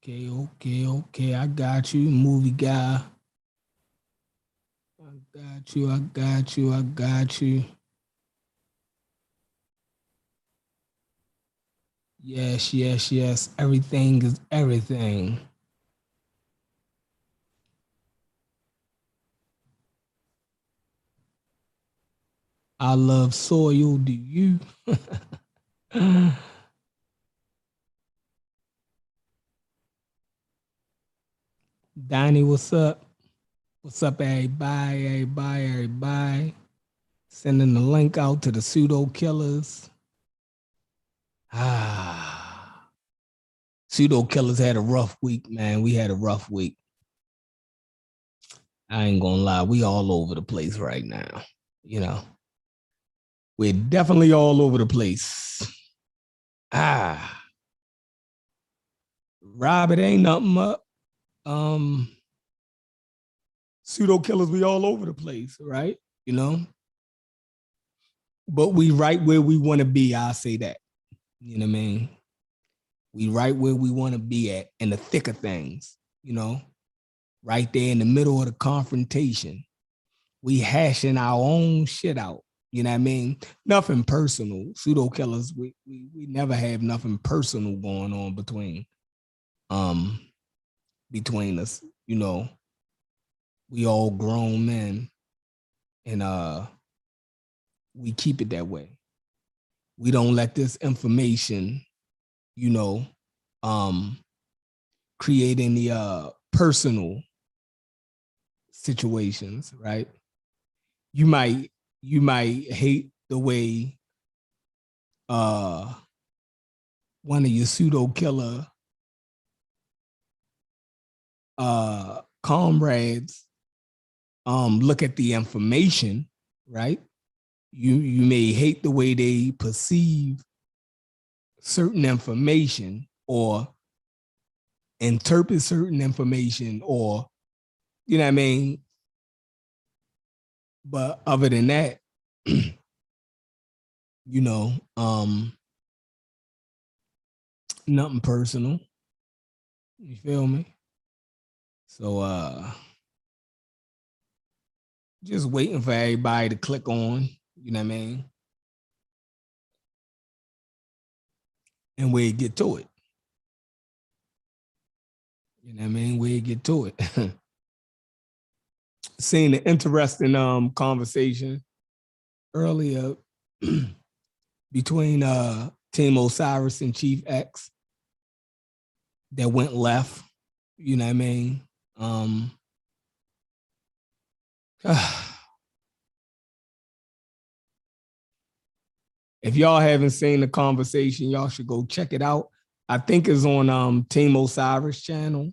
Okay. I got you, movie guy. I got you. Yes. Everything is everything. I love soil. Do you? Donnie, what's up? What's up, everybody? Sending the link out to the Pseudo Killers. Pseudo Killers had a rough week, man. We had a rough week. I ain't gonna lie, we all over the place right now. You know, we're definitely all over the place. Rob, it ain't nothing up. Pseudo Killers, we all over the place, right? You know, but we right where we want to be. I'll say that. You know what I mean? We right where we want to be at in the thick of things, you know, right there in the middle of the confrontation. We hashing our own shit out. You know what I mean? Nothing personal. Pseudo Killers, we never have nothing personal going on um between us. You know, we all grown men and we keep it that way. We don't let this information, you know, create any personal situations, right? You might hate the way one of your pseudo killer comrades look at the information, right? You may hate the way they perceive certain information or interpret certain information, or you know what I mean? But other than that, you know, nothing personal. You feel me? So just waiting for everybody to click on, you know what I mean? And we get to it. You know what I mean? We get to it. Seeing the interesting conversation earlier between Team Osiris and Chief X that went left. You know what I mean? If y'all haven't seen the conversation, y'all should go check it out. I think it's on Team Osiris channel.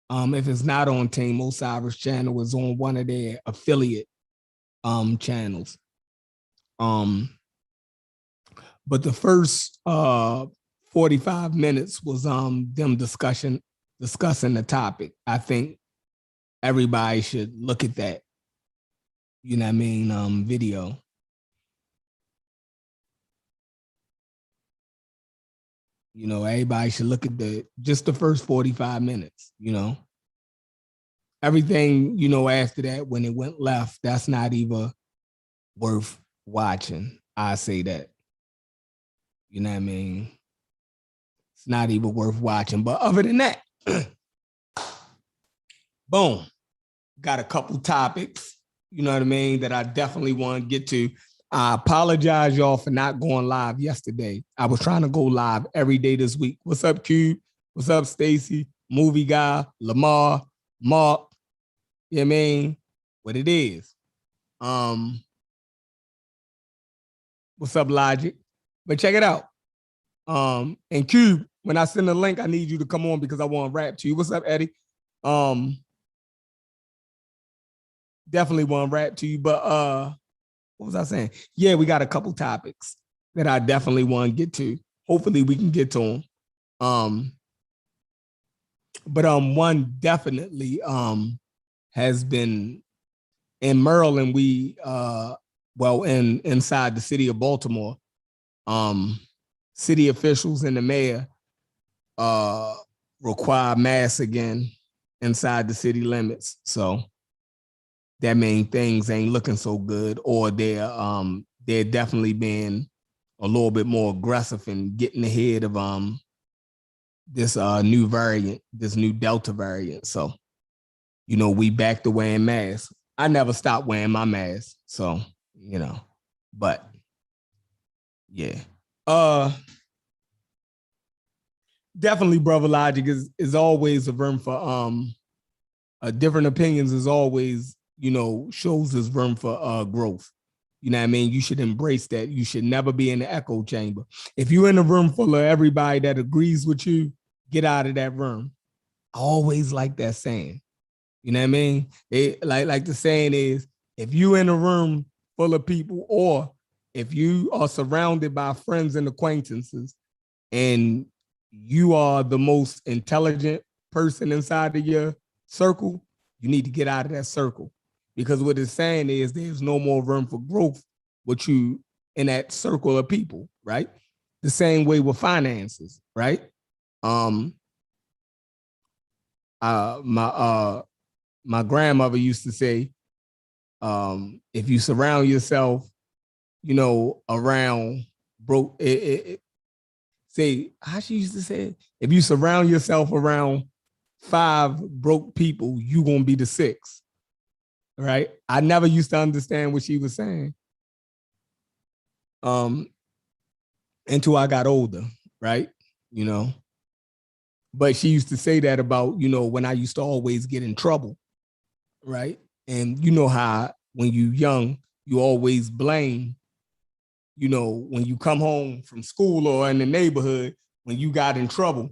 If it's not on Team Osiris channel, it's on one of their affiliate channels. But the first 45 minutes was them discussing the topic. I think everybody should look at that. You know what I mean? Video. You know, everybody should look at just the first 45 minutes, you know. Everything, you know, after that, when it went left, that's not even worth watching. I say that. You know what I mean? It's not even worth watching. But other than that, boom, got a couple topics, you know what I mean, that I definitely want to get to. I apologize, y'all, for not going live yesterday. I was trying to go live every day this week. What's up, Cube? What's up, Stacy? Movie guy, Lamar, Mark. You know what I mean? What it is. What's up, Logic? But check it out. And Cube, when I send the link, I need you to come on because I want to rap to you. What's up, Eddie? Definitely want to rap to you, but what was I saying? Yeah, we got a couple topics that I definitely want to get to. Hopefully we can get to them. But one definitely has been in Maryland. We inside the city of Baltimore, city officials and the mayor require masks again inside the city limits. So that means things ain't looking so good, or they're definitely being a little bit more aggressive and getting ahead of this new variant, this new Delta variant. So, we back to wearing masks. I never stopped wearing my mask. So, but yeah. Definitely, Brother Logic is always a room for different opinions is always, shows us room for growth. You know what I mean? You should embrace that. You should never be in the echo chamber. If you're in a room full of everybody that agrees with you, get out of that room. I always like that saying. You know what I mean? Like the saying is, if you're in a room full of people, or if you are surrounded by friends and acquaintances, and you are the most intelligent person inside of your circle, you need to get out of that circle. Because what it's saying is there's no more room for growth with you in that circle of people, right? The same way with finances, right? My grandmother used to say, if you surround yourself, around broke, say, how she used to say it, if you surround yourself around 5 broke people, you gonna be the 6th, right? I never used to understand what she was saying until I got older, right? But she used to say that about, when I used to always get in trouble, right? And you know how when you young, you always blame, when you come home from school or in the neighborhood, when you got in trouble,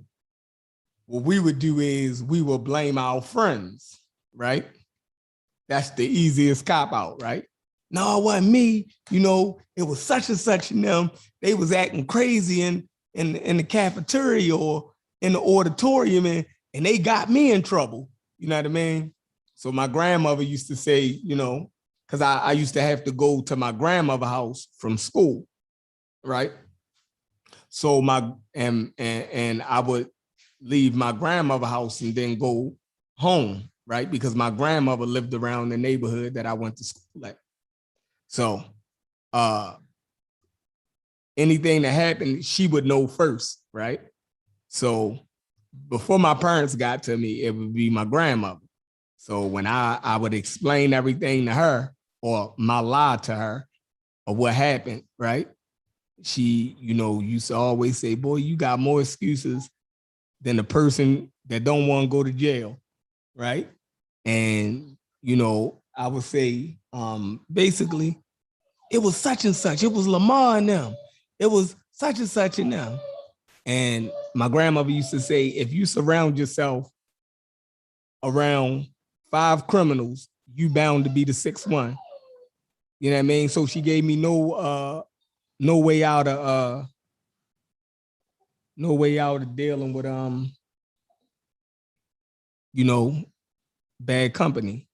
what we would do is we would blame our friends, right? That's the easiest cop out, right? No, it wasn't me. It was such and such and them. They was acting crazy in the cafeteria or in the auditorium, and they got me in trouble. You know what I mean? So my grandmother used to say, because I used to have to go to my grandmother's house from school, right? So and I would leave my grandmother's house and then go home, right? Because my grandmother lived around the neighborhood that I went to school at. So anything that happened, she would know first, right? So before my parents got to me, it would be my grandmother. So when I would explain everything to her, or my lie to her, or what happened, right? She, used to always say, boy, you got more excuses than the person that don't want to go to jail, right? And, I would say, basically, it was such and such. It was Lamar and them. It was such and such and them. And my grandmother used to say, if you surround yourself around 5 criminals, you bound to be the 6th one. You know what I mean? So she gave me no way out of dealing with bad company.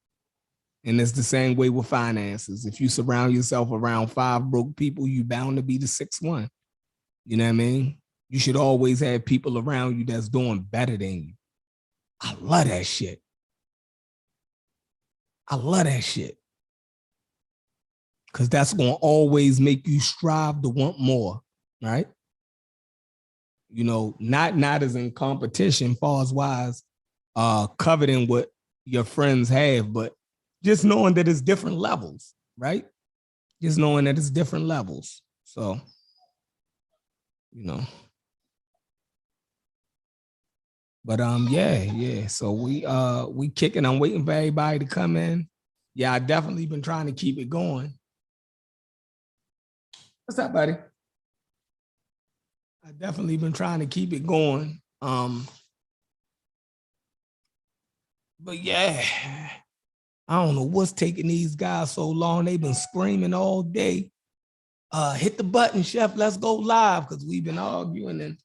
And it's the same way with finances. If you surround yourself around 5 broke people, you bound to be the 6th one. You know what I mean? You should always have people around you that's doing better than you. I love that shit. I love that shit. Because that's going to always make you strive to want more, right? Not as in competition, far as wise, coveting what your friends have, but just knowing that it's different levels, right? Just knowing that it's different levels. So, but yeah. So we kicking. I'm waiting for everybody to come in. Yeah, I definitely been trying to keep it going. What's up, buddy? I definitely been trying to keep it going. But yeah, I don't know what's taking these guys so long. They've been screaming all day. Hit the button, chef. Let's go live, because we've been arguing and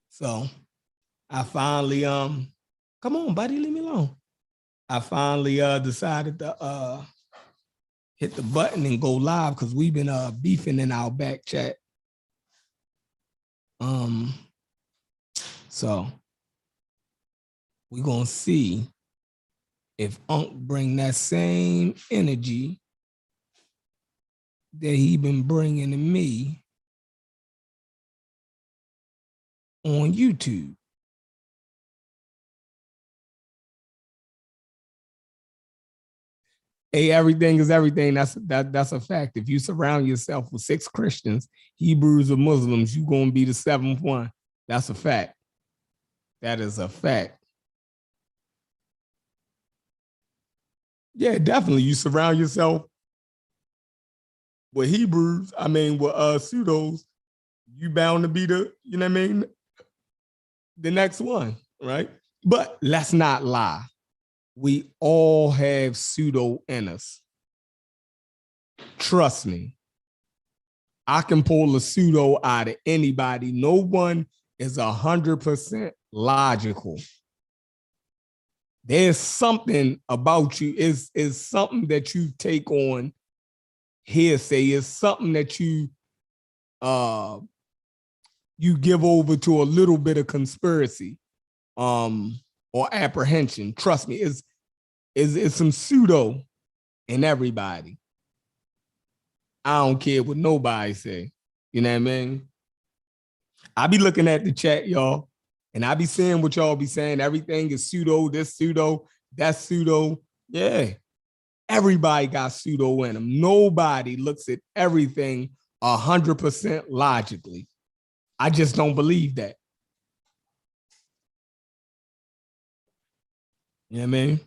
So I finally come on, buddy, leave me alone. I finally decided to hit the button and go live, because we've been beefing in our back chat. So we're going to see if Unc bring that same energy that he been bringing to me on YouTube. Hey, everything is everything. That's a fact. If you surround yourself with 6 Christians, Hebrews, or Muslims, you're going to be the 7th one. That's a fact. That is a fact. Yeah, definitely. You surround yourself with Hebrews, with pseudos, you bound to be the, the next one, right? But let's not lie. We all have pseudo in us. Trust me. I can pull a pseudo out of anybody. No one is 100% logical. There's something about you. Is something that you take on hearsay. Is something that you give over to a little bit of conspiracy or apprehension. Trust me, it's some pseudo in everybody. I don't care what nobody say. You know what I mean? I be looking at the chat, y'all, and I be saying what y'all be saying. Everything is pseudo, this pseudo, that pseudo. Yeah. Everybody got pseudo in them. Nobody looks at everything 100% logically. I just don't believe that. You know what I mean?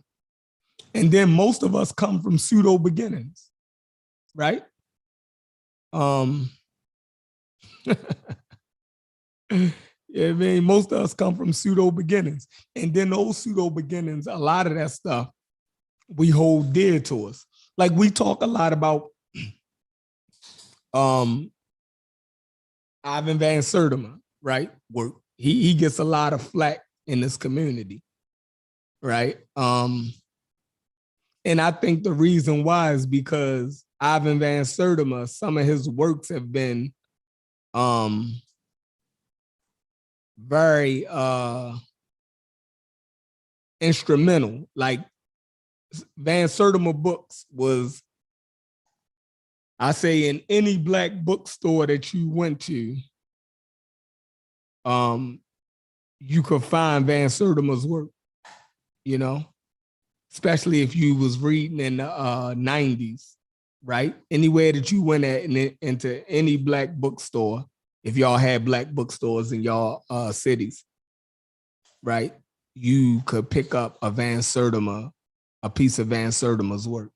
And then most of us come from pseudo beginnings, right? Yeah, I mean, most of us come from pseudo beginnings. And then those pseudo beginnings, a lot of that stuff we hold dear to us. Like we talk a lot about Ivan Van Sertima, right? Where he gets a lot of flack in this community, right? And I think the reason why is because Ivan Van Sertima, some of his works have been very instrumental. Like Van Sertima books was, I say, in any Black bookstore that you went to, you could find Van Sertima's work, especially if you was reading in the 90s, right? Anywhere that you went into any Black bookstore, if y'all had Black bookstores in y'all cities, right? You could pick up a piece of Van Sertima's work.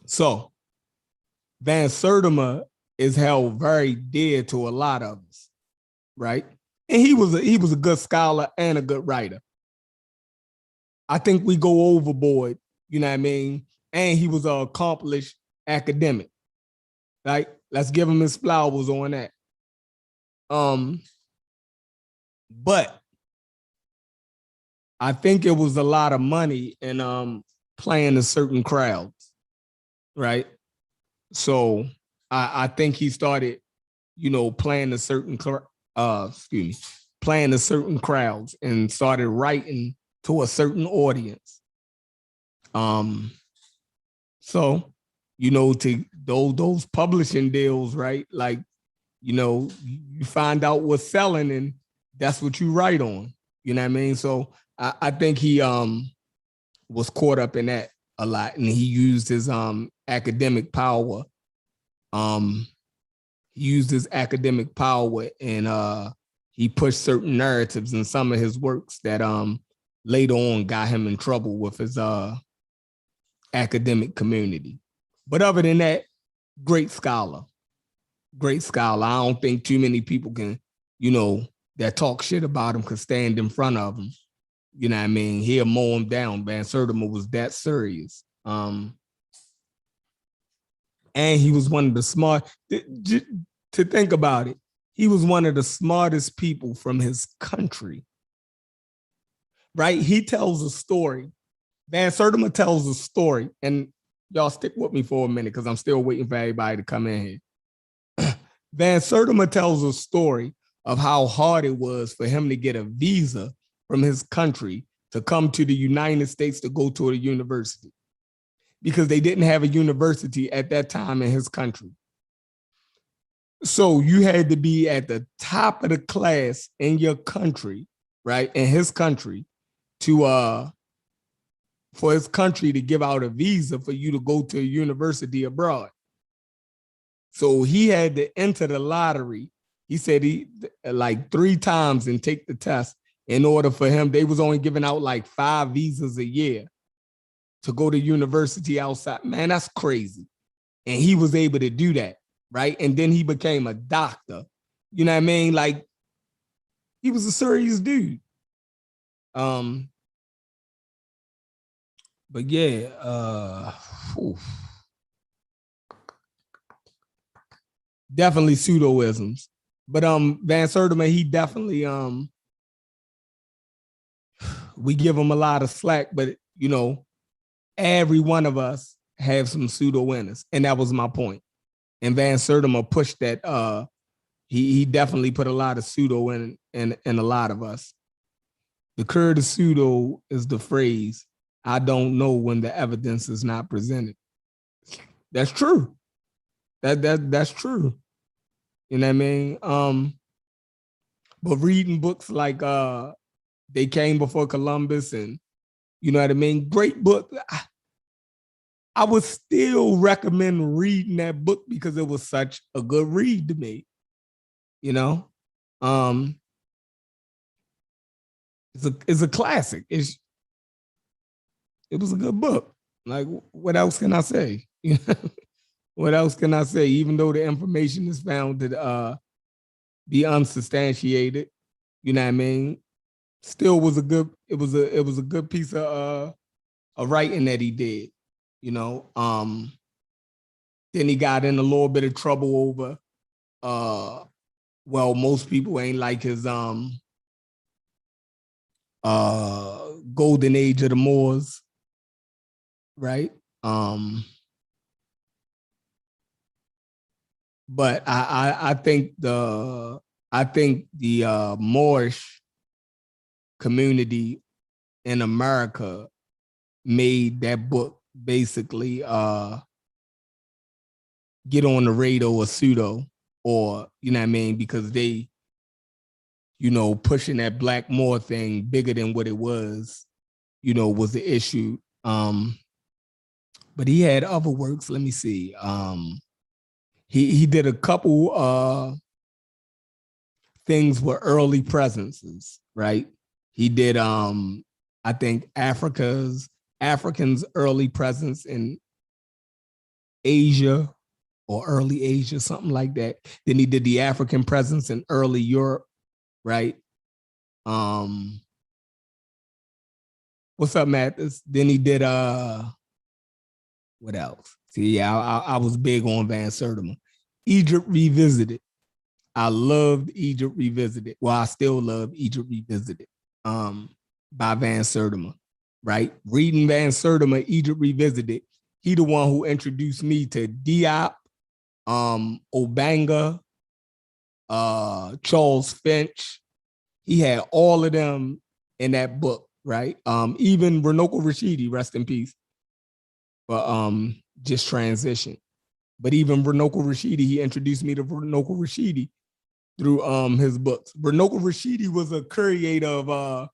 So Van Sertima is held very dear to a lot of us, right? And he was a good scholar and a good writer. I think we go overboard, you know what I mean? And he was an accomplished academic, right? Let's give him his flowers on that. But I think it was a lot of money in playing to certain crowds, right? So I think he started, playing to certain playing to certain crowds and started writing to a certain audience. So, to those publishing deals, right? Like, you find out what's selling and that's what you write on. You know what I mean? So I think he was caught up in that a lot, and he used his academic power. He used his academic power and he pushed certain narratives in some of his works that later on got him in trouble with his academic community. But other than that, great scholar. Great scholar. I don't think too many people can, that talk shit about him could stand in front of him. You know what I mean? He'll mow him down. Van Sertima was that serious. And he was one of the smart, to think about it, he was one of the smartest people from his country, right? He tells a story. Van Sertima tells a story, and y'all stick with me for a minute because I'm still waiting for everybody to come in here. Van Sertima tells a story of how hard it was for him to get a visa from his country to come to the United States to go to a university, because they didn't have a university at that time in his country. So you had to be at the top of the class in your country, right? In his country, to for his country to give out a visa for you to go to a university abroad. So he had to enter the lottery. He said he like 3 times and take the test in order for him. They was only giving out like 5 visas a year to go to university outside. Man, that's crazy. And he was able to do that, right? And then he became a doctor. You know what I mean? Like, he was a serious dude. But yeah, definitely pseudoisms. But Van Sertima, he definitely we give him a lot of slack, but you know, every one of us have some pseudo winners, and that was my point. And Van Sertima pushed that. He definitely put a lot of pseudo in a lot of us. The cure to pseudo is the phrase, "I don't know when the evidence is not presented." That's true. That's true. You know what I mean? But reading books like They Came Before Columbus, and you know what I mean? Great book. I would still recommend reading that book because it was such a good read to me. You know? It's a classic. It was a good book. Like, what else can I say? What else can I say? Even though the information is found to be unsubstantiated, you know what I mean? Still was a good. It was a good piece of writing that he did. You know. Then he got in a little bit of trouble over. Well, most people ain't like his Golden Age of the Moors, right? But I think the Moorish community in America made that book basically get on the radar or pseudo, or you know what I mean, because they, you know, pushing that Black Moor thing bigger than what it was, you know, was the issue. But he had other works. Let me see. He did a couple things with early presences, right? He did I think Africans early presence in Asia or early Asia, something like that. Then he did the African presence in early Europe, right? What's up, Mathis? Then he did what else? See, yeah, I was big on Van Sertima. Egypt Revisited. I loved Egypt Revisited. Well, I still love Egypt Revisited by Van Sertima, right? Reading Van Sertima, Egypt Revisited, he the one who introduced me to Diop, Obanga, Charles Finch. He had all of them in that book, right? Even Runoko Rashidi, rest in peace, but just transition. But even Runoko Rashidi, he introduced me to Runoko Rashidi through his books. Runoko Rashidi was a curator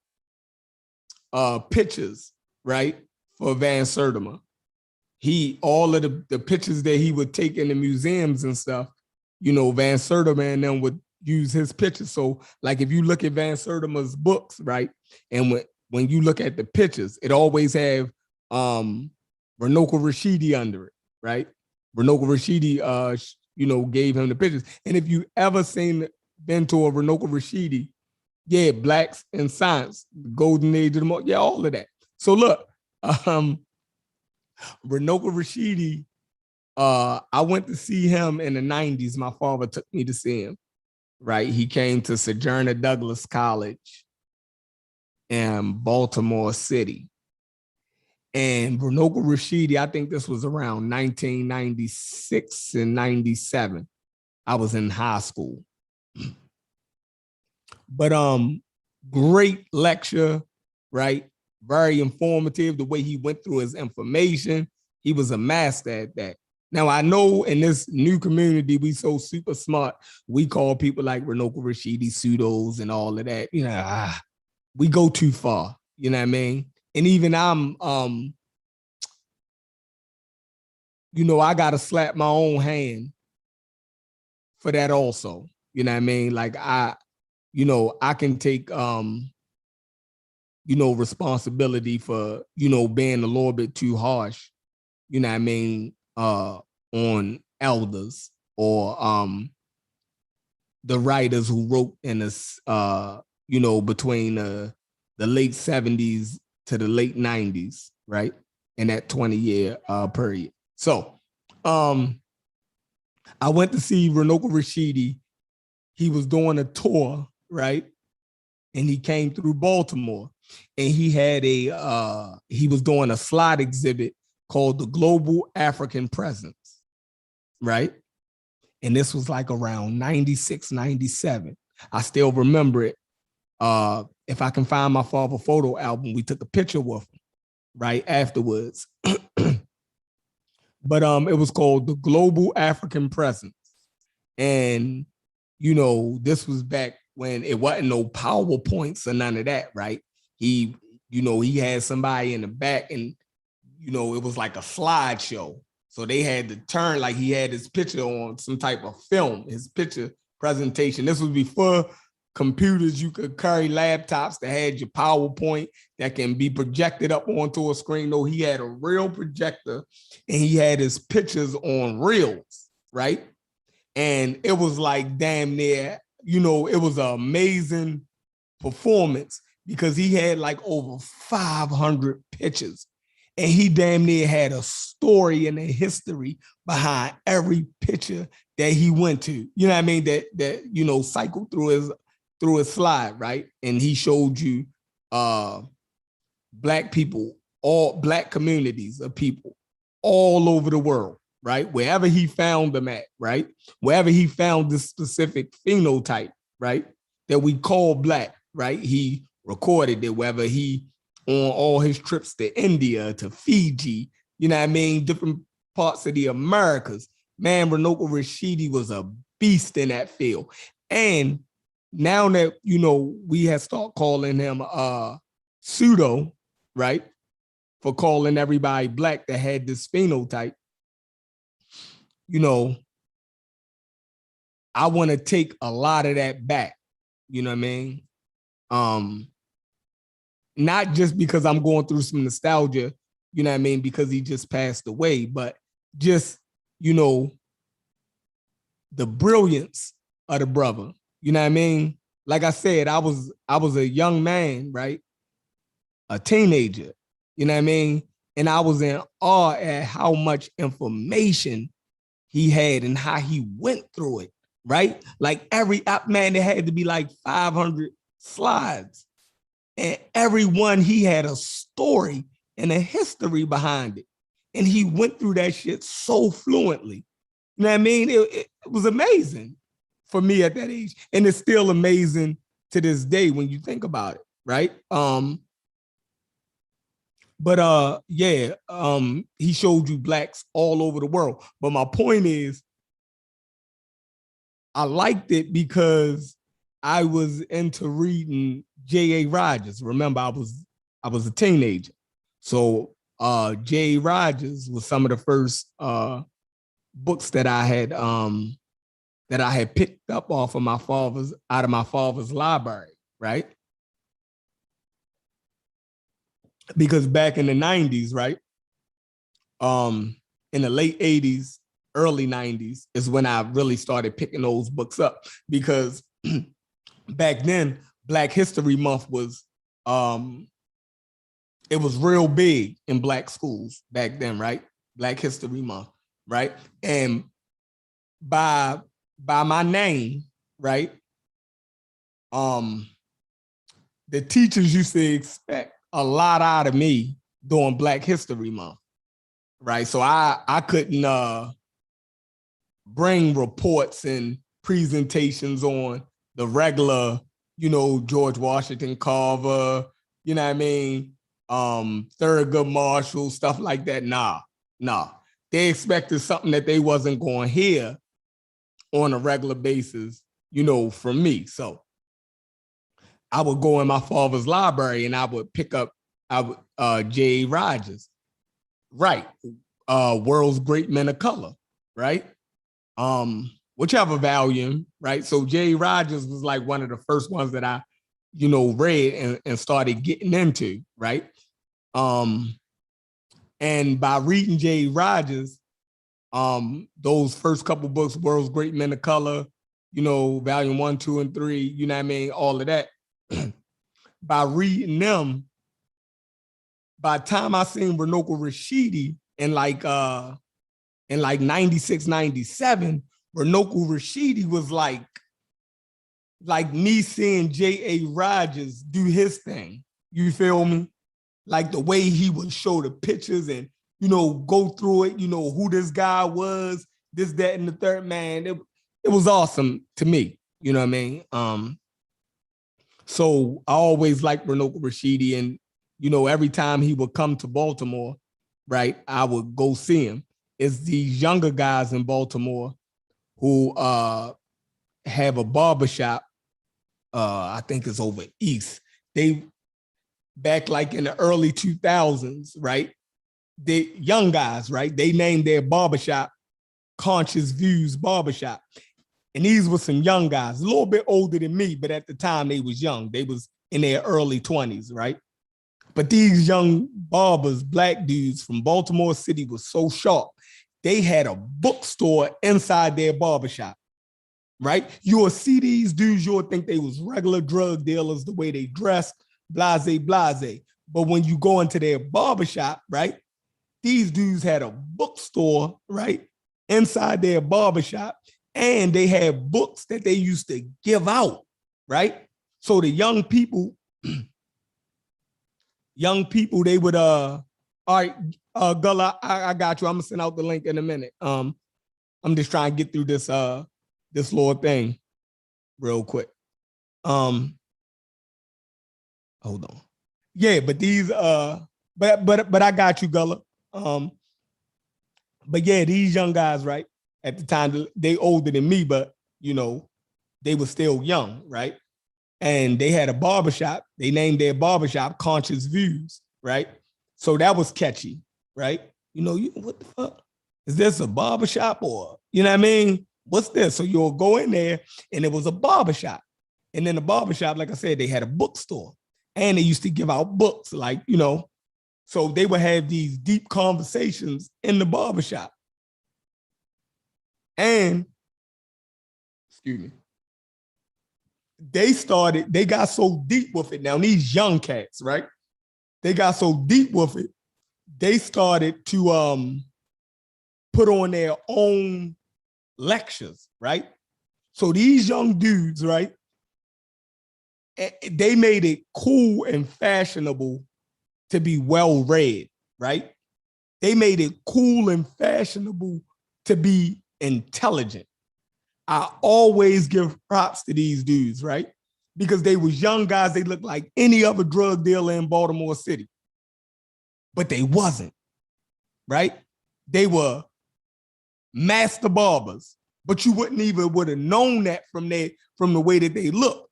of pictures, right, for Van Sertima. He, all of the pictures that he would take in the museums and stuff, you know, Van Sertima and them would use his pictures. So like if you look at Van Sertima's books, right, and when you look at the pictures, it always have Runoko Rashidi under it, right? Runoko Rashidi you know, gave him the pictures. And if you ever been to a Runoko Rashidi, yeah, Blacks in Science, Golden Age of the Moor, yeah, all of that. So look, Runoko Rashidi, I went to see him in the 90s. My father took me to see him, right? He came to Sojourner Douglas College in Baltimore City. And Runoko Rashidi, I think this was around 1996 and 97. I was in high school. But great lecture, right? Very informative. The way he went through his information, he was a master at that. Now I know in this new community we so super smart. We call people like Runoko Rashidi pseudos and all of that. You know, we go too far. You know what I mean? And even I'm, you know, I gotta slap my own hand for that also. You know what I mean? Like you know, I can take you know, responsibility for, you know, being a little bit too harsh, you know what I mean, on elders or the writers who wrote in this you know, between the late 70s to the late 90s, right? In that 20-year period. So I went to see Runoko Rashidi. He was doing a tour, right? And he came through Baltimore, and he had he was doing a slide exhibit called the Global African Presence, right? And this was like around 96, 97. I still remember it. If I can find my father photo album, we took a picture with him right afterwards. But it was called the Global African Presence. And, you know, this was back when it wasn't no PowerPoints or none of that, right? He, you know, he had somebody in the back and, you know, it was like a slideshow. So they had to turn, like he had his picture on some type of film, his picture presentation. This was before computers. You could carry laptops that had your PowerPoint that can be projected up onto a screen. No, he had a real projector and he had his pictures on reels, right? And it was like damn near, you know, it was an amazing performance because he had like over 500 pictures and he damn near had a story and a history behind every picture that he went to. You know what I mean? That you know, cycled through his slide, right? And he showed you black people, all black communities of people all over the world, right? Wherever he found them at, right? Wherever he found this specific phenotype, right? That we call black, right? He recorded it, whether he on all his trips to India, to Fiji, you know what I mean? Different parts of the Americas. Man, Runoko Rashidi was a beast in that field. And now that, you know, we have start calling him pseudo, right? For calling everybody black that had this phenotype, you know, I want to take a lot of that back. You know what I mean? Not just because I'm going through some nostalgia, you know what I mean, because he just passed away, but just, you know, the brilliance of the brother. You know what I mean? Like I said, I was a young man, right? A teenager, you know what I mean? And I was in awe at how much information he had and how he went through it, right? Like every app, man, there had to be like 500 slides. And every one, he had a story and a history behind it. And he went through that shit so fluently. You know what I mean? It was amazing for me at that age. And it's still amazing to this day when you think about it, right? But yeah, he showed you blacks all over the world. But my point is, I liked it because I was into reading J.A. Rogers. Remember, I was a teenager. So J.A. Rogers was some of the first books that I had picked up off of out of my father's library, right? Because back in the 90s, right? In the late 80s, early 90s is when I really started picking those books up because back then Black History Month was it was real big in black schools back then, right? Black History Month, right? And by my name, right? The teachers used to expect a lot out of me during Black History Month, right? So I couldn't bring reports and presentations on the regular George Washington Carver, you know what I mean? Thurgood Marshall, stuff like that. Nah. They expected something that they wasn't going to hear on a regular basis, from me. So I would go in my father's library and I would pick up J.A. Rogers, right? World's Great Men of Color, right? Whichever volume, right? So J.A. Rogers was like one of the first ones that I, read and started getting into, right? And by reading J.A. Rogers, those first couple books, World's Great Men of Color, volume 1, 2, and 3, you know what I mean? All of that. By reading them, by the time I seen Runoko Rashidi in like 96, 97, Runoko Rashidi was like me seeing J.A. Rogers do his thing. You feel me? Like the way he would show the pictures and, go through it, who this guy was, this, that, and the third, man. It was awesome to me. You know what I mean? So I always liked Runoko Rashidi, and, every time he would come to Baltimore, right, I would go see him. It's these younger guys in Baltimore who have a barbershop. I think it's over East. They back like in the early 2000s, right? They young guys, right? They named their barbershop Conscious Views Barbershop. And these were some young guys, a little bit older than me, but at the time they was young. They was in their early 20s, right? But these young barbers, black dudes from Baltimore City, was so sharp. They had a bookstore inside their barbershop, right? You will see these dudes, you'll think they was regular drug dealers, the way they dressed, blase, blase. But when you go into their barbershop, right, these dudes had a bookstore, right, inside their barbershop, and they had books that they used to give out, right? So the young people, they would, all right, Gullah, I got you. I'm gonna send out the link in a minute. I'm just trying to get through this little thing real quick. Hold on. Yeah, but these but I got you, Gullah. But yeah, these young guys, right? At the time, they older than me, but they were still young, right? And they had a barbershop. They named their barbershop Conscious Views, right? So that was catchy, right? What the fuck? Is this a barbershop or, you know what I mean? What's this? So you'll go in there and it was a barbershop. And then the barbershop, like I said, they had a bookstore and they used to give out books, like, so they would have these deep conversations in the barbershop. And, excuse me, they got so deep with it. Now, these young cats, right? They got so deep with it, they started to put on their own lectures, right? So these young dudes, right? They made it cool and fashionable to be well read, right? They made it cool and fashionable to be intelligent. I always give props to these dudes, right? Because they was young guys. They looked like any other drug dealer in Baltimore City, but they wasn't, right? They were master barbers, but you wouldn't even would have known that from the way that they looked.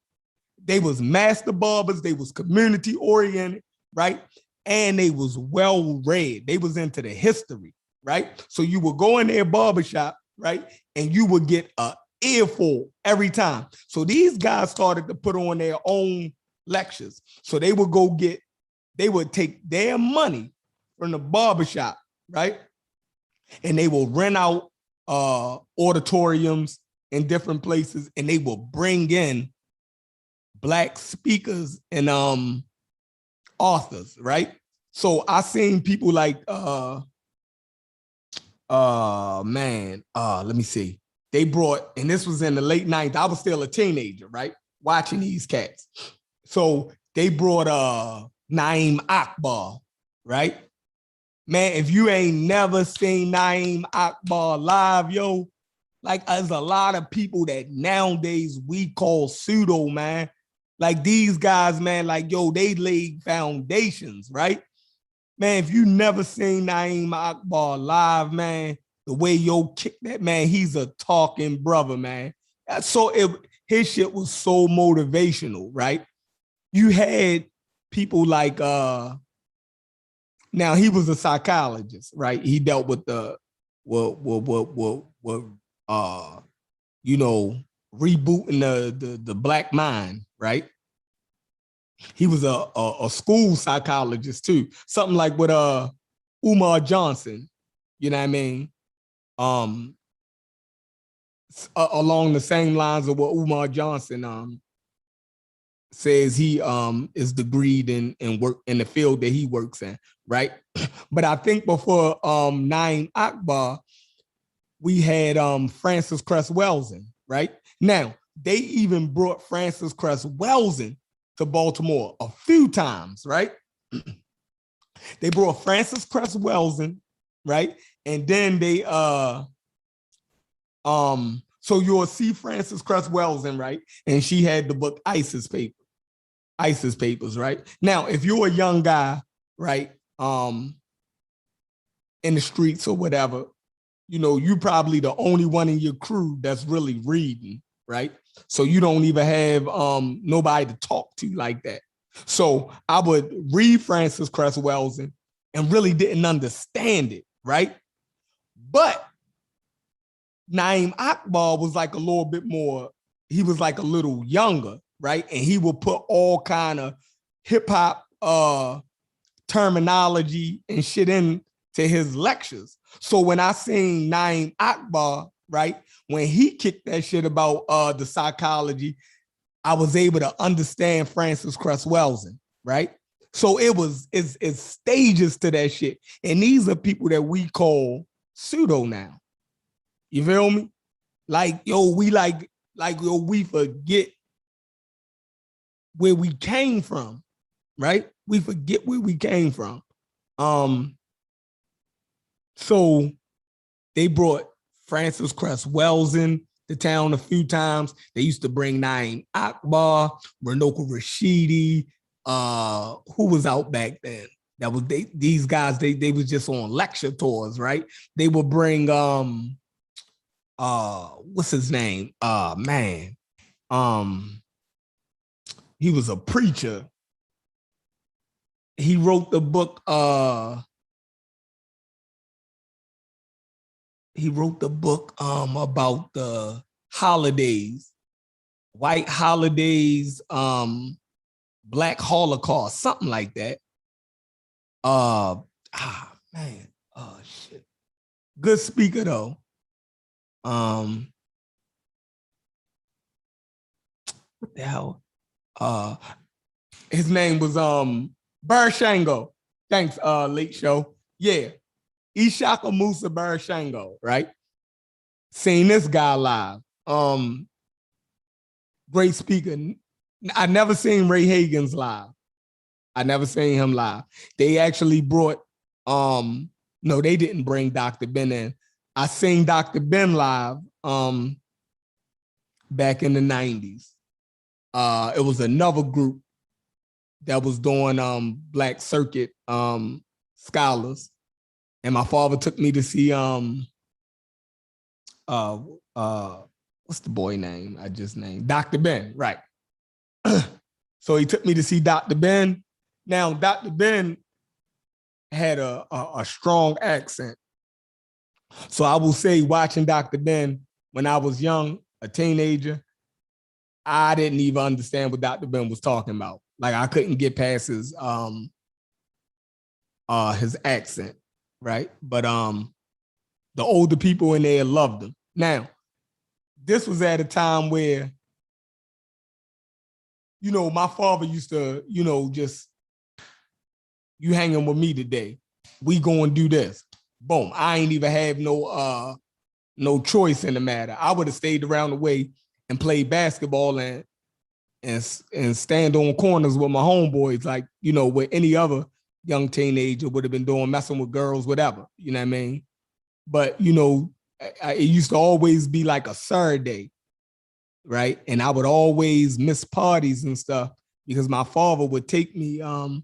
They was master barbers. They was community oriented, right? And they was well read. They was into the history, right? So you would go in their barbershop, right? And you would get a earful every time. So these guys started to put on their own lectures. So they would take their money from the barbershop, right? And they will rent out auditoriums in different places, and they will bring in Black speakers and authors, right? So I seen people like let me see. They brought, and this was in the late 90s. I was still a teenager, right? Watching these cats. So they brought Naeem Akbar, right? Man, if you ain't never seen Naeem Akbar live, yo, like there's a lot of people that nowadays we call pseudo, man. Like these guys, man, like, yo, they laid foundations, right? Man, if you never seen Naeem Akbar live, man, the way yo kick that, man, he's a talking brother, man. So his shit was so motivational, right? You had people like now he was a psychologist, right? He dealt with the you know, rebooting the black mind, right? He was a school psychologist too, something like with Umar Johnson, you know what I mean? Um, Along the same lines of what Umar Johnson says he is degreed in work in the field that he works in, right? But I think before Naeem Akbar, we had Francis Cress Welsing, right? Now, they even brought Francis Cress Welsing to Baltimore a few times, right? They brought Francis Cress Welsing, right? And then they so you'll see Francis Cress Welsing, right? And she had the book ISIS Papers, right? Now, if you're a young guy, right, in the streets or whatever, you know, you probably the only one in your crew that's really reading, right? So you don't even have nobody to talk to like that. So I would read Francis Cress Welsing and really didn't understand it, right? But Naeem Akbar was like a little bit more, he was like a little younger, right? And he would put all kind of hip hop terminology and shit into his lectures. So when I seen Naeem Akbar, right, when he kicked that shit about the psychology, I was able to understand Francis Cress Welsing, right? So it's stages to that shit. And these are people that we call pseudo now. You feel me? Like, yo, we yo, we forget where we came from, right? We forget where we came from. So they brought Francis Cress Welsing to town a few times. They used to bring Naeem Akbar, Runoko Rashidi, who was out back then. That was these guys, they was just on lecture tours, right? They would bring what's his name? Man. He was a preacher. He wrote the book about the holidays, white holidays, Black Holocaust, something like that. Man, oh shit. Good speaker though. What the hell? His name was Bershango. Thanks, Late Show. Yeah. Ishaka Musa Bershango, right? Seen this guy live. Great speaker. I never seen Ray Hagan's live. I never seen him live. They actually brought, no, they didn't bring Dr. Ben in. I seen Dr. Ben live back in the 90s. It was another group that was doing Black Circuit scholars. And my father took me to see what's the boy name I just named? Dr. Ben, right. So he took me to see Dr. Ben. Now, Dr. Ben had a strong accent. So I will say, watching Dr. Ben when I was young, a teenager, I didn't even understand what Dr. Ben was talking about. Like I couldn't get past his accent, right? But the older people in there loved him. Now, this was at a time where, you know, my father used to, you know, just, you hanging with me today, we gonna do this. Boom. I ain't even have no choice in the matter. I would have stayed around the way and played basketball and stand on corners with my homeboys, like, you know, what any other young teenager would have been doing, messing with girls, whatever, you know what I mean? But, you know, it used to always be like a Saturday. right? And I would always miss parties and stuff because my father would take me to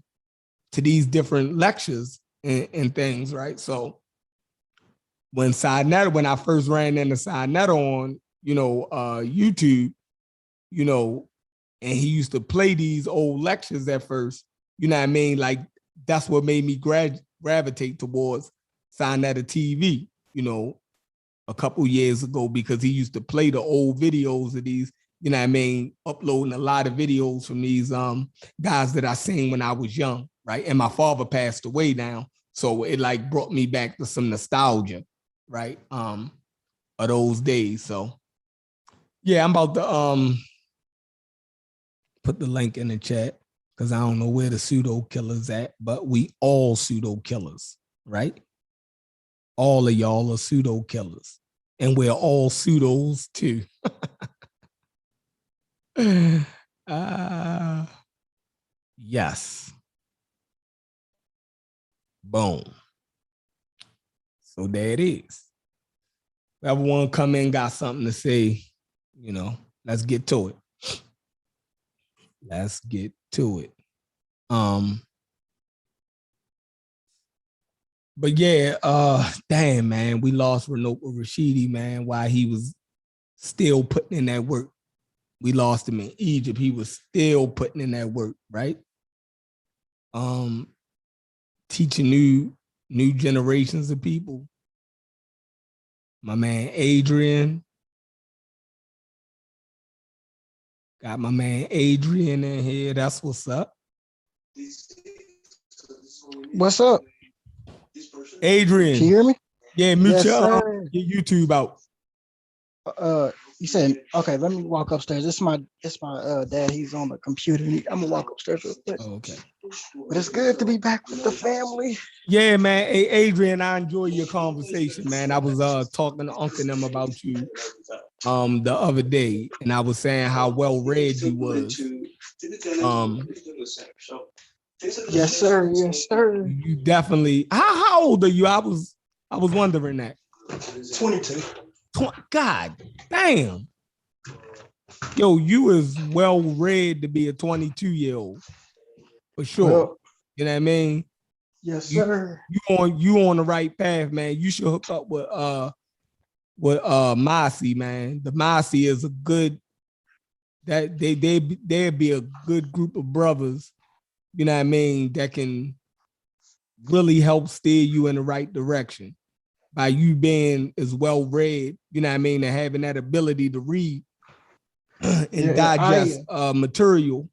these different lectures and things, right? So when I first ran into Sinetta on, YouTube, and he used to play these old lectures at first, you know what I mean? Like that's what made me gravitate towards Sinetta TV, a couple years ago, because he used to play the old videos of these, you know what I mean, uploading a lot of videos from these guys that I seen when I was young, right? And my father passed away now, so it like brought me back to some nostalgia, right? Of those days. So yeah, I'm about to put the link in the chat because I don't know where the Pseudo Killas at, but we all Pseudo Killas, right? All of y'all are Pseudo Killas, and we're all pseudos too. Yes. Boom. So there it is. Everyone come in, got something to say, let's get to it. Let's get to it. But yeah, damn, man, we lost Renopa Rashidi, man, while he was still putting in that work. We lost him in Egypt. He was still putting in that work, right? Teaching new generations of people. My man Adrian. Got my man Adrian in here. That's what's up. What's up? Adrian. Can you hear me? Yeah, mute your YouTube out. You said okay. Let me walk upstairs. It's my dad. He's on the computer. I'm gonna walk upstairs real quick. Oh, okay. But it's good to be back with the family. Yeah, man. Hey, Adrian, I enjoy your conversation, man. I was talking to Uncle and them about you the other day, and I was saying how well read you was. Yes, sir. Yes, sir. You definitely. How old are you? I was wondering that. 22. God damn. Yo, you is well read to be a 22-year-old. For sure. Well, you know what I mean? Yes, sir. You on the right path, man. You should hook up with Mossy, man. The Mossy is a good they'd be a good group of brothers, you know what I mean, that can really help steer you in the right direction by you being as well read, you know what I mean, and having that ability to read and digest material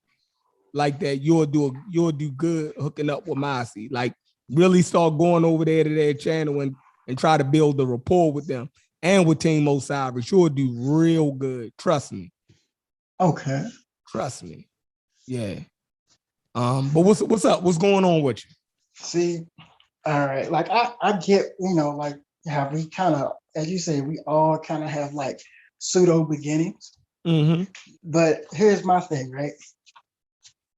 like that. You'll do good hooking up with Mossy. Like really start going over there to their channel and try to build a rapport with them and with Team Osiris. You'll do real good. Trust me. Okay. Trust me. Yeah. But what's up? What's going on with you? See, all right. Like I get, like how we kind of, as you say, we all kind of have like pseudo beginnings. Mm-hmm. But here's my thing, right?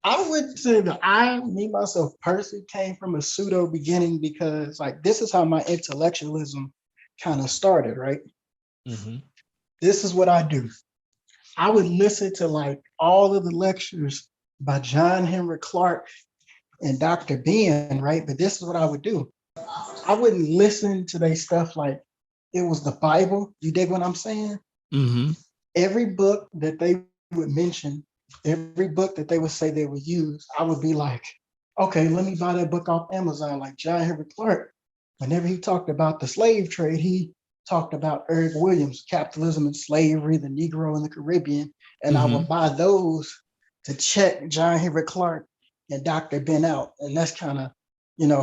I would say that me myself personally came from a pseudo beginning because like this is how my intellectualism kind of started, right? Mm-hmm. This is what I do. I would listen to like all of the lectures by John Henry Clark and Dr. Ben, right? But this is what I would do. I wouldn't listen to their stuff like it was the Bible. You dig what I'm saying? Mm-hmm. Every book that they would mention, every book that they would say they would use, I would be like, okay, let me buy that book off Amazon, like John Henry Clark. Whenever he talked about the slave trade, he talked about Eric Williams, Capitalism and Slavery, the Negro in the Caribbean. And I would buy those to check John Henry Clark and Dr. Ben out. And that's kind of,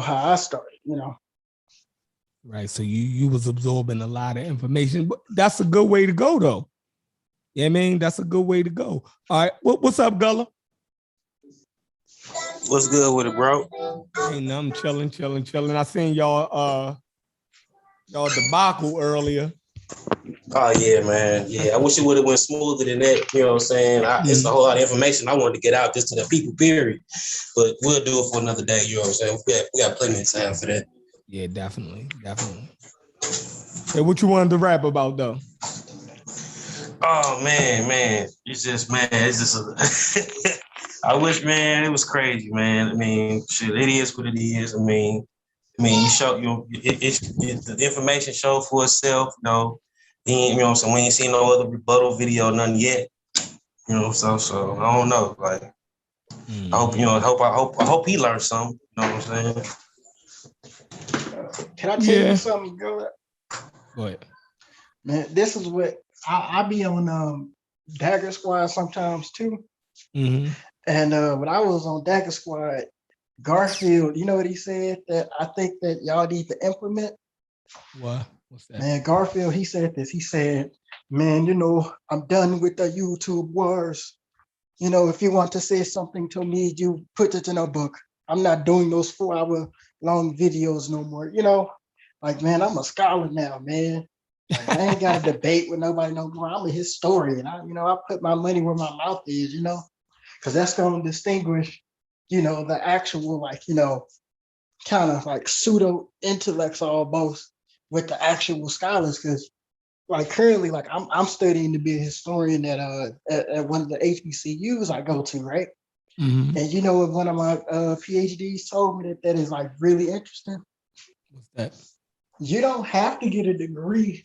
how I started, Right. So you was absorbing a lot of information, but that's a good way to go though. Yeah, I mean, that's a good way to go. All right. What's up, Gullah? What's good with it, bro? Ain't nothing, chilling. I seen y'all debacle earlier. Oh yeah, man. Yeah, I wish it would have went smoother than that. You know what I'm saying? It's a whole lot of information I wanted to get out just to the people, period. But we'll do it for another day. You know what I'm saying? We got plenty of time for that. Yeah, definitely. Hey, what you wanted to rap about though? Oh man, it's just it's just. I wish, man, it was crazy, man. I mean, shit, it is what it is. You show the information show for itself. So we ain't seen no other rebuttal video, none yet. So I don't know. Like, I hope I hope he learned something. You know what I'm saying? Can I tell you something, girl? Go ahead. Man, this is what I be on Dagger Squad sometimes too. Mm-hmm. And when I was on Dagger Squad, Garfield, you know what he said that I think that y'all need to implement? What? What's that? Man, Garfield, he said this. He said, man, I'm done with the YouTube wars. If you want to say something to me, you put it in a book. I'm not doing those 4-hour long videos no more. Like, man, I'm a scholar now, man. Like, I ain't got to debate with nobody no more. I'm a historian. I put my money where my mouth is, because that's going to distinguish, the actual, kind of like pseudo intellects almost with the actual scholars. Because like currently, like I'm studying to be a historian at one of the HBCUs I go to, right? Mm-hmm. And what one of my PhDs told me that is like really interesting. What's that? You don't have to get a degree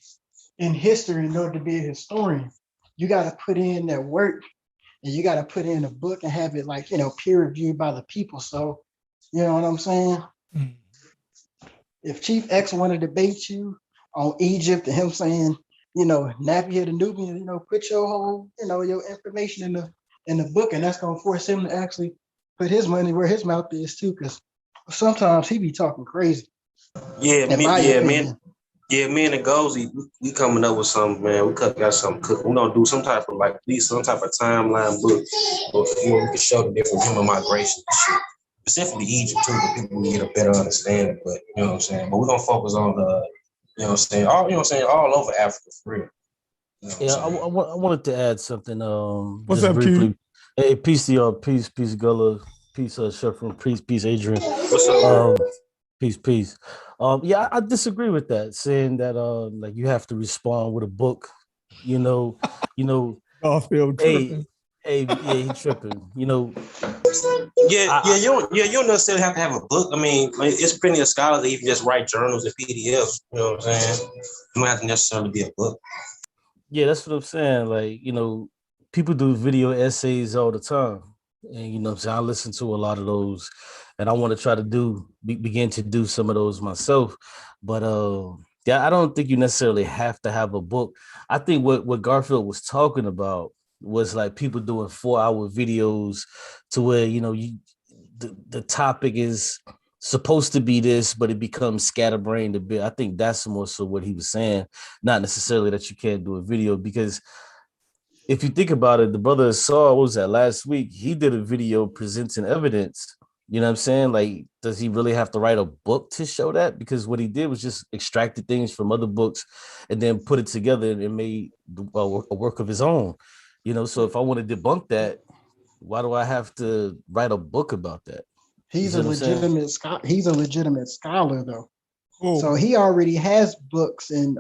in history in order to be a historian. You got to put in that work, and you got to put in a book and have it like peer reviewed by the people. So, you know what I'm saying? Mm-hmm. If Chief X want to debate you on Egypt and him saying, Nappy the Nubian, put your whole, your information in the book, and that's gonna force him to actually put his money where his mouth is too, because sometimes he be talking crazy. Me and the Gozy, we coming up with something, man. We got something cooking. We're gonna do some type of at least some type of timeline book, we can show the different human migration shit. Specifically Egypt too, but people will get a better understanding. But you know what I'm saying. But we're gonna focus on all over Africa for real. I wanted to add something. What's just up, briefly. Q? Hey, peace to y'all. Peace, Gullah. Peace, Sheffron. Peace, Adrian. What's up? Peace. I disagree with that, saying that like you have to respond with a book. Garfield tripping. He tripping. You don't necessarily have to have a book. I mean, it's plenty of scholars that even just write journals and PDFs. You know what I'm saying? You don't have to necessarily be a book. Yeah, that's what I'm saying. Like, people do video essays all the time. And, I listen to a lot of those, and I want to try to begin to do some of those myself. But I don't think you necessarily have to have a book. I think what Garfield was talking about was like people doing 4-hour videos to where, the topic is supposed to be this, but it becomes scatterbrained a bit. I think that's more so what he was saying, not necessarily that you can't do a video, because if you think about it, the brother saw, what was that, last week, he did a video presenting evidence. You know what I'm saying? Like, does he really have to write a book to show that? Because what he did was just extracted things from other books and then put it together and made a work of his own. So if I want to debunk that, why do I have to write a book about that? He's a legitimate scholar, though. Oh. So he already has books and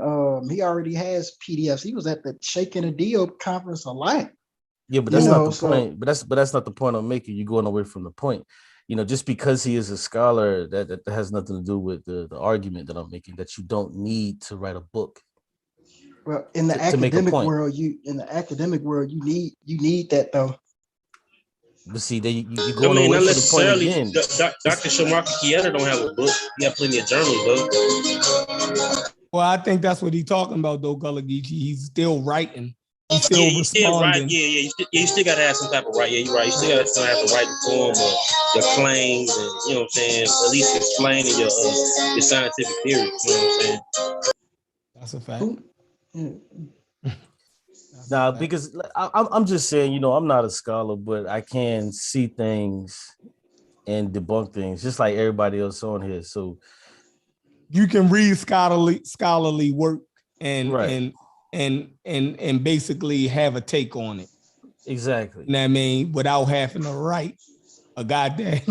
he already has PDFs. He was at the Shaking a Deal conference a lot. Yeah, but that's not the point. But that's not the point I'm making. You're going away from the point. Just because he is a scholar, that has nothing to do with the argument that I'm making, that you don't need to write a book. Well, in the academic world, you need that though. But see, you're going away from the point again. Dr. Shamarka Kieta don't have a book. He have plenty of journals, though. Well, I think that's what he's talking about, though, Gullah Geechee. He's still writing. He's still responding. You still got to have some type of right. Yeah, you're right. You still got to have to write the form of your claims and, you know what I'm saying, at least explaining your scientific theory. You know what I'm saying? That's a fact. Nah, because I'm just saying, I'm not a scholar, but I can see things and debunk things just like everybody else on here. So you can read scholarly work and right. and basically have a take on it. Exactly. You know what I mean? Without having to write a goddamn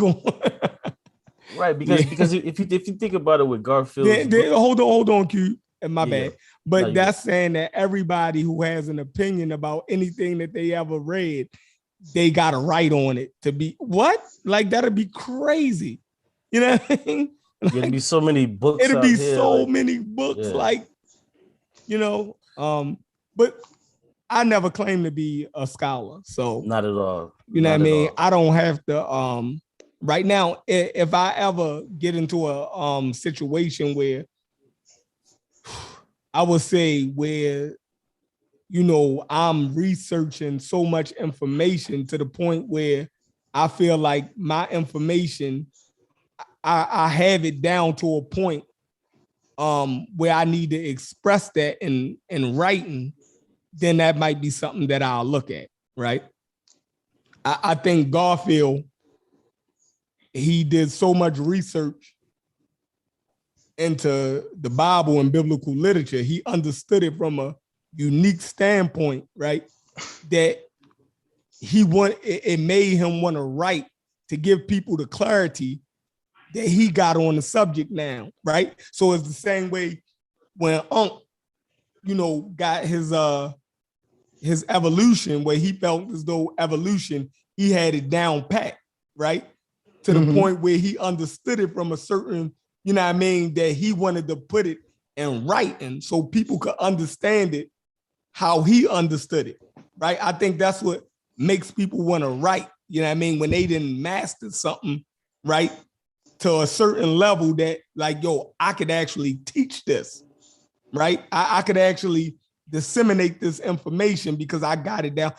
right, because if you think about it with Garfield, hold on, Q. My bad. But that's saying that everybody who has an opinion about anything that they ever read, they got a right on it to be what? Like that'd be crazy. You know what I mean? Like, it'd be so many books. It'd be here, so many books, like, you know. But I never claimed to be a scholar, so not at all. You know what I mean? I don't have to. Right now, if I ever get into a situation where I would say where, you know, I'm researching so much information to the point where I feel like my information, I have it down to a point where I need to express that in writing, then that might be something that I'll look at, right? I think Garfield, he did so much research into the Bible and biblical literature. He understood it from a unique standpoint, right? That it made him want to write to give people the clarity that he got on the subject now, right? So it's the same way when you know, got his evolution, where he felt as though evolution, he had it down pat, right? To the point where he understood it from a certain, you know what I mean, that he wanted to put it in writing so people could understand it how he understood it, right? I think that's what makes people want to write, you know what I mean, when they didn't master something, right, to a certain level that like, yo, I could actually teach this, right? I could actually disseminate this information because I got it down.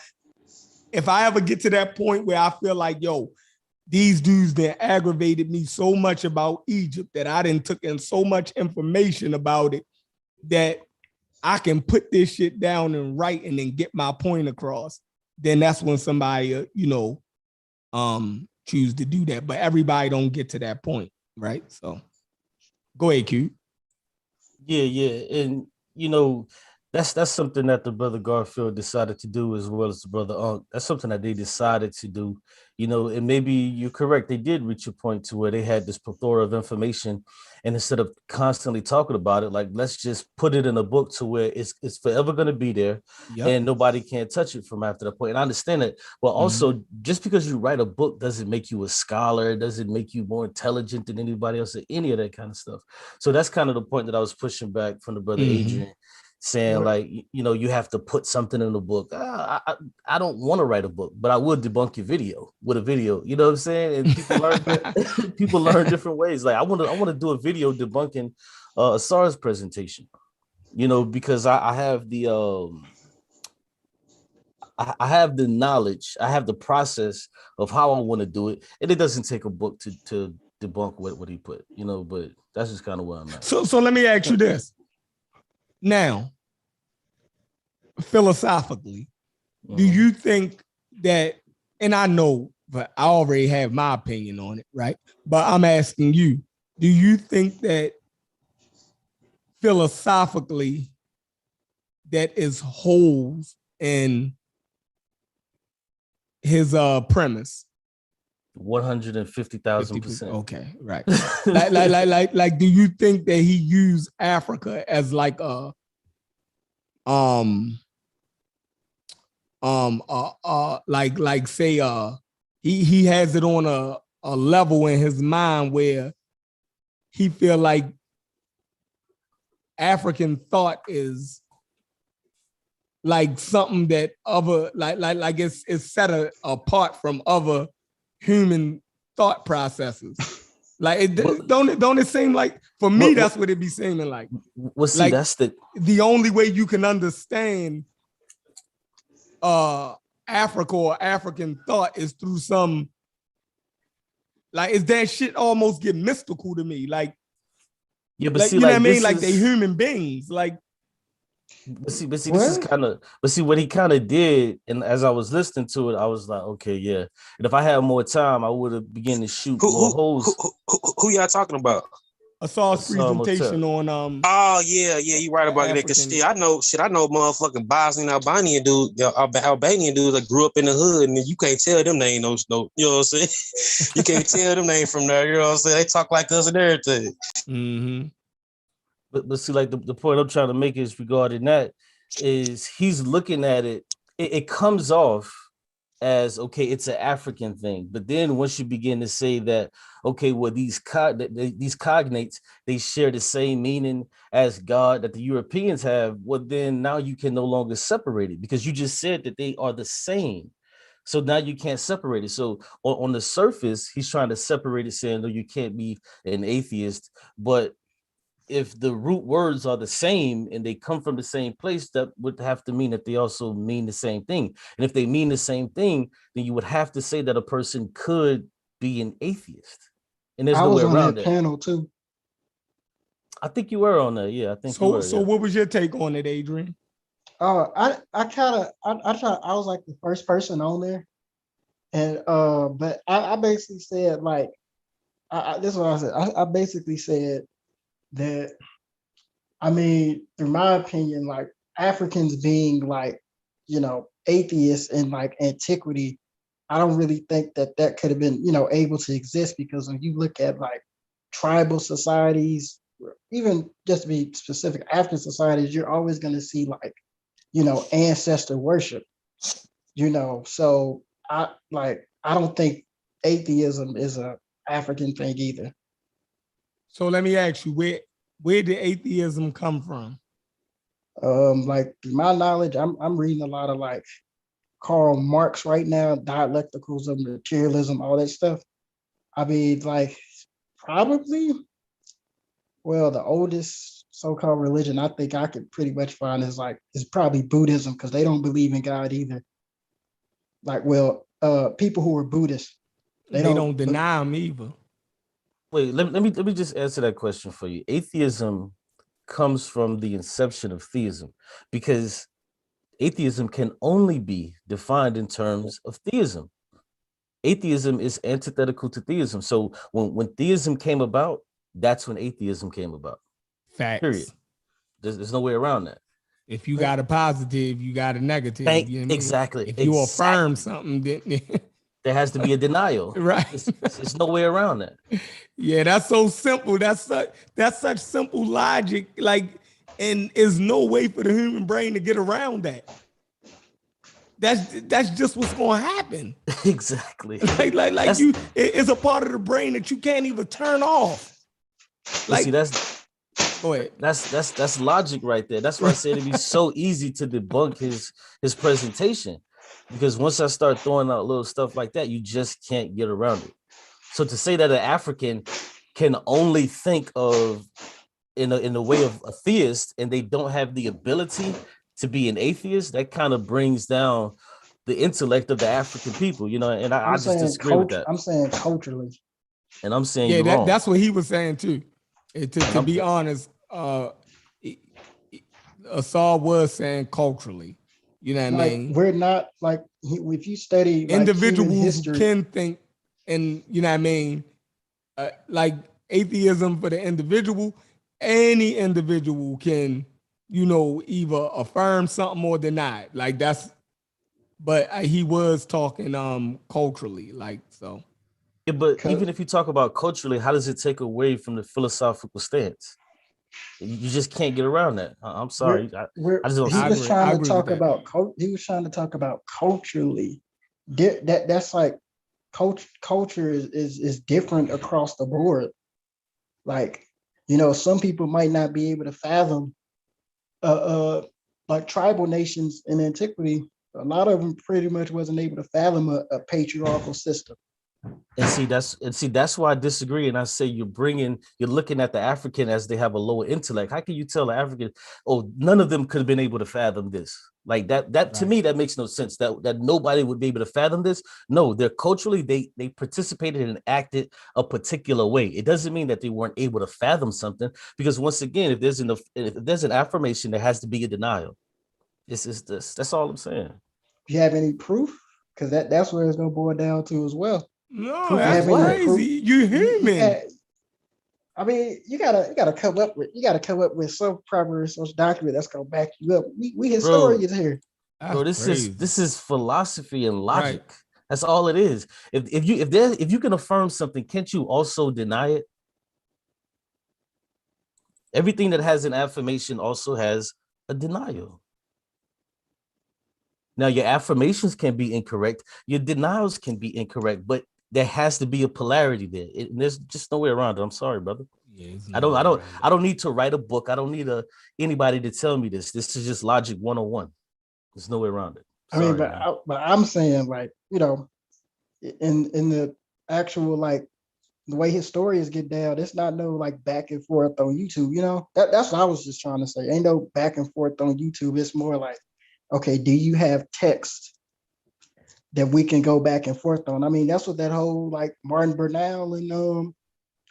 If I ever get to that point where I feel like, yo, these dudes that aggravated me so much about Egypt that I didn't took in so much information about it that I can put this shit down and write and then get my point across, then that's when somebody, you know, choose to do that. But everybody don't get to that point, right? So go ahead, Q. Yeah. And, you know, that's something that the brother Garfield decided to do, as well as the brother Unk. That's something that they decided to do, you know, and maybe you're correct. They did reach a point to where they had this plethora of information, and instead of constantly talking about it, like, let's just put it in a book to where it's forever going to be there, and nobody can touch it from after that point. And I understand it, but also just because you write a book doesn't make you a scholar, doesn't make you more intelligent than anybody else, or any of that kind of stuff. So that's kind of the point that I was pushing back from the brother Adrian, saying like, you know, you have to put something in the book. I don't want to write a book, but I would debunk your video with a video. You know what I'm saying? And people learn different ways. Like I want to do a video debunking a SARS presentation. You know, because I have the I have the knowledge, I have the process of how I want to do it, and it doesn't take a book to debunk what he put. You know, but that's just kind of where I'm at. So let me ask you this. Now, philosophically, do you think that, and I know, but I already have my opinion on it, right? But I'm asking you, do you think that philosophically that is holes in his premise? 150,000%. Okay, right. like, do you think that he used Africa as like a like say he has it on a level in his mind where he feel like African thought is like something that other like it's set apart from other human thought processes. Like don't it seem like, for me, that's what it be seeming like. Well, see, like, that's the only way you can understand Africa or African thought is through some, like, is that shit almost get mystical to me? Like, yeah, but like, see, you know like, what I mean? Like, they human beings. Like, but see, this is kind of, but see what he kind of did, and as I was listening to it, I was like, okay, yeah. And if I had more time, I would have begun to shoot more holes. Who y'all talking about? I saw a presentation on Oh yeah, you right about that. Cause I know motherfucking Bosnian Albanian dude, Albanian dudes that grew up in the hood, and you can't tell them they ain't no, you know what I'm saying? You can't tell them they ain't from there, you know what I'm saying? They talk like us and everything. But see, like the point I'm trying to make is regarding that is he's looking at it, it comes off as okay, it's an African thing. But then once you begin to say that, okay, well, these cognates, they share the same meaning as God that the Europeans have, well, then now you can no longer separate it because you just said that they are the same. So now you can't separate it. So on the surface, he's trying to separate it, saying, no, you can't be an atheist. But if the root words are the same and they come from the same place, that would have to mean that they also mean the same thing. And if they mean the same thing, then you would have to say that a person could be an atheist. And there's I no way was on around that that. panel too. I think you were on that. Yeah, I think you were. So what was your take on it, Adrian? I kind of I thought I was like the first person on there, and but I basically said like this is what I said. I basically said that I mean, through my opinion, like Africans being like atheists in like antiquity, I don't really think that that could have been able to exist because when you look at like tribal societies, even just to be specific, African societies, you're always going to see like ancestor worship, so I don't think atheism is a African thing either. So let me ask you, where did atheism come from? Like through my knowledge, I'm reading a lot of like Karl Marx right now, dialecticals of materialism, all that stuff. I mean, like probably, well, the oldest so-called religion I think I could pretty much find is probably Buddhism because they don't believe in God either. Like, well, people who are Buddhists, They don't deny them either. Wait, let me just answer that question for you. Atheism comes from the inception of theism because atheism can only be defined in terms of theism. Atheism is antithetical to theism. So when theism came about, that's when atheism came about. Facts. Period. There's no way around that. If you got a positive, you got a negative. You know what I mean? Exactly. If you affirm something, then there has to be a denial. Right. There's no way around that. Yeah, that's so simple. That's such simple logic. Like, and there's no way for the human brain to get around that. That's just what's going to happen. Exactly. Like it's a part of the brain that you can't even turn off. Like, see, go ahead. That's logic right there. That's why I said it'd be so easy to debunk his presentation, because once I start throwing out little stuff like that, you just can't get around it. So to say that an African can only think of in the way of a theist and they don't have the ability to be an atheist, that kind of brings down the intellect of the African people, and I just disagree with that. I'm saying culturally. And I'm saying you're wrong. That's what he was saying too. To be honest, Asar was saying culturally. You know what I mean? We're not like if you study like individuals history, can think, and you know what I mean, like atheism for the individual. Any individual can, either affirm something or deny it. Like that's, but he was talking culturally, like so. Yeah, but even if you talk about culturally, how does it take away from the philosophical stance? You just can't get around that. I'm sorry. I just don't. He was trying to talk about culturally. That's like culture is different across the board. Like, some people might not be able to fathom like tribal nations in antiquity. A lot of them pretty much wasn't able to fathom a patriarchal system. And see that's why I disagree. And I say you're looking at the African as they have a lower intellect. How can you tell the African, oh, none of them could have been able to fathom this? Like that right. To me, that makes no sense. That nobody would be able to fathom this. No, they're culturally, they participated and acted a particular way. It doesn't mean that they weren't able to fathom something, because once again, if there's an affirmation, there has to be a denial. That's all I'm saying. Do you have any proof? Because that's where it's gonna boil down to as well. No, proof that's crazy. You're human. I mean, you gotta come up with some proper social document that's gonna back you up. We historians here. Bro, this is philosophy and logic. Right. That's all it is. If you can affirm something, can't you also deny it? Everything that has an affirmation also has a denial. Now, your affirmations can be incorrect, your denials can be incorrect, but there has to be a polarity there. There's just no way around it. I'm sorry, brother. Yeah, I don't need to write a book. I don't need anybody to tell me this. This is just logic 101. There's no way around it. I mean, Sorry, but I'm saying, like, you know, in the actual, like, the way historians get down, it's not no like back and forth on YouTube. You know, that's what I was just trying to say. Ain't no back and forth on YouTube. It's more like, okay, do you have text that we can go back and forth on? I mean, that's what that whole like Martin Bernal and John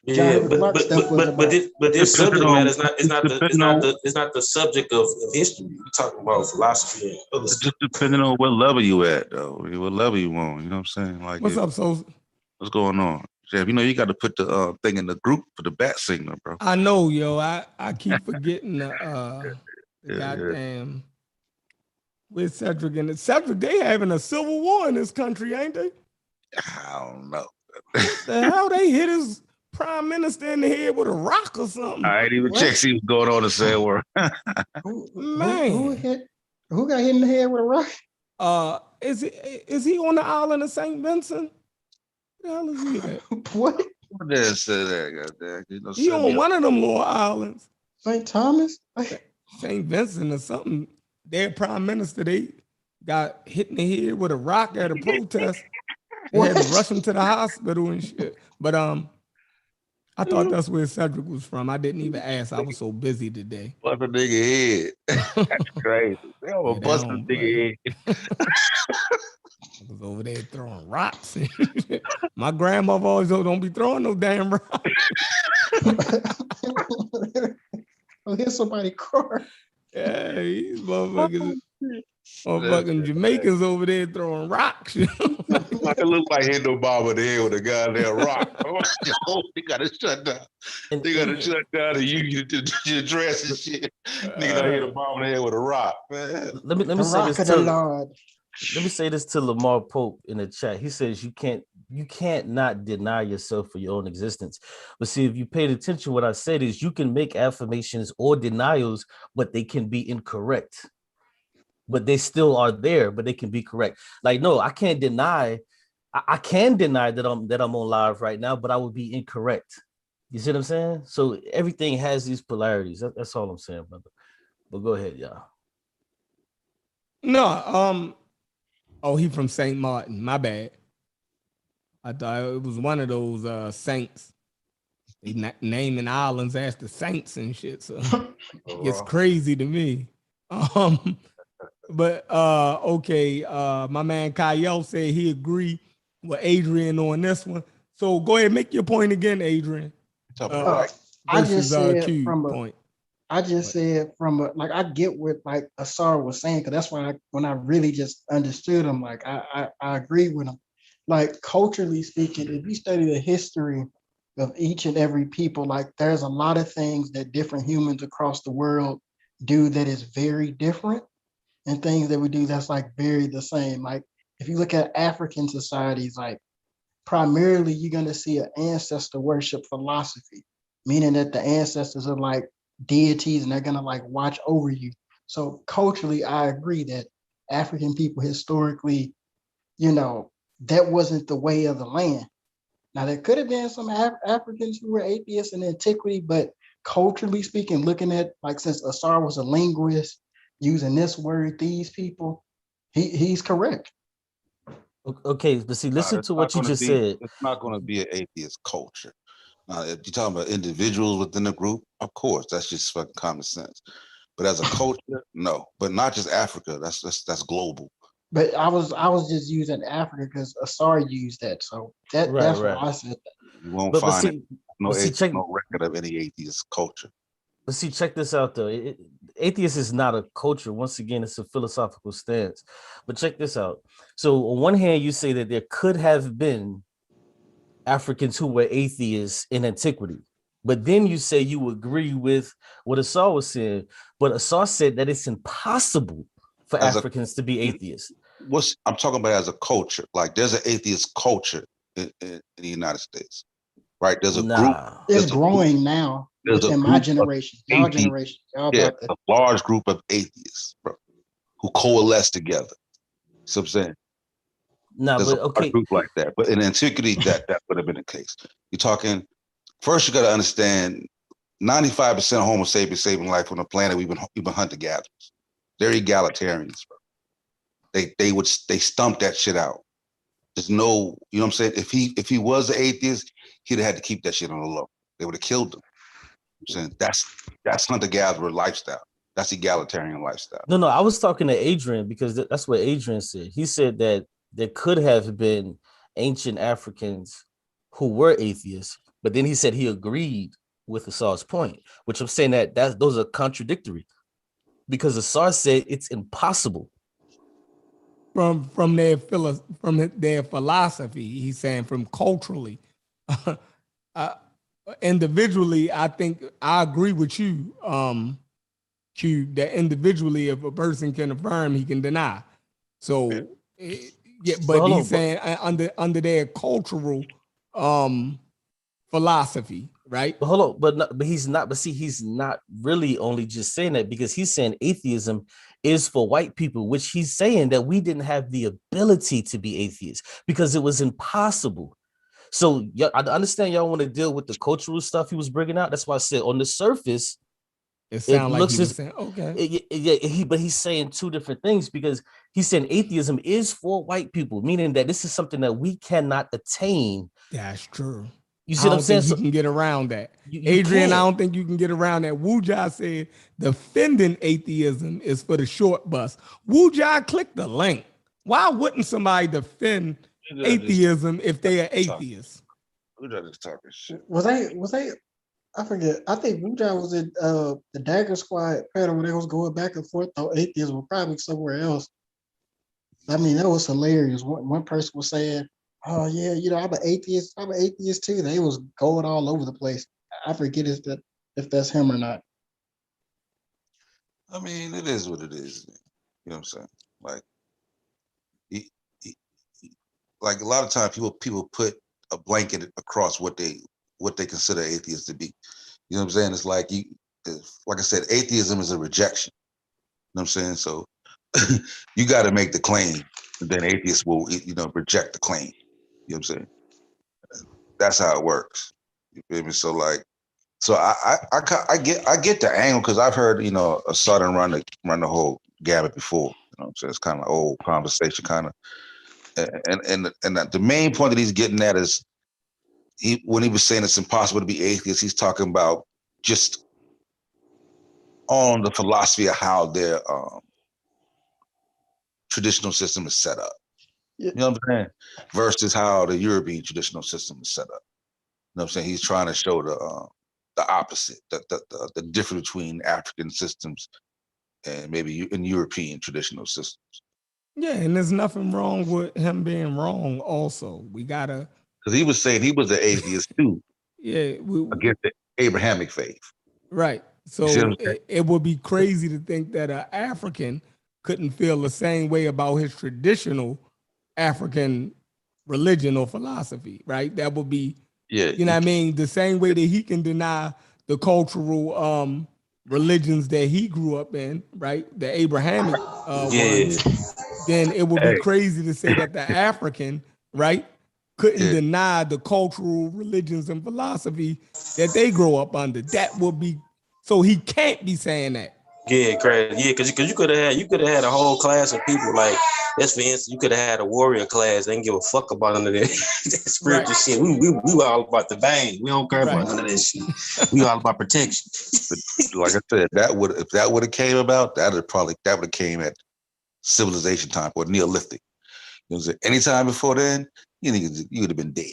Yeah, Henrik Clark stuff was about. but this subject Depending matter on, is not the subject of history. We're talking about philosophy and other it's stuff. just depending on what level you at, though. What level you on? You know what I'm saying? Like, What's up, so? what's going on, Jeff? You know, you got to put the thing in the group for the bat signal, bro. I know, yo. I keep forgetting the Yeah. goddamn with Cedric and Cedric. They having a civil war in this country, ain't they? I don't know. What the hell? They hit his prime minister in the head with a rock or something. I ain't even What? check see what's going on to say a word. Who Man. who got hit in the head with a rock? Is he on the island of St. Vincent? Where the hell is he at? What? What did it say that? Goddamn, you know, He on one of them little islands, St. Thomas? St. Vincent or something. Their prime minister, they got hit in the head with a rock at a protest. They had to rush him to the hospital and shit. But I thought that's where Cedric was from. I didn't even ask. I was so busy today. Bust a nigga head. That's crazy. They Yeah, almost they bust a don't nigga head. I was over there throwing rocks. My grandmother always told, don't be throwing no damn rocks. Oh, here's somebody car. Yeah, these motherfucking Jamaicans over there throwing rocks. It look like hitting Obama in the head with a goddamn rock. They gotta shut down. They gotta shut down the union to address and shit. Nigga done hit Obama in the head with a rock, man. Let me The say rock this of the to Lord. let me say this to Lamar Pope in the chat. He says you can't not deny yourself for your own existence. But see, if you paid attention, what I said is you can make affirmations or denials, but they can be incorrect. But they still are there, but they can be correct. Like, no, I can't deny. I can deny that I'm on live right now, but I would be incorrect. You see what I'm saying? So everything has these polarities. That's all I'm saying, brother. But go ahead, y'all. No, oh, he from St. Martin. My bad. I thought it was one of those saints. They naming islands after saints and shit. So it gets crazy to me. But okay, my man Kyle said he agreed with Adrian on this one. So go ahead, make your point again, Adrian. I just said Q from a point. I just said from a like I get what like Asar was saying, because that's why when I really just understood him, like I agree with him. Like culturally speaking, if you study the history of each and every people, like there's a lot of things that different humans across the world do that is very different, and things that we do that's like very the same. Like if you look at African societies, like primarily you're gonna see an ancestor worship philosophy, meaning that the ancestors are like deities and they're gonna like watch over you. So culturally, I agree that African people historically, you know, that wasn't the way of the land. Now there could have been some Africans who were atheists in antiquity, but culturally speaking, looking at like since Asar was a linguist, using this word, these people, he's correct. Okay, but see, listen to what you just said. It's not going to be an atheist culture. Now, if you're talking about individuals within the group, of course, that's just fucking common sense. But as a culture, no. But not just Africa. That's global. But I was just using Africa because Asar used that, so that's why I said that. You won't But find see, no check. no record of any atheist culture. But see, check this out though. Atheist is not a culture. Once again, it's a philosophical stance. But check this out. So on one hand, you say that there could have been Africans who were atheists in antiquity. But then you say you agree with what Asar was saying. But Asar said that it's impossible for Africans to be atheists. I'm talking about as a culture. Like there's an atheist culture in the United States, right? There's a group. It's growing now. There's a in my group of generation, atheists. y'all Yeah, about that. a large group of atheists, bro, who coalesce together. So I'm saying Nah, there's a but large okay. group like that. But in antiquity, that would have been the case. You're talking first. You got to understand 95% of Homo sapiens saving life on the planet. We've been hunter gatherers. They're egalitarians, bro. They stump that shit out. There's no, you know what I'm saying? If he was an atheist, he'd have had to keep that shit on the low. They would have killed him. I'm saying that's hunter gatherer lifestyle. That's egalitarian lifestyle. No, I was talking to Adrian because that's what Adrian said. He said that there could have been ancient Africans who were atheists, but then he said he agreed with Asar's point, which I'm saying that those are contradictory because Asar said it's impossible. From their philosophy, he's saying from culturally. Individually, I think I agree with you, Q, that individually, if a person can affirm, he can deny. So, yeah, But but hold he's on, saying under their cultural philosophy, right? but hold on, but he's not. But see, he's not really only just saying that because he's saying atheism is for white people, which he's saying that we didn't have the ability to be atheists because it was impossible. So yeah, I understand y'all want to deal with the cultural stuff he was bringing out. That's why I said on the surface, It it sounds like he looks was as saying, okay, but he's saying two different things because he's saying atheism is for white people, meaning that this is something that we cannot attain. that's true. You I see what I'm don't saying? think you So can get around that. you Adrian, I can't. don't think you can get around that. Wuja said defending atheism is for the short bus. Wuja, click the link. Why wouldn't somebody defend atheism if they are atheists? Who does this talking shit? Was they? I forget. I think Wujan was in the Dagger Squad panel where they was going back and forth on atheism, or probably somewhere else. I mean, that was hilarious. One person was saying, "Oh yeah, I'm an atheist. I'm an atheist too." They was going all over the place. I forget if that's him or not. I mean, it is what it is. Man. You know what I'm saying? Like, he, like a lot of times people put a blanket across what they consider atheists to be. You know what I'm saying? It's like like I said, atheism is a rejection. You know what I'm saying? So you got to make the claim, and then atheists will reject the claim. You know what I'm saying? That's how it works. You feel me? So like, so I get the angle because I've heard a sudden run the whole gamut before. You know what I'm saying? It's kind of an old conversation, kind of. And the main point that he's getting at is when he was saying it's impossible to be atheist, he's talking about just on the philosophy of how their traditional system is set up. Yeah. You know what I'm saying? Versus how the European traditional system is set up. You know what I'm saying? He's trying to show the opposite, the difference between African systems and maybe in European traditional systems. Yeah, and there's nothing wrong with him being wrong. Also, we gotta, because he was saying he was an atheist too yeah, against the Abrahamic faith. right. You see what So I'm saying? it would be crazy to think that an African couldn't feel the same way about his traditional African religion or philosophy, right? That would be, Yeah, you know what I mean? The same way that he can deny the cultural religions that he grew up in, right? The Abrahamic Yeah. ones, then it would be Hey. crazy to say that the African, right, couldn't Yeah. deny the cultural religions and philosophy that they grow up under. That would be, so he can't be saying that. Yeah, crazy. Yeah, because you could have had a whole class of people like that's for instance, you could have had a warrior class. They didn't give a fuck about none of that, that spiritual Right. shit. We all about the bang. We don't care Right. about none of that shit. We all about protection. But like I said, if that would have came about, that would have came at civilization time or Neolithic. You know what I'm saying? Anytime before then, you would have been dead.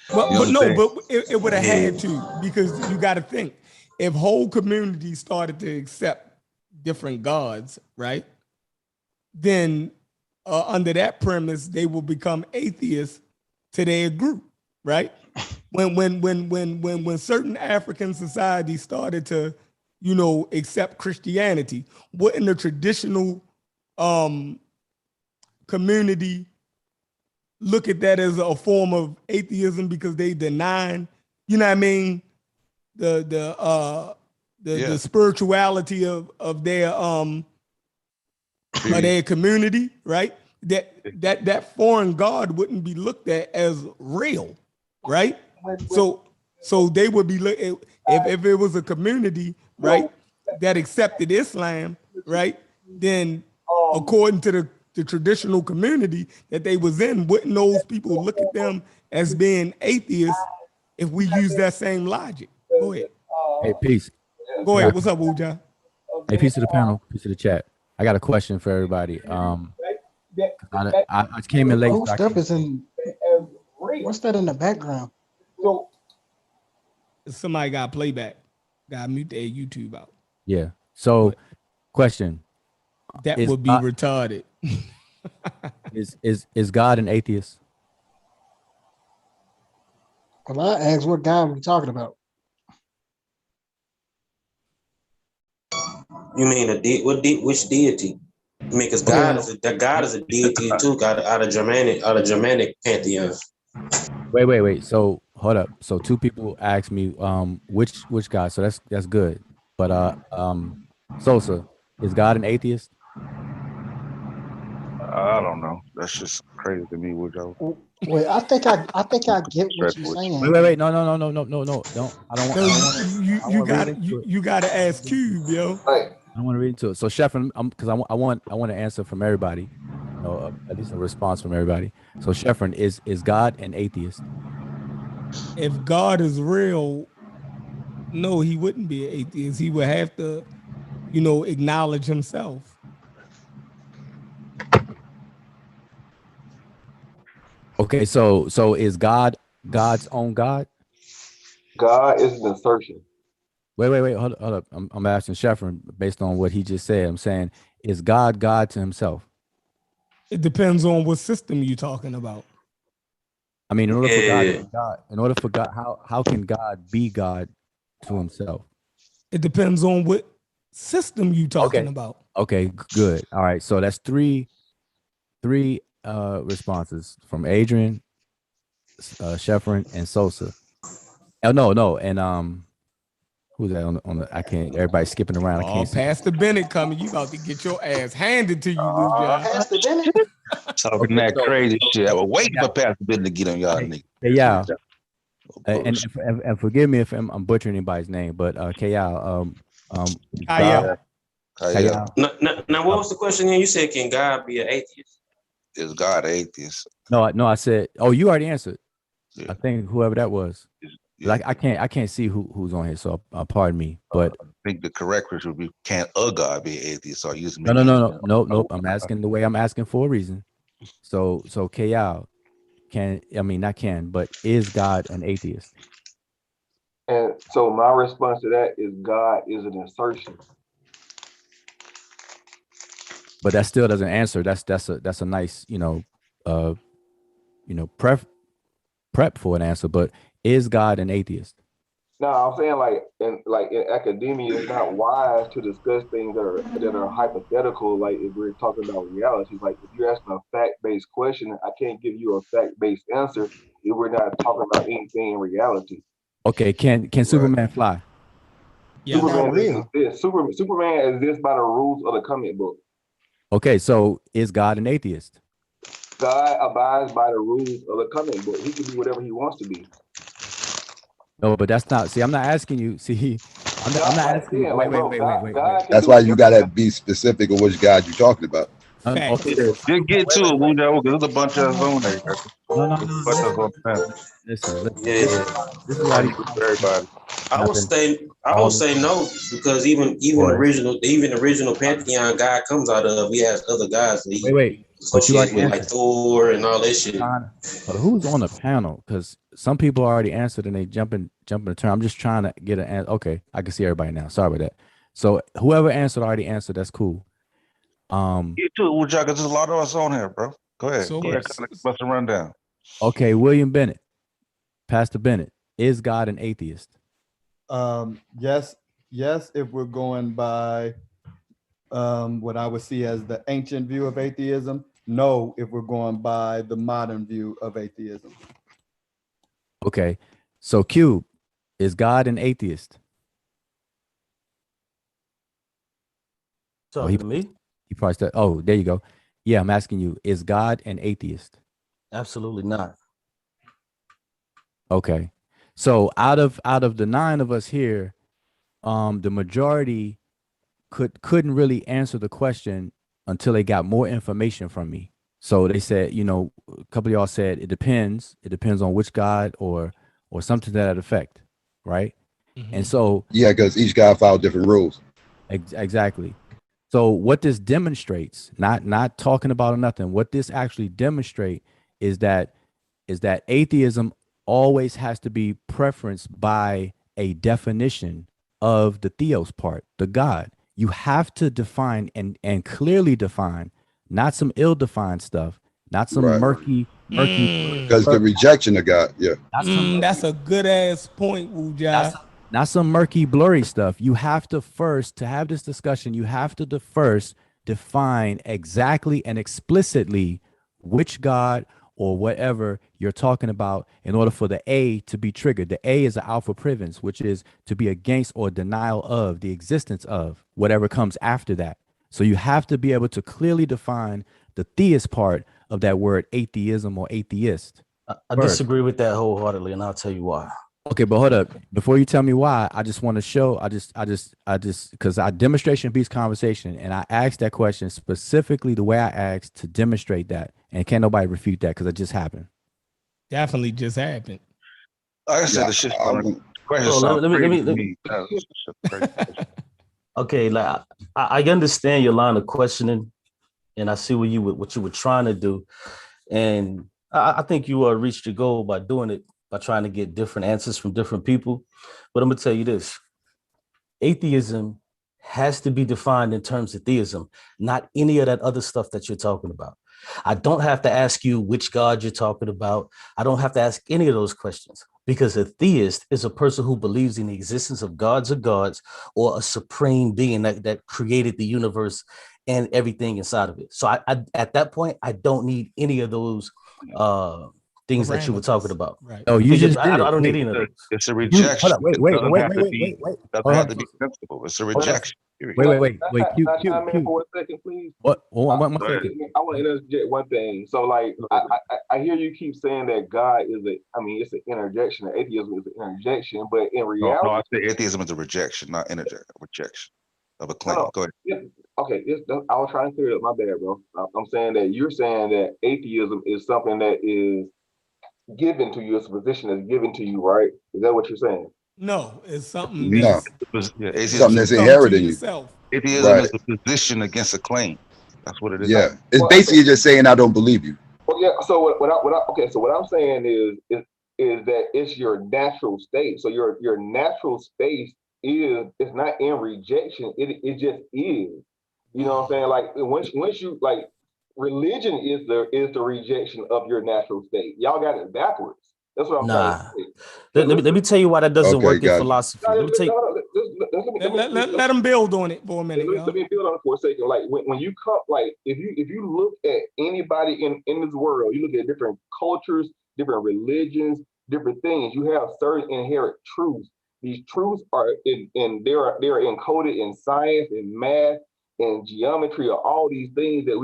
But You know what I'm no, saying? but it would have Yeah. had to, because you got to think, if whole communities started to accept different gods, right? Then under that premise, they will become atheists to their group, right? When certain African societies started to, accept Christianity, wouldn't the traditional community look at that as a form of atheism because they denying, you know what I mean, the spirituality of their community, right? That foreign god wouldn't be looked at as real, right? So they would be if it was a community, right, that accepted Islam, right, then according to the traditional community that they was in, wouldn't those people look at them as being atheists if we use that same logic? Go ahead. Hey, peace. Go ahead. What's up, Wuja? Hey, peace to the panel, peace to the chat. I got a question for everybody. I came in late. Whose stuff is in? What's that in the background? Somebody got playback. Got mute their YouTube out. Yeah. So, question. That would be retarded. Is God an atheist? Well, I asked what guy we talking about. You mean which deity? I mean, because God is a deity too. God out of Germanic pantheon. Wait. So hold up. So two people asked me which God. So that's good. But Sosa, is God an atheist? I don't know. That's just crazy to me. Wait, I think I get what you're saying. Wait. No. Don't. You gotta ask Cube, yo. I don't want to read into it. So, Sheffrin, because I want an answer from everybody, at least a response from everybody. So, Sheffrin, is God an atheist? If God is real, no, he wouldn't be an atheist. He would have to, acknowledge himself. Okay, so is God God's own God? God is an assertion. Wait, hold up. I'm asking Sheffrin based on what he just said. I'm saying, is God God to himself? It depends on what system you're talking about. I mean, in order for God to be God, how can God be God to himself? It depends on what system you're talking about. Okay, good. All right. So that's three responses from Adrian, Sheffrin, and Sosa. Oh no, and who's that on the? I can't. Everybody's skipping around. I can't see. Pastor Bennett coming. You about to get your ass handed to you, Wuja. Pastor Bennett. Talking that crazy shit. I was waiting for Pastor Ben to get on y'all niggas. Yeah. And forgive me if I'm butchering anybody's name, but Kayal, Kayal. Now, what was the question again? You said, can God be an atheist? Is God atheist? No, I said. Oh, you already answered. Yeah. I think whoever that was. Like I can't see who's on here, so pardon me. But I think the correct question would be, can a God be atheist? So no. I'm asking the way I'm asking for a reason. So Kayal, but is God an atheist? And so my response to that is God is an assertion. But that still doesn't answer. That's a nice, prep for an answer. But is God an atheist? No, I'm saying in academia, it's not wise to discuss things that are hypothetical. Like if we're talking about reality, like if you're asking a fact-based question, I can't give you a fact-based answer if we're not talking about anything in reality. Okay, can Superman fly? Yeah, Superman exists by the rules of the comic book. Okay, so is God an atheist? God abides by the rules of the comic book. He can be whatever he wants to be. No, but that's not. See, I'm not asking you. See, I'm not asking. Wait. That's why you gotta be specific on which God you're talking about. Okay. Just get to it, Wuja, because there's a bunch of us on there. No. Listen. This is why everybody. I would say no, because even the original pantheon God comes out of, we have other gods that he associated with, like Thor and all that shit. But who's on the panel? Because some people already answered and they jumping the turn. I'm just trying to get an answer. Okay, I can see everybody now. Sorry about that. So whoever already answered. That's cool. You too, Wuja, because there's a lot of us on here, bro. Go ahead. Bust a rundown. Okay, William Bennett, Pastor Bennett, is God an atheist? Yes, if we're going by what I would see as the ancient view of atheism. No, if we're going by the modern view of atheism. Okay, so Cube, Is God an atheist? Talking to me? He probably said, oh, there you go. Yeah, I'm asking you, is God an atheist? Absolutely not. Okay. So out of the 9 of us here, the majority couldn't really answer the question until they got more information from me. So they said, a couple of y'all said it depends. It depends on which God or something to that effect, right? Mhm. And so Yeah, because each guy followed different rules. exactly. So what this demonstrates, not talking about or nothing, what this actually demonstrate is that atheism always has to be preferenced by a definition of the theos part, the God. You have to define and clearly define, not some ill-defined stuff, not some Right. murky. Because the rejection of God. Yeah. That's a good ass point, Wujai. Not some murky, blurry stuff. You have to first, to have this discussion, you have to first define exactly and explicitly which God or whatever you're talking about in order for the A to be triggered. The A is an alpha prevence, which is to be against or denial of the existence of whatever comes after that. So you have to be able to clearly define the theist part of that word atheism or atheist. I disagree with that wholeheartedly, and I'll tell you why. Okay, but hold up. Before you tell me why, I just want to show, because our demonstration beats conversation, and I asked that question specifically the way I asked to demonstrate that, and can't nobody refute that because it just happened. Definitely just happened. Like I said, the shit. Okay, like I understand your line of questioning, and I see what you were trying to do, and I think you reached your goal by doing it, by trying to get different answers from different people. But I'm gonna tell you this: atheism has to be defined in terms of theism, not any of that other stuff that you're talking about. I don't have to ask you which God you're talking about. I don't have to ask any of those questions, because a theist is a person who believes in the existence of gods or a supreme being that created the universe and everything inside of it. So I at that point, I don't need any of those things that you were talking about. Right. Oh, you just did it. I don't need any of those. It's a rejection. Wait. Doesn't have to be sensible. It's a rejection. Wait. Can I chime in for a second, please? What? One I second. want to interject one thing. So, like, I hear you keep saying that God is it's an interjection. Atheism is an interjection, but in reality, No, I say atheism is a rejection, not rejection of a claim. Go ahead. Yeah, okay, I was trying to clear it up. My bad, bro. I'm saying that you're saying that atheism is something that is given to you. It's a position that's given to you, right? Is that what you're saying? No, it's something No. that's Something that's inherent in you. Atheism Right. is a position against a claim. That's what it is. Yeah. It's basically just saying I don't believe you. Well, yeah. So what I'm saying is that it's your natural state. So your natural state is not in rejection. It just is. You know what I'm saying? Like once you like, religion is the rejection of your natural state. Y'all got it backwards. That's what I'm trying to say. Let me tell you why that doesn't work in gotcha. philosophy. Let me tell you. Let them build on it for a minute. Let me build on it for a second. Like when you come, like if you look at anybody in this world, you look at different cultures, different religions, different things. You have certain inherent truths. These truths are they're encoded in science, in math, in geometry, or all these things that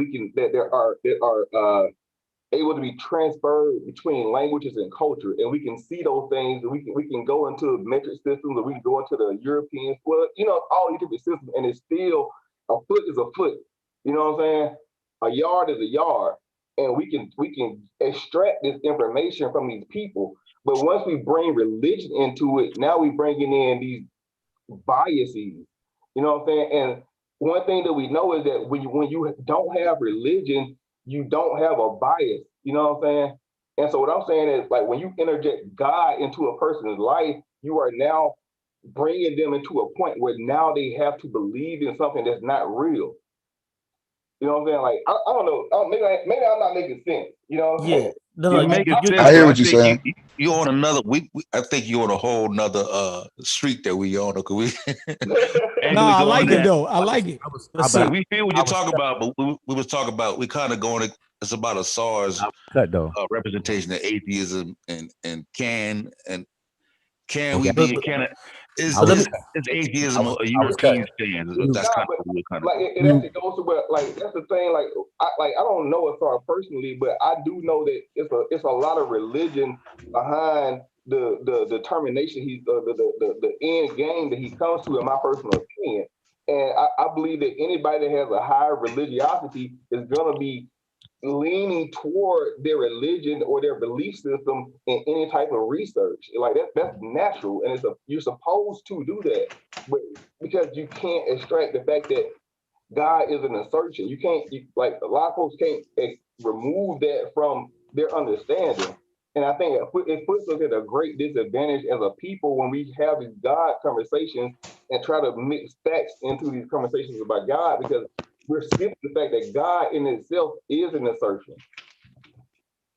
are able to be transferred between languages and culture, and we can see those things, and we can go into metric systems, or we can go into the European, well, all these different systems, and it's still a foot is a foot. You know what I'm saying? A yard is a yard, and we can extract this information from these people. But once we bring religion into it, now we bringing in these biases. You know what I'm saying? And one thing that we know is that when you don't have religion, you don't have a bias. You know what I'm saying? And so what I'm saying is, like, when you interject God into a person's life, you are now bringing them into a point where now they have to believe in something that's not real. You know what I'm saying? Like, I don't know. Maybe I'm not making sense. You know what I'm saying? You make it sense. I hear what you're saying. You on another. I think you're on a whole nother street that we on. No, I like it though. I like it. We feel what you're talking about, but we was talking about. We kind of going. It's about a SARS representation of atheism and can and Can Okay. we be? Can it? Is I was- atheism a I was European stance? That's kind but of what we're kind of. like it actually goes to where like that's the thing. I don't know it far personally, but I do know that it's a lot of religion behind the determination the end game that he comes to, in my personal opinion. And I believe that anybody that has a higher religiosity is gonna be leaning toward their religion or their belief system in any type of research. Like that's natural, and you're supposed to do that, but because you can't extract the fact that God is an assertion. You can't like a lot of folks can't remove that from their understanding. And I think it puts us at a great disadvantage as a people when we have these God conversations and try to mix facts into these conversations about God, because we're skipping the fact that God in itself is an assertion.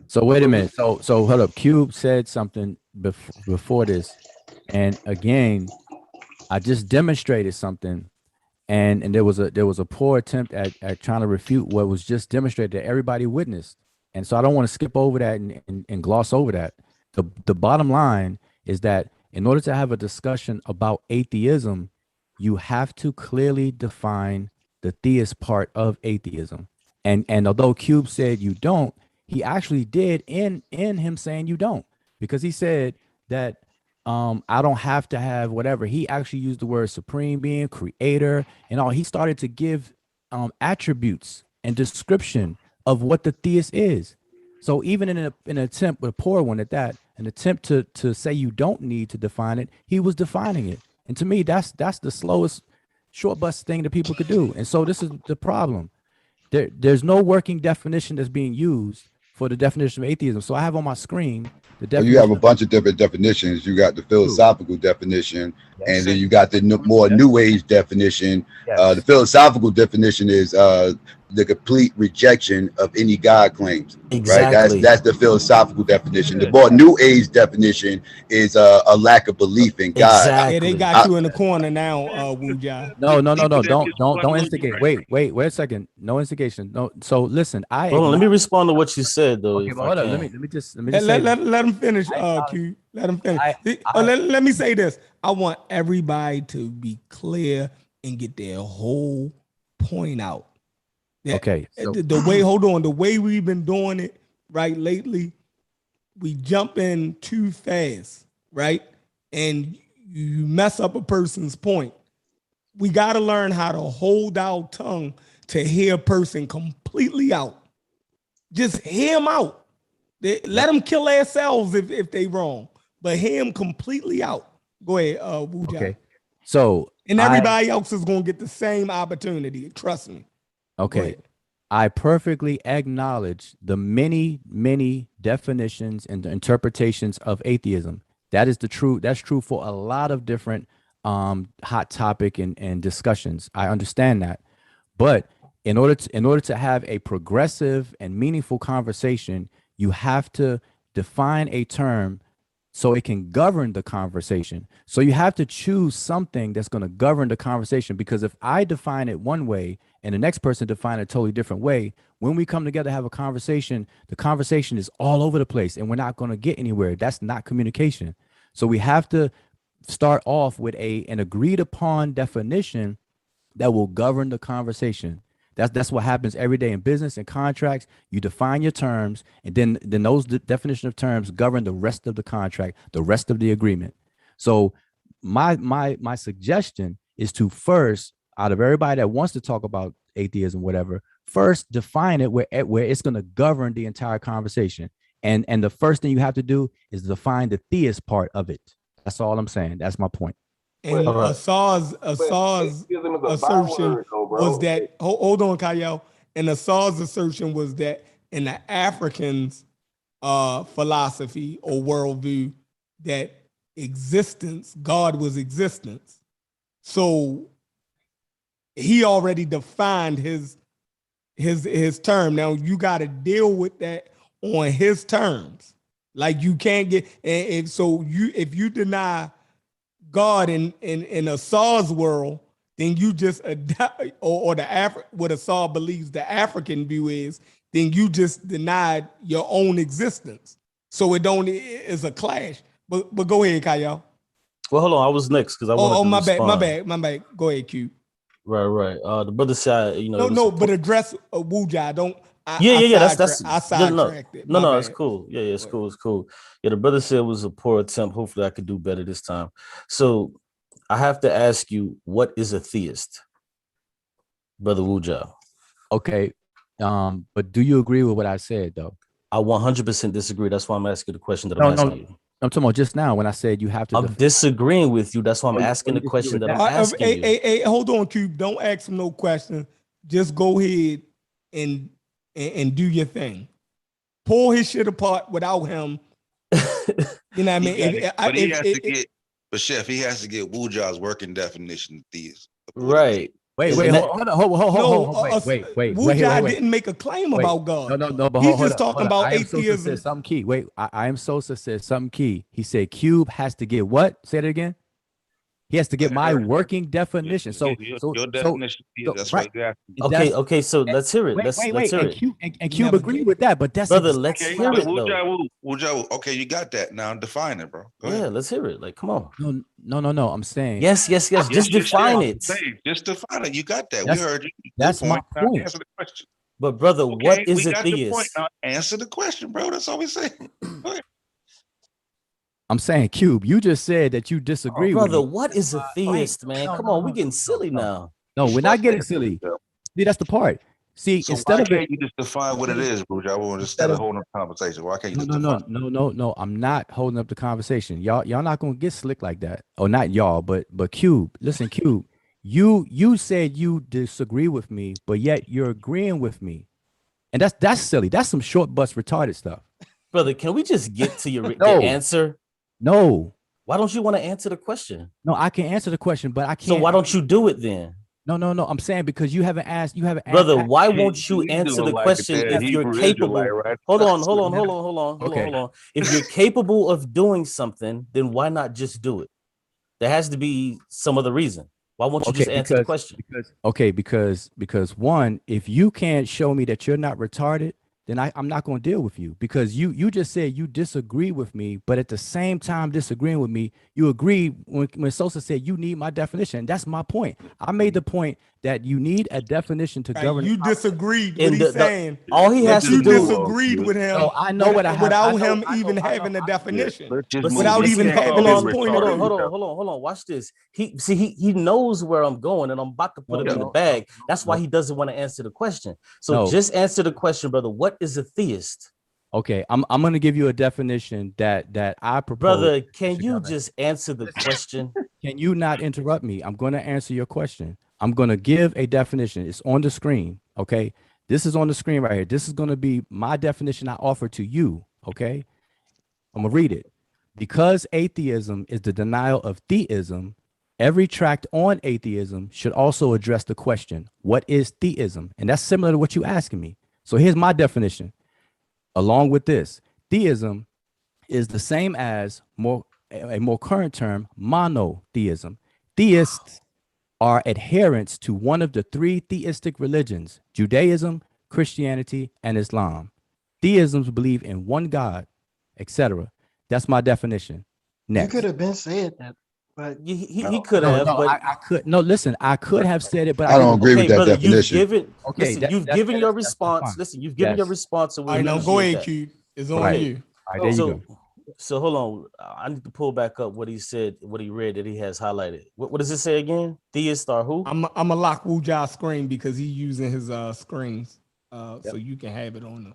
So wait a minute. So hold up. Cube said something before this, and again, I just demonstrated something, and there was a poor attempt at trying to refute what was just demonstrated that everybody witnessed. And so I don't want to skip over that and gloss over that. The bottom line is that in order to have a discussion about atheism, you have to clearly define the theist part of atheism. And although Cube said you don't, he actually did in him saying you don't, because he said that I don't have to have whatever. He actually used the word supreme being, creator, and all. He started to give attributes and description of what the theist is. So even in an attempt, a poor one at that, an attempt to say you don't need to define it, he was defining it. And to me, that's the slowest short bus thing that people could do. And so this is the problem. There's no working definition that's being used for the definition of atheism. So I have on my screen the definition. You have a bunch of different definitions. You got the philosophical definition, Yes. and then you got the more new age definition. Yes. The philosophical definition is the complete rejection of any God claims. Exactly. Right? That's the philosophical definition. The more new age definition is a lack of belief in God. Exactly. Yeah, they got you in the corner now, Wuja. No. Don't instigate. Wait a second. No instigation. No. So listen, Hold on, let me respond to what you said though. Okay, if but I hold on. can. Let me just say Let him finish, Q. Let him finish. Let me say this. I want everybody to be clear and get their whole point out. Okay. So, The way we've been doing it right lately, we jump in too fast, right? And you mess up a person's point. We got to learn how to hold our tongue to hear a person completely out. Just hear them out. Let them kill themselves if they wrong, but hear them completely out. Go ahead, Wuja. okay. So and everybody else is gonna get the same opportunity. Trust me. Okay. I perfectly acknowledge the many definitions and the interpretations of atheism. That's true for a lot of different hot topic and discussions. I understand that. But in order to have a progressive and meaningful conversation, you have to define a term so it can govern the conversation. So you have to choose something that's going to govern the conversation, because if I define it one way and the next person define it a totally different way, when we come together to have a conversation, the conversation is all over the place and we're not going to get anywhere. That's not communication. So we have to start off with an agreed upon definition that will govern the conversation. That's what happens every day in business and contracts. You define your terms, and then those definition of terms govern the rest of the contract, the rest of the agreement. So my suggestion is to first, out of everybody that wants to talk about atheism, whatever, first define it where it's going to govern the entire conversation. And the first thing you have to do is define the theist part of it. That's all I'm saying. That's my point. And Asar's assertion was that, hold on, Kyle. And Asar's assertion was that in the Africans' philosophy or worldview, that God was existence. So he already defined his term. Now you got to deal with that on his terms. Like you can't get, if you deny God in Asar's world, then you just adopt, or what Asar believes the African view is, then you just denied your own existence. So it's a clash. But go ahead, Kyle. Well, hold on. I was next because I wanted Oh, to my respond. bad. Go ahead, Q. Right. The brother said, No, but address Wuja. Don't. Yeah. I That's sidetracked it. no, My it's bad. cool. Yeah, it's cool. Yeah, the brother said it was a poor attempt. Hopefully, I could do better this time. So, I have to ask you, what is a theist, brother Wuja? Okay. But do you agree with what I said though? I 100% disagree. That's why I'm asking the question that I'm No, asking no. you. I'm talking about just now when I said you have to. I'm disagreeing with you. That's why I'm Oh, asking the you disagree question with that I'm that? asking you. Hey, hold on, Cube. Don't ask him no question. Just go ahead and do your thing. Pull his shit apart without him. You know what I mean? But Chef, he has to get Wuja's working definition of theism. Right. Wait, hold on, wait. Wuja didn't make a claim about God. No, but he's hold just on, talking about I am Sosa atheism. said something key. Wait, I am Sosa said something key. He said Cube has to get what? Say it again. He has to get my working definition. Your definition is that's right. what you Okay. So let's hear it. Let's hear it. And Cube agreed with that, but that's brother. Let's hear it though. Wuja, okay, you got that. Now define it, bro. Go ahead. Let's hear it. Like, come on. No. I'm saying yes. Just define it. Just define it. You got that. We heard you. That's my point. Now answer the question. But brother, what is a theist? Now answer the question, bro. That's all we say. Go ahead. I'm saying, Cube, you just said that you disagree with me. Brother, what is a theist, man? Come on, we're getting silly now. No, we're not getting silly. See, that's the part. See, so instead why of can't you just define what it is, bro? I want instead of holding up the conversation. Why can't you just define? No. I'm not holding up the conversation. Y'all not gonna get slick like that. Or not y'all, but Cube. Listen, Cube. You said you disagree with me, but yet you're agreeing with me, and that's silly. That's some short bus retarded stuff. Brother, can we just get to your the answer? No. Why don't you want to answer the question? No, I can answer the question, but I can't. So why don't you do it then? No. I'm saying because you haven't asked. Brother, why won't you answer the question if you're capable? Hold on. If you're capable of doing something, then why not just do it? There has to be some other reason. Why won't you just answer the question? Because one, if you can't show me that you're not retarded, then I'm not going to deal with you, because you just said you disagree with me, but at the same time disagreeing with me, you agree when Sosa said you need my definition. That's my point. I made the point that you need a definition to govern. You disagreed with what he's saying. All he has to do. You disagreed with him. No, I know what I have. Without him even having a definition. Without even having his point of view. Hold on. Watch this. He knows where I'm going, and I'm about to put him in the bag. That's why he doesn't want to answer the question. So just answer the question, brother. What is a theist? Okay, I'm going to give you a definition that I propose. Brother, can you just answer the question? Can you not interrupt me? I'm going to answer your question. I'm going to give a definition. It's on the screen, okay? This is on the screen right here. This is going to be my definition I offer to you, okay? I'm going to read it. Because atheism is the denial of theism, every tract on atheism should also address the question, what is theism? And that's similar to what you're asking me. So here's my definition. Along with this, theism is the same as a more current term, monotheism. Theists are adherents to one of the three theistic religions, Judaism, Christianity, and Islam. Theisms believe in one God, etc. That's my definition. Next. You could have been said that, but he could have. But I could. No, listen, I could have said it, but I don't agree with that definition. You've given your response. Listen, you've given your response. So I know. Go ahead, Q. It's on you. All right, there you go. So hold on. I need to pull back up what he said, what he read that he has highlighted. What does it say again? Theist or who? I'm a lock Wuja's screen because he's using his screens. So you can have it on the.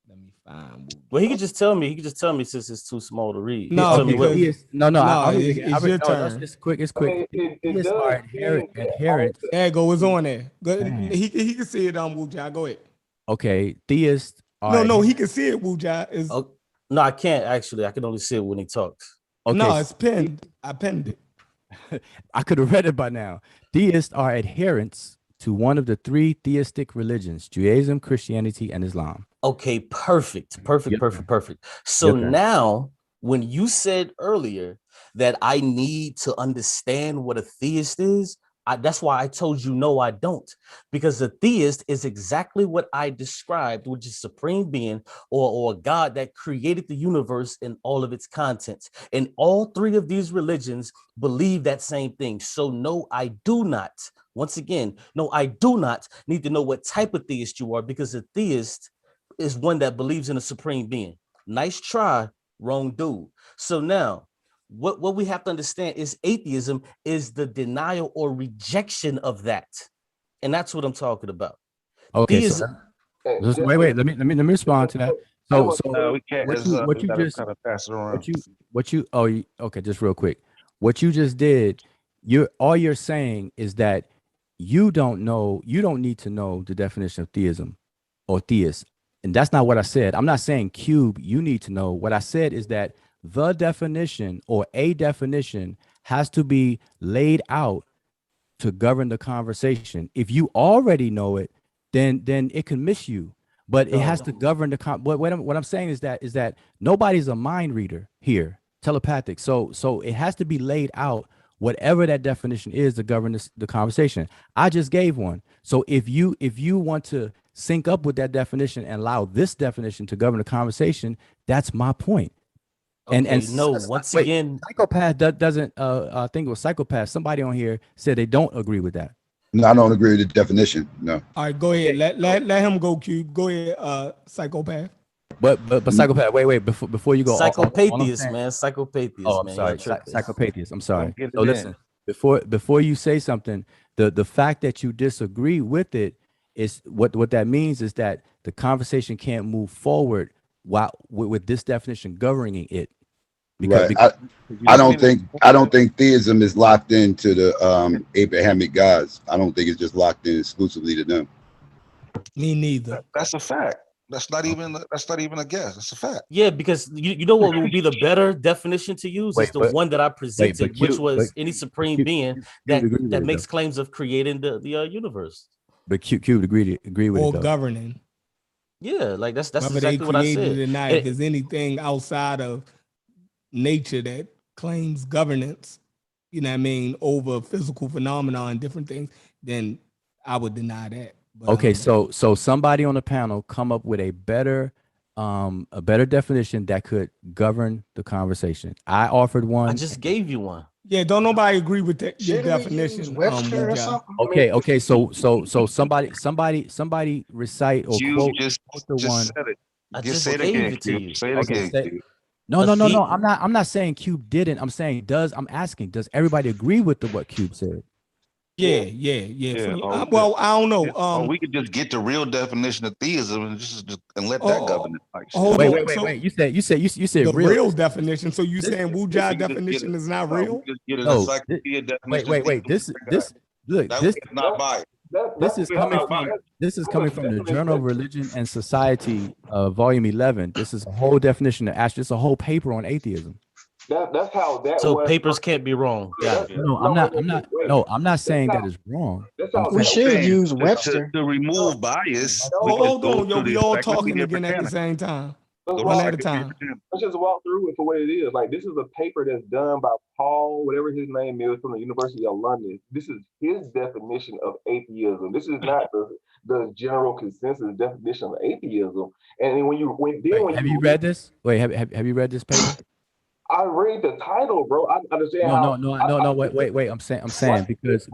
Let me find. Well, he could just tell me. He could just tell me since it's too small to read. No, because it's your turn. It's quick. It's quick. It does adherent. There you go. It's on there. He can see it on Wuja. Go ahead. Okay, theist. No, he can see it. Wuja. No, I can't actually. I can only see it when he talks. Okay. No, it's pinned. I pinned it. I could have read it by now. Theists are adherents to one of the three theistic religions, Judaism, Christianity, and Islam. Okay, perfect. So now, when you said earlier that I need to understand what a theist is, That's why I told you no, I don't, because the theist is exactly what I described, which is supreme being or God that created the universe and all of its contents. And all three of these religions believe that same thing. So no, I do not. Once again, no, I do not need to know what type of theist you are, because a theist is one that believes in a supreme being. Nice try, wrong dude. So now, what we have to understand is atheism is the denial or rejection of that. And that's what I'm talking about. Okay, Theism, just wait. Let me respond to that. So We can't. what you just kind of pass it around. okay, just real quick. What you just did, you're saying is that you don't need to know the definition of theism or theist. And that's not what I said. I'm not saying Cube, you need to know. What I said is that the definition or a definition has to be laid out to govern the conversation. If you already know it, then it can miss you. But it has to govern the what I'm saying is that nobody's a mind reader here, telepathic. So it has to be laid out, whatever that definition is, to govern the conversation. I just gave one. So if you want to sync up with that definition and allow this definition to govern the conversation, that's my point. okay, once again, psychopath doesn't I think it was psychopath. Somebody on here said they don't agree with that. No, I don't agree with the definition. No. All right, go ahead. Let him go, Cube. Go ahead, psychopath. But psychopath. Wait. Before you go, psychopatheist, man. Psychopatheist, oh, I'm man. sorry. Psychopatheist. I'm sorry. Get it So listen, before you say something, the fact that you disagree with it is what that means is that the conversation can't move forward while with this definition governing it. Because I don't think theism is locked into the Abrahamic gods. I don't think it's just locked in exclusively to them. Me neither. That's a fact. That's not even a guess. That's a fact. Yeah, because you know what would be the better definition to use is the one that I presented, which was any supreme being that makes claims of creating the universe. But Q would agree with or it, governing. Yeah, like that's whether exactly what I said. Or not, if there's anything outside of nature that claims governance, you know what I mean, over physical phenomena and different things, then I would deny that. But, okay, so somebody on the panel come up with a better definition that could govern the conversation. I offered one. I just gave you one. Yeah, don't nobody agree with that your definition. Webster or something? Okay. So somebody recite or quote just the one. said it. I just gave it to you. Say it again. No. I'm not saying Cube didn't. I'm saying I'm asking, does everybody agree with what Cube said? Yeah. Well, I don't know. We could just get the real definition of theism and let that govern it. Wait. You said the real definition. So you saying Wujai definition is not real? No. Wait. This is not biased. This is coming from the Journal of Religion and Society, volume 11. This is a whole definition of this is a whole paper on atheism. That's how that. So was. Papers can't be wrong. Yeah. No, I'm not saying that is wrong. We should use Webster to remove bias. Hold on, we all talking again at the same time. One at a time. Let's just walk through it for what it is. Like, this is a paper that's done by Paul, whatever his name is, from the University of London. This is his definition of atheism. This is not the general consensus definition of atheism. And then have you read this? Wait, have you read this paper? I read the title, bro. I understand. No. Wait. I'm saying because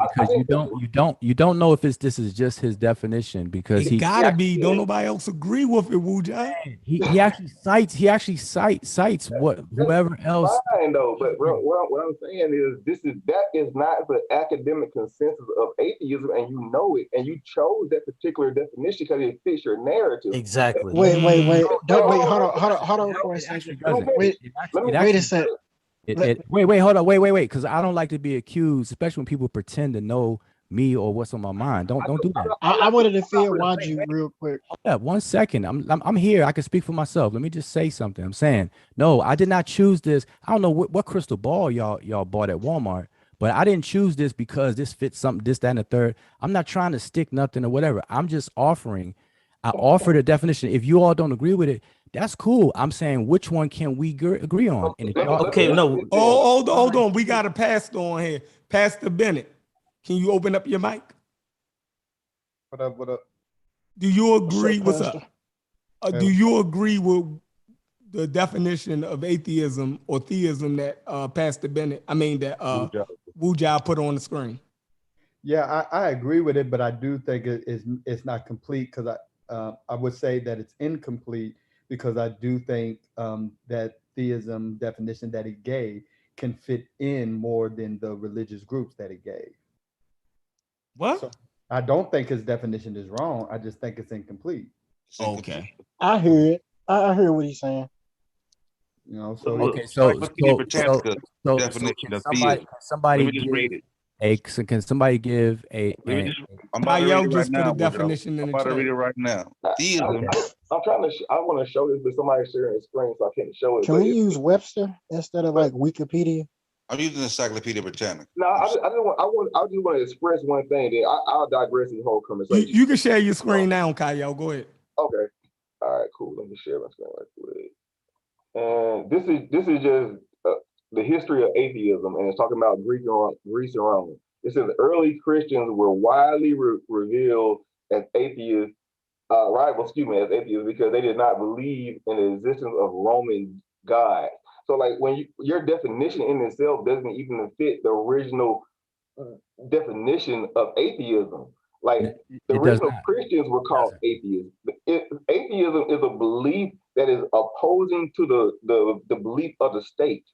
you don't know if this is just his definition because he gotta be. Don't nobody else agree with it, Wujai. He actually cites what whoever else. Fine though, but bro, what I'm saying is that is not the academic consensus of atheism, and you know it, and you chose that particular definition because it fits your narrative. Exactly. Wait. Hold on for a second. Wait a second. Wait, hold on. Wait, because I don't like to be accused, especially when people pretend to know me or what's on my mind. Don't do that. I wanted to feel Waju real quick. Yeah, 1 second. I'm here. I can speak for myself. Let me just say something. I'm saying, no, I did not choose this. I don't know what crystal ball y'all bought at Walmart, but I didn't choose this because this fits something, this, that, and the third. I'm not trying to stick nothing or whatever. I'm just offering. I offered a definition. If you all don't agree with it, that's cool. I'm saying, which one can we agree on? And if okay, no. Hold on. We got a pastor on here. Pastor Bennett. Can you open up your mic? What up? What up? Do you agree? What's Pastor? up? Do you agree with the definition of atheism or theism that Pastor Bennett, that Wujai put on the screen? Yeah, I agree with it, but I do think it's not complete because I would say that it's incomplete because I do think that theism definition that he gave can fit in more than the religious groups that he gave. What? So I don't think his definition is wrong. I just think it's incomplete. Okay. I hear it. I hear what he's saying. You know, so Okay, so definition can of somebody Let me just read it. can somebody give I'm about to read it right just put now. a definition in I'm the about to chat. read it right now. Theism. I'm trying to. I want to show this, but somebody's sharing the screen, so I can't show it. Can we use Webster instead of like Wikipedia? I'm using Encyclopedia Britannica. No, I just want to express one thing. Then I'll digress this whole conversation. You can share your screen now, Kyle. Go ahead. Okay. All right. Cool. Let me share my screen right quick. And this is just the history of atheism, and it's talking about Greece and Rome. It says early Christians were widely revealed as atheists, as atheists because they did not believe in the existence of Roman gods. So, like when your definition in itself doesn't even fit the original definition of atheism. Like the original Christians were called atheists. Atheism is a belief that is opposing to the belief of the state.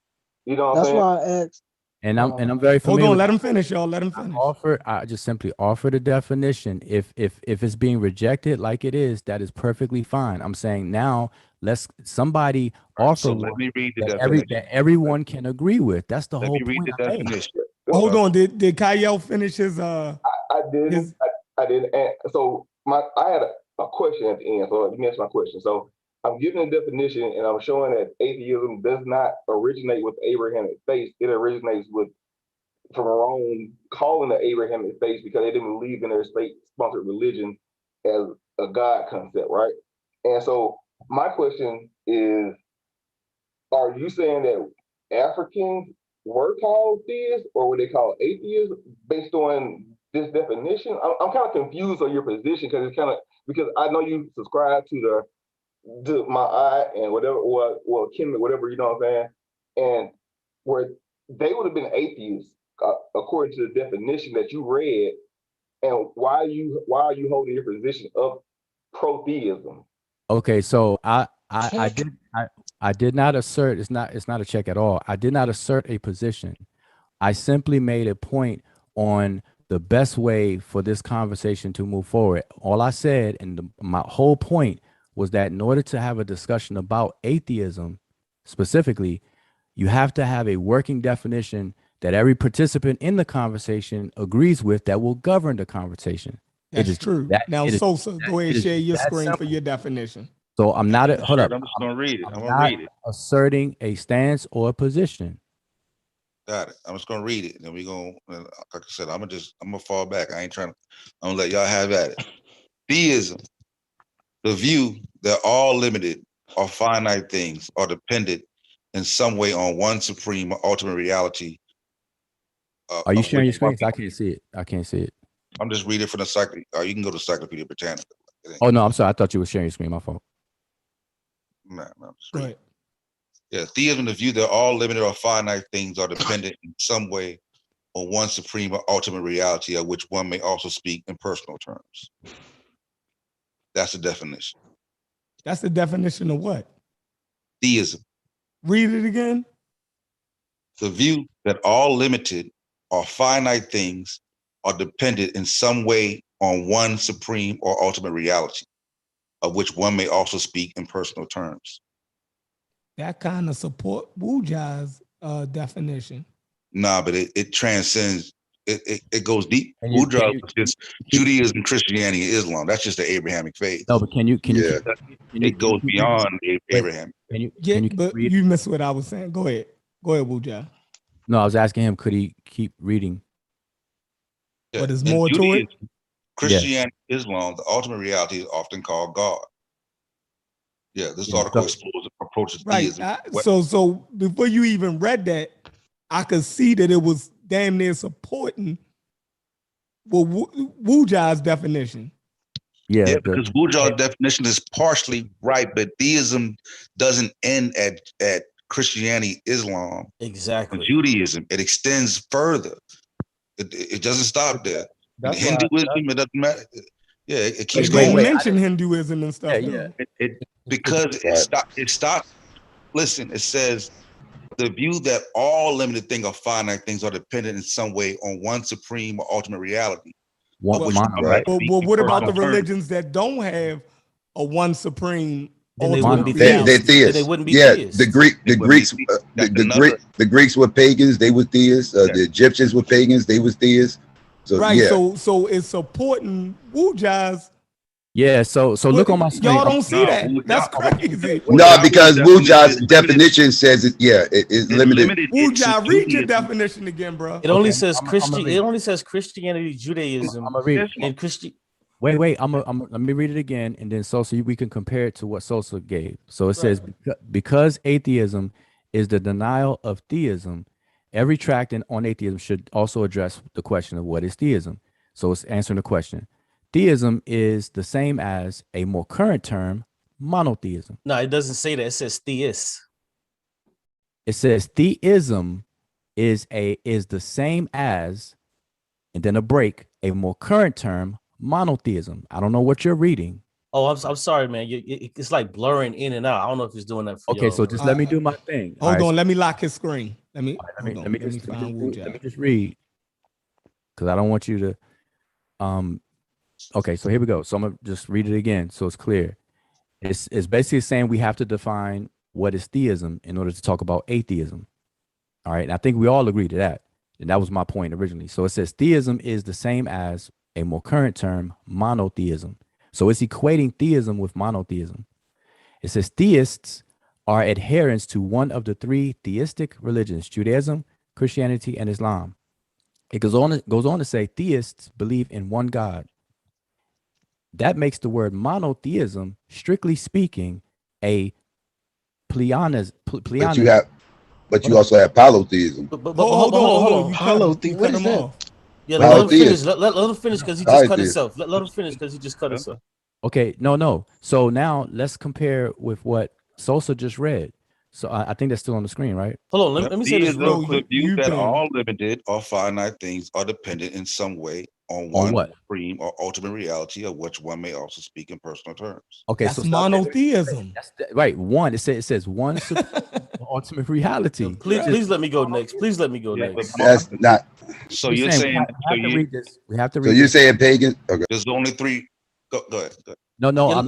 You know what I'm saying? That's why I asked. And I'm very familiar. Hold on, let him finish, y'all. Let him finish. I just simply offer the definition. If it's being rejected like it is, that is perfectly fine. I'm saying now somebody offer so let me read the definition that everyone can agree with. That's the whole point. The definition. Hold on, did Kyle finish his? I didn't. I didn't. So I had a question at the end. So let me answer my question. So I'm giving a definition, and I'm showing that atheism does not originate with the Abrahamic faith. It originates from Rome calling the Abrahamic faith because they didn't believe in their state-sponsored religion as a God concept, right? And so my question is, are you saying that Africans were called theists, or were they called atheists based on this definition? I'm kind of confused on your position because I know you subscribe to my eye and whatever, well, Kim, whatever, you know what I'm saying? And where they would have been atheists according to the definition that you read, and why are you holding your position of pro-theism? Okay, so I did not assert, it's not a check at all. I did not assert a position. I simply made a point on the best way for this conversation to move forward. All I said, and my whole point was that in order to have a discussion about atheism specifically, you have to have a working definition that every participant in the conversation agrees with that will govern the conversation. That's true. Now, Sosa, go ahead and share your screen for your definition. So I'm not hold up. I'm just gonna read it. I'm gonna read it. Asserting a stance or a position. Got it. I'm just gonna read it, and then we gonna, like I said, I'm gonna fall back. I'm gonna let y'all have at it. Theism, the view that all limited or finite things are dependent in some way on one supreme or ultimate reality. Are you sharing your screen? I can't see it. I can't see it. I'm just reading from the you can go to Encyclopedia Britannica. Oh no, I'm sorry. I thought you were sharing your screen. My fault. No, go ahead. Yeah, theism, the view that all limited or finite things are dependent in some way on one supreme or ultimate reality, of which one may also speak in personal terms. That's the definition. That's the definition of what? Theism. Read it again. The view that all limited or finite things are dependent in some way on one supreme or ultimate reality, of which one may also speak in personal terms. That kind of support Wujai's definition. Nah, but it transcends. It goes deep. Wujai is just Judaism, Christianity, and Islam. That's just the Abrahamic faith. No, but can you it goes beyond Abraham. But you missed what I was saying. Go ahead, Wujai. No, I was asking him, could he keep reading? Yeah. But there's more to it. Christianity, Islam, the ultimate reality is often called God. Yeah, this article approaches theism. So before you even read that, I could see that it was damn near supporting Well, Wu Ja's definition. Yeah, Yeah, because Wuja's definition is partially right, but theism doesn't end at Christianity, Islam, Exactly. Judaism. It extends further. It doesn't stop there. That's why Hinduism, it doesn't matter. Yeah, it keeps They going. mention Hinduism and stuff. Yeah, though. Because it stops. Listen, it says the view that all limited things or finite things are dependent in some way on one supreme or ultimate reality. one which mono, might right? be Well, what about the personal terms. religions that don't have a one supreme Then they ultimate wouldn't be reality? They're theists. Then theists. they wouldn't be Yeah, theists. the Greeks, the Greeks were pagans. They were theists. The Egyptians were pagans. They were theists. So Right. yeah, So it's supporting Wu Ja's. Yeah, so look on my screen. Y'all don't see that. That's crazy. no, because Wuja's definition says it. Yeah, it's limited. Wu Ja, read your definition again, bro. It only says I'm Christian. gonna read It it. only says Christianity, Judaism, I'm gonna read it. and Christian. Wait. Let me read it again, and then Sosa, we can compare it to what Sosa gave. So it says, because atheism is the denial of theism, every tract on atheism should also address the question of what is theism. So it's answering the question. Theism is the same as a more current term, monotheism. No, it doesn't say that. It says theists. It says theism is the same as, and then a break, a more current term, monotheism. I don't know what you're reading. Oh, I'm sorry, man. It's like blurring in and out. I don't know if it's doing that for you. Okay, so just let me do my thing. Hold All on, right, let me lock his screen. Let me let find Wu Ja. me just read, because I don't want you to. Okay, so here we go. So I'm gonna just read it again so it's clear. It's basically saying we have to define what is theism in order to talk about atheism. All right, and I think we all agree to that. And that was my point originally. So it says theism is the same as a more current term, monotheism. So it's equating theism with monotheism. It says theists are adherents to one of the three theistic religions, Judaism, Christianity, and Islam. It goes on to say theists believe in one God. That makes the word monotheism, strictly speaking, a pleonism. But you also have polytheism. But Hold on. You Polytheism. cut What is him that? off. Yeah, let him finish. Polytheist. Let him finish because he just cut Polytheist. himself. Let him finish because he just cut himself. Okay, no. So now let's compare with what Sosa just read. So I think that's still on the screen, right? Hold on. Let me say this Theism, real the quick. view that all limited or finite things are dependent in some way on one what? supreme or ultimate reality, of which one may also speak in personal terms. Okay, That's so monotheism. right. One. It says one ultimate reality. Please let me go next. Please let me go next. That's not. So you're saying we have to read this. We have to read. So you're saying pagan? Okay. there's only three. Go ahead. No. Yeah,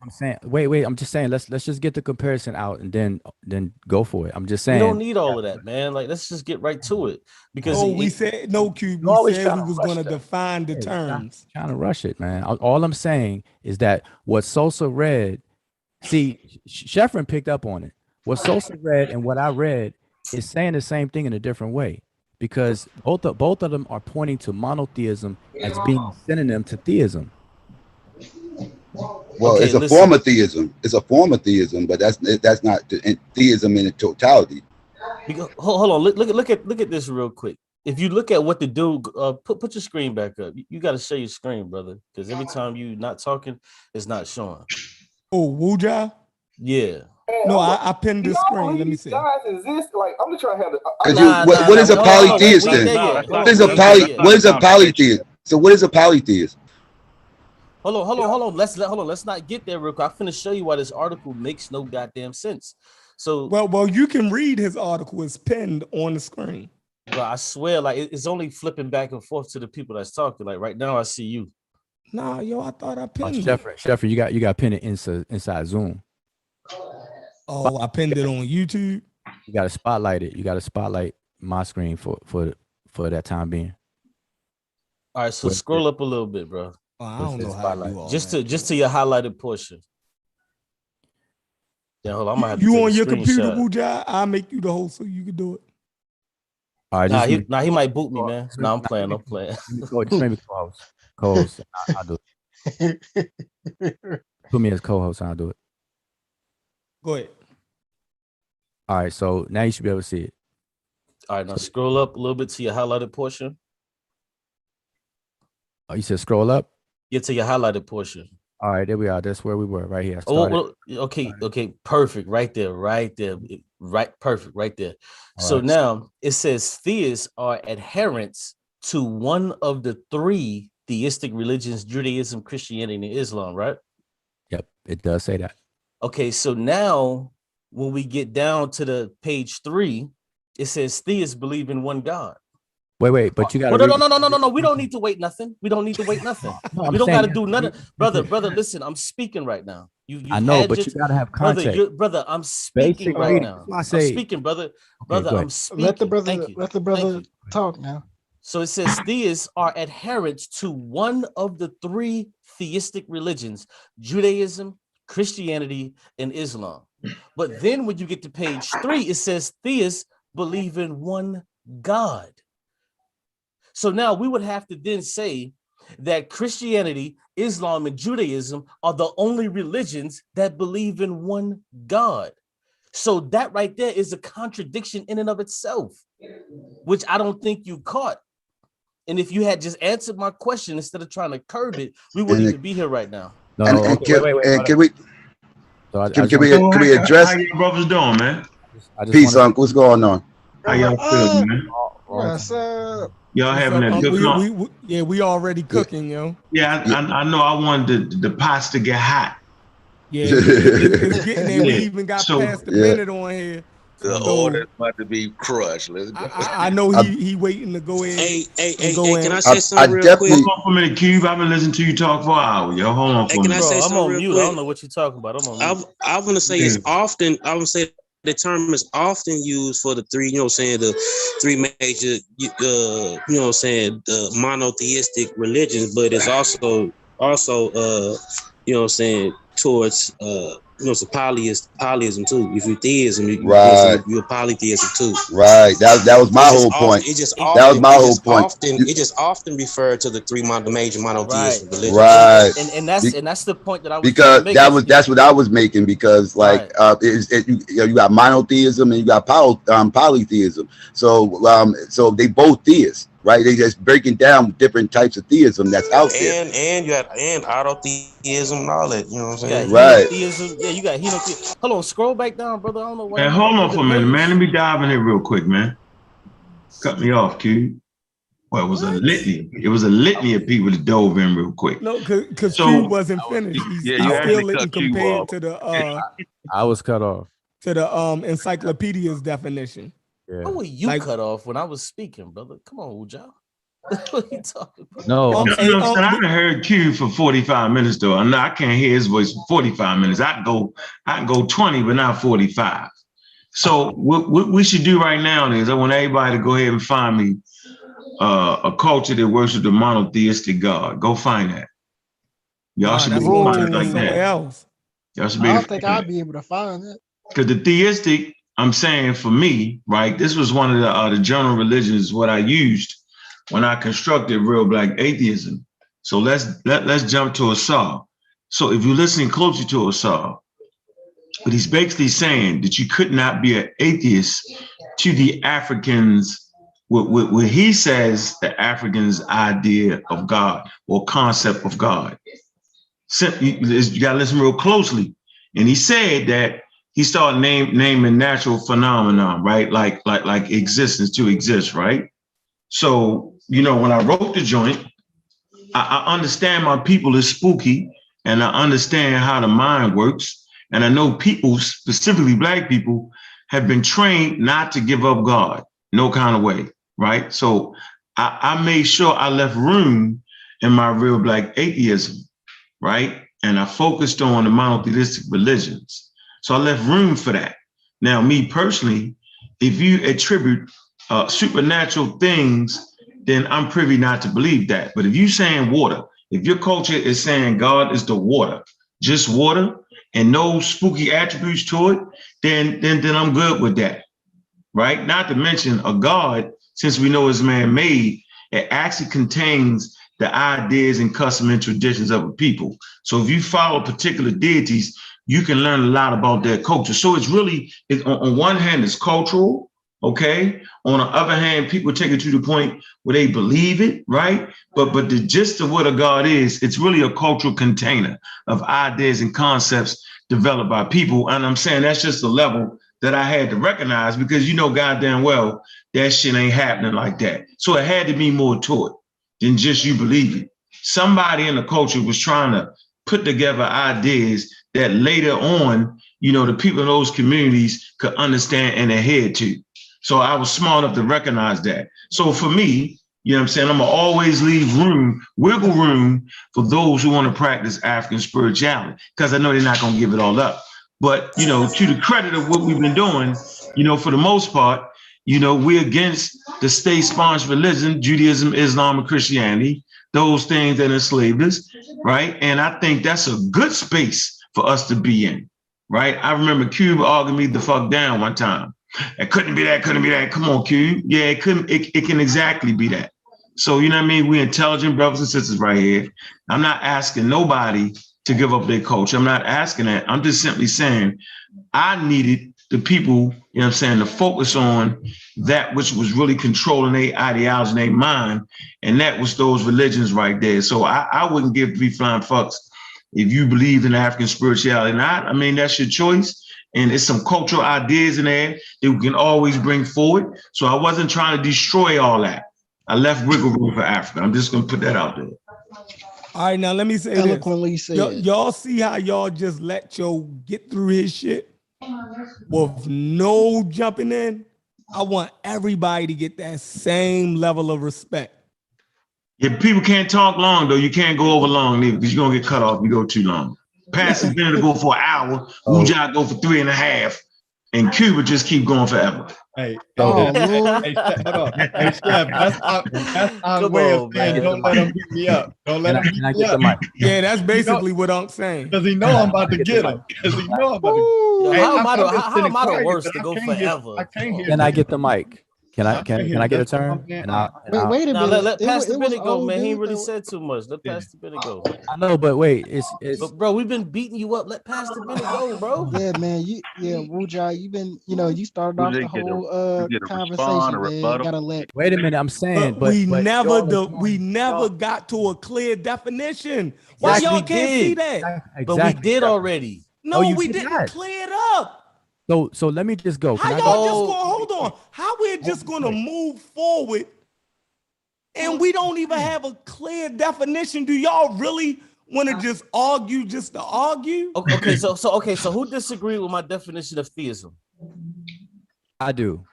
I'm saying. Wait. I'm just saying. Let's just get the comparison out and then go for it. I'm just saying. We don't need all of that, man. Like, let's just get right to it. Because we said no, Cube. You always We said try we to was rush gonna stuff. define the terms. Trying to rush it, man. All I'm saying is that what Sosa read, see, Sheffrin picked up on it. What Sosa read and what I read is saying the same thing in a different way, because both of them are pointing to monotheism as being a synonym to theism. Well, Okay, it's a listen. form of theism. It's a form of theism, but that's not theism in its totality. Hold on. Look at this real quick. If you look at what the dude, put your screen back up. You got to show your screen, brother, because every time you not talking, it's not showing. Oh, Wu Ja? Yeah. No, I pinned the Y'all screen. believe Let me these see. guys exist? Like, I'm just trying to have Because what is a polytheist then? What is a polytheist? So what is a polytheist? Hold on. Let's not get there real quick. I'm finna show you why this article makes no goddamn sense. So well, you can read his article. It's pinned on the screen. bro, I swear, like it's only flipping back and forth to the people that's talking. Like right now, I see you. Nah, yo, I thought I pinned it. Sheffrin, you got pinned it inside Zoom. Oh, I pinned it on YouTube. You got to spotlight it. You got to spotlight my screen for that time being. All right, so scroll up a little bit, bro. Oh, I don't know how to do all just that. to your highlighted portion. Yeah, hold on. I'm gonna have you to take on a your computer, screenshot. Wu Ja? I'll make you the host so you can do it. All right, He might boot me, man. No, I'm playing. Just make me co-host. I'll do it. Put me as co-host and I'll do it. Go ahead. All right, so now you should be able to see it. All right, now scroll up a little bit to your highlighted portion. Oh, you said scroll up. Get to your highlighted portion. All right, there we are. That's where we were, right here. Okay, perfect, right there, perfect, right there. All So right. now it says theists are adherents to one of the three theistic religions: Judaism, Christianity, and Islam, right? Yep, it does say that. Okay, so now when we get down to the page 3, it says theists believe in one God. Wait, but you got to. No. We don't need to wait nothing. We don't need to wait nothing. We don't got to do nothing. Brother, listen, I'm speaking right now. I know, but you got to have context. Brother, I'm speaking right now. I'm speaking, brother. Brother, I'm speaking. Let the brother talk now. So it says theists are adherents to one of the three theistic religions: Judaism, Christianity, and Islam. But then when you get to page 3, it says theists believe in one God. So now we would have to then say that Christianity, Islam, and Judaism are the only religions that believe in one God. So that right there is a contradiction in and of itself, which I don't think you caught. And if you had just answered my question instead of trying to curb it, we wouldn't even be here right now. Can we address? How you brothers doing, man? Peace, Uncle. What's going on? How y'all feeling, man? What's up? Y'all having a good we already cooking, yo. Yeah, I know. I wanted the pasta to get hot. Yeah, it's getting there. We even got past the minute on here. The order's about to be crushed. Let's go. I know he waiting to go in. Hey, can I say something real quick? Hold on for a minute, Cube. I've been listening to you talk for an hour, yo. Hold on for a minute. I'm on mute. I don't know what you're talking about. I'm on mute. I want to say it's often. I would say the term is often used for the three. You know, what I'm saying the three major. You know, what I'm saying the monotheistic religions, but it's also. You know, what I'm saying towards some polyism too. If you're theism, you're polytheism too. Right. That was my whole point. That was my whole point. It just often referred to the major monotheistic religions. Right. And that's the point that I was because that's what I was making, because like you got monotheism and you got polytheism. So they both theists. Right, they just breaking down different types of theism that's out there, and you got autotheism and all that. You know what I'm saying? Right. Theism. Yeah, you got henotheism. Hold on, scroll back down, brother. I don't know why. Man, hold on for a minute, man. Let me dive in here real quick, man. Cut me off, Q. Well, it was a litany. It was a litany of people that dove in real quick. No, because Q wasn't finished. He's still letting compared to the. I was cut off to the encyclopedia's definition. Yeah. How were you cut off when I was speaking, brother? Come on, Uja. What are you talking about? No, I haven't heard Q for 45 minutes though. I can't hear his voice for 45 minutes. I can go 20, but not 45. So what we should do right now is I want everybody to go ahead and find me a culture that worships the monotheistic God. Go find that. Y'all should be able to find it like that. Y'all should be. I don't think I'd be able to find it. Because the theistic, I'm saying for me, right, this was one of the general religions, what I used when I constructed real black atheism. So let's jump to Asar. So if you're listening closely to Asar, but he's basically saying that you could not be an atheist to the Africans, what he says the Africans' idea of God or concept of God. You gotta listen real closely. And he said that he started naming natural phenomenon, right? Like existence to exist, right? So, you know, when I wrote the joint, I understand my people is spooky, and I understand how the mind works. And I know people, specifically black people, have been trained not to give up God, no kind of way, right? So I made sure I left room in my real black atheism, right? And I focused on the monotheistic religions. So I left room for that. Now, me personally, if you attribute supernatural things, then I'm privy not to believe that. But if you're saying water, if your culture is saying God is the water, just water, and no spooky attributes to it, then I'm good with that, right? Not to mention a God, since we know it's man-made, it actually contains the ideas and custom and traditions of a people. So if you follow particular deities, you can learn a lot about their culture. So it's really, on one hand, it's cultural, Okay. On the other hand, people take it to the point where they believe it, right? But the gist of what a God is, it's really a cultural container of ideas and concepts developed by people. And I'm saying that's just the level that I had to recognize, because you know goddamn well that shit ain't happening like that. So it had to be more to it than just you believe it. Somebody in the culture was trying to put together ideas that later on, you know, the people in those communities could understand and adhere to. So I was smart enough to recognize that. So for me, you know what I'm saying, I'm gonna always leave wiggle room for those who want to practice African spirituality, because I know they're not gonna give it all up. But, you know, to the credit of what we've been doing, you know, for the most part, you know, we're against the state-sponsored religion, Judaism, Islam, and Christianity, those things that enslaved us, right? And I think that's a good space for us to be in, right? I remember Cube arguing me the fuck down one time. It couldn't be that, couldn't be that. Come on, Q. Yeah, it can exactly be that. So, you know what I mean? We're intelligent brothers and sisters right here. I'm not asking nobody to give up their culture. I'm not asking that. I'm just simply saying I needed the people, you know what I'm saying, to focus on that which was really controlling their ideology and their mind. And that was those religions right there. So I wouldn't give 3 flying fucks if you believe in African spirituality or not. I mean, that's your choice. And it's some cultural ideas in there that we can always bring forward. So I wasn't trying to destroy all that. I left wiggle room for Africa. I'm just going to put that out there. All right, now let me say Eloquently this. said. Y'all see how y'all just let Joe get through his shit with no jumping in? I want everybody to get that same level of respect. If people can't talk long, though, you can't go over long either, because you're going to get cut off if you go too long. Pastor Ben to go for an hour, Ujah go for 3.5, and Cuba just keep going forever. Hey, Lord. hey, hold on. Hey, Chef, that's our way of saying don't let him beat me up. Don't let him beat me up. Yeah, that's basically what I'm saying. Because he know I'm about to get him. Because he know I'm about to get him. How am I the worst to go forever? Can I get the mic? Can I get a turn? Wait a minute. Let Pastor Bennett go, man. He ain't really said too much. Let Pastor Bennett go. I know, but wait, but bro, we've been beating you up. Let Pastor Bennett go, bro. Yeah, man. Wujai, you've been, you started off the whole conversation, man. You gotta let. Wait a minute, I'm saying, but we never got to a clear definition. Why Yes, y'all we can't did. see that? Exactly. But we did already. No, we didn't clear it up. So let me just go. How y'all just going, hold on. How we're just gonna move forward and we don't even have a clear definition? Do y'all really want to just argue just to argue? Okay, so who disagreed with my definition of theism? I do.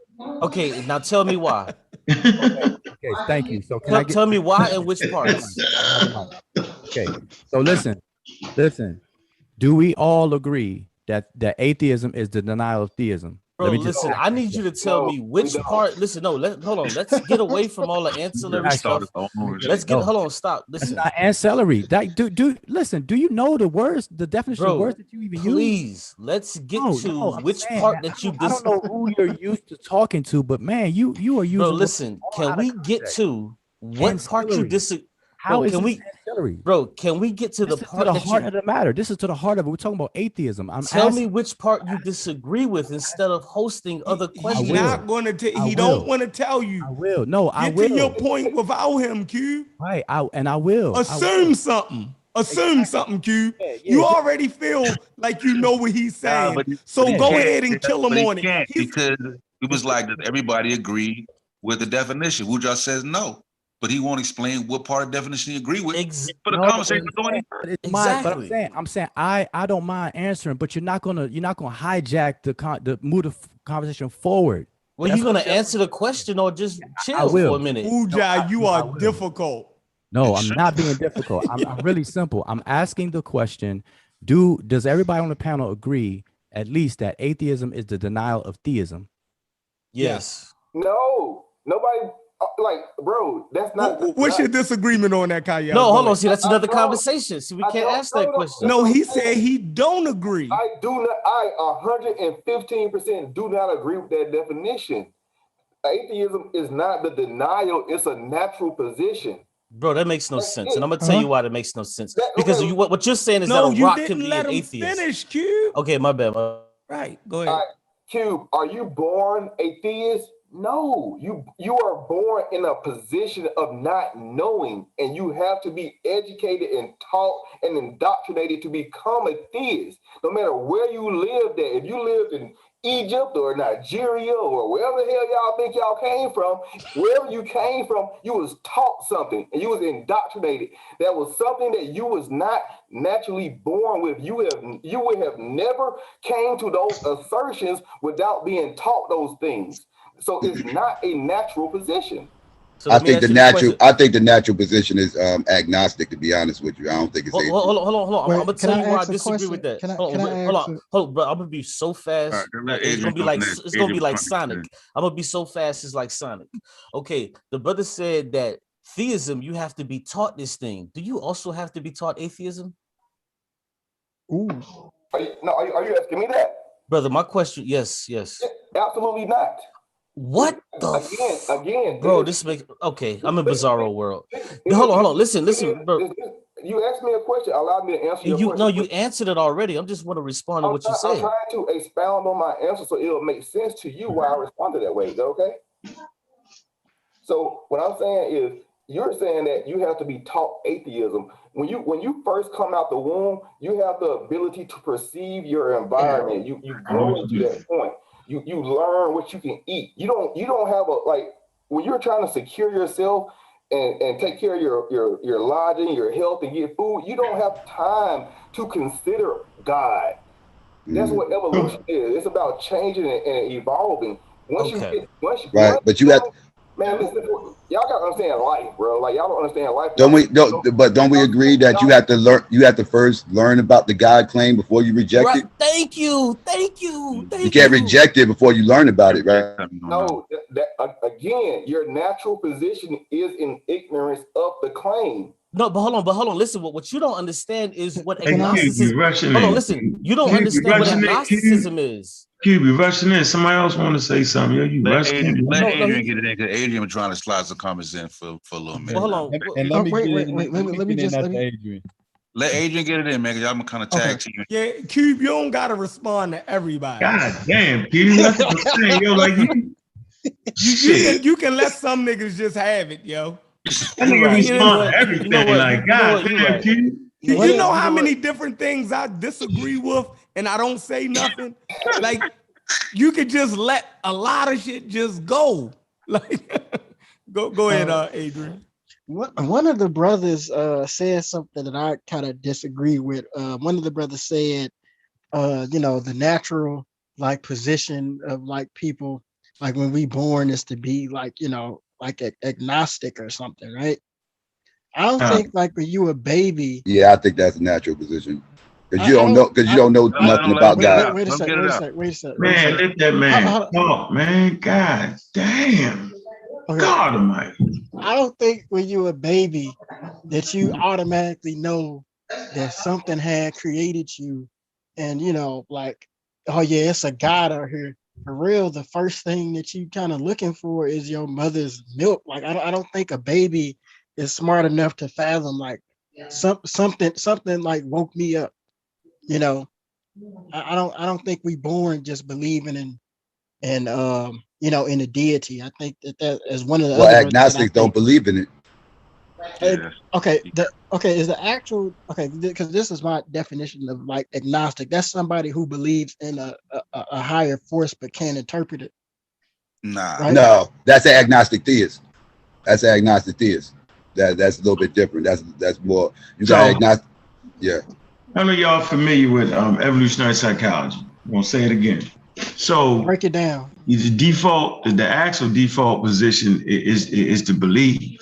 Okay, now tell me why. Okay, thank you. So tell me why and which parts? Okay, so listen. Do we all agree that atheism is the denial of theism? Bro, listen, I need you to tell me which part. Listen, hold on. Let's get away from all the ancillary stuff. Hold on, stop. Listen. It's not ancillary. Listen, do you know the words, the definition of words that you even use? Please, let's get to which part that you I don't know who you're used to talking to, but man, you are using. Bro, listen, can we get to what part you disagree? How is this ancillary? Bro, can we get to the part to the heart of the matter? This is to the heart of it. We're talking about atheism. Tell me which part you disagree with instead of hosting other questions. He's not going to. He don't want to tell you. I will. No, I will. Get to your point without him, Q. Right. I will. Assume something. Assume something, Q. You already feel like you know what he's saying. So go ahead and kill him on it. Because it was like, does everybody agree with the definition? Wujah says no. But he won't explain what part of definition he agree with. For the conversation going Exactly. But I'm saying I don't mind answering, but you're not gonna hijack the move the conversation forward. Well, you're gonna answer the question or just chill for a minute. Ujai, you are difficult. No, I'm not being difficult. I'm really simple. I'm asking the question: does everybody on the panel agree at least that atheism is the denial of theism? Yes. No, nobody. Like, bro, that's not. What's your disagreement on that, Kyle? No, hold on. See, that's another conversation. See, we can't ask that question. No, he said he don't agree. I do not. I 115% do not agree with that definition. Atheism is not the denial; it's a natural position. Bro, that makes no sense, and I'm gonna tell you why that makes no sense. Because what you're saying is that a rock can be an atheist. Finish, Cube. Okay, my bad. Right, go ahead. Cube, are you born a theist? No, you are born in a position of not knowing, and you have to be educated and taught and indoctrinated to become a theist. No matter where you lived at, if you lived in Egypt or Nigeria or wherever the hell y'all think y'all came from, wherever you came from, you was taught something and you was indoctrinated. That was something that you was not naturally born with. You would have never came to those assertions without being taught those things. So it's not a natural position. So I let me think ask the you this natural. question. I think the natural position is agnostic. To be honest with you, I don't think it's atheist. Hold on. I'm Wait, gonna can tell I you why I ask a disagree question? with that. Can Hold I on, ask? bro. I'm gonna be so All right, fast. let It's gonna Adrian be go like next. it's gonna be Adrian like was trying to Sonic. I'm gonna be so fast. It's like Sonic. Okay, the brother said that theism, you have to be taught this thing. Do you also have to be taught atheism? Ooh. Are you asking me that? Brother, my question, yes. Absolutely not. What the again, bro? This makes okay. I'm in bizarro world. Hold on. Listen, bro. You asked me a question. Allow me to answer your question. No, you answered it already. I'm just want to respond to what you said. I'm trying to expound on my answer so it'll make sense to you why I responded that way. Is that okay? So what I'm saying is, you're saying that you have to be taught atheism. When you first come out the womb, you have the ability to perceive your environment. You grow into that point. You learn what you can eat. You don't have when you're trying to secure yourself and take care of your lodging, your health, and get food, you don't have time to consider God. That's what evolution is. It's about changing and evolving. But you have. Man, listen, y'all gotta understand life, bro. Like y'all don't understand life. Don't we agree that you have to learn? You have to first learn about the God claim before you reject it. Thank you. You can't reject it before you learn about it, right? No, again, your natural position is in ignorance of the claim. No, but hold on. Listen, what you don't understand is what Hey, agnosticism. Hold on, listen. You don't understand what agnosticism is. QB rushing in. Somebody else want to say something. Yo, you Let rushing in. Adrian get it in because Adrian was trying to slide some comments in for a little minute. Hold on. And let me wait, get in. let me just Adrian. Let Adrian get it in, man, because y'all kind of tag team. Yeah, Cube, you don't gotta respond to everybody. God damn, QB, that's what I'm saying. Yo, like you can let some niggas just have it, yo. That nigga respond to everything. Like, God damn, QB. You know how many different things I disagree with and I don't say nothing? Like, you could just let a lot of shit just go. Like, go ahead, Adrian. One of the brothers said something that I kind of disagree with. One of the brothers said, the natural position of people, like when we born is to be agnostic or something, right? I don't think when you a baby. Yeah, I think that's a natural position. Because you don't know nothing about God. Wait a second. Man, let that man talk, man. God damn. Okay. God Almighty. I don't think when you a baby that you automatically know that something had created you, and oh yeah, it's a God out here. For real, the first thing that you kind of looking for is your mother's milk. Like I don't think a baby is smart enough to fathom something like woke me up. I don't think we born just believing in in the deity. I think that is one of the other agnostics don't believe in it. Is the actual because this is my definition of agnostic. That's somebody who believes in a higher force but can't interpret it. Nah, right? No, that's an agnostic theist. That's an agnostic theist. That's a little bit different. That's more you got agnostic. Yeah. How many of y'all familiar with evolutionary psychology? I'm gonna say it again. So break it down. The actual default position is to believe.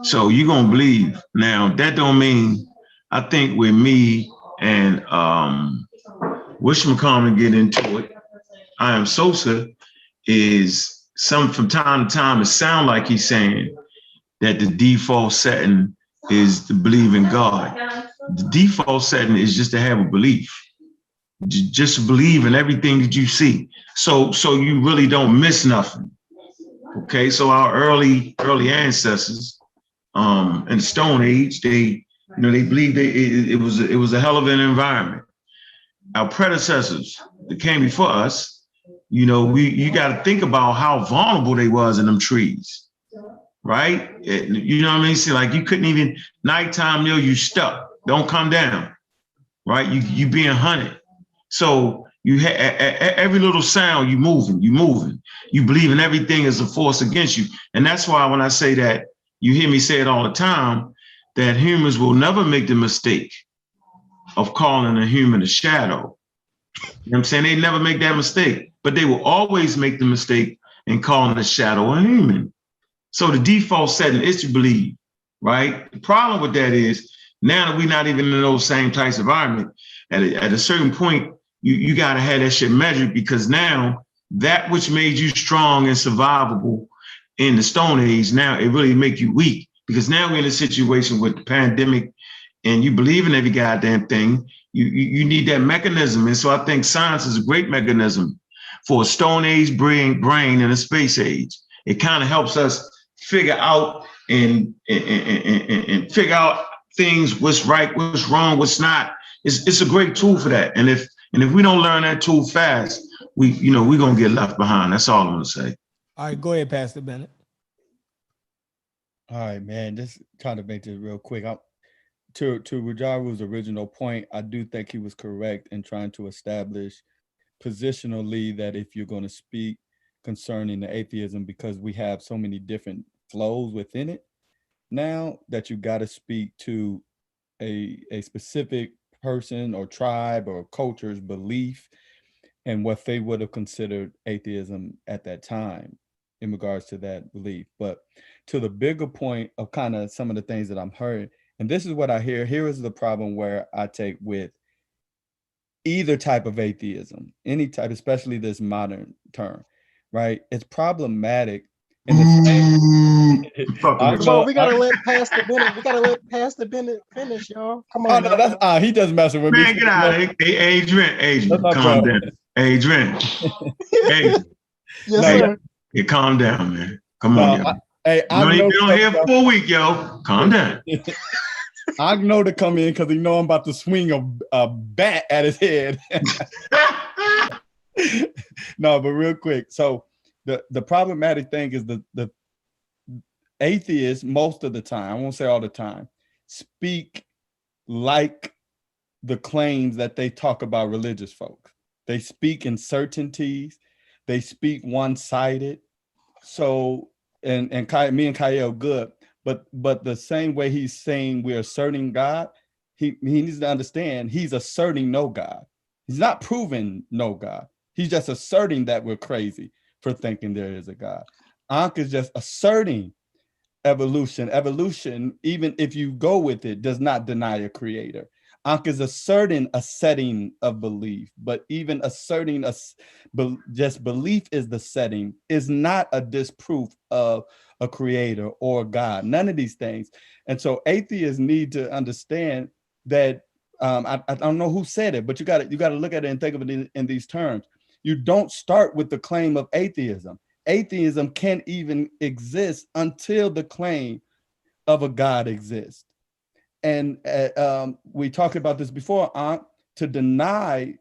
So you're gonna believe. Now that don't mean I think with me and whatchamacallit get into it. I am Sosa is from time to time it sound like he's saying that the default setting is to believe in God. The default setting is just to have a belief. Just believe in everything that you see. So you really don't miss nothing. Okay, so our early ancestors in the Stone Age, they believed it was a hell of an environment. Our predecessors that came before us, You know, you got to think about how vulnerable they was in them trees, right? You know what I mean? See, like you couldn't even nighttime, you stuck. Don't come down, right? You being hunted. So you every little sound you moving. You believe in everything is a force against you, and that's why when I say that, you hear me say it all the time, that humans will never make the mistake of calling a human a shadow. You know what I'm saying? They never make that mistake, but they will always make the mistake in calling a shadow a human. So the default setting is to believe, right? The problem with that is now that we're not even in those same types of environment, at a certain point, you got to have that shit measured, because now that which made you strong and survivable in the Stone Age, now it really make you weak, because now we're in a situation with the pandemic and you believe in every goddamn thing. You need that mechanism. And so I think science is a great mechanism for a Stone Age brain and a space age. It kind of helps us figure out and figure out things, what's right, what's wrong, what's not. It's a great tool for that. And if we don't learn that tool fast, we're gonna get left behind. That's all I'm gonna say. All right, go ahead, Pastor Bennett. All right, man. Just trying to make this real quick. To Rajaru's original point, I do think he was correct in trying to establish positionally that if you're going to speak concerning the atheism, because we have so many different flows within it now, that you got to speak to a specific person or tribe or culture's belief and what they would have considered atheism at that time in regards to that belief. But to the bigger point of kind of some of the things that I'm hearing, and this is what I hear, here is the problem where I take with either type of atheism, any type, especially this modern term, right? It's problematic in the same. Come on, we gotta let Pastor Bennett. We gotta let Pastor Bennett finish, y'all. Come on. Oh no, that's he just messing with me. Man, get out of here. Hey, Adrian, calm down. Adrian. Yes, sir. Yeah, calm down, man. Come on, yo. Hey, you ain't been on here for a week, yo. Calm down. I know to come in because he know I'm about to swing a bat at his head. No, but real quick. So the problematic thing is the atheists most of the time, I won't say all the time, speak like the claims that they talk about religious folks. They speak in certainties. They speak one-sided. So, and me and Kyle good, but the same way he's saying we're asserting God, he needs to understand he's asserting no God. He's not proving no God. He's just asserting that we're crazy for thinking there is a God. Ankh is just asserting evolution. Evolution, even if you go with it, does not deny a creator. Ankh is asserting a setting of belief, but even asserting just belief is the setting, is not a disproof of a creator or God, none of these things. And so atheists need to understand that, I don't know who said it, but you got to look at it and think of it in these terms. You don't start with the claim of atheism. Atheism can't even exist until the claim of a God exists. And we talked about this before, to deny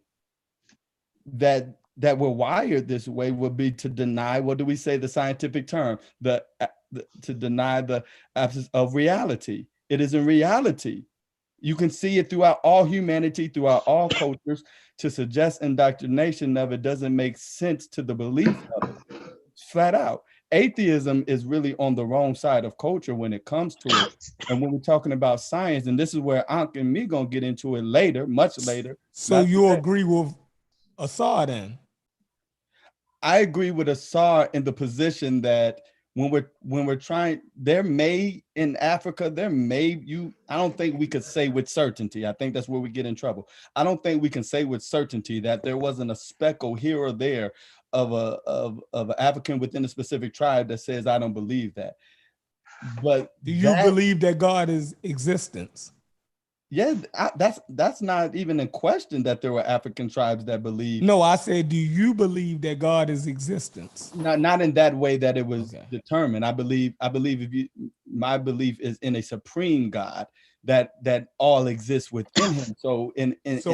that we're wired this way would be to deny, what do we say, the scientific term, to deny the absence of reality. It is in reality. You can see it throughout all humanity, throughout all cultures. To suggest indoctrination of it doesn't make sense to the belief of it. Flat out. Atheism is really on the wrong side of culture when it comes to it. And when we're talking about science, and this is where Ankh and me gonna get into it later, much later. So you agree with Assad then? I agree with Assad in the position that when we're trying, there may in Africa, I don't think we could say with certainty. I think that's where we get in trouble. I don't think we can say with certainty that there wasn't a speckle here or there of an African within a specific tribe that says, I don't believe that. But do you believe that God is existence? Yeah, that's not even in question that there were African tribes that believe. No, I said, do you believe that God is existence? Not in that way that it was determined. I believe my belief is in a supreme God that all exists within him. So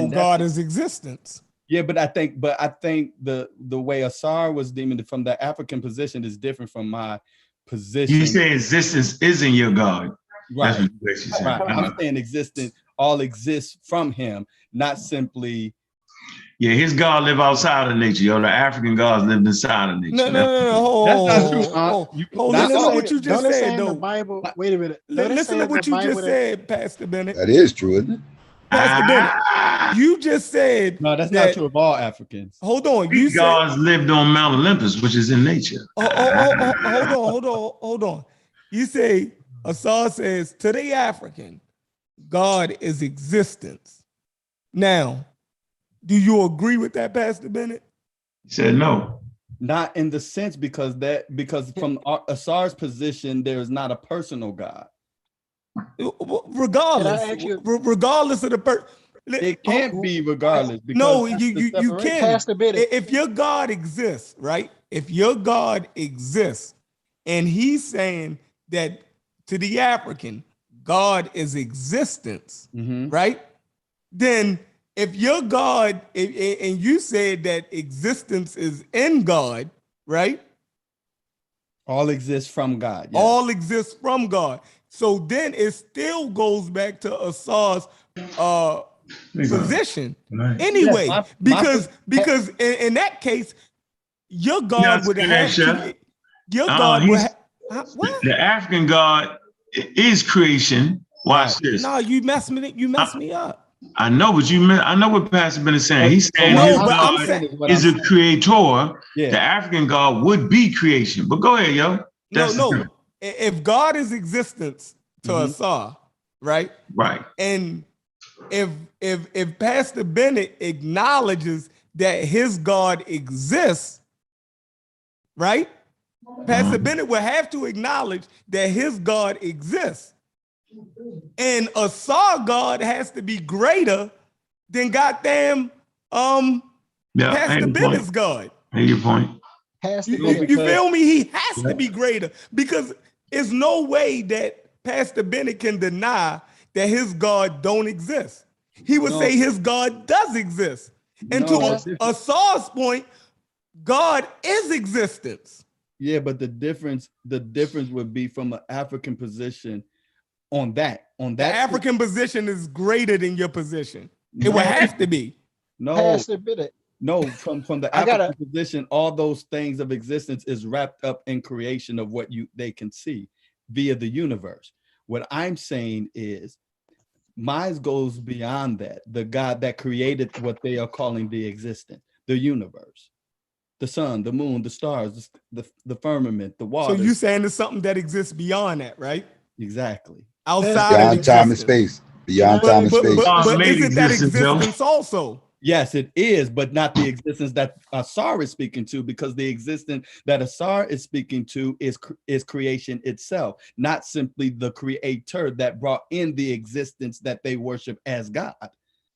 God is existence. Yeah, but I think the way Asar was deeming it from the African position is different from my position. You say existence isn't your God. Right. That's what you're saying. Right. I'm saying existence all exists from him, not simply. Yeah, his God live outside of nature. Yo, the African gods lived inside of nature. No. That's not true. Listen to what you just don't it say said, in though. the Bible. Wait a minute. Don't it say Listen to in what the you Bible just said, Pastor Bennett. That is true, isn't it? Pastor Bennett, you just said No, that's not true of all Africans. Hold on. You Greek said gods lived on Mount Olympus, which is in nature. hold on. You say Asar says to the African, God is existence. Now, do you agree with that, Pastor Bennett? He said no. Not in the sense because from Asar's position, there is not a personal God. Regardless of the person. It can't be regardless. No, you can. Pastor Bennett. If your God exists, right? If your God exists, and he's saying that to the African, God is existence, right? Then if your God, and you said that existence is in God, right? All exists from God. Yes. All exists from God. So then it still goes back to Asar's position anyway, yes, because in that case, your God would have to. Your God would. What? The African God is creation. Watch this. No, you mess me up. I know, but I know what Pastor Ben is saying. He's saying his God is a creator. Yeah. The African God would be creation. But go ahead, yo. No. If God is existence to Asar, right? Right. And if Pastor Bennett acknowledges that his God exists, right? Pastor Bennett will have to acknowledge that his God exists. And Asar God has to be greater than goddamn Pastor Bennett's God. I hear your point. You feel me? He has to be greater because there's no way that Pastor Bennett can deny that his God don't exist. He would say his God does exist. And to Asar's point, God is existence. Yeah, but the difference would be from an African position on that. The African position is greater than your position. It would have to be. No. Pastor Bennett. No, from the African position, all those things of existence is wrapped up in creation of what they can see via the universe. What I'm saying is mine goes beyond that. The God that created what they are calling the existence, the universe, the sun, the moon, the stars, the firmament, the water. So you're saying there's something that exists beyond that, right? Exactly. Outside beyond time and space. Beyond time and space. But isn't that existence also? Yes, it is, but not the existence that Asar is speaking to, because the existence that Asar is speaking to is creation itself, not simply the creator that brought in the existence that they worship as God.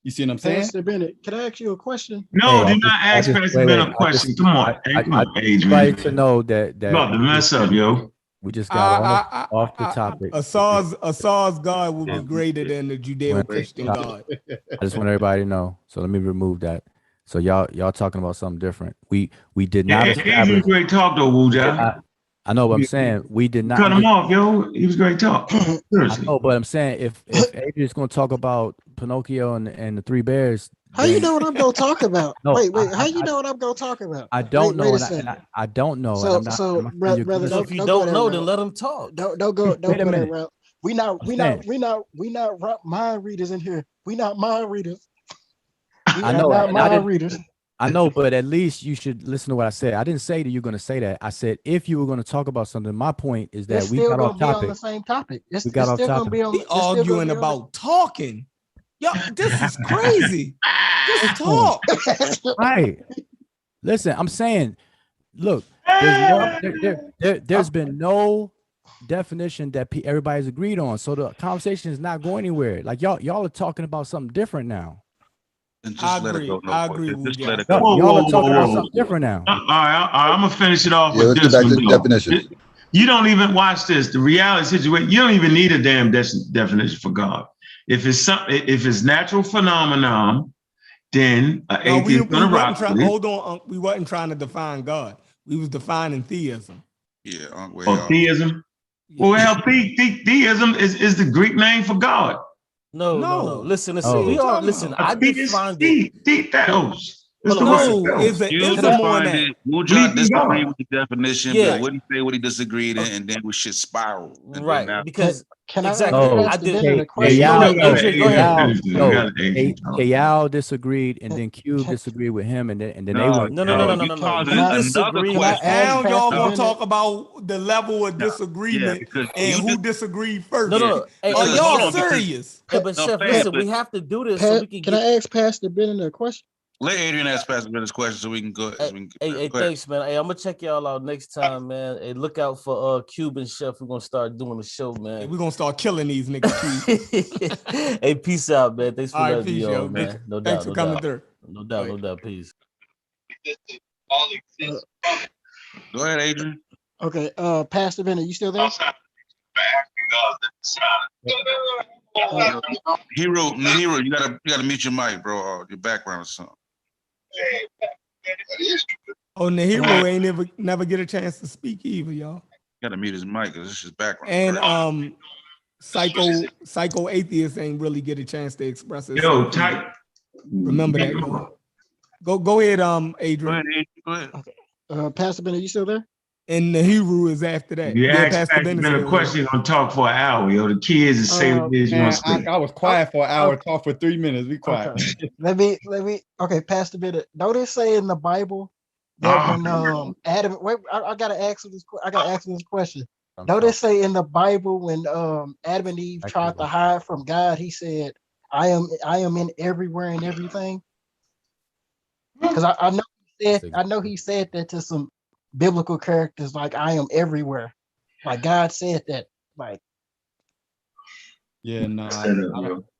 You see what I'm saying? Pastor Bennett, can I ask you a question? No, do not ask Pastor Bennett a question. Come on. I'd like to know that about to mess up, yo. We just got off the topic. Asar's God will be greater than the Judeo-Christian God. I just want everybody to know. So let me remove that. So y'all talking about something different. We did not establish. Great talk though, Wuja. I know what I'm saying. We did not cut him off, yo. He was great talk. Seriously. Oh, but I'm saying if Adrian's going to talk about Pinocchio and the Three Bears. How you know what I'm gonna talk about? No, wait. How you know what I'm gonna talk about? I don't know. I don't know. So, brother, if you don't know, then let him talk. Don't go that route. We not mind readers in here. We not mind readers. I know. Mind readers. I know, but at least you should listen to what I said. I didn't say that you're going to say that. I said if you were going to talk about something. My point is that we got off topic. On the same topic. We got off topic. We arguing about talking. Yo, this is crazy. Just talk. Right. Listen, I'm saying, look, there's been no definition that everybody's agreed on. So the conversation is not going anywhere. Like y'all are talking about something different now. And just let it go. I agree. Just let it go. Y'all are talking about something different now. All right, I'm gonna finish it off with this one. Definition. You don't even watch this. The reality situation. You don't even need a damn definition for God. If it's natural phenomenon, then an No, atheist gonna rock with it. hold on, Unc. We wasn't trying to define God. We was defining theism. Yeah, Or theism. Well, theism is the Greek name for God. No. Listen. Oh. We are listen. I defined it. You defined it. Wujat disagreed with the definition, but wouldn't say what he disagreed in, and then we should spiral. Right, because Can I exactly. ask Pastor Bennett a question? Adrian, go ahead. Kayal disagreed, and then Cube disagreed with him, and then they were No. Now y'all gonna talk about the level of disagreement and who disagreed first. Hey, are y'all serious? But Chef, listen, we have to do this so we can. Can I ask Pastor Bennett a question? Let Adrian ask Pastor Bennett a question so we can go. Hey, thanks, man. Hey, I'm gonna check y'all out next time, man. Hey, look out for Cuban Chef. We're gonna start doing the show, man. We're gonna start killing these niggas. Hey, peace out, man. Thanks for letting me on, on, man. No doubt. Thanks for coming through. No doubt. Peace. Go ahead, Adrian. Okay, Pastor Bennett, you still there? Hero, you gotta mute your mic, bro, or your background or something. Oh, Nahiro ain't never get a chance to speak either, y'all. Gotta mute his mic because this is background. And psycho atheist ain't really get a chance to express it. Remember that. Go ahead, Adrian. Go ahead. Okay. Pastor Bennett, you still there? And the Hebrew is after that. You ask Pastor Bennett a question, you're gonna talk for an hour, yo. The kids is saying this. I was quiet for an hour, talk for 3 minutes. Be quiet. Okay. let me. Okay, Pastor Bennett. Don't it say in the Bible that when Adam? Wait, I gotta ask this. I gotta ask this question. Don't it say in the Bible when Adam and Eve tried to hide from God? He said, "I am in everywhere and everything." Because I know he said that to some biblical characters, like I am everywhere. Like God said that. Like, yeah, no,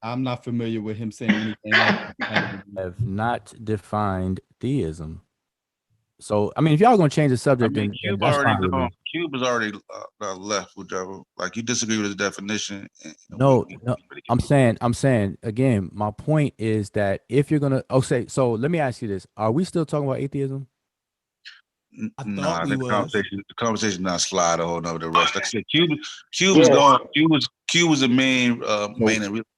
I'm not familiar with him saying anything like that. Have not defined theism. So, I mean, if y'all gonna change the subject, then Cube that's already fine with me. Cube has already left, whichever. Like you disagree with his definition. No, I'm saying again. My point is that if you're gonna, so let me ask you this: are we still talking about atheism? No, the conversation not slide a whole nother direction. Like I said, Cube was going. Cube was the main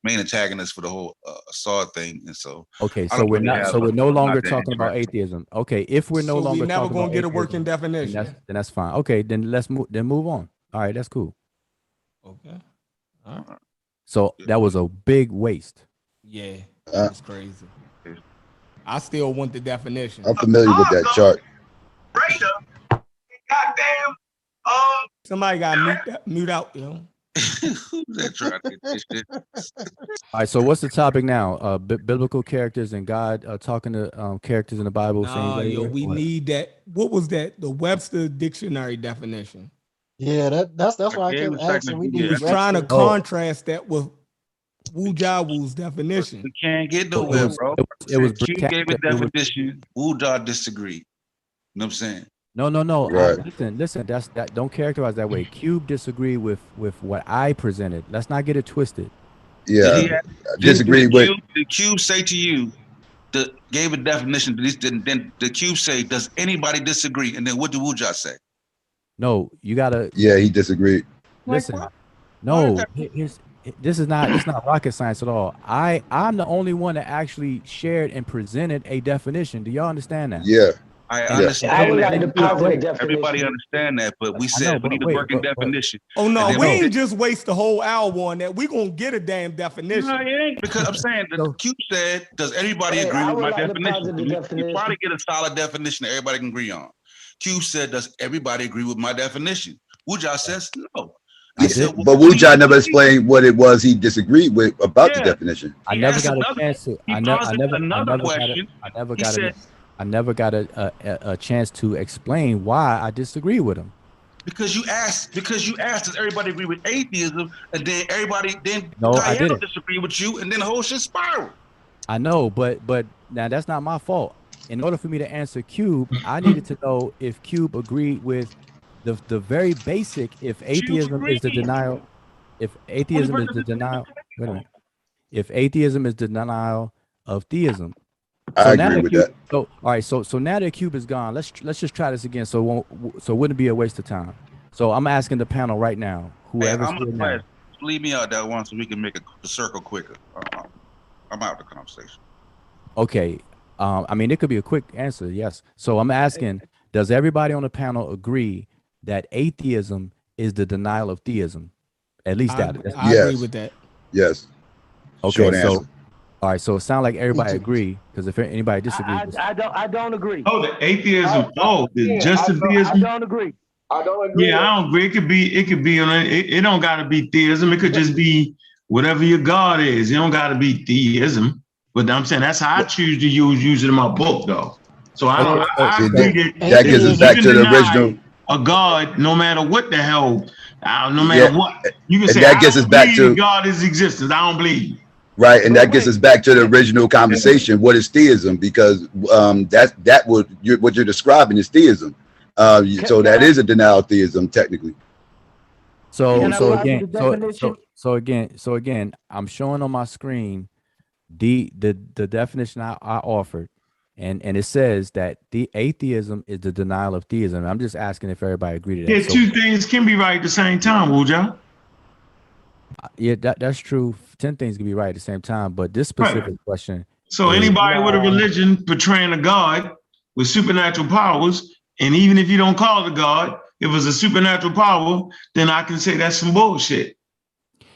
antagonist for the whole Assad thing, and so so we're not. So we're no longer talking about atheism. Okay, if we're no longer, we're never talking gonna about get a atheism, working definition. Then that's fine. Okay, then let's move. Then move on. All right, that's cool. Okay. All right. So that was a big waste. Yeah, that's crazy. I still want the definition. I'm familiar with that chart. Goddamn. Somebody got mute out, yo. All right, so what's the topic now? Biblical characters and God talking to characters in the Bible. We need that. What was that? The Webster Dictionary definition. Yeah, that's why I kept asking. We was trying to contrast that with Wu Jia-Wu's definition. We can't get nowhere, bro. It was Q gave a definition. Wu Jia disagreed. You know what I'm saying? No. Right. Listen. Don't characterize that way. Cube disagreed with what I presented. Let's not get it twisted. Yeah, disagree with. Did Cube say to you, gave a definition? Then the Cube say, does anybody disagree? And then what did Wu Jia say? No, you gotta. Yeah, he disagreed. Listen, this is not rocket science at all. I'm the only one that actually shared and presented a definition. Do y'all understand that? Yeah. I understand that. Everybody understand that, but we said we need a working definition. Oh no, we ain't just waste the whole hour on that. We gonna get a damn definition. No, it ain't, because I'm saying the Q said, does everybody agree with my definition? You probably get a solid definition that everybody can agree on. Q said, does everybody agree with my definition? Wu Jia says no. But Wu Jia never explained what it was he disagreed with about the definition. I never got a chance to. I never got a chance to explain why I disagree with him. Because you asked, does everybody agree with atheism? And then I didn't disagree with you, and then the whole shit spiraled. I know, but now that's not my fault. In order for me to answer Cube, I needed to know if Cube agreed with the very basic, if atheism is the denial, if atheism is the denial, wait a minute. If atheism is the denial of theism, I agree with that. So all right, so now that cube is gone, let's just try this again. So it wouldn't be a waste of time. So I'm asking the panel right now, whoever's I'm here gonna now. leave me out that one so we can make the circle quicker. I'm out of the conversation. Okay. I mean, it could be a quick answer, yes. So I'm asking, does everybody on the panel agree that atheism is the denial of theism? At least I agree with that. Yes. Okay, Short so answer. all right, so it sounds like everybody agree, because if anybody disagrees, I don't agree. Oh, the atheism. Just the I theism. don't agree. I don't agree. Yeah, I don't agree. It could be on it don't gotta be theism. It could just be whatever your God is. It don't gotta be theism. But I'm saying that's how I choose to use it in my book, though. So I agree that gets us back to the original. A God, no matter what the hell, no matter what, you can say that gets us back to God is existence. I don't believe. Right, and that gets us back to the original conversation. What is theism? Because what you're describing is theism. So that is a denial of theism, technically. So again, I'm showing on my screen the definition I offered, and it says that the atheism is the denial of theism. I'm just asking if everybody agreed to that. Yeah, two things can be right at the same time, would y'all? Yeah, that's true. 10 things can be right at the same time, but this specific question. So anybody with a religion portraying a God with supernatural powers, and even if you don't call it a God, if it's a supernatural power, then I can say that's some bullshit.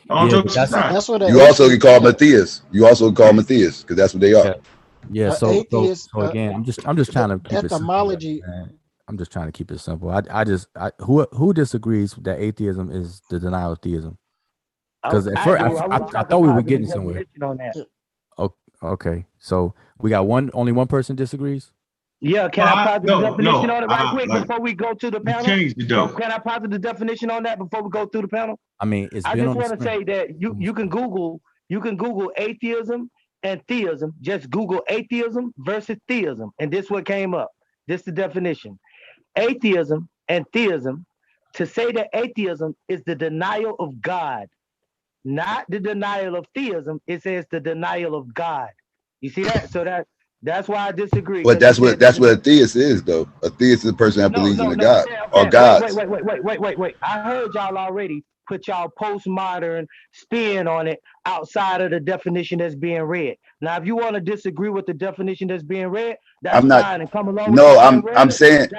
That's what you also can call them a theist. You also call them a theist because that's what they are. Yeah. So again, I'm just trying to keep etymology. It simple, I'm just trying to keep it simple. Who disagrees that atheism is the denial of theism? Because at first I thought we were getting somewhere. Oh, okay. So we got only one person disagrees? Yeah, can I posit the definition on it right quick before we go to the panel? Can I posit the definition on that before we go through the panel? I mean, I just want to say that you can Google atheism and theism. Just Google atheism versus theism, and this what came up. This is the definition: atheism and theism. To say that atheism is the denial of God, not the denial of theism. It says the denial of God. You see that? So that's why I disagree. But that's what a theist is, though. A theist is a person that believes in a God or gods. Wait. I heard y'all already put y'all postmodern spin on it outside of the definition that's being read. Now, if you want to disagree with the definition that's being read, that's fine. And come along. No, I'm saying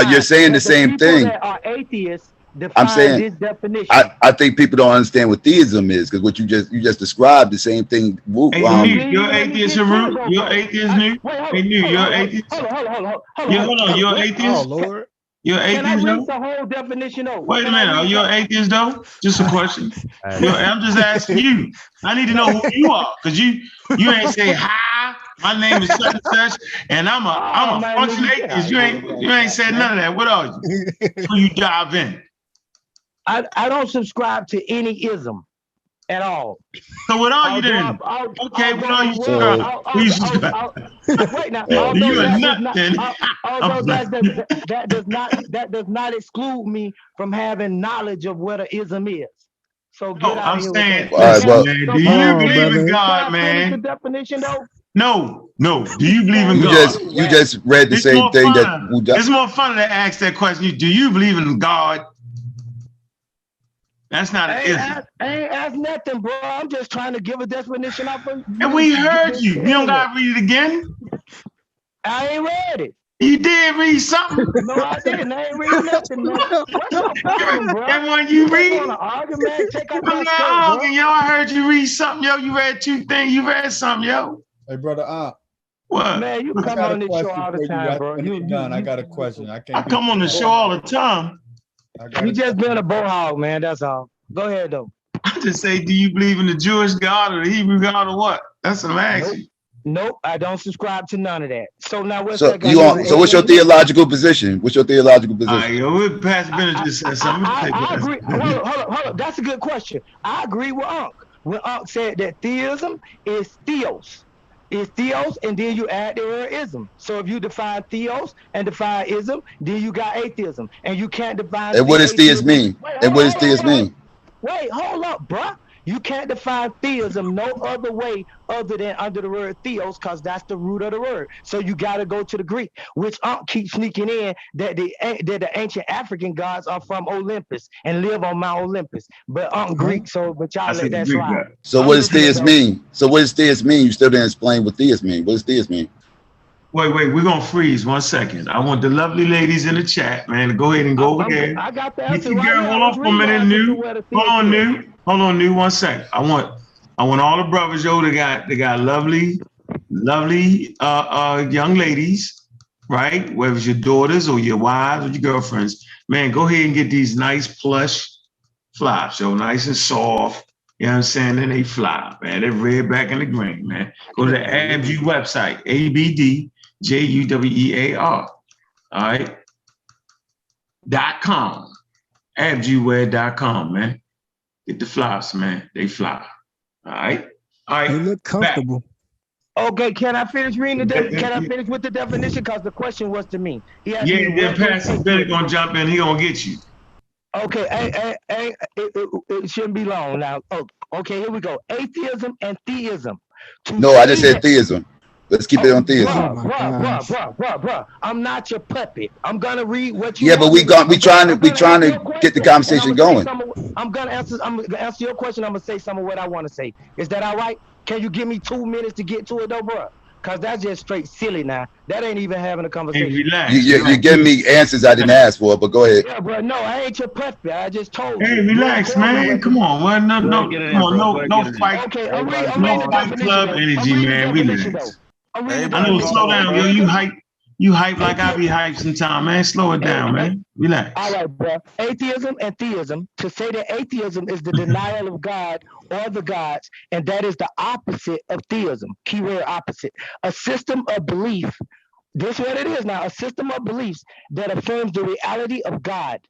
you're saying the same thing. That are atheists. I'm saying this definition. I think people don't understand what theism is because what you just described the same thing. You're atheist, Haru. You're atheist, New. Hey, New, you're atheist. Hold on. You're atheist. Oh Lord. You're atheist, Can I though? read the whole definition over? Wait a minute. Are you an atheist, though? Just a question. I'm just asking you. I need to know who you are because you ain't say hi. My name is such and such, and I'm a functional atheist. You ain't said none of that. What are you? When you dive in. I don't subscribe to any ism at all. So what are you then? Okay, what are you subscribe? Wait now. You a nut then. That does not exclude me from having knowledge of what an ism is. So get out of here. I'm saying, man, do you believe in God, man? The definition though. No. Do you believe in God? You just read the same thing it's more fun to ask that question. Do you believe in God? That's not an ism. I ain't asked nothing, bro. I'm just trying to give a definition of it. And we heard you. You don't gotta read it again. I ain't read it. You did read something. No, I didn't. I ain't read nothing, man. What's your problem, bro? That one you read? I'm not arguing, yo. I heard you read something, yo. You read two things. You read something, yo. Hey, brother, what? Man, you come on this show all the time, bro. I got a question. I come on the show all the time. You just being a bowhog, man. That's all. Go ahead, though. I just say, do you believe in the Jewish God or the Hebrew God or what? That's what I'm asking. Nope, I don't subscribe to none of that. So now what's that? So what's your theological position? What's your theological position? All right, yo, Pastor Bennett just said something. I agree. Hold on. That's a good question. I agree with Unc. When Unc said that theism is theos. It's theos, and then you add the word ism. So if you define theos and define ism, then you got atheism. And you can't define. And what does theist mean? And what does theist mean? Wait, hold up, bruh. You can't define theism no other way other than under the word theos, because that's the root of the word. So you got to go to the Greek, which keeps sneaking in that the ancient African gods are from Olympus and live on Mount Olympus, but Greek. So, but y'all let that slide. So what does theist mean? So what does theist mean? You still didn't explain what theist mean. What does theist mean? Wait, we're gonna freeze 1 second. I want the lovely ladies in the chat, man, to go ahead and go over there. I got the Get answer your right girl, now. hold on for a minute, New. Hold on, New. 1 second. I want all the brothers, yo, they got lovely young ladies, right? Whether it's your daughters or your wives or your girlfriends, man, go ahead and get these nice plush flops, yo, nice and soft. You know what I'm saying? Then they fly, man. They're red, black, and the green, man. Go to the ABDJUWEAR website, ABDJUWEAR. All right. .com. ABDJUWEAR.com, man. Get the flops, man. They fly. All right. They look comfortable. Okay, can I finish reading can I finish with the definition? Because the question was to me. He asked me, then Pastor Billy gonna jump in. He gonna get you. Okay, it shouldn't be long now. Oh, okay, here we go. Atheism and theism. No, I just said theism. Let's keep it on theism. Bruh, I'm not your puppet. I'm gonna read what you. Yeah, but we trying to get the conversation going. I'm gonna answer your question. I'm gonna say some of what I want to say. Is that all right? Can you give me 2 minutes to get to it though, bruh? Cause that's just straight silly now. That ain't even having a conversation. Hey, relax. You're giving me answers I didn't ask for, but go ahead. Yeah, bro. No, I ain't your puppet. I just told you. Hey, relax, man. Come on, man. No fight. Okay, I'm no fight club energy, man. Relax. I know. Slow down, yo. You hype like I be hyped sometime, man. Slow it down, man. Relax. All right, bro. Atheism and theism. To say that atheism is the denial of God or the gods, and that is the opposite of theism. Keyword opposite. A system of belief. This is what it is now. A system of beliefs that affirms the reality of God.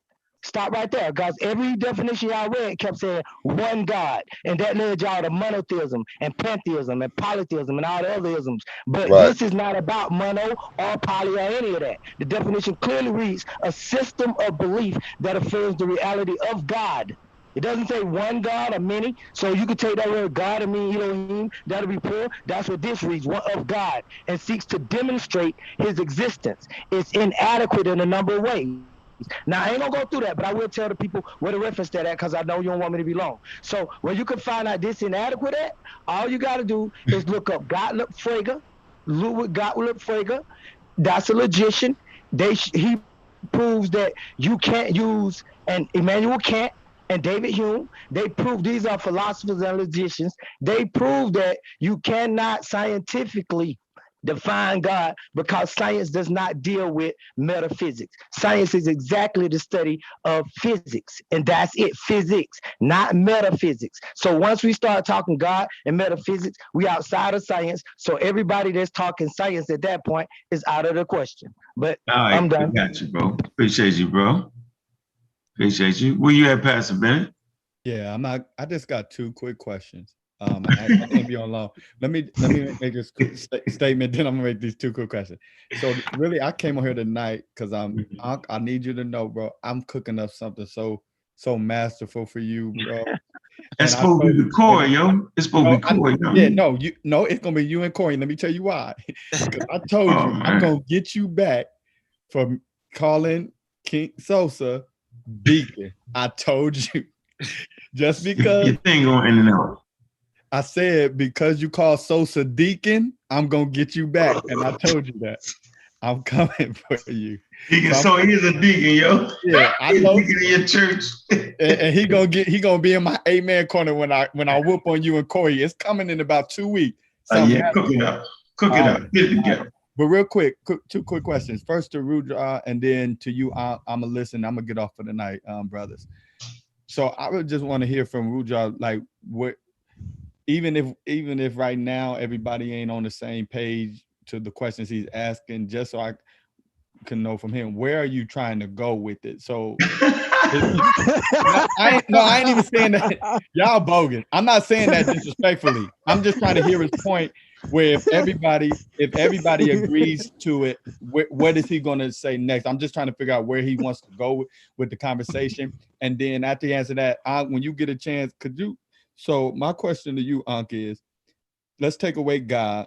Stop right there, guys. Every definition y'all read kept saying one God, and that led y'all to monotheism and pantheism and polytheism and all the other isms. But this is not about mono or poly or any of that. The definition clearly reads a system of belief that affirms the reality of God. It doesn't say one God or many. So you could take that word God and mean Elohim. That'll be poor. That's what this reads, one of God, and seeks to demonstrate his existence. It's inadequate in a number of ways. Now, I ain't gonna go through that, but I will tell the people where to reference that at, because I know you don't want me to be long. So where you can find out this inadequate at, all you gotta do is look up Gottlob Frege, Ludwig Gottlob Frege. That's a logician. He proves that you can't use, and Immanuel Kant and David Hume, they prove, these are philosophers and logicians, they prove that you cannot scientifically define God, because science does not deal with metaphysics. Science is exactly the study of physics, and that's it, physics, not metaphysics. So once we start talking God and metaphysics, we outside of science. So everybody that's talking science at that point is out of the question. But all right, I'm done. Got you, bro. Appreciate you, bro. Appreciate you. Where you at, Pastor Bennett? Yeah, I just got 2 quick questions. I can't be on long. Let me make this quick statement, then I'm gonna make these 2 quick questions. So really, I came on here tonight because I need you to know, bro, I'm cooking up something so masterful for you, bro. It's supposed to be Corey, yo. It's supposed to be Corey. Yeah, it's gonna be you and Corey. Let me tell you why. Because I told you, I'm gonna get you back for calling King Sosa Deacon. I told you. Just because your thing going in and out. I said, because you call Sosa Deacon, I'm gonna get you back, and I told you that. I'm coming for you. Deacon, so he is a deacon, yo. Yeah, I know. Deacon in your church, and he gonna be in my amen corner when I whoop on you and Corey. It's coming in about 2 weeks. Yeah, cook it up. Get it together. But real quick, 2 quick questions. First to Rudra, and then to you. I'm gonna listen. I'm gonna get off for the night, brothers. So I would just want to hear from Rudra, like what. Even if right now everybody ain't on the same page to the questions he's asking, just so I can know from him, where are you trying to go with it? So I ain't even saying that. Y'all bogus. I'm not saying that disrespectfully. I'm just trying to hear his point, where if everybody agrees to it, what is he going to say next? I'm just trying to figure out where he wants to go with the conversation. And then after he answer that, when you get a chance, could you So my question to you, Ankh, is let's take away God.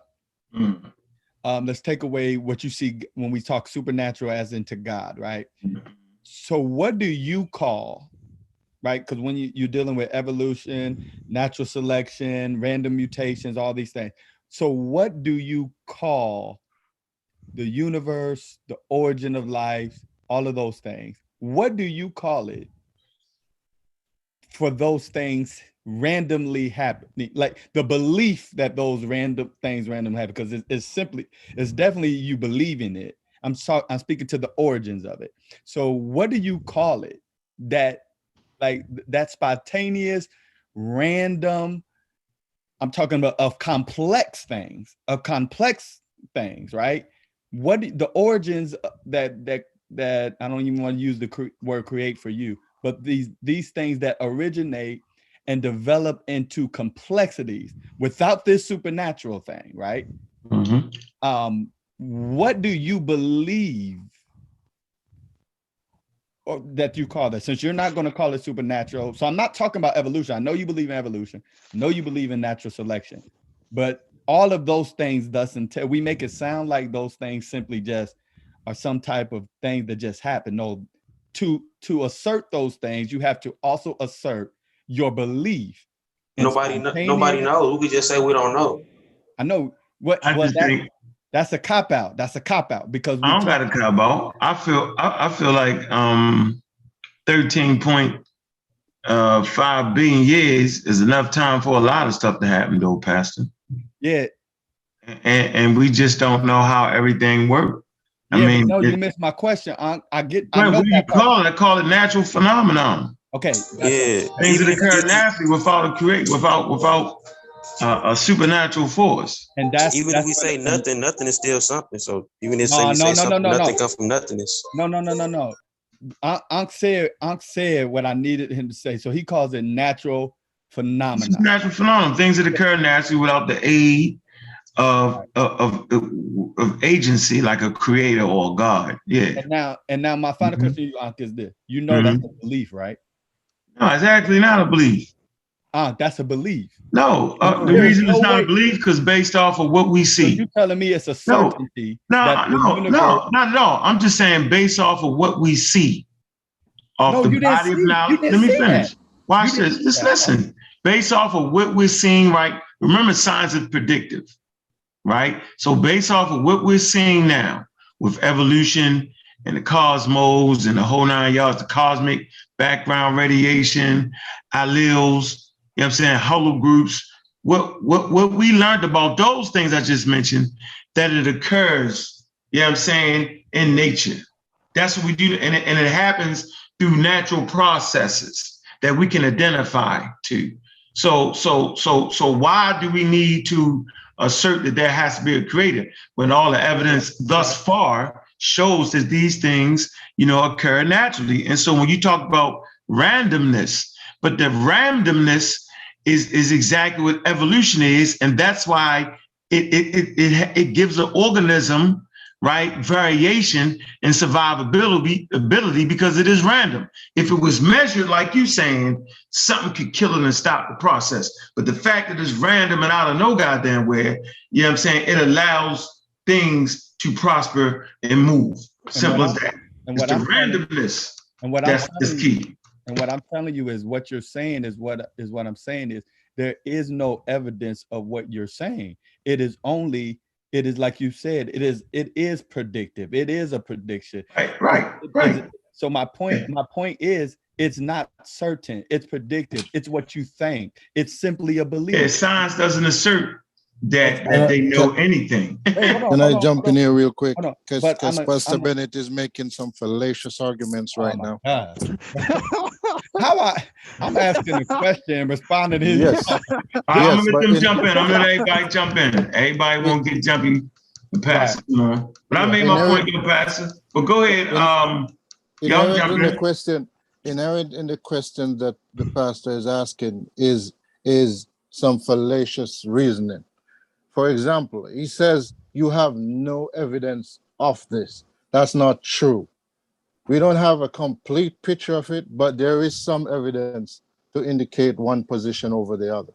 Let's take away what you see when we talk supernatural as into God, right? So what do you call, right? Because when you're dealing with evolution, natural selection, random mutations, all these things. So what do you call the universe, the origin of life, all of those things? What do you call it for those things randomly happening? Like the belief that those random things randomly happen, because it's definitely you believe in it. I'm speaking to the origins of it. So what do you call it that spontaneous, random? I'm talking about of complex things, right? What the origins that I don't even want to use the word create for you, but these things that originate and develop into complexities without this supernatural thing, right? What do you believe or that you call that? Since you're not going to call it supernatural, so I'm not talking about evolution. I know you believe in evolution. I know you believe in natural selection, but all of those things doesn't tell. We make it sound like those things simply just are some type of thing that just happened. No, to assert those things, you have to also assert your belief. Nobody knows. We could just say we don't know. I know what. That's a cop out. That's a cop out because I don't got a cop out. I feel like 13.5 billion years is enough time for a lot of stuff to happen, though, Pastor. Yeah. And we just don't know how everything works. Yeah, I mean, no, you missed my question. I get. I know what do you call it? I call it natural phenomenon. Okay. Yeah. Things that occur naturally without a supernatural force. And if we say nothing is still something. So even if nothing comes from nothingness. No. Ankh said what I needed him to say. So he calls it natural phenomena. Natural phenomenon, things that occur naturally without the aid of agency, like a creator or a God. Yeah. And now my final question to you, Ankh, is this. You know that's a belief, right? No, it's actually not a belief. That's a belief. No, the reason it's not a belief because based off of what we see. So you're telling me it's a certainty. No, not at all. I'm just saying based off of what we see. Off the body of knowledge. Let me finish. Watch this. Just listen. Based off of what we're seeing, right? Remember, science is predictive, right? So based off of what we're seeing now with evolution and the cosmos and the whole 9 yards, the cosmic background radiation, alleles, you know what I'm saying, hollow groups, what we learned about those things I just mentioned, that it occurs, you know what I'm saying, in nature. That's what we do, and it happens through natural processes that we can identify to. So why do we need to assert that there has to be a creator when all the evidence thus far shows that these things, occur naturally? And so when you talk about randomness, but the randomness is exactly what evolution is, and that's why it gives an organism, right, variation and survivability because it is random. If it was measured, like you saying, something could kill it and stop the process. But the fact that it's random and out of no goddamn where, you know what I'm saying, it allows things to prosper and move. Simple as that. It's the randomness that's key. And what I'm telling you is what you're saying is what I'm saying is there is no evidence of what you're saying. It is like you said, it is predictive. It is a prediction. Right. So my point is it's not certain. It's predictive. It's what you think. It's simply a belief. Yeah, science doesn't assert that they know anything. Can I jump in here real quick? Because Pastor Bennett is making some fallacious arguments right now. I'm asking a question and responding to his. Yes. I'm gonna let them jump in. I'm gonna let everybody jump in. Everybody won't get jumpy and pass it, But I made my point, you pass it. But go ahead. Y'all jump in. Inherent in the question that the pastor is asking is some fallacious reasoning. For example, he says you have no evidence of this. That's not true. We don't have a complete picture of it, but there is some evidence to indicate one position over the other.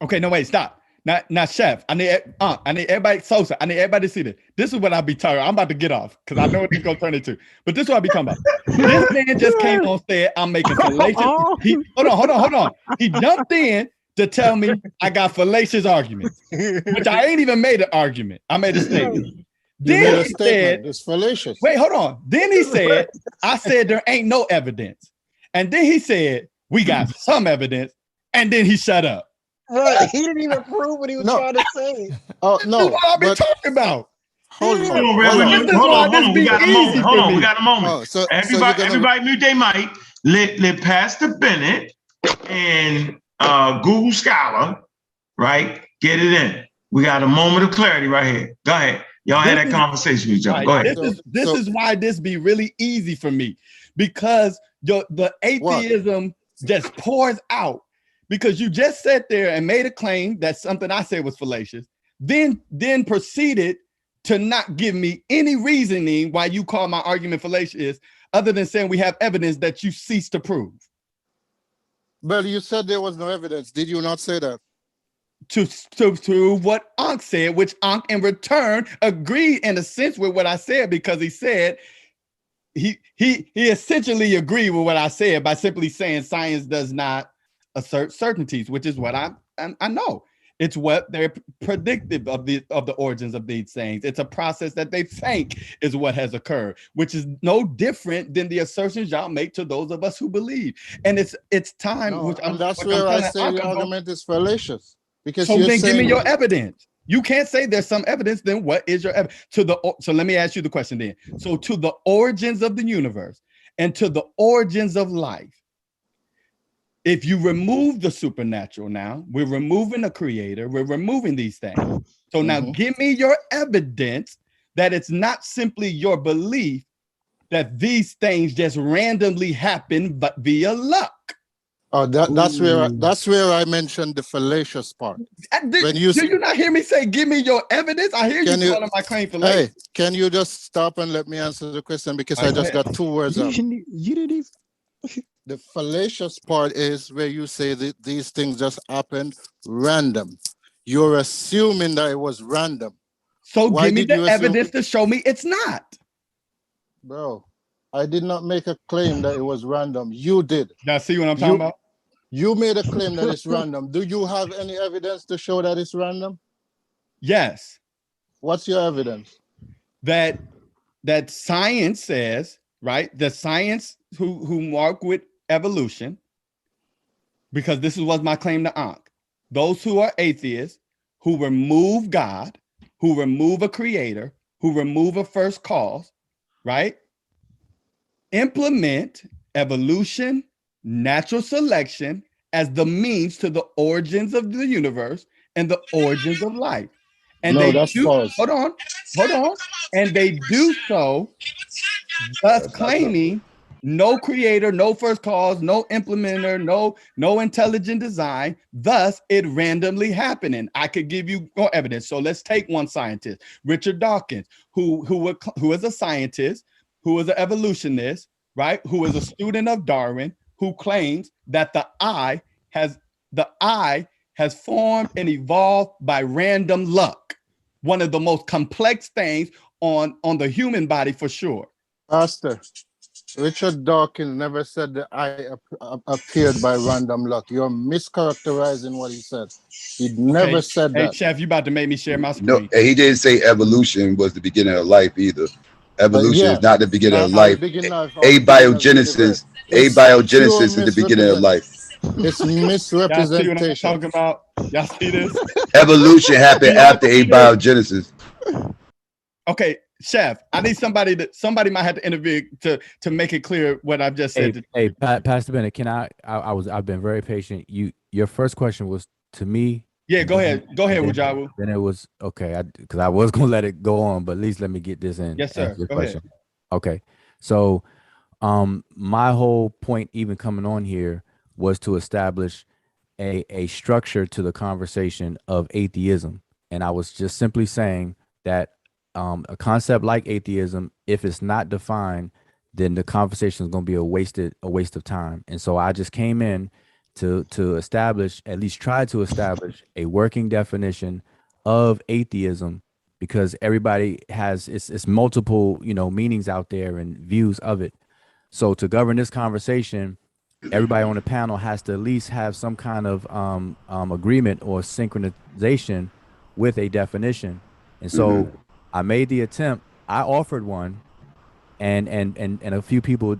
Okay, no, wait, stop. Now, Chef, I need everybody, Sosa, I need everybody to see this. This is what I'll be talking. I'm about to get off because I know what it's gonna turn into. But this is what I'll be talking about. This man just came on said I'm making fallacious. Hold on. He jumped in to tell me I got fallacious arguments, which I ain't even made an argument. I made a statement. Then he said, it's fallacious. Wait, hold on. Then he said, I said there ain't no evidence. And then he said, we got some evidence. And then he shut up. Right. He didn't even prove what he was trying to say. Oh, no. That's what I've been talking about. Hold on, Reverend. Hold on. We got a moment. Hold on. We got a moment. Everybody mute their mic. Let Pastor Bennett and Google Scholar, right, get it in. We got a moment of clarity right here. Go ahead. Y'all had that conversation with each other. Go ahead. This is why this be really easy for me, because the atheism just pours out. Because you just sat there and made a claim that something I said was fallacious, then proceeded to not give me any reasoning why you call my argument fallacious, other than saying we have evidence that you ceased to prove. Well, you said there was no evidence. Did you not say that? To what Ankh said, which Ankh in return agreed in a sense with what I said, because he said he essentially agreed with what I said by simply saying science does not assert certainties, which is what I know. It's what they're predictive of the origins of these things. It's a process that they think is what has occurred, which is no different than the assertions y'all make to those of us who believe. And it's time. No, and that's where I say the argument is fallacious. Because so then give me your evidence. You can't say there's some evidence. Then what is your evidence? So let me ask you the question then. So to the origins of the universe and to the origins of life, if you remove the supernatural, now we're removing a creator, we're removing these things. So now give me your evidence that it's not simply your belief that these things just randomly happen, but via luck. Oh, that's where I mentioned the fallacious part. Do you not hear me say, give me your evidence? I hear you calling my claim fallacious. Hey, can you just stop and let me answer the question, because I just got 2 words out. You didn't even. The fallacious part is where you say that these things just happened random. You're assuming that it was random. So give me the evidence to show me it's not. Bro, I did not make a claim that it was random. You did. Now see what I'm talking about? You made a claim that it's random. Do you have any evidence to show that it's random? Yes. What's your evidence? That science says, right? The science who mark with evolution, because this was my claim to Ankh. Those who are atheists, who remove God, who remove a creator, who remove a first cause, right? Implement evolution, natural selection as the means to the origins of the universe and the origins of life. And false. Hold on. And they do so thus claiming no creator, no first cause, no implementer, no intelligent design. Thus, it randomly happening. I could give you more evidence. So let's take one scientist, Richard Dawkins, who is a scientist, who is an evolutionist, right? Who is a student of Darwin, who claims that the eye has formed and evolved by random luck. One of the most complex things on the human body, for sure. Pastor, Richard Dawkins never said the eye appeared by random luck. You're mischaracterizing what he said. He never said that. Hey, Chef, you about to make me share my screen. No, he didn't say evolution was the beginning of life either. Evolution is not the beginning of life. Abiogenesis is the beginning of life. It's misrepresentation. Y'all see what I'm talking about? Y'all see this? Evolution happened after abiogenesis. Okay, Chef, I need somebody might have to intervene to make it clear what I've just said. Hey, Pastor Bennett, I've been very patient. Your first question was to me. Yeah, go ahead, Wujawu. Then it was okay, because I was gonna let it go on, but at least let me get this in. Yes, sir. Go ahead. Okay, so my whole point, even coming on here, was to establish a structure to the conversation of atheism, and I was just simply saying that a concept like atheism, if it's not defined, then the conversation is going to be a waste of time. And so I just came in to establish, at least try to establish, a working definition of atheism, because everybody has it's multiple, meanings out there and views of it. So to govern this conversation, everybody on the panel has to at least have some kind of agreement or synchronization with a definition. And so I made the attempt. I offered one, and a few people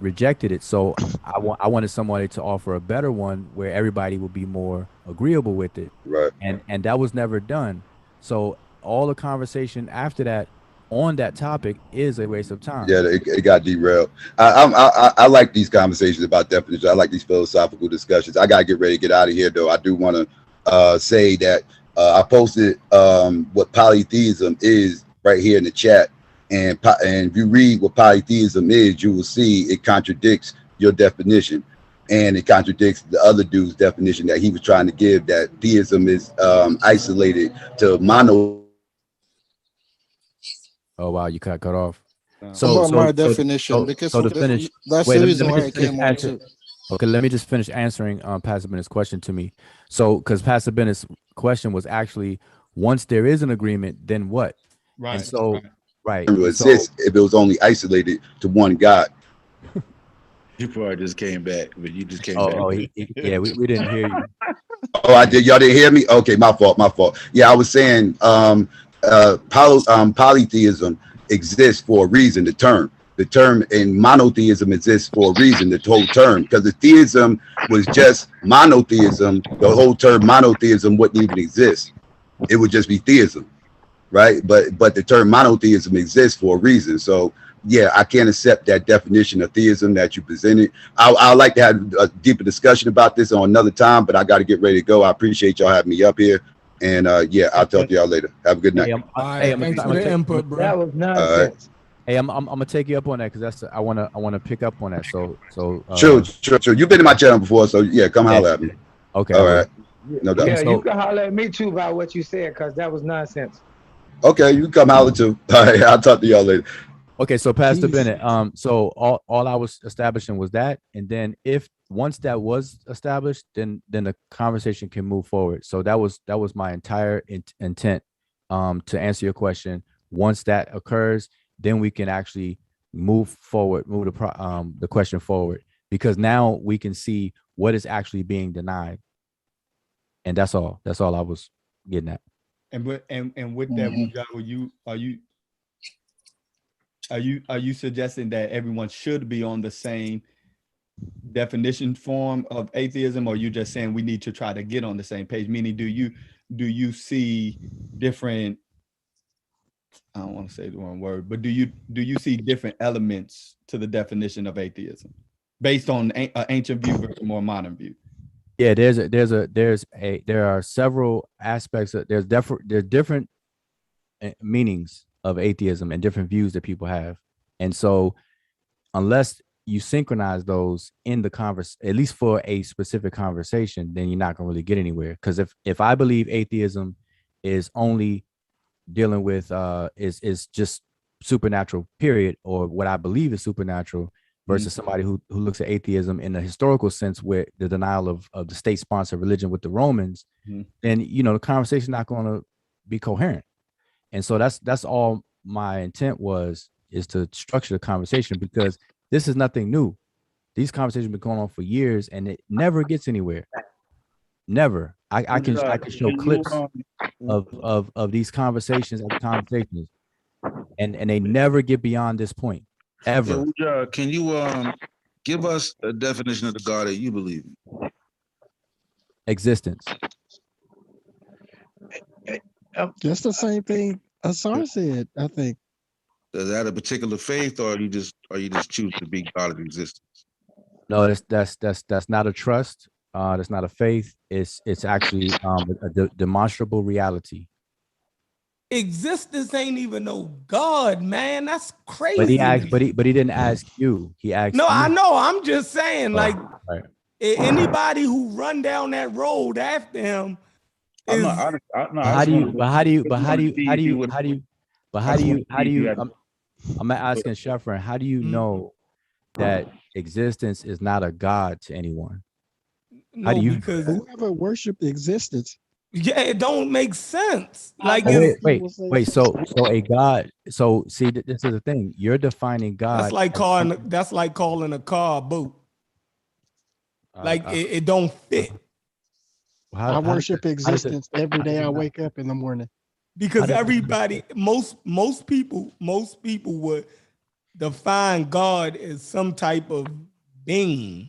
rejected it. So I wanted somebody to offer a better one where everybody would be more agreeable with it. Right. And that was never done. So all the conversation after that on that topic is a waste of time. Yeah, it got derailed. I like these conversations about definitions. I like these philosophical discussions. I gotta get ready to get out of here, though. I do want to say that I posted what polytheism is right here in the chat, and if you read what polytheism is, you will see it contradicts your definition, and it contradicts the other dude's definition that he was trying to give, that theism is isolated to mono. Oh wow, you cut off. So my definition, because to finish, that's the reason why I came on too. Okay, let me just finish answering Pastor Bennett's question to me. So, because Pastor Bennett's question was actually, once there is an agreement, then what? Right. And so, right. It exists if it was only isolated to one God. You probably just came back, but you just came back. Yeah, we didn't hear you. Oh, I did. Y'all didn't hear me? Okay, my fault. Yeah, I was saying polytheism exists for a reason, the term. The term in monotheism exists for a reason, the whole term. Because if theism was just monotheism, the whole term monotheism wouldn't even exist. It would just be theism, right? But the term monotheism exists for a reason. So yeah, I can't accept that definition of theism that you presented. I'd like to have a deeper discussion about this on another time, but I got to get ready to go. I appreciate y'all having me up here. And yeah, I'll talk to y'all later. Have a good night. Thanks for the input, bro. That was nonsense. Hey, I'm gonna take you up on that, because I wanna pick up on that. So Sure. You've been in my channel before, so yeah, come holler at me. Okay. All right. No doubt. Yeah, you can holler at me too about what you said, because that was nonsense. Okay, you can come holler too. All right, I'll talk to y'all later. Okay, so Pastor Bennett, so all I was establishing was that, and then once that was established, then the conversation can move forward. So that was my entire intent, to answer your question. Once that occurs, then we can actually move the question forward, because now we can see what is actually being denied, and that's all I was getting at. And with that, are you suggesting that everyone should be on the same definition form of atheism, or are you just saying we need to try to get on the same page? Meaning, do you see different, I don't want to say the wrong word, but do you see different elements to the definition of atheism based on an ancient view versus a more modern view? Yeah, there are several aspects. There's different meanings of atheism and different views that people have. And so unless you synchronize those in the at least for a specific conversation, then you're not gonna really get anywhere. Because if I believe atheism is only dealing with is just supernatural, period, or what I believe is supernatural, versus somebody who looks at atheism in a historical sense, with the denial of the state-sponsored religion with the Romans, then the conversation not going to be coherent. And so that's all my intent is to structure the conversation, because this is nothing new. These conversations have been going on for years, and it never gets anywhere. Never. I can show clips of these conversations and they never get beyond this point, ever. Yeah, can you give us a definition of the God that you believe in? Existence. That's the same thing Asar said, I think. Is that a particular faith, or you just choose to be God of existence? No, that's not a trust. That's not a faith. It's actually a demonstrable reality. Existence ain't even no God, man. That's crazy. But he asked, but he didn't ask you. He asked. No, you. I know. I'm just saying, right. Anybody who run down that road after him. How do you I'm asking Sheffrin, how do you know that existence is not a god to anyone? How do No, you because whoever worship existence. yeah, it don't make sense. Like wait. So a god. So see, this is the thing. You're defining God. that's like calling a car a boat. Like it don't fit. I worship existence every day I wake up in the morning. Because everybody, most people would define God as some type of being.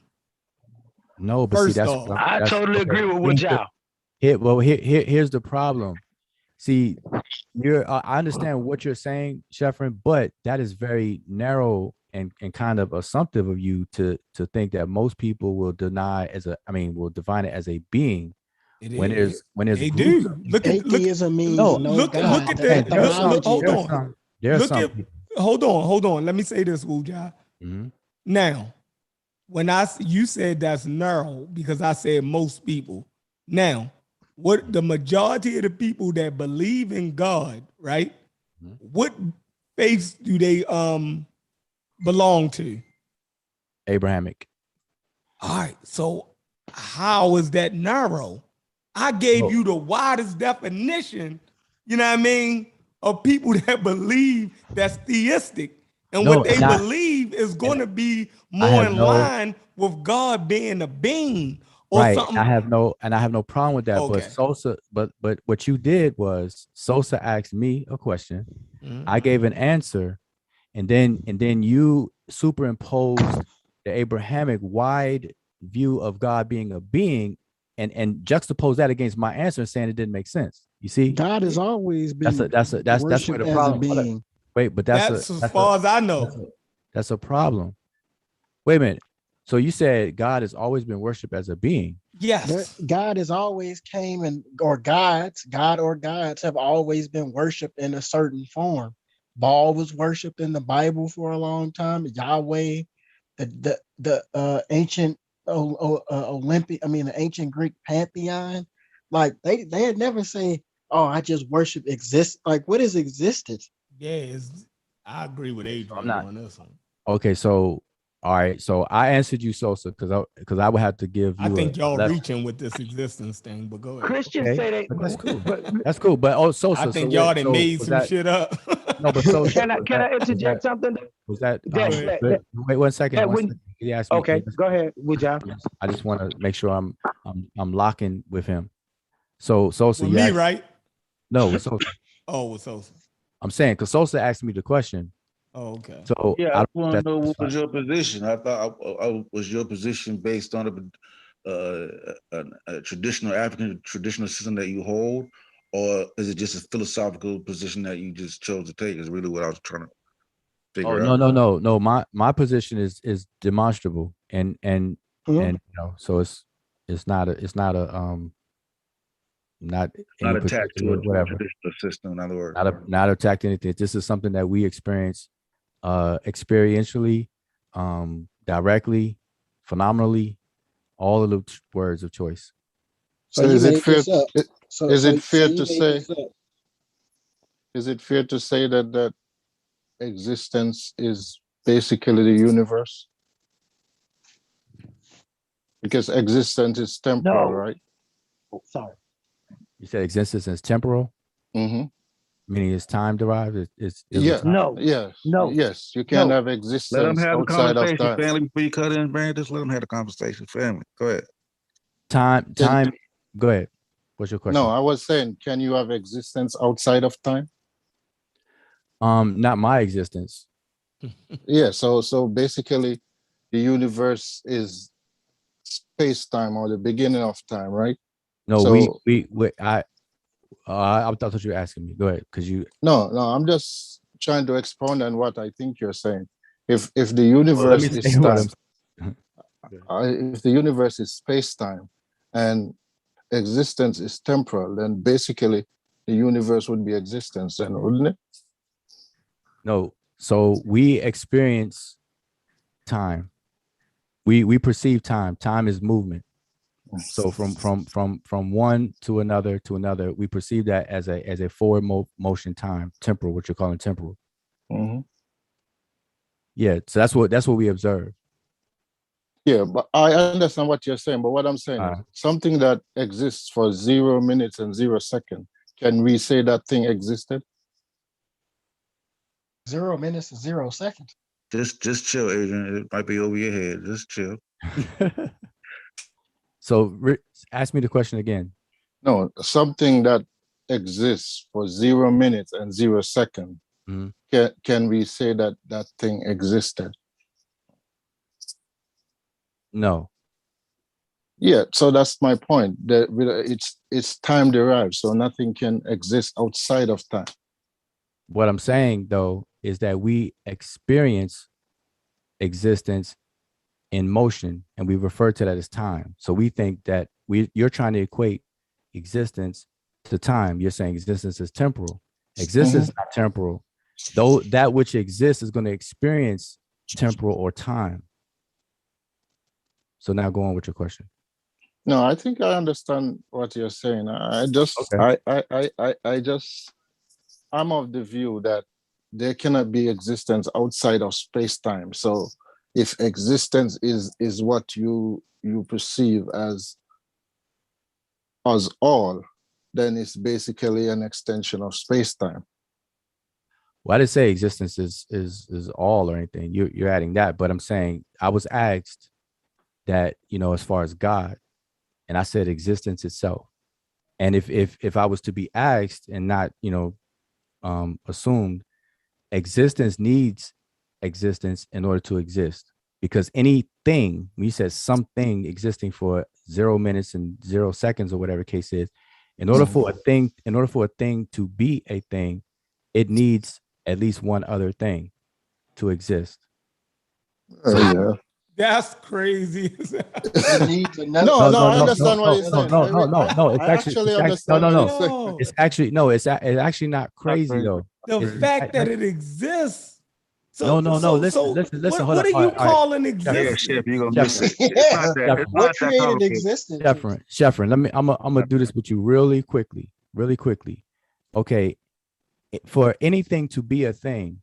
No, but First see, off, I totally agree with what y'all. Here's the problem. See, I understand what you're saying, Sheffrin, but that is very narrow and kind of assumptive of you to think that most people will will define it as a being. When there's they groups do. Look at atheism means look God. at That's that. Hold on. Hold on. Let me say this, Wuja. Now, when you said that's narrow because I said most people. Now, what the majority of the people that believe in God, right? What faiths do they belong to? Abrahamic. All right. So how is that narrow? I gave you the widest definition, you know what I mean, of people that believe that's theistic. And what they believe is going to be more in line with God being a being or something. I have no problem with that. But Sosa, but what you did was Sosa asked me a question. I gave an answer, and then you superimposed the Abrahamic wide view of God being a being and juxtapose that against my answer, saying it didn't make sense. You see, God has always been that's where the problem. Wait, but that's as far as I know. That's a problem. Wait a minute. So you said God has always been worshipped as a being. Yes. God has always came God or gods have always been worshipped in a certain form. Baal was worshipped in the Bible for a long time. Yahweh, the ancient the ancient Greek pantheon, like they had never say, "Oh, I just worship exist." Like, what is existence? Yeah, I agree with Adrian on this one. Okay, so all right, so I answered you, Sosa, because I would have to give you. I think y'all reaching with this existence thing, but go ahead. Christians say they. That's cool. That's cool. But Sosa, I think y'all done made some shit up. No, but Sosa, can I interject something? Was that wait 1 second? He asked me. Okay, go ahead, Wuja. I just want to make sure I'm locking with him. So Sosa, with me, right? No, with Sosa. Oh, with Sosa. I'm saying because Sosa asked me the question. Oh, okay. So yeah, I want to know what was your position. I thought I was your position based on a traditional African traditional system that you hold, or is it just a philosophical position that you just chose to take? Is really what I was trying to figure out. No. My position is demonstrable and so it's not not attached to a whatever traditional system. In other words, not attacked anything. This is something that we experience experientially, directly, phenomenally, all of the words of choice. So is it fair? Is it fair to say? Is it fair to say that existence is basically the universe? Because existence is temporal, right? Oh, sorry. You said existence is temporal? Mm-hmm. Meaning it's time derived? Yes. You can't have existence let them have outside a of conversation, time. family. Before you cut in, Brand, just let them have a conversation, family. Go ahead. Time. Go ahead. What's your question? No, I was saying, can you have existence outside of time? Not my existence. Yeah. So basically, the universe is space-time or the beginning of time, right? No, I thought you were asking me. Go ahead, because you. No, I'm just trying to expound on what I think you're saying. If the universe is time, if the universe is space-time, and existence is temporal, then basically the universe would be existence, then wouldn't it? No. So we experience time. We perceive time. Time is movement. So from one to another, we perceive that as a forward motion time, temporal, what you're calling temporal. Mm-hmm. Yeah, so that's what we observe. Yeah, but I understand what you're saying. But what I'm saying is something that exists for 0 minutes and 0 seconds. Can we say that thing existed? 0 minutes and 0 seconds. Just chill, Adrian. It might be over your head. Just chill. So ask me the question again. No, something that exists for 0 minutes and 0 seconds. Can we say that that thing existed? No. Yeah, so that's my point. That it's time derived, so nothing can exist outside of time. What I'm saying though is that we experience existence in motion, and we refer to that as time. So we think that you're trying to equate existence to time. You're saying existence is temporal. Existence is not temporal. Though that which exists is going to experience temporal or time. So now go on with your question. No, I think I understand what you're saying. I'm of the view that there cannot be existence outside of space-time. So if existence is what you perceive as all, then it's basically an extension of space-time. Well, I didn't say existence is all or anything. You're adding that, but I'm saying I was asked that, as far as God, and I said existence itself. And if I was to be asked and not, assumed, existence needs existence in order to exist, because anything, when you said something existing for 0 minutes and 0 seconds or whatever case is, in order for a thing to be a thing, it needs at least one other thing to exist. Yeah. That's crazy. No, I understand what he's saying. No. I actually understand what he's saying. It's actually not crazy though. The fact that it exists. So, no. Listen. Hold what on. What are you calling existence? Yeah, Chef, you're gonna miss it. It's not that. It's What not that created complicated. existence? Sheffrin, I'm gonna do this with you really quickly. Okay, for anything to be a thing,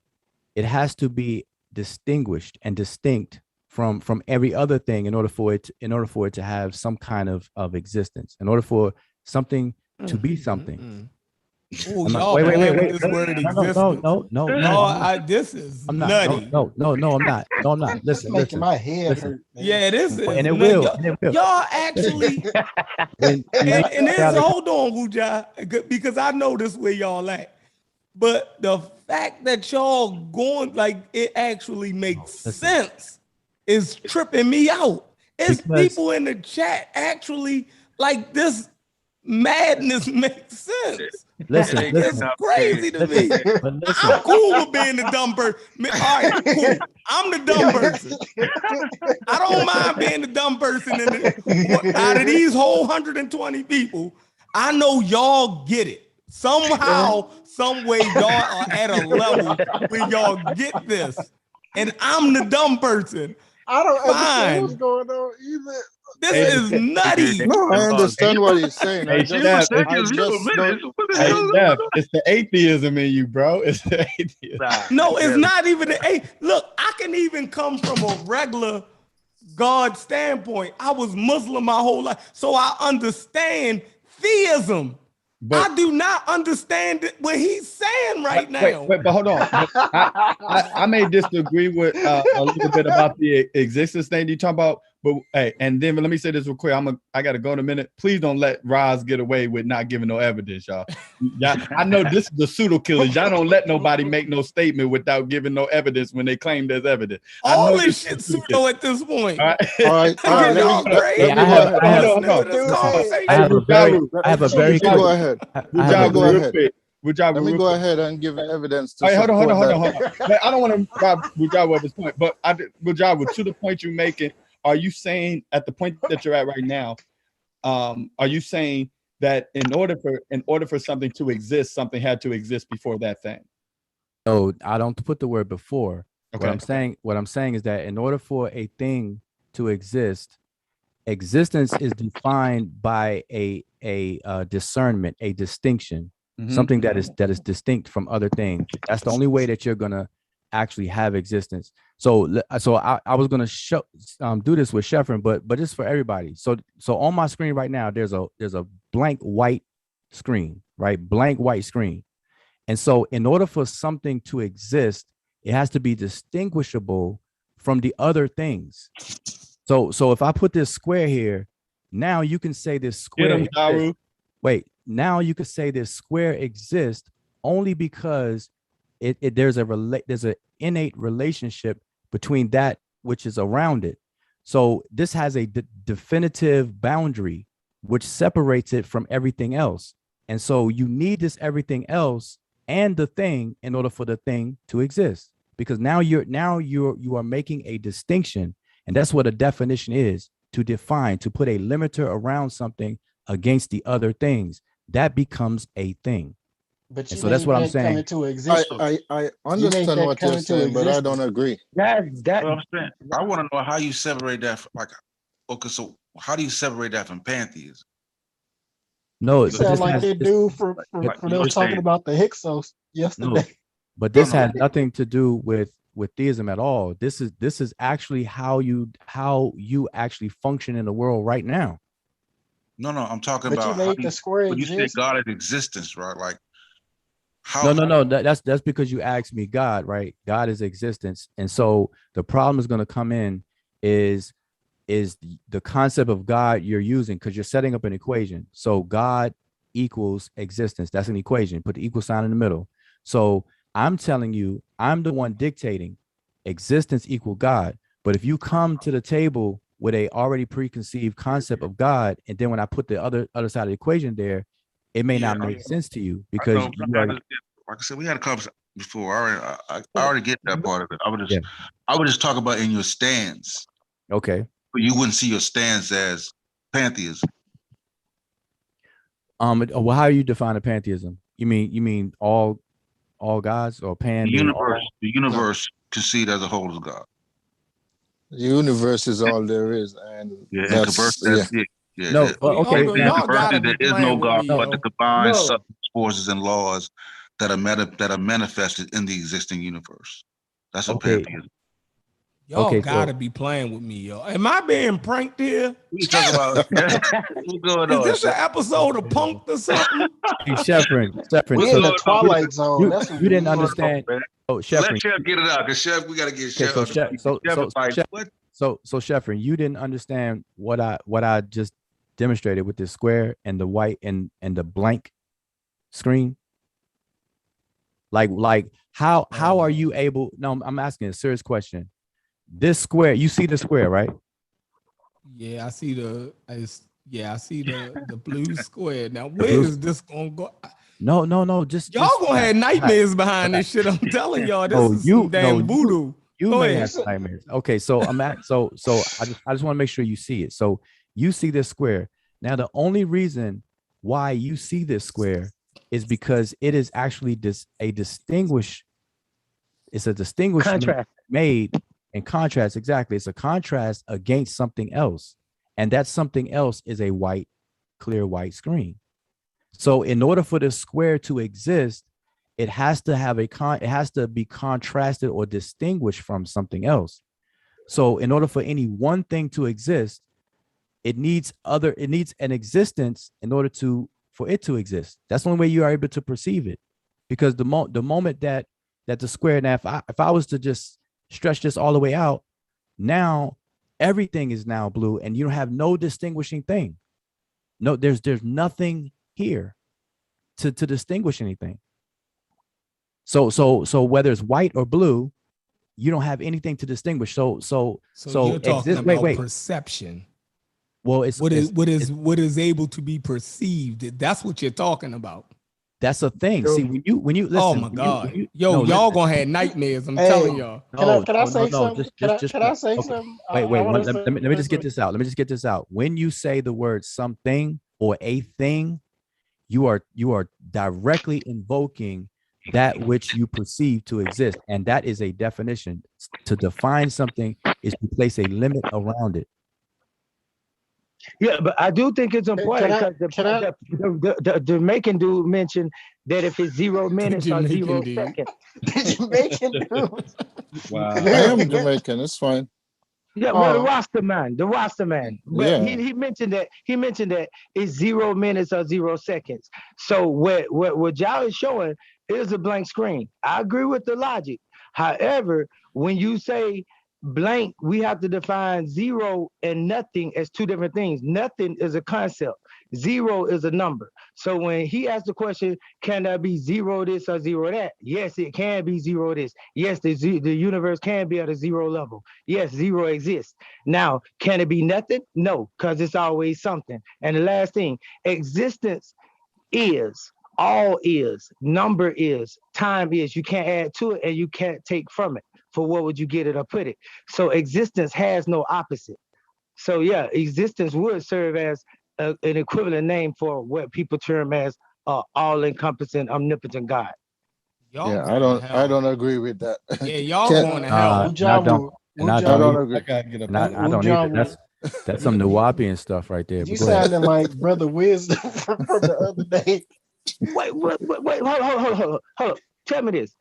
it has to be distinguished and distinct from every other thing in order for it to have some kind of existence. In order for something to be something. Oh, y'all wait. This word existence. No. This is I'm not. nutty. No, I'm not. Listen. Making my head hurt. Man. Yeah, this is. And it will. Y'all actually. and hold on, Wujai, because I know this where y'all at. But the fact that y'all going like it actually makes sense is tripping me out. It's people in the chat actually like this madness makes sense. Listen, it's crazy to me. I'm cool with being the dumb person. All right, cool. I'm the dumb person. I don't mind being the dumb person out of these whole 120 people. I know y'all get it. Somehow, some way, y'all are at a level where y'all get this. And I'm the dumb person. I don't understand Fine. what's going on either. This is nutty. No, I understand what he's saying. It's the atheism in you, bro. It's the atheism. No, it's not even the look. I can even come from a regular God standpoint. I was Muslim my whole life, so I understand theism. But I do not understand what he's saying right now. But hold on. I may disagree with a little bit about the existence thing you're talking about. But hey, and then let me say this real quick. I gotta go in a minute. Please don't let Roz get away with not giving no evidence, y'all. I know this is the pseudo killers. Y'all don't let nobody make no statement without giving no evidence when they claim there's evidence. All this shit pseudo at this point. All right. I have a very go ahead. Let me go ahead and give evidence to hold on. I don't want to rob Wujai at this point, but Wujai, to the point you're making, are you saying at the point that you're at right now, are you saying that in order for something to exist, something had to exist before that thing? No, I don't put the word before. Okay. What I'm saying is that in order for a thing to exist, existence is defined by a discernment, a distinction, something that is distinct from other things. That's the only way that you're gonna actually have existence. So I was gonna do this with Sheffrin, but just for everybody. So on my screen right now, there's a blank white screen, right? Blank white screen. And so in order for something to exist, it has to be distinguishable from the other things. So if I put this square here, now you can say this square exists. Wait, now you could say this square exists only because there's an innate relationship between that which is around it. So this has a definitive boundary which separates it from everything else. And so you need this everything else and the thing in order for the thing to exist, because now you are making a distinction, and that's what a definition is: to define, to put a limiter around something against the other things. That becomes a thing. But so that's what I'm saying. I understand what you're saying, but I don't agree. Well, I'm saying, I want to know how you separate that from, okay, so how do you separate that from pantheism? No, it sounds like they do for they were talking about the Hyksos yesterday. No, but this has nothing to do with theism at all. This is actually how you actually function in the world right now. No, I'm talking but about you made the square when you say exist. God is existence, right? Like how? No. That's because you asked me God, right? God is existence, and so the problem is going to come in is the concept of God you're using, because you're setting up an equation. So God equals existence. That's an equation. Put the equal sign in the middle. So I'm telling you, I'm the one dictating existence equal God. But if you come to the table with a already preconceived concept of God, and then when I put the other side of the equation there, it may not make sense to you, because like I said, we had a conversation before. I already get that part of it. I would just talk about in your stance. Okay. But you wouldn't see your stance as pantheism. Well, how you define a pantheism? You mean all gods, or pan? The universe conceived as a whole as God. The universe is all there is, and that's it. Yeah, no, okay. There is no God, but the combined substance, forces, and laws that are manifested in the existing universe. That's what pantheism. Y'all gotta be playing with me, yo. Am I being pranked here? We talking about what's going on? Is this an episode of Punked or something? Hey, Sheffrin, we in the Twilight Zone. You didn't understand. Oh, Sheffrin, let Chef get it out, because Chef, we gotta get Chef. So Sheffrin, you didn't understand what I just demonstrated with this square and the white and the blank screen. Like how are you able? No, I'm asking a serious question. This square, you see the square, right? Yeah, I see the blue square. Now, where is this gonna go? No. Just y'all gonna have nightmares behind this shit. I'm telling y'all, this is some damn voodoo. You may have nightmares. Okay, so I just want to make sure you see it. So you see this square. Now, the only reason why you see this square is because it is actually a distinguishment contrast made in contrast. Exactly. It's a contrast against something else. And that something else is a clear white screen. So in order for the square to exist, it has to be contrasted or distinguished from something else. So in order for any one thing to exist, it needs an existence in order for it to exist. That's the only way you are able to perceive it. Because the moment that the square, now if I was to just stretch this all the way out, now everything is now blue, and you don't have no distinguishing thing. No, there's nothing here to distinguish anything. So whether it's white or blue, you don't have anything to distinguish. So you're talking about perception. Well, it's what is able to be perceived. That's what you're talking about. That's a thing. See, when you listen, oh my God, y'all gonna have nightmares. I'm telling y'all. Can I say something? Can I say something? Wait. Let me just get this out. When you say the word something or a thing, you are directly invoking that which you perceive to exist, and that is a definition. To define something is to place a limit around it. Yeah, but I do think it's Can important I? because Can I? the Jamaican dude mentioned that if it's 0 The minutes or Jamaican 0 dude. seconds. The Jamaican dude. Wow. I am Jamaican. It's fine. Yeah, well, the roster man. But Yeah. he mentioned that it's 0 minutes or 0 seconds. So what y'all is showing is a blank screen. I agree with the logic. However, when you say blank, we have to define 0 and nothing as two different things. Nothing is a concept. 0 is a number. So when he asked the question, can that be 0 this or 0 that? Yes, it can be 0 this. Yes, the universe can be at a 0 level. Yes, 0 exists. Now, can it be nothing? No, because it's always something. And the last thing, existence is, all is, number is, time is. You can't add to it and you can't take from it. For what would you get it or put it? So existence has no opposite. So yeah, existence would serve as an equivalent name for what people term as all-encompassing, omnipotent God. Y'all Yeah, going to I hell. don't agree with that. Yeah, y'all Can't- going to hell. And I don't. And I I don't don't either. agree. I gotta get up. And I don't either. That's some Nuwapian stuff right there. You But go ahead. sounding like Brother Wisdom from the other day. Wait, hold on. Tell me this.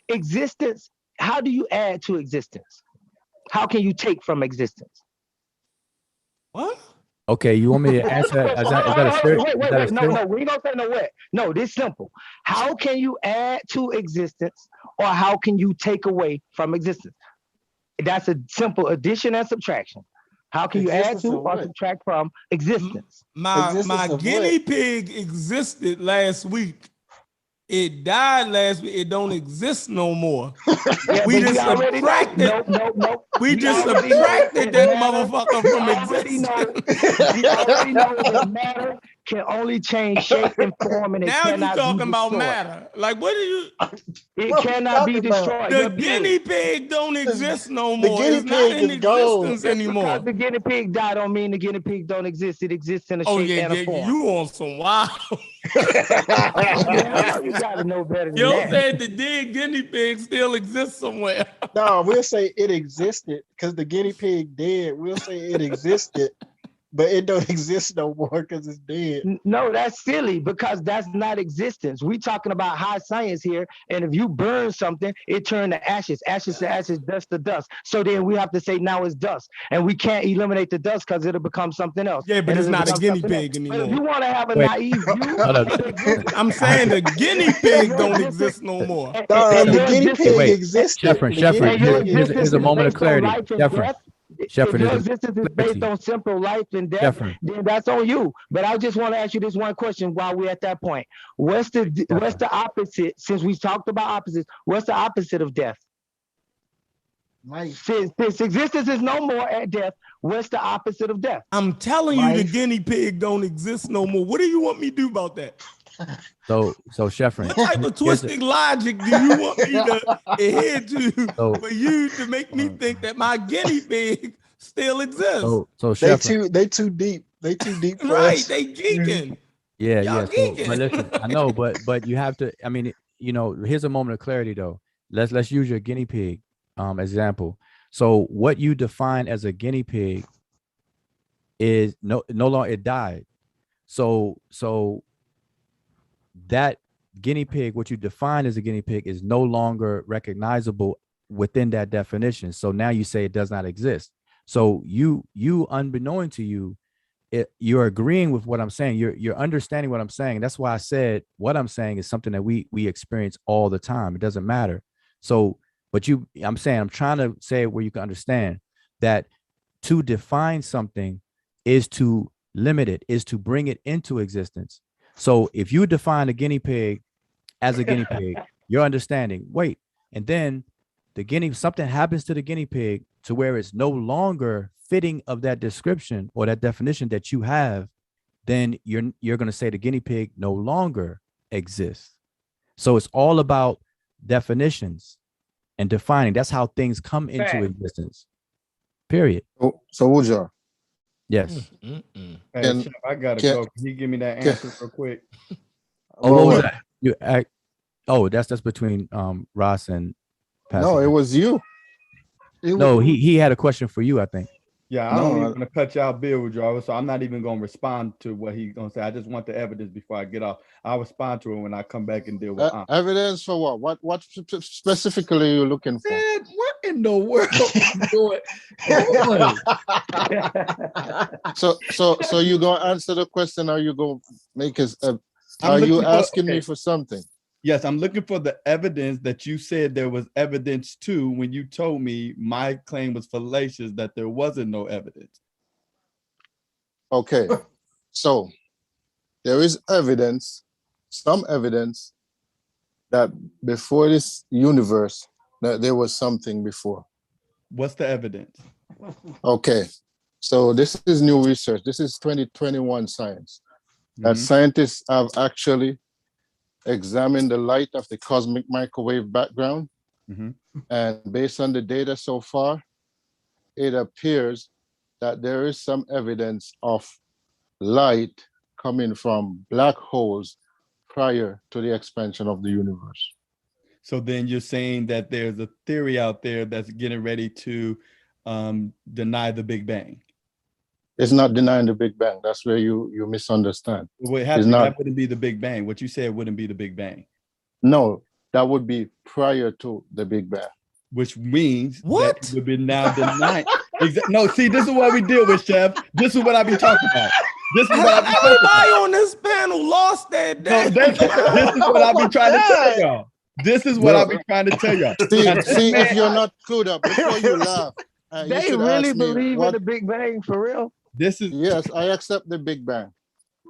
Existence, how do you add to existence? How can you take from existence? What? Okay, you want me to answer that? Is that a serious? Wait. No, we ain't gonna say no what. No, this simple. How can you add to existence or how can you take away from existence? That's a simple addition and subtraction. How can you add Existence to of or what? subtract from existence? My Existence of guinea what? pig existed last week. It died last week. It don't exist no more. Yeah, We but just we already know. subtracted. Nope. We just already know subtracted that matter. motherfucker We from already know. existence. We already know that matter can only change shape and form, and it Now you cannot be talking about destroyed. matter. Like, what are you? It What we cannot be talking about? destroyed. The Your guinea being. pig don't exist no The more. guinea It's not pig in is gone. existence Just because anymore. the guinea pig died don't mean the guinea pig don't exist. It exists in a Oh shape yeah, and a form. you on some wild. I know you gotta know better than Yo that. said the dead guinea pig still exists somewhere. No, we'll say it existed because the guinea pig dead. We'll say it existed, but it don't exist no more because it's dead. No, that's silly because that's not existence. We talking about high science here, and if you burn something, it turned to ashes, ashes to ashes, dust to dust. So then we have to say now it's dust, and we can't eliminate the dust because it'll become something else. Yeah, but and it's it'll not a become guinea something pig else. But anymore. if you want to have a Wait. naive view, Hold up. I'm saying the guinea pig don't exist no more. No, the your guinea existence, pig Wait, existed. Sheffrin, The guinea and your pig here's a existence is moment of based on clarity. life and Sheffrin, death. If Sheffrin, your there's a existence is based clarity. on simple life and death, Sheffrin, then that's on you. But I just want to ask you this one question while we're at that point. What's the opposite? Since we talked about opposites, what's the opposite of death? Life. Since existence is no more at death, what's the opposite of death? I'm telling you, the Life. guinea pig don't exist no more. What do you want me to do about that? So Sheffrin, What type of here's a- twisted logic do you want me to adhere to So- for you to make me think that my guinea pig still exists? so They Sheffrin, they too deep. They too deep for Right, us. they geeking. yeah. Y'all So, geeking. but listen, I know, but you have to. I mean, here's a moment of clarity though. Let's use your guinea pig example. So what you define as a guinea pig is no longer, it died. So that guinea pig, what you define as a guinea pig, is no longer recognizable within that definition. So now you say it does not exist. So you unbeknown to you, you're agreeing with what I'm saying. You're understanding what I'm saying. That's why I said what I'm saying is something that we experience all the time. It doesn't matter. So, but I'm trying to say it where you can understand that to define something is to limit it, is to bring it into existence. So if you define a guinea pig as a guinea pig, you're understanding, wait, and then something happens to the guinea pig to where it's no longer fitting of that description or that definition that you have, then you're going to say the guinea pig no longer exists. So it's all about definitions and defining. That's how things come into existence. Period. So Ujar. Yes. Hey, Chef, I gotta go. Can you give me that answer real quick? Oh, what was that? That's between Ross and Pastor. No, it was you. No, he had a question for you, I think. Yeah, I don't even want to cut y'all bill, Jarvis, so I'm not even going to respond to what he's going to say. I just want the evidence before I get off. I'll respond to it when I come back and deal with evidence for what? What specifically are you looking for? Man, what in the world are you doing? So you gonna answer the question, or you gonna make us? Are you asking me for something? Yes, I'm looking for the evidence that you said there was evidence to when you told me my claim was fallacious, that there wasn't no evidence. Okay, so there is evidence, some evidence that before this universe, that there was something before. What's the evidence? Okay, so this is new research. This is 2021 science. That scientists have actually examined the light of the cosmic microwave background. And based on the data so far, it appears that there is some evidence of light coming from black holes prior to the expansion of the universe. So then you're saying that there's a theory out there that's getting ready to deny the Big Bang. It's not denying the Big Bang. That's where you misunderstand. That wouldn't be the Big Bang. What you said wouldn't be the Big Bang. No, that would be prior to the Big Bang. Which means that it would be now denying. No, see, this is what we deal with, Chef. This is what I be talking about. This is what I be talking about. Everybody on this panel lost their day. No, this is what I be trying to tell y'all. This is what I be trying to tell y'all. See if you're not clued up before you laugh. They really believe in the Big Bang for real? Yes, I accept the Big Bang.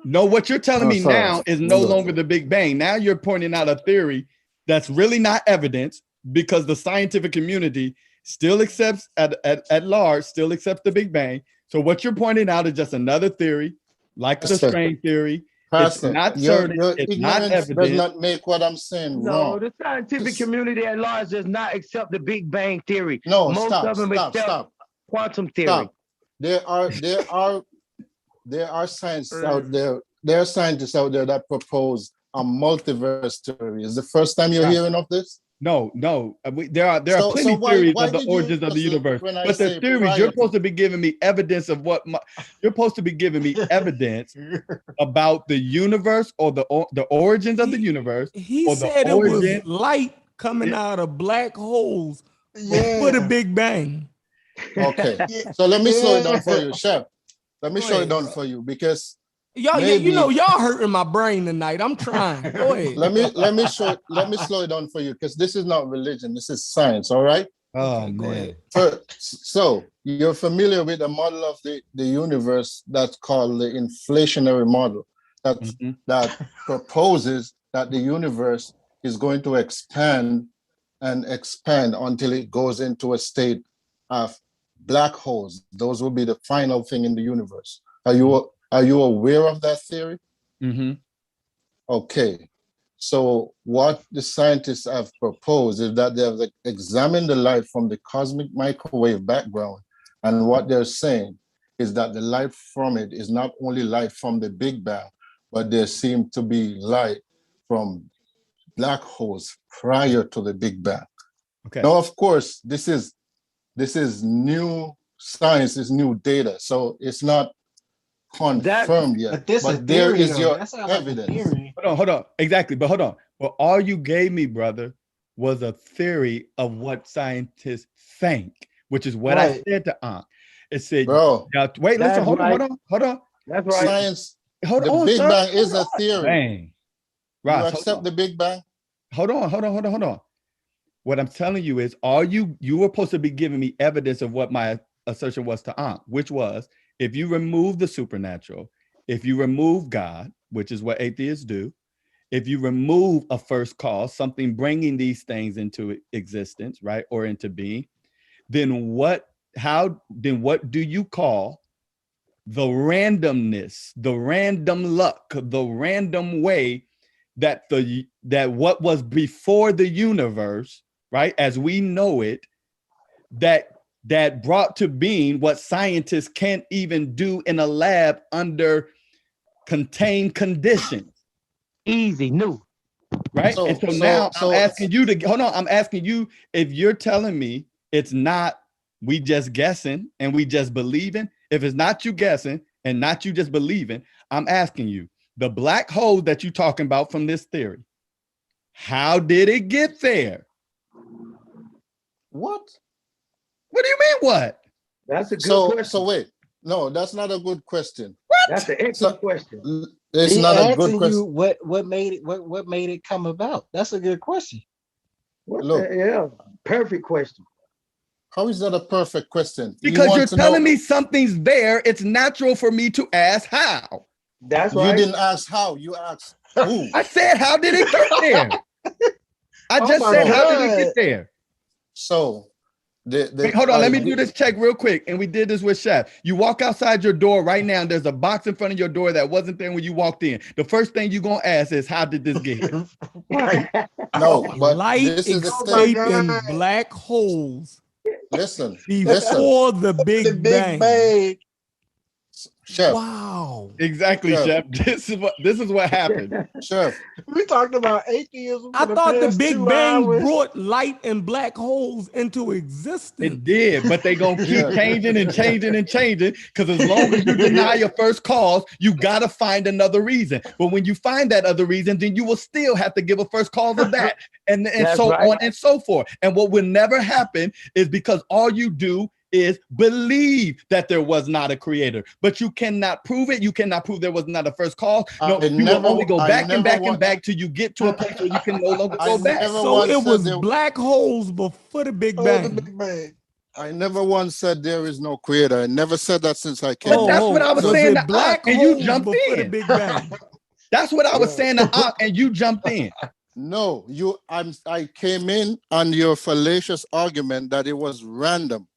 No, what you're telling me now is no longer the Big Bang. Now you're pointing out a theory that's really not evidence, because the scientific community still accepts at large, still accepts the Big Bang. So what you're pointing out is just another theory, like the string theory. It's not certain. It's not evidence. Does not make what I'm saying wrong. No, the scientific community at large does not accept the Big Bang theory. No, most of them accept quantum theory. Stop. There are scientists out there. There are scientists out there that propose a multiverse theory. Is the first time you're hearing of this? No. There are plenty of theories of the origins of the universe. But the theories, you're supposed to be giving me evidence of you're supposed to be giving me evidence about the universe, or the origins of the universe. He said it was light coming out of black holes before the Big Bang. Okay, so let me slow it down for you, Chef. Let me slow it down for you, because y'all hurting my brain tonight. I'm trying. Go ahead. let me slow it down for you, because this is not religion. This is science. All right. Oh man. So you're familiar with the model of the universe that's called the inflationary model. That proposes that the universe is going to expand and expand until it goes into a state of black holes. Those will be the final thing in the universe. Are you aware of that theory? Okay. So what the scientists have proposed is that they have examined the light from the cosmic microwave background. And what they're saying is that the light from it is not only light from the Big Bang, but there seem to be light from black holes prior to the Big Bang. Okay. Now, of course, this is new science, is new data. So it's not confirmed yet. But there is your evidence. Hold on. Exactly. But hold on. Well, all you gave me, brother, was a theory of what scientists think, which is what I said to Ankh. It said, bro, wait, listen, hold on. That's right. Science, the Big Bang is a theory. Dang. Right. You accept the Big Bang? Hold on. What I'm telling you is, you were supposed to be giving me evidence of what my assertion was to Ankh, which was, if you remove the supernatural, if you remove God, which is what atheists do, if you remove a first cause, something bringing these things into existence, right, or into being, then what do you call the randomness, the random luck, the random way that what was before the universe, right, as we know it, that brought to being what scientists can't even do in a lab under contained conditions. Easy, new. Right? And so now I'm asking you to, hold on, I'm asking you, if you're telling me it's not we just guessing and we just believing? If it's not you guessing and not you just believing, I'm asking you, the black hole that you're talking about from this theory, how did it get there? What? What do you mean what? That's a good question. So wait, no, that's not a good question. What? That's an excellent question. It's He not a good asking question. you what made it come about. That's a good question. Look, Yeah, perfect question. how is that a perfect question? Because you're telling me something's there. It's natural for me to ask how. That's You right. didn't ask how, you asked who. I said, how did it get there? I just said, how did it get there? So, wait, hold on, let me do this check real quick. And we did this with Chef. You walk outside your door right now, and there's a box in front of your door that wasn't there when you walked in. The first thing you're gonna ask is, how did this get here? No, but light this is escaping black holes. Listen, before the Big Bang. Chef. Wow. Exactly, Chef. This is what happened. Chef. We talked about atheism. I thought the Big Bang hours. brought light and black holes into existence. It did, but they gonna keep changing and changing and changing, because as long as you deny your first cause, you gotta find another reason. But when you find that other reason, then you will still have to give a first cause of that, and so on and so forth. And what will never happen is because all you do is believe that there was not a creator, but you cannot prove it. You cannot prove there was not a first cause. No, you will only go back and back and back till you get to a place where you can no longer go back. So it was black holes before the Big Bang. I never once said there is no creator. I never said that since I came. But that's what I was saying to Ak, and you jumped before in. the Big Bang. That's what I was saying to Ak, and you jumped in. No, I came in on your fallacious argument that it was random.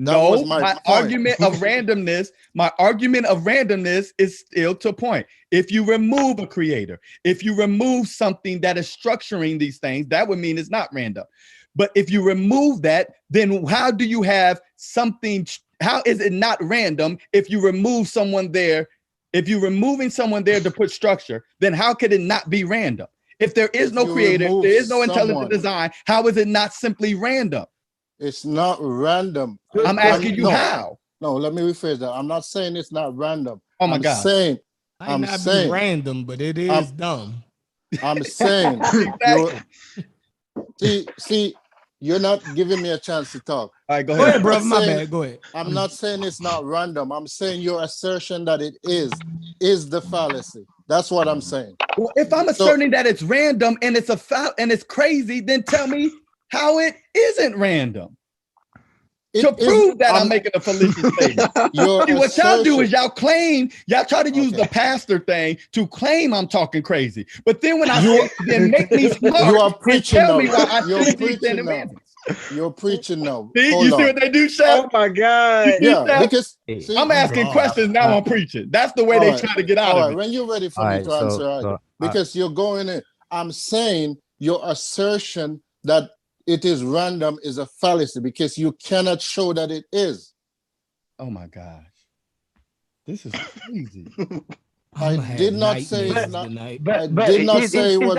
No, my argument of randomness is still to point. If you remove a creator, if you remove something that is structuring these things, that would mean it's not random. But if you remove that, then how do you have something? How is it not random if you remove someone there? If you're removing someone there to put structure, then how could it not be random? If there is no creator, if there is no intelligent design, how is it not simply random? It's not random. I'm asking you how. No, let me rephrase that. I'm not saying it's not random. Oh my God. I'm saying random, but it is dumb. I'm saying see, you're not giving me a chance to talk. All right, go Go ahead. ahead, bro. My bad. Go ahead. I'm not saying it's not random. I'm saying your assertion that it is the fallacy. That's what I'm saying. Well, if I'm asserting that it's random and it's and it's crazy, then tell me how it isn't random. To prove that I'm making a fallacious statement. See, what y'all do is y'all try to use the pastor thing to claim I'm talking crazy. But then when I say, then make me smart, you are preaching and tell now. me why I You're shouldn't be preaching saying now. You're preaching now. See, Hold you see on. what they do, Chef? Oh my God. Yeah, because see, I'm asking questions now. I'm preaching. That's the way they try to get out of it. When you're ready for me to answer, because you're going in. I'm saying your assertion that it is random is a fallacy because you cannot show that it is. Oh my gosh. This is crazy. I did not say it's not. I But did not say it was.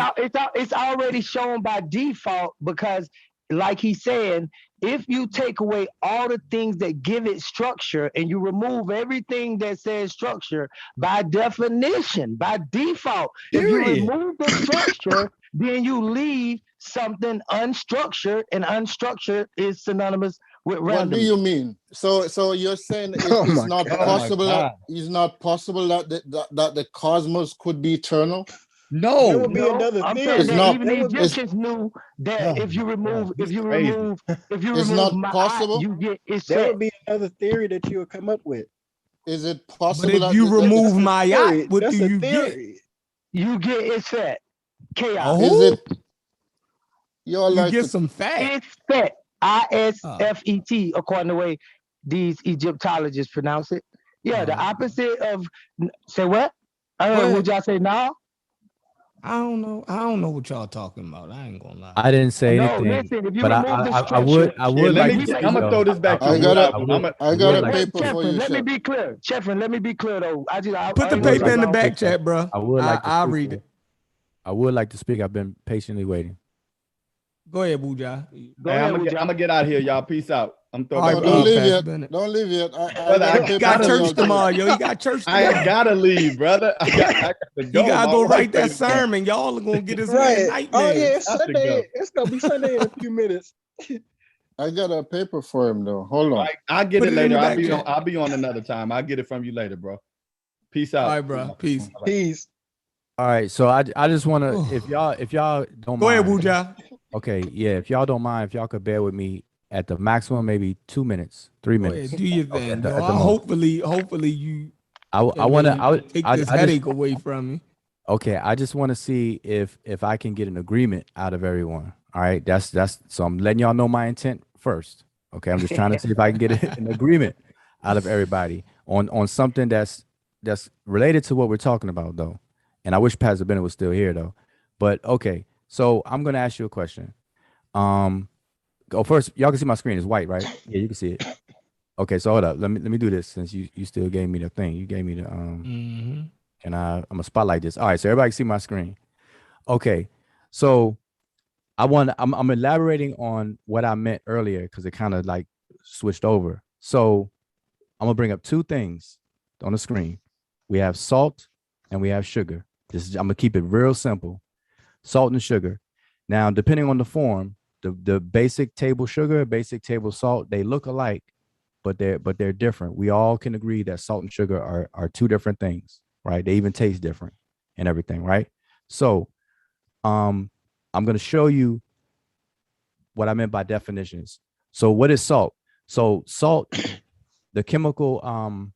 It's already shown by default because, like he's saying, if you take away all the things that give it structure and you remove everything that says structure, by definition, by default, if you remove the structure, then you leave something unstructured, and unstructured is synonymous with random. What do you mean? So you're saying it's not possible that it's not possible that the cosmos could be eternal? No, there would be another I'm theory. saying that even the Egyptians knew that if you remove possible, you get it's there set. would be another theory that you would come up with. Is it possible? But if you remove Mayat, what do you get? You get it's set. Chaos. Is it? You get some fat. It's fet. ISFET, according to the way these Egyptologists pronounce it. Yeah, the opposite of say what? Would y'all say now? I don't know what y'all talking about. I ain't gonna lie. I didn't say No, anything, listen, if you but remove the I would like to I'm gonna throw this back to I you. got a paper for you. Let me be clear. Chefrin, let me be clear though. Put the paper in the back chat, bro. I would like to I'll read it. I would like to speak. I've been patiently waiting. Go ahead, Buja. Go Hey, ahead, I'm gonna get out of here, y'all. Peace out. I'm All throwing right, back. Don't leave Pastor yet. Bennett. Don't leave yet. I Brother, got a I paper Got for church y'all to tomorrow, read. yo. You got church I tomorrow. ain't gotta leave, brother. I got to He go. gotta My go wife write that ready to go. sermon. Y'all are gonna get his Right. man Oh nightmares. yeah, it's Got to Sunday. go. It's gonna be Sunday in a few minutes. I got a paper for him though. Hold on. I'll get Put it it in later. the back chat. I'll be on another time. I'll get it from you later, bro. Peace All out. right, bro. Peace. Peace. All right, so I just want to, if y'all don't Go ahead, mind, Buja. okay, yeah, if y'all don't mind, if y'all could bear with me at the maximum, maybe 2 minutes, 3 Go minutes. ahead, do your Okay, thing, at the yo. most. Hopefully you I can want really to. take I this just headache away from me. okay. I just want to see if I can get an agreement out of everyone. All right, that's so I'm letting y'all know my intent first. Okay, I'm just trying to see if I can get an agreement out of everybody on something that's related to what we're talking about, though. And I wish Pastor Bennett was still here, though. But okay, so I'm gonna ask you a question. Go first. Y'all can see my screen. It's white, right? Yeah, you can see it. Okay, so hold up. Let me do this since you still gave me the thing. You gave me the and I'm gonna spotlight this. All right, so everybody can see my screen. Okay, so I'm elaborating on what I meant earlier because it kind of like switched over. So I'm gonna bring up two things on the screen. We have salt and we have sugar. I'm gonna keep it real simple. Salt and sugar. Now, depending on the form, the basic table sugar, basic table salt, they look alike, but they're different. We all can agree that salt and sugar are two different things, right? They even taste different and everything, right? So I'm gonna show you what I meant by definitions. So what is salt? So salt, the chemical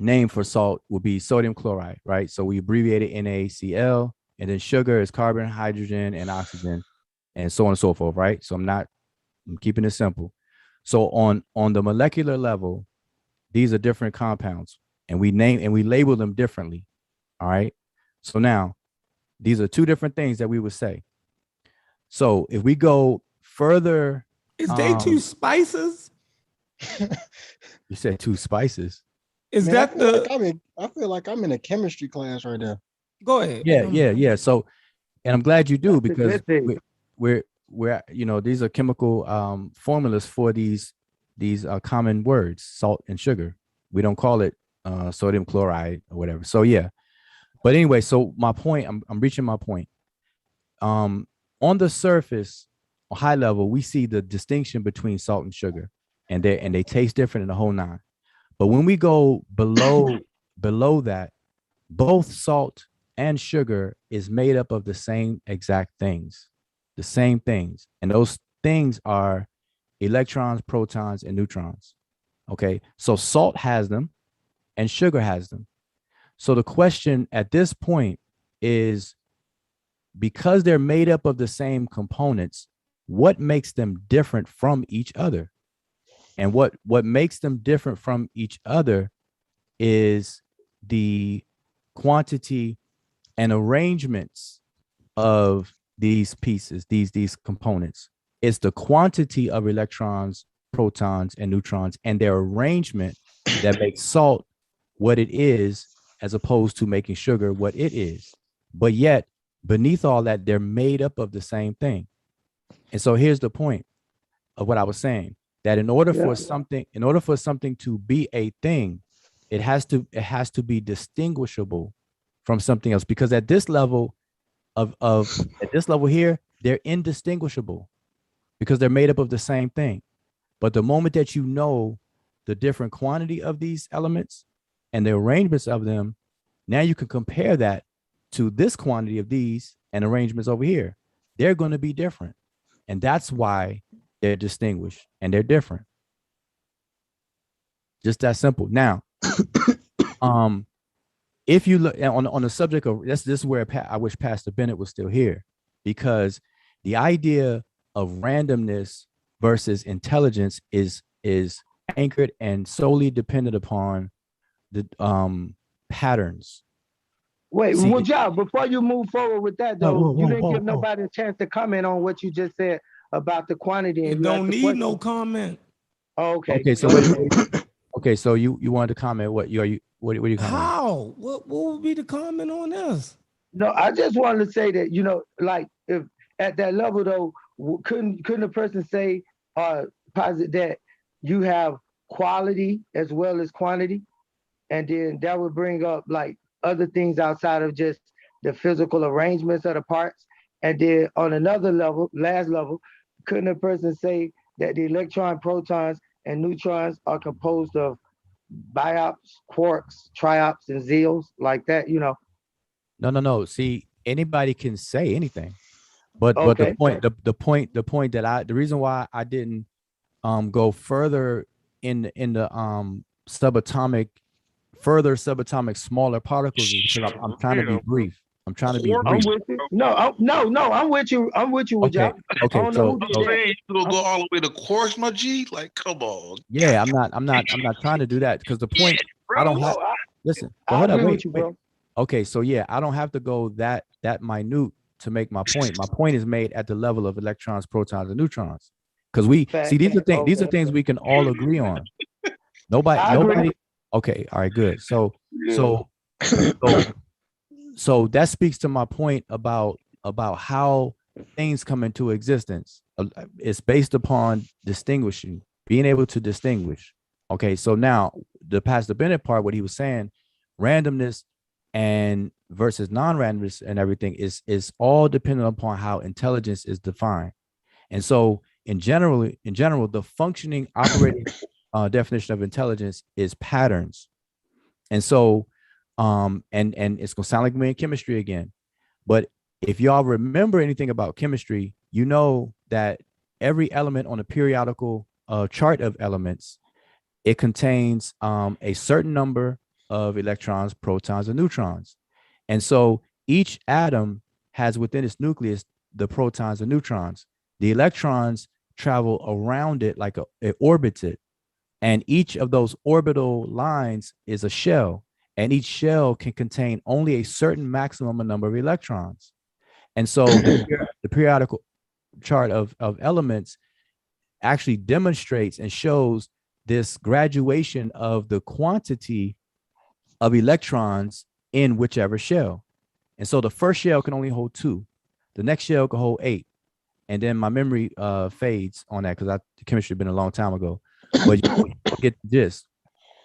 name for salt would be sodium chloride, right? So we abbreviate it NaCl, and then sugar is carbon, hydrogen, and oxygen, and so on and so forth, right? So I'm keeping it simple. So on the molecular level, these are different compounds, and we label them differently. All right. So now these are two different things that we would say. So if we go further, is they two spices? You said two spices. Is Man, that I feel like I'm in a chemistry class right now. Go ahead. Yeah. So, and I'm glad you do because we're these are chemical formulas for these common words, salt and sugar. We don't call it sodium chloride or whatever. So yeah. But anyway, so my point, I'm reaching my point. On the surface, on high level, we see the distinction between salt and sugar, and they taste different in the whole nine. But when we go below that, both salt and sugar is made up of the same exact things, and those things are electrons, protons, and neutrons. Okay, so salt has them, and sugar has them. So the question at this point is, because they're made up of the same components, what makes them different from each other? And what makes them different from each other is the quantity and arrangements of these pieces, these components. It's the quantity of electrons, protons, and neutrons, and their arrangement that makes salt what it is, as opposed to making sugar what it is. But yet, beneath all that, they're made up of the same thing. And so here's the point of what I was saying, that in order for something to be a thing, it has to be distinguishable from something else, because at this level here, they're indistinguishable because they're made up of the same thing. But the moment that you know the different quantity of these elements and the arrangements of them, now you can compare that to this quantity of these and arrangements over here. They're going to be different. And that's why they're distinguished and they're different. Just that simple. Now, if you look on the subject of this is where I wish Pastor Bennett was still here, because the idea of randomness versus intelligence is anchored and solely dependent upon the patterns. Wait, well, Joe, before you move forward with that, though, you didn't give nobody a chance to comment on what you just said about the quantity. You don't need no comment. Oh, okay. Okay, so wait. Okay, so you wanted to comment. What are you commenting? How? What would be the comment on this? No, I just wanted to say that, like, if at that level, though, couldn't a person say posit that you have quality as well as quantity, and then that would bring up like other things outside of just the physical arrangements of the parts. And then on another level, last level, couldn't a person say that the electron, protons, and neutrons are composed of biops, quarks, triops, and zeals, like that, you know? No. See, anybody can say anything, but Okay. the point that the reason why I didn't go further in the subatomic, further subatomic smaller particles is because I'm trying to be brief. I'm trying to be I'm brief. with you. No, I'm with you. I'm with you, with Okay. y'all. I Okay. don't know who So, did so that. You gonna go all the way to quarks, my G? Like, come on. yeah, I'm not trying to do that because the point I don't have. Listen, but I hold up, agree wait, with you, wait. bro. Okay, so yeah, I don't have to go that minute to make my point. My point is made at the level of electrons, protons, and neutrons. Because we see these are things. These are things we can all agree on. Nobody. Okay, all right, good. So that speaks to my point about how things come into existence. It's based upon distinguishing, being able to distinguish. Okay, so now the Pastor Bennett part, what he was saying, randomness and versus non-randomness and everything is all dependent upon how intelligence is defined. And so in general, the functioning operating definition of intelligence is patterns. And so and it's gonna sound like me in chemistry again, but if y'all remember anything about chemistry, you know that every element on a periodical chart of elements, it contains a certain number of electrons, protons, and neutrons. And so each atom has within its nucleus the protons and neutrons. The electrons travel around it like it orbits it. And each of those orbital lines is a shell. And each shell can contain only a certain maximum number of electrons. And so the periodical chart of elements actually demonstrates and shows this graduation of the quantity of electrons in whichever shell. And so the first shell can only hold 2. The next shell can hold 8. And then my memory fades on that because the chemistry been a long time ago. But you get the gist.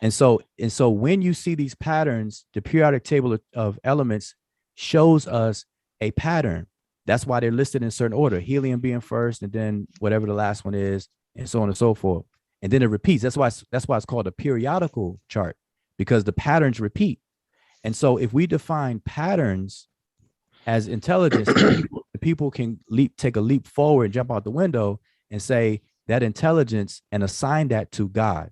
And so when you see these patterns, the periodic table of elements shows us a pattern. That's why they're listed in certain order, helium being first, and then whatever the last one is, and so on and so forth. And then it repeats. That's why it's called a periodical chart, because the patterns repeat. And so if we define patterns as intelligence, the people can take a leap forward, jump out the window, and say that intelligence and assign that to God.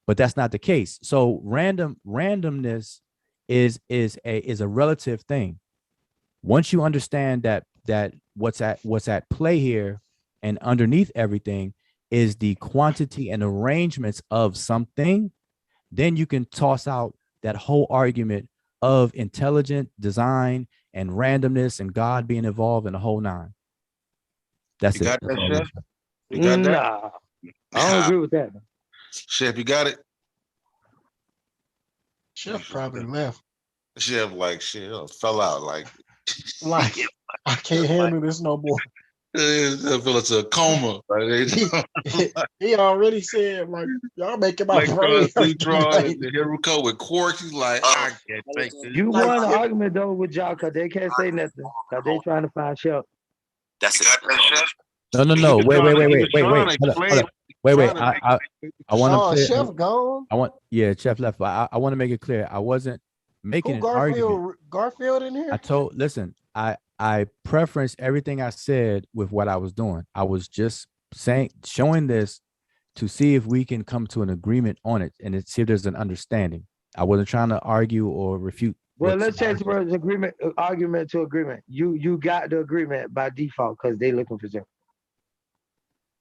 But that's not the case. So randomness is a relative thing. Once you understand that what's at play here and underneath everything is the quantity and arrangements of something, then you can toss out that whole argument of intelligent design and randomness and God being involved in the whole nine. That's you it. Got that, Chef? You got that? Nah, I don't agree with that. Chef, you got it? Chef probably left. Chef, like, shit, fell out. Like I can't handle this no more. I feel it's a coma. Right? He already said, like, y'all making my brain Electrons, hurt neutrons, tonight. and here we go with quarks. He's like, I can't take this. You won the argument though with y'all because they can't say nothing because they trying to find Chef. That's it. Chef? No. Wait. Hold up. Wait. I want to clear. Chef gone. Chef left. But I want to make it clear. I wasn't making an argument. Garfield in here? Listen, I preference everything I said with what I was doing. I was just showing this to see if we can come to an agreement on it and see if there's an understanding. I wasn't trying to argue or refute. Well, let's change the words argument to agreement. You got the agreement by default because they looking for Chef.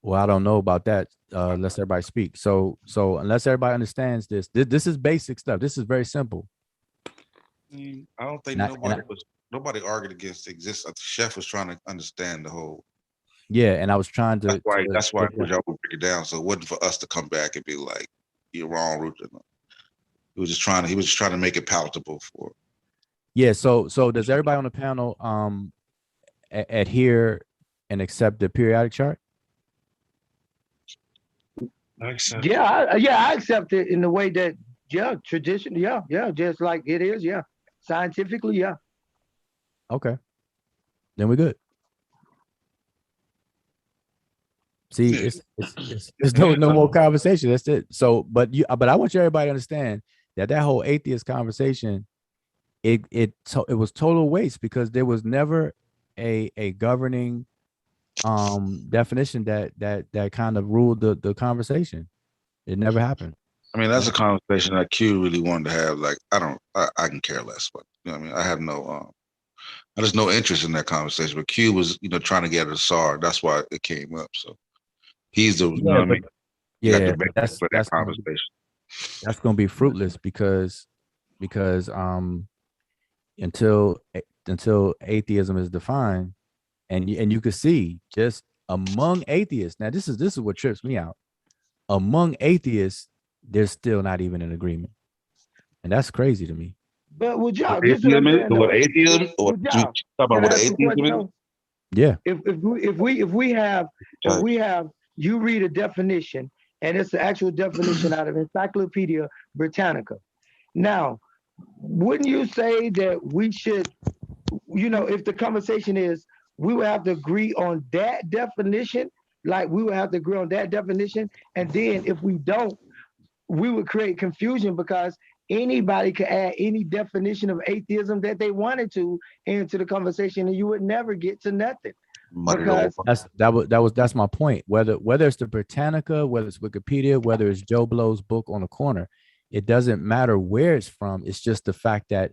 Well, I don't know about that unless everybody speaks. So unless everybody understands this is basic stuff. This is very simple. I don't think nobody argued against the existence. Chef was trying to understand the whole. Yeah, and I was trying to. That's why y'all would break it down. So it wasn't for us to come back and be like, "You're wrong, Ruth." He was just trying to make it palatable for. Yeah. So does everybody on the panel adhere and accept the periodic chart? I accept it in the way that, tradition, just like it is, scientifically, Okay, then we're good. See, it's no more conversation. That's it. So, but I want everybody to understand that whole atheist conversation, it was total waste, because there was never a governing definition that kind of ruled the conversation. It never happened. I mean, that's a conversation that Q really wanted to have. Like, I can care less, but you know what I mean, I have I just no interest in that conversation. But Q was, trying to get a SAR. That's why it came up. So he's the, you know what I mean? Yeah, that's conversation. That's going to be fruitless because until atheism is defined, and you can see just among atheists. Now, this is what trips me out. Among atheists, there's still not even an agreement, and that's crazy to me. But would y'all, atheism is, what atheism, or talk about what atheism is? Yeah. If we have you read a definition, and it's the actual definition out of Encyclopedia Britannica. Now, wouldn't you say that we should, if the conversation is we would have to agree on that definition, like we would have to agree on that definition, and then if we don't, we would create confusion, because anybody could add any definition of atheism that they wanted to into the conversation, and you would never get to nothing. Because that's my point. Whether it's the Britannica, whether it's Wikipedia, whether it's Joe Blow's book on the corner, it doesn't matter where it's from. It's just the fact that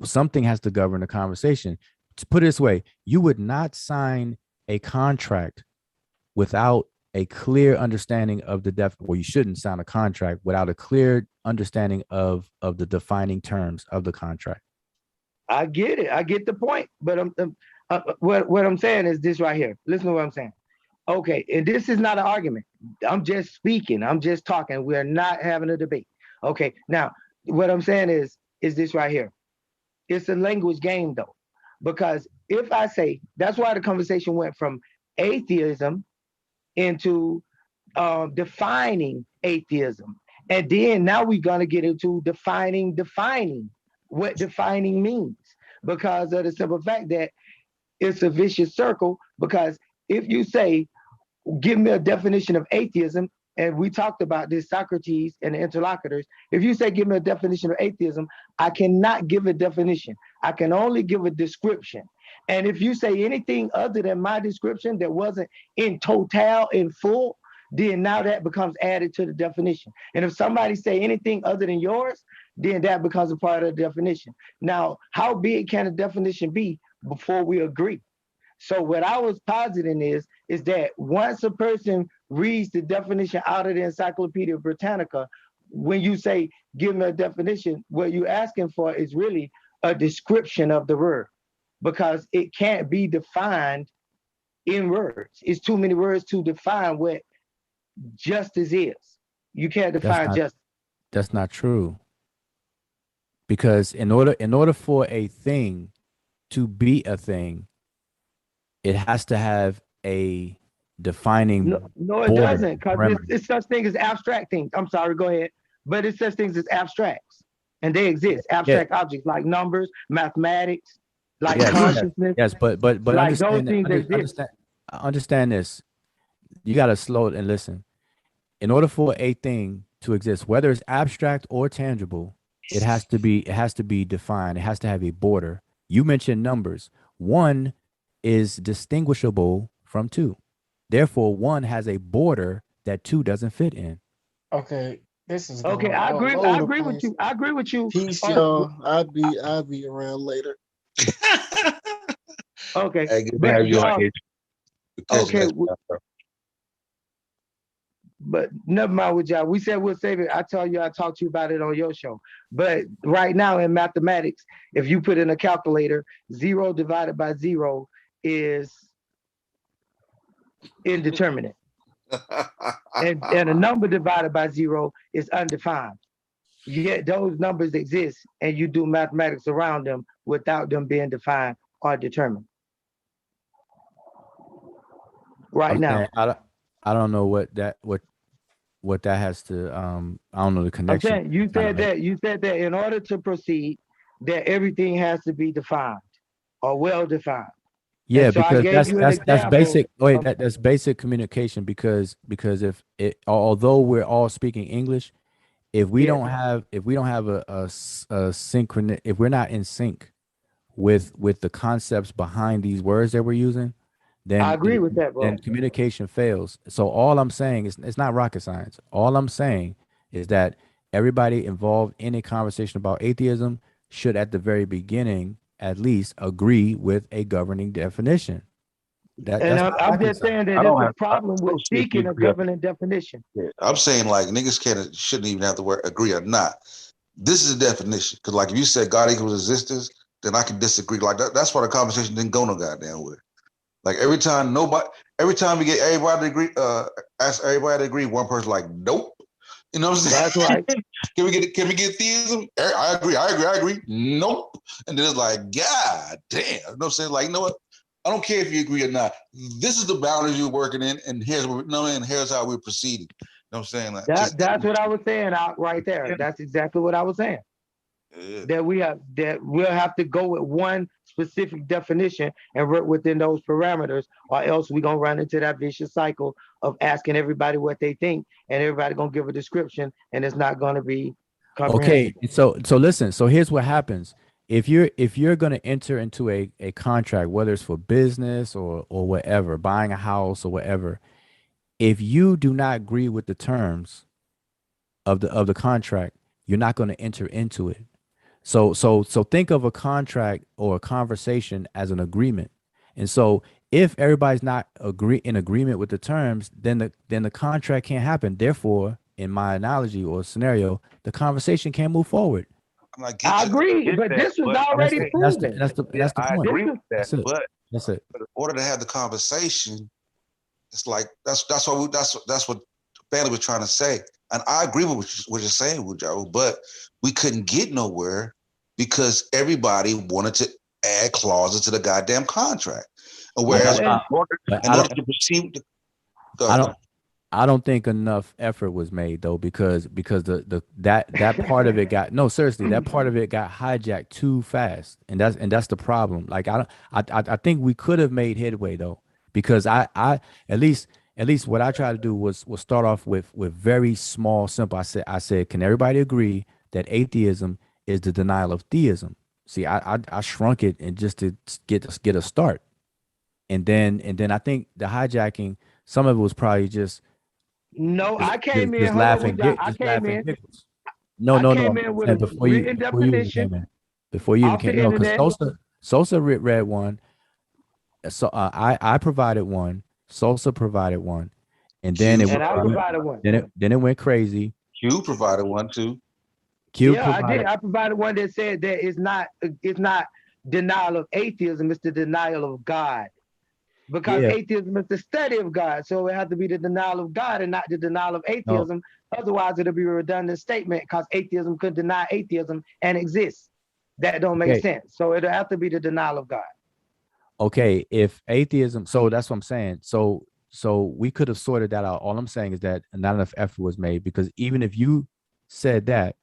something has to govern the conversation. To put it this way, you would not sign a contract without a clear understanding of the you shouldn't sign a contract without a clear understanding of the defining terms of the contract. I get it. I get the point. But what I'm saying is this right here. Listen to what I'm saying. Okay, and this is not an argument. I'm just speaking. I'm just talking. We're not having a debate. Okay, now what I'm saying is this right here. It's a language game, though, because if I say, that's why the conversation went from atheism into defining atheism, and then now we're gonna get into defining what defining means, because of the simple fact that it's a vicious circle. Because if you say, give me a definition of atheism, and we talked about this, Socrates and the interlocutors, if you say, give me a definition of atheism, I cannot give a definition. I can only give a description. And if you say anything other than my description that wasn't in total, in full, then now that becomes added to the definition. And if somebody say anything other than yours, then that becomes a part of the definition. Now, how big can a definition be before we agree? So what I was positing is that once a person reads the definition out of the Encyclopedia Britannica, when you say, give me a definition, what you're asking for is really a description of the word, because it can't be defined in words. It's too many words to define what justice is. You can't define justice. That's not true. Because in order for a thing to be a thing, it has to have a defining. No, it doesn't, because it's such things as abstract things. I'm sorry, go ahead. But it's such things as abstracts, and they exist. Abstract objects like numbers, mathematics, like consciousness. Yes, but like those things exist. Understand this. You got to slow it and listen. In order for a thing to exist, whether it's abstract or tangible, it has to be defined. It has to have a border. You mentioned numbers. 1 is distinguishable from 2. Therefore, 1 has a border that 2 doesn't fit in. Okay, this is okay. I agree with you. I agree with you. Peace, y'all. I'll be around later. Okay. Hey, good to have you on here. Okay. But never mind with y'all. We said we'll save it. I told you I talked to you about it on your show. But right now in mathematics, if you put in a calculator, 0 divided by 0 is indeterminate. and a number divided by 0 is undefined. Yet those numbers exist, and you do mathematics around them without them being defined or determined. right now. I don't know what that has to I don't know the I'm connection. saying you said that in order to proceed, that everything has to be defined or well defined. Yeah, And so I because gave you an that's example. basic. Wait, that's basic communication. Because if it, although we're all speaking English, if we don't have a synchron, if we're not in sync with the concepts behind these words that we're using, I then agree with that, bro. communication fails. So all I'm saying is it's not rocket science. All I'm saying is that everybody involved in a conversation about atheism should at the very beginning at least agree with a governing definition. That's not I'm rocket just science. saying that there's a problem with seeking a governing definition. Yeah, I'm saying like niggas shouldn't even have to agree or not. This is a definition because like if you said God equals existence, then I can disagree. Like that's why the conversation didn't go no goddamn way. Like every time we get everybody to agree, ask everybody to agree, one person like nope. You know what I'm saying? That's right. Can we get theism? I agree. Nope. And then it's like, God damn. You know what I'm saying? Like, you know what? I don't care if you agree or not. This is the boundaries you're working in, and here's how we're proceeding. You know what I'm saying? Like, That's what I was saying out right there. Yeah. That's exactly what I was saying. Yeah. That we'll have to go with one specific definition and work within those parameters, or else we're gonna run into that vicious cycle of asking everybody what they think, and everybody gonna give a description, and it's not gonna be okay. So listen. So here's what happens. If you're going to enter into a contract, whether it's for business or whatever, buying a house or whatever, if you do not agree with the terms of the contract, you're not going to enter into it. So think of a contract or a conversation as an agreement. And so if everybody's not in agreement with the terms, then the contract can't happen. Therefore, in my analogy or scenario, the conversation can't move forward. I agree, but this was already proven. That's the I point. agree with that, but that's it. But in order to have the conversation, it's like that's what Bailey was trying to say, and I agree with what you're saying, Wujo, but we couldn't get nowhere because everybody wanted to add clauses to the goddamn contract, and whereas in order to proceed, I don't think enough effort was made though, because that part of it got that part of it got hijacked too fast, and that's the problem. Like I think we could have made headway though, because I at least what I tried to do was start off with very small, simple. I said, can everybody agree that atheism is the denial of theism? See, I shrunk it and just to get a start, and then I think the hijacking, some of it was probably just. No, I came in. Just laughing. I came in. No. Came in with a written definition. Before you even came, no, because Sosa read one. So I provided one. Sosa provided one, and then I provided one. Then it went crazy. Q provided one too. I did. I provided one that said that it's not denial of atheism. It's the denial of God. Because atheism is the study of God. So it has to be the denial of God and not the denial of atheism. No. Otherwise, it'll be a redundant statement because atheism could deny atheism and exist. That don't make sense. So it'll have to be the denial of God. Okay, if atheism, so that's what I'm saying. So we could have sorted that out. All I'm saying is that not enough effort was made, because even if you said that,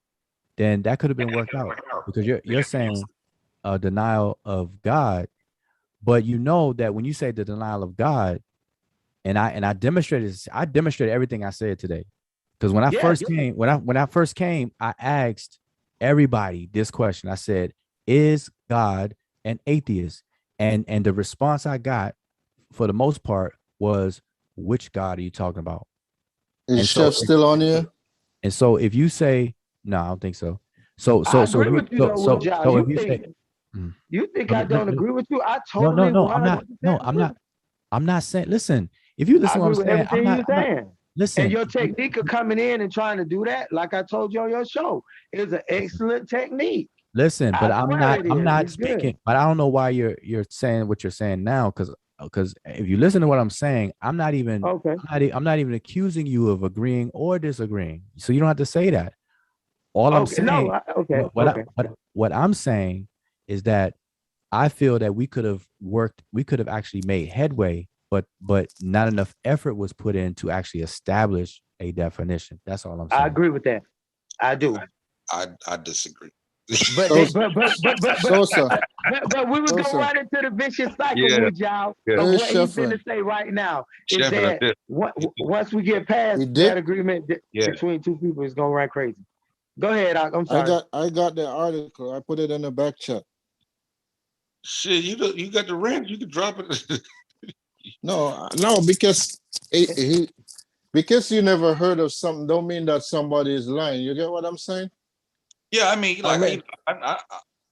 then that could have been worked out, because you're saying a denial of God. But you know that when you say the denial of God, and I demonstrated everything I said today, because when I first came, I asked everybody this question. I said, "Is God an atheist?" And the response I got, for the most part, was, "Which God are you talking about?" Is Chef still on here? And so if you say no, I don't think so. So if you say. You think I don't agree with you? I totally I'm not saying. Listen, if you listen to what I'm saying, everything you're saying. Listen, and your technique of coming in and trying to do that, like I told you on your show, is an excellent technique. Listen, but I'm not speaking. Good. But I don't know why you're saying what you're saying now, because if you listen to what I'm saying, I'm not even accusing you of agreeing or disagreeing. So you don't have to say that. All I'm saying, what I'm saying is that I feel that we could have actually made headway but not enough effort was put in to actually establish a definition. That's all I'm saying. I agree with that. I do. I disagree. But So, they, but Sosa, we was gonna Sosa, run into the vicious cycle Yeah, with y'all yeah. of hey, what he's Sheffrin, finna say right now is Chef, that's that it. once we get past he that did. agreement Yeah. between two people, it's gonna run crazy. Go ahead, I'm sorry. I got the article. I put it in the back chat. Shit, you got the rant. You can drop it. No, because because you never heard of something don't mean that somebody is lying. You get what I'm saying? Yeah, I mean, like,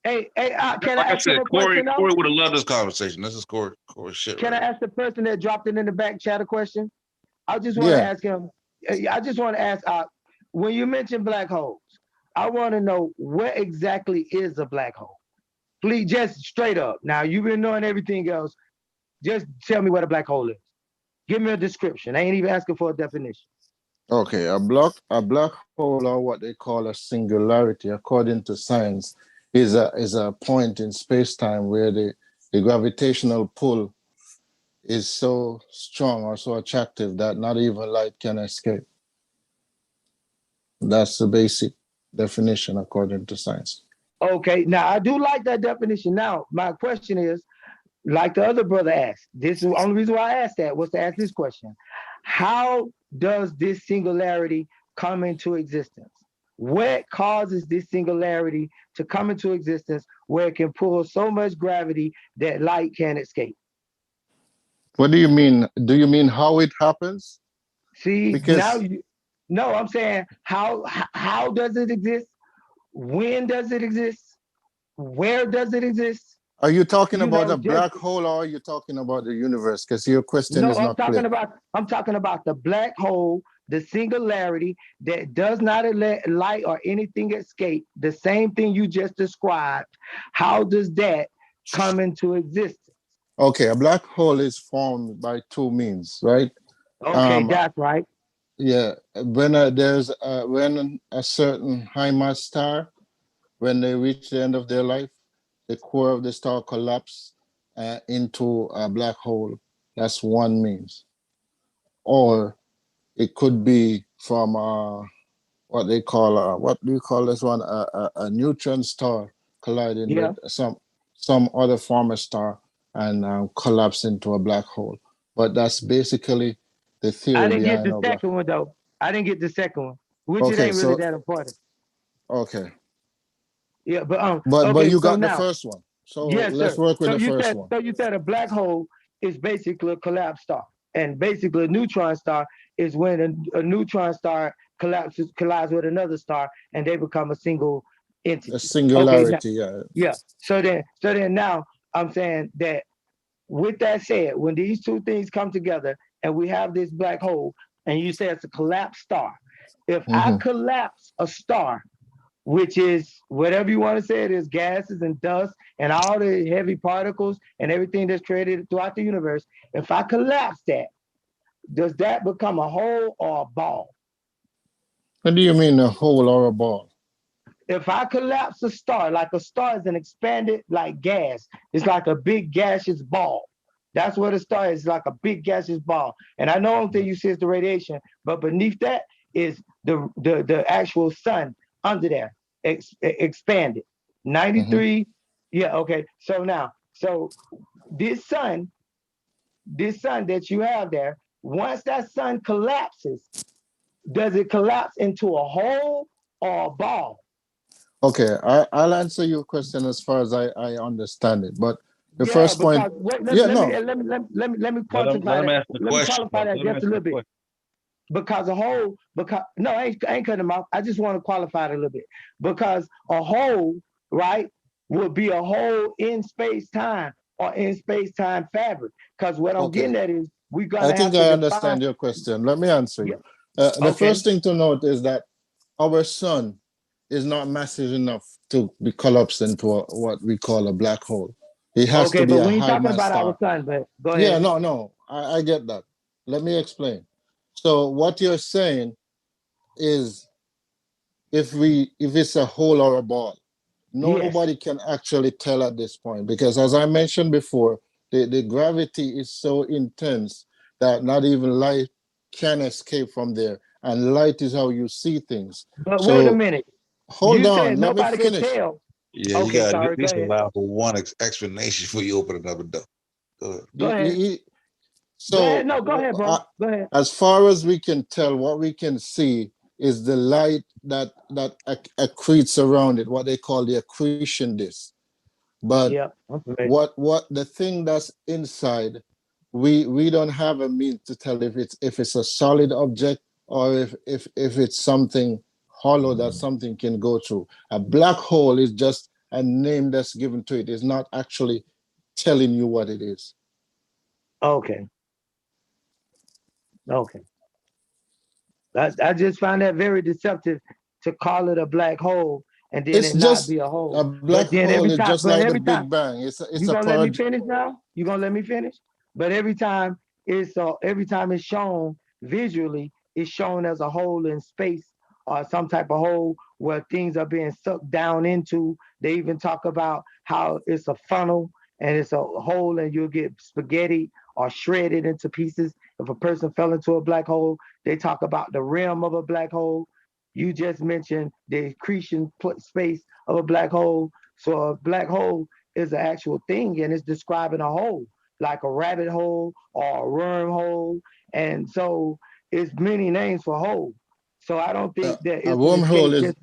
Hey, can like I I ask him said, a Corey question though? would have loved this conversation. This is Corey shit. Can Right I ask the person that dropped it in the back chat a question? I just want to Yeah. ask him. I just want to ask when you mention black holes, I want to know what exactly is a black hole. Please, just straight up. Now you've been knowing everything else. Just tell me what a black hole is. Give me a description. I ain't even asking for a definition. Okay, a black hole, or what they call a singularity, according to science, is a point in space-time where the gravitational pull is so strong or so attractive that not even light can escape. That's the basic definition according to science. Okay, now I do like that definition. Now, my question is, like the other brother asked, this is the only reason why I asked that was to ask this question. How does this singularity come into existence? What causes this singularity to come into existence where it can pull so much gravity that light can't escape? What do you mean? Do you mean how it happens? See, Because no, I'm saying how does it exist? When does it exist? Where does it exist? are you talking You about know, a black hole or are you talking about the universe? Because your question no, is not clear. I'm talking about the black hole, the singularity that does not let light or anything escape. The same thing you just described. How does that come into existence? Okay, a black hole is formed by two means, right? Okay, that's right. Yeah, when when a certain high mass star, when they reach the end of their life, the core of the star collapse into a black hole. That's one means. Or it could be from what they call what do you call this one? A neutron star colliding with some other former star and collapse into a black hole. But that's basically the theory I didn't get behind the our black. second one though. I didn't get the second one, which it Okay, ain't really so that important. okay. Yeah, but But okay, you so got the now, first one. So yes, let's sir. work with the first one. So you said a black hole is basically a collapsed star, and basically a neutron star is when a neutron star collides with another star, and they become a single entity. A singularity, yeah. Yeah. So then now I'm saying that with that said, when these two things come together and we have this black hole, and you say it's a collapsed star, if I collapse a star, which is whatever you want to say it is, gases and dust and all the heavy particles and everything that's created throughout the universe, if I collapse that, does that become a hole or a ball? What do you mean a hole or a ball? If I collapse a star, like a star is an expanded like gas, it's like a big gaseous ball. That's what a star is, like a big gaseous ball. And I know only thing you see is the radiation, but beneath that is the actual sun under there, expanded. 93, yeah, okay. So now, this sun that you have there, once that sun collapses, does it collapse into a hole or a ball? Okay, I'll answer your question as far as I understand it. But the Yeah, first point, because wait, yeah, let me no. let me Let him quantify that. ask the Let me question. qualify that Let him just ask a the little bit. question. Because a whole, no, I ain't cutting them off. I just want to qualify it a little bit. Because a whole, right, would be a hole in space-time or in space-time fabric. Because what I'm getting at is we're I gonna have think to I define. understand your question. Let me answer you. The Okay. first thing to note is that our sun is not massive enough to be collapsed into what we call a black hole. It has to Okay, be but a we ain't high talking mass about our star. sun, but go Yeah, ahead. no, I get that. Let me explain. So what you're saying is if it's a hole or a ball, Yes. nobody can actually tell at this point because as I mentioned before, The gravity is so intense that not even light can escape from there. And light is how you see things. But wait a So minute. hold You on, said let me nobody could finish. tell. Yeah, you Okay, got to sorry. at Go least ahead. allow for one explanation before you open another door. Go ahead. Go ahead. So Go ahead. No, go ahead, bro. Go ahead. as far as we can tell, what we can see is the light that accretes around it, what they call the accretion disk. But Yeah, what the thing that's inside, we don't have a means to tell if it's a solid object or if it's something hollow that something can go through. A black hole is just a name that's given to it. It's not actually telling you what it is. Okay. Okay. I just find that very deceptive to call it a black hole and then It's it not just be a a hole. black But then hole every is time, just like the every time, Big Bang. It's you a gonna let me part. finish now? You gonna let me finish? But every time it's shown visually, it's shown as a hole in space or some type of hole where things are being sucked down into. They even talk about how it's a funnel and it's a hole and you'll get spaghetti or shredded into pieces. If a person fell into a black hole, they talk about the rim of a black hole. You just mentioned the accretion space of a black hole. So a black hole is an actual thing and it's describing a hole, like a rabbit hole or a wormhole. And so it's many names for hole. So I don't think that A it's an wormhole escape is just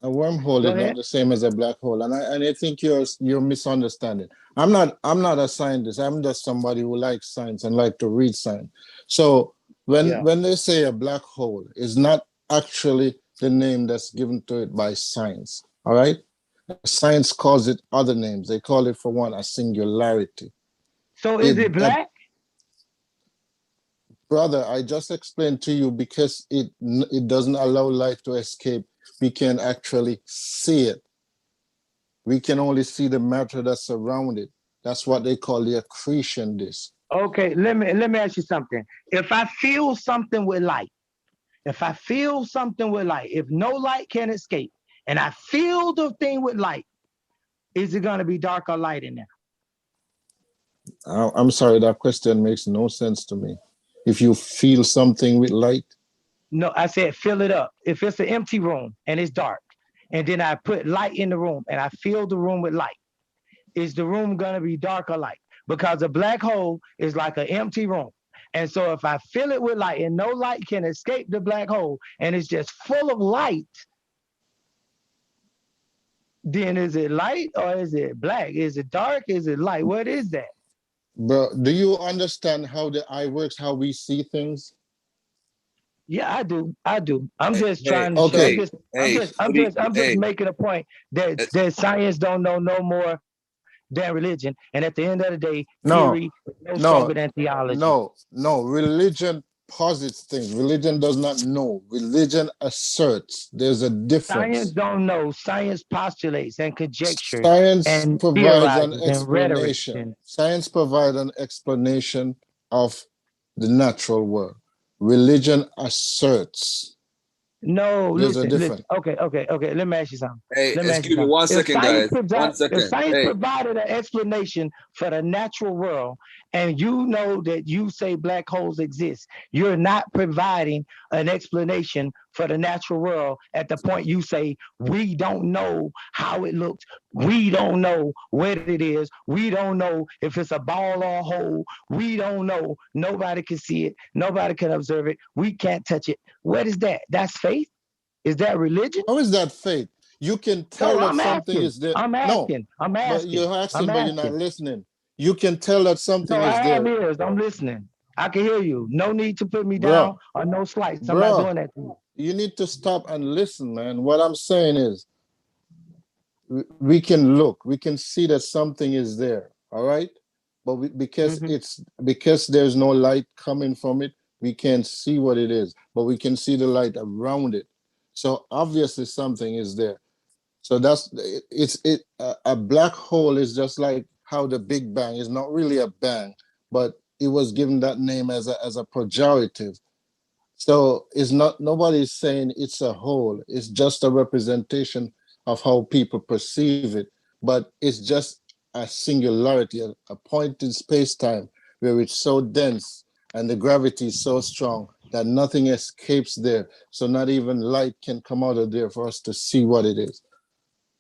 a wormhole go is not ahead. the same as a black hole, and I think you're misunderstanding. I'm not a scientist. I'm just somebody who likes science and like to read science. So Yeah. when they say a black hole, it's not actually the name that's given to it by science. All right, science calls it other names. They call it, for one, a singularity. So is it black? Brother, I just explained to you, because it doesn't allow light to escape. We can actually see it. We can only see the matter that's around it. That's what they call the accretion disk. Okay, let me ask you something. If I feel something with light, if no light can escape, and I feel the thing with light, is it gonna be dark or light in there? I'm sorry, that question makes no sense to me. If you feel something with light, No, I said fill it up. If it's an empty room and it's dark, and then I put light in the room and I fill the room with light, is the room gonna be dark or light? Because a black hole is like an empty room. And so if I fill it with light and no light can escape the black hole and it's just full of light, then is it light or is it black? Is it dark? Is it light? What is that? bro, do you understand how the eye works, how we see things? Yeah, I do. I do. I'm just Hey, trying to show. Okay. I'm just making a point that science don't know no more than religion. And at the end of the day, No, theory is no no, stronger than theology. no. Religion posits things. Religion does not know. Religion asserts. There's a Science difference. don't know. Science postulates and conjectures Science and provides an theorizes and rhetoric. explanation. And Science provides an explanation of the natural world. Religion asserts. no, There's a listen. difference. Okay. Let me ask you something. Hey, Let me ask you excuse me something. one second, guys. 1 If second. science Hey, provided an explanation for the natural world, and you know that you say black holes exist, you're not providing an explanation for the natural world at the point you say we don't know how it looks, we don't know what it is, we don't know if it's a ball or a hole, we don't know. Nobody can see it, nobody can observe it, we can't touch it. What is that? That's faith? Is that religion? How is that faith? You can tell No, that I'm something asking. is there. I'm No, asking. I'm but asking. you're I'm asking, but you're not asking. listening. You can tell that No, something I is have there. ears. I'm listening. I can hear you. No need to put me down Bro, or no slights. I'm not bro, doing that to you. you need to stop and listen, man. What I'm saying is, we can look, we can see that something is there, all right? But because there's no light coming from it, we can't see what it is, but we can see the light around it. So obviously something is there. So that's a black hole is just like how the Big Bang is not really a bang, but it was given that name as a pejorative. So it's not, nobody's saying it's a whole. It's just a representation of how people perceive it. But it's just a singularity, a point in space-time where it's so dense and the gravity is so strong that nothing escapes there. So not even light can come out of there for us to see what it is.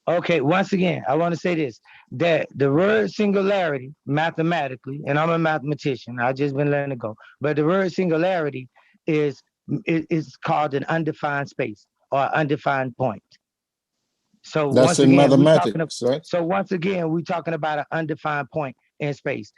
Okay, once again, I want to say this, that the word singularity mathematically, and I'm a mathematician, I've just been letting it go, but the word singularity is called an undefined space or undefined point. So That's once in again, mathematics, right? so once again, we're talking about an undefined point in space.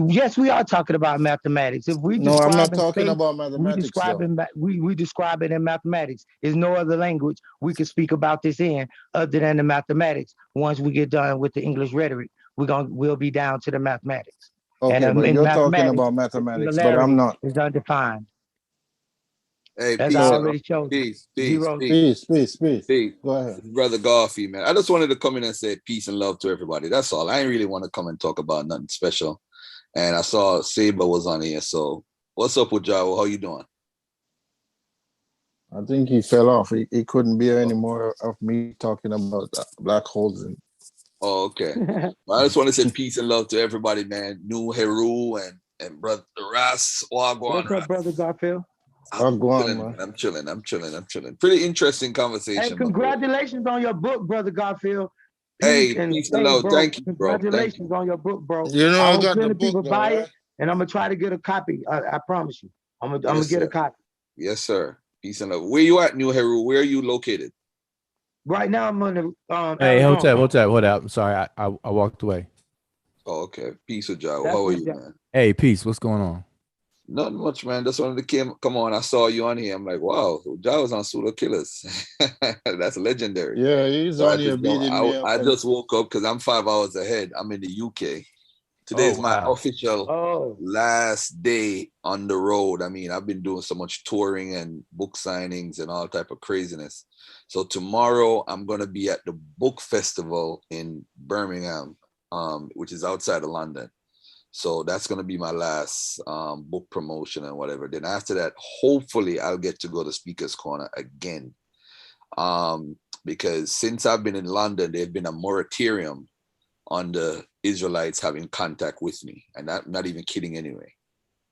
Yes, we are talking about mathematics. If we No, I'm not describe in talking space, about we mathematics, describe though. we describe it in mathematics. There's no other language we can speak about this in other than the mathematics. Once we get done with the English rhetoric, we'll be down to the mathematics. Okay, And but in you're talking mathematics, about the mathematics, but I'm singularity not. is undefined. Hey, As I peace, So already showed you. peace, peace, Zero. peace, peace. peace. Go ahead. Brother Garfield, man. I just wanted to come in and say peace and love to everybody. That's all. I ain't really want to come and talk about nothing special. And I saw Saber was on here. So what's up with y'all? How you doing? I think he fell off. He couldn't bear any more of me talking about black holes. Oh, okay. Well, I just want to say peace and love to everybody, man. New Heru and brother Ras, Wagwan. What's up, brother Garfield? I'm chilling, man. I'm chilling. Pretty interesting Hey, conversation, my boy. congratulations on your book, brother Garfield. Hey, And peace and hey, love. bro, Thank you, bro. Thank congratulations you. on your book, bro. You know, I I hope got the plenty book people though, buy right? it, and I'm gonna try to get a copy. I promise you, I'm gonna Yes, get a sir. copy. Yes, sir. Peace and love. Where you at, New Heru? Where are you located? Right now, I'm on the Hey, Arizona. hold up. I'm sorry, I walked away. Oh, okay. Peace with y'all. That's How are what you, man? Hey, peace. What's going on? Not much, man. Just wanted to come on. I saw you on here. I'm like, wow, Ja was on Pseudo Killas. That's legendary. Yeah, he's So on here beating me up. I just woke up because I'm 5 hours ahead. I'm in the UK. Today's my official last day on the road. I mean, I've been doing so much touring and book signings and all type of craziness. So tomorrow I'm gonna be at the book festival in Birmingham, which is outside of London. So that's gonna be my last book promotion and whatever. Then after that, hopefully I'll get to go to Speaker's Corner again. Because since I've been in London, there's been a moratorium on the Israelites having contact with me. And I'm not even kidding anyway.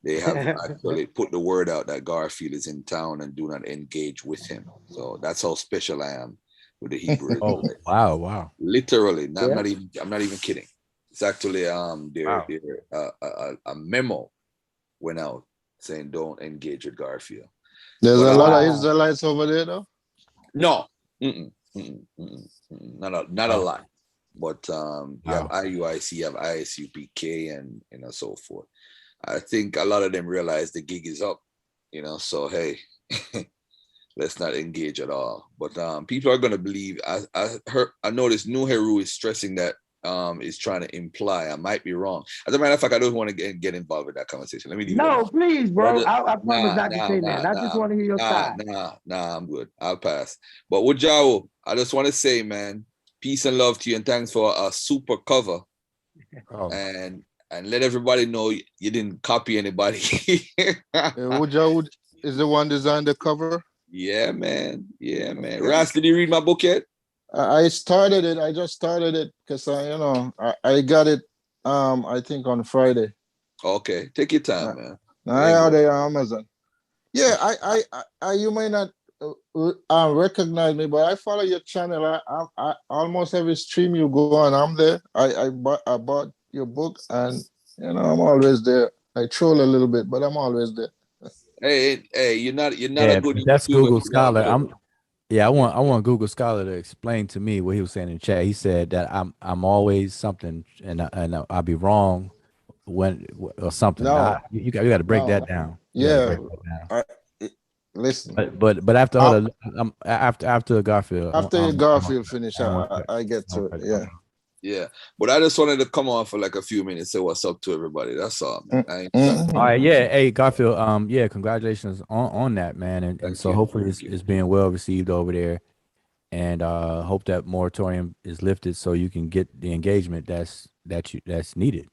They have actually put the word out that Garfield is in town and do not engage with him. So that's how special I am with the Hebrew Israelites. Wow. Literally, Yeah. I'm not even kidding. It's actually a memo went out saying don't engage with Garfield. There's a lot of Israelites over there, though. No, not a lot. But you have IUIC, you have ISUPK, and so forth. I think a lot of them realize the gig is up, so hey, let's not engage at all. But people are gonna believe. I noticed New Heru is stressing that is trying to imply. I might be wrong. As a matter of fact, I don't want to get involved with that conversation. Let me leave it alone. Please, bro. I promise not to say that. I just want to hear your side. I'm good. I'll pass. But with Jao, I just want to say, man, peace and love to you, and thanks for a super cover. And let everybody know you didn't copy anybody. Would is the one designed the cover? Yeah, man. Ras, did you read my book yet? I started it. I just started it because I got it. I think on Friday. Okay, take your time, man. I ordered on Amazon. Yeah, I you may not recognize me, but I follow your channel. I almost every stream you go on, I'm there. I bought your book, and I'm always there. I troll a little bit, but I'm always there. Hey, you're not a good that's YouTuber Google if you don't Scholar. know. I want Google Scholar to explain to me what he was saying in chat. He said that I'm always something, and I'll be wrong when or something. No, you got to break that down. Yeah, listen. But after after Garfield. After Garfield finish, I get to it. Yeah. Yeah, but I just wanted to come on for like a few minutes, say what's up to everybody. That's all, man. All right, yeah. Hey, Garfield. Congratulations on that, man. And so hopefully it's being well received over there, and hope that moratorium is lifted so you can get the engagement that's needed.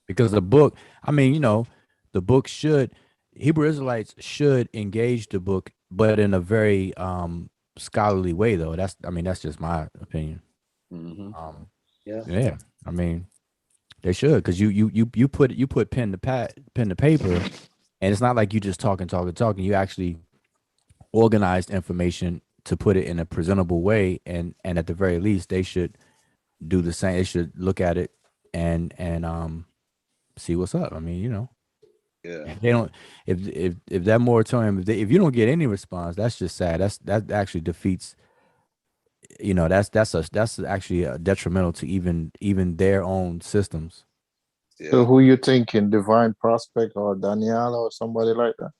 Because the book, I mean, the book Hebrew Israelites should engage the book, but in a very scholarly way, though. That's just my opinion. Yeah. I mean, they should, because you put pen to paper, and it's not like you just talking. You actually organized information to put it in a presentable way, and at the very least, they should do the same. They should look at it and see what's up. I mean, Yeah. if they don't, if that moratorium, if you don't get any response, that's just sad. That actually defeats. That's actually detrimental to even their own systems. So who you thinking, Divine Prospect or Daniela or somebody like that?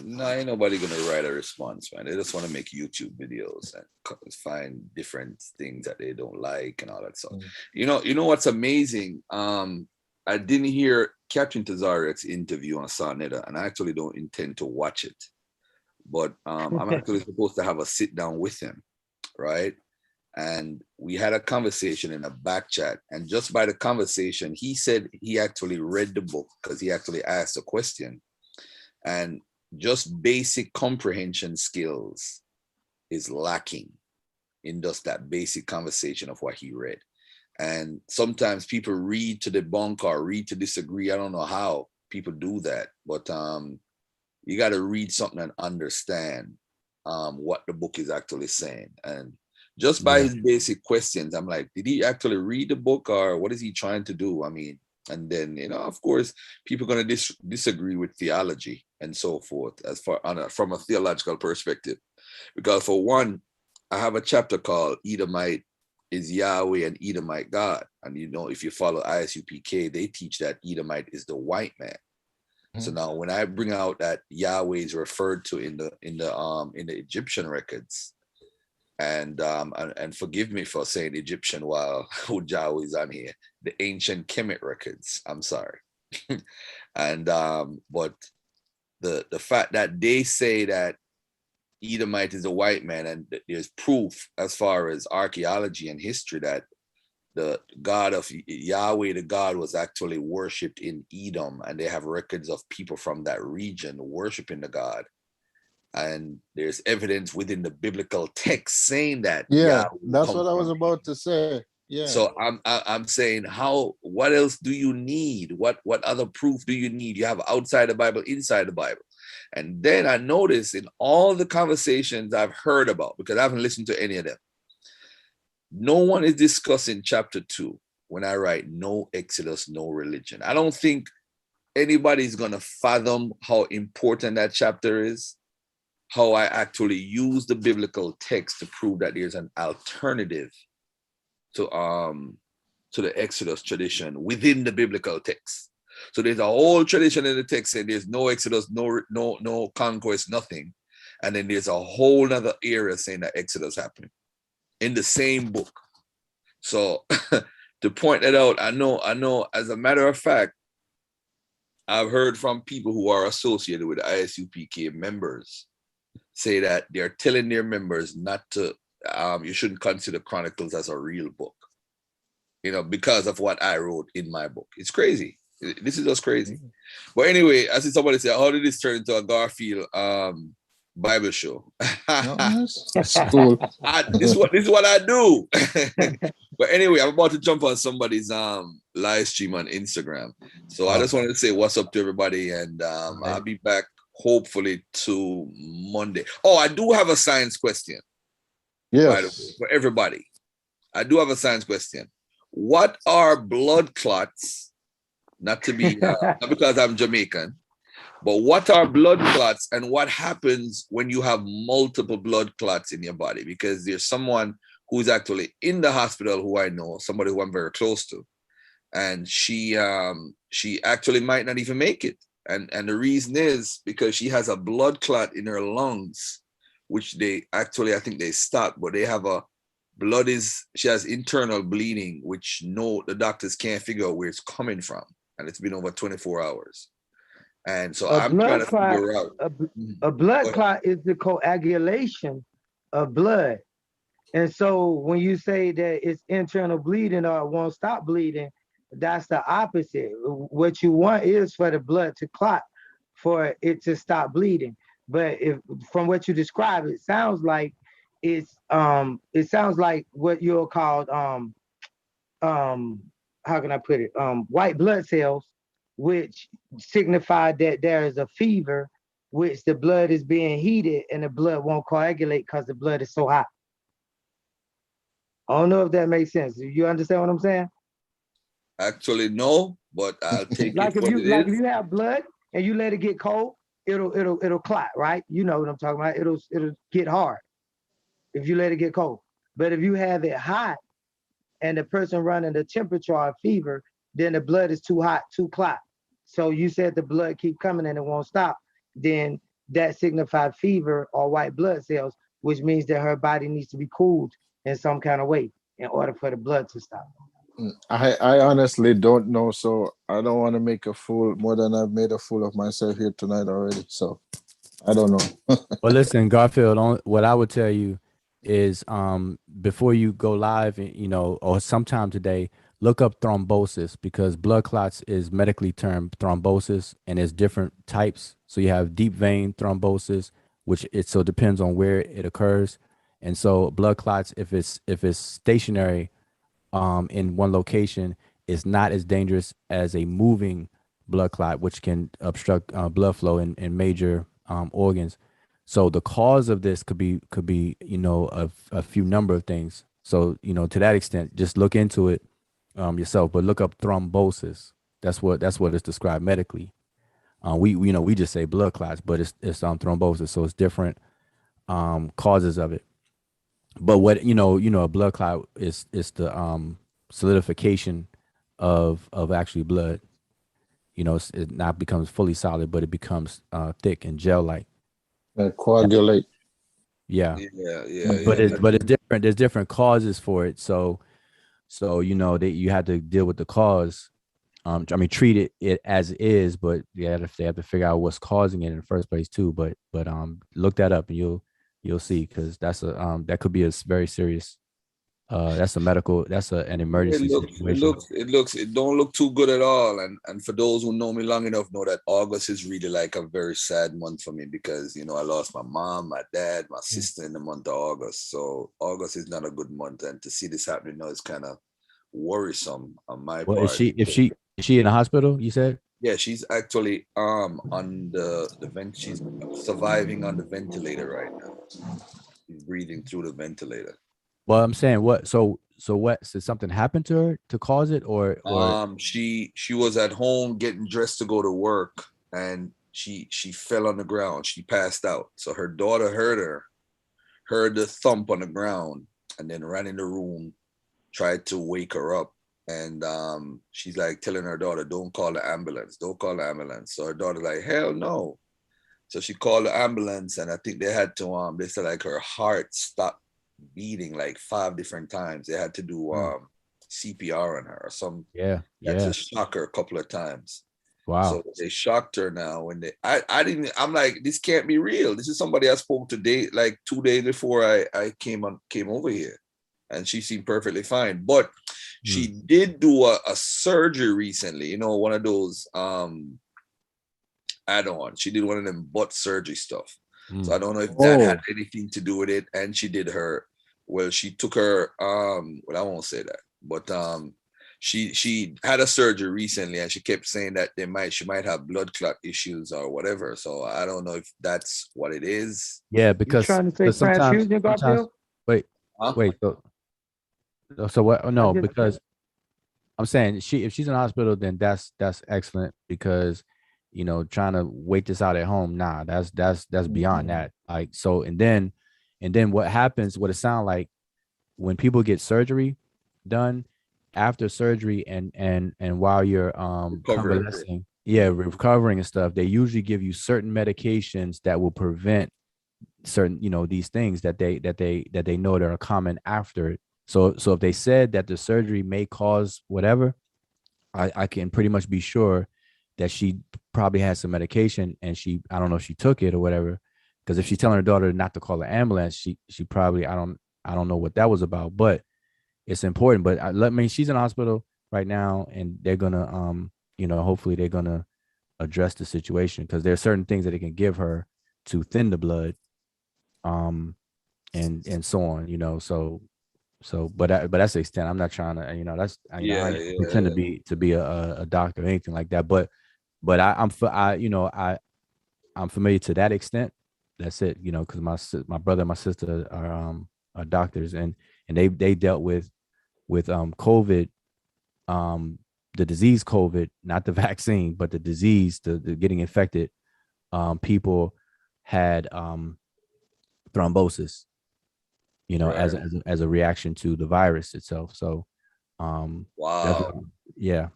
No, ain't nobody gonna write a response, man. They just want to make YouTube videos and find different things that they don't like and all that stuff. You know what's amazing? I didn't hear Captain Tazarek's interview on Sarnetta, and I actually don't intend to watch it. But I'm actually supposed to have a sit down with him, right? And we had a conversation in a back chat, and just by the conversation, he said he actually read the book because he actually asked a question, and just basic comprehension skills is lacking in just that basic conversation of what he read. And sometimes people read to debunk or read to disagree. I don't know how people do that, but you got to read something and understand what the book is actually saying. And just by his basic questions, I'm like, did he actually read the book, or what is he trying to do? I mean, and then, of course, people are going to disagree with theology and so forth as far from a theological perspective. Because for one, I have a chapter called Edomite is Yahweh and Edomite God. And if you follow ISUPK, they teach that Edomite is the white man. So now when I bring out that Yahweh is referred to in the Egyptian records, and forgive me for saying Egyptian while Yahweh is on here, the ancient Kemet records, I'm sorry. And but the fact that they say that Edomite is a white man, and there's proof as far as archaeology and history that the God of Yahweh, the God, was actually worshipped in Edom, and they have records of people from that region worshiping the God. And there's evidence within the biblical text saying that. Yeah, that's what I was about to say. Yeah. So I'm saying, what else do you need? What other proof do you need? You have outside the Bible, inside the Bible. And then I noticed in all the conversations I've heard about, because I haven't listened to any of them, no one is discussing chapter 2 when I write no Exodus, no religion. I don't think anybody's going to fathom how important that chapter is, how I actually use the biblical text to prove that there's an alternative to the Exodus tradition within the biblical text. So there's a whole tradition in the text saying there's no Exodus, no conquest, nothing. And then there's a whole other area saying that Exodus happened in the same book. So to point that out, I know, as a matter of fact, I've heard from people who are associated with ISUPK members say that they're telling their members not to, you shouldn't consider Chronicles as a real book, because of what I wrote in my book. It's crazy. This is just crazy. But anyway, I see somebody say, how did this turn into a Garfield Bible show? That's cool. This is what I do. But anyway, I'm about to jump on somebody's live stream on Instagram. So I just wanted to say what's up to everybody, and I'll be back hopefully to Monday. Oh, I do have a science question. Yes. For everybody. I do have a science question. What are blood clots? Not to be not because I'm Jamaican, but what are blood clots, and what happens when you have multiple blood clots in your body? Because there's someone who's actually in the hospital who I know, somebody who I'm very close to, and she actually might not even make it. And the reason is because she has a blood clot in her lungs, which they actually, I think they stopped, but they have she has internal bleeding, which the doctors can't figure out where it's coming from. And it's been over 24 hours. And so I'm trying to figure out. A blood clot is the coagulation of blood. And so when you say that it's internal bleeding or it won't stop bleeding, that's the opposite. What you want is for the blood to clot, for it to stop bleeding. But if from what you describe, it sounds like what you'll call how can I put it? White blood cells, which signify that there is a fever, which the blood is being heated and the blood won't coagulate because the blood is so hot. I don't know if that makes sense. Do you understand what I'm saying? Actually, no, but I'll take Like it if what you it like is. if you have blood and you let it get cold, it'll clot, right? You know what I'm talking about. It'll get hard if you let it get cold. But if you have it hot and the person running the temperature or fever, then the blood is too hot, too clot. So you said the blood keep coming and it won't stop. Then that signified fever or white blood cells, which means that her body needs to be cooled in some kind of way in order for the blood to stop. I honestly don't know, so I don't want to make a fool more than I've made a fool of myself here tonight already. So I don't know. Well, listen, Garfield, what I would tell you is before you go live, or sometime today, look up thrombosis, because blood clots is medically termed thrombosis, and there's different types. So you have deep vein thrombosis, which it so depends on where it occurs. And so blood clots, if it's stationary in one location, is not as dangerous as a moving blood clot, which can obstruct blood flow in major organs. So the cause of this could be a few number of things. So to that extent, just look into it yourself, but look up thrombosis. That's what it's described medically. We just say blood clots, but it's thrombosis. So it's different causes of it. But what a blood clot is the solidification of actually blood. It not becomes fully solid, but it becomes thick and gel like. Coagulate. Yeah. Yeah. But it's different. There's different causes for it. So that you have to deal with the cause. Treat it as is, but they have to figure out what's causing it in the first place too. But look that up and you'll see, because that could be a very serious. That's an emergency situation. It don't look too good at all. And for those who know me long enough know that August is really like a very sad month for me, because I lost my mom, my dad, my sister in the month of August. So August is not a good month, and to see this happening now is kind of worrisome on my part. Is she in the hospital, you said? Yeah, she's actually on the vent. She's surviving on the ventilator right now. She's breathing through the ventilator. Well, I'm saying what? So what? Did something happen to her to cause it, or? She was at home getting dressed to go to work, and she fell on the ground. She passed out. So her daughter heard the thump on the ground, and then ran in the room, tried to wake her up, and she's like telling her daughter, "Don't call the ambulance. Don't call the ambulance." So her daughter like, "Hell no." So she called the ambulance, and I think they had to they said like her heart stopped beating like 5 different times. They had to do CPR on her or some. Yeah. To shock her a couple of times. Wow. So they shocked her now, and I'm like, this can't be real. This is somebody I spoke to like 2 days before I came over here, and she seemed perfectly fine. But she did do a surgery recently, one of those add-ons. She did one of them butt surgery stuff. So I don't know if that had anything to do with it. And she did she took her I won't say that, but she had a surgery recently, and she kept saying that she might have blood clot issues or whatever. So I don't know if that's what it is. Yeah, because trying to say transfusion, Garfield? Wait. So what? No, because I'm saying if she's in the hospital, then that's excellent, because trying to wait this out at home, nah, that's beyond that. Like, so and then what happens, what it sounds like when people get surgery done, after surgery and while you're convalescing, recovering and stuff, they usually give you certain medications that will prevent certain these things that they know that are common after it. So if they said that the surgery may cause whatever, I can pretty much be sure that she probably had some medication, and I don't know if she took it or whatever, because if she's telling her daughter not to call the ambulance, she probably, I don't know what that was about, but it's important. But she's in the hospital right now, and they're gonna hopefully they're gonna address the situation, because there are certain things that they can give her to thin the blood, and so on, So, but that's the extent. I'm not trying to, that's I ain't pretend to be a doctor or anything like that. But I'm familiar to that extent. That's it, because my brother and my sister are doctors, and they dealt with COVID, the disease COVID, not the vaccine, but the disease, the getting infected. People had thrombosis, as a reaction to the virus itself. So, wow. Yeah.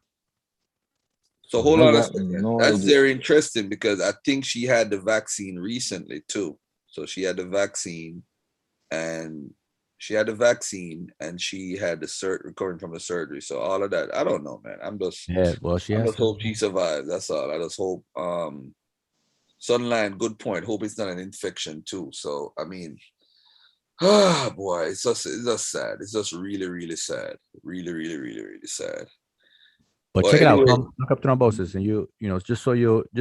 So hold on a second. That's very interesting because I think she had the vaccine recently too. So she had the vaccine, and she had the recovering from the surgery. So all of that, I don't know, man. I just hope she survives. That's all. I just hope. Sunline, good point. Hope it's not an infection too. So I mean, boy, it's just sad. It's just really, really sad. Really, really, really, really sad. But check it out. Look up thrombosis, and just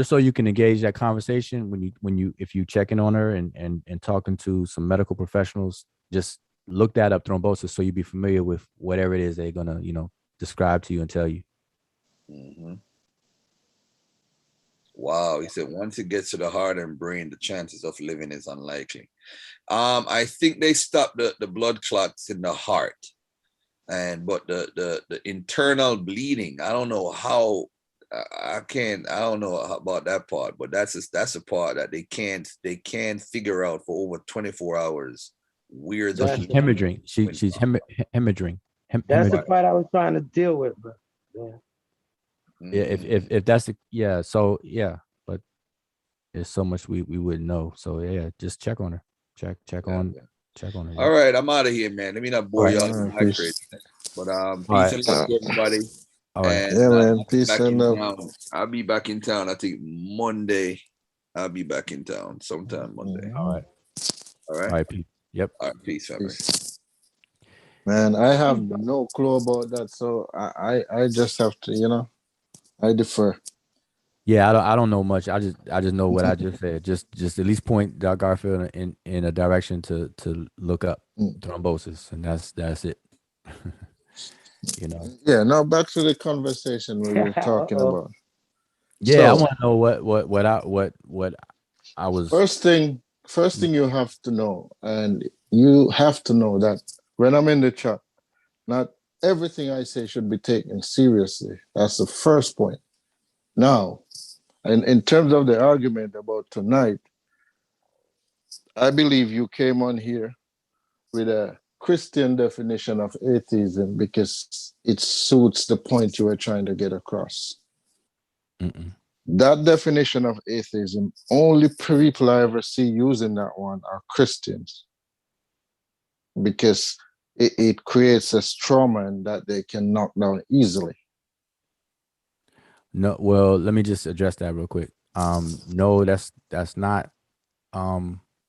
so you can engage that conversation if you checking on her and talking to some medical professionals, just look that up, thrombosis, so you be familiar with whatever it is they're gonna describe to you and tell you. Mm-hmm. Wow, he said once it gets to the heart and brain, the chances of living is unlikely. I think they stopped the blood clots in the heart. But the internal bleeding, I don't know how. I don't know about that part, but that's a part that they can't figure out for over 24 hours. Weird. So she's hemorrhaging. She's hemorrhaging. That's the part I was trying to deal with, but yeah. Yeah, if that's but there's so much we wouldn't know. So yeah, just check on her. Check on her. All right, I'm out of here, man. Let me not bore you out. But peace and love to everybody. All right. And, yeah, man. Peace and love. I'll be back in town. I think Monday. I'll be back in town sometime Monday. All right. All right. All right. Peace. Yep. All right. Peace, family. Man, I have no clue about that, so I just have to, I defer. Yeah, I don't know much. I just know what I just said. Just at least point Doc Garfield in a direction to look up thrombosis, and that's it. Yeah. Now back to the conversation we were talking about. Yeah, so, I want to know what I was. First thing you have to know, and you have to know that when I'm in the chat, not everything I say should be taken seriously. That's the first point. Now, and in terms of the argument about tonight, I believe you came on here with a Christian definition of atheism because it suits the point you were trying to get across. Mm-mm. That definition of atheism, only people I ever see using that one are Christians, because it creates a straw man that they can knock down easily. No, well, let me just address that real quick. No, that's not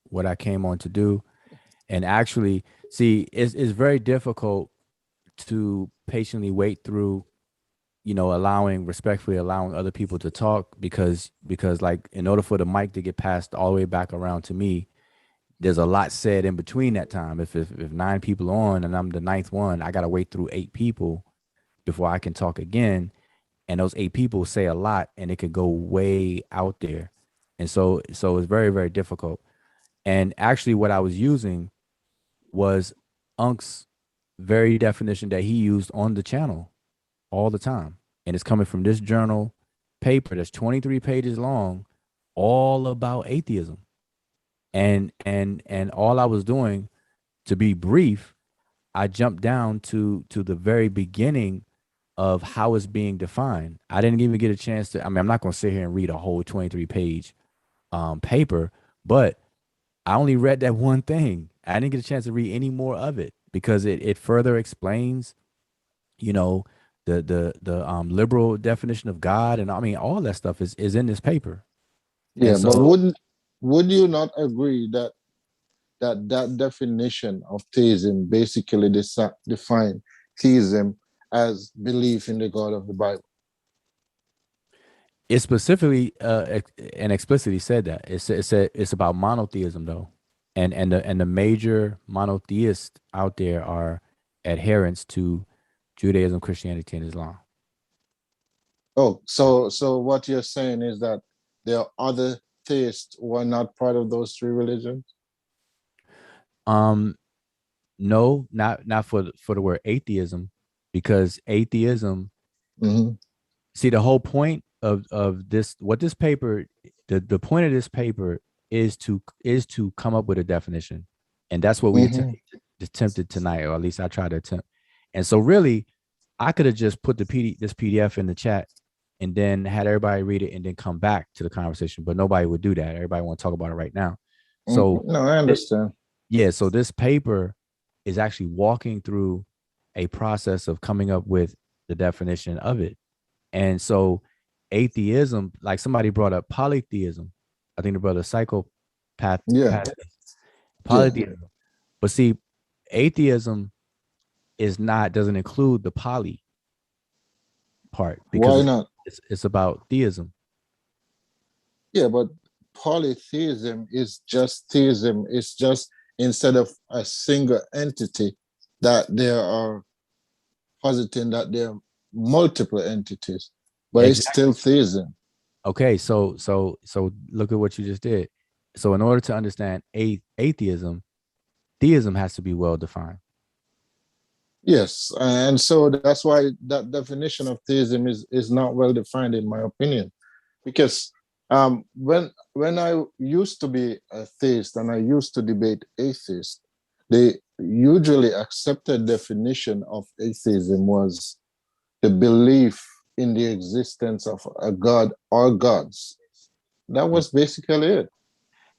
what I came on to do. And actually, see, it's very difficult to patiently wait through, respectfully allowing other people to talk because like in order for the mic to get passed all the way back around to me, there's a lot said in between that time. If 9 people on and I'm the 9th one, I got to wait through 8 people before I can talk again. And those 8 people say a lot and it could go way out there. And so it's very, very difficult. And actually what I was using was Unc's very definition that he used on the channel all the time. And it's coming from this journal paper that's 23 pages long, all about atheism. And all I was doing, to be brief, I jumped down to the very beginning of how it's being defined. I didn't even get a chance to, I'm not going to sit here and read a whole 23-page paper, but I only read that one thing. I didn't get a chance to read any more of it because it further explains, the liberal definition of God, and all that stuff is in this paper. Yeah, so, but would you not agree that definition of theism basically define theism as belief in the God of the Bible? It specifically and explicitly said that. It said it's about monotheism though, and the major monotheists out there are adherents to Judaism, Christianity, and Islam. Oh, so what you're saying is that there are other theists who are not part of those three religions? No, not for the word atheism, because atheism. Mm-hmm. See, the whole point of this, what this paper, the point of this paper is to come up with a definition, and that's what we attempted tonight, or at least I tried to attempt. And so, really, I could have just put this PDF in the chat, and then had everybody read it, and then come back to the conversation. But nobody would do that. Everybody want to talk about it right now. So no, I understand. Yeah. So this paper is actually walking through a process of coming up with the definition of it. And so atheism, like somebody brought up polytheism. I think the brother psychopath. Yeah. Polytheism. Yeah. But see, atheism doesn't include the poly part, because why not? It's about theism. Yeah, but polytheism is just theism. It's just instead of a single entity, that there are positing that there are multiple entities, but It's still theism. Okay, so look at what you just did. So in order to understand atheism, theism has to be well defined. Yes, and so that's why that definition of theism is not well defined, in my opinion, because when I used to be a theist and I used to debate atheists, the usually accepted definition of atheism was the belief in the existence of a god or gods. That was basically it.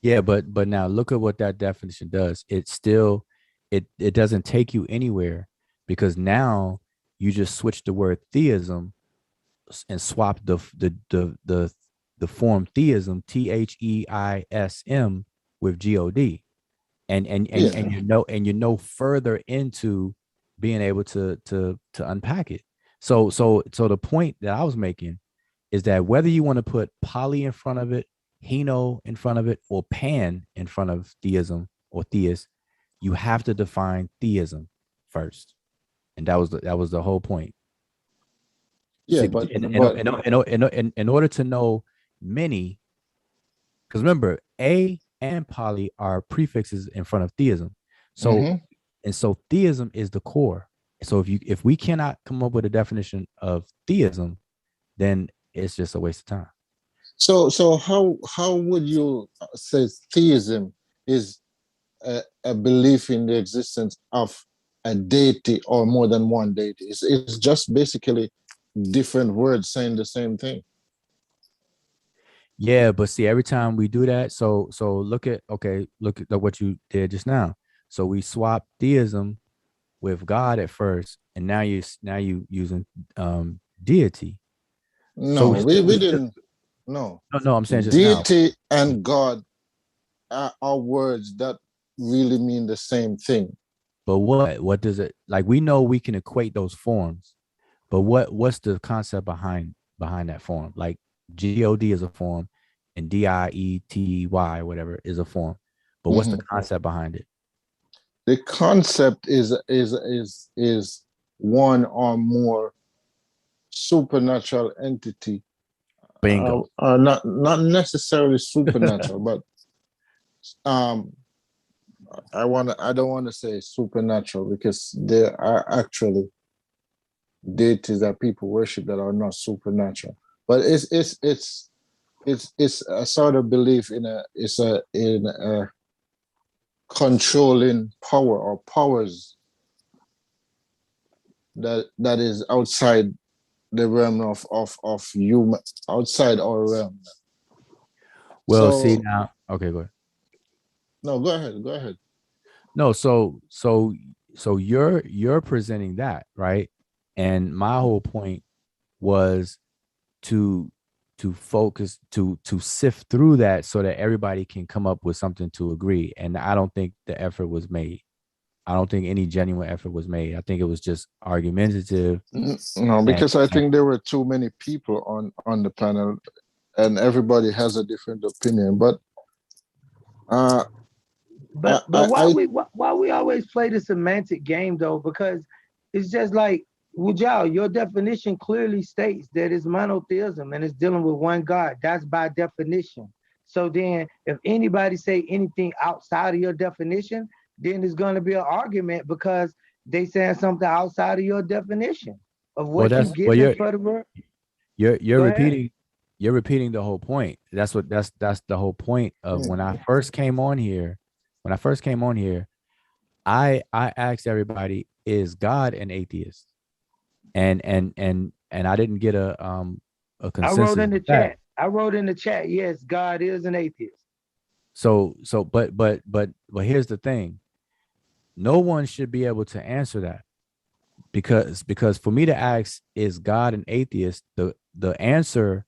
Yeah, but now look at what that definition does. It still it doesn't take you anywhere, because now you just switch the word theism and swap the form theism, THEISM, with God, and you know further into being able to unpack it. So the point that I was making is that whether you want to put poly in front of it, heno in front of it, or pan in front of theism or theist, you have to define theism first, and that was the whole point. Yeah, See, but in order to know many, because remember, a and poly are prefixes in front of theism. So and so theism is the core. So if we cannot come up with a definition of theism, then it's just a waste of time. So how would you say theism is a belief in the existence of a deity or more than one deity? It's just basically different words saying the same thing. Yeah, but see, every time we do that, so look at what you did just now. So we swap theism with God at first, and now you using deity. No, we didn't. No, I'm saying just deity now. and God are words that really mean the same thing. But what does it, like? We know we can equate those forms, but what's the concept behind that form? Like God is a form, and DIETY whatever is a form, but what's the concept behind it? The concept is one or more supernatural entity. Bingo. Not necessarily supernatural, but I don't want to say supernatural, because there are actually deities that people worship that are not supernatural. But it's a sort of belief in a controlling power or powers that is outside the realm of human, outside our realm. Well, see now. Okay, go ahead. No, go ahead. No, so you're presenting that, right? And my whole point was to focus, to sift through that so that everybody can come up with something to agree. And I don't think the effort was made. I don't think any genuine effort was made. I think it was just argumentative. No, because I think there were too many people on the panel, and everybody has a different opinion. But why we always play the semantic game though? Because it's just like, Wujal, your definition clearly states that it's monotheism and it's dealing with one God. That's by definition. So then if anybody say anything outside of your definition, then it's going to be an argument because they saying something outside of your definition of Well, what you that's well, given for the word. you're Go ahead. repeating the whole point. That's the whole point of when I first came on here. When I first came on here, I asked everybody, is God an atheist? And I didn't get a consensus. I wrote in the chat. I wrote in the chat, yes, God is an atheist. So but here's the thing. No one should be able to answer that. Because for me to ask, is God an atheist, the answer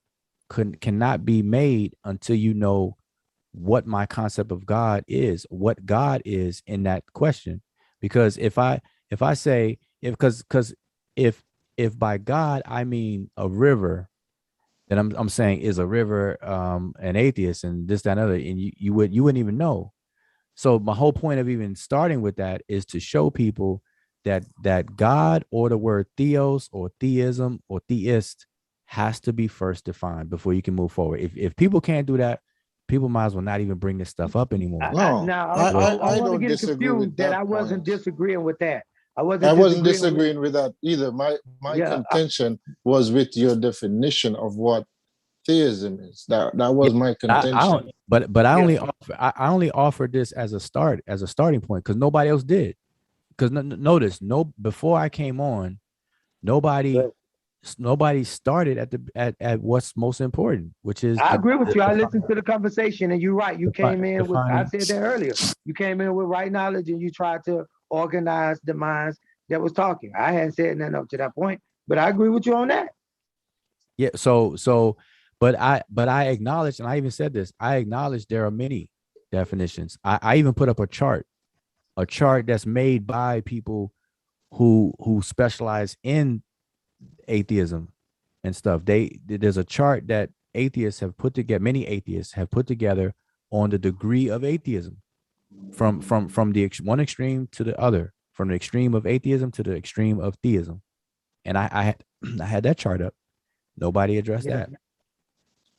cannot be made until you know what my concept of God is, what God is in that question. Because if I say, if by God I mean a river, then I'm saying, is a river an atheist, and this, that, and other, and you wouldn't even know. So my whole point of even starting with that is to show people that God, or the word theos or theism or theist, has to be first defined before you can move forward. If people can't do that, people might as well not even bring this stuff up anymore. I want to don't get disagree with confused that that I wasn't point. disagreeing with that. I wasn't wasn't disagreeing with that either. My contention was with your definition of what theism is. That was my contention. I only offered this as a starting point because nobody else did. Because notice, before I came on, nobody started at what's most important, which is I agree with you. I listened to the conversation, and you're right. You came in with, I defining. said that earlier. You came in with right knowledge, and you tried to organize the minds that was talking. I hadn't said nothing up to that point, but I agree with you on that. Yeah. But I acknowledge, and I even said this, I acknowledge there are many definitions. I even put up a chart that's made by people who specialize in atheism and stuff. There's a chart that many atheists have put together on the degree of atheism, from the one extreme to the other, from the extreme of atheism to the extreme of theism. And I had that chart up. Nobody addressed that.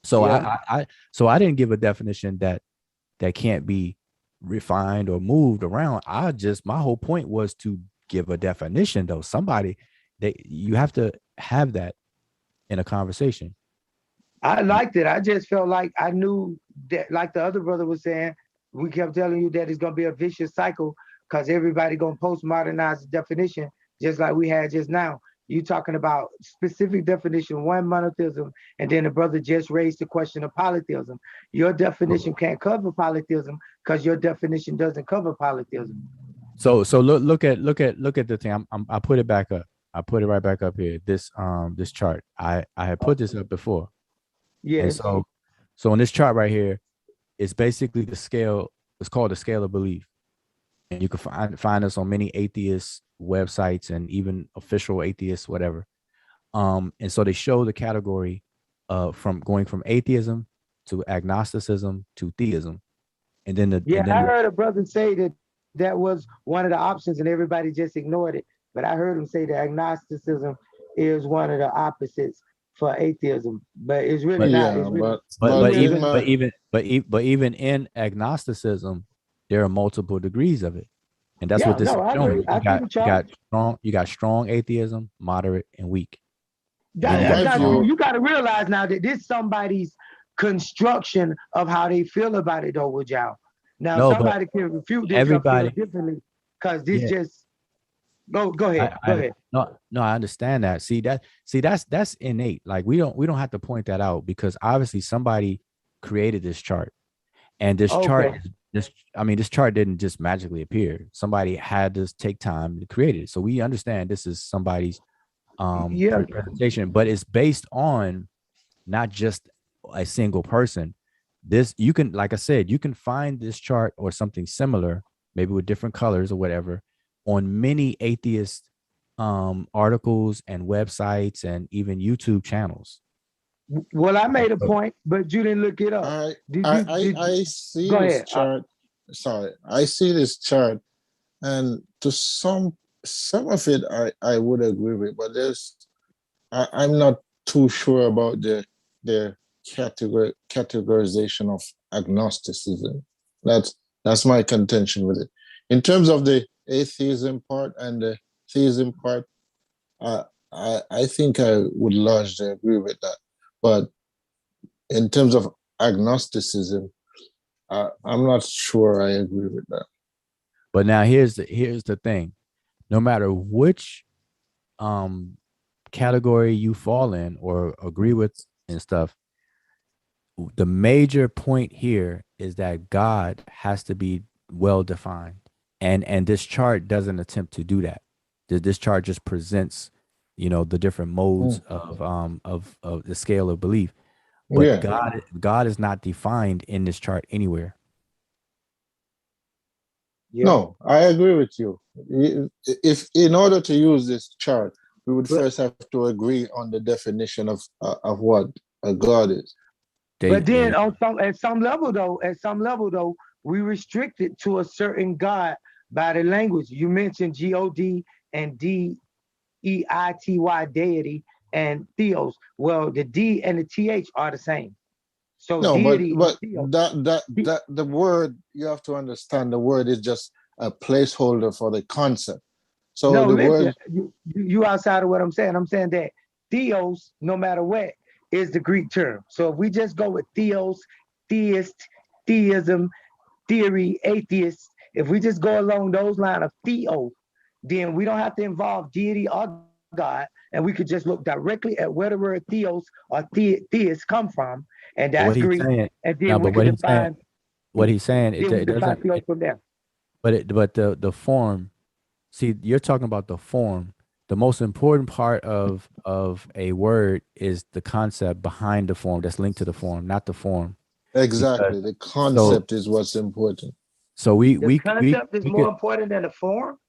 So I didn't give a definition that can't be refined or moved around. My whole point was to give a definition, though. You have to have that in a conversation. I liked it. I just felt like I knew that, like the other brother was saying, we kept telling you that it's going to be a vicious cycle because everybody going to postmodernize the definition, just like we had just now. You talking about specific definition, one, monotheism, and then the brother just raised the question of polytheism. Your definition can't cover polytheism because your definition doesn't cover polytheism. So look at the thing. I put it back up. I put it right back up here. This chart. I had put this up before. Yeah. And so on this chart right here, it's basically the scale. It's called the scale of belief, and you can find us on many atheist websites and even official atheists, whatever. And so they show the category from going from atheism to agnosticism to theism, and then I heard a brother say that was one of the options, and everybody just ignored it. But I heard him say that agnosticism is one of the opposites for atheism, but it's really not. It's really, but even in agnosticism, there are multiple degrees of it, and that's what this is showing. You got strong atheism, moderate, and weak. You got to realize now that this is somebody's construction of how they feel about it, though, with y'all. Now somebody can refute this or feel differently because this just go ahead. Go ahead. No, I understand that. That's innate. Like we don't have to point that out because obviously somebody created this chart, and this chart didn't just magically appear. Somebody had to take time to create it. So we understand this is somebody's presentation, but it's based on not just a single person. You can, like I said, you can find this chart or something similar, maybe with different colors or whatever, on many atheist articles and websites and even YouTube channels. Well, I made a point, but you didn't look it up. I see this chart. Sorry, I see this chart, and to some some of it I would agree with, but I'm not too sure about the categorization of agnosticism. That's my contention with it. In terms of the atheism part and the theism part, I think I would largely agree with that. But in terms of agnosticism, I'm not sure I agree with that. But now here's the thing. No matter which category you fall in or agree with and stuff, the major point here is that God has to be well defined. And this chart doesn't attempt to do that. This chart just presents, the different modes of the scale of belief. But Yeah. God is not defined in this chart anywhere. Yeah. No, I agree with you. If in order to use this chart, we would first have to agree on the definition of what a God is. But then at some level though, we restrict it to a certain God by the language. You mentioned God and DEITY, deity, and theos. Well, the D and the TH are the same. So no, deity but that the word, you have to understand, the word is just a placeholder for the concept. So no, the listen, word you outside of what I'm saying. I'm saying that theos, no matter what, is the Greek term. So if we just go with theos, theist, theism, theory, atheist, if we just go along those lines of theo, then we don't have to involve deity or God, and we could just look directly at where the word theos or theist come from, and that's What he's Greek, saying, and no, then we but could define. what he's saying, Then we it define doesn't. theos from there. But the form. See, you're talking about the form. The most important part of a word is the concept behind the form that's linked to the form, not the form. exactly, Because, the concept is what's important. So The concept is more could important than the form.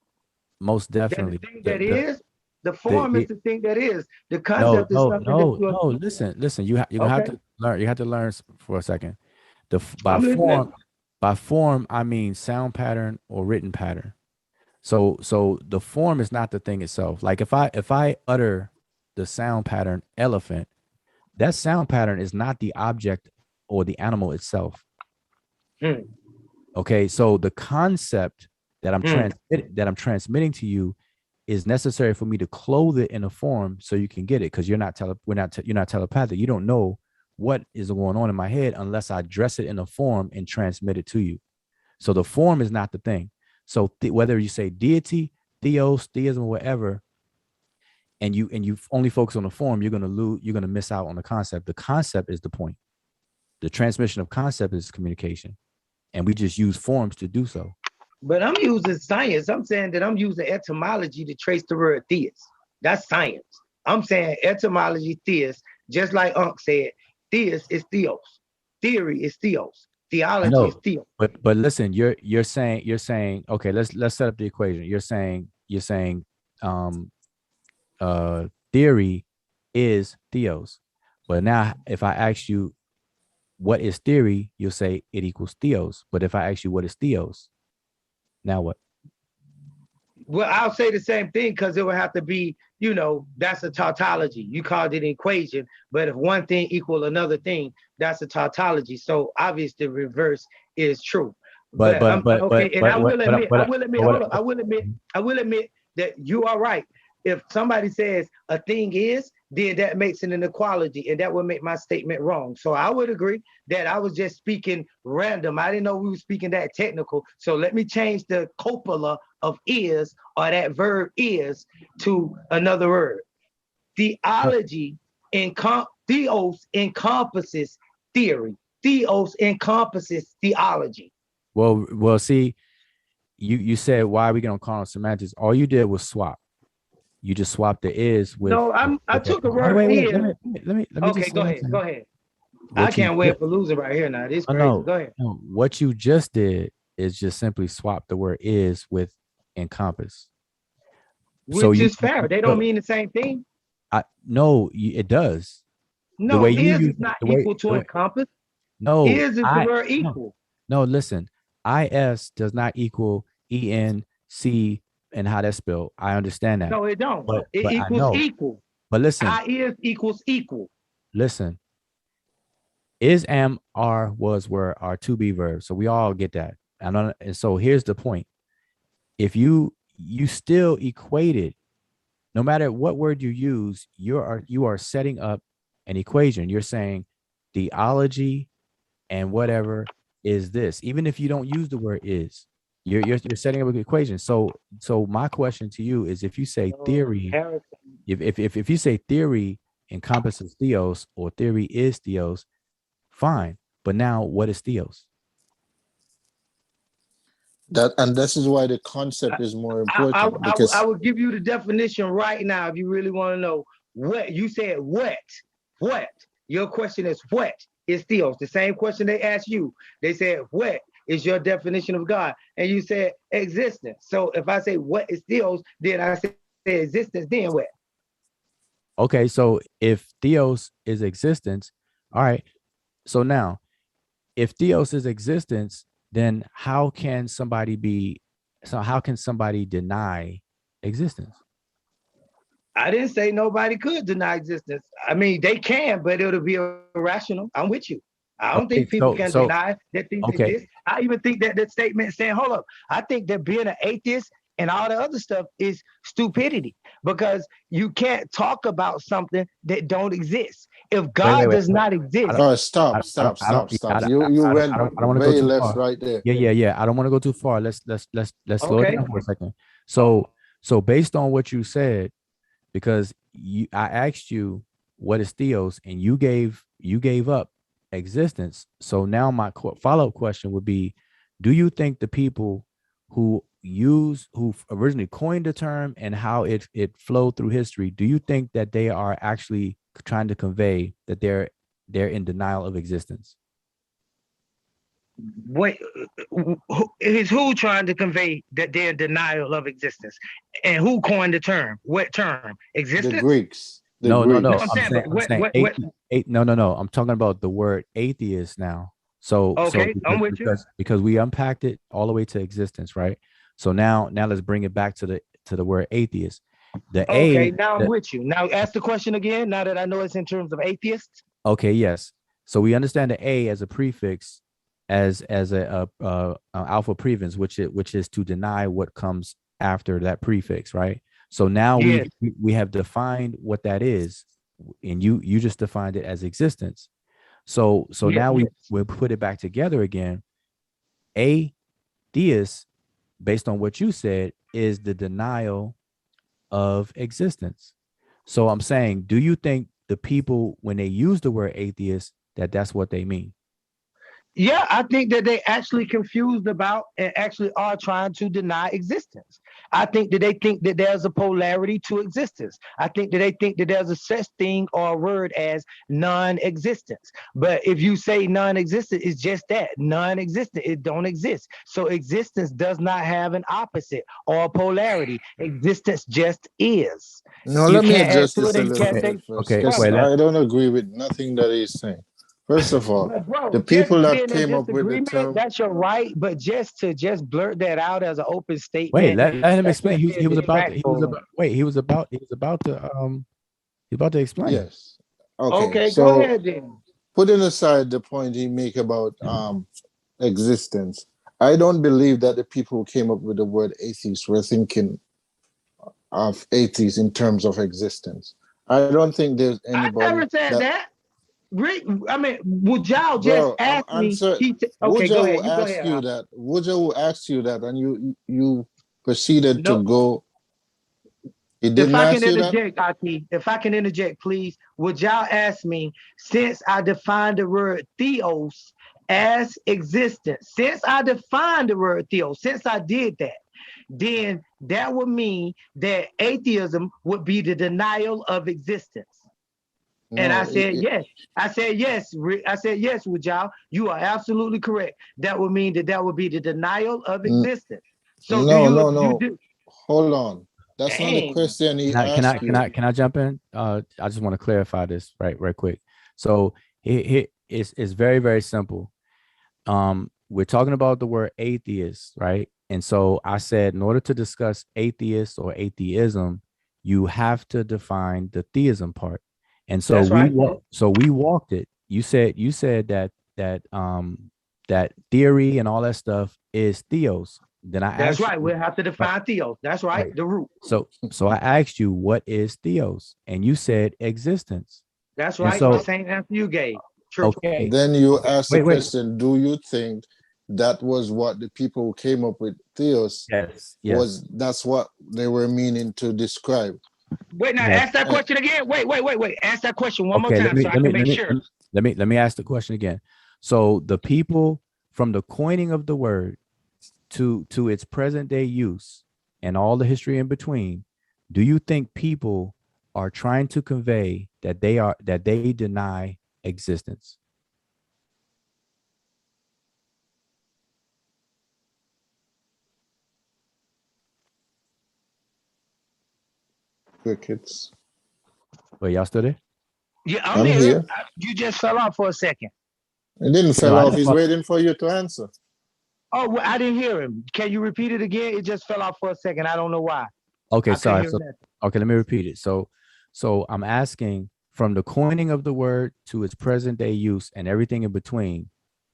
most Than definitely the thing that is. The form is the the thing that is. The no concept is no something that no you. no. Listen. You have Okay. to learn. You have to learn for a second. By I'm listening. form, I mean sound pattern or written pattern. So the form is not the thing itself. Like if I utter the sound pattern elephant, that sound pattern is not the object or the animal itself. Okay, so the concept that I'm transmitting to you is necessary for me to clothe it in a form so you can get it, because you're not telepathic. You don't know what is going on in my head unless I dress it in a form and transmit it to you. So the form is not the thing. So whether you say deity, theos, theism, or whatever, and you only focus on the form, you're gonna miss out on the concept. The concept is the point. The transmission of concept is communication, and we just use forms to do so. But I'm using science. I'm saying that I'm using etymology to trace the word theist. That's science. I'm saying etymology theist, just like Unc said, theist is theos. Theory is theos. I Theology is know, theos. but listen, you're saying okay. Let's set up the equation. You're saying um theory is theos, but now if I ask you what is theory, you'll say it equals theos. But if I ask you what is theos, now what? Well, I'll say the same thing because it would have to be, that's a tautology. You called it an equation, but if one thing equal another thing, that's a tautology. So obviously the reverse is true. But okay, and I will admit, hold on, I will admit that you are right. If somebody says a thing is, then that makes it an equality, and that would make my statement wrong. So I would agree that I was just speaking random. I didn't know we were speaking that technical. So let me change the copula of is, or that verb is, to another word. Theology theos encompasses theory. Theos encompasses theology. Well, see, you said why are we gonna call it semantics? All you did was swap. You just swapped the is with. No, I took the word wait. is. Let me Okay, just go ahead. I What you can't wait for losing right here now. This is crazy. Go ahead. no, what you just did is just simply swap the word is with encompass. Which is fair. They don't mean the same thing. No, it does. No, The way you is use not equal to encompass. No, is the word equal. No, listen. IS does not equal ENC and how that's spelled. I understand that. No, it don't. But It I equals know. equal. But listen. I is equals equal. Listen. Is, am, are, was, were are to be verbs. So we all get that. And so here's the point. If you still equate it, no matter what word you use, you are setting up an equation. You're saying theology and whatever is this. Even if you don't use the word is, you're setting up an equation. So my question to you is, if you say theory, if you say theory encompasses theos, or theory is theos, fine. But now what is theos? And this is why the concept is more important, because I will give you the definition right now if you really want to know. What you said, what your question is, what is theos? The same question they asked you. They said, what is your definition of God? And you said existence. So if I say what is theos, then I say existence, then what? Okay, so if theos is existence, all right. So now, if theos is existence, then how can somebody deny existence? I didn't say nobody could deny existence. I mean, they can, but it'll be irrational. I'm with you. I don't think people can deny that things exist. I even think that the statement saying, hold up, I think that being an atheist and all the other stuff is stupidity, because you can't talk about something that don't exist. If God does not exist. Oh, stop. You went way left right there. Yeah. I don't want to go too far. Let's slow it down for a second. So based on what you said, because I asked you what is theos, and you gave up existence. So now my follow-up question would be, do you think the people who originally coined the term and how it flowed through history, do you think that they are actually trying to convey that they're in denial of existence? What is who trying to convey that they're in denial of existence? And who coined the term? What term? Existence? The Greeks. No. I'm I'm talking about the word atheist now. So I'm with you. Because we unpacked it all the way to existence, right? So now let's bring it back to the word atheist. I'm with you. Now ask the question again, now that I know it's in terms of atheists. Okay, yes. So we understand the A as a prefix, as a alpha prefix, which is to deny what comes after that prefix, right? So now we have defined what that is, and you just defined it as existence. So now we'll put it back together again. Atheist, based on what you said, is the denial of existence. So I'm saying, do you think the people, when they use the word atheist, that's what they mean? Yeah, I think that they actually confused about and actually are trying to deny existence. I think that they think that there's a polarity to existence. I think that they think that there's a such thing or a word as non-existence. But if you say non-existent, it's just that, non-existent. It don't exist. So existence does not have an opposite or a polarity. Existence just is. No, let me adjust this a little bit first. I don't agree with nothing that he's saying. First of all, bro, the people that came up with the term, that's your right, but just blurt that out as an open statement. Wait, let him explain. He was about to explain. Yes. Okay, so go ahead then. Putting aside the point he make about existence, I don't believe that the people who came up with the word atheist were thinking of atheists in terms of existence. I don't think there's anybody. I never said that. I mean, would y'all just ask me? Okay, go ahead. Wuja will ask you that, and you proceeded to go. He didn't ask you that? Aki, if I can interject, please, would y'all ask me, since I defined the word theos as existence, since I defined the word theos, since I did that, then that would mean that atheism would be the denial of existence. And I said yes. I said yes. I said yes, with y'all. You are absolutely correct. That would mean that would be the denial of existence. So no. Hold on. That's not the question he asked you. Can I jump in? I just want to clarify this right quick. So it's very, very simple. We're talking about the word atheist, right? And so I said, in order to discuss atheist or atheism, you have to define the theism part. And so That's right. we walked it. You said that theory and all that stuff is theos. Then I That's asked right. you, We'll have to define theos. That's right. right. The root. So I asked you, what is theos? And you said existence. That's And right. so, The same answer you gave. True. okay. Then you ask the Wait. question, do you think that was what the people who came up with theos Yes. that's what they were meaning to describe? Wait, now ask that question again. Wait. Ask that question one more Okay, time so I can make sure. Let me ask the question again. So the people from the coining of the word to its present day use and all the history in between, do you think people are trying to convey that they deny existence? Crickets. Wait, y'all still there? Yeah, I'm here. here. You just fell off for a second. It didn't fell off. He's waiting for you to answer. Oh, well, I didn't hear him. Can you repeat it again? It just fell off for a second. I don't know why. Okay, sorry. So, okay, let me repeat it. So I'm asking, from the coining of the word to its present day use and everything in between,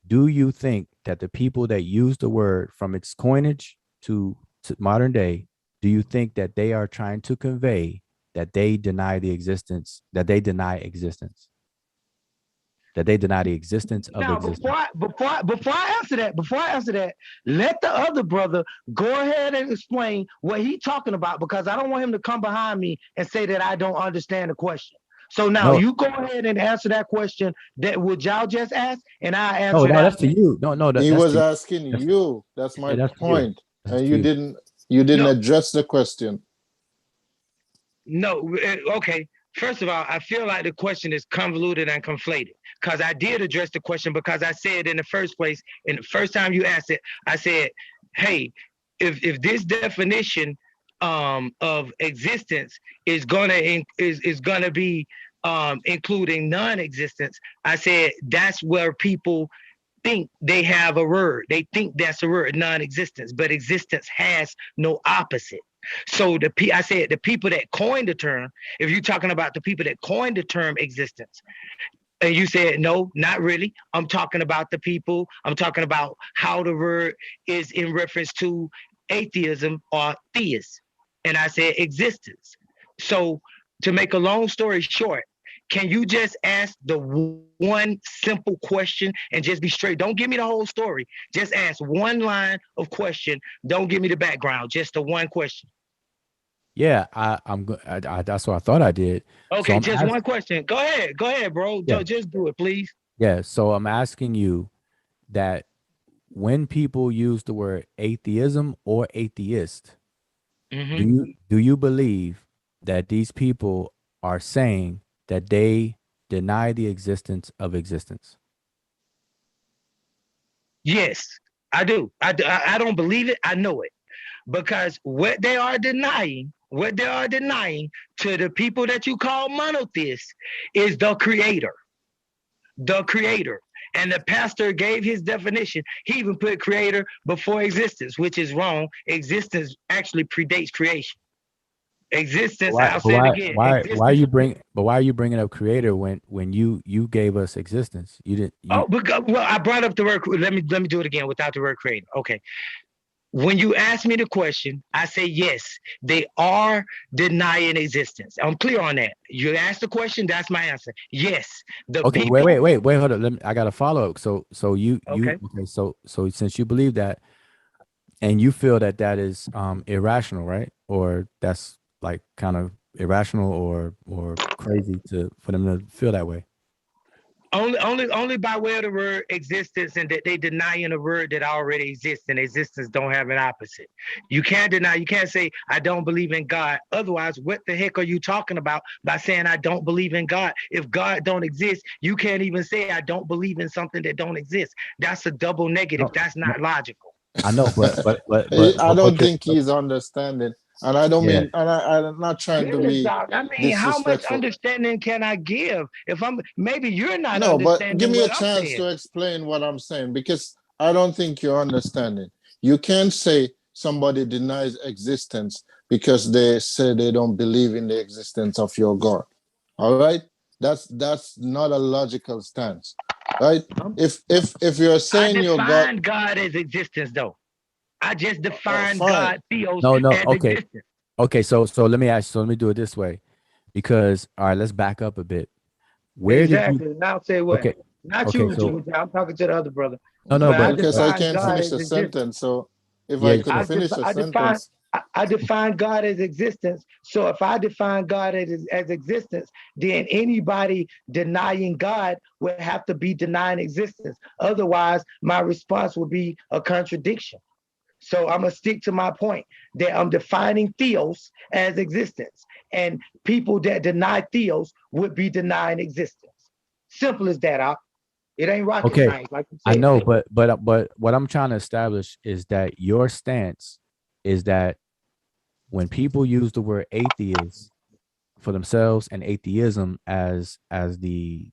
do you think that the people that use the word from its coinage to modern day, do you think that they are trying to convey that they deny the existence, that they deny existence? That they deny the existence of existence. Before I answer that, let the other brother go ahead and explain what he's talking about, because I don't want him to come behind me and say that I don't understand the question. So now you go ahead and answer that question that would y'all just ask, and I answer that. No, that's to you. No, he was asking you. That's my point. And you didn't address the question. No, okay. First of all, I feel like the question is convoluted and conflated, because I did address the question, because I said in the first place, and the first time you asked it, I said, hey, if this definition of existence is gonna be including non-existence, I said that's where people think they have a word. They think that's a word, non-existence, but existence has no opposite. So I said the people that coined the term, if you're talking about the people that coined the term existence, and you said, no, not really. I'm talking about how the word is in reference to atheism or theist. And I said existence. So to make a long story short, can you just ask the one simple question and just be straight? Don't give me the whole story. Just ask one line of question. Don't give me the background, just the one question. Yeah, I'm good. That's what I thought I did. Okay, so just one question. Go ahead, bro. Yeah. Just do it, please. Yeah. So I'm asking you that when people use the word atheism or atheist, do you believe that these people are saying that they deny the existence of existence? Yes, I do. I don't believe it. I know it, because what they are denying to the people that you call monotheists is the creator. The creator. And the pastor gave his definition. He even put creator before existence, which is wrong. Existence actually predates creation. Existence, I'll say it again. Why are you bringing up creator when you gave us existence? You didn't. Well, I brought up the word. Let me do it again without the word creator. Okay. When you ask me the question, I say yes, they are denying existence. I'm clear on that. You asked the question, that's my answer. Yes. Okay, wait, hold up. I got to follow up. So since you believe that, and you feel that is irrational, right? Or that's like kind of irrational or crazy for them to feel that way. Only by way of the word existence, and that they denying a word that already exists, and existence don't have an opposite. You can't deny, you can't say, I don't believe in God. Otherwise, what the heck are you talking about by saying I don't believe in God? If God don't exist, you can't even say I don't believe in something that don't exist. That's a double negative. That's not logical. I know, but I don't think he's understanding. And I don't mean, and I'm not trying to be disrespectful. How much understanding can I give? If maybe you're not understanding. No, but give me a chance to explain what I'm saying, because I don't think you're understanding. You can't say somebody denies existence because they say they don't believe in the existence of your God. All right? That's not a logical stance. Right? If you're saying your God, I define God as existence, though. I just define fine. God theos No, as okay. existence. Okay, so let me ask, so let me do it this way. Because all right, let's back up a bit. Where did Exactly. you Now say what? okay, Not okay, you, so Jimmy. I'm talking to the other brother. no, But I but because I define can't God finish as a existence. sentence. So if yeah, I could finish a sentence, I define God as existence. So if I define God as existence, then anybody denying God would have to be denying existence. Otherwise, my response would be a contradiction. So I'm gonna stick to my point that I'm defining theos as existence, and people that deny theos would be denying existence. Simple as that. It ain't rocket okay. science, like you I said. know, but what I'm trying to establish is that your stance is that when people use the word atheist for themselves and atheism as the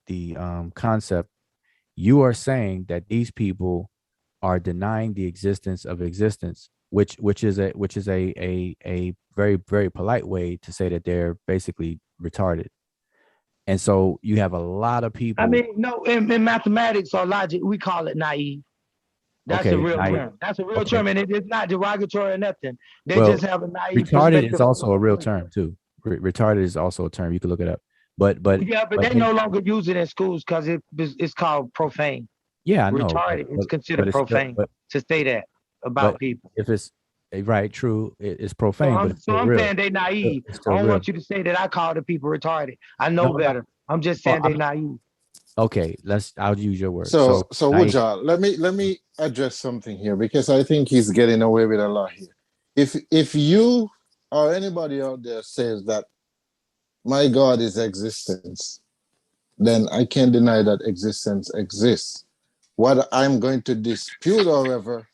concept, you are saying that these people are denying the existence of existence, which is a very, very polite way to say that they're basically retarded. And so you have a lot of people. I mean, no, in mathematics or logic, we call it naive. That's a Okay, real naive. term. That's a real Okay. term, and it's not derogatory or nothing. They Well, just have a naive retarded perspective. is also a real term too. Retarded is also a term. You can look it up. But Yeah, but they no longer use it in schools because it's called profane. yeah, I know. Retarded is considered It's still, profane to say that about people. if it's right, true, it's So profane, but I'm it's so still I'm real. saying they naive. It's I still don't real. want you to say that I call the people retarded. I know No, better. I'm just oh, saying they naive. okay, I'll use your word. so naive. Wuja, let me address something here because I think he's getting away with a lot here. If you or anybody out there says that my God is existence, then I can't deny that existence exists. What I'm going to dispute, however,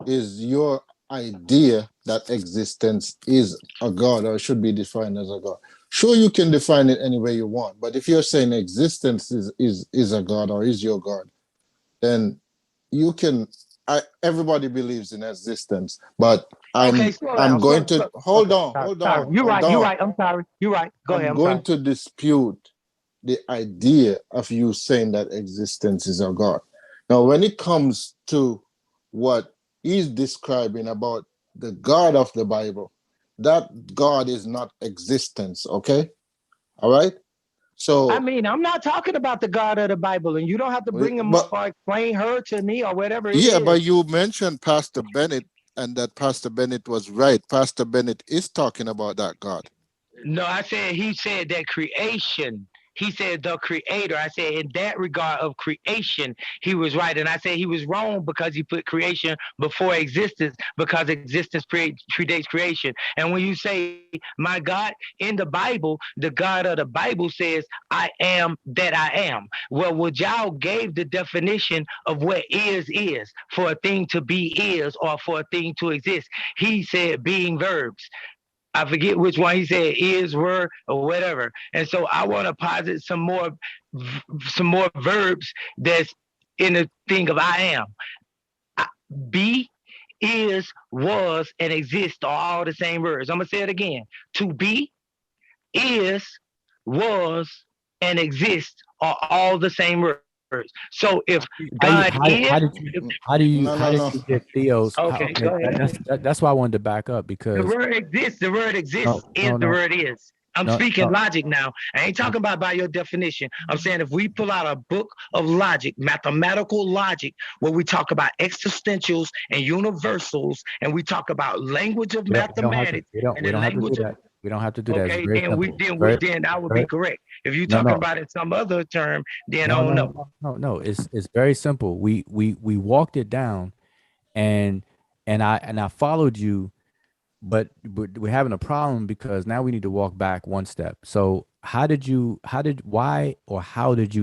is your idea that existence is a God or should be defined as a God. Sure, you can define it any way you want, but if you're saying existence is a God or is your God, then you can. Everybody believes in existence, but Okay, slow I'm down. going to Okay, hold on, sorry, hold sorry. on, You're hold right. You're on. right. I'm sorry. You're right. Go ahead. I'm I'm going sorry. to dispute the idea of you saying that existence is a God. Now, when it comes to what he's describing about the God of the Bible, that God is not existence, okay? All right? So, I mean, I'm not talking about the God of the Bible, and you don't have to bring him up but or explain her to me or whatever it yeah, is. but you mentioned Pastor Bennett and that Pastor Bennett was right. Pastor Bennett is talking about that God. No, he said that creation. He said the creator. I said in that regard of creation, he was right. And I said he was wrong because he put creation before existence because existence predates creation. And when you say, my God, in the Bible, the God of the Bible says, I am that I am. Well, Wajal gave the definition of what is. For a thing to be is or for a thing to exist. He said being verbs. I forget which one he said is, were, or whatever. And so I want to posit some more verbs that's in the thing of I am. Be, is, was, and exist are all the same words. I'm gonna say it again. To be, is, was, and exist are all the same words. So if God is, How do you No. get Theos? Okay, go ahead. That's why I wanted to back up The because word exists. The word exists is the word is. I'm no, speaking logic now. I ain't talking about by your definition. I'm saying if we pull out a book of logic, mathematical logic, where we talk about existentials and universals, and we talk about language of mathematics we and the don't have to do language of that. We don't have to do that. It's okay, very simple. then I would be correct. If you No, talking no. about it some other term, then I don't know. No. It's very simple. We walked it down, and I followed you, but we're having a problem because now we need to walk back one step. So how did you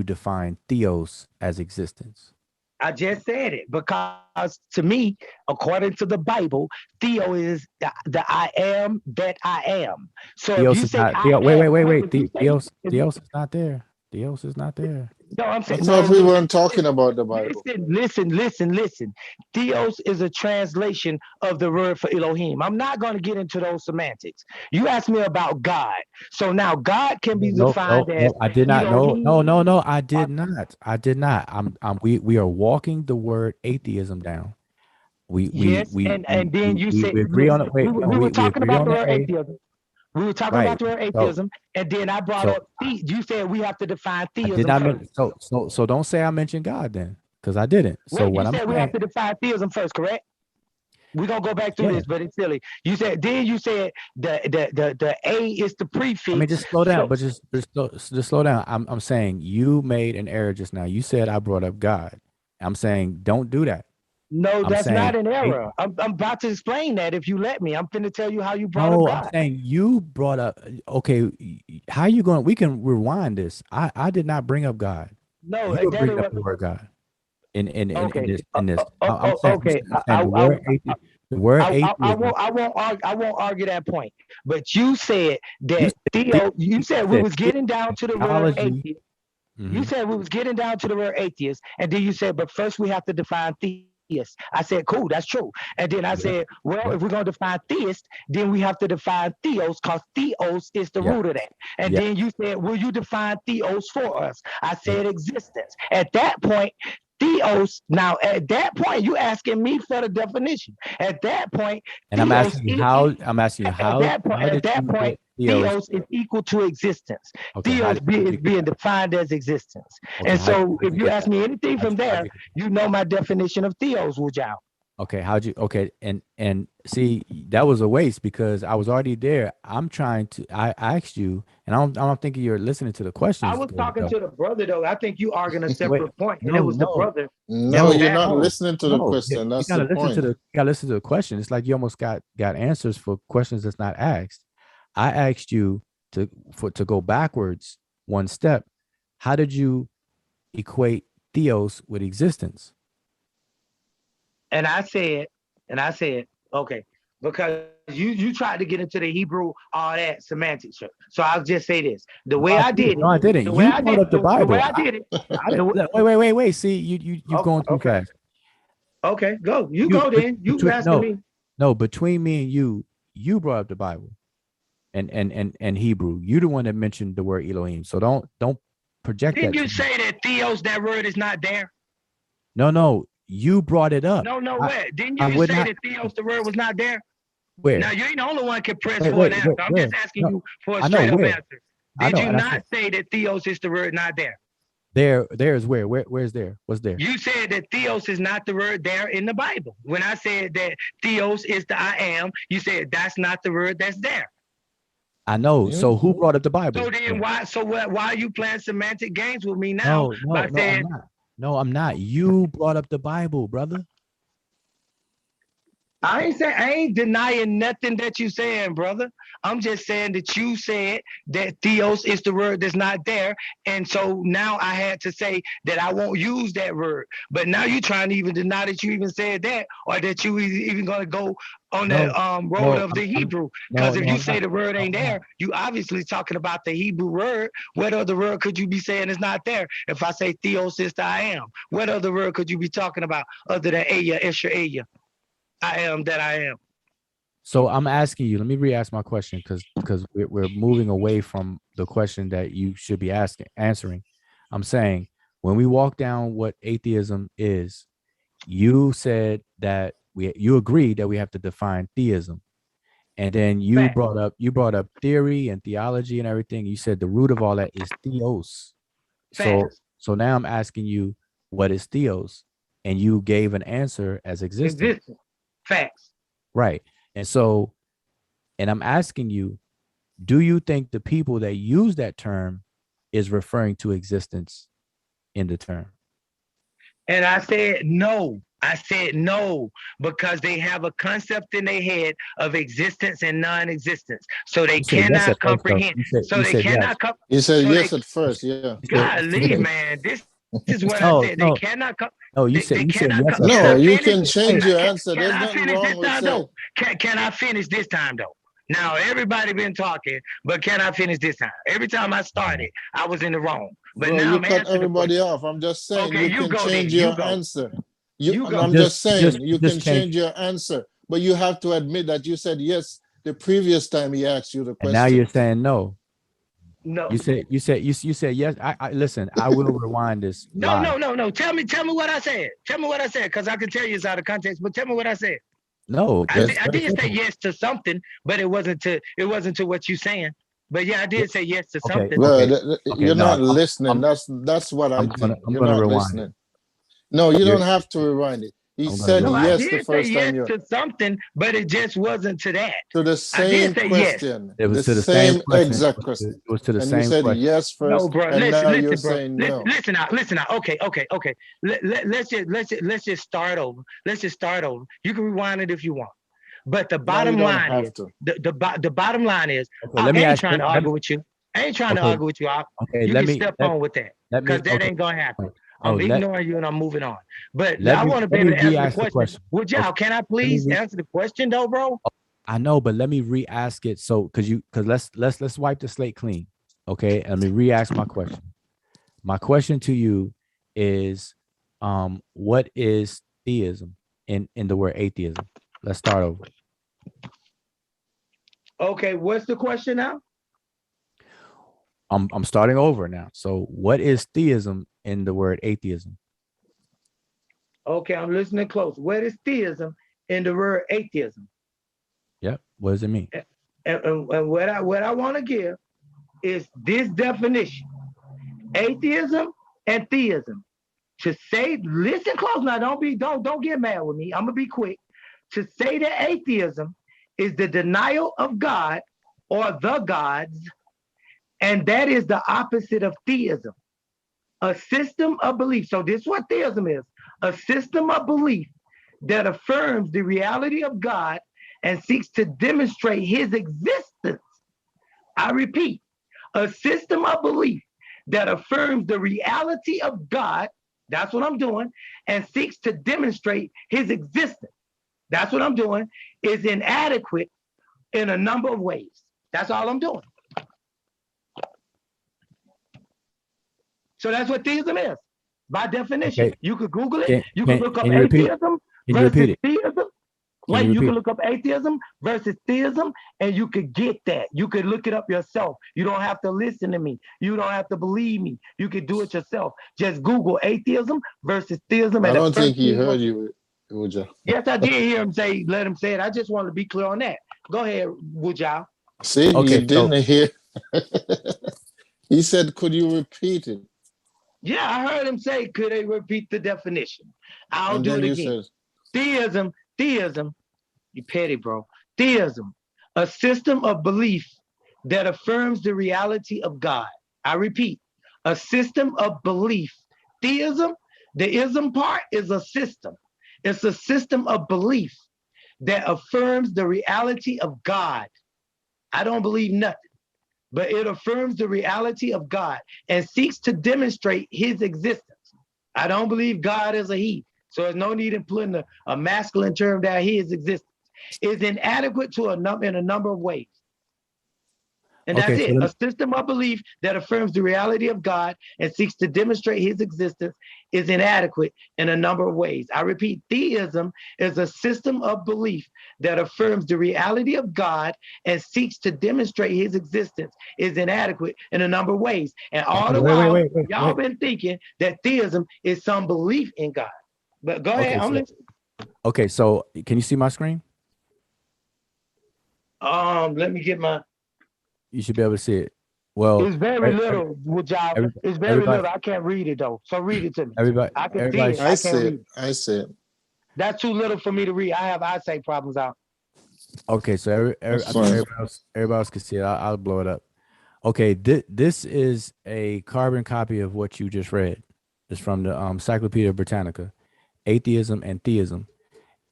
define Theos as existence? I just said it because to me, according to the Bible, Theo is the I am that I am. So if Theos you is say not I Theo. am, Wait. if you say, Theos is not there. Theos is not there. No, I'm I saying thought no. we weren't talking about the Bible. Listen. Theos is a translation of the word for Elohim. I'm not going to get into those semantics. You asked me about God. So now God can be defined as I did not. Elohim. No, I did not. I did not. We are walking the word atheism down. We Then you said we agree on it. Wait, no, we were we talking agree about on the the word A. atheism. We were talking Right. about the word So atheism, and then I brought up you said we have to define I did theism not first. mention. So don't say I mentioned God then, because I didn't. So Wait, you what I'm said we have saying. to define theism first, correct? We're gonna go back through Yeah. this, but it's silly. You said the A is the prefix. I mean, just slow down, but just slow down. I'm saying you made an error just now. You said I brought up God. I'm saying don't do that. No, I'm that's saying not an error. I'm about to explain that if you let me. I'm finna tell you how you brought up no. I'm God. saying you brought up. Okay, how you going? We can rewind this. I did not bring up God. No, You were that is bringing up what. the word God in Okay. this. I'm Okay. saying the word atheism. I won't argue that point. But you said You that said, you said we said was getting down to the word theology. atheist. You Mm-hmm. said we was getting down to the word atheist, and then you said, but first we have to define theist. I said, cool, that's true. And then I said, well, if we're going to define theist, then we have to define theos, because theos is the root of that. And then you said, will you define theos for us? I said existence. At that point, theos, now at that point, you asking me for the definition. At that point, And I'm asking you how. I'm asking you at that point, how did you get theos is equal to existence. Okay, Theos is being defined as existence. Okay, and so how'd if you get ask that? me anything from there, you know my definition of theos, Wujao. Okay, and see, that was a waste because I was already there. I asked you, and I don't think you're listening to the questions. I was talking to the brother though. I think you arguing a Wait, separate point, and it was the brother. No, you're not listening to the question. You That's gotta the listen to point. you gotta listen to the question. It's like you almost got answers for questions that's not asked. I asked you to go backwards one step. How did you equate theos with existence? And I said, okay, because you tried to get into the Hebrew, all that semantics. So I'll just say this: the way I did it. No, I didn't. The You way I brought did up the Bible. The way I did it. Wait. See, you've gone too fast. Okay, go. You go then. You asking me. No, between me and you brought up the Bible and Hebrew. You're the one that mentioned the word Elohim. So don't project that. Didn't you say that theos, that word is not there? No. You brought it up. No, where? Didn't you say that theos, the word was not there? Where? Now you ain't the only one can press for an answer. I'm just asking you for a straight up answer. Did you not say that theos is the word not there? There's where? Where's there? What's there? You said that theos is not the word there in the Bible. When I said that theos is the I am, you said that's not the word that's there. I know. So who brought up the Bible? So then why are you playing semantic games with me now? No, I'm not. You brought up the Bible, brother. I ain't denying nothing that you saying, brother. I'm just saying that you said that theos is the word that's not there. And so now I had to say that I won't use that word. But now you're trying to even deny that you even said that, or that you even going to go on the road of the Hebrew. Because if you say the word ain't there, you obviously talking about the Hebrew word. What other word could you be saying is not there? If I say theos is the I am, what other word could you be talking about other than Aya, Esher, Aya? I am that I am. So I'm asking you, let me re-ask my question because we're moving away from the question that you should be answering. I'm saying when we walk down what atheism is, you said that you agreed that we have to define theism. And then you brought up theory and theology and everything. You said the root of all that is theos. So now I'm asking you, what is theos? And you gave an answer as existence. Facts. Right. And I'm asking you, do you think the people that use that term is referring to existence in the term? And I said no. Because they have a concept in their head of existence and non-existence. So they cannot comprehend. You said yes at first, yeah. Golly, man, this is what I said. They cannot come. No, you said yes. No, you can change your answer. There's nothing wrong with saying. Can I finish this time though? Now everybody been talking, but can I finish this time? Every time I started, I was in the wrong. But Bro, now you I'm cut answering the everybody question. off. I'm just saying Okay, you you can go then. change You your go. answer. You And go. I'm just saying you can just change your answer, but you have to admit that you said yes the previous time he asked you the And now question. you're saying no. No. You said yes. I listen. I will rewind this No, live. no. Tell me what I said. Tell me what I said, because I can tell you it's out of context. But tell me what I said. No, I that's very did say simple. yes to something, but it wasn't to what you saying. But yeah, I did say yes to Okay, something. Bro, okay, you're no, not listening. That's what I think. I'm You're gonna not rewind it. listening. No, you You're, don't have to rewind it. He I'm gonna said No, I rewind it. yes the did say first yes time you to something, but it just wasn't to that. to the I did same say yes. question, It the was to the same same question. exact It question. was to the And you same said question. yes No, first, bro. and now you're Listen, bro. saying no. Listen now. Okay. Let's just start over. Let's just start over. You can rewind it if you want. But the No, you bottom don't line have is to. the bottom line is Okay, I let me ain't ask. trying to argue with you. I ain't trying to Okay, argue with you. okay. You Let can me step on with that, let because me. that Okay. ain't gonna happen. Oh, I'm ignoring you and I'm moving on. But let I me want to be able to answer the re-ask the question. question. Would y'all? Okay. Can I Let me please re- answer the question though, bro? I know, but let me re-ask it. So, because let's wipe the slate clean. Okay, let me re-ask my question. My question to you is, what is theism in the word atheism? Let's start over. Okay, what's the question now? I'm starting over now. So, what is theism in the word atheism? Okay, I'm listening close. What is theism in the word atheism? Yep. What does it mean? And what I want to give is this definition: atheism and theism. To say, listen close now. Don't get mad with me. I'm gonna be quick. To say that atheism is the denial of God or the gods, and that is the opposite of theism. A system of belief. So this is what theism is: a system of belief that affirms the reality of God and seeks to demonstrate his existence. I repeat, a system of belief that affirms the reality of God, that's what I'm doing, and seeks to demonstrate his existence, that's what I'm doing, is inadequate in a number of ways. That's all I'm doing. So that's what theism is, by definition. Okay. You could Google it. You could look up Can you repeat? atheism Can you repeat versus it? theism. Can you Like you repeat can it? look up atheism versus theism, and you could get that. You could look it up yourself. You don't have to listen to me. You don't have to believe me. You could do it yourself. Just Google atheism versus theism, I and the don't first think he thing. heard you, Uja. Yes, I did hear him say. Let him say it. I just want to be clear on that. Go ahead, Wujao. See, you Okay. So, didn't hear. He said, "Could you repeat it?" Yeah, I heard him say, could they repeat the definition? I'll And do then it you again. said, Theism, you petty, bro. Theism, a system of belief that affirms the reality of God. I repeat, a system of belief. Theism, the ism part is a system. It's a system of belief that affirms the reality of God. I don't believe nothing, but it affirms the reality of God and seeks to demonstrate his existence. I don't believe God is a he, so there's no need in putting a masculine term that his existence is inadequate in a number of ways. And okay. that's So it. A system of belief that affirms the reality of God and seeks to demonstrate his existence is inadequate in a number of ways. I repeat, theism is a system of belief that affirms the reality of God and seeks to demonstrate his existence is inadequate in a number of ways. And all the while, y'all been thinking that theism is some belief in God. But go ahead, I'm listening. Okay, so can you see my screen? Let me get my. You should be able to see it. Well, it's very little, Wujao. It's very little. I can't read it though. So read it to me. I can see it. I can't read it. I see it. That's too little for me to read. I have eyesight problems out. Okay, so I think everybody else can see it. I'll blow it up. Okay, this is a carbon copy of what you just read. It's from the Encyclopedia Britannica, Atheism and Theism.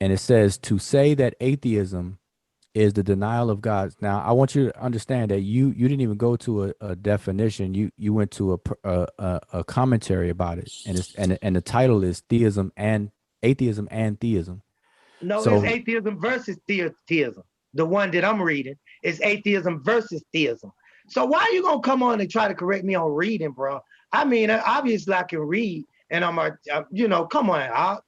And it says, to say that atheism is the denial of God. Now, I want you to understand that you didn't even go to a definition. You went to a commentary about it, and the title is Atheism and Theism. No, So, it's atheism versus theism. the one that I'm reading, is atheism versus theism. So why are you gonna come on and try to correct me on reading, bro? I mean, obviously I can read, and I'm you know, come on,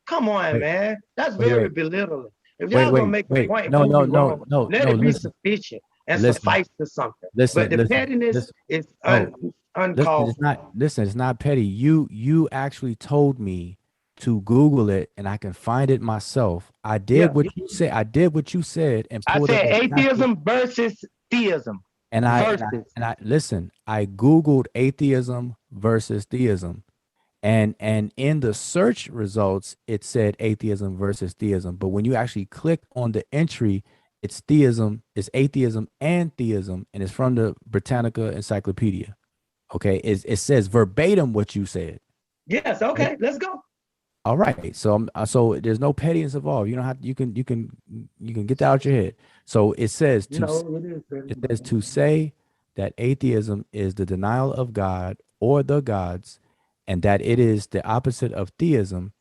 come on, man. That's very belittling. If y'all gonna make a point and prove me wrong, let it be sufficient and suffice to something. But the pettiness is uncalled for. It's not petty. You actually told me to Google it, and I can find it myself. I did what you said. I did what you said, and I pulled said up atheism versus theism. And I listen. I Googled atheism versus theism, and in the search results it said atheism versus theism. But when you actually click on the entry, it's theism, it's atheism and theism, and it's from the Britannica Encyclopedia. Okay, it says verbatim what you said. Yes. Okay. Let's go. All right. So so there's no pettiness involved. You don't have you can get that out your head. So it says to say that atheism is the denial of God or the gods, and that it is the opposite of theism,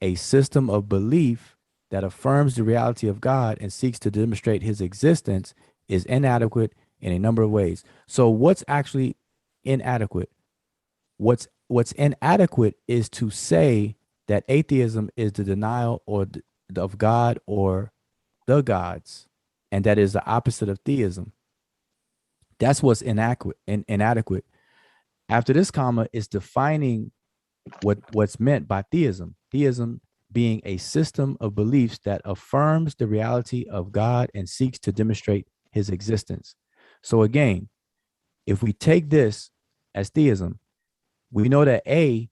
a system of belief that affirms the reality of God and seeks to demonstrate his existence, is inadequate in a number of ways. So what's actually inadequate? What's inadequate is to say that atheism is the denial of God or the gods, and that is the opposite of theism. That's what's inadequate. After this comma is defining what's meant by theism. Theism being a system of beliefs that affirms the reality of God and seeks to demonstrate his existence. So again, if we take this as theism, we know that A,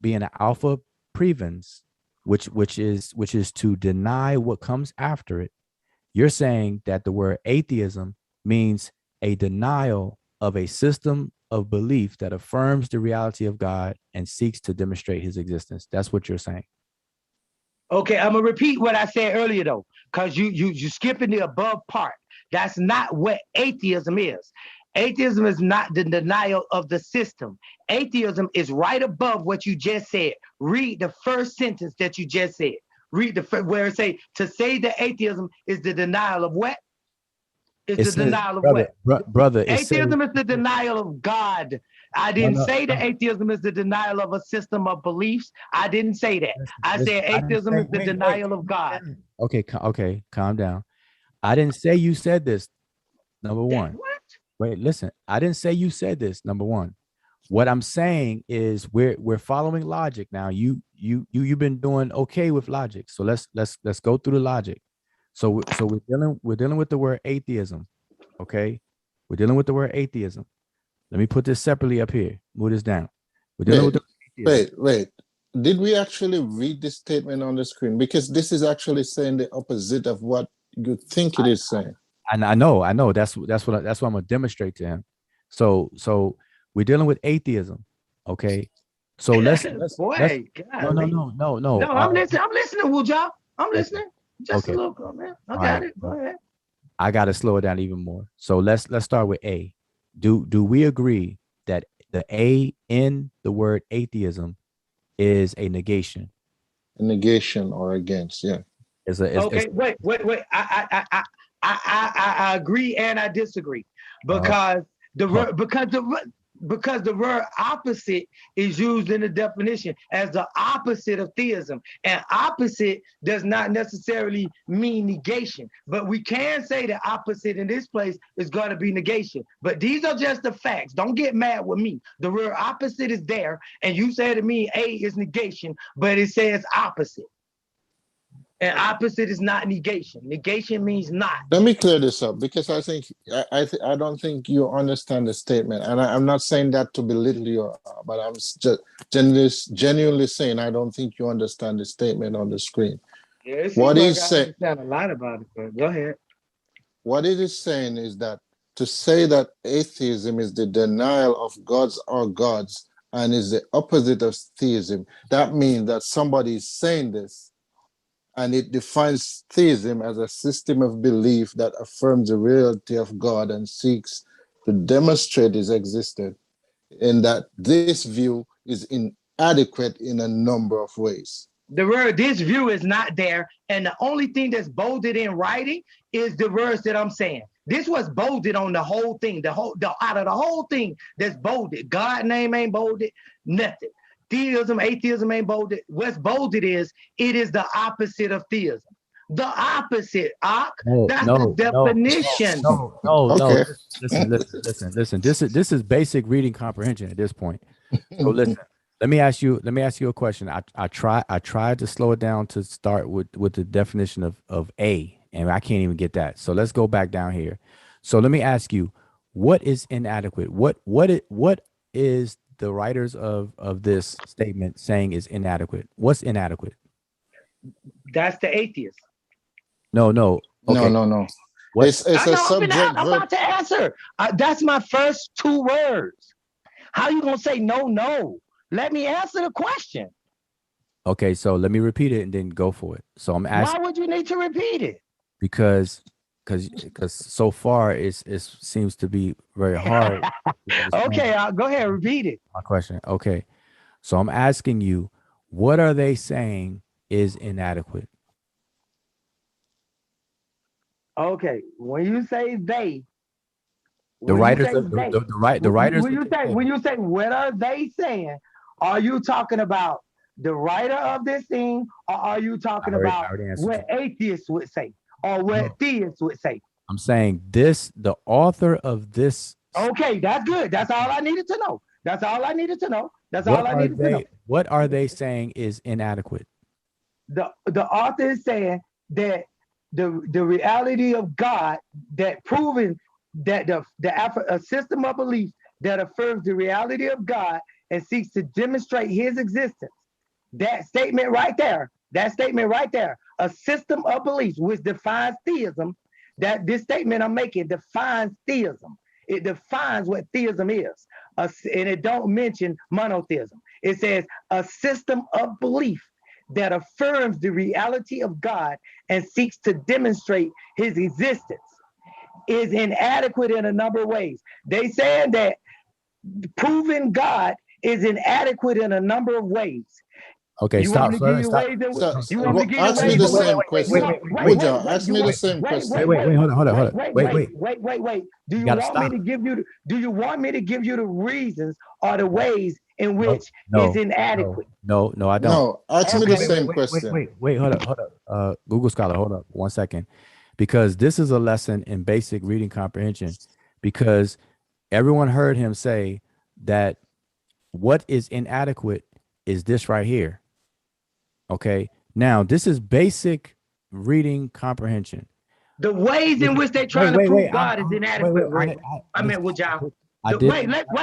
being an alpha prevens, which is to deny what comes after it. You're saying that the word atheism means a denial of a system of belief that affirms the reality of God and seeks to demonstrate his existence. That's what you're saying. Okay, I'm gonna repeat what I said earlier though, because you skipping the above part. That's not what atheism is. Atheism is not the denial of the system. Atheism is right above what you just said. Read the first sentence that you just said. Read where it say to say that atheism is the denial of what? It's the denial of what? Brother, atheism is the denial of God. I didn't say that atheism is the denial of a system of beliefs. I didn't say that. I said atheism is the denial of God. Okay, calm down. I didn't say you said this. Number one. What? Wait, listen. I didn't say you said this. Number one. What I'm saying is we're following logic now. You've been doing okay with logic. So let's go through the logic. So we're dealing with the word atheism. Okay, we're dealing with the word atheism. Let me put this separately up here. Move this down. We're dealing with wait. Did we actually read this statement on the screen? Because this is actually saying the opposite of what you think it is saying. And I know. That's what I'm gonna demonstrate to him. So we're dealing with atheism. Okay. So let's Boy, no. I'm listening, Wujah. I'm listening. Just a little bit, man. I got it. Go ahead. I gotta slow it down even more. So let's start with A. Do we agree that the A in the word atheism is a negation? A negation or against, yeah. Okay, wait. I agree and I disagree because because the word opposite is used in the definition as the opposite of theism, and opposite does not necessarily mean negation, but we can say the opposite in this place is going to be negation. But these are just the facts. Don't get mad with me. The word opposite is there, and you say to me A is negation, but it says opposite. And opposite is not negation. Negation means not. Let me clear this up, because I think I don't think you understand the statement, and I'm not saying that to belittle you, but I'm just genuinely saying I don't think you understand the statement on the screen. Yeah, it seems like I understand a lot about it, but go ahead. What it is saying is that to say that atheism is the denial of gods or gods and is the opposite of theism, that means that somebody is saying this, and it defines theism as a system of belief that affirms the reality of God and seeks to demonstrate his existence, and that this view is inadequate in a number of ways. The word, this view is not there. And the only thing that's bolded in writing is the words that I'm saying. This was bolded on the whole thing, out of the whole thing that's bolded. God name ain't bolded, nothing. Theism, atheism ain't bolded. What's bolded is, it is the opposite of theism. The opposite, that's the definition. No. Okay. Listen. This is basic reading comprehension at this point. So listen. Let me ask you a question. I tried to slow it down to start with the definition of A, and I can't even get that. So let's go back down here. So let me ask you, what is inadequate? What is the writers of this statement saying is inadequate? What's inadequate? That's the atheist. No. Okay. No. What? It's a subject I'm verb. about to answer. That's my first two words. How you gonna say no? Let me answer the question. Okay, so let me repeat it and then go for it. So I'm asking. Why would you need to repeat it? Because so far it seems to be very hard. Okay, go ahead, repeat it. My question. Okay, so I'm asking you, what are they saying is inadequate? Okay, when you say they, the writers, the writers. When you say what are they saying, are you talking about the writer of this thing, or are you talking about what atheists would say, or what theists would say? I'm saying the author of this. Okay, that's good. That's all I needed to know. What are they saying is inadequate? The author is saying that the reality of God, that proven that a system of belief that affirms the reality of God and seeks to demonstrate his existence. That statement right there, a system of beliefs which defines theism, that this statement I'm making defines theism. It defines what theism is. And it don't mention monotheism. It says a system of belief that affirms the reality of God and seeks to demonstrate his existence is inadequate in a number of ways. They saying that proving God is inadequate in a number of ways. Okay, stop. Ask me the same question. Wuja, ask me the same question. Wait, hold on. Wait. Do you want me to give you the reasons or the ways in which it's inadequate? No, I don't. No, ask me the same question. Wait, hold up. Google Scholar, hold up 1 second. Because this is a lesson in basic reading comprehension. Because everyone heard him say that what is inadequate is this right here. Okay. Now, this is basic reading comprehension. The ways in which they're trying to prove God is inadequate.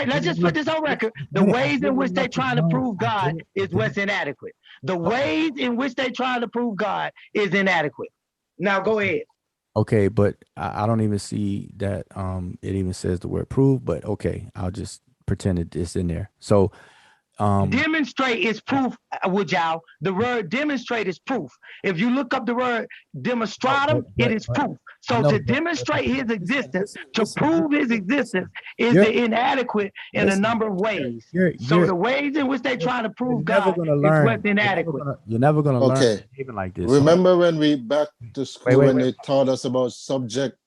Let's just put this on record. The ways in which they're trying to prove God is what's inadequate. The ways in which they're trying to prove God is inadequate. Now, go ahead. Okay, but I don't even see that it even says the word prove, but okay, I'll just pretend it's in there. So demonstrate is proof, Wujao. The word demonstrate is proof. If you look up the word demonstratum, it is proof. So to demonstrate his existence, to prove his existence is inadequate in a number of ways. So the ways in which they're trying to prove God is what's inadequate. You're never going to learn even like this. Remember when we back to school when they taught us about subject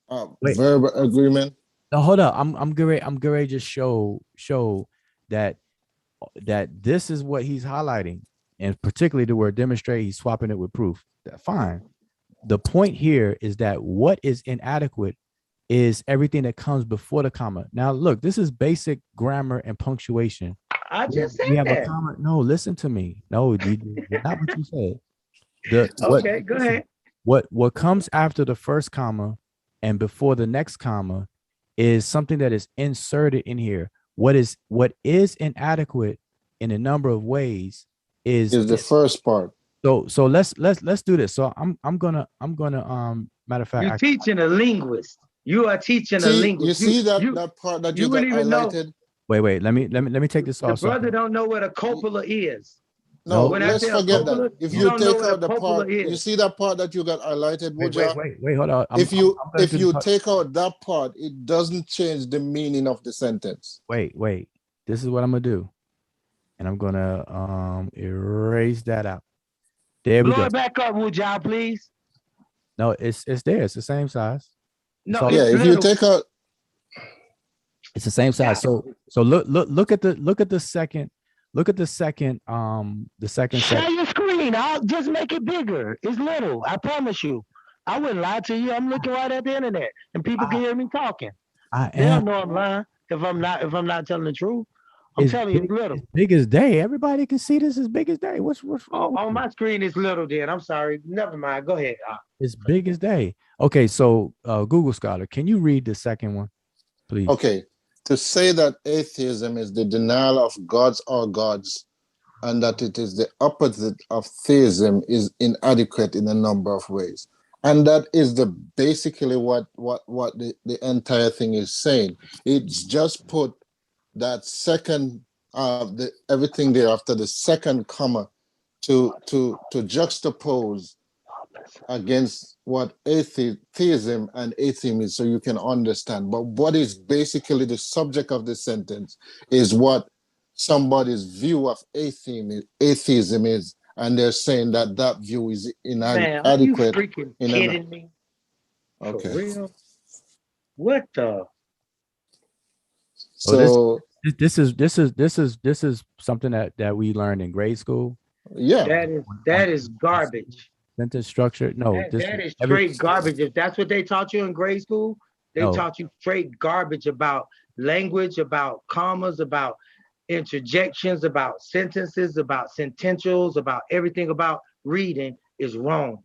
verb agreement? No, hold up. I'm gonna just show that this is what he's highlighting, and particularly the word demonstrate, he's swapping it with proof. Fine. The point here is that what is inadequate is everything that comes before the comma. Now, look, this is basic grammar and punctuation. I just said we have that. A comma. No, listen to me. No, not what you said. Go ahead. What comes after the first comma and before the next comma is something that is inserted in here. What is inadequate in a number of ways is the first part. So let's do this. So I'm gonna matter of fact, you're teaching a linguist. You are teaching a linguist. You see that part that you got highlighted? Wait. Let me take this off. The brother don't know what a copula is. No, let's forget that. If you take out the part, you see that part that you got highlighted, wait, hold on. If you take out that part, it doesn't change the meaning of the sentence. Wait. This is what I'm gonna do. And I'm gonna erase that out. There we Blow go. it back up, would y'all please? No, it's there. It's the same size. No, Yeah, if you take out, it's the same size. So look at the second. Look at the second Share your screen. I'll just make it bigger. It's little. I promise you. I wouldn't lie to you. I'm looking right at the internet, and people can hear me talking. They'll know I'm lying if I'm not telling the truth. I'm telling you, it's little. As big as day. Everybody can see this as big as day. What's wrong? On my screen, it's little. Then I'm sorry. Never mind. Go ahead. It's big as day. Okay, so Google Scholar, can you read the second one, please? okay, to say that atheism is the denial of gods or gods, and that it is the opposite of theism is inadequate in a number of ways. And that is basically what the entire thing is saying. It's just put that second everything there after the second comma to juxtapose against what theism and atheism is, so you can understand. But what is basically the subject of the sentence is what somebody's view of atheism is, and they're saying that view is inadequate. Man, are you freaking kidding me? Okay. For real? What the? So this is something that we learned in grade school. Yeah, that is garbage. Sentence structure. No, that is straight garbage. If that's what they taught you in grade school, they taught you straight garbage about language, about commas, about interjections, about sentences, about sententials, about everything about reading is wrong.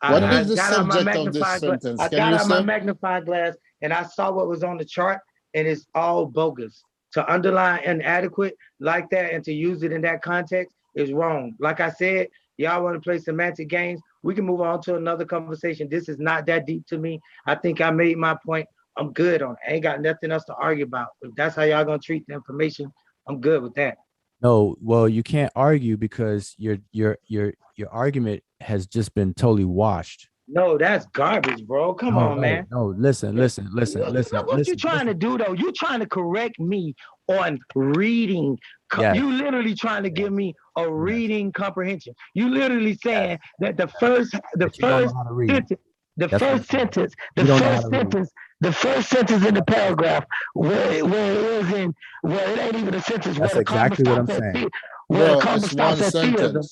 What is the subject of this sentence? I got out my magnifying glass and I saw what was on the chart, and it's all bogus. To underline inadequate like that and to use it in that context is wrong. Like I said, y'all want to play semantic games, we can move on to another conversation. This is not that deep to me. I think I made my point. I'm good on it. I ain't got nothing else to argue about. If that's how y'all gonna treat the information, I'm good with that. No, well, you can't argue because your argument has just been totally washed. No, that's garbage, bro. Come on, man. No, listen. Look what you're trying to do, though. You're trying to correct me on reading. Yes. You literally trying to give me a reading comprehension. You literally saying that the first sentence in the paragraph where it ain't even a sentence. That's exactly what I'm saying. Where the comma stops at theism.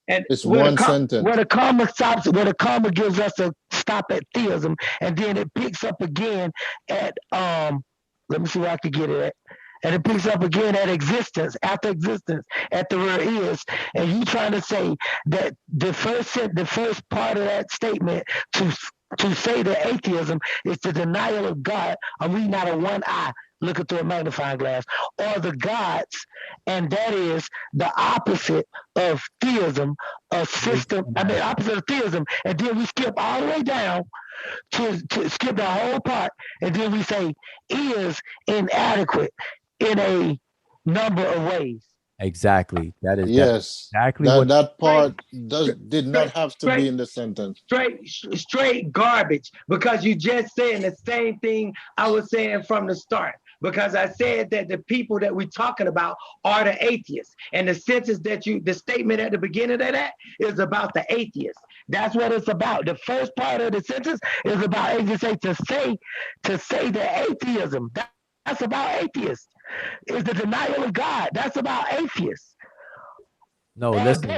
And it's one sentence. Where the comma stops, where the comma gives us a stop at theism, and then it picks up again at let me see where I can get it at. And it picks up again at existence, after existence, at the where is. And you trying to say that the first part of that statement to say that atheism is the denial of God. I'm reading out of one eye, looking through a magnifying glass, or the gods, and that is the opposite of theism, a system. I mean, opposite of theism, and then we skip all the way down to skip the whole part, and then we say is inadequate in a number of ways. Exactly. That is exactly what that part did not have to be in the sentence. Straight garbage, because you just saying the same thing I was saying from the start. Because I said that the people that we're talking about are the atheists. And the sentence the statement at the beginning of that is about the atheists. That's what it's about. The first part of the sentence is about atheists. To say that atheism, that's about atheists. Is the denial of God. That's about atheists. No, listen.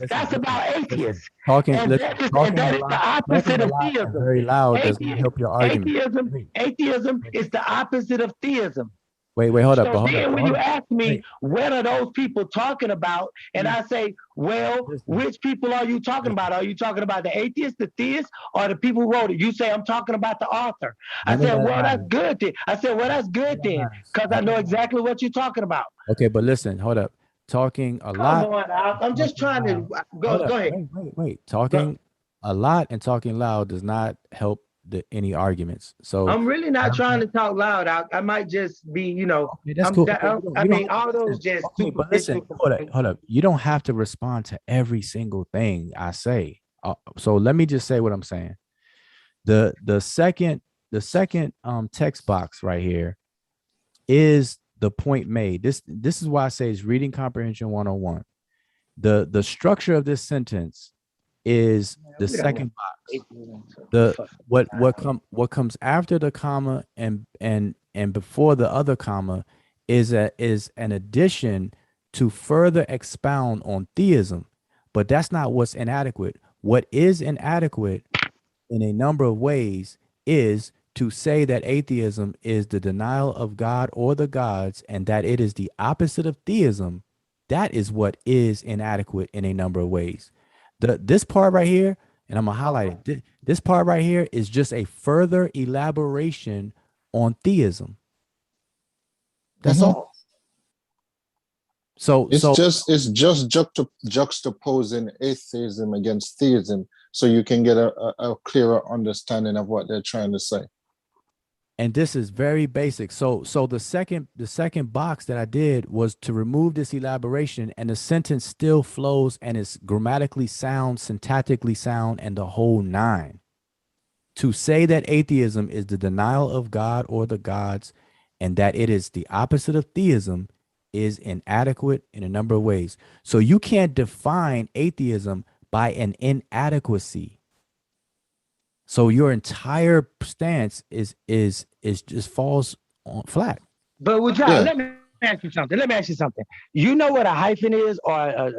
That's about atheists. Talking that is the opposite of theism. Very loud doesn't help your argument. Atheism is the opposite of theism. Wait, hold up. When you ask me, what are those people talking about? And I say, well, which people are you talking about? Are you talking about the atheists, the theists, or the people who wrote it? You say, I'm talking about the author. I said, well, that's good then. That's good then, because I know exactly what you're talking about. Okay, but listen, hold up. Talking a lot. Come on, I'm just trying to go ahead. Wait. Talking a lot and talking loud does not help any arguments. So I'm really not trying to talk loud. I might just be, okay, that's cool. All those just. Okay, but listen, hold up. You don't have to respond to every single thing I say. So let me just say what I'm saying. The second text box right here is the point made. This is why I say it's reading comprehension 101. The structure of this sentence is the second box. What comes after the comma and before the other comma is an addition to further expound on theism, but that's not what's inadequate. What is inadequate in a number of ways is to say that atheism is the denial of God or the gods, and that it is the opposite of theism. That is what is inadequate in a number of ways. This part right here, and I'm gonna highlight it. This part right here is just a further elaboration on theism. That's all. So it's just juxtaposing atheism against theism, so you can get a clearer understanding of what they're trying to say. And this is very basic. So the second box that I did was to remove this elaboration, and the sentence still flows and is grammatically sound, syntactically sound, and the whole nine. To say that atheism is the denial of God or the gods, and that it is the opposite of theism, is inadequate in a number of ways. So you can't define atheism by an inadequacy. So your entire stance is just falls on flat. But with y'all, let me ask you something. You know what a hyphen is, or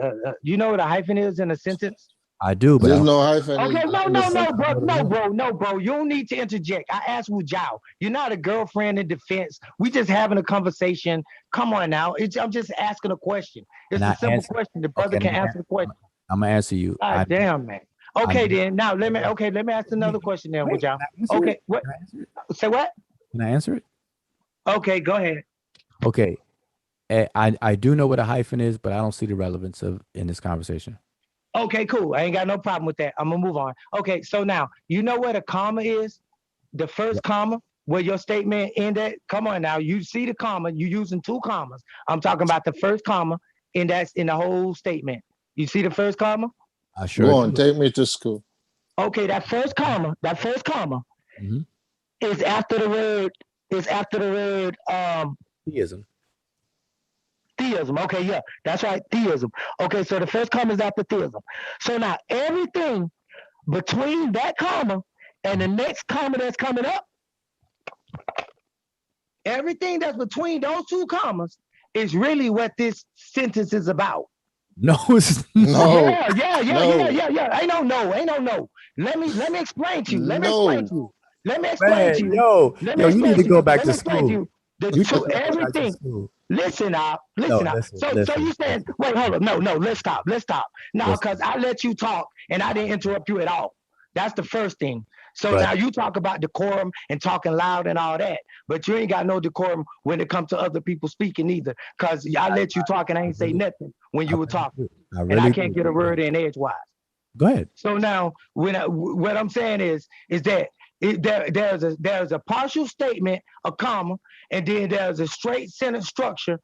you know what a hyphen is in a sentence? I do, but there's no hyphen. Okay, no, bro. You don't need to interject. I asked with y'all. You're not a girlfriend in defense. We just having a conversation. Come on now. I'm just asking a question. It's a simple question. The brother can answer the question. I'm gonna answer you. God damn, man. Okay, then. Now let me ask another question then with y'all. Okay, what? Say what? Can I answer it? Okay, go ahead. Okay. I do know what a hyphen is, but I don't see the relevance in this conversation. Okay, cool. I ain't got no problem with that. I'm gonna move on. Okay, so now you know what a comma is? The first comma where your statement ended. Come on now. You see the comma, you using two commas. I'm talking about the first comma, and that's in the whole statement. You see the first comma? Sure. Go on, take me to school. Okay, that first comma is after the word theism. Theism. Okay, yeah, that's right. Theism. Okay, so the first comma is after theism. So now everything between that comma and the next comma that's coming up, everything that's between those two commas is really what this sentence is about. No, it's no. Yeah. Ain't no no. Let me explain to you. Let me explain to you. Yo, you need to go back to school. Everything. Listen up. So you saying, wait, hold up. No, let's stop. No, because I let you talk and I didn't interrupt you at all. That's the first thing. So now you talk about decorum and talking loud and all that, but you ain't got no decorum when it comes to other people speaking either, because I let you talk and I ain't say nothing when you were talking. And I can't get a word in edgewise. Go ahead. So now what I'm saying is that there's a partial statement, a comma, and then there's a straight sentence structure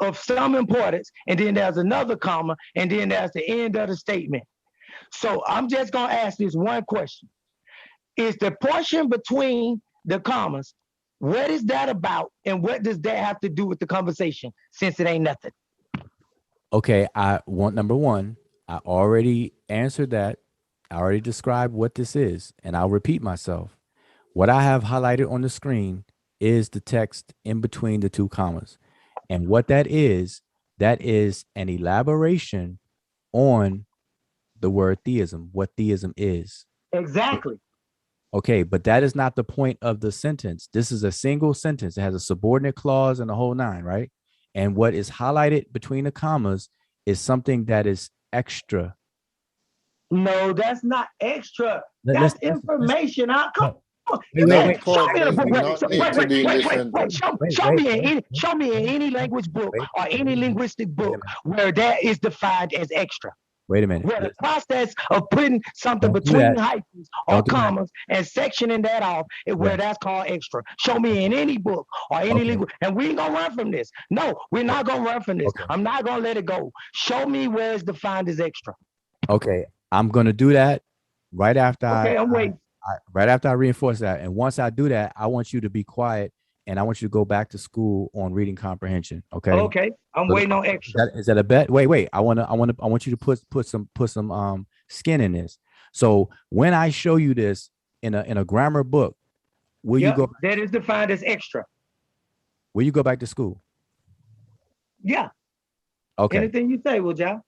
of some importance, and then there's another comma, and then there's the end of the statement. So I'm just gonna ask this one question. Is the portion between the commas, what is that about, and what does that have to do with the conversation, since it ain't nothing? Okay, number one, I already answered that. I already described what this is, and I'll repeat myself. What I have highlighted on the screen is the text in between the two commas. And what that is an elaboration on the word theism, what theism is. Exactly. Okay, but that is not the point of the sentence. This is a single sentence. It has a subordinate clause and the whole nine, right? And what is highlighted between the commas is something that is extra. No, that's not extra. That's information. Come on. Show me in any language book or any linguistic book where that is defined as extra. Wait a minute. Where the process of putting something between hyphens or commas and sectioning that off is where that's called extra. Show me in any book or any language, and we ain't gonna run from this. No, we're not gonna run from this. I'm not gonna let it go. Show me where it's defined as extra. Okay, I'm gonna do that right after I'm waiting. Right after I reinforce that. And once I do that, I want you to be quiet and I want you to go back to school on reading comprehension. Okay. I'm waiting on extra. Is that a bet? Wait. I want you to put some skin in this. So when I show you this in a grammar book, will you go? That is defined as extra. Will you go back to school? Yeah. Okay. Anything you say, will y'all?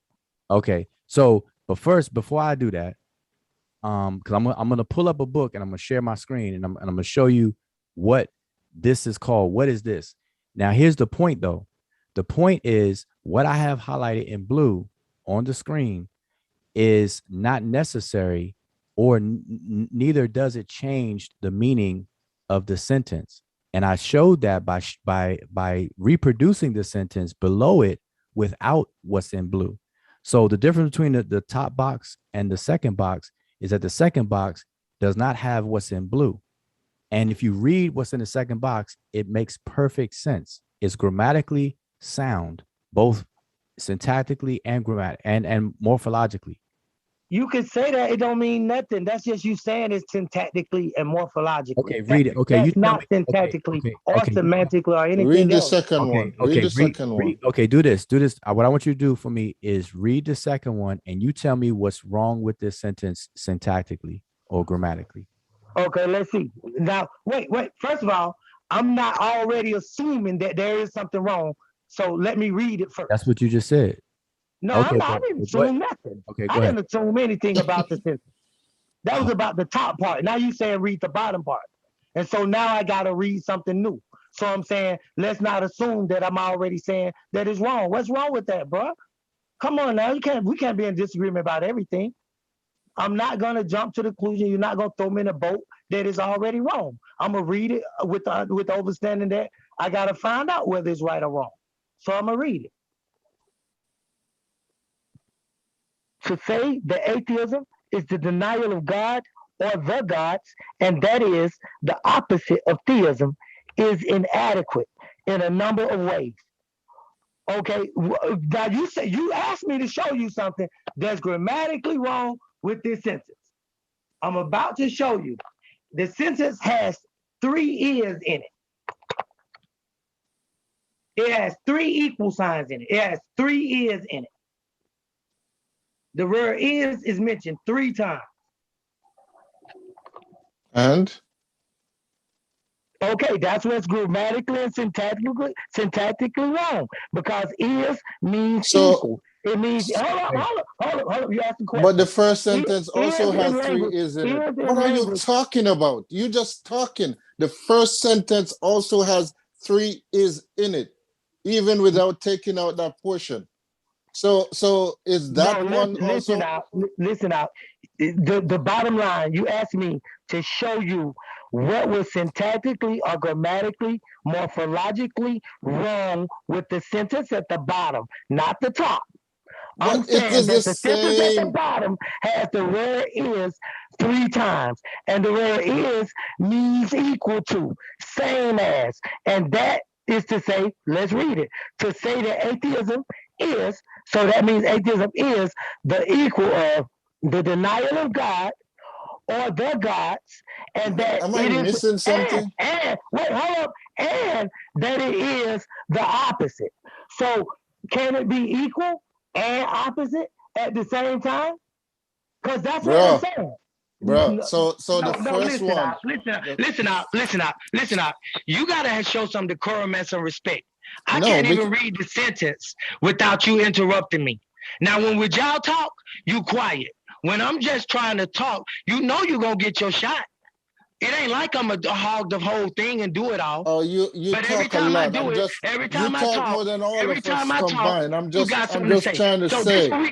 Okay. So, but first, before I do that, because I'm gonna pull up a book and I'm gonna share my screen and I'm gonna show you what this is called. What is this? Now, here's the point, though. The point is what I have highlighted in blue on the screen is not necessary, or neither does it change the meaning of the sentence. And I showed that by reproducing the sentence below it without what's in blue. So the difference between the top box and the second box is that the second box does not have what's in blue. And if you read what's in the second box, it makes perfect sense. It's grammatically sound, both syntactically and and morphologically. You could say that, it don't mean nothing. That's just you saying it's syntactically and morphologically. Okay, read it. Okay, that's not syntactically or semantically or anything Read the else. second one. Read the second one. Okay, do this. What I want you to do for me is read the second one and you tell me what's wrong with this sentence syntactically or grammatically. Okay, let's see. Now, wait. First of all, I'm not already assuming that there is something wrong. So let me read it first. That's what you just said. No, okay, I didn't assume nothing. Okay, I didn't assume anything about the sentence. That was about the top part. Now you saying read the bottom part. And so now I got to read something new. So I'm saying, let's not assume that I'm already saying that it's wrong. What's wrong with that, bro? Come on now. We can't be in disagreement about everything. I'm not going to jump to the conclusion. You're not going to throw me in a boat that is already wrong. I'm going to read it with the understanding that I got to find out whether it's right or wrong. So I'm going to read it. To say that atheism is the denial of God or the gods, and that is the opposite of theism, is inadequate in a number of ways. Okay, now you asked me to show you something that's grammatically wrong with this sentence. I'm about to show you. The sentence has 3 is in it. It has 3 equal signs in it. It has 3 is in it. The word is mentioned 3 times. And? Okay, that's what's grammatically and syntactically wrong, because is means equal. It means, hold up. You asked the question. But the first sentence also has 3 is in it. What are you talking about? You just talking. The first sentence also has 3 is in it, even without taking out that portion. So is that one also? Listen out. The bottom line, you asked me to show you what was syntactically or grammatically, morphologically wrong with the sentence at the bottom, not the top. I'm saying that the sentence at the bottom has the word is 3 times, and the word is means equal to, same as, and that is to say, let's read it, to say that atheism is, so that means atheism is the equal of the denial of God or the gods, and that am I missing something? And wait, hold up, and that it is the opposite. So can it be equal and opposite at the same time? Because that's what I'm saying. Bro, so the first one. Listen out. You gotta show some decorum and some respect. I can't even read the sentence without you interrupting me. Now, when with y'all talk, you quiet. When I'm just trying to talk, you know you're gonna get your shot. It ain't like I'm a hog the whole thing and do it all. Oh, you but talk every time a I lot. do it, every time I talk, more than all every of time us I combined. talk, I'm just trying to say. So this is what we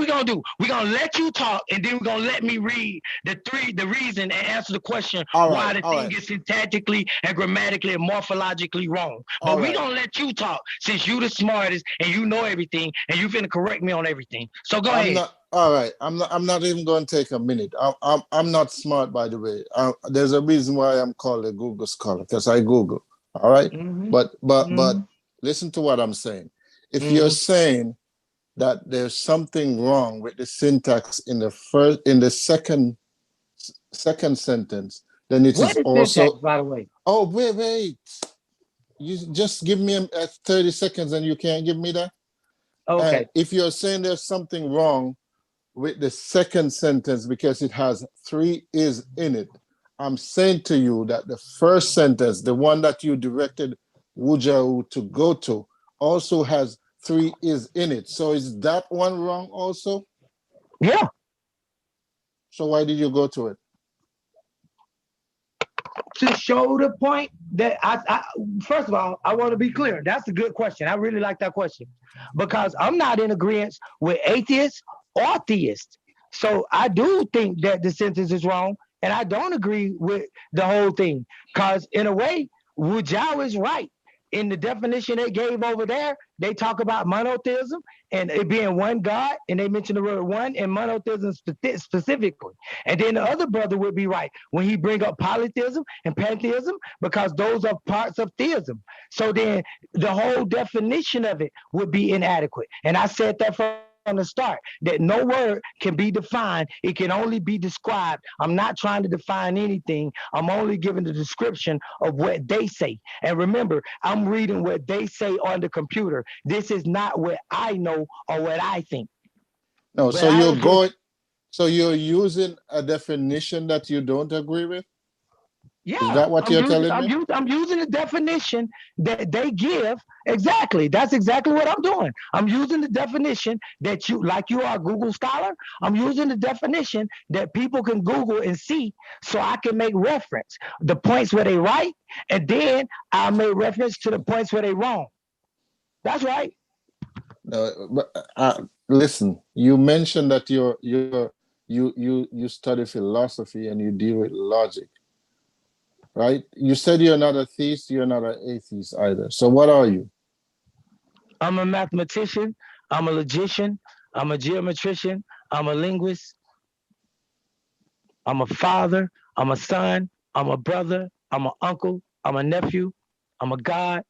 gonna do. We're gonna let you talk, and then we're gonna let me read the reason and answer the question why the thing is syntactically and grammatically and morphologically wrong. But we're gonna let you talk since you the smartest and you know everything and you finna correct me on everything. So go ahead. All right, I'm not even going to take a minute. I'm not smart, by the way. There's a reason why I'm called a Google scholar, because I Google. All right, but listen to what I'm saying. If you're saying that there's something wrong with the syntax in the second sentence, then it is also. Syntax, by the way? Oh, wait. You just give me 30 seconds, and you can't give me that. Okay. If you're saying there's something wrong with the second sentence because it has 3 is in it. I'm saying to you that the first sentence, the one that you directed Wujau to go to, also has 3 is in it. So is that one wrong also? Yeah. So why did you go to it? To show the point that first of all, I want to be clear. That's a good question. I really like that question because I'm not in agreement with atheists or theists. So I do think that the sentence is wrong, and I don't agree with the whole thing because in a way, Wujau is right. In the definition they gave over there, they talk about monotheism and it being one God, and they mention the word one and monotheism specifically. And then the other brother would be right when he bring up polytheism and pantheism because those are parts of theism. So then the whole definition of it would be inadequate. And I said that from the start, that no word can be defined. It can only be described. I'm not trying to define anything. I'm only giving the description of what they say. And remember, I'm reading what they say on the computer. This is not what I know or what I think. No, so you're going, so you're using a definition that you don't agree with? Yeah, is that what you're telling me? I'm using the definition that they give. Exactly. That's exactly what I'm doing. I'm using the definition that you, like you are a Google scholar, I'm using the definition that people can Google and see so I can make reference the points where they right, and then I'll make reference to the points where they wrong. That's right. No, but listen, you mentioned that you study philosophy and you deal with logic. Right? You said you're not a theist, you're not an atheist either. So what are you? I'm a mathematician, I'm a logician, I'm a geometrician, I'm a linguist, I'm a father, I'm a son, I'm a brother, I'm an uncle, I'm a nephew, I'm a god.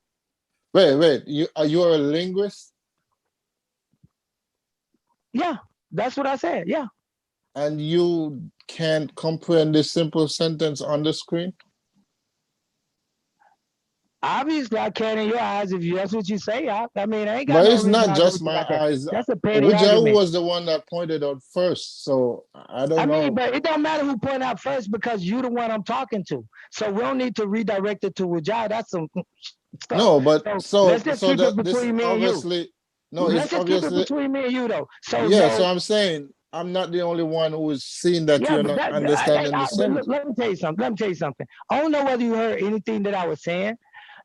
Wait, you're a linguist? Yeah, that's what I said, yeah. And you can't comprehend this simple sentence on the screen? Obviously, I can in your eyes if that's what you say. I mean, I ain't got But no it's reason not to argue just with you my about that. eyes. That's a petty Wujau argument. was the one that pointed out first, so I don't know. But it don't matter who pointed out first because you the one I'm talking to. So we don't need to redirect it to Wujau. That's some stuff. No, but let's just keep it this between me obviously, and you. no, Let's it's just obviously, keep it between me and you, though. So yeah. So I'm saying I'm not the only one who is seeing that you're not understanding the sentence. Let me tell you something. I don't know whether you heard anything that I was saying.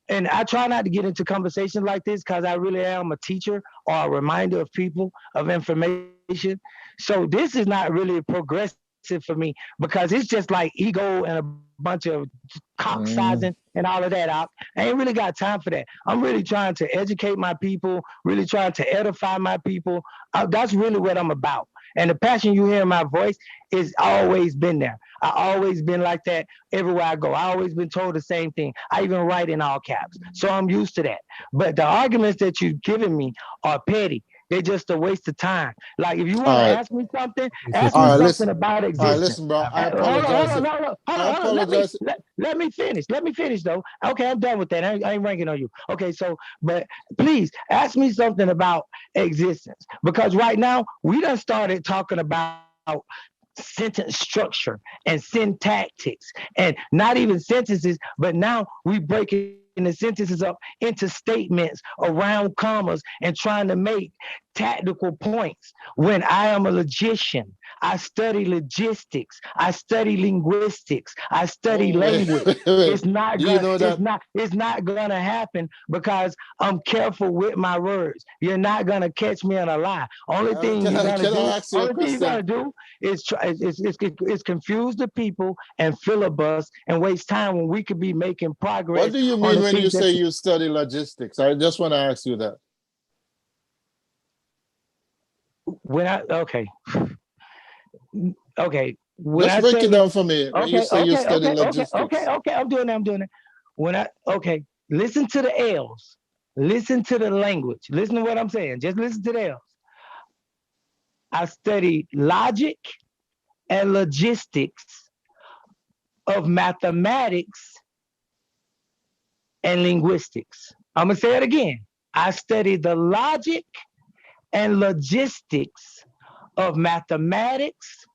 And I try not to get into conversations like this because I really am a teacher or a reminder of people of information. So this is not really progressive for me because it's just like ego and a bunch of cock sizing and all of that out. I ain't really got time for that. I'm really trying to educate my people, really trying to edify my people. That's really what I'm about. And the passion you hear in my voice is always been there. I always been like that everywhere I go. I always been told the same thing. I even write in all caps. So I'm used to that. But the arguments that you've given me are petty. They're just a waste of time. Like if you want to ask me something, ask me something about existence. All right, listen, bro. I apologize. Hold on. Let me finish. Let me finish though. Okay, I'm done with that. I ain't ranking on you. Okay, so but please ask me something about existence because right now we done started talking about sentence structure and syntactics and not even sentences, but now we breaking the sentences up into statements around commas and trying to make tactical points when I am a logician. I study logistics. I study linguistics. I study language. It's not gonna happen because I'm careful with my words. You're not gonna catch me in a lie. Only thing you're gonna do is confuse the people and filibust and waste time when we could be making progress. What do you mean when you say you study logistics? I just want to ask you that. Okay. Just break it down for me. When you say you study logistics. Okay. I'm doing it. Listen to the L's. Listen to the language. Listen to what I'm saying. Just listen to the L's. I study logic and logistics of mathematics and linguistics. I'm going to say it again. I study the logic and logistics of mathematics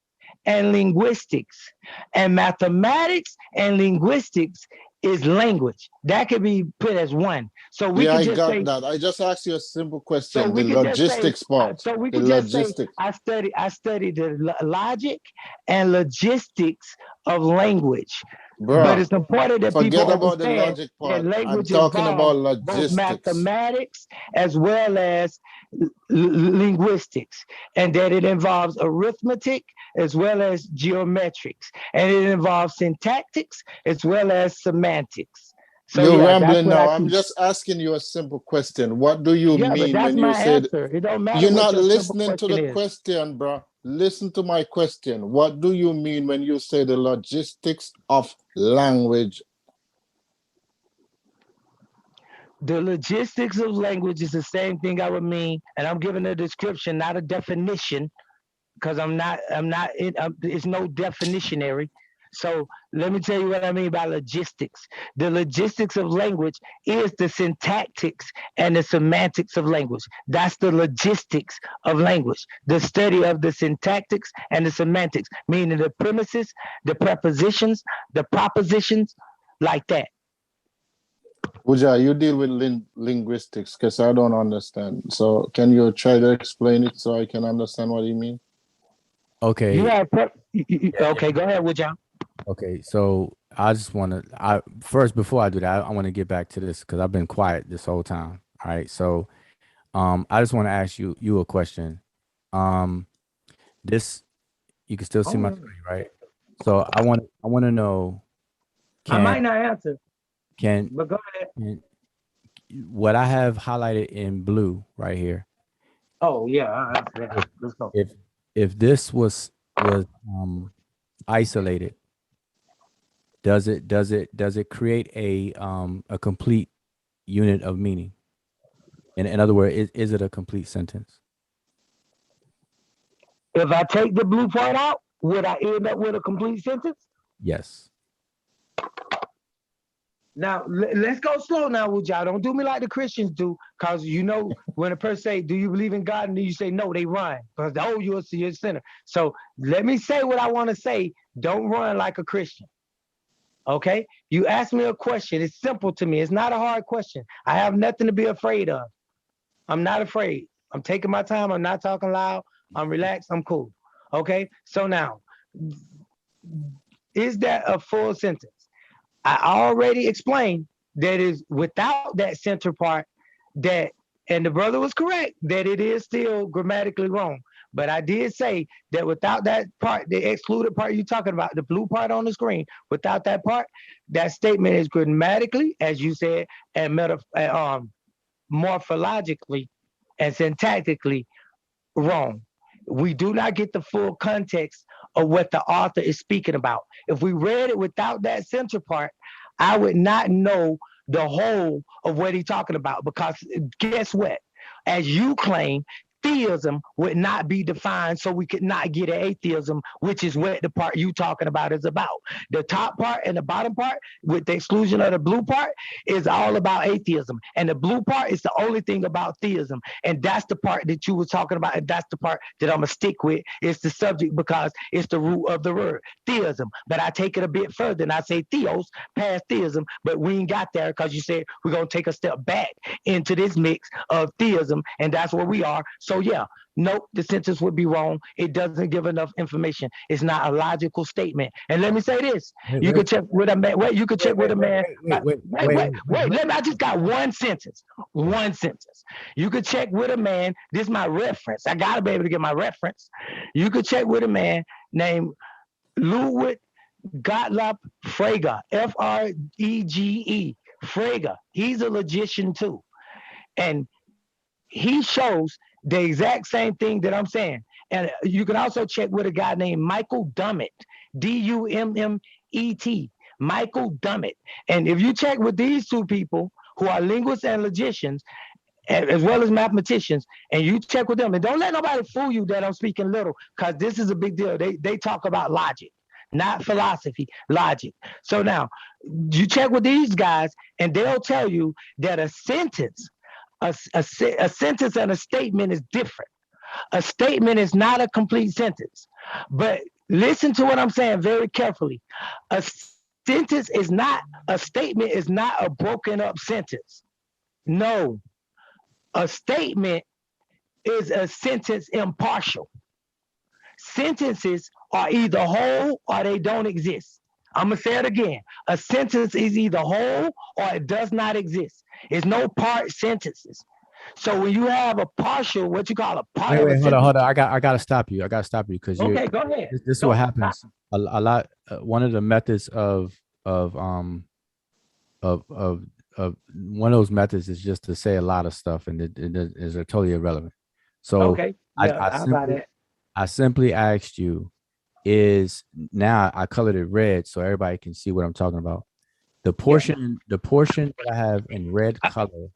and linguistics. And mathematics and linguistics is language. That could be put as one. So we Yeah, could I just got say, that. I just asked you a simple so question. The we could just say, logistics part. so we The could just say, logistics. I studied the logic and logistics of language. But Bruh, it's important that people forget about the understand logic that part. I'm language talking about involves both logistics. mathematics as well as linguistics, and that it involves arithmetic as well as geometrics, and it involves syntactics as well as semantics. So You're yeah, that's rambling what now. I I'm teach. just asking you a simple question. What do you Yeah, but mean that's when you my said answer. It don't matter you're what not your simple listening to question the is. question, bro? Listen to my question. What do you mean when you say the logistics of language? The logistics of language is the same thing I would mean, and I'm giving a description, not a definition, because it's no definitionary. So let me tell you what I mean by logistics. The logistics of language is the syntactics and the semantics of language. That's the logistics of language. The study of the syntactics and the semantics, meaning the premises, the prepositions, the propositions, like that. Uja, you deal with linguistics because I don't understand. So can you try to explain it so I can understand what you mean? Okay. You have okay, go ahead, Woodjow. Okay, so I just want to, first before I do that, I want to get back to this because I've been quiet this whole time. All right, so I just want to ask you a question. This you can still see my screen, right? So I want to know, I might not answer, but go ahead. can what I have highlighted in blue right here, Oh yeah, let's go. if this was isolated, does it create a complete unit of meaning? In other words, is it a complete sentence? If I take the blue part out, would I end up with a complete sentence? Yes. Now let's go slow now, Woodjow. Don't do me like the Christians do, because you know when a person say, "Do you believe in God?" and then you say, "No," they run because you're a sinner. So let me say what I want to say. Don't run like a Christian. Okay? You ask me a question. It's simple to me. It's not a hard question. I have nothing to be afraid of. I'm not afraid. I'm taking my time. I'm not talking loud. I'm relaxed. I'm cool. Okay? So now, is that a full sentence? I already explained that is without that center part, that, and the brother was correct, that it is still grammatically wrong. But I did say that without that part, the excluded part you're talking about, the blue part on the screen, without that part, that statement is grammatically, as you said, and morphologically and syntactically wrong. We do not get the full context of what the author is speaking about. If we read it without that center part, I would not know the whole of what he's talking about, because guess what? As you claim, theism would not be defined, so we could not get an atheism, which is what the part you talking about is about. The top part and the bottom part, with the exclusion of the blue part, is all about atheism, and the blue part is the only thing about theism, and that's the part that you were talking about, and that's the part that I'm gonna stick with. It's the subject because it's the root of the word theism. But I take it a bit further and I say theos past theism, but we ain't got there because you said we're gonna take a step back into this mix of theism, and that's where we are. So yeah, nope, the sentence would be wrong. It doesn't give enough information. It's not a logical statement. And let me say this: you could check with a man. Wait, you could check with a man. Wait. Let me. I just got one sentence. One sentence. You could check with a man. This is my reference. I gotta be able to get my reference. You could check with a man named Ludwig Gottlob Frege, Frege, Frege. He's a logician too, and he shows the exact same thing that I'm saying. And you can also check with a guy named Michael Dummett, Dummet, Michael Dummett. And if you check with these two people who are linguists and logicians, as well as mathematicians, and you check with them, and don't let nobody fool you that I'm speaking little, because this is a big deal. They talk about logic, not philosophy, logic. So now you check with these guys, and they'll tell you that a sentence and a statement is different. A statement is not a complete sentence. But listen to what I'm saying very carefully. A sentence is not, a statement is not a broken up sentence. No, a statement is a sentence impartial. Sentences are either whole or they don't exist. I'm going to say it again. A sentence is either whole or it does not exist. It's no part sentences. So when you have a partial, what you call a part of a Wait, hold sentence. on. I gotta stop you. I gotta stop you because Okay, go ahead. This is what happens. A lot. One of the methods of one of those methods is just to say a lot of stuff, and it is totally irrelevant. So okay, yeah, how about it? I simply asked you, is now I colored it red so everybody can see what I'm talking about. The portion that I have in red color,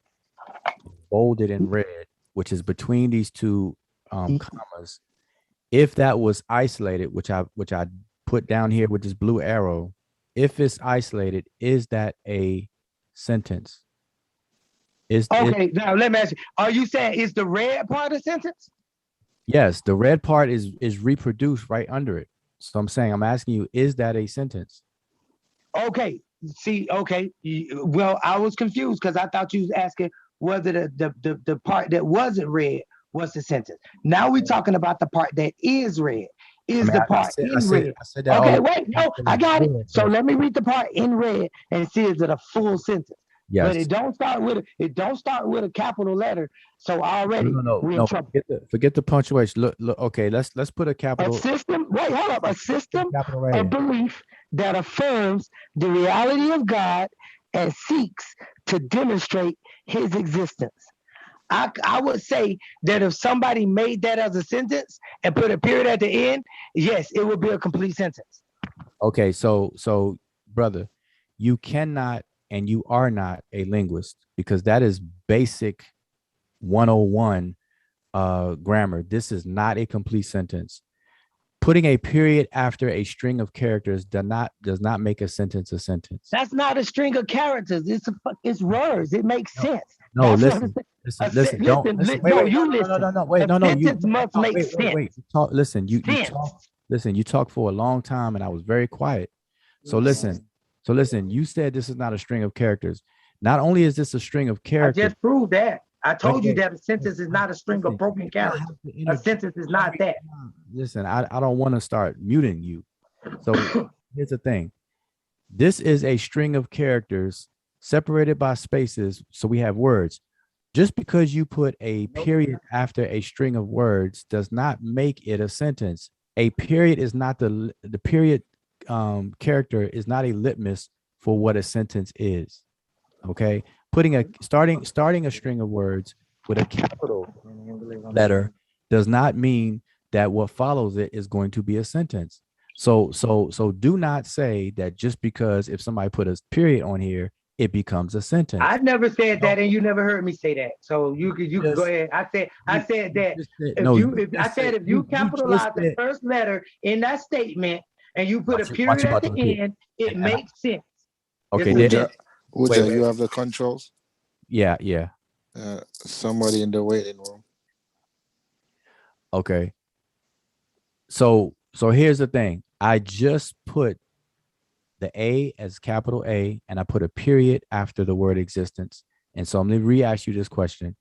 bolded in red, which is between these two commas. If that was isolated, which I put down here with this blue arrow, if it's isolated, is that a sentence? Okay, now let me ask you, are you saying is the red part a sentence? Yes, the red part is reproduced right under it. So I'm asking you, is that a sentence? Okay, see, okay. Well, I was confused because I thought you was asking whether the part that wasn't red was the sentence. Now we're talking about the part that is red. Is the part in red? I said that okay, wait, no, I got it. So let me read the part in red and see is it a full sentence. Yes. But it don't start with a capital letter. So already we're in trouble. Forget the punctuation. Look. Okay, let's put a capital. A system. Wait, hold up. A system of belief that affirms the reality of God and seeks to demonstrate His existence. I would say that if somebody made that as a sentence and put a period at the end, yes, it would be a complete sentence. Okay, so brother, you cannot and you are not a linguist because that is basic 101 grammar. This is not a complete sentence. Putting a period after a string of characters does not make a sentence a sentence. That's not a string of characters. It's words. It makes sense. No, That's listen. Don't listen. Wait, you listen. sentence must make sense. Wait. Listen. You talk for a long time, and I was very quiet. So listen. You said this is not a string of characters. Not only is this a string of characters, I just proved that. I told you that a sentence is not a string of broken characters. A sentence is not that. Listen, I don't want to start muting you. So here's the thing. This is a string of characters separated by spaces. So we have words. Just because you put a period after a string of words does not make it a sentence. A period is not the period character is not a litmus for what a sentence is. Okay. Starting a string of words with a capital letter does not mean that what follows it is going to be a sentence. So do not say that just because if somebody put a period on here, it becomes a sentence. I never said that, and you never heard me say that. So you can go ahead. I said that if you capitalize the first letter in that statement and you put a period at the end, it makes sense. Okay. Uja, you have the controls? Yeah. Somebody in the waiting room. Okay. So here's the thing. I just put the A as capital A, and I put a period after the word existence. And so I'm going to re-ask you this question.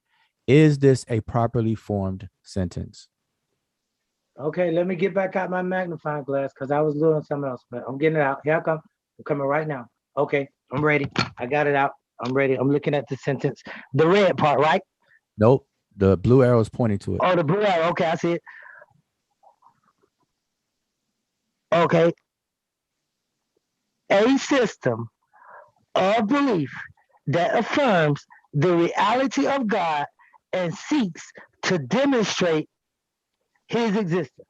Is this a properly formed sentence? Okay, let me get back out my magnifying glass because I was doing something else, but I'm getting it out. Here I come. I'm coming right now. Okay, I'm ready. I got it out. I'm ready. I'm looking at the sentence. The red part, right? Nope. The blue arrow is pointing to it. Oh, the blue arrow. Okay, I see it. Okay. A system of belief that affirms the reality of God and seeks to demonstrate His existence.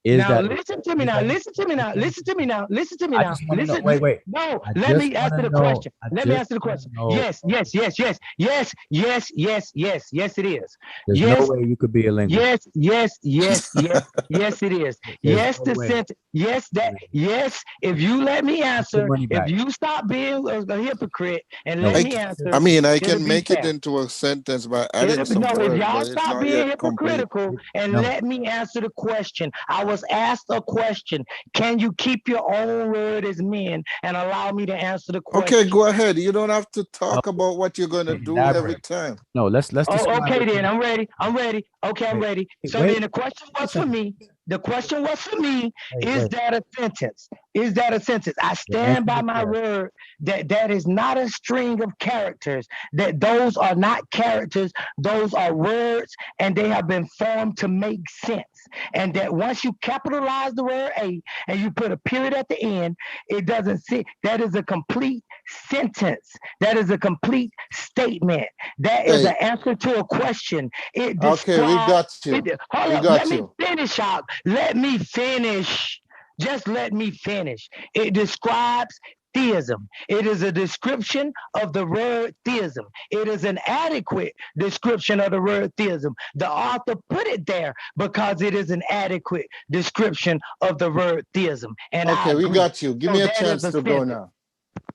Is now that listen to me now. Listen to me now. Listen to me now. Listen to me I now. just want to know. Listen. Wait. No, I let just me want answer to the know. question. I Let me just answer the want question. to know. Yes, yes, yes, yes, yes, yes, yes, yes, yes, it is. There's no Yes, way you could be a linguist. yes, yes, yes, yes, yes, it is. There's Yes, no the way. sentence. Yes, that. Yes, if you let me Get your answer, money if back. you stop being a hypocrite and No. let me answer, I mean, I it'll can be make it fair. into a sentence by adding some No, if words, y'all but it's stop not being yet complete. hypocritical and No. let me answer the question. I was asked a question. Can you keep your own word as men and allow me to answer the question? Okay, go ahead. You don't have to No. talk about what you're going to do every Elaborate. time. No. Let's Oh, describe okay what then. you. I'm ready. I'm ready. Okay, I'm Wait. ready. So Wait. then the question A was for second. me. The question was for me. Wait. Is that a sentence? Is that a sentence? I The stand answer by is my yes. word that that is not a string of characters. That those are not characters. Those are words, and they have been formed to make sense. And that once you capitalize the word a and you put a period at the end, it doesn't sit. That is a complete sentence. That is a complete statement. That is Hey, an answer to a question. It okay, we describes. got you. Hold We up. Let got me you. finish out. Let me finish. Just let me finish. It describes theism. It is a description of the word theism. It is an adequate description of the word theism. The author put it there because it is an adequate description of the word theism. And I Okay, we agree. got you. Give So me a that is chance a to go sentence. now.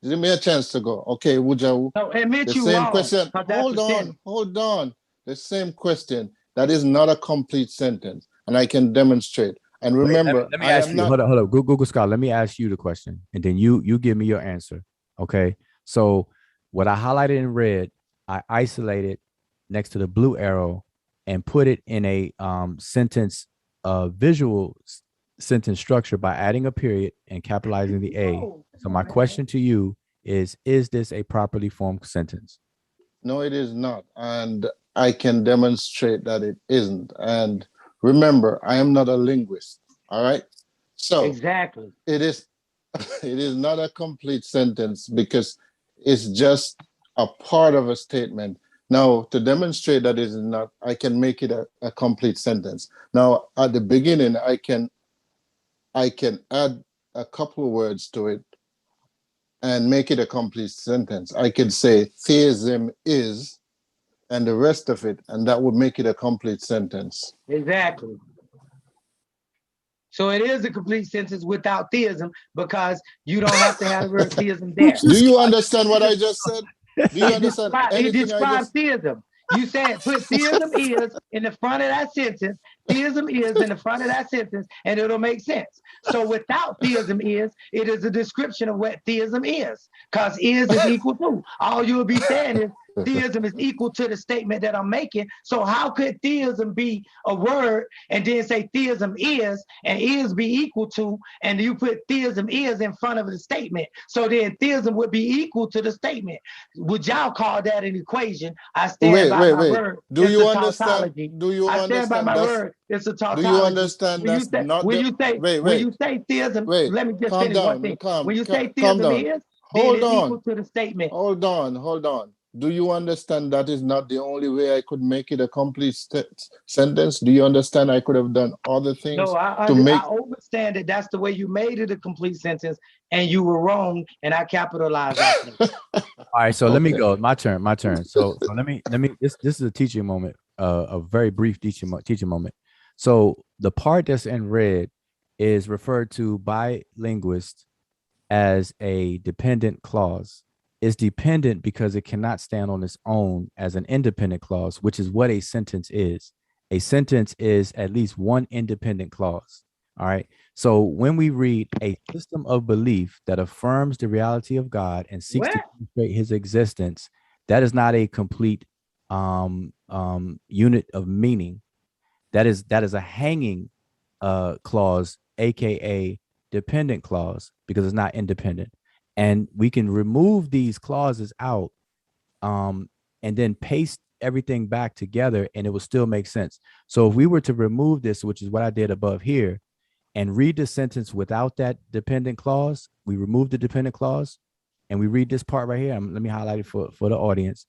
Give me a chance to go. Okay, Wujawu. So admit The you same wrong question. because that's a sentence. Hold on. The same question. That is not a complete sentence, and I can demonstrate. And Wait. remember, Let me I ask am you. not. Hold up. Google Scholar. Let me ask you the question, and then you give me your answer. Okay. So what I highlighted in red, I isolated next to the blue arrow and put it in a sentence, visual sentence structure by adding a period and capitalizing the A. So my question to you is this a properly formed sentence? No, it is not, and I can demonstrate that it isn't. And remember, I am not a linguist. All right. So Exactly. it is. It is not a complete sentence because it's just a part of a statement. Now, to demonstrate that it is not, I can make it a complete sentence. Now, at the beginning, I can add a couple of words to it and make it a complete sentence. I could say theism is, and the rest of it, and that would make it a complete sentence. Exactly. So it is a complete sentence without theism because you don't have to have the word theism there. Do you understand what I just said? Do you understand It anything I describes just? theism. You said put theism is in the front of that sentence, theism is in the front of that sentence, and it'll make sense. So without theism is, it is a description of what theism is, because is equal to. All you will be saying is theism is equal to the statement that I'm making. So how could theism be a word and then say theism is and is be equal to, and you put theism is in front of the statement? So then theism would be equal to the statement. Would y'all call that an equation? I stand by my Wait. word. Do It's you a understand? tautology. Do you I stand by understand my that's? word. It's a Do you tautology. understand When you that's say not when the? you say when Wait. you say theism, Wait. let me just Calm finish one down. thing. When you say Calm theism down. is, then Hold it's equal on. to the statement. Hold on. Do you understand that is not the only way I could make it a complete sentence? Do you understand I could have done other No, things I to make? understand that that's the way you made it a complete sentence, and you were wrong, and I capitalized after that. All right, so let me Okay. go. My turn. So let me this is a teaching moment, a very brief teaching moment. So the part that's in red is referred to by linguists as a dependent clause. It's dependent because it cannot stand on its own as an independent clause, which is what a sentence is. A sentence is at least one independent clause. All right. So when we read a system of belief that affirms the reality of God and seeks to What? demonstrate his existence, that is not a complete unit of meaning. That is a hanging clause, aka dependent clause, because it's not independent. And we can remove these clauses out and then paste everything back together and it will still make sense. So if we were to remove this, which is what I did above here, and read the sentence without that dependent clause, we remove the dependent clause and we read this part right here. Let me highlight it for the audience.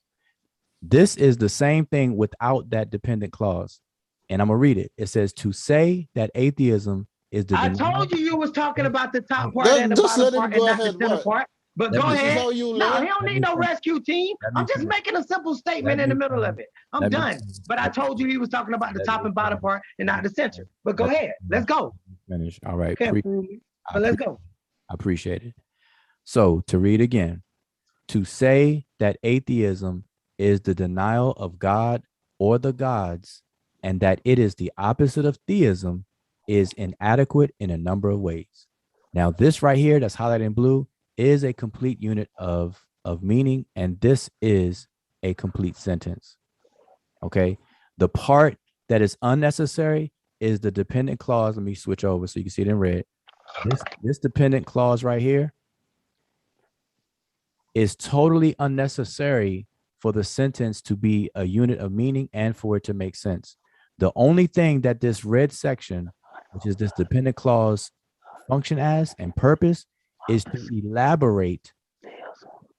This is the same thing without that dependent clause. And I'm going to read it. It says, to say that atheism is the I denial. told you was talking about the top part and the Just bottom let him part go and not the ahead. center What? part. But Let go me This is ahead. how you No, learn. he don't let need me no finish. rescue team. Let me I'm just finish. making a simple statement Let in me the middle of finish. it. I'm Let me done. finish. But I told you he was talking about the Let top me and bottom finish. part and not the center. But go Let me ahead. Let's go. finish. All right. Can't fool me. I But let's go. appreciate it. So to read again, to say that atheism is the denial of God or the gods, and that it is the opposite of theism, is inadequate in a number of ways. Now, this right here that's highlighted in blue is a complete unit of meaning, and this is a complete sentence. Okay. The part that is unnecessary is the dependent clause. Let me switch over so you can see it in red. This dependent clause right here is totally unnecessary for the sentence to be a unit of meaning and for it to make sense. The only thing that this red section, which is this dependent clause, function as and purpose is to elaborate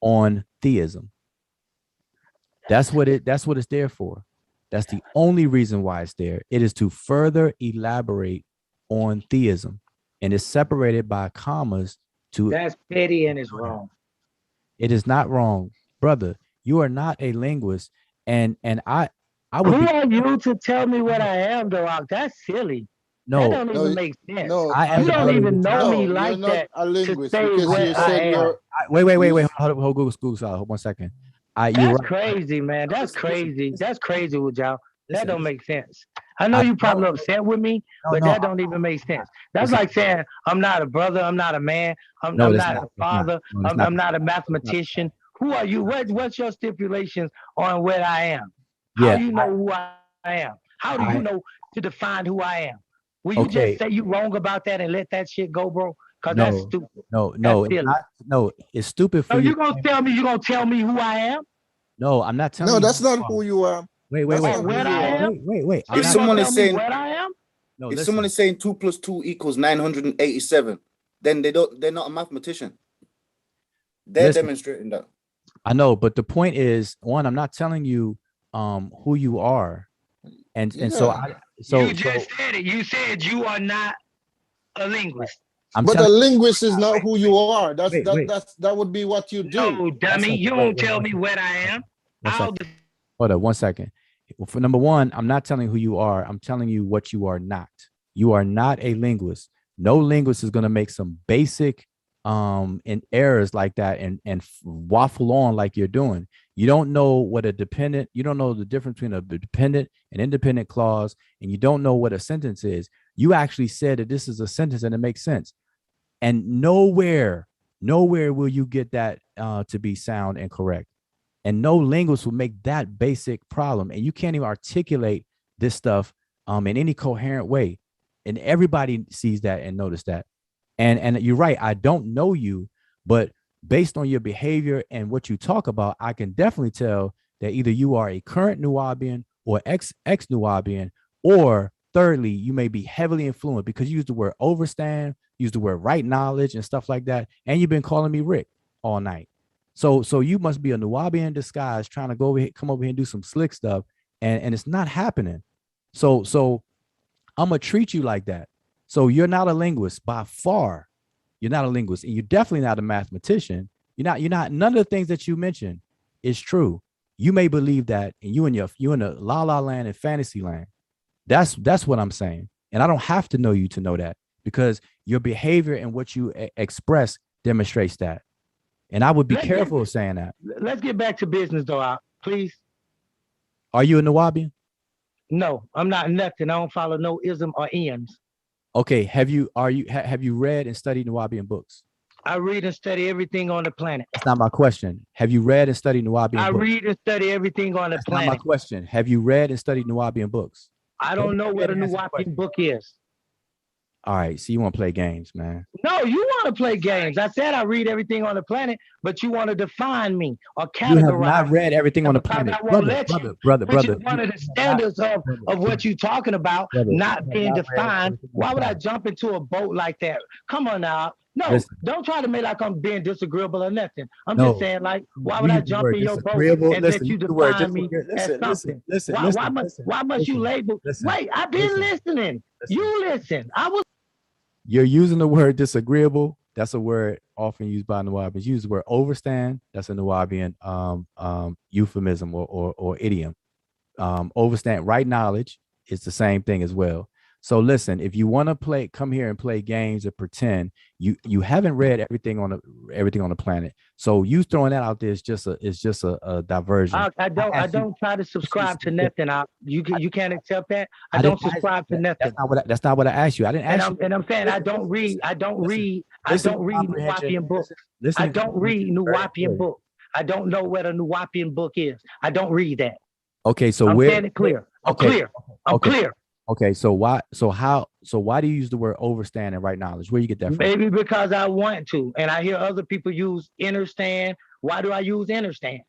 on theism. That's what it's there for. That's the only reason why it's there. It is to further elaborate on theism, and it's separated by commas to. That's petty and it's wrong. It is not wrong, brother. You are not a linguist, and I would. Who are you to tell me what I am, though? That's silly. No, that don't even make sense. No, You don't even know me you're like not that a linguist to say because what you said I am. you're. Wait. Hold Google solid. 1 second. You're That's right. crazy, man. That's crazy. That's crazy with y'all. That don't make sense. I know I you probably know. upset with me, No, but no, that don't even make sense. That's listen. like saying I'm not a brother, I'm not a man, I'm No, that's not not. a It's not. father, No, it's not. I'm not a mathematician. Who are you? What's your stipulations on what I am? How Yeah, you know who I am? How do you know to define who I am? Will you Okay. just say you wrong about that and let that shit go, bro? Because that's No, stupid. no, That's it's silly. not. No, it's stupid for So you. you gonna tell me who I am? No, I'm not telling No, you. that's not who you are. Wait. That's Oh, not who what you I are. am? Wait. So I'm you not. gonna someone is tell me saying what I am? No, if listen. someone is saying 2 + 2 = 987, then they're not a mathematician. They're Listen. demonstrating that. I know, but the point is, one, I'm not telling you who you are, and so Yeah. You just said it. You said you are not a linguist. I'm But a telling. linguist is not who you are. Wait. That would be what you do. No, dummy. You don't tell me what I am. Hold on 1 second. For number one, I'm not telling who you are. I'm telling you what you are not. You are not a linguist. No linguist is going to make some basic and errors like that and waffle on like you're doing. You don't know what a dependent, you don't know the difference between a dependent and independent clause, and you don't know what a sentence is. You actually said that this is a sentence and it makes sense. And nowhere will you get that to be sound and correct. And no linguist will make that basic problem. And you can't even articulate this stuff in any coherent way. And everybody sees that and notice that. And you're right. I don't know you, but based on your behavior and what you talk about, I can definitely tell that either you are a current Nubian or ex Nubian, or thirdly, you may be heavily influenced because you use the word overstand, use the word right knowledge and stuff like that. And you've been calling me Rick all night. So you must be a Nubian in disguise trying to come over here and do some slick stuff. And it's not happening. So I'm going to treat you like that. So you're not a linguist by far. You're not a linguist, and you're definitely not a mathematician. You're not, none of the things that you mentioned is true. You may believe that, and you in a la la land and fantasy land. That's what I'm saying. And I don't have to know you to know that, because your behavior and what you express demonstrates that. And I would be careful of saying that. Let's get back to business, though, please. Are you a Nubian? No, I'm not nothing. I don't follow no ism or ends. Okay, have you read and studied Nubian books? I read and study everything on the planet. That's not my question. Have you read and studied Nubian books? I read and study everything on the planet. That's not my question. Have you read and studied Nubian books? I don't know what a Nubian book is. All right, so you want to play games, man. No, you want to play games. I said I read everything on the planet, but you want to define me or categorize. You have not read everything on the planet. I won't let you, brother. which is one of the standards of what you're talking about, not being defined. Why would I jump into a boat like that? Come on now. No, don't try to make like I'm being disagreeable or nothing. I'm just saying, like, why would I jump in your boat and let you define me as something? Why must you label? Wait, I've been listening. You listen. I was. You're using the word disagreeable. That's a word often used by Nuwabians. Use the word overstand. That's a Nuwabian euphemism or idiom. Overstand, right knowledge is the same thing as well. So listen, if you want to come here and play games or pretend, you haven't read everything on the planet. So you throwing that out there is just a diversion. I don't try to subscribe to nothing. You can't accept that. I don't subscribe to nothing. That's not what I asked you. I didn't ask you. And I'm saying I don't read Nuwapian books. I don't read Nuwapian books. I don't know what a Nuwapian book is. I don't read that. Okay, so I'm saying it clear. I'm clear. Okay, so why do you use the word overstand and right knowledge? Where you get that from? Maybe because I want to, and I hear other people use understand. Why do I use understand?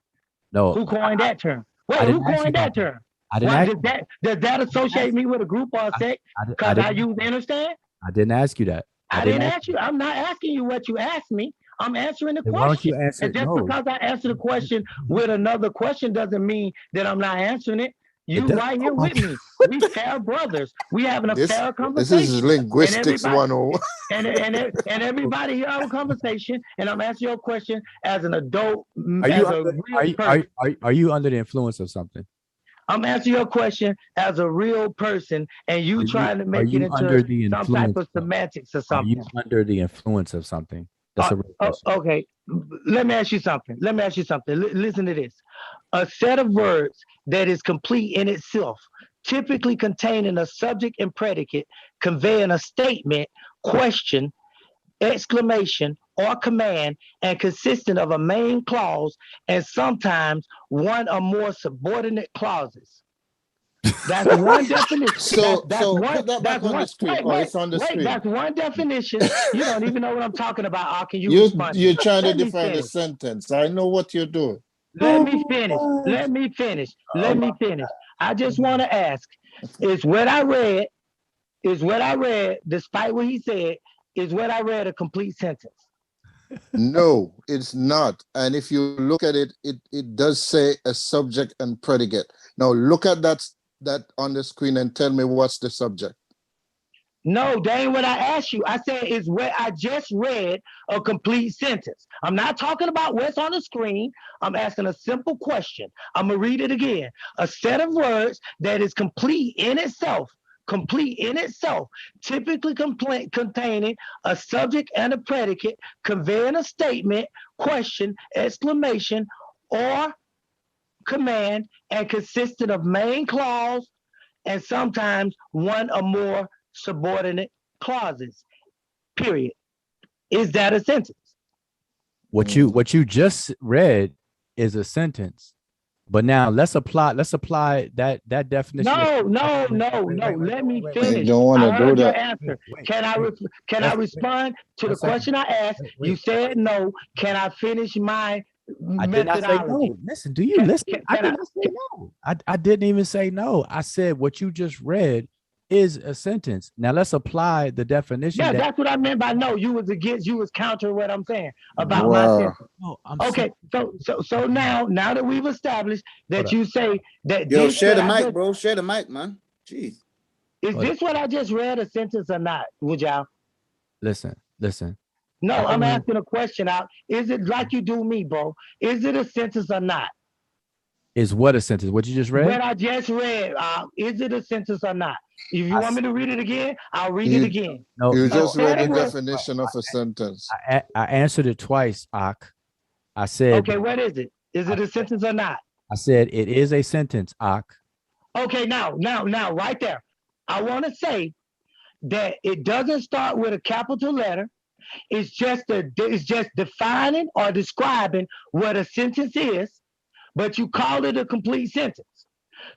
No. Who coined that term? Wait, who coined that term? I didn't ask does that associate me with a group or a sect? Because I use understand? I didn't ask you that. I didn't ask you. I'm not asking you what you asked me. I'm answering the question. Why don't you answer? And just because I answer the question with another question doesn't mean that I'm not answering it. You right here with me. We fair brothers. We having a fair conversation. This is linguistics 101. And everybody here have a conversation, and I'm answering your question as an adult. Are you under the influence of something? I'm answering your question as a real person, and you trying to make it into some type of semantics or something. Are you under the influence of something? That's a real question. Okay. Let me ask you something. Listen to this. A set of words that is complete in itself, typically containing a subject and predicate, conveying a statement, question, exclamation, or command, and consisting of a main clause and sometimes one or more subordinate clauses. That's one definition. That's one definition. You don't even know what I'm talking about. How can you respond? You're trying to define a sentence. I know what you're doing. Let me finish. I just want to ask, is what I read, despite what he said, is what I read a complete sentence? No, it's not. And if you look at it, it does say a subject and predicate. Now look at that on the screen and tell me what's the subject. No, that ain't what I asked you. I said is what I just read a complete sentence. I'm not talking about what's on the screen. I'm asking a simple question. I'm gonna read it again. A set of words that is complete in itself, typically containing a subject and a predicate, conveying a statement, question, exclamation, or command, and consisting of main clause and sometimes one or more subordinate clauses. Period. Is that a sentence? What you just read is a sentence. But now let's apply that definition. No. Let me finish. You don't want to do that. Answer. Can I respond to the question I asked? You said no. Can I finish my methodology? No. Listen, do you listen? I did not say no. I didn't even say no. I said what you just read is a sentence. Now let's apply the definition. Yeah, that's what I meant by no. You was countering what I'm saying about my sentence. No, okay, so now that we've established that you say that share the mic, bro. Share the mic, man. Jeez. Is this what I just read a sentence or not? Would y'all? Listen. No, I'm asking a question out. Is it like you do me, bro? Is it a sentence or not? Is what a sentence? What you just read? What I just read, is it a sentence or not? If you want me to read it again, I'll read it again. No, you just read the definition of a sentence. I answered it twice, Ak. I said. Okay, what is it? Is it a sentence or not? I said it is a sentence, Ak. Okay, now, right there. I want to say that it doesn't start with a capital letter. It's just defining or describing what a sentence is, but you call it a complete sentence.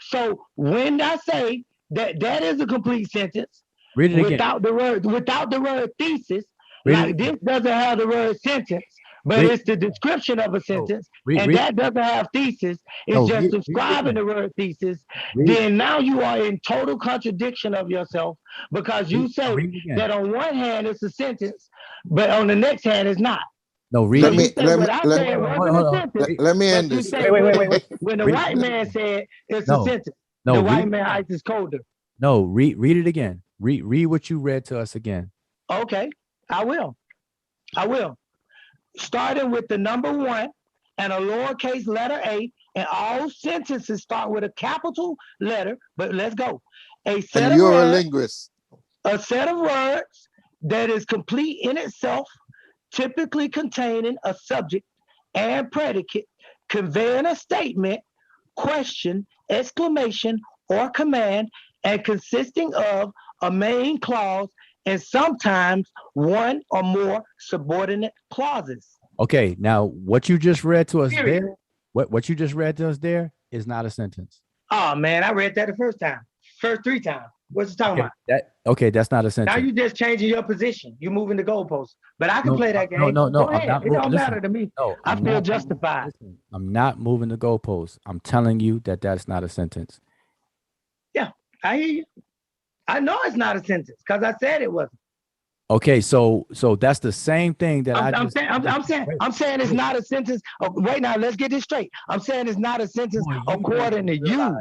So when I say that is a complete sentence, read it without again. without the word thesis, Read this doesn't have the word sentence, but it's the description of a sentence, that doesn't have thesis. It's just describing the word thesis. Then now you are in total contradiction of yourself because you say that on one hand it's a sentence, but on the next hand it's not. No, read. Let me end this. Wait. When the white man said it's a sentence, the white man ice is colder. No, read it again. Read what you read to us again. Okay, I will. I will. Starting with the number 1 and a lowercase letter a, and all sentences start with a capital letter, but let's go. A set And of you're a words, linguist. a set of words that is complete in itself, typically containing a subject and predicate, conveying a statement, question, exclamation, or command, and consisting of a main clause and sometimes one or more subordinate clauses. Okay, now what you just read to us Period. there, what you just read to us there is not a sentence. Oh man, I read that the first time. First 3 times. What's you talking about? That's not a Now sentence. you just changing your position. You moving the goalposts. But I can No, play that no, game. no, no. Go I'm ahead. not It don't listen, matter to me. no, I I'm feel not justified. listen, I'm not moving the goalposts. I'm telling you that that's not a sentence. Yeah, I hear you. I know it's not a sentence because I said it wasn't. Okay, so that's the same thing that I'm saying it's not a sentence. Oh, wait now, let's get this straight. I'm saying it's not a sentence according to you.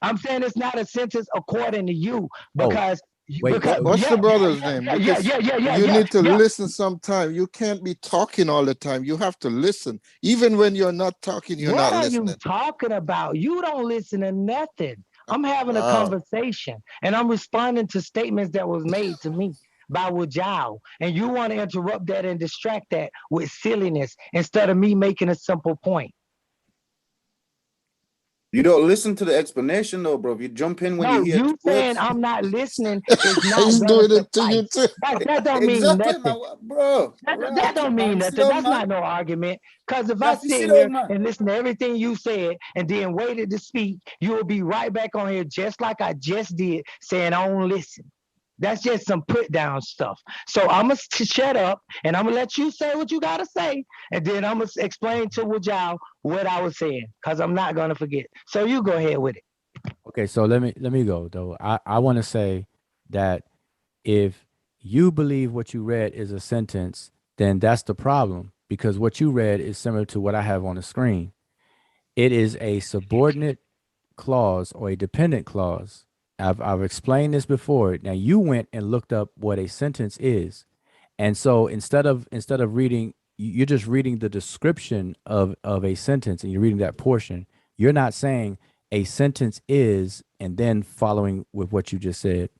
I'm saying it's not a sentence according to you because What's the brother's name? Because you need to listen sometime. You can't be talking all the time. You have to listen. Even when you're not talking, you're What not are listening. you talking about? You don't listen to nothing. I'm having a conversation and I'm responding to statements that was made to me by Wajau. And you want to interrupt that and distract that with silliness instead of me making a simple point. You don't listen to the explanation though, bro. You jump in when you hear you saying words. I'm not listening is not He's gonna doing it to you suffice. too. That don't mean Exactly, nothing. bro. That don't mean Sit nothing. down, That's man. not no argument. Because if I That's sit sit here down, man. and listen to everything you said and then waited to speak, you will be right back on here just like I just did, saying I don't listen. That's just some put down stuff. So I'm going to shut up and I'm going to let you say what you got to say. And then I'm going to explain to Wajau what I was saying because I'm not going to forget. So you go ahead with it. Okay, so let me go though. I want to say that if you believe what you read is a sentence, then that's the problem because what you read is similar to what I have on the screen. It is a subordinate clause or a dependent clause. I've explained this before. Now you went and looked up what a sentence is. And so instead of reading, you're just reading the description of a sentence and you're reading that portion. You're not saying a sentence is and then following with what you just said.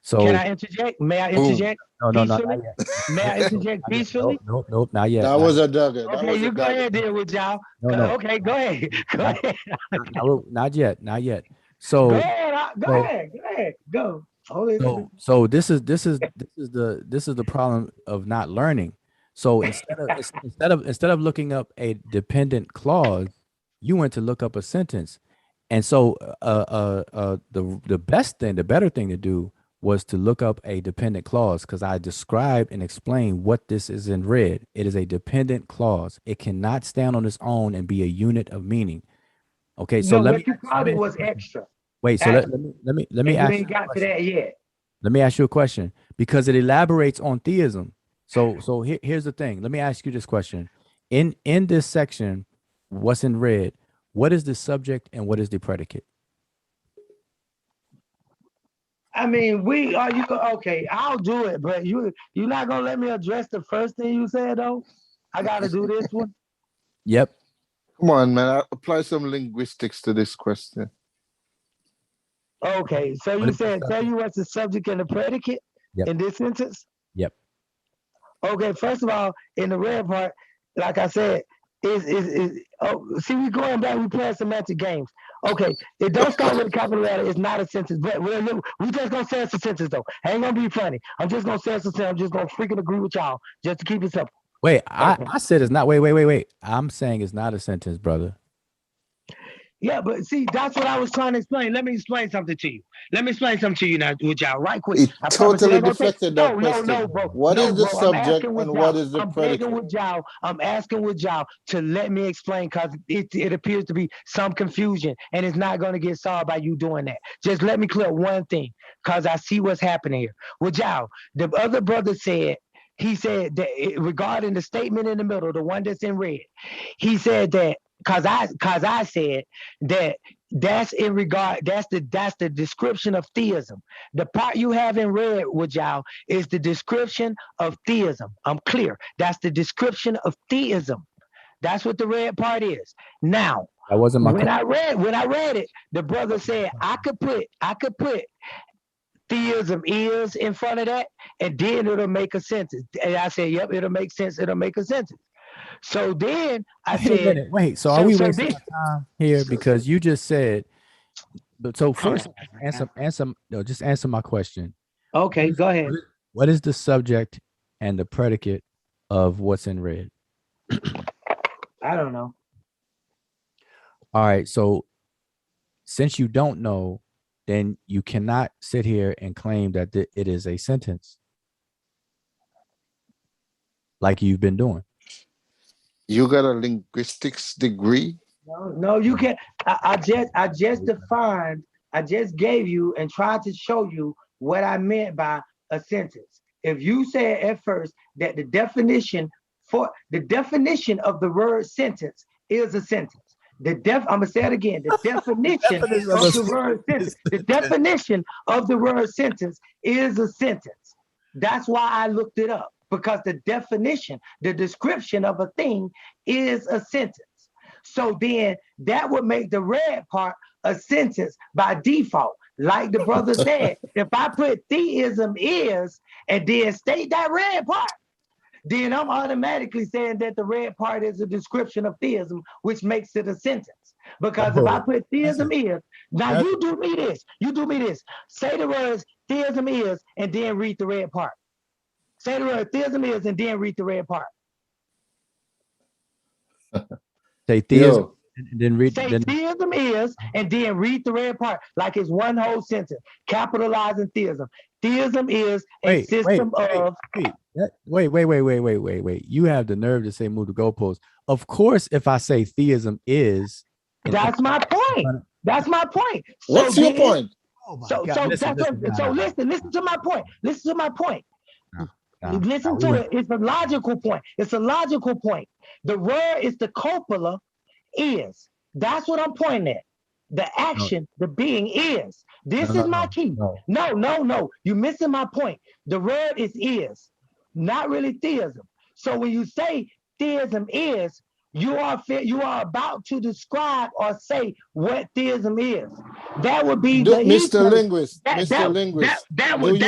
So can I interject? May I interject? No, peacefully? not yet. May I interject peacefully? Nope, not yet. That was a dugger. Okay, you go ahead then with y'all. No. Okay, go ahead. Go ahead. Not yet. So Go ahead. Go. So this is the problem of not learning. So instead of looking up a dependent clause, you went to look up a sentence. And so the better thing to do was to look up a dependent clause because I described and explained what this is in red. It is a dependent clause. It cannot stand on its own and be a unit of meaning. Okay, so what you called it was extra. Wait, so let me ask you ain't got to that yet. Let me ask you a question because it elaborates on theism. So here's the thing. Let me ask you this question. In this section, what's in red, what is the subject and what is the predicate? I mean, okay, I'll do it, but you're not gonna let me address the first thing you said though. I gotta do this one. Yep. Come on, man. Apply some linguistics to this question. Okay, so you said tell you what's the subject and the predicate in this sentence? Yep. Okay, first of all, in the red part, like I said, see, we going back, we playing semantic games. Okay, it don't start with a capital letter, it's not a sentence, but we just gonna say it's a sentence though. I ain't gonna be funny. I'm just gonna say it's a sentence. I'm just gonna freaking agree with y'all just to keep it simple. Wait, I said it's not. Wait. I'm saying it's not a sentence, brother. Yeah, but see, that's what I was trying to explain. Let me explain something to you. Let me explain something to you now, with y'all, right quick. It totally deflected that question. No, bro. What is the subject and what is the predicate? I'm asking with y'all to let me explain because it appears to be some confusion and it's not going to get solved by you doing that. Just let me clear one thing because I see what's happening here. With y'all, the other brother said, he said that regarding the statement in the middle, the one that's in red, he said that because I said that That's in regard. That's the description of theism. The part you have in red with y'all is the description of theism. I'm clear. That's the description of theism. That's what the red part is. Now, that wasn't my when I read it, the brother said I could put theism is in front of that, and then it'll make a sentence. And I said, yep, it'll make sense. It'll make a sentence. So then I said, wait. So are we wasting our time here? Because you just said, but so first just answer my question. Okay, go ahead. What is the subject and the predicate of what's in red? I don't know. All right. So since you don't know, then you cannot sit here and claim that it is a sentence like you've been doing. You got a linguistics degree? No, you can't. I just defined, I just gave you and tried to show you what I meant by a sentence. If you said at first that the definition of the word sentence is a sentence. I'm gonna say it again. The definition of the word sentence. The definition of the word sentence is a sentence. That's why I looked it up, because the definition, the description of a thing is a sentence. So then that would make the red part a sentence by default. Like the brother said, if I put theism is and then state that red part, then I'm automatically saying that the red part is a description of theism, which makes it a sentence. Because if I put theism is, now you do me this. Say the words theism is and then read the red part. Say the word theism is and then read the red part. Say theism and then read. Say theism is and then read the red part like it's one whole sentence, capitalizing theism. Theism is a system of. Wait. You have the nerve to say move the goalpost. Of course, if I say theism is. That's my point. That's my point. What's your point? So listen to my point. Listen to my point. Listen to it. It's a logical point. It's a logical point. The word is the copula is. That's what I'm pointing at. The action, the being is. This is my key. No. You're missing my point. The word is, not really theism. So when you say theism is, you are about to describe or say what theism is. That would be the Mr. Linguist. Mr. Linguist. That would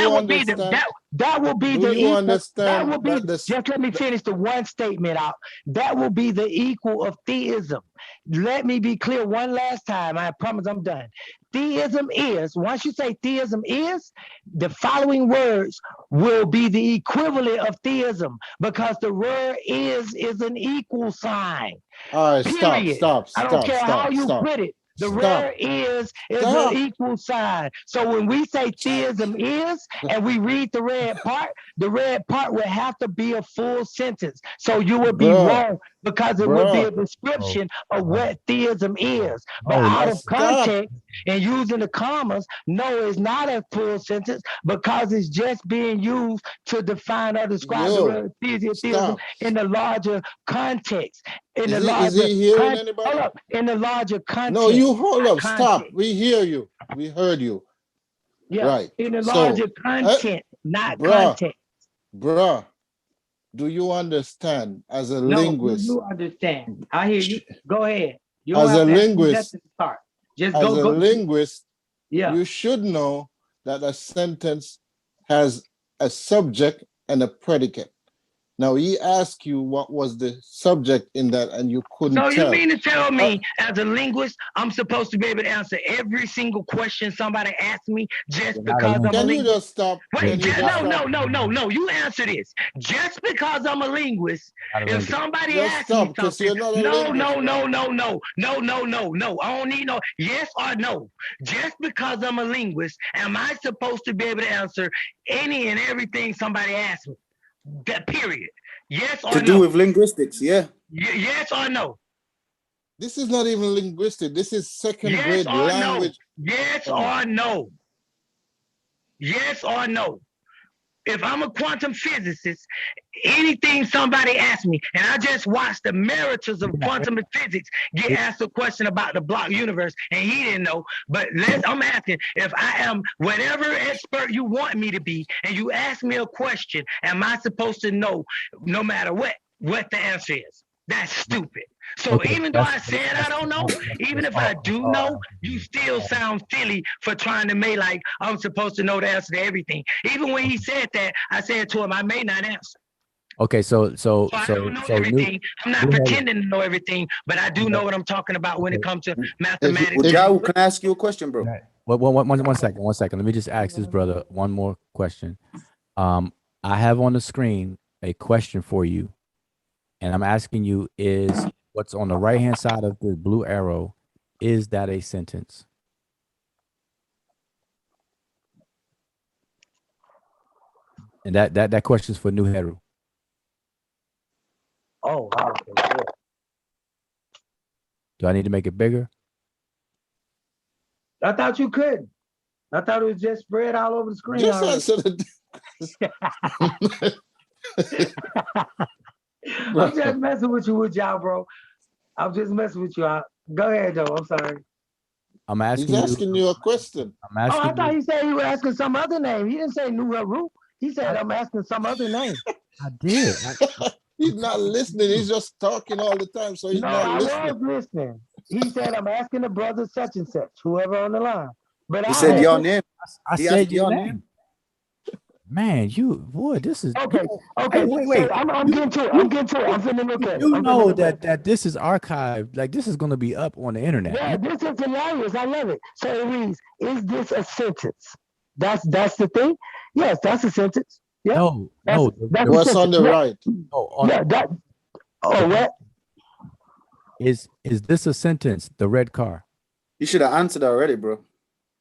be the equal. Just let me finish the one statement out. That will be the equal of theism. Let me be clear one last time. I promise I'm done. Theism is, once you say theism is, the following words will be the equivalent of theism, because the word is an equal sign. All right, period. stop. I don't care how you put it. The word is an equal sign. So when we say theism is, and we read the red part would have to be a full sentence. So you would be wrong, because it would be a description of what theism is. But out of context and using the commas, no, it's not a full sentence, because it's just being used to define or describe the word theism in the larger context. In the larger context. No, you hold up. Stop. We hear you. We heard you. Yeah. Right. In the larger content, not context. Bruh, do you understand as a linguist? No, you understand. I hear you. Go ahead. You As a linguist, just as go. a linguist, yeah. You should know that a sentence has a subject and a predicate. Now, he asked you what was the subject in that, and you couldn't tell. So you mean to tell me, as a linguist, I'm supposed to be able to answer every single question somebody asks me just because I'm a linguist? Can you just stop? Wait, no. You answer this. Just because I'm a linguist, if somebody asks me something, no. I don't need no yes or no. Just because I'm a linguist, am I supposed to be able to answer any and everything somebody asks me? That period. Yes or no? To do with linguistics, yeah. Yes or no? This is not even linguistic. This is second grade language. Yes or no? Yes or no? if I'm a quantum physicist, anything somebody asks me, and I just watched the emeritus of quantum physics get asked a question about the block universe, and he didn't know. But I'm asking, if I am whatever expert you want me to be, and you ask me a question, am I supposed to know, no matter what the answer is? That's stupid. So even though I said I don't know, even if I do know, you still sound silly for trying to make like I'm supposed to know the answer to everything. Even when he said that, I said to him, I may not answer. Okay, so I don't know everything. I'm not pretending to know everything, but I do know what I'm talking about when it comes to mathematics. Joe, can I ask you a question, bro? One second. Let me just ask this brother one more question. I have on the screen a question for you, and I'm asking you: is what's on the right hand side of the blue arrow, is that a sentence? And that question is for New Heru. Oh, wow. Do I need to make it bigger? I thought you couldn't. I thought it was just spread all over the screen. Just answer the. I'm just messing with y'all, bro. I'm just messing with you. Go ahead, Joe. I'm sorry. I'm asking. He's asking you a question. I'm asking. Oh, I thought he said he was asking some other name. He didn't say New Heru. He said I'm asking some other name. I did. He's not listening. He's just talking all the time, so he's not listening. I was listening. He said I'm asking the brother such and such, whoever on the line. But he said your name. I said your name. Man, this is okay. Wait. So I'm getting to it. I'm finna look at it. You know that this is archived. Like, this is going to be up on the internet. Yeah, this is hilarious. I love it. So it reads, "Is this a sentence?" That's the thing. Yes, that's a sentence. Yeah. No. That's what's on the right? What? Is this a sentence? The red car. You should have answered already, bro.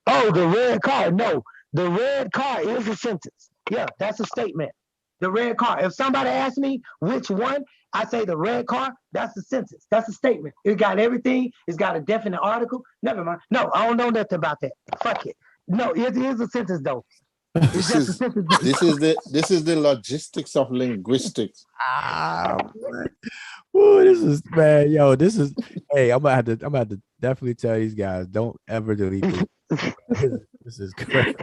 Oh, the red car. No, the red car is a sentence. Yeah, that's a statement. The red car. If somebody asks me which one, I say the red car. That's a sentence. That's a statement. It got everything. It's got a definite article. Never mind. No, I don't know nothing about that. Fuck it. No, it is a sentence though. This is the logistics of linguistics. Oh, this is, man, yo, this is. Hey, I'm gonna have to definitely tell these guys, don't ever delete this. This is crazy.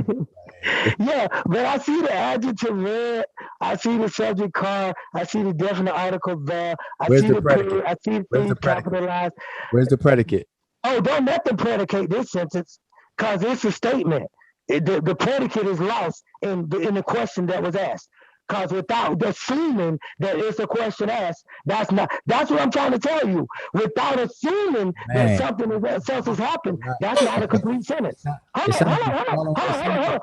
Yeah, but I see the adjective red. I see the subject car. I see the definite article there. I see the period. I see things capitalized. Where's the predicate? Oh, don't let them predicate this sentence, because it's a statement. The predicate is lost in the question that was asked. Because without assuming that it's a question asked, that's what I'm trying to tell you. Without assuming that something has happened, that's not a complete sentence. Hold on.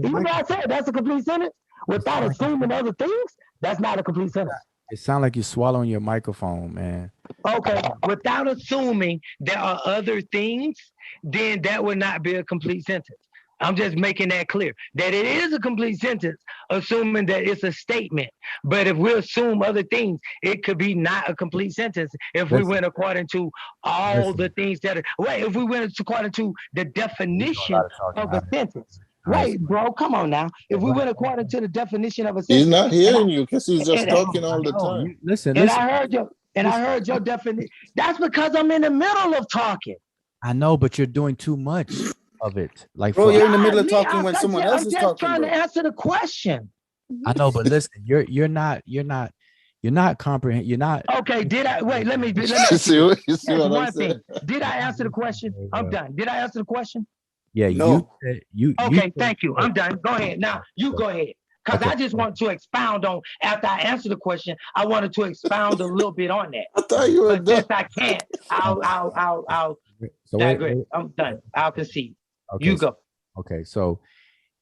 Even though I said that's a complete sentence, without assuming other things, that's not a complete sentence. It sounds like you're swallowing your microphone, man. Okay, without assuming there are other things, then that would not be a complete sentence. I'm just making that clear, that it is a complete sentence, assuming that it's a statement. But if we assume other things, it could be not a complete sentence if we went according to all the things that are, if we went according to the definition of a sentence. Right, bro, come on now. If we went according to the definition of a sentence. He's not hearing you because he's just talking all the time. Listen. I heard your definition. That's because I'm in the middle of talking. I know, but you're doing too much of it. Like, bro, you're in the middle of talking when someone else is talking. I'm just trying to answer the question. I know, but listen, you're not comprehending. You're not. Okay, let me see what I'm saying. Did I answer the question? I'm done. Did I answer the question? Yeah, no. Okay, thank you. I'm done. Go ahead. Now you go ahead. Because I just want to expound on, after I answer the question, I wanted to expound a little bit on that. I thought you were done. Since I can't, I'll digress. I'm done. I'll concede. Okay, you go. Okay, so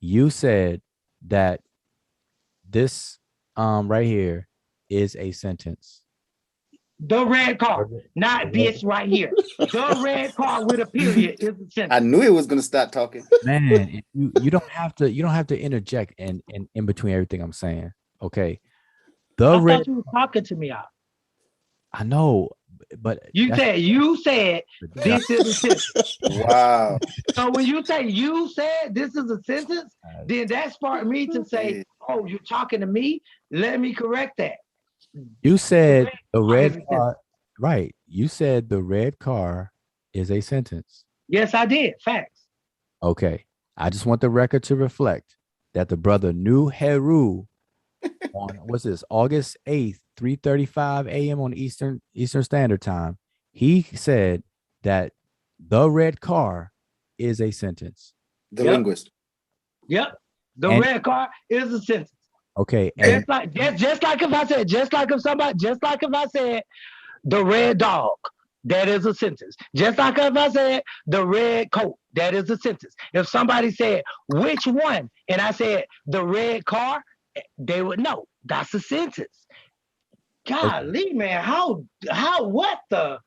you said that this right here is a sentence. The red car, not this right here. The red car with a period is a sentence. I knew he was gonna start talking. Man, you don't have to interject in between everything I'm saying. Okay. I thought you were talking to me out. I know, but you said this is a sentence. Wow. So when you said this is a sentence, then that sparked me to say, Oh, you're talking to me? Let me correct that. You said the Is red a car, right? You said the red car is a sentence. Yes, I did. Facts. Okay. I just want the record to reflect that the brother knew Heru on what's this, August 8th, 3:35 a.m. on Eastern Standard Time. He said that the red car is a sentence. The linguist. Yep. The And- red car is a sentence. Okay. And Just like if I said, just like if I said the red dog, that is a sentence. Just like if I said the red coat, that is a sentence. If somebody said which one, and I said the red car, they would know that's a sentence. Golly, man, how what the?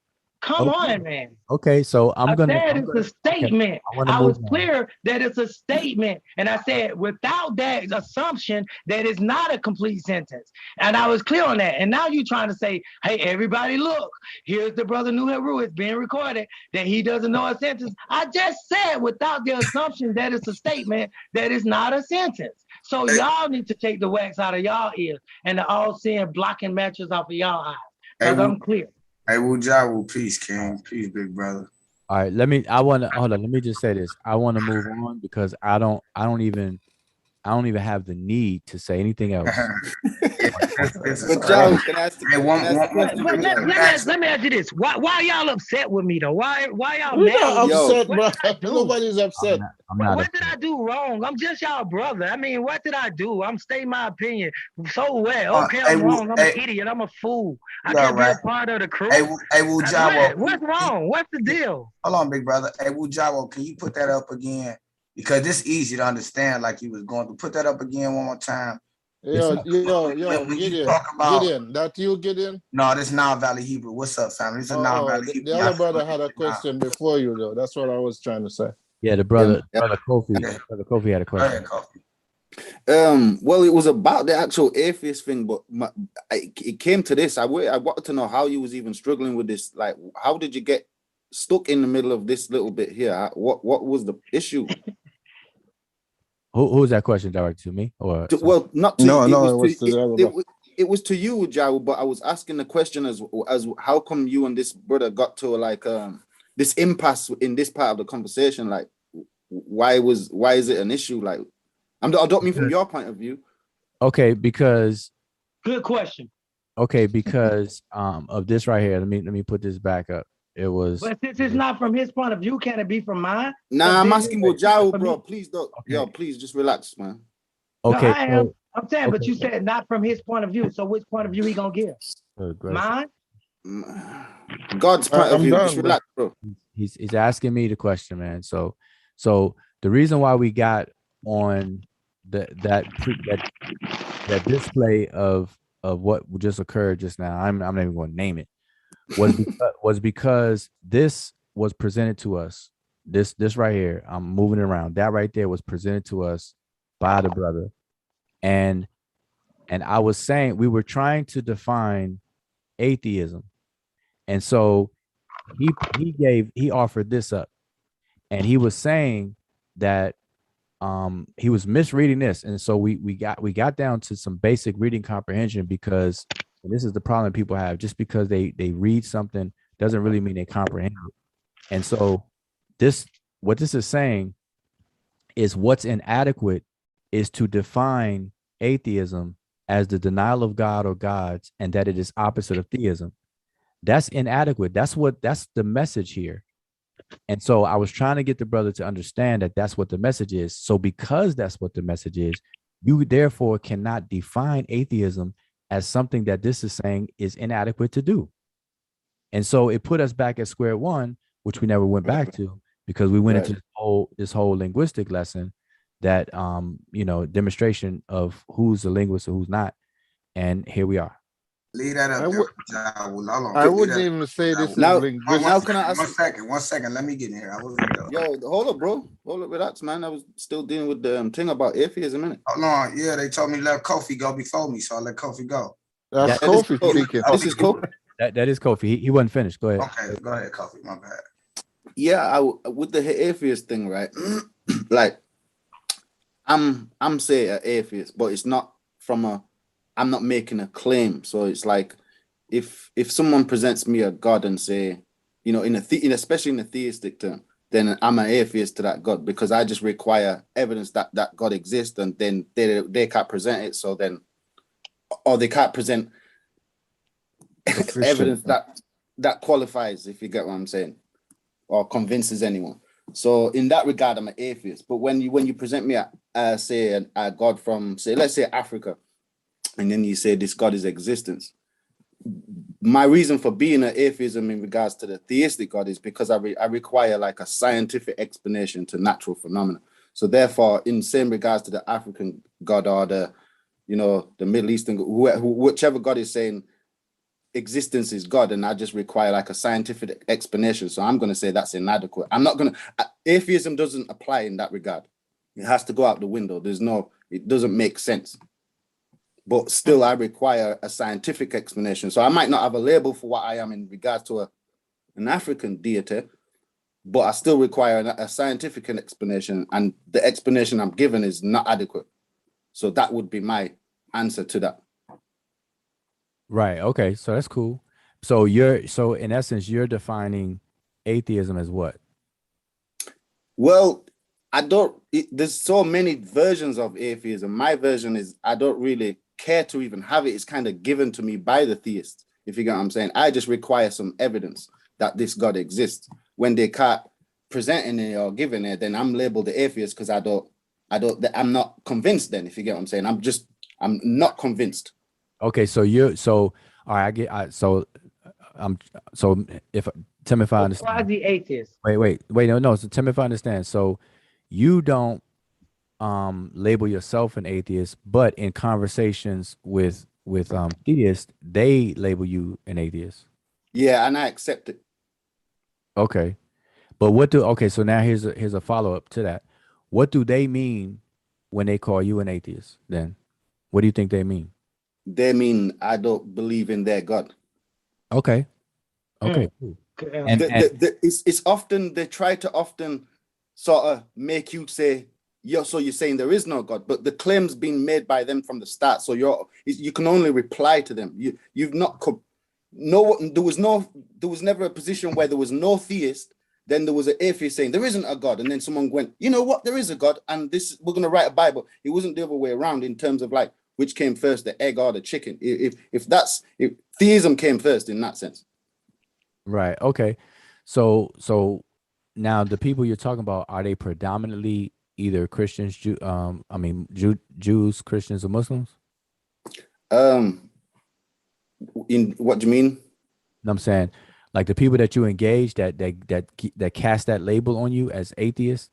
Come on, man. Okay, so I'm gonna. I said it's a statement. Okay, I was clear that it's a statement, and I said without that assumption that it's not a complete sentence, and I was clear on that. And now you're trying to say, "Hey, everybody, look! Here's the brother New Heru. It's being recorded that he doesn't know a sentence." I just said without the assumption that it's a statement that it's not a sentence. So y'all need to take the wax out of y'all ears and the all-seeing blocking matches off of y'all eyes, because I'm clear. Hey, Wujawu, peace, King. Peace, big brother. All right, hold on. Let me just say this. I want to move on because I don't even have the need to say anything else. But let me ask you this: Why y'all upset with me though? Why y'all We're mad? not upset, What bro. Nobody's upset. What did I do wrong? I'm just y'all brother. I mean, what did I do? I'm stating my opinion. So what? Okay, I'm wrong. I'm an idiot. I'm a fool. I can't be a part of the crew. Hey, Wujawu. What's wrong? What's the deal? Hold on, big brother. Hey, Wujawu, can you put that up again? Because it's easy to understand, like you was going to. Put that up again one more time. Yo, When you Gideon, talk about Gideon, that you, Gideon? No, this Nile Valley Hebrew. What's up, family? It's a Nile Valley the Hebrew. other brother had a question before you, though. That's what I was trying to say. Yeah, brother Kofi had a question. Well, it was about the actual atheist thing, but it came to this. I wanted to know how you was even struggling with this. Like, how did you get stuck in the middle of this little bit here? What was the issue? Who was that question directed to me? Or well, not to no, it was to the other. It was to you, Jawu, but I was asking the question as how come you and this brother got to like this impasse in this part of the conversation? Like, why is it an issue? Like, I don't mean from your point of view. Okay, because good question. Okay, because of this right here. Let me put this back up. It was. But since it's not from his point of view, can it be from mine? Nah, I'm asking with Jawu, bro. Please don't. Okay. Yo, please just relax, man. Okay, no, I am. I'm saying, but you said not from his point of view. So which point of view he gonna give? Mine? God's point of view. Just relax, bro. He's asking me the question, man. So the reason why we got on that display of what just occurred just now, I'm not even going to name it, was because this was presented to us. This right here, I'm moving it around. That right there was presented to us by the brother. And I was saying we were trying to define atheism. And so he offered this up. And he was saying that he was misreading this. And so we got down to some basic reading comprehension, because this is the problem people have. Just because they read something doesn't really mean they comprehend it. And so what this is saying is what's inadequate is to define atheism as the denial of God or gods, and that it is opposite of theism. That's inadequate. That's the message here. And so I was trying to get the brother to understand that that's what the message is. So because that's what the message is, you therefore cannot define atheism as something that this is saying is inadequate to do. And so it put us back at square one, which we never went back to, because we went into this whole linguistic lesson that demonstration of who's a linguist or who's not. And here we are. Leave that up. I wouldn't even say this is linguistic. Now can I ask? 1 second. Let me get in here. Yo, hold up, bro. Hold up, relax, man. I was still dealing with the thing about atheism, innit? Hold on. Yeah, they told me let Kofi go before me, so I let Kofi go. That's Kofi speaking. This is Kofi. That is Kofi. He wasn't finished. Go ahead. Okay, go ahead, Kofi. My bad. Yeah, with the atheist thing, right? Like, I'm say an atheist, but it's not from a. I'm not making a claim. So it's like if someone presents me a God and say, you know, especially in a theistic term, then I'm an atheist to that God because I just require evidence that God exists, and then they can't present it. So then, or they can't present evidence that qualifies, if you get what I'm saying, or convinces anyone. So in that regard, I'm an atheist. But when you present me say a God from, say, let's say Africa, and then you say this God is existence, my reason for being an atheism in regards to the theistic God is because I require like a scientific explanation to natural phenomena. So therefore, in same regards to the African God or the, you know, the Middle Eastern, whichever God is saying existence is God, and I just require like a scientific explanation. So I'm going to say that's inadequate. I'm not going to, atheism doesn't apply in that regard. It has to go out the window. It doesn't make sense. But still, I require a scientific explanation. So I might not have a label for what I am in regards to an African deity, but I still require a scientific explanation. And the explanation I'm given is not adequate. So that would be my answer to that. Right. Okay. So that's cool. So in essence, you're defining atheism as what? Well, there's so many versions of atheism. My version is I don't really care to even have it. It's kind of given to me by the theist, if you get what I'm saying. I just require some evidence that this God exists. When they can't present any or giving it, then I'm labeled the atheist because I'm not convinced then, if you get what I'm saying. I'm not convinced. Okay, so all right, so if tell me if I understand. Quasi atheist. Wait, no. So tell me if I understand. So you don't label yourself an atheist, but in conversations with theists, they label you an atheist. Yeah, and I accept it. Okay, but so now here's a follow-up to that. What do they mean when they call you an atheist? Then what do you think they mean? They mean I don't believe in their God. Okay. Cool. And it's often, they try to often sort of make you say, so you're saying there is no God, but the claim's been made by them from the start. So you can only reply to them. There was never a position where there was no theist. Then there was an atheist saying there isn't a God, and then someone went, you know what, there is a God, and we're going to write a Bible. It wasn't the other way around in terms of like which came first, the egg or the chicken. If theism came first in that sense. Right. Okay. So now the people you're talking about, are they predominantly either Christians, Jews, Christians, or Muslims? In what do you mean? I'm saying, like the people that you engage that cast that label on you as atheists,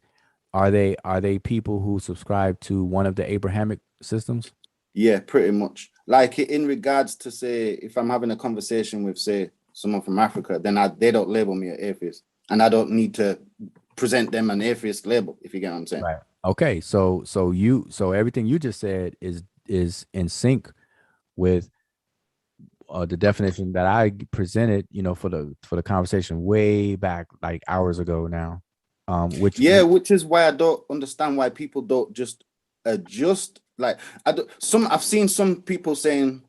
are they people who subscribe to one of the Abrahamic systems? Yeah, pretty much. Like in regards to, say, if I'm having a conversation with, say, someone from Africa, then they don't label me an atheist, and I don't need to present them an atheist label, if you get what I'm saying. Right. Okay. So everything you just said is in sync with the definition that I presented, for the conversation way back, like hours ago now. Which is why I don't understand why people don't just adjust. Like I've seen some people saying,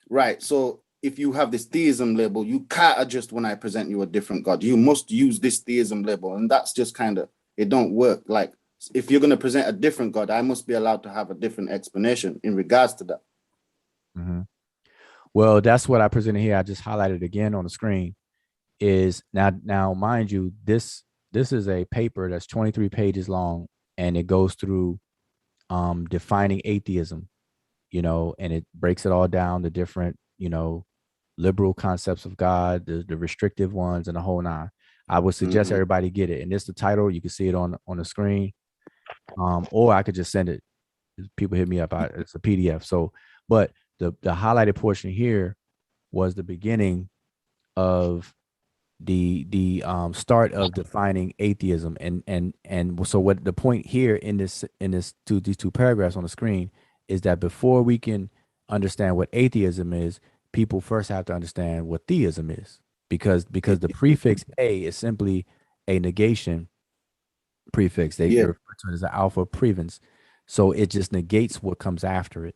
right, so if you have this theism label, you can't adjust when I present you a different God. You must use this theism label, and that's just kind of, it don't work. Like if you're going to present a different God, I must be allowed to have a different explanation in regards to that. Mm-hmm. Well, that's what I presented here. I just highlighted again on the screen. Is now, mind you, this is a paper that's 23 pages long, and it goes through defining atheism, and it breaks it all down, the different, liberal concepts of God, the restrictive ones, and the whole nine. I would suggest everybody get it. And it's the title. You can see it on the screen. Or I could just send it. People hit me up. It's a PDF. So, but the highlighted portion here was the beginning of the start of defining atheism, and so what the point here in these two paragraphs on the screen is that before we can understand what atheism is, people first have to understand what theism is, because the prefix a is simply a negation prefix. They refer to it as an alpha prefix. So it just negates what comes after it.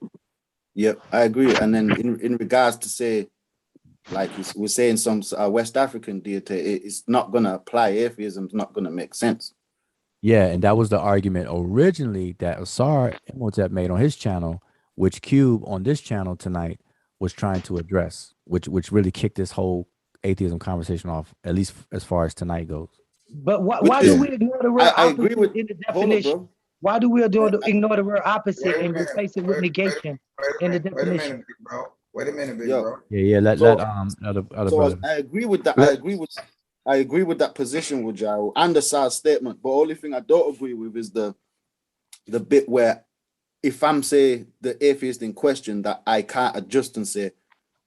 Yep, I agree. And then in regards to say, like we're saying some West African deity, it's not going to apply. Atheism's not going to make sense. Yeah, and that was the argument originally that Asar Imhotep made on his channel, which Cube on this channel tonight was trying to address, which really kicked this whole atheism conversation off, at least as far as tonight goes. But why do we ignore the word I agree opposite with in the definition? Why do we ignore the word opposite and replace it with negation in the definition? Wait a minute, big bro. Wait a minute, big Yo. bro. Yeah, let other brother. I agree with that. I agree with that position with Jao and the SARS statement. But only thing I don't agree with is the bit where if I'm say the atheist in question that I can't adjust and say,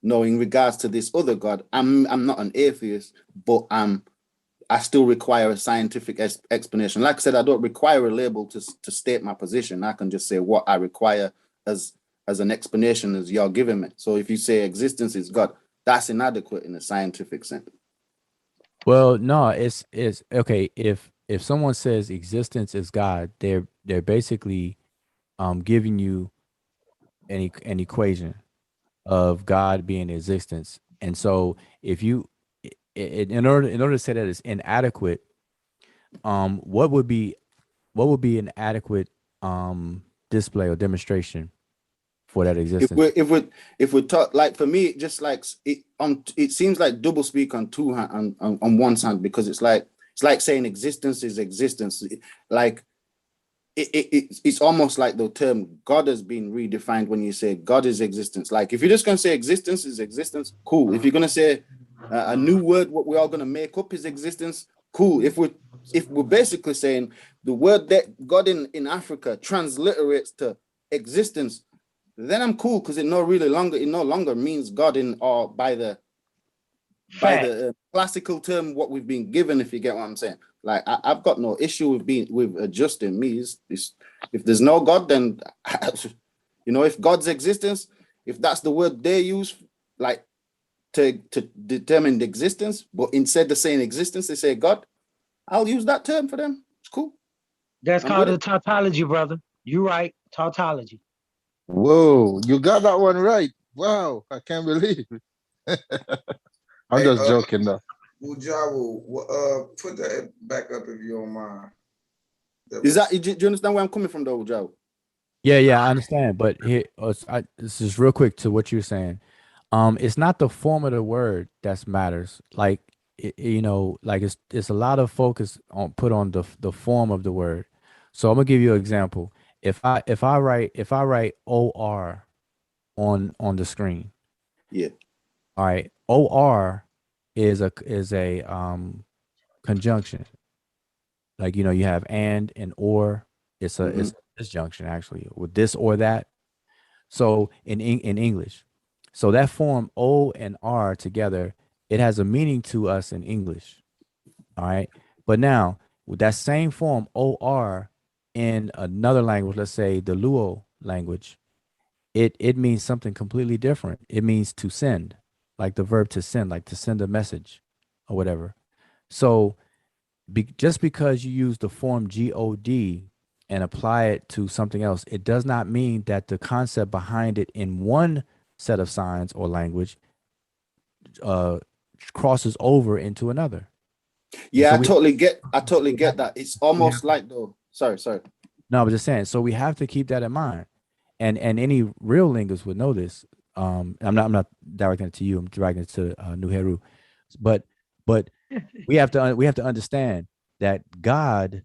no, in regards to this other God, I'm not an atheist, but I still require a scientific explanation. Like I said, I don't require a label to state my position. I can just say what I require as an explanation as you're giving me. So if you say existence is God, that's inadequate in a scientific sense. Well, no, it's okay. If someone says existence is God, they're basically giving you an equation of God being existence. And so if you in order to say that it's inadequate, what would be an adequate display or demonstration for that existence? If we talk, like, for me, just like it seems like double speak on on one hand, because it's like saying existence is existence. Like it's almost like the term God has been redefined when you say God is existence. Like if you're just gonna say existence is existence, cool. If you're gonna say a new word, what we're all gonna make up is existence, cool. If we're basically saying the word that God in Africa transliterates to existence, then I'm cool, because it no longer means God by the classical term what we've been given, if you get what I'm saying. Like I've got no issue with adjusting me. If there's no God, then if God's existence, if that's the word they use, like to determine the existence, but instead of saying existence, they say God, I'll use that term for them. It's cool. That's called a tautology, brother. You're right, tautology. Whoa, you got that one right. Wow, I can't believe it. I'm just joking though. Ujawu, put that back up if you don't mind. Do you understand where I'm coming from, though, Ujawu? Yeah, I understand. But here, this is real quick to what you're saying. It's not the form of the word that matters. Like like it's a lot of focus put on the form of the word. So I'm gonna give you an example. If I write OR on the screen. Yeah. All right. OR is a conjunction. Like you have and or. It's a disjunction actually with this or that. So in English, so that form O and R together, it has a meaning to us in English. All right. But now with that same form OR in another language, let's say the Luo language, it means something completely different. It means to send, like the verb to send, like to send a message or whatever. So just because you use the form God and apply it to something else, it does not mean that the concept behind it in one set of signs or language crosses over into another. Yeah, so I totally get that. It's almost like though. Sorry. No, I was just saying. So we have to keep that in mind, and any real linguist would know this. I'm not directing it to you. I'm directing it to Nuheru, but we have to understand that God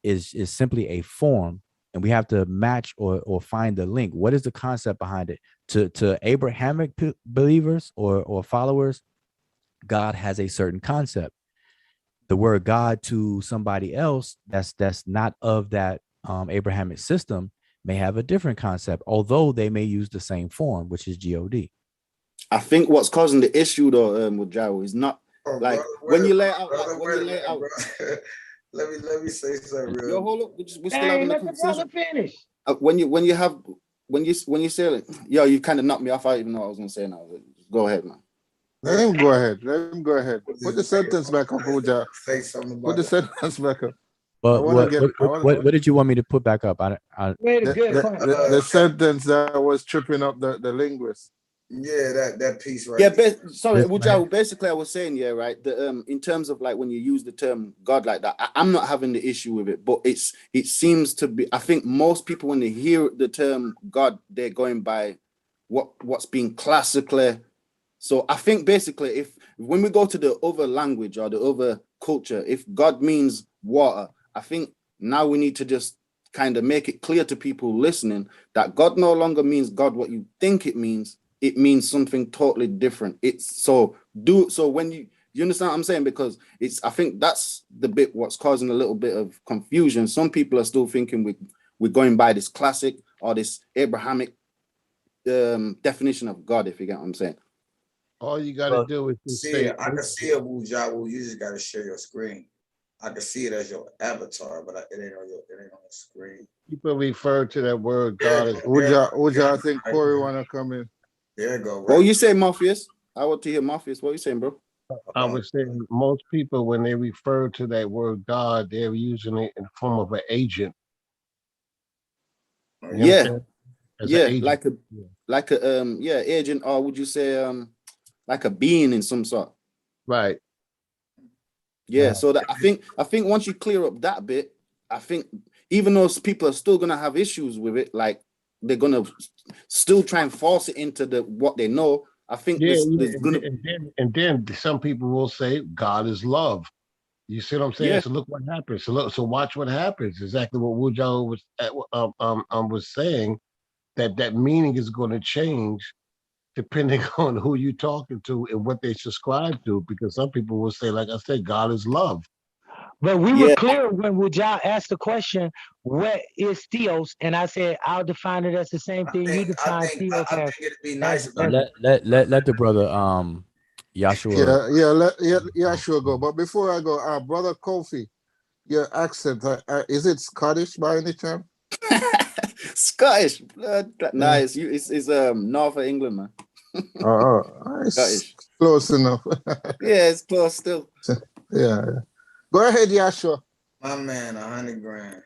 is simply a form, and we have to match or find the link. What is the concept behind it? To Abrahamic believers or followers, God has a certain concept. The word God to somebody else that's not of that Abrahamic system may have a different concept, although they may use the same form, which is God. I think what's causing the issue though with Jao is not like when you lay out. Let me say something real. Yo, hold up. We're still having a conversation. Finish. When you say like, yo, you kind of knocked me off. I even know what I was gonna say now. Go ahead, man. Let him go ahead. Put the sentence back up, Uja. Say something about Put the sentence back up. But what did you want me to put back up? The sentence that was tripping up the linguist. Yeah, that piece right. Yeah, there. basically I was saying, yeah, right. The in terms of like when you use the term God like that, I'm not having the issue with it, but it seems to be. I think most people when they hear the term God, they're going by what's being classically. So I think basically, if when we go to the other language or the other culture, if God means water, I think now we need to just kind of make it clear to people listening that God no longer means God what you think it means. It means something totally different. It's so when you understand what I'm saying, because I think that's the bit what's causing a little bit of confusion. Some people are still thinking we're going by this classic or this Abrahamic definition of God, if you get what I'm saying. All you gotta do is just see say it. I can see it, Wujawu. You just gotta share your screen. I can see it as your avatar, but it ain't on the screen. people refer to that word God as would y'all think Corey wanna come in? There you go. What you say, Morpheus? I want to hear Morpheus. What you saying, bro? I was saying most people, when they refer to that word God, they're using it in the form of an agent. Yeah, agent. like a agent, or would you say like a being in some sort? Right. Yeah. So that I think once you clear up that bit, I think even though people are still gonna have issues with it, like they're gonna still try and force it into what they know. I think there's gonna and then some people will say God is love. You see what I'm saying? Yeah. So look what happens. So watch what happens. Exactly what Wujo was saying, that meaning is going to change depending on who you're talking to and what they subscribe to. Because some people will say, like I said, God is love. But we were clear when Wujal asked the question, what is theos? And I said, I'll define it as the same thing you define theos as. I think it'd be nice about Let the brother Yahshua. Yeah, sure, go. But before I go, brother Kofi, your accent, is it Scottish by any chance? Scottish. Nice. It's north of England, man. It's close enough. Yeah, it's close still. Yeah. Go ahead, Yahshua. My man, 100 grand.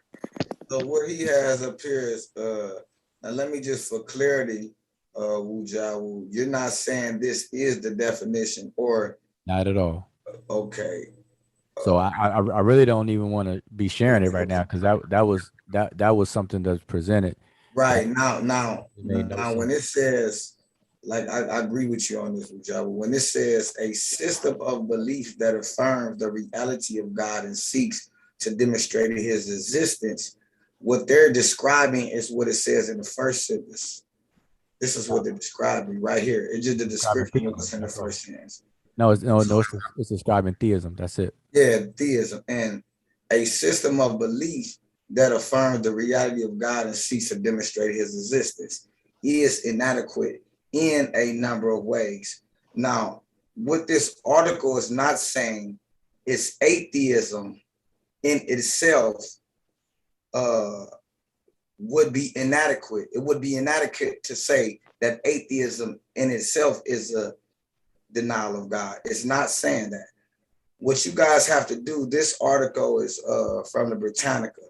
So what he has up here is now let me just for clarity, Wujawu, you're not saying this is the definition or Not at all. Okay. So I really don't even want to be sharing it right now because that was something that's presented. Right. Now when it says, like I agree with you on this, Wujawu, when it says a system of belief that affirms the reality of God and seeks to demonstrate his existence, what they're describing is what it says in the first sentence. This is what they're describing right here. It's just the description of what's in the first sentence. No, it's describing theism. That's it. Yeah, theism and a system of belief that affirms the reality of God and seeks to demonstrate his existence is inadequate in a number of ways. Now, what this article is not saying is atheism in itself would be inadequate. It would be inadequate to say that atheism in itself is a denial of God. It's not saying that. What you guys have to do, this article is from the Britannica.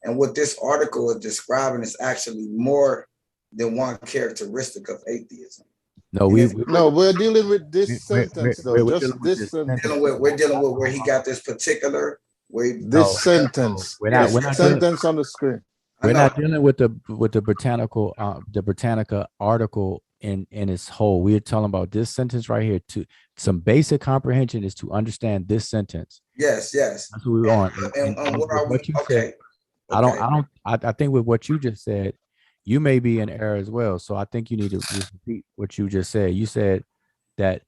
And what this article is describing is actually more than one characteristic of atheism. No, we're dealing with this sentence though. We're just this sentence. We're dealing with where he got this particular sentence. We're not sentence on the screen. We're not dealing with the Britannica article in its whole. We're talking about this sentence right here. To some basic comprehension is to understand this sentence. Yes. That's what we want. And what are we? Okay. I think with what you just said, you may be in error as well. So I think you need to repeat what you just said. You said that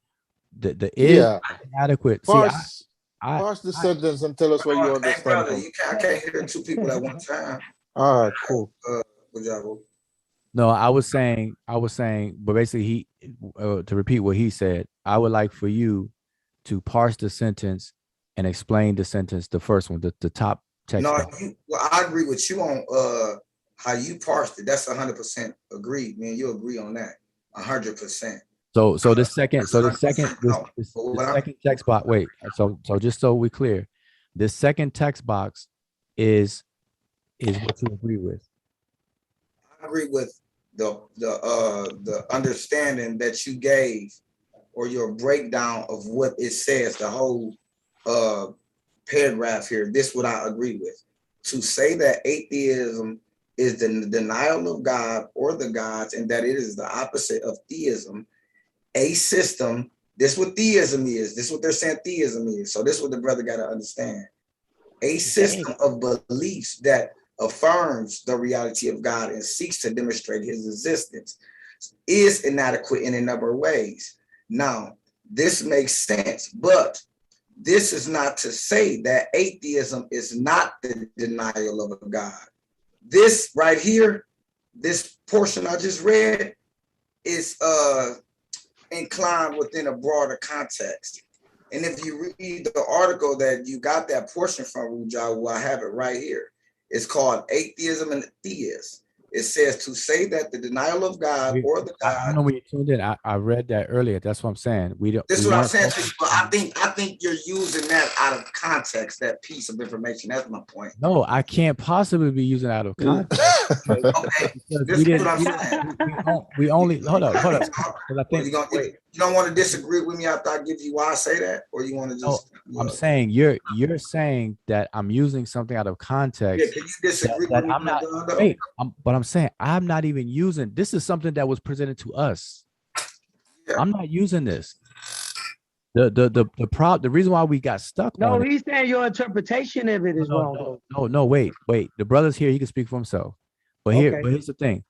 the is inadequate. Parse the sentence and tell us what you understand. Brother, I can't hear two people at one time. All right, cool. Good job. No, I was saying, but basically to repeat what he said, I would like for you to parse the sentence and explain the sentence, the first one, the top text. No, I agree with you on how you parsed it. That's 100% agreed, man. You agree on that 100%. So the second text box. Wait. So just so we're clear, this second text box is what you agree with. I agree with the understanding that you gave, or your breakdown of what it says, the whole paragraph here. This what I agree with. To say that atheism is the denial of God or the gods, and that it is the opposite of theism, a system. This what theism is. This what they're saying theism is. So this is what the brother got to understand. A system of beliefs that affirms the reality of God and seeks to demonstrate his existence is inadequate in a number of ways. Now, this makes sense, but this is not to say that atheism is not the denial of a God. This right here, this portion I just read, is inclined within a broader context. And if you read the article that you got that portion from, Rujawu, I have it right here. It's called Atheism and Theists. It says to say that the denial of God or the God. I know when you tuned in, I read that earlier. That's what I'm saying. This is what I'm saying to you, but I think you're using that out of context, that piece of information. That's my point. No, I can't possibly be using it out of context. Okay, this is what I'm saying. We only hold up. Because I think you don't want to disagree with me after I give you why I say that, or you want to just? I'm saying you're saying that I'm using something out of context. Yeah, can you disagree with me? I'm not. Wait, but I'm saying I'm not even using. This is something that was presented to us. Yeah. I'm not using this. The reason why we got stuck. No, he's saying your interpretation of it is wrong. No, wait. The brother's here. He can speak for himself. But here's the thing.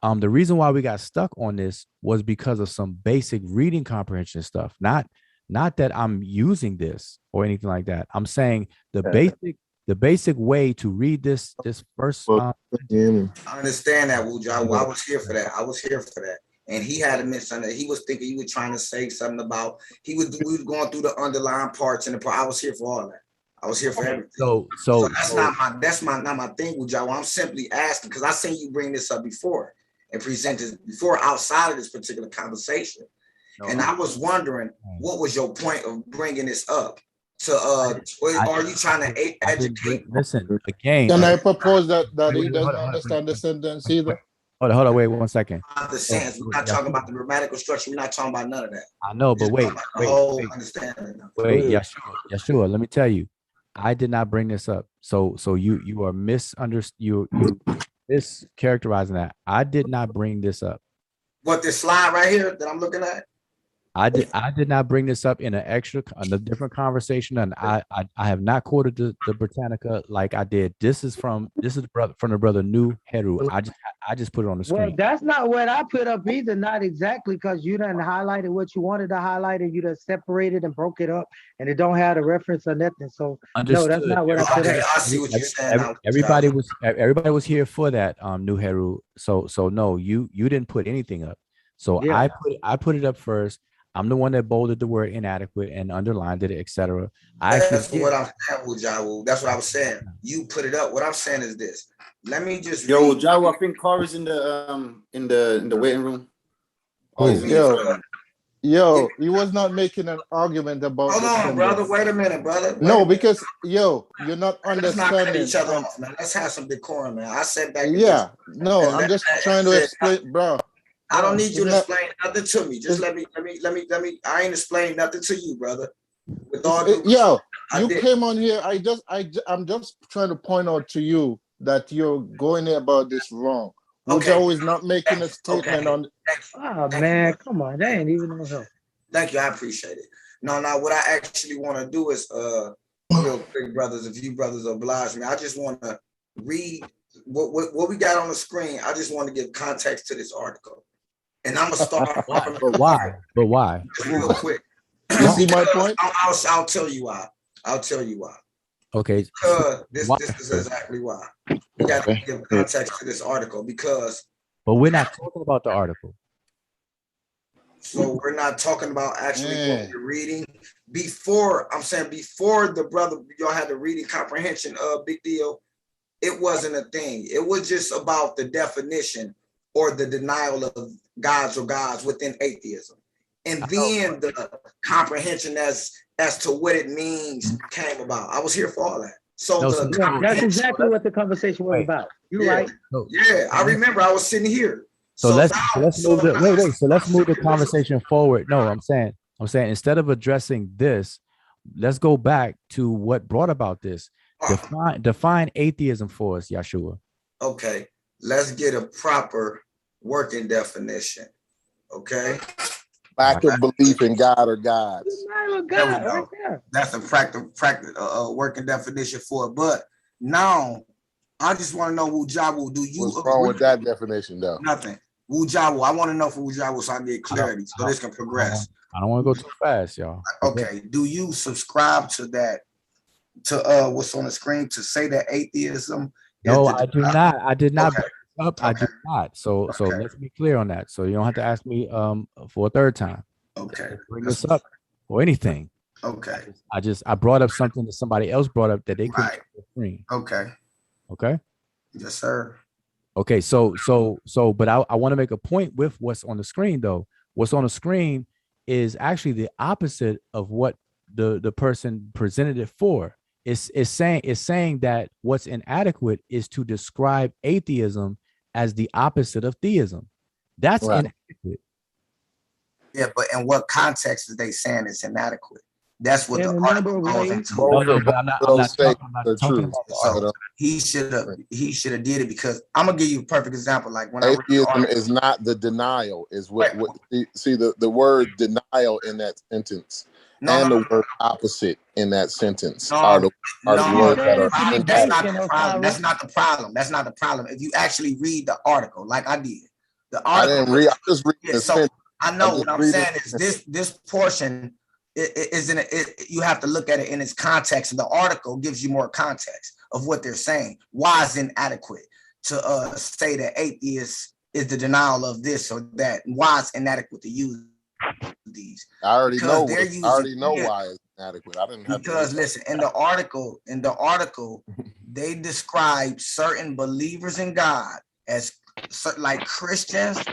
The reason why we got stuck on this was because of some basic reading comprehension stuff. Not that I'm using this or anything like that. I'm saying the basic way to read this first. I understand that, Wujawu. I was here for that. And he had a mention that he was thinking you were trying to say something about we was going through the underlying parts and the part. I was here for all that. I was here for everything. So that's not my thing, Wujawu. I'm simply asking because I seen you bring this up before and present this before outside of this particular conversation. And I was wondering, what was your point of bringing this up? Are you trying to educate? Listen, again. Can I propose that he doesn't understand the sentence either? Hold on, wait 1 second. The sense. We're not talking about the grammatical structure. We're not talking about none of that. I know, but wait. Yeshua, let me tell you, I did not bring this up. So you are you mischaracterizing that. I did not bring this up. What, this slide right here that I'm looking at? I did not bring this up in a different conversation, and I have not quoted the Britannica like I did. This is from the brother New Heru. I just put it on the screen. Well, that's not what I put up either. Not exactly, because you done highlighted what you wanted to highlight, and you done separated and broke it up, and it don't have a reference or nothing. So understood. No, that's not what I put up. I see what you're saying. Everybody was here for that. New Heru. So no, you didn't put anything up. So yeah. I put it up first. I'm the one that bolded the word inadequate and underlined it, etc. That's what I'm saying, Wujawu. That's what I was saying. You put it up. What I'm saying is this. Let me just read. Wujawu, I think Corey's in the waiting room. Yo, he was not making an argument about. Hold on, brother. Wait a minute, brother. No, because you're not understanding. Let's not cut each other off, man. Let's have some decorum, man. I said back. Yeah, no, I'm just trying to explain, bro. I don't need you to explain nothing to me. Just let me. I ain't explaining nothing to you, brother. With all you came on here. I'm just trying to point out to you that you're going about this wrong. Wujawu is not making a statement on. Oh man, come on, they ain't even on help. Thank you, I appreciate it. Now, what I actually want to do is, real quick, brothers, if you brothers oblige me, I just want to read what we got on the screen. I just want to give context to this article. And I'm gonna start. But why? Real quick. You see my point? I'll tell you why. Okay. Because this is exactly why. We got to give context to this article because. But we're not talking about the article. So we're not talking about actually what we're reading. Before the brother, y'all had the reading comprehension big deal. It wasn't a thing. It was just about the definition or the denial of gods or gods within atheism. And then the comprehension as to what it means came about. I was here for all that. So No, that's exactly what the conversation was about. You're right. Yeah, I remember I was sitting here. So let's move the wait. So let's move the conversation forward. No, I'm saying instead of addressing this, let's go back to what brought about this. Define atheism for us, Yeshua. Okay, let's get a proper working definition. Okay. Lack of belief in God or gods. Right there. That's a practical working definition for it. But now I just want to know, Wujawu, do you What's wrong with that definition though? Nothing. Wujawu, I want to know for Wujawu so I can get clarity so this can progress. I don't want to go too fast, y'all. Okay. Do you subscribe to that, to what's on the screen, to say that atheism? No, I do not. I did not. Okay. Up. I do not. So let's be clear on that. So you don't have to ask me for a third time. Okay. Bring this up or anything. Okay. I brought up something that somebody else brought up that they couldn't screen. Okay. Okay. Yes, sir. Okay. So but I want to make a point with what's on the screen though. What's on the screen is actually the opposite of what the person presented it for. It's saying that what's inadequate is to describe atheism as the opposite of theism. That's inadequate. Yeah, but in what context is they saying it's inadequate? That's what the article goes into. I'm not talking about the article. He should have did it, because I'm gonna give you a perfect example. Like when atheism is not the denial, is what see the word denial in that sentence the word opposite in that sentence are the words that are. That's not the problem. That's not the problem. That's not the problem. If you actually read the article, like I did, the article. I didn't read. I just read the sentence. I know what I'm saying is this portion is in it. You have to look at it in its context, and the article gives you more context of what they're saying. Why is it inadequate to say that atheist is the denial of this or that? Why is inadequate to use these? I already know why it's inadequate. I didn't have because listen, in the article, they describe certain believers in God as like Christians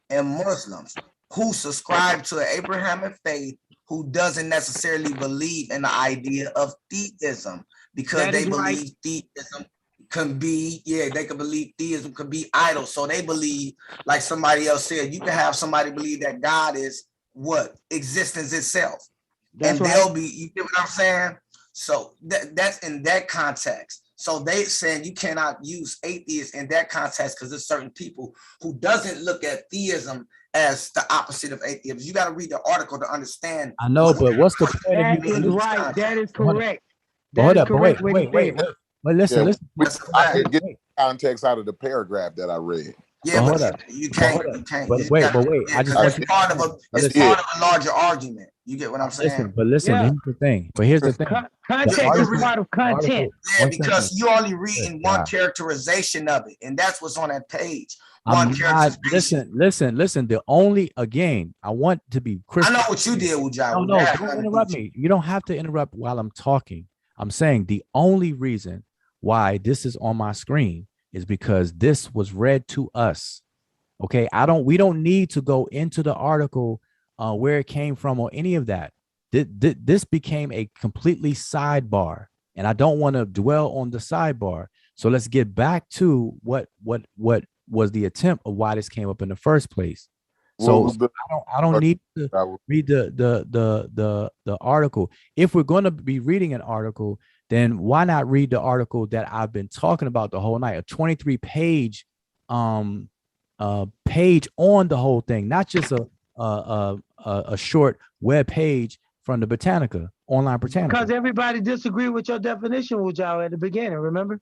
and Muslims who subscribe to an Abrahamic faith, who doesn't necessarily believe in the idea of theism, because they believe theism can be, they can believe theism could be idol. So they believe, like somebody else said, you can have somebody believe that God is what? Existence itself. They'll be, you get what I'm saying? So that's in that context. So they saying you cannot use atheists in that context because there's certain people who doesn't look at theism as the opposite of atheism. You got to read the article to understand. I know, but what's the point of you? That is right. That is correct. Hold up, wait. But listen. I can get context out of the paragraph that I read. Yeah, but you can't. But wait. I just want it's part of a larger argument. You get what I'm saying? Listen. Here's the thing. Context is part of content. Yeah, because you only reading one characterization of it, and that's what's on that page. Listen. The only, again, I want to be crystal. I know what you did with John. No, don't interrupt me. You don't have to interrupt while I'm talking. I'm saying the only reason why this is on my screen is because this was read to us. Okay, we don't need to go into the article where it came from or any of that. This became a completely sidebar, and I don't want to dwell on the sidebar. So let's get back to what was the attempt of why this came up in the first place. So I don't need to read the article. If we're going to be reading an article, then why not read the article that I've been talking about the whole night, a 23-page page on the whole thing, not just a short web page from the Britannica, online Britannica. Because everybody disagreed with your definition, Wujao, at the beginning, remember?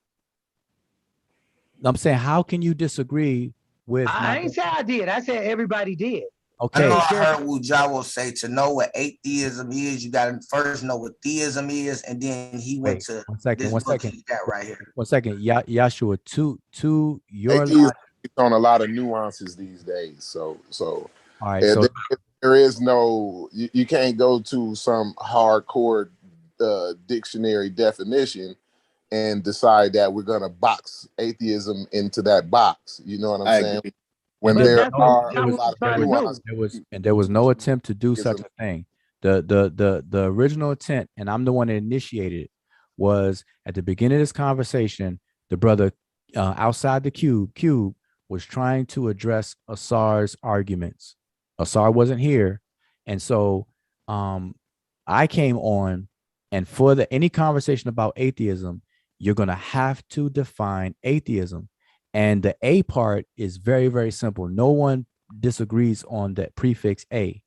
I'm saying, how can you disagree with? I ain't say I did. I said everybody did. Okay. I heard Wujawo say to know what atheism is, you got to first know what theism is, and then he went to one second. He got right here. 1 second, Yashua, to your atheism on a lot of nuances these days. So all right. There is no, you can't go to some hardcore dictionary definition and decide that we're gonna box atheism into that box. You know what I'm saying? When there was no attempt to do such a thing. The original intent, and I'm the one that initiated it, was at the beginning of this conversation, the brother outside the cube was trying to address Asar's arguments. Asar wasn't here. And so I came on, and for any conversation about atheism, you're going to have to define atheism. And the A part is very, very simple. No one disagrees on that prefix A,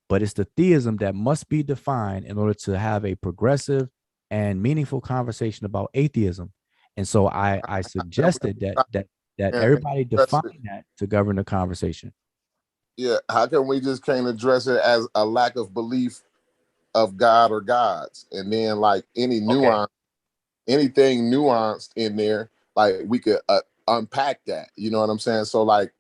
but it's the theism that must be defined in order to have a progressive and meaningful conversation about atheism. And so I suggested that everybody define that to govern the conversation. Yeah, how come we just can't address it as a lack of belief of God or gods, and then like any nuance, anything nuanced in there, like we could unpack that. You know what I'm saying? So like,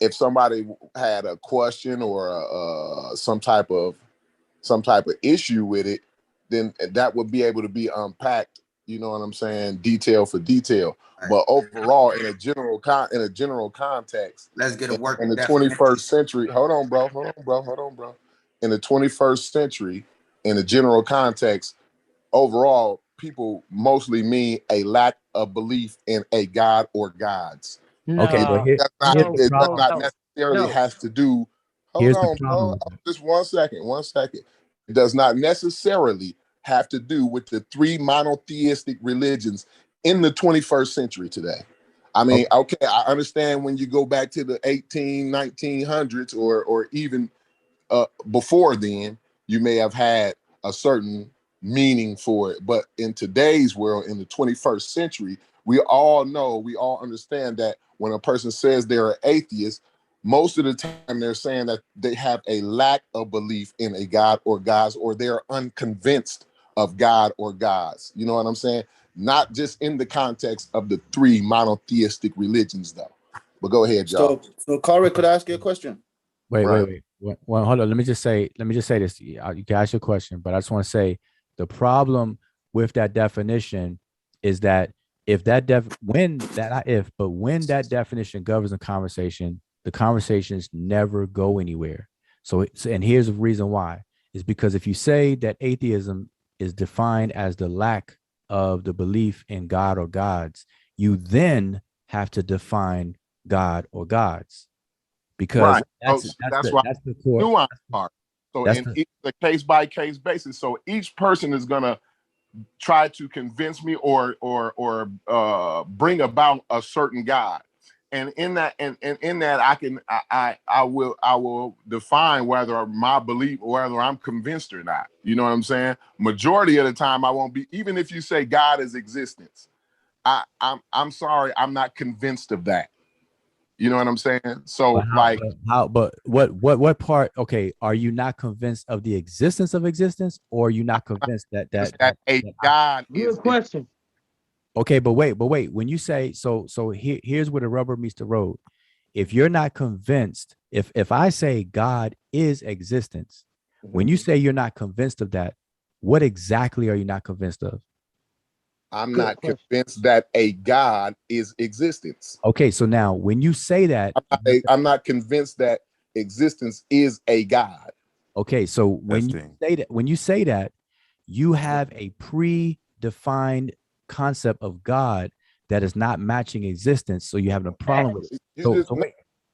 if somebody had a question or some type of issue with it, then that would be able to be unpacked. You know what I'm saying? Detail for detail. But overall, in a general context, let's get a work in the 21st century. Hold on, bro. In the 21st century, in a general context, overall, people mostly mean a lack of belief in a god or gods. Okay, but it does not necessarily have to do. Hold on, bro. Just 1 second. 1 second. It does not necessarily have to do with the three monotheistic religions in the 21st century today. I mean, okay, I understand when you go back to the 1900s or even before then, you may have had a certain meaning for it. But in today's world, in the 21st century, we all understand that when a person says they're an atheist, most of the time they're saying that they have a lack of belief in a god or gods, or they're unconvinced of God or gods. You know what I'm saying? Not just in the context of the three monotheistic religions, though. But go ahead, y'all. So Corey, could I ask you a question? Wait. Well, hold on. Let me just say this. You can ask your question, but I just want to say the problem with that definition is that when that definition governs a conversation, the conversations never go anywhere. So and here's the reason why. Is because if you say that atheism is defined as the lack of the belief in God or gods, you then have to define God or gods. Because that's the core nuance part. So it's a case by case basis. So each person is gonna try to convince me or bring about a certain God, and in that I will define whether my belief, whether I'm convinced or not. You know what I'm saying? Majority of the time, I won't be. Even if you say God is existence, I'm sorry, I'm not convinced of that. You know what I'm saying? So what part? Okay, are you not convinced of the existence of existence, or are you not convinced that a God is? Good question. Okay, but wait. When you say so here's where the rubber meets the road. If you're not convinced, if I say God is existence, when you say you're not convinced of that, what exactly are you not convinced of? I'm not convinced that a God is existence. Okay, so now when you say that, I'm not convinced that existence is a God. Okay, so when you say that, you have a predefined concept of God that is not matching existence, so you have a problem with it.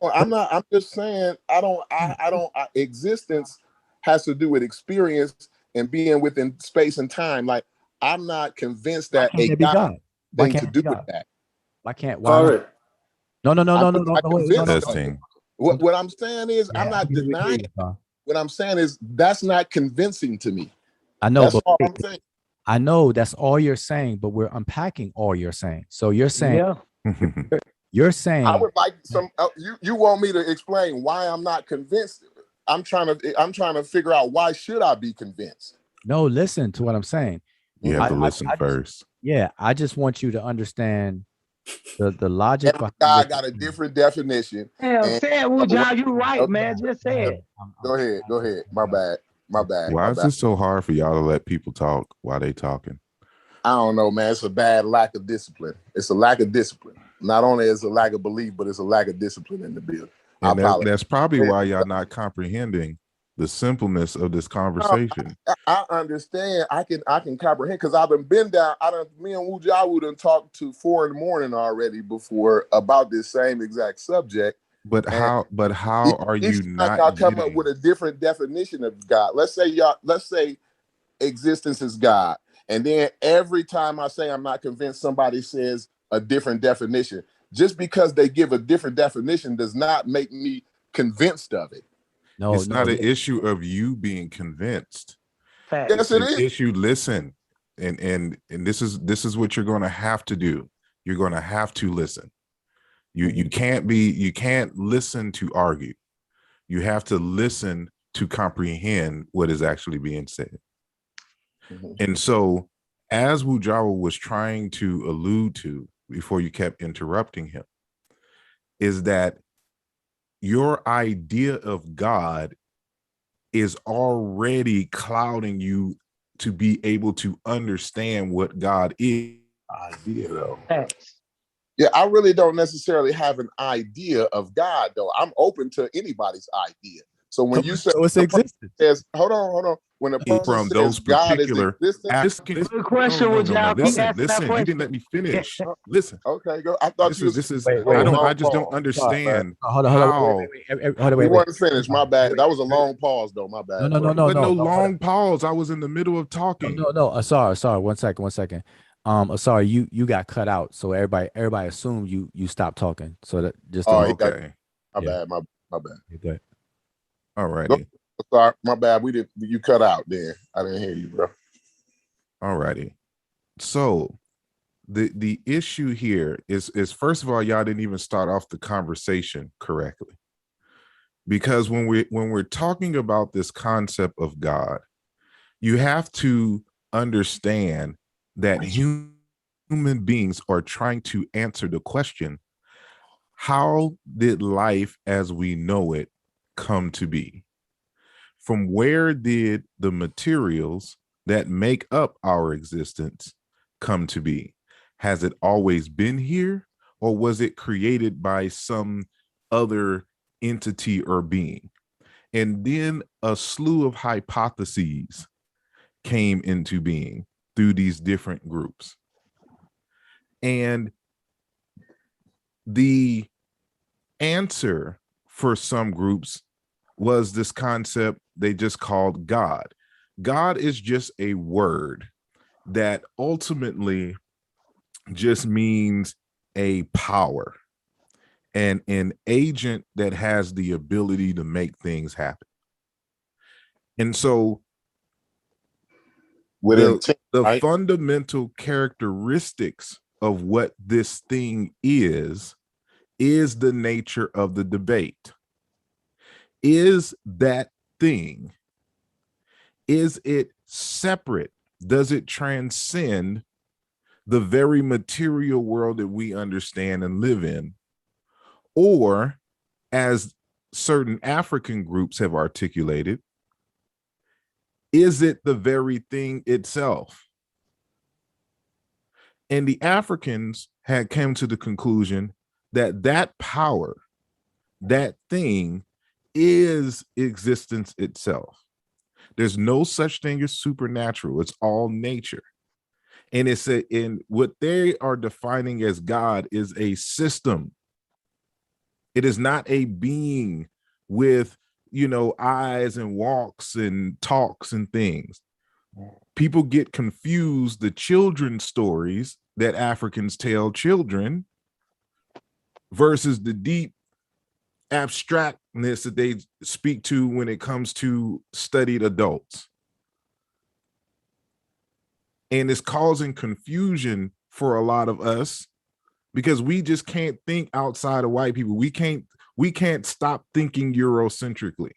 I'm just saying existence has to do with experience and being within space and time. Like, I'm not convinced that a God thing to do with that. Why not? No. Testing. What I'm saying is, I'm not denying. What I'm saying is, that's not convincing to me. I know, that's all I'm saying. I know that's all you're saying, but we're unpacking all you're saying. So you're saying, you're saying, I would like some. You want me to explain why I'm not convinced? I'm trying to figure out why should I be convinced? No, listen to what I'm saying. You have to listen first. I just want you to understand the logic. Every guy got a different definition. Say it, Wujah. You right, man. Just say it. Go ahead. My bad. Why is it so hard for y'all to let people talk while they talking? I don't know, man. It's a bad lack of discipline. It's a lack of discipline. Not only is a lack of belief, but it's a lack of discipline in the building. And that's probably why y'all not comprehending the simpleness of this No, conversation. I understand. I can comprehend because I've been down. Me and Wujawu done talked to 4 a.m. already before about this same exact subject. But And how are you each time not y'all come up getting? with a different definition of God. Let's say existence is God, and then every time I say I'm not convinced, somebody says a different definition. Just because they give a different definition does not make me convinced of it. No, It's not an issue of you being convinced. Fact. Yes, It's it an is. issue. Listen, and this is what you're going to have to do. You're going to have to listen. You can't listen to argue. You have to listen to comprehend what is actually being said. And so, as Wujawa was trying to allude to before you kept interrupting him, is that your idea of God is already clouding you to be able to understand what God is. Idea though. Yeah, I really don't necessarily have an idea of God, though. I'm open to anybody's idea. So when you say, so it's existence. Says, hold on. When a person From says those God is particular existent, Good question, Wujawa. Keep asking that Listen, you question. didn't let me finish. Listen. Okay, go. I thought This is Wait, I just don't understand hold on, how. We want to finish. My bad. That was a long pause, though. My bad. No, Long pause. I was in the middle of talking. No. Sorry. 1 second. Sorry, you got cut out, so everybody assumed you stopped talking. So that just okay. My bad. My bad. You're good. All righty. Sorry, my bad. You cut out there. I didn't hear you, bro. All righty. So the issue here is first of all, y'all didn't even start off the conversation correctly. Because when we're talking about this concept of God, you have to understand that human beings are trying to answer the question, how did life as we know it come to be? From where did the materials that make up our existence come to be? Has it always been here, or was it created by some other entity or being? And then a slew of hypotheses came into being through these different groups. And the answer for some groups was this concept they just called God. God is just a word that ultimately just means a power and an agent that has the ability to make things happen. And so the fundamental characteristics of what this thing is the nature of the debate. Is that thing, is it separate? Does it transcend the very material world that we understand and live in? Or, as certain African groups have articulated, is it the very thing itself? And the Africans had come to the conclusion that that power, that thing, is existence itself. There's no such thing as supernatural. It's all nature. And in what they are defining as God is a system. It is not a being with, eyes and walks and talks and things. People get confused. The children's stories that Africans tell children versus the deep abstractness that they speak to when it comes to studied adults. And it's causing confusion for a lot of us because we just can't think outside of white people. We can't stop thinking Eurocentrically.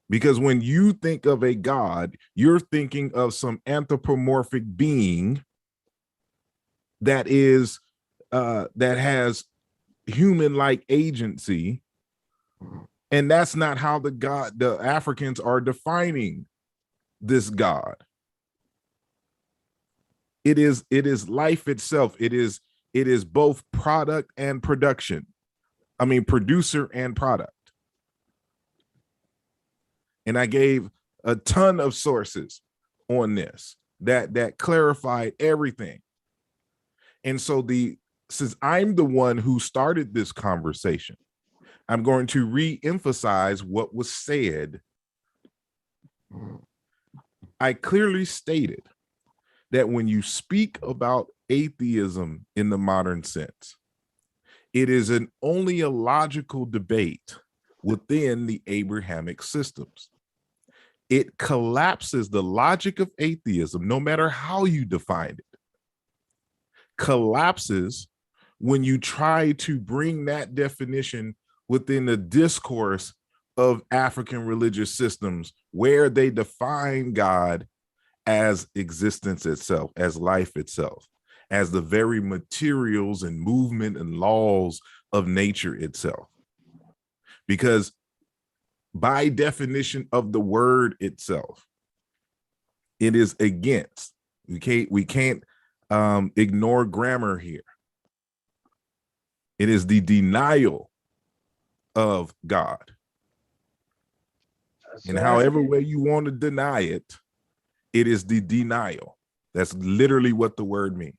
Because when you think of a God, you're thinking of some anthropomorphic being that is that has human-like agency, and that's not how the Africans are defining this God. It is life itself. It is both product and production. I mean, producer and product. And I gave a ton of sources on this that clarified everything. And so since I'm the one who started this conversation, I'm going to re-emphasize what was said. I clearly stated that when you speak about atheism in the modern sense, it is only a logical debate within the Abrahamic systems. It collapses the logic of atheism, no matter how you define it, collapses when you try to bring that definition within the discourse of African religious systems, where they define God as existence itself, as life itself, as the very materials and movement and laws of nature itself. Because by definition of the word itself, it is against. We can't ignore grammar here. It is the denial of God. And however way you want to deny it, it is the denial. That's literally what the word means.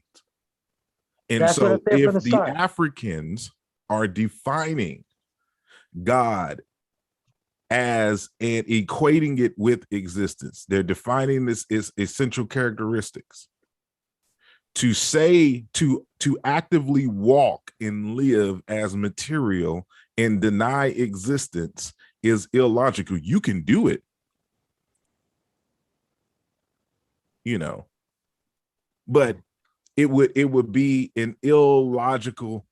And so if the Africans are defining God as and equating it with existence, they're defining this as essential characteristics. To say, to actively walk and live as material and deny existence is illogical. You can do it, but it would be an illogical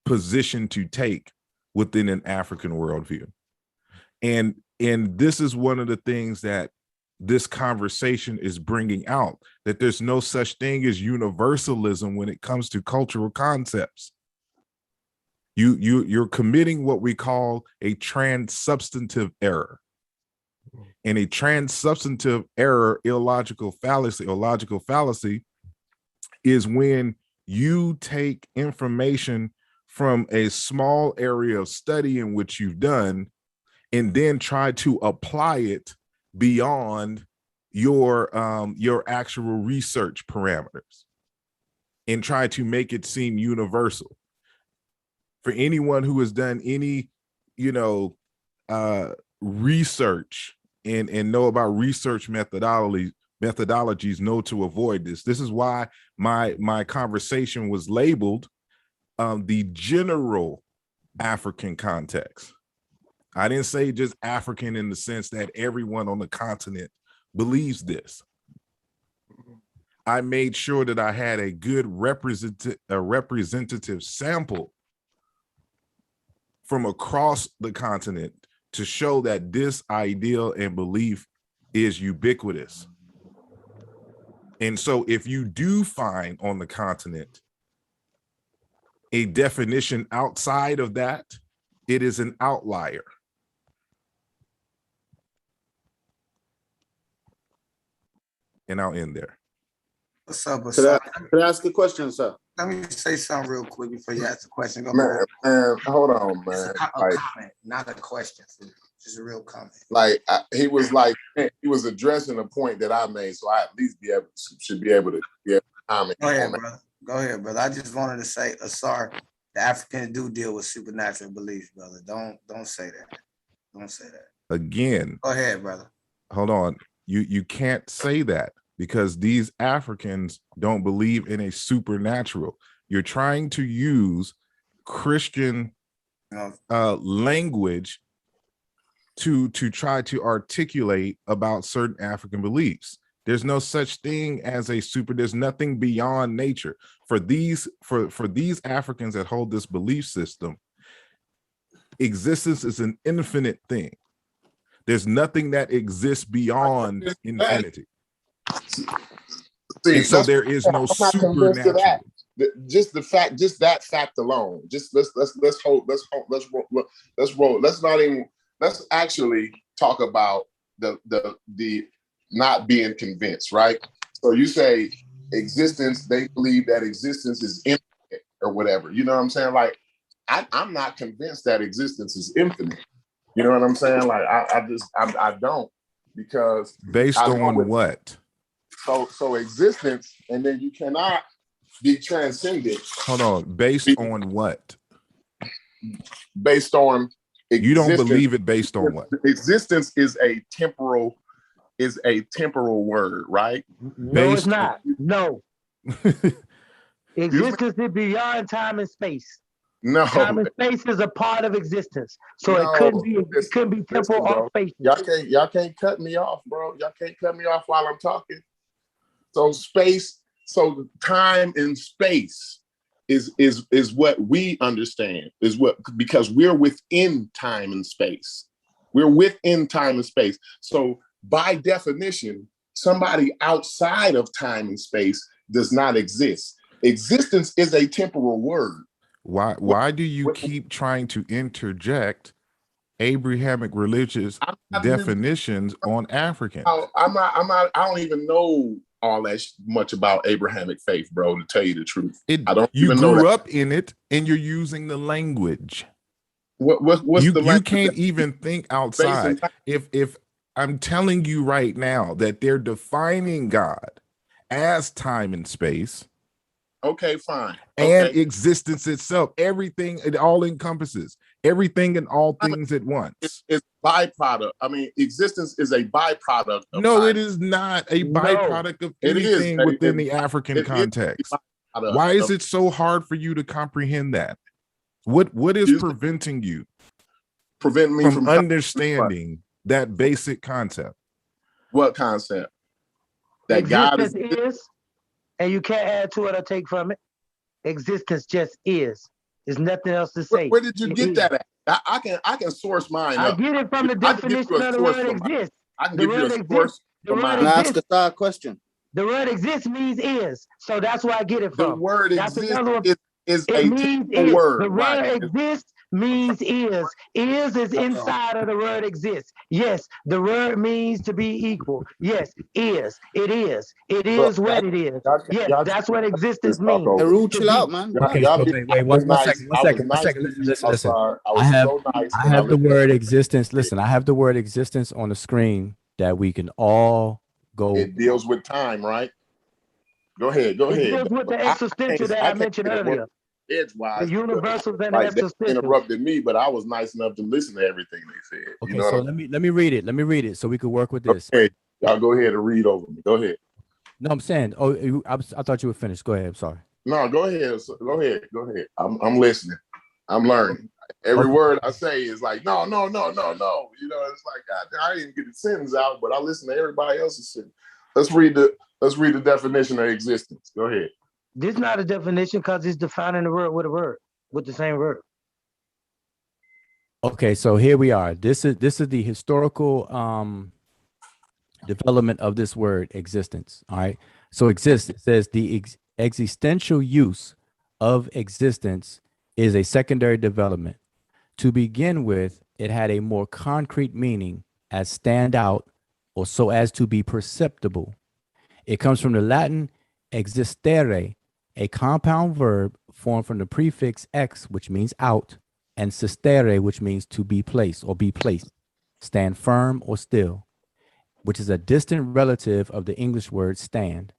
position to take within an African worldview. And this is one of the things that this conversation is bringing out, that there's no such thing as universalism when it comes to cultural concepts. You're committing what we call a transsubstantive error. And a transsubstantive error, illogical fallacy is when you take information from a small area of study in which you've done and then try to apply it beyond your actual research parameters and try to make it seem universal. For anyone who has done any, research and know about research methodologies know to avoid this. This is why my conversation was labeled the general African context. I didn't say just African in the sense that everyone on the continent believes this. I made sure that I had a good representative sample from across the continent to show that this ideal and belief is ubiquitous. And so if you do find on the continent a definition outside of that, it is an outlier. And I'll end there. What's up? Could I ask a question, sir? Let me say something real quick before you ask the question. Man, hold on, man. A comment, not a question. Just a real comment. He was addressing a point that I made, so I at least should be able to comment. Go ahead, brother. I just wanted to say, sorry, the Africans do deal with supernatural beliefs, brother. Don't say that. Don't say that. Again. Go ahead, brother. Hold on. You can't say that, because these Africans don't believe in a supernatural. You're trying to use Christian language to try to articulate about certain African beliefs. There's no such thing as there's nothing beyond nature. For these Africans that hold this belief system, existence is an infinite thing. There's nothing that exists beyond infinity. See, and so there is no supernatural. Just that fact alone. Just let's roll. Let's actually talk about the not being convinced, right? So you say existence, they believe that existence is infinite or whatever. You know what I'm saying? Like, I'm not convinced that existence is infinite. You know what I'm saying? Like, I don't. because based on what? So existence, and then you cannot be transcended. Hold on, based on what? Based on existence. You don't believe it based on what? Existence is a temporal word, right? No, it's not. No. Existence is beyond time and space. No. Time and space is a part of existence. So No, it couldn't be temporal or spatial. Y'all can't cut me off, bro. Y'all can't cut me off while I'm talking. So time and space is what we understand, because we're within time and space. We're within time and space. So by definition, somebody outside of time and space does not exist. Existence is a temporal word. Why do you keep trying to interject Abrahamic religious definitions on Africans? I don't even know all that much about Abrahamic faith, bro, to tell you the truth. I don't you even know grew that. up in it and you're using the language. What's the language? You can't even think outside. If I'm telling you right now that they're defining God as time and space. Okay, fine. And existence itself, everything it all encompasses, everything and all things at once. It's byproduct. I mean, existence is a byproduct. No, it is not a byproduct of anything within the African context. Why is it so hard for you to comprehend that? What is preventing you? Preventing me from understanding that basic concept. What concept? That existence God is, and you can't add to it or take from it. Existence just is. There's nothing else to say. Where did you get that at? I can source mine up. I get it from the definition of the word exist. I can give you a source from mine. Ask a star question. The word exist means is. So that's where I get it from. The word exist is it a means is. Word. The word exist means is. Is inside of the word exist. Yes, the word means to be equal. Yes, is. It is. It is what it is. Yes, that's what existence means. Chill out, man. Okay, so wait, one second. Listen. I have the word existence. Listen, I have the word existence on the screen that we can all go. It deals with time, right? Go ahead. It deals with the existential that I mentioned earlier. Edgewise, the universals and like the they interrupted me, but I was nice enough to listen to everything they said. Okay, so let me read it. Let me read it so we could work with this. Okay, y'all go ahead and read over me. Go ahead. No, I'm saying. Oh, I thought you were finished. Go ahead. I'm sorry. No, go ahead. Go ahead. I'm listening. I'm learning. Every word I say is like no. You know, it's like I didn't get the sentence out, but I listen to everybody else's sentence. Let's read the definition of existence. Go ahead. This is not a definition because it's defining the word with the same word. Okay, so here we are. This is the historical development of this word existence. All right. So exist, it says the existential use of existence is a secondary development. To begin with, it had a more concrete meaning as stand out or so as to be perceptible. It comes from the Latin existere, a compound verb formed from the prefix ex, which means out, and sistere, which means to be placed or be placed, stand firm or still, which is a distant relative of the English word stand.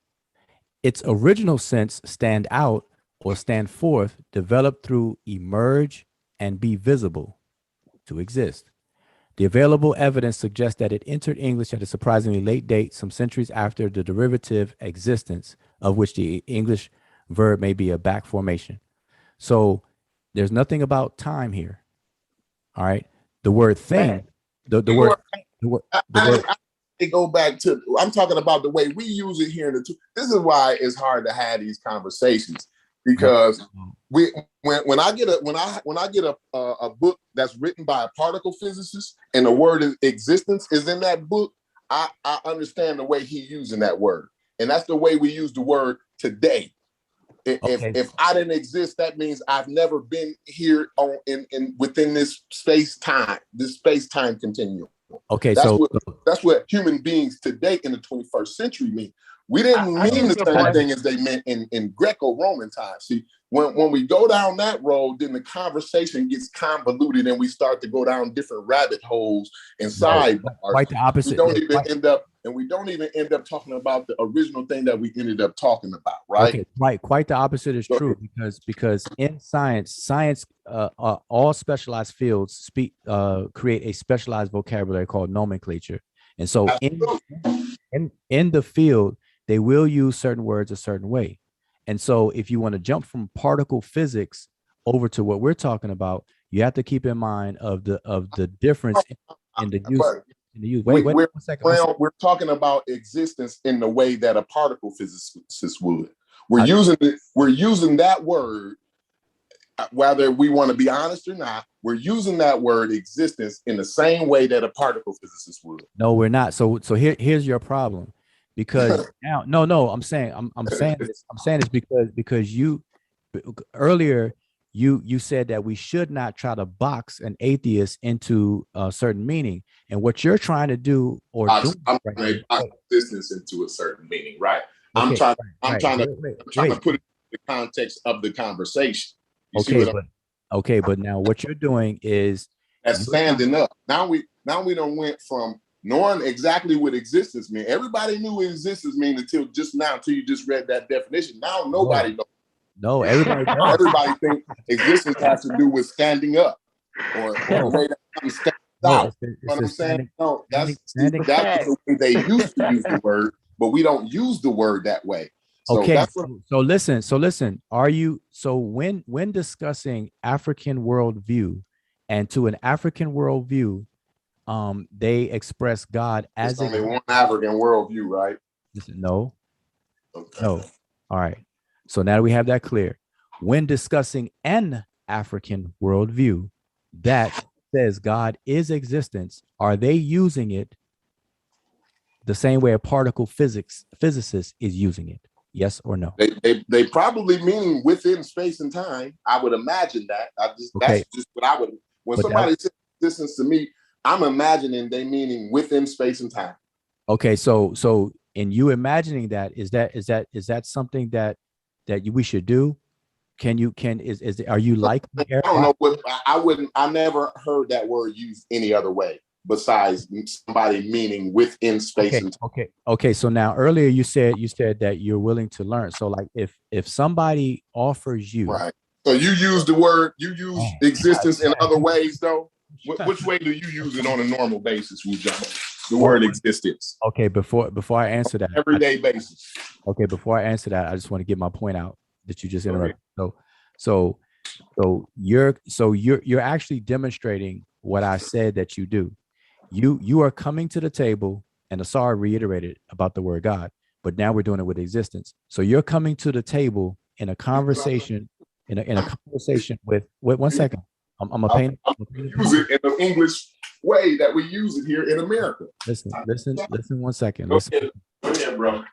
Its original sense, stand out or stand forth, developed through emerge and be visible, to exist. The available evidence suggests that it entered English at a surprisingly late date, some centuries after the derivative existence, of which the English verb may be a back formation. So there's nothing about time here. All right. The word thing, the word. It go back to, I'm talking about the way we use it here in the. This is why it's hard to have these conversations, because when I get a book that's written by a particle physicist and the word existence is in that book, I understand the way he's using that word, and that's the way we use the word today. If I didn't exist, that means I've never been here within this space time continuum. Okay, that's what human beings today in the 21st century mean. We didn't mean the same thing as they meant in Greco-Roman times. See, when we go down that road, then the conversation gets convoluted and we start to go down different rabbit holes and sidebars. Quite the opposite. We don't even end up talking about the original thing that we ended up talking about, right? Okay, right. Quite the opposite is true because in science, all specialized fields create a specialized vocabulary called nomenclature, and so in the field they will use certain words a certain way. And so if you want to jump from particle physics over to what we're talking about, you have to keep in mind of the difference in the use. Wait one second. We're talking about existence in the way that a particle physicist would. We're using that word, whether we want to be honest or not, we're using that word existence in the same way that a particle physicist would. No, we're not. So here's your problem. Because now, no, I'm saying this because you earlier you said that we should not try to box an atheist into a certain meaning, and what you're trying to do I'm trying to box existence into a certain meaning, right? I'm trying to put it in the context of the conversation. But now what you're doing is that's standing up. Now we don't went from knowing exactly what existence means. Everybody knew what existence means until you just read that definition. Now nobody knows. No, everybody does. Everybody thinks existence has to do with standing up or the way that I'm standing out. You know what I'm saying? No, that's the way they used to use the word, but we don't use the word that way. So so listen. When discussing African worldview, and to an African worldview, they express God as only one African worldview, right? No. Okay. No. All right. So now we have that clear. When discussing an African worldview that says God is existence, are they using it the same way a particle physicist is using it? Yes or no? They probably mean within space and time. I would imagine that. That's just what I would. When somebody says existence to me, I'm imagining they meaning within space and time. Okay, so in you imagining that, is that something that we should do? Are you like? I don't know what I never heard that word used any other way besides somebody meaning within space and time. Okay. So now earlier you said that you're willing to learn. So like if somebody offers you, right? So you use the word, existence in other ways though. Which way do you use it on a normal basis, Wujo? The word existence. Okay, before I answer that, everyday basis. Okay, before I answer that, I just want to get my point out that you just interrupted. So you're actually demonstrating what I said that you do. You are coming to the table, and Asar reiterated about the word God, but now we're doing it with existence. So you're coming to the table in a conversation, in a conversation with. Wait 1 second. I'm a pain. Use it in the English way that we use it here in America. Listen 1 second. Go ahead, bro.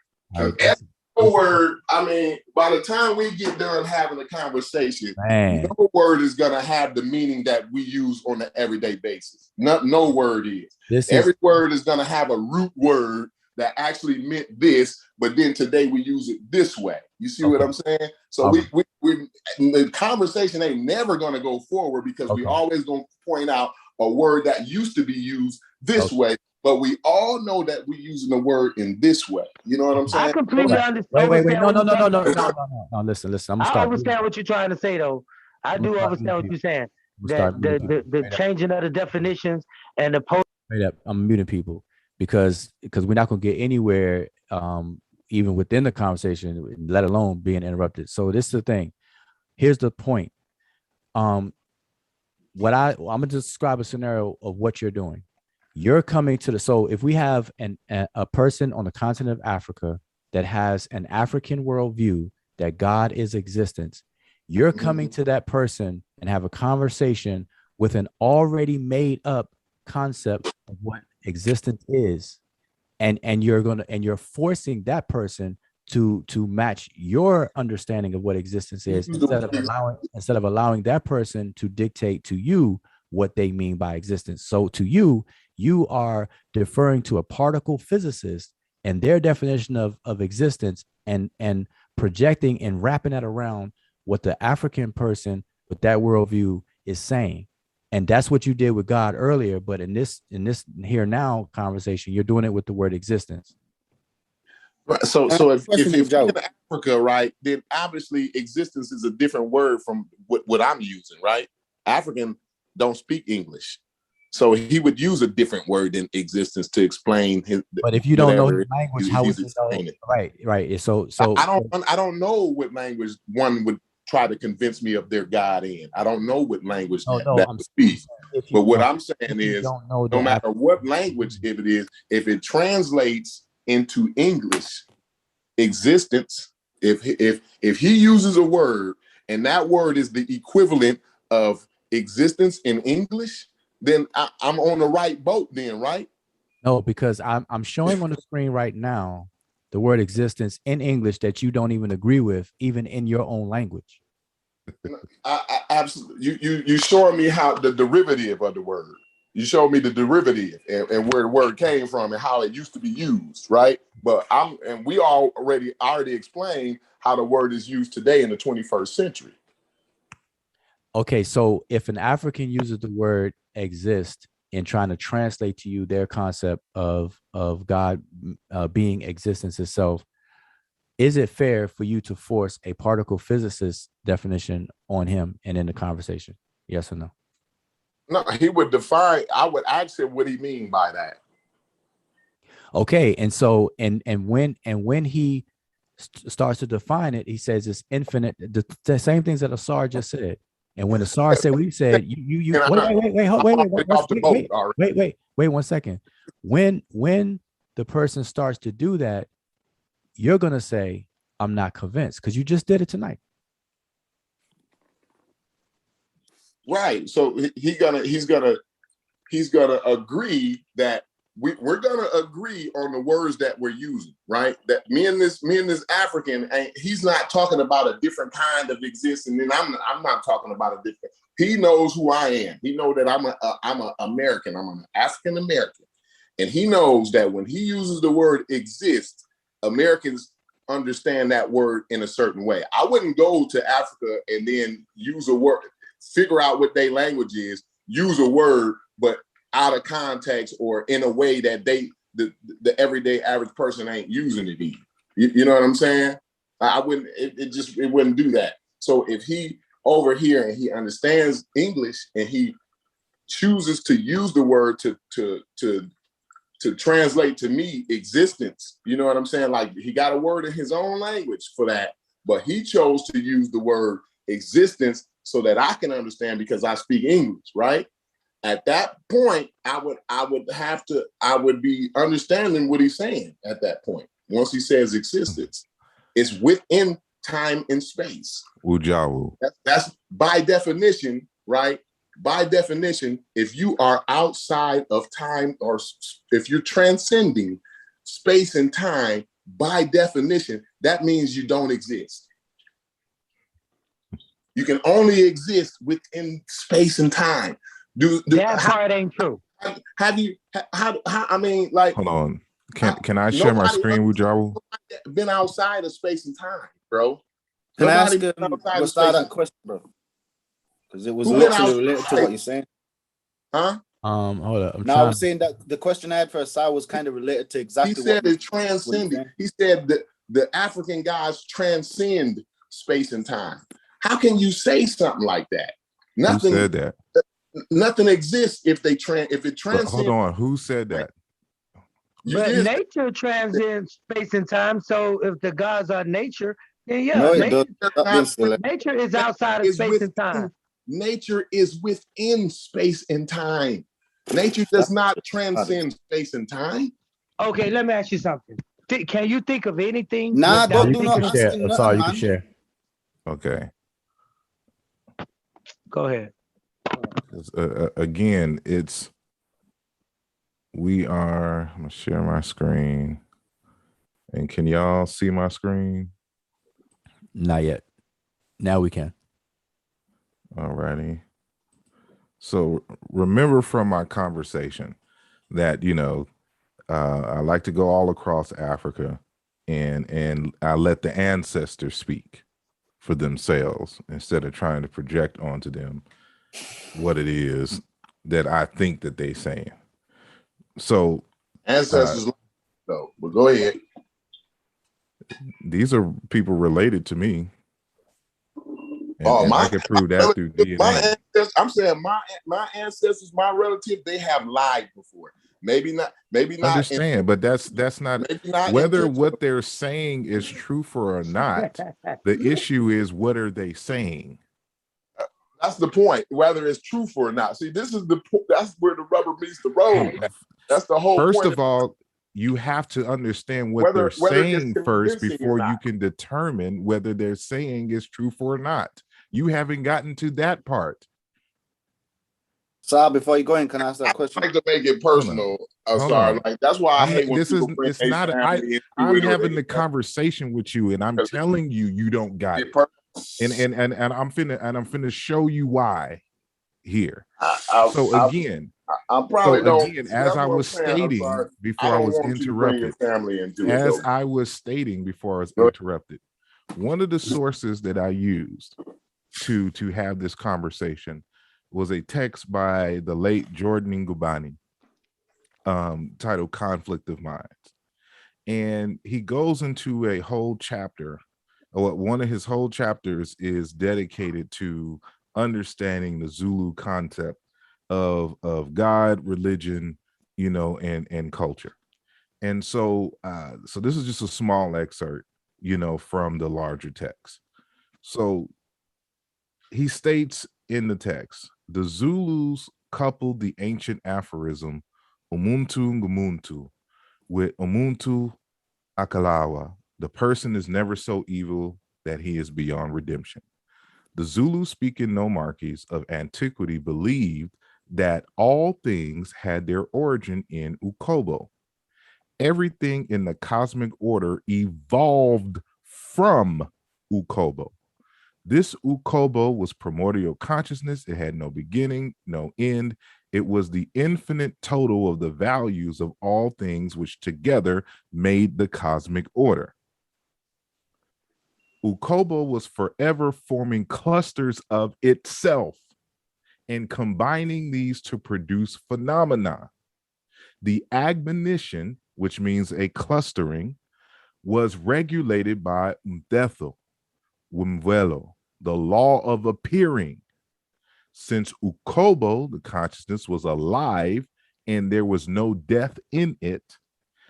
Word, I mean, by the time we get done having a conversation, no word is gonna have the meaning that we use on an everyday basis. No word is. Every word is gonna have a root word that actually meant this, but then today we use it this way. You see what I'm saying? So we the conversation ain't never gonna go forward because we always gonna point out a word that used to be used this way, but we all know that we're using the word in this way. You know what I'm saying? I completely understand. Wait. No. Listen. I'm gonna start. I understand what you're trying to say, though. I do understand what you're saying. That the changing of the definitions and the post. I'm muting people because we're not gonna get anywhere, even within the conversation, let alone being interrupted. So this is the thing. Here's the point. I'm gonna describe a scenario of what you're doing. You're coming to so if we have a person on the continent of Africa that has an African worldview that God is existence, you're coming to that person and have a conversation with an already made up concept of what existence is, and you're forcing that person to match your understanding of what existence is instead of allowing that person to dictate to you what they mean by existence. So to you are deferring to a particle physicist and their definition of existence and projecting and wrapping that around what the African person with that worldview is saying. And that's what you did with God earlier. But in this here now conversation, you're doing it with the word existence. Right. So if you're in Africa, right, then obviously existence is a different word from what I'm using, right? African don't speak English. So he would use a different word than existence to explain his. But if you don't know his language, how would you know? Right. So I don't know what language one would try to convince me of their God in. I don't know what language that would be. But what I'm saying is, no matter what language it is, if it translates into English, existence, if he uses a word and that word is the equivalent of existence in English, then I'm on the right boat then, right? No, because I'm showing on the screen right now the word existence in English that you don't even agree with, even in your own language. I absolutely. You showing me how the derivative of the word. You showed me the derivative and where the word came from and how it used to be used, right? But we already explained how the word is used today in the 21st century. Okay, so if an African uses the word exist in trying to translate to you their concept of God being existence itself, is it fair for you to force a particle physicist definition on him and in the conversation? Yes or no? No, he would define. I would ask him what he mean by that. Okay, and so and when he starts to define it, he says it's infinite. The same things that Asar just said. And when Asar said what he said, you wait 1 second. When the person starts to do that, you're gonna say, I'm not convinced, because you just did it tonight. Right. So he's gonna agree that we're gonna agree on the words that we're using, right? That me and this African, he's not talking about a different kind of existence, and I'm not talking about a different. He knows who I am. He knows that I'm an American. I'm an African American, and he knows that when he uses the word exist, Americans understand that word in a certain way. I wouldn't go to Africa and then use a word, figure out what their language is, use a word, but out of context or in a way that the everyday average person ain't using it in. You know what I'm saying? I wouldn't, it wouldn't do that. So if he over here and he understands English and he chooses to use the word to translate to me existence, you know what I'm saying? Like he got a word in his own language for that, but he chose to use the word existence so that I can understand because I speak English, right? At that point, I would be understanding what he's saying at that point. Once he says existence, it's within time and space. Ujawu. That's by definition, right? By definition, if you are outside of time or if you're transcending space and time, by definition, that means you don't exist. You can only exist within space and time. That part ain't true. I mean, like, hold on. Can I share my screen with y'all? Been outside of space and time, bro. Can I ask what's that question, bro? Because it was literally related to what you're saying. Huh? Hold up. I was saying that the question I had for Asai was kind of related to exactly what he said. It transcended. He said that the African guys transcend space and time. How can you say something like that? Nothing Who said that. Nothing exists if it transcends. Hold on, who said that? But nature transcends space and time. So if the gods are nature, then yeah, nature is outside of space and time. Nature is within space and time. Nature does not transcend space and time. Okay, let me ask you something. Can you think of anything? Nah, don't do not share. I'm sorry, you can share. Okay. Go ahead. Again, I'm gonna share my screen. And can y'all see my screen? Not yet. Now we can. All righty. So remember from my conversation that, I like to go all across Africa and I let the ancestors speak for themselves instead of trying to project onto them what it is that I think that they're saying. So ancestors, though, but go ahead. These are people related to me. And, and I can prove that through DNA. I'm saying my ancestors, my relative, they have lied before. Maybe not. Understand, but that's not whether what they're saying is true or not. The issue is, what are they saying? That's the point. Whether it's truth or not. See, this is that's where the rubber meets the road. That's the whole First point. of all, you have to understand what they're saying first before you can determine whether they're saying is true or not. You haven't gotten to that part. Sir, before you go in, can I ask that question? I like to make it personal. Sorry, like that's why I hate when people bring it's not. I'm having the conversation with you, and I'm telling you, you don't got it. And I'm finna show you why here. I'm probably again, as I was stating before I was interrupted, one of the sources that I used to have this conversation was a text by the late Jordan Ngubani, titled "Conflict of Minds," and he goes into a whole chapter. One of his whole chapters is dedicated to understanding the Zulu concept of God, religion, and culture. And so this is just a small excerpt, from the larger text. So he states in the text, the Zulus coupled the ancient aphorism Umuntu Ngumuntu with Umuntu Akalawa. The person is never so evil that he is beyond redemption. The Zulu-speaking nomarchies of antiquity believed that all things had their origin in Ukobo. Everything in the cosmic order evolved from Ukobo. This Ukobo was primordial consciousness. It had no beginning, no end. It was the infinite total of the values of all things, which together made the cosmic order. Ukobo was forever forming clusters of itself and combining these to produce phenomena. The admonition, which means a clustering, was regulated by Umthetho, Wimvelo, the law of appearing. Since Ukobo, the consciousness, was alive and there was no death in it,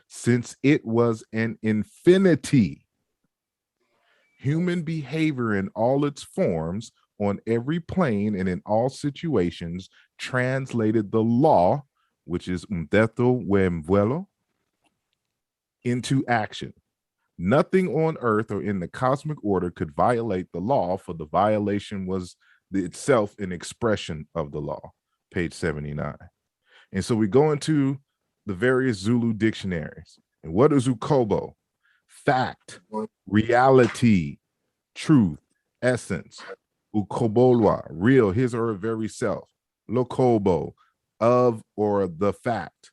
since it was an infinity, human behavior in all its forms, on every plane and in all situations, translated the law, which is Umthetho Wemvuelo, into action. Nothing on earth or in the cosmic order could violate the law, for the violation was itself an expression of the law. Page 79. And so we go into the various Zulu dictionaries. And what is Ukobo? Fact, reality, truth, essence. Ukobolwa, real, his or her very self. Lokobo, of or the fact.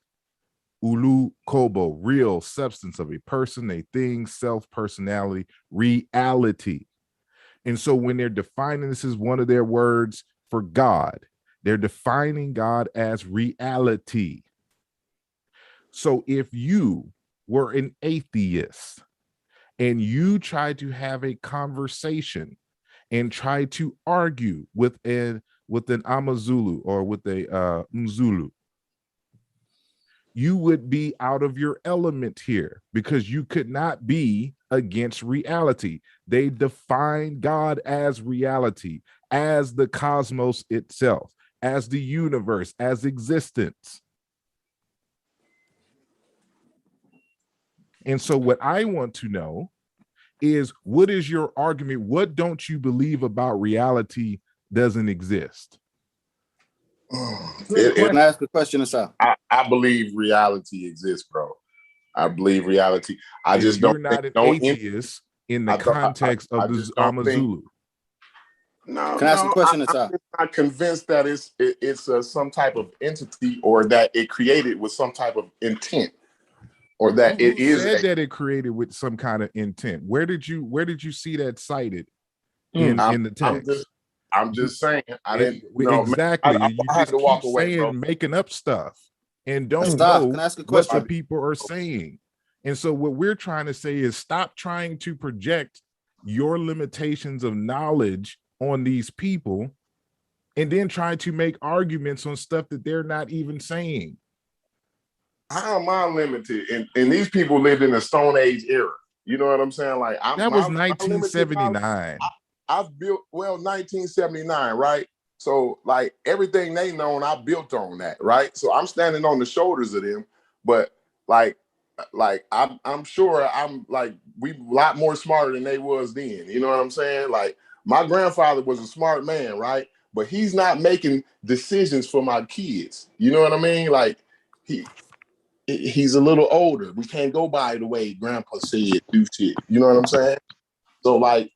Ulu Kobo, real substance of a person, a thing, self, personality, reality. And so when they're defining, this is one of their words for God, they're defining God as reality. So if you were an atheist and you tried to have a conversation and try to argue with an Amazulu or with a Mzulu, you would be out of your element here because you could not be against reality. They define God as reality, as the cosmos itself, as the universe, as existence. And so what I want to know is, what is your argument? What don't you believe about reality doesn't exist? Can I ask a question, sir? I believe reality exists, bro. I believe reality. I just you're don't. not an atheist in the context of the Amazulu. No, can I ask a question, sir? I'm not convinced that it's some type of entity, or that it created with some type of intent, or that Who said that it created with some kind of intent? Where did you see that cited in the text. I'm just saying. I didn't exactly. I And you had just to walk keep away, saying, bro. making up stuff, and don't Stop. know Can I ask a what question? the people are saying. And so what we're trying to say is stop trying to project your limitations of knowledge on these people, and then try to make arguments on stuff that they're not even saying. How am I limited? And these people lived in the Stone Age era. You know what I'm saying? Like that was 1979. I've built 1979, right? So like everything they known, I built on that, right? So I'm standing on the shoulders of them, but like I'm sure I'm like we a lot more smarter than they was then. You know what I'm saying? Like my grandfather was a smart man, right? But he's not making decisions for my kids. You know what I mean? Like he's a little older. We can't go by the way grandpa said do shit. You know what I'm saying? So like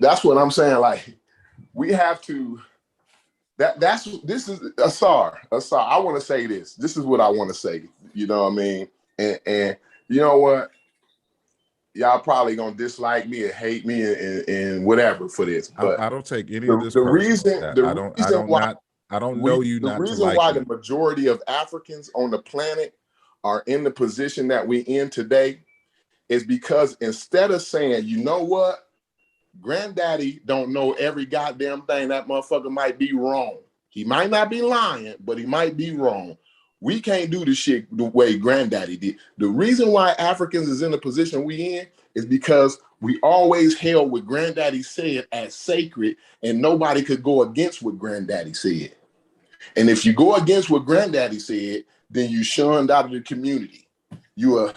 that's what I'm saying. Like we have to this is Asar. I want to say this. This is what I want to say. You know what I mean? And you know what? Y'all probably gonna dislike me and hate me and whatever for this. But I don't take any of this. The reason why the majority of Africans on the planet are in the position that we in today is because instead of saying, you know what, granddaddy don't know every goddamn thing, that motherfucker might be wrong. He might not be lying, but he might be wrong. We can't do the shit the way granddaddy did. The reason why Africans is in the position we in is because we always held what granddaddy said as sacred, and nobody could go against what granddaddy said. And if you go against what granddaddy said, then you shunned out of the community. You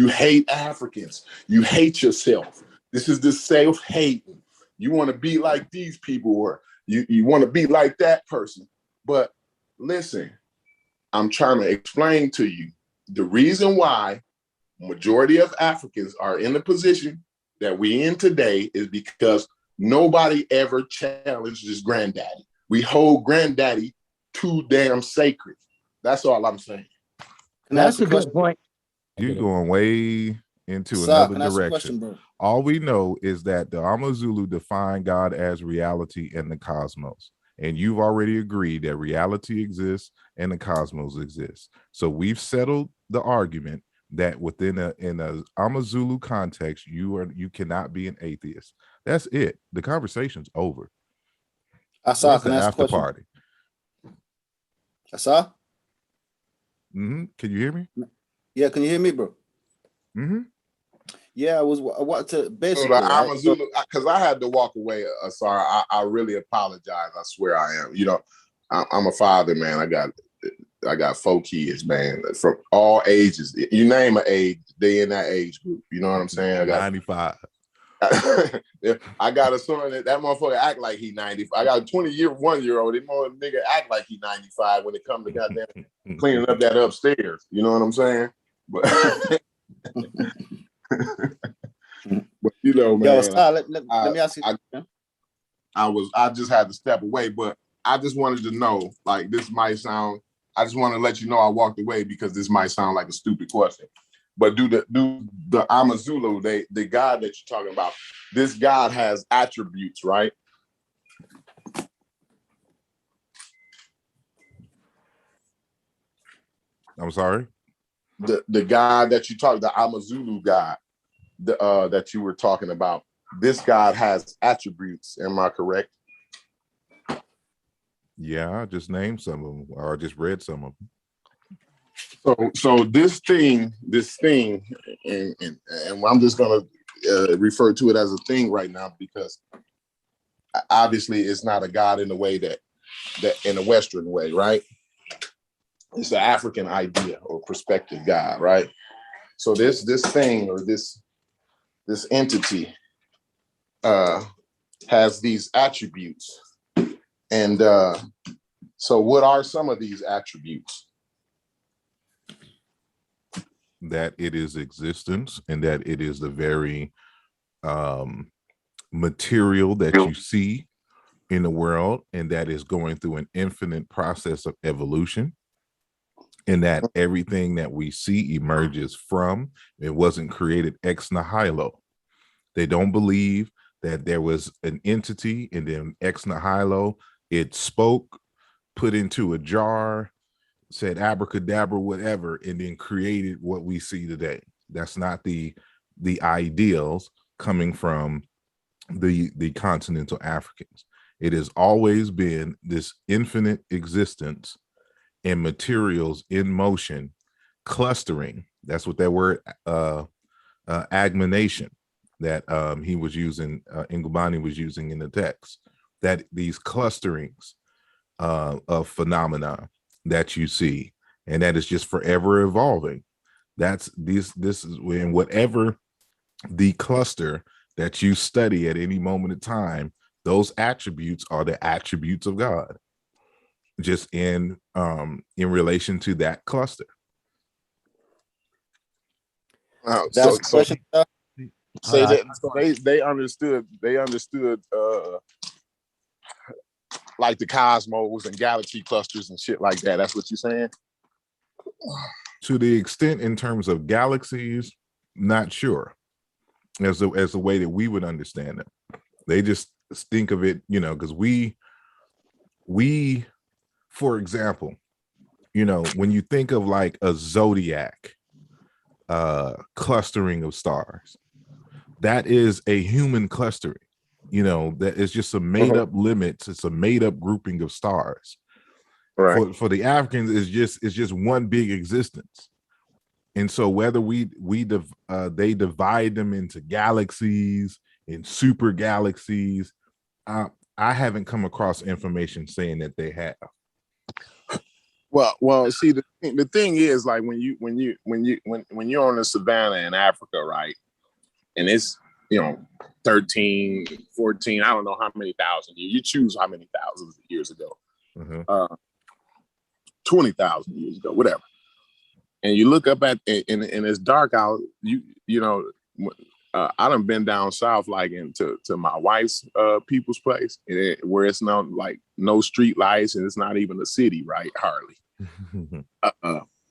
hate Africans. You hate yourself. This is the self-hating. You want to be like these people, or you want to be like that person. But listen, I'm trying to explain to you the reason why majority of Africans are in the position that we in today is because nobody ever challenges granddaddy. We hold granddaddy too damn sacred. That's all I'm saying. That's a good point. You're going way into another direction. All we know is that the Amazulu define God as reality in the cosmos. And you've already agreed that reality exists and the cosmos exists. So we've settled the argument that within a Amazulu context, you cannot be an atheist. That's it. The conversation's over. Asa, can I ask a question? Party. Asa? Can you hear me? Yeah, can you hear me, bro? Yeah, I wanted to basically because I had to walk away. Sorry, I really apologize. I swear I am. You know, I'm a father, man. I got 4 kids, man, from all ages. You name an age, they in that age group. You know what I'm saying? I got 95. I got a son that motherfucker act like he 95. I got a 21-year-old. That nigga act like he 95 when it comes to goddamn cleaning up that upstairs. You know what I'm saying? But but you know, man. Yo, let me ask you. I just had to step away, but I just wanted to know, like, this might sound. I just want to let you know I walked away because this might sound like a stupid question. But do the Amazulu, the God that you're talking about, this God has attributes, right? I'm sorry? The God that you talk, the Amazulu God that you were talking about, this God has attributes. Am I correct? Yeah, I just named some of them, or I just read some of them. So this thing, and I'm just gonna refer to it as a thing right now because obviously it's not a God in the way that in a Western way, right? It's an African idea or perspective God, right? So this thing or this entity has these attributes, and so what are some of these attributes? That it is existence and that it is the very material that you see in the world, and that is going through an infinite process of evolution, and that everything that we see emerges from, it wasn't created ex nihilo. They don't believe that there was an entity, and then ex nihilo, it spoke, put into a jar, said abracadabra, whatever, and then created what we see today. That's not the ideals coming from the continental Africans. It has always been this infinite existence and materials in motion, clustering. That's what that word agmentation that he was using, Ngubani was using in the text, that these clusterings of phenomena that you see, and that is just forever evolving. That's this is when whatever the cluster that you study at any moment in time, those attributes are the attributes of God, just in relation to that cluster. So say that they understood like the cosmos and galaxy clusters and shit like that. That's what you're saying? To the extent in terms of galaxies, not sure. As the way that we would understand them. They just think of it, you know, because we, for example, you know, when you think of like a zodiac clustering of stars, that is a human clustering. You know, that is just a made up limits. It's a made up grouping of stars. Right. For the Africans, it's just one big existence. And so whether they divide them into galaxies and super galaxies, I haven't come across information saying that they have. Well, see, the thing is, like when you're on the savannah in Africa, right? And it's, you know, 13, 14, I don't know how many thousand years. You choose how many thousands of years ago. 20,000 years ago, whatever. And you look up at and it's dark out. You know, I done been down south, like into my wife's people's place, where it's not like no street lights and it's not even a city, right? Hardly.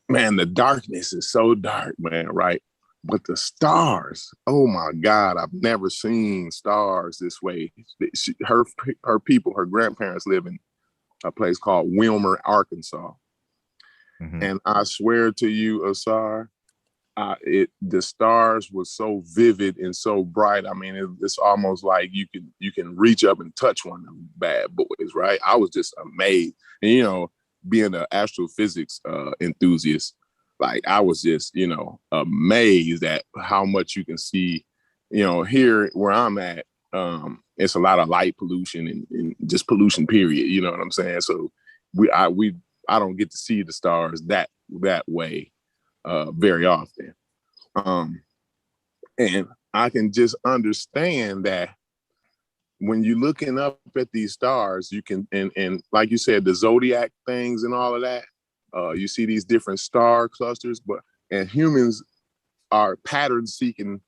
Man, the darkness is so dark, man, right? But the stars, oh my God, I've never seen stars this way. Her people, her grandparents live in a place called Wilmer, Arkansas. And I swear to you, Asar, the stars were so vivid and so bright. I mean, it's almost like you can reach up and touch one of them bad boys, right? I was just amazed. And, you know, being an astrophysics enthusiast, like I was just, you know, amazed at how much you can see. You know, here where I'm at, it's a lot of light pollution and just pollution, period. You know what I'm saying? So I don't get to see the stars that way very often. And I can just understand that when you're looking up at these stars, you can, and like you said, the zodiac things and all of that, you see these different star clusters, and humans are pattern-seeking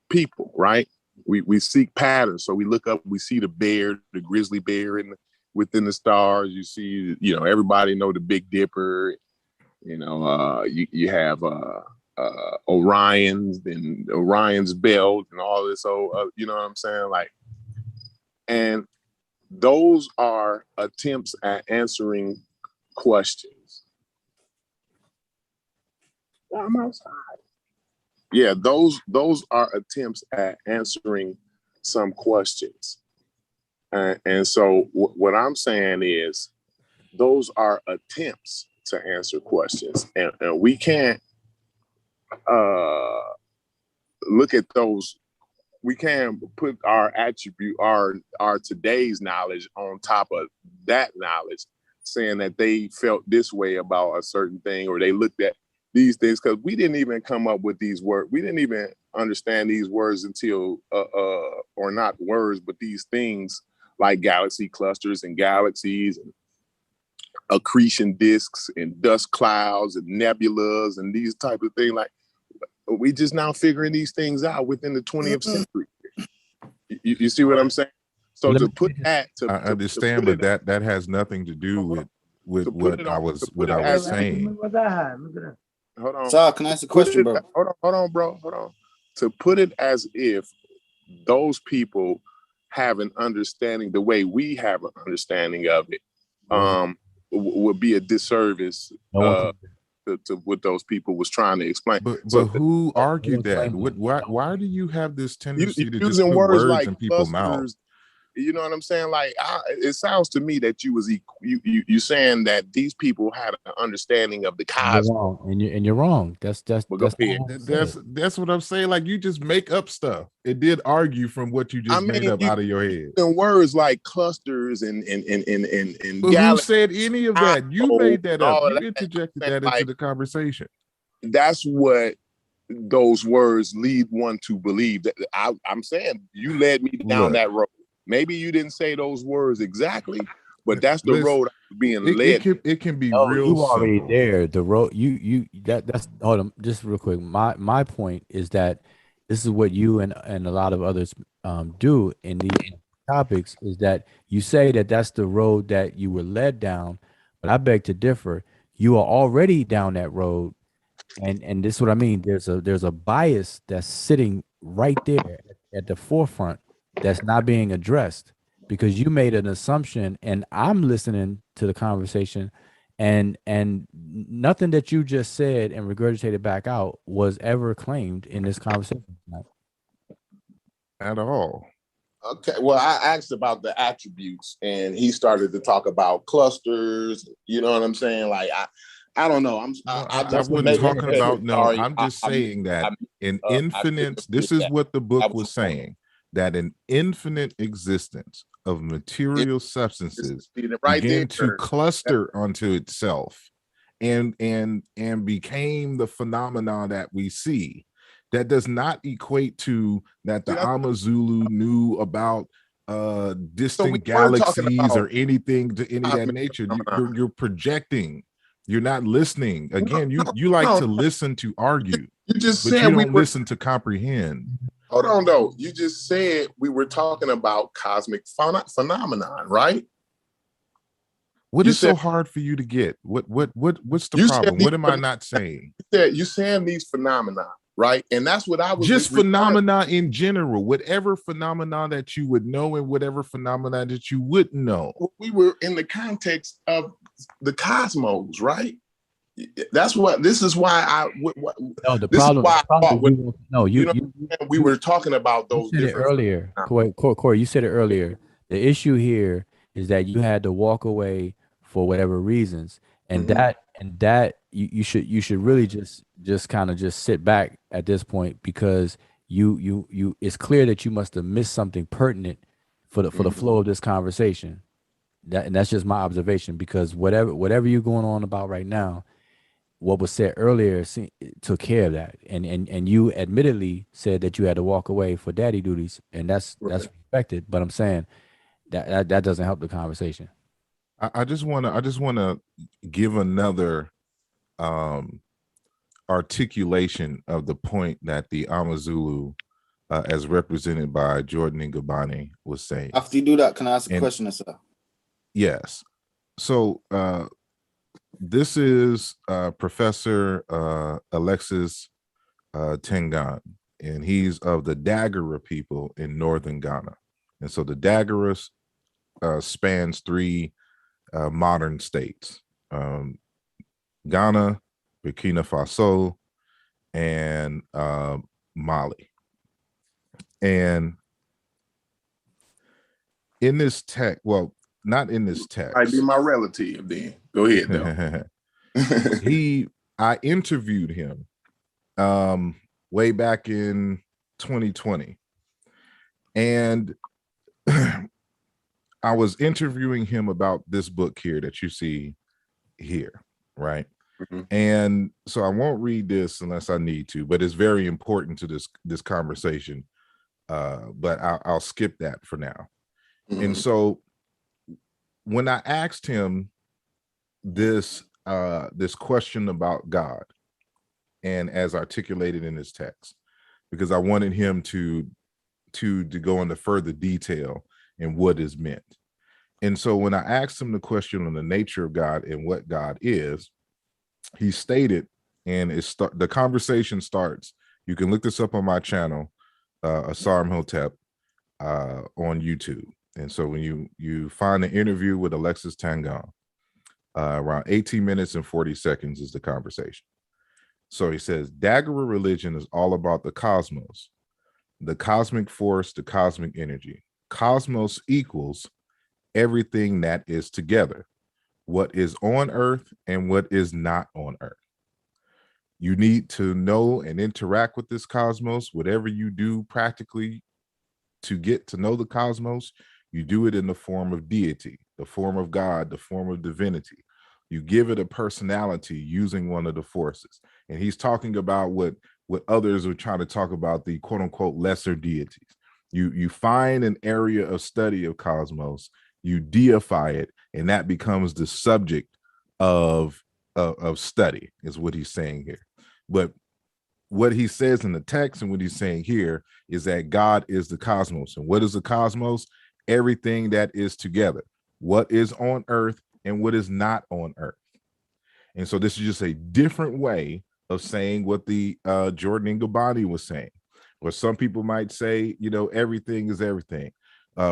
people, right? We seek patterns. So we look up, we see the bear, the grizzly bear within the stars. You see, you know, everybody know the Big Dipper. You know, you have Orion's, then Orion's belt and all this. So, you know what I'm saying? Like, and those are attempts at answering questions. I'm outside. Yeah, those are attempts at answering some questions. And so what I'm saying is those are attempts to answer questions. And we can't look at those. We can't put our attribute, our today's knowledge on top of that knowledge, saying that they felt this way about a certain thing, or they looked at these things, because we didn't even come up with these words. We didn't even understand these words until, or not words, but these things like galaxy clusters and galaxies and accretion disks and dust clouds and nebulas and these type of things. Like, we just now figuring these things out within the 20th century. You see what I'm saying? So to put that, I understand, but that has nothing to do with what I was saying. Hold on. Sir, can I ask a question, bro? Hold on, bro. Hold on. To put it as if those people have an understanding the way we have an understanding of it, would be a disservice to what those people was trying to explain. But So who argued that? Why do you have this tendency to just using put words words like in people's mouth? clusters, you know what I'm saying? Like, it sounds to me that you saying that these people had an understanding of the cosmos. You're wrong, and you're wrong. That's what I'm saying. Like, you just make up stuff. It did argue from what you just made up out of your head. And words like clusters and But who said any of that? You made that up. You interjected that into the conversation. That's what those words lead one to believe. That I'm saying you led me down that road. Maybe you didn't say those words exactly, but that's the road I was being led. It can be real. You already simple. there. The road that's hold on, just real quick. My point is that this is what you and a lot of others do in these topics, is that you say that that's the road that you were led down, but I beg to differ. You are already down that road, and this is what I mean. There's a bias that's sitting right there at the forefront that's not being addressed, because you made an assumption, and I'm listening to the conversation, and nothing that you just said and regurgitated back out was ever claimed in this conversation tonight. At all. Okay, well, I asked about the attributes, and he started to talk about clusters. You know what I'm saying? Like, I don't know. I wasn't talking about. No, I'm just saying that in infinite. This is what the book was saying. That an infinite existence of material substances began to cluster onto itself and became the phenomenon that we see. That does not equate to that the Amazulu knew about distant galaxies or anything to any of that nature. You're projecting. You're not listening. Again, you like to listen to argue. You just but said you don't listen to comprehend. Hold on, though. You just said we were talking about cosmic phenomenon, right? What is so hard for you to get? What's the problem? What am I not saying? You saying these phenomena, right? And that's what I was just phenomena in general. Whatever phenomena that you would know and whatever phenomena that you wouldn't know. We were in the context of the cosmos, right? That's what. This is why we were talking about those. You said it earlier, Corey. You said it earlier. The issue here is that you had to walk away for whatever reasons, and that you should really just kind of just sit back at this point, because you it's clear that you must have missed something pertinent for the flow of this conversation. And that's just my observation, because whatever you're going on about right now, what was said earlier took care of that, and you admittedly said that you had to walk away for daddy duties, and that's respected. But I'm saying that doesn't help the conversation. I just want to give another articulation of the point that the Amazulu, as represented by Jordan Ngabane, was saying. After you do that, can I ask a question, sir? Yes. So this is Professor Alexis Tengan, and he's of the Dagara people in northern Ghana. And so the Dagara spans three modern states, Ghana, Burkina Faso, and Mali. And in this text, well, not in this text. I'd be my relative then. Go ahead, though. I interviewed him way back in 2020. And I was interviewing him about this book here that you see here, right? And so I won't read this unless I need to, but it's very important to this conversation. But I'll skip that for now. And so when I asked him this question about God, and as articulated in his text, because I wanted him to go into further detail in what is meant. And so when I asked him the question on the nature of God and what God is, he stated, and the conversation starts. You can look this up on my channel. Asar Hotep on YouTube. And so when you find the interview with Alexis Tangon, around 18 minutes and 40 seconds is the conversation. So he says, Dagara religion is all about the cosmos, the cosmic force, the cosmic energy. Cosmos equals everything that is together, what is on earth and what is not on earth. You need to know and interact with this cosmos. Whatever you do practically to get to know the cosmos, you do it in the form of deity, the form of God, the form of divinity. You give it a personality using one of the forces. And he's talking about what others are trying to talk about, the quote unquote lesser deities. You find an area of study of cosmos, you deify it, and that becomes the subject of study, is what he's saying here. But what he says in the text and what he's saying here is that God is the cosmos. And what is the cosmos? Everything that is together, what is on earth and what is not on earth. And so this is just a different way of saying what the Jordan Ngabani was saying, or some people might say, everything is everything.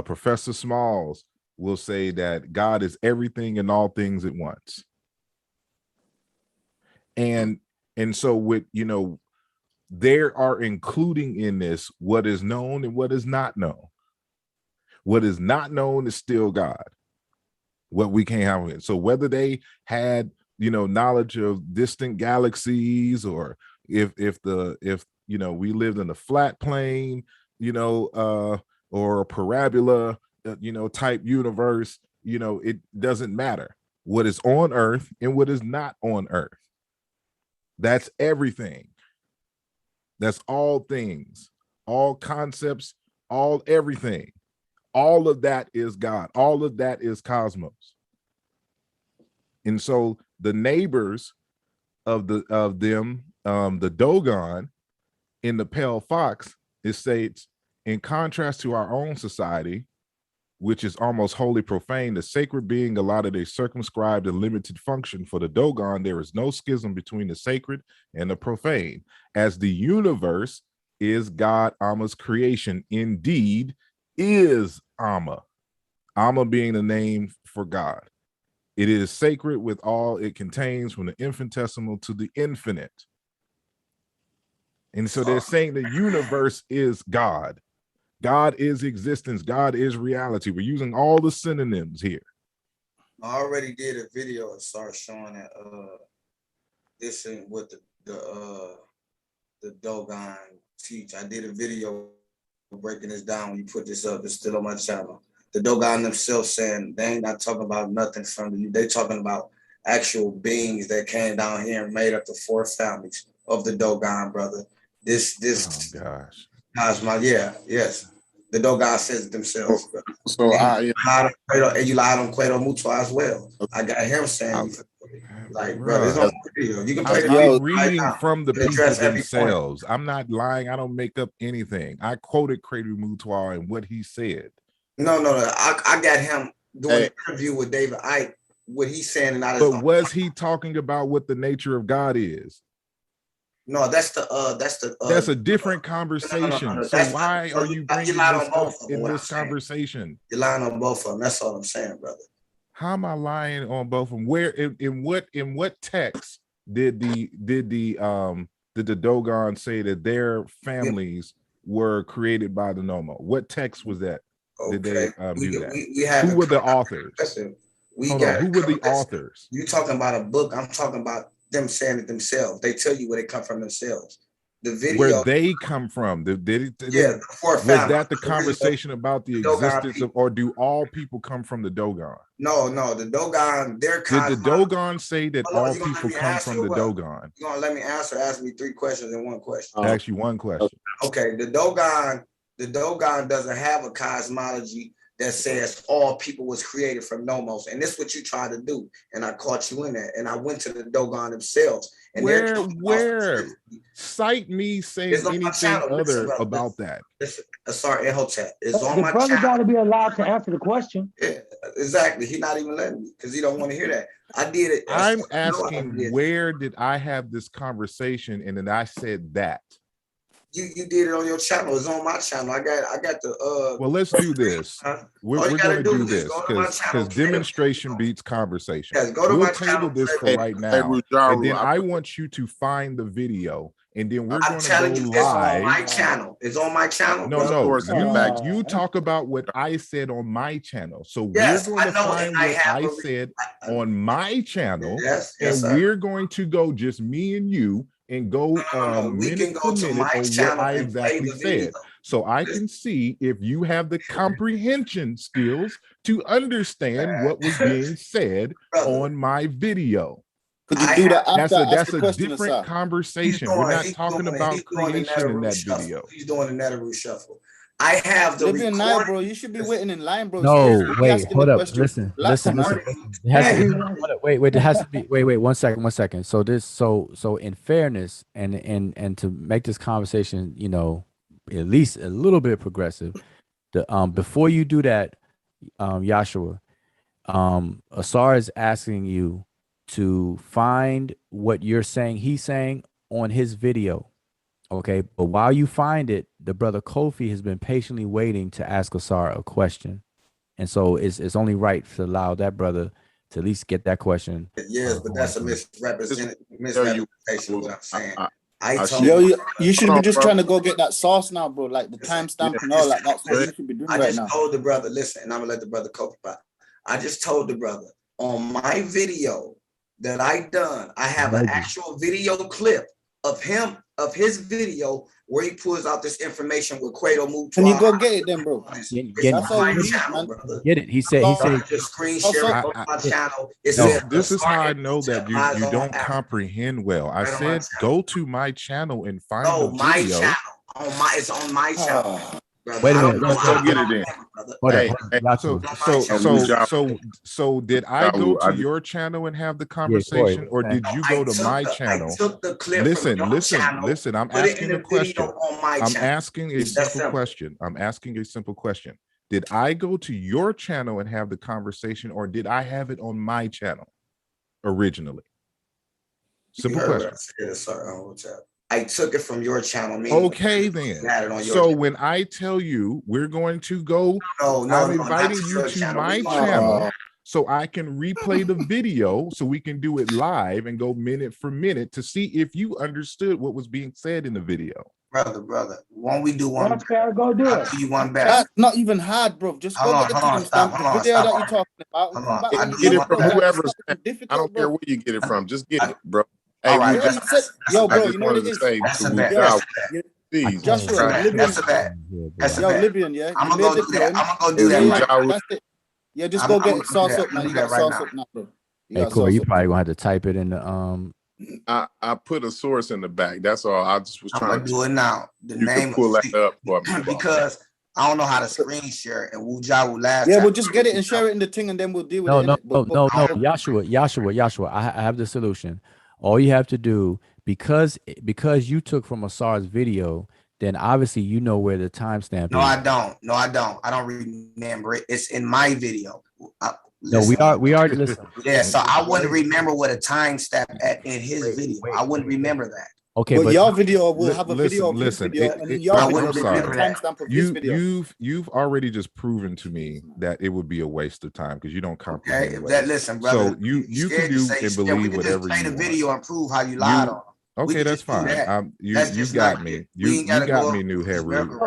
Professor Smalls will say that God is everything and all things at once. And so with, they are including in this what is known and what is not known. What is not known is still God. What we can't have. So whether they had, knowledge of distant galaxies, or if we lived in a flat plane, or a parabola, type universe, it doesn't matter. What is on earth and what is not on earth. That's everything. That's all things, all concepts, all everything. All of that is God. All of that is cosmos. And so the neighbors of them, the Dogon in the Pale Fox, it states, in contrast to our own society, which is almost wholly profane, the sacred being allotted a circumscribed and limited function. For the Dogon, there is no schism between the sacred and the profane, as the universe is God Amma's creation. Indeed, is Amma. Amma being the name for God. It is sacred with all it contains, from the infinitesimal to the infinite. And so they're saying the universe is God. God is existence. God is reality. We're using all the synonyms here. I already did a video and started showing that this and what the Dogon teach. I did a video breaking this down. When you put this up, it's still on my channel. The Dogon themselves saying they ain't not talking about nothing from you. They talking about actual beings that came down here and made up the 4 families of the Dogon, brother. This oh gosh. Yes. The Dogon says it themselves. So and you lied on Quato Mutua as well. I got him saying, brother, it's on video. You can play I'm reading from the people themselves. I'm not lying. I don't make up anything. I quoted Quato Mutua and what he said. No. I got him doing an interview with David Icke. What he's saying, and but was he talking about what the nature of God is? No, that's a different conversation. No. So why are you bringing this up in this conversation? You're lying on both of them. That's all I'm saying, brother. How am I lying on both of them? Where in what text did the Dogon say that their families were created by the Nomo? What text was that? Okay. Did they do that? Who were the authors? Who were the authors? You talking about a book? I'm talking about them saying it themselves. They tell you where they come from themselves. The video where they come from. Was that the conversation about the existence of, or do all people come from the Dogon? No, the Dogon, did the Dogon say that all people come from the Dogon? You're gonna let me answer, ask me 3 questions in one question. Ask you one question. Okay, the Dogon doesn't have a cosmology that says all people was created from nomos. And this is what you try to do. And I caught you in that. And I went to the Dogon themselves. And where? Cite me saying anything other about that. Sorry, Ehotep. It's on my channel. The brother got to be allowed to answer the question. Yeah, exactly. He's not even letting me because he don't want to hear that. I did it. I'm asking where did I have this conversation and then I said that? You did it on your channel. It's on my channel. I got the Well, let's do this. We're going to do this go to my channel, because demonstration beats conversation. Yes, go to We'll my table channel, this for play right the- now, Hey, and then Rujaru, I want you to find the video, and then we're I'm going to telling go you, it's on my live. channel. It's on my channel, No, brother. no, source in the back. you talk about what I said on my channel. So we're Yes, going I to know, and find I what have I a said on my channel, Yes, and sir. we're going to go just me and you and go No, we minute can for go to minute my on what channel I and play exactly the video. said. So I can see if you have the comprehension skills to understand what was being said on my video. Could you do that after I ask That's the a question, different sir? conversation. We're not talking about creation in that Shuffle. video. He's doing the Netaroo shuffle. I have the Libyan night, recording. bro. You should be waiting in line, bro. No, Be wait, asking hold the up. question. Listen, Relax, listen, man. listen. It has to be, hold up, wait, it has to be, wait, 1 second. So so in fairness and to make this conversation, you know, at least a little bit progressive, the before you do that, Yashua, Asar is asking you to find what you're saying, he's saying on his video. Okay, but while you find it, the brother Kofi has been patiently waiting to ask Asar a question. And so it's only right to allow that brother to at least get that question. Yes, but that's a misrepresentation of what I'm saying. You should be just trying to go get that sauce now, bro. Like the timestamp and all that. That's what you should be doing right now. I just told the brother, listen, and I'm gonna let the brother cope about it. I just told the brother on my video that I done, I have an actual video clip of him, of his video where he pulls out this information with Quato moved. Can you go get it then, bro? That's all you need, man. Get it. He said just screen share on my channel. This is how I know that you don't comprehend well. I said go to my channel and find the video. It's on my channel. Wait a minute. Go get it in. So did I go to your channel and have the conversation, or did you go to my channel? Listen. I'm asking a question. I'm asking a simple question. Did I go to your channel and have the conversation, or did I have it on my channel originally? Simple question. I took it from your channel. Okay, then. So when I tell you we're going to go, I'm inviting you to my channel so I can replay the video so we can do it live and go minute for minute to see if you understood what was being said in the video. Brother, won't we do one? Go do it. You one better. That's not even hard, bro. Just go get the timestamp, the video that you're talking about. Get it from whoever's. I don't care where you get it from. Just get it, bro. Hey, right. Yo, bro, you know what it is? Please, Joshua, Libyan, yeah. I'm gonna go do that. I'm gonna go do that. That's it. Yeah, just go get sauce up, man. You got sauce up now, bro. Hey, Corey, you probably gonna have to type it in the I put a source in the back. That's all. I just was trying to do it now. The you name can pull that up for me, because I don't know how to screen share and Wujawu last time. Yeah, we'll just get it and share it in the thing, and then we'll deal with it. No. Yashua. I have the solution. All you have to do, because you took from Asar's video, then obviously you know where the timestamp is. No, I don't. I don't remember it. It's in my video. We already listened. Yeah, so I wouldn't remember what a timestamp in his video. I wouldn't remember that. Okay, but your video will have a video of his listen, video, and then your video will have a timestamp of his video. You've already just proven to me that it would be a waste of time because you don't comprehend. Okay, listen, brother. So you can do and believe whatever you want. Play the video and prove how you lied on. Okay, that's fine. You got me. You got me, New Heru.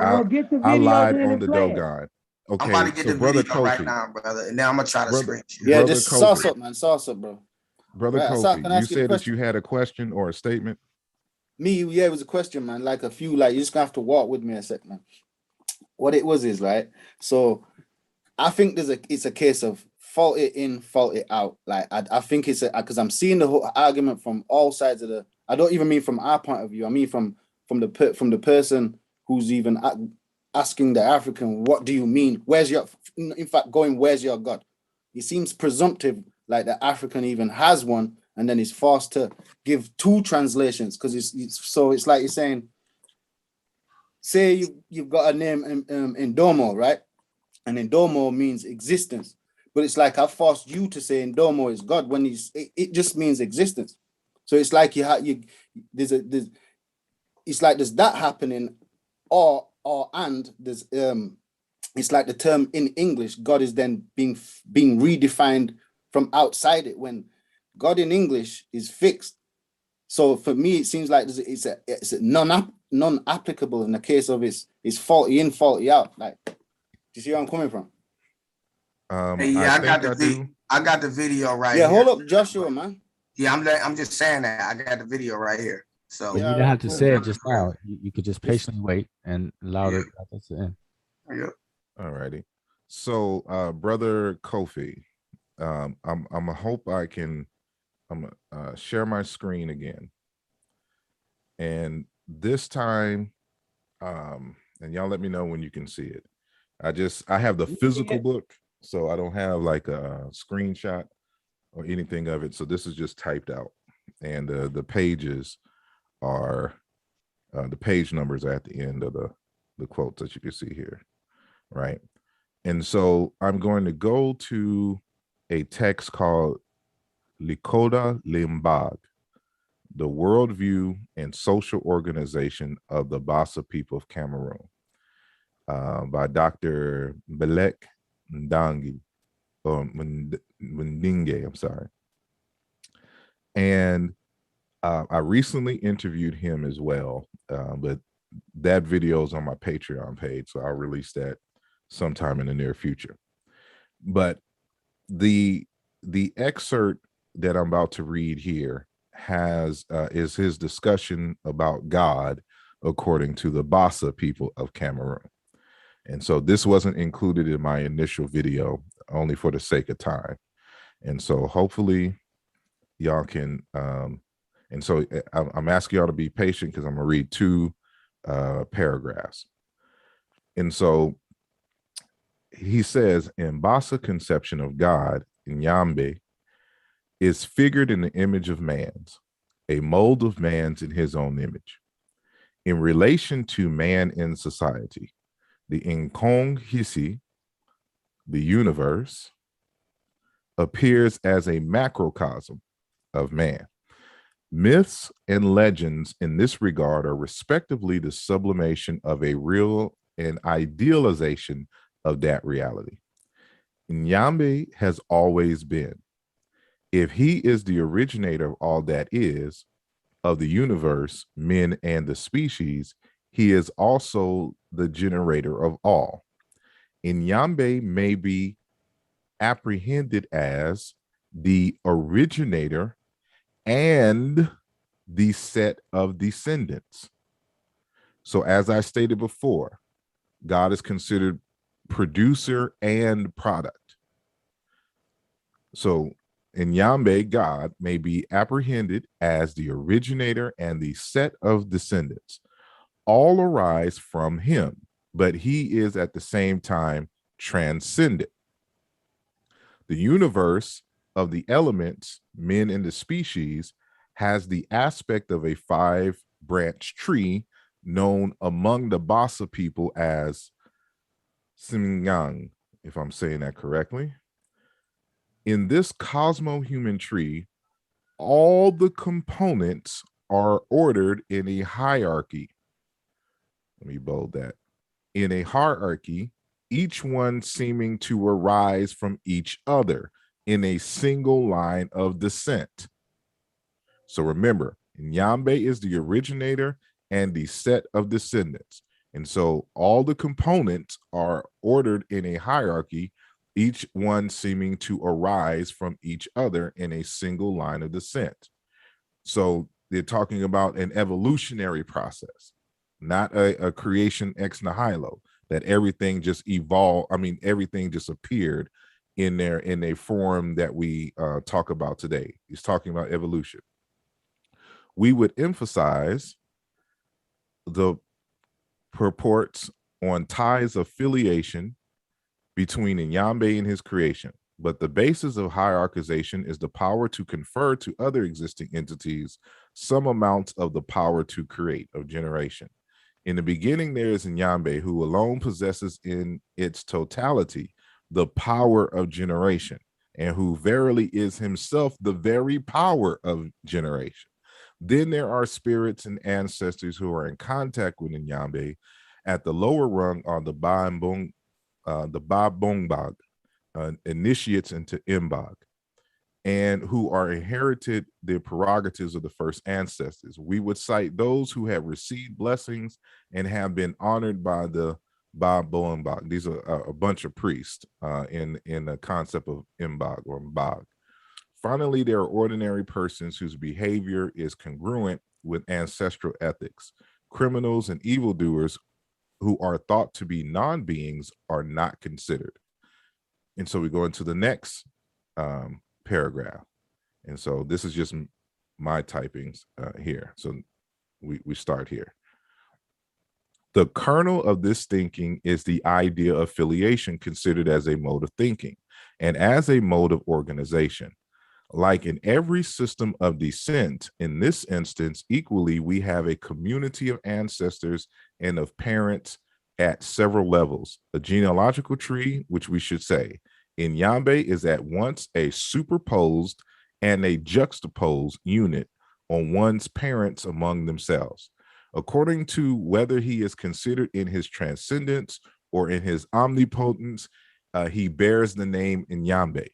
I lied on the Dogon. Okay, I'm about to get the brother video Kofi, right now, brother, and now I'm gonna try to screen share. Yeah, just sauce up, man. Sauce up, bro. Brother Kofi, you said that you had a question or a statement. Yeah, it was a question, man. Like a few, like you just gonna have to walk with me a sec, man. What it was is right. So I think it's a case of fault it in, fault it out. Like I think it's because I'm seeing the whole argument from all sides of the. I don't even mean from our point of view. I mean from the person who's even asking the African, what do you mean? Where's your God? It seems presumptive, like the African even has one, and then is forced to give two translations because it's like you're saying, say you've got a name in Ndomo, right? And Ndomo means existence, but it's like I forced you to say Ndomo is God when it just means existence. So it's like there's it's like there's that happening, and there's it's like the term in English, God is then being redefined from outside it, when God in English is fixed. So for me, it seems like it's a non-applicable in the case of it's faulty in, faulty out. Like, do you see where I'm coming from? Yeah, I got the video right here. Yeah, hold up, Joshua, man. Yeah, I'm just saying that I got the video right here. So you don't have to say it just now. You could just patiently wait and allow it to end. Yeah. All righty. So, brother Kofi, I'm hope I can share my screen again. And this time, and y'all let me know when you can see it. I have the physical book, so I don't have like a screenshot or anything of it. So this is just typed out, and the pages are the page numbers at the end of the quotes that you can see here, right? And so I'm going to go to a text called Likoda Limbag, the Worldview and Social Organization of the Bassa People of Cameroon, by Dr. Belek Ndangi, or Mndinge, I'm sorry. And I recently interviewed him as well, but that video is on my Patreon page, so I'll release that sometime in the near future. But the excerpt that I'm about to read here is his discussion about God according to the Bassa people of Cameroon. And so this wasn't included in my initial video, only for the sake of time. And so hopefully y'all can, and so I'm asking y'all to be patient because I'm gonna read 2 paragraphs. And so he says, in Bassa conception of God, Nyambe is figured in the image of man's, a mold of man's in his own image. In relation to man in society, the Nkong Hisi, the universe, appears as a macrocosm of man. Myths and legends in this regard are respectively the sublimation of a real and idealization of that reality. Nyambe has always been. If he is the originator of all that is, of the universe, men, and the species, he is also the generator of all. Nyambe may be apprehended as the originator and the set of descendants. So as I stated before, God is considered producer and product. So Nyambe, God, may be apprehended as the originator and the set of descendants. All arise from him, but he is at the same time transcendent. The universe of the elements, men and the species, has the aspect of a 5-branch tree known among the Bassa people as Simnyang, if I'm saying that correctly. In this cosmo-human tree, all the components are ordered in a hierarchy. Let me bold that. In a hierarchy, each one seeming to arise from each other in a single line of descent. So remember, Nyambe is the originator and the set of descendants. And so all the components are ordered in a hierarchy, each one seeming to arise from each other in a single line of descent. So they're talking about an evolutionary process, not a creation ex nihilo, that everything just evolved. I mean, everything just appeared in a form that we talk about today. He's talking about evolution. We would emphasize the purports on ties of filiation between Nyambe and his creation, but the basis of hierarchization is the power to confer to other existing entities some amount of the power to create, of generation. In the beginning, there is Nyambe, who alone possesses in its totality the power of generation, and who verily is himself the very power of generation. Then there are spirits and ancestors who are in contact with Nyambe. At the lower rung are the Babongbag, initiates into Mbag, and who are inherited the prerogatives of the first ancestors. We would cite those who have received blessings and have been honored by the Babongbag. These are a bunch of priests in the concept of Mbag or Mbag. Finally, there are ordinary persons whose behavior is congruent with ancestral ethics. Criminals and evildoers who are thought to be non-beings are not considered. And so we go into the next paragraph. And so this is just my typings here. So we start here. The kernel of this thinking is the idea of affiliation considered as a mode of thinking and as a mode of organization. Like in every system of descent, in this instance, equally, we have a community of ancestors and of parents at several levels. A genealogical tree, which we should say, in Nyambe is at once a superposed and a juxtaposed unit on one's parents among themselves. According to whether he is considered in his transcendence or in his omnipotence, he bears the name Nyambe.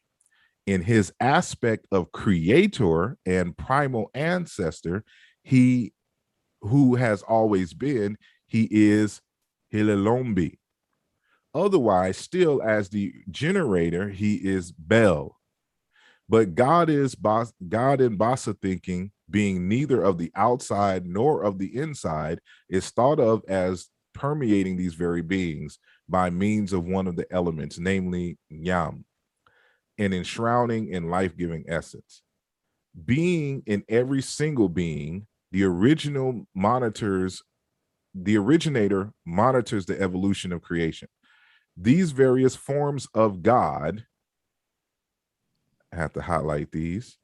In his aspect of creator and primal ancestor, he who has always been, he is Hilelombi. Otherwise, still as the generator, he is Bel. But God in Basa thinking, being neither of the outside nor of the inside, is thought of as permeating these very beings by means of one of the elements, namely Nyam, and enshrouding in life-giving essence. Being in every single being, the originator monitors the evolution of creation. These various forms of God, I have to highlight these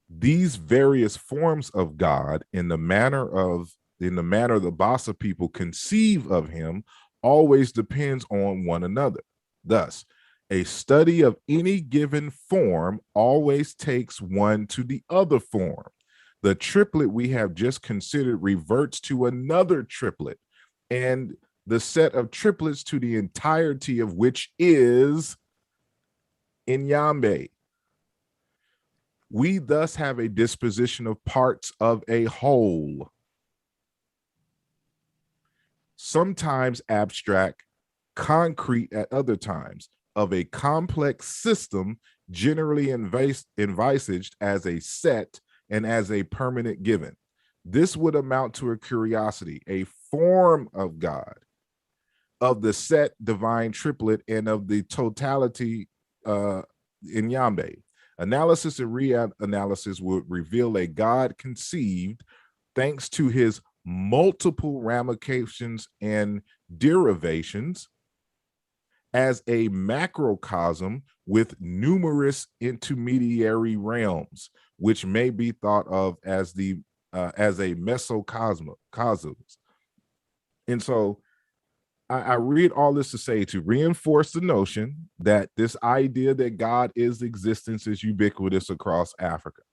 various forms of God in the manner the Basa people conceive of him always depends on one another. Thus, a study of any given form always takes one to the other form. The triplet we have just considered reverts to another triplet, and the set of triplets to the entirety of which is Nyambe. We thus have a disposition of parts of a whole, sometimes abstract, concrete at other times, of a complex system generally envisaged as a set and as a permanent given. This would amount to a curiosity, a form of God, of the set divine triplet, and of the totality in Nyambe. Analysis and reanalysis would reveal a God conceived thanks to his multiple ramifications and derivations as a macrocosm with numerous intermediary realms, which may be thought of as a mesocosmos. And so I read all this to say, to reinforce the notion that this idea that God is existence is ubiquitous across Africa.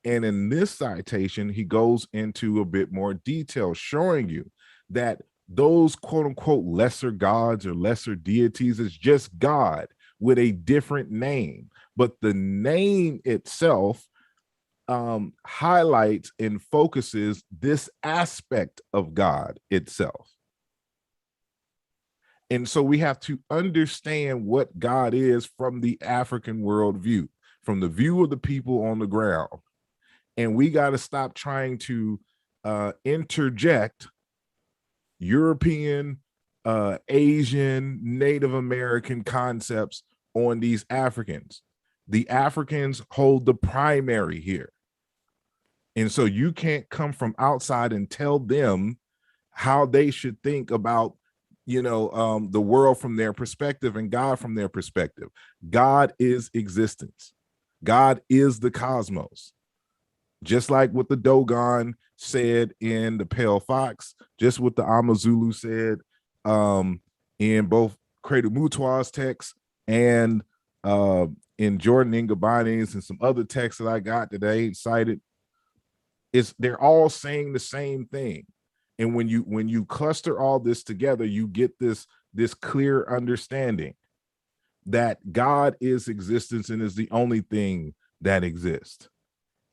And in this citation, he goes into a bit more detail, showing you that those quote unquote lesser gods or lesser deities is just God with a different name. But the name itself highlights and focuses this aspect of God itself. And so we have to understand what God is from the African worldview, from the view of the people on the ground. And we got to stop trying to interject European, Asian, Native American concepts on these Africans. The Africans hold the primary here. And so you can't come from outside and tell them how they should think about the world from their perspective and God from their perspective. God is existence. God is the cosmos. Just like what the Dogon said in the Pale Fox, just what the Amazulu said in both Credo Mutua's text and in Jordan Ngabani's and some other texts that I got that I ain't cited. they're all saying the same thing. And when you cluster all this together, you get this clear understanding that God is existence and is the only thing that exists.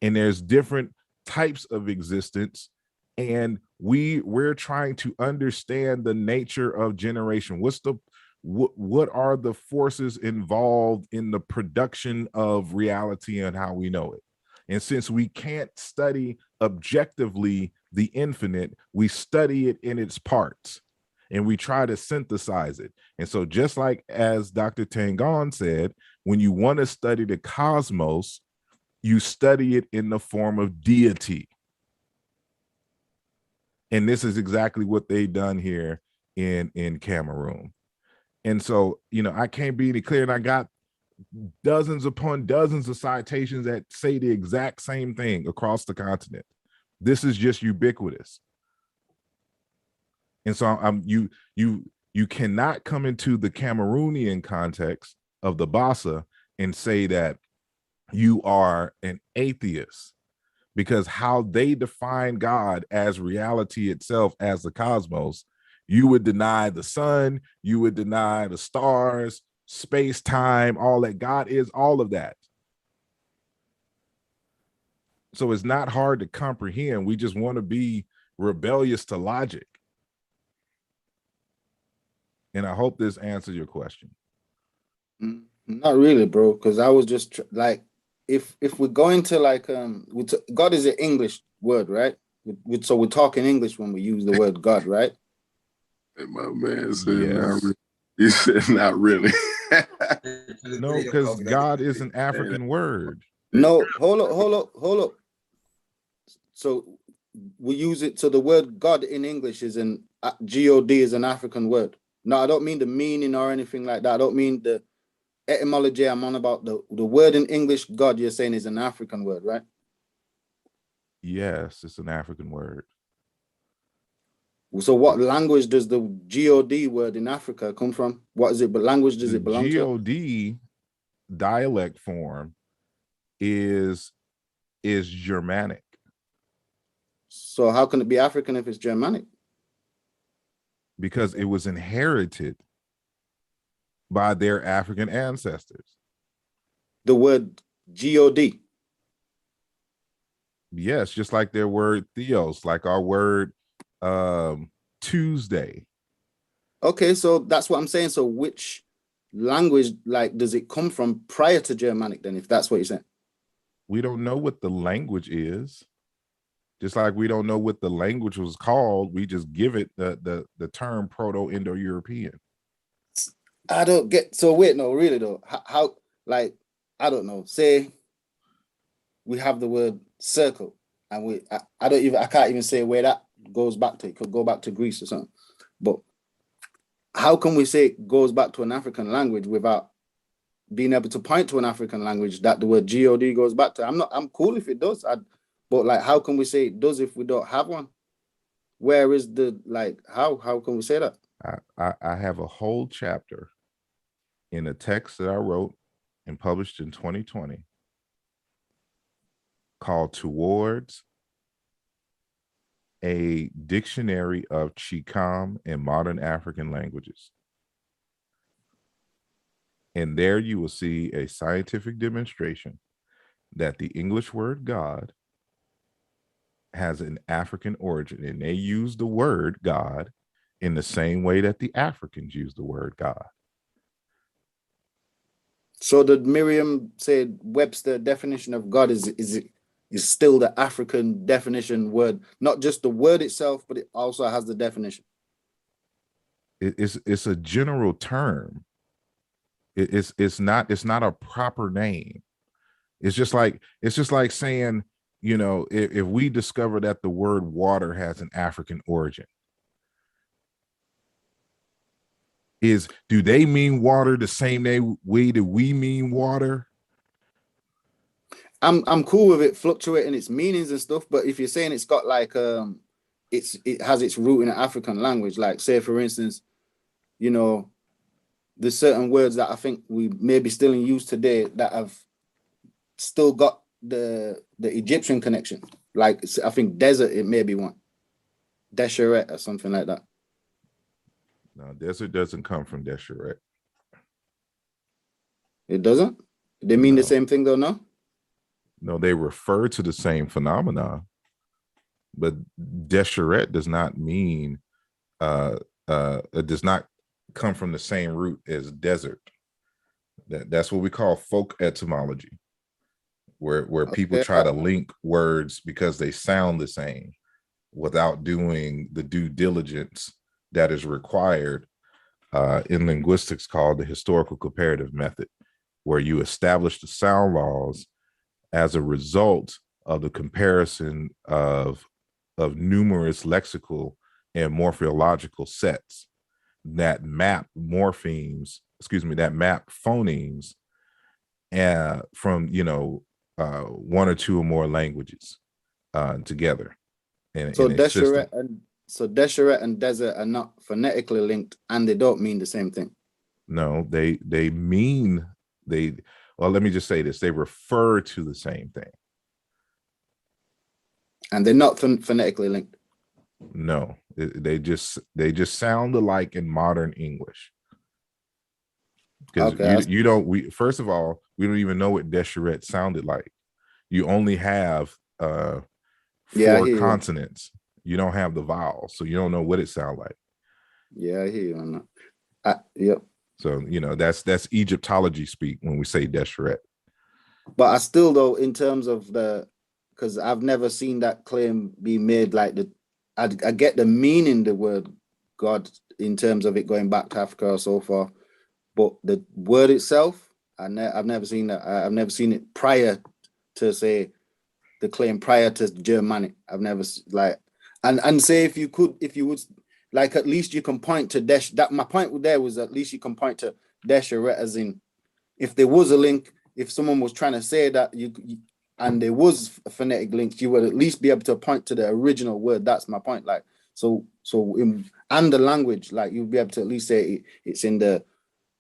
And there's different types of existence, and we're trying to understand the nature of generation. What are the forces involved in the production of reality and how we know it? And since we can't study objectively the infinite, we study it in its parts and we try to synthesize it. And so just like as Dr. Tangon said, when you want to study the cosmos, you study it in the form of deity. And this is exactly what they've done here in Cameroon. And so, I can't be any clearer. And I got dozens upon dozens of citations that say the exact same thing across the continent. This is just ubiquitous. And so you cannot come into the Cameroonian context of the Bassa and say that you are an atheist, because how they define God as reality itself, as the cosmos, you would deny the sun, you would deny the stars, space, time, all that. God is all of that. So it's not hard to comprehend. We just want to be rebellious to logic. And I hope this answers your question. Not really, bro, because I was just like, if we're going to like, God is an English word, right? So we're talking English when we use the word God, right? My man said, yes. Not really. He said, not really. No, because God is an African word. No, hold up. So we use it. So the word God in English is God is an African word. No, I don't mean the meaning or anything like that. I don't mean the etymology. I'm on about the word in English. God, you're saying, is an African word, right? Yes, it's an African word. So what language does the God word in Africa come from? What is it? But language does it belong to? God dialect form is Germanic. So how can it be African if it's Germanic? Because it was inherited by their African ancestors. The word God. Yes, just like their word theos, like our word Tuesday. Okay, so that's what I'm saying. So which language does it come from prior to Germanic then, if that's what you're saying? We don't know what the language is. Just like we don't know what the language was called, we just give it the term Proto-Indo-European. I don't get. So wait, no, really though. How I don't know. Say we have the word circle, and I can't even say where that goes back to. It could go back to Greece or something. But how can we say it goes back to an African language without being able to point to an African language that the word God goes back to? I'm cool if it does. But how can we say it does if we don't have one? Where is the how can we say that? I have a whole chapter in a text that I wrote and published in 2020 called Towards a Dictionary of Chicam and Modern African Languages. And there you will see a scientific demonstration that the English word God has an African origin, and they use the word God in the same way that the Africans use the word God. So the Merriam-Webster definition of God is still the African definition word, not just the word itself, but it also has the definition. It's a general term. It's not a proper name. It's just like saying, if we discover that the word water has an African origin, do they mean water the same way that we mean water? I'm cool with it fluctuating its meanings and stuff, but if you're saying it's got it has its root in an African language, like say for instance, there's certain words that I think we maybe still in use today that have still got the Egyptian connection. Like I think desert, it may be one. Desheret or something like that. No, desert doesn't come from Desheret. It doesn't? They mean the same thing though, no? No, they refer to the same phenomena, but Desheret does not mean it does not come from the same root as desert. That's what we call folk etymology, where people try to link words because they sound the same without doing the due diligence that is required in linguistics called the historical comparative method, where you establish the sound laws as a result of the comparison of numerous lexical and morphological sets that map morphemes, that map phonemes from, one or two or more languages together. So Desheret and desert are not phonetically linked, and they don't mean the same thing. No, they mean well, let me just say this: they refer to the same thing, and they're not phonetically linked. No, they just sound alike in modern English. Because first of all, we don't even know what Desheret sounded like. You only have four consonants. You don't have the vowels, so you don't know what it sounds like. Yeah, I hear you on that. Yep. So that's Egyptology speak when we say Desheret. But I still, though, in terms of because I've never seen that claim be made like I get the meaning the word God in terms of it going back to Africa or so far, but the word itself, I've never seen that. I've never seen it prior to say the claim prior to Germanic. I've never and say if you would like, at least you can point to that. My point there was at least you can point to Desheret as in if there was a link, if someone was trying to say that and there was a phonetic link, you would at least be able to point to the original word. That's my point. Like, and the language, like you'd be able to at least say it's in the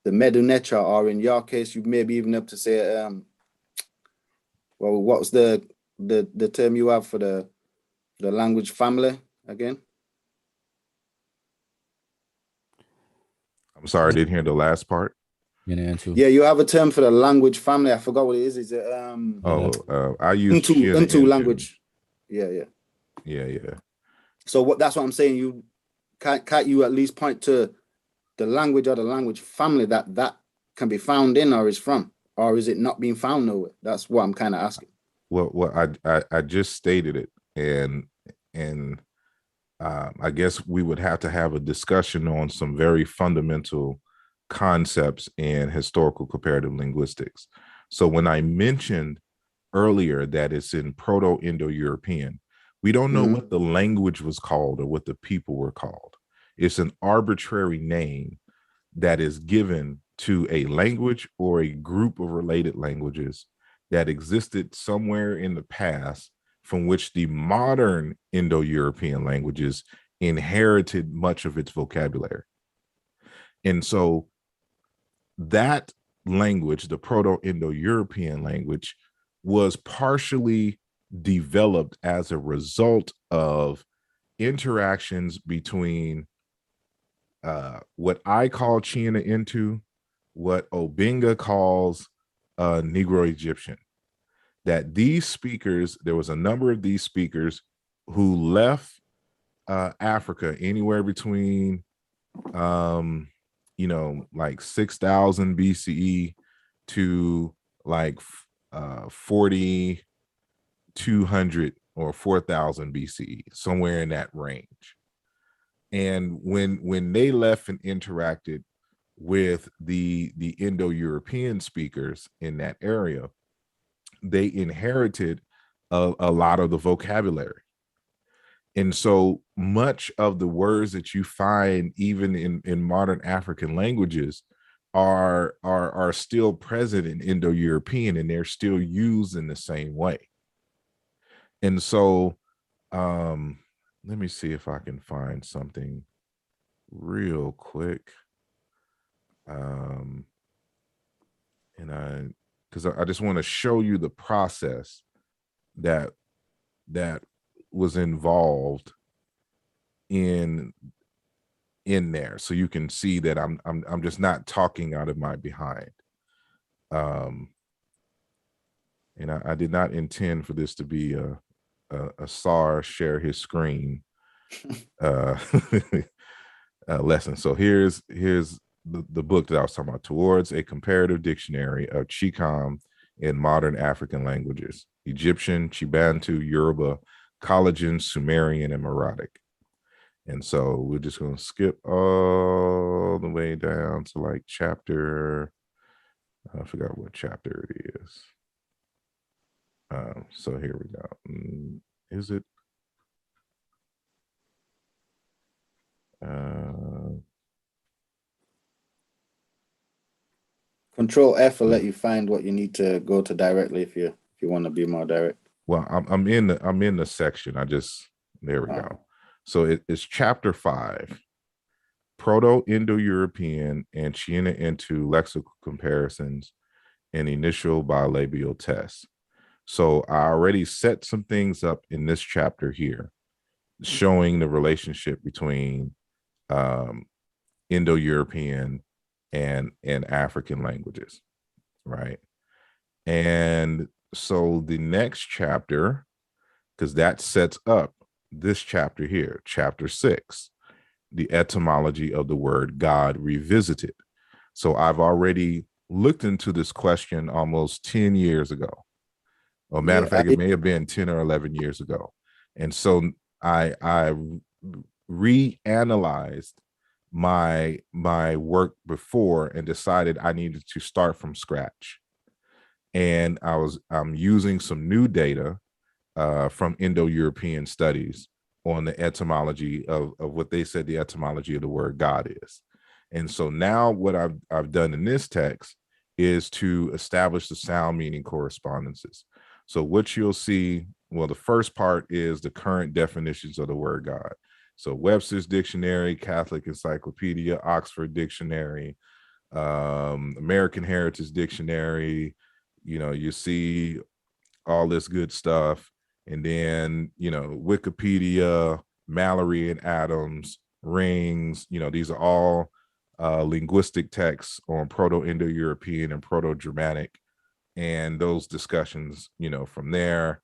Medunetra, or in your case, you maybe even able to say, well, what's the term you have for the language family again? I'm sorry, I didn't hear the last part. Yeah, you have a term for the language family. I forgot what it is. Is it I use Into language. Yeah. So that's what I'm saying. You can't you at least point to the language or the language family that can be found in or is from, or is it not being found nowhere? That's what I'm kind of asking. Well, I just stated it, and I guess we would have to have a discussion on some very fundamental concepts in historical comparative linguistics. So when I mentioned earlier that it's in Proto-Indo-European, we don't know what the language was called or what the people were called. It's an arbitrary name that is given to a language or a group of related languages that existed somewhere in the past, from which the modern Indo-European languages inherited much of its vocabulary. And so that language, the Proto-Indo-European language, was partially developed as a result of interactions between what I call Chiana Intu, what Obinga calls Negro Egyptian. That these speakers, there was a number of these speakers who left Africa anywhere between like 6,000 BCE to like 4,200 or 4,000 BCE, somewhere in that range. And when they left and interacted with the Indo-European speakers in that area, they inherited a lot of the vocabulary. And so much of the words that you find even in modern African languages are still present in Indo-European, and they're still used in the same way. And so let me see if I can find something real quick. Because I just want to show you the process that was involved in there, so you can see that I'm just not talking out of my behind. And I did not intend for this to be a SAR share his screen lesson. So here's the book that I was talking about, Towards a Comparative Dictionary of Chicam in Modern African Languages: Egyptian, Chibantu, Yoruba, Collagen, Sumerian, and Meroitic. And so we're just going to skip all the way down to like chapter, I forgot what chapter it is. So here we go. Is it? Control F will let you find what you need to go to directly if you want to be more direct. Well, I'm in the section. There we go. So it's chapter 5, Proto-Indo-European and Chiina-Intu lexical comparisons and initial bilabial tests. So I already set some things up in this chapter here, showing the relationship between Indo-European and African languages, right? And so the next chapter, because that sets up this chapter here, chapter 6, the etymology of the word God revisited. So I've already looked into this question almost 10 years ago. Well, matter of fact, it may have been 10 or 11 years ago. And so I reanalyzed my work before and decided I needed to start from scratch. And I'm using some new data from Indo-European studies on the etymology of what they said the etymology of the word God is. And so now what I've done in this text is to establish the sound meaning correspondences. So what you'll see, well, the first part is the current definitions of the word God. So Webster's Dictionary, Catholic Encyclopedia, Oxford Dictionary, American Heritage Dictionary, you see all this good stuff. And then, Wikipedia, Mallory and Adams, Rings, these are all linguistic texts on Proto-Indo-European and Proto-Germanic, and those discussions, from there.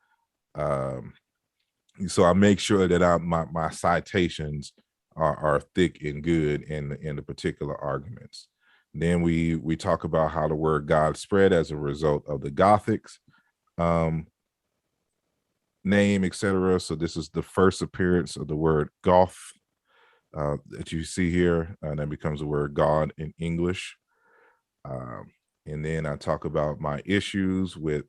So I make sure that my citations are thick and good in the particular arguments. Then we talk about how the word God spread as a result of the Gothics name, etc. So this is the first appearance of the word Goth that you see here, and that becomes the word God in English. And then I talk about my issues with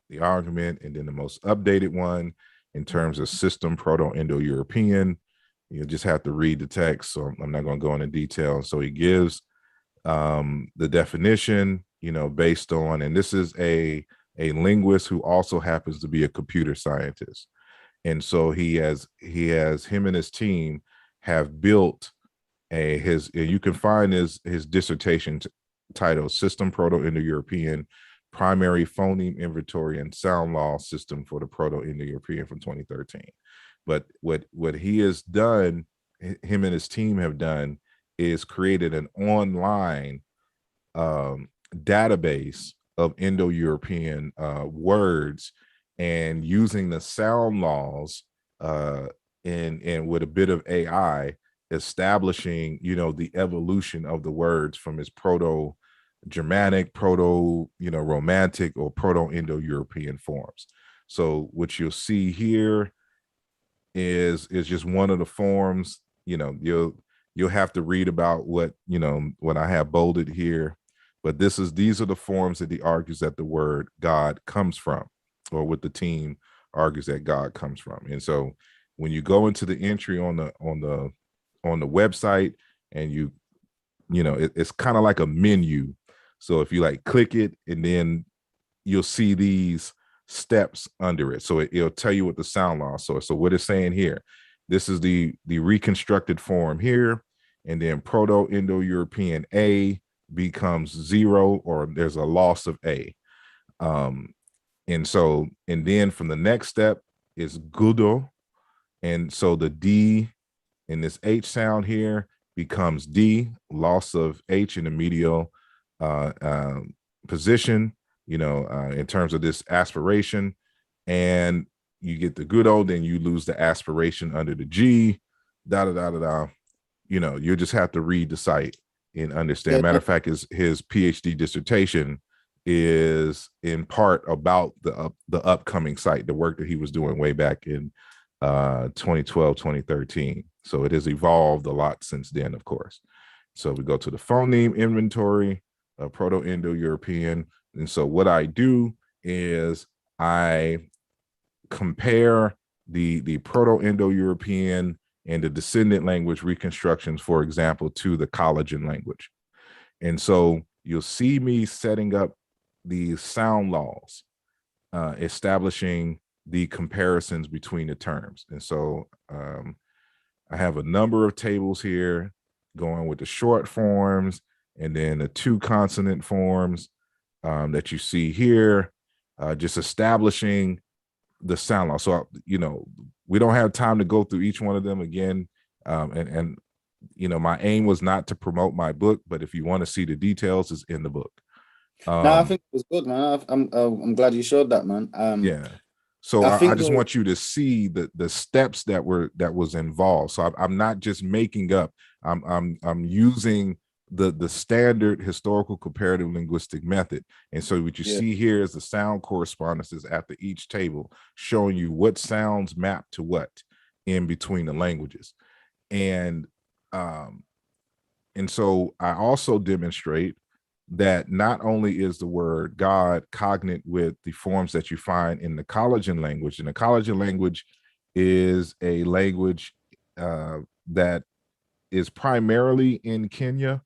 the argument, and then the most updated one in terms of system Proto-Indo-European. You just have to read the text, so I'm not going to go into detail. So he gives the definition, based on, and this is a linguist who also happens to be a computer scientist. And so him and his team have built you can find his dissertation titled System Proto-Indo-European Primary Phoneme Inventory and Sound Law System for the Proto-Indo-European from 2013. But what he has done, him and his team have done, is created an online database of Indo-European words, and using the sound laws and with a bit of AI, establishing the evolution of the words from its Proto-Germanic, Romantic, or Proto-Indo-European forms. So what you'll see here is just one of the forms. You'll have to read about what I have bolded here, but these are the forms that he argues that the word God comes from, or what the team argues that God comes from. And so when you go into the entry on the website, and it's kind of like a menu. So if you click it, and then you'll see these steps under it. So it'll tell you what the sound law. So what it's saying here, this is the reconstructed form here, and then Proto-Indo-European A becomes 0, or there's a loss of A. And so, and then from the next step is gudo. And so the D in this H sound here becomes D, loss of H in the medial position, in terms of this aspiration. And you get the gudo, then you lose the aspiration under the G, you'll just have to read the site and understand. Matter of fact, his PhD dissertation is in part about the upcoming site, the work that he was doing way back in 2012, 2013. So it has evolved a lot since then, of course. So we go to the phoneme inventory of Proto-Indo-European. And so what I do is I compare the Proto-Indo-European and the descendant language reconstructions, for example, to the collagen language. And so you'll see me setting up the sound laws, establishing the comparisons between the terms. And so I have a number of tables here going with the short forms and then the 2 consonant forms that you see here, just establishing the sound law. So, we don't have time to go through each one of them again. And my aim was not to promote my book, but if you want to see the details, it's in the book. No, I think it was good, man. I'm glad you showed that, man. Yeah. So I just want you to see the steps that was involved. So I'm not just making up. I'm using the standard historical comparative linguistic method. And so what you see here is the sound correspondences after each table, showing you what sounds map to what in between the languages. And so I also demonstrate that not only is the word God cognate with the forms that you find in the collagen language, and the collagen language is a language that is primarily in Kenya,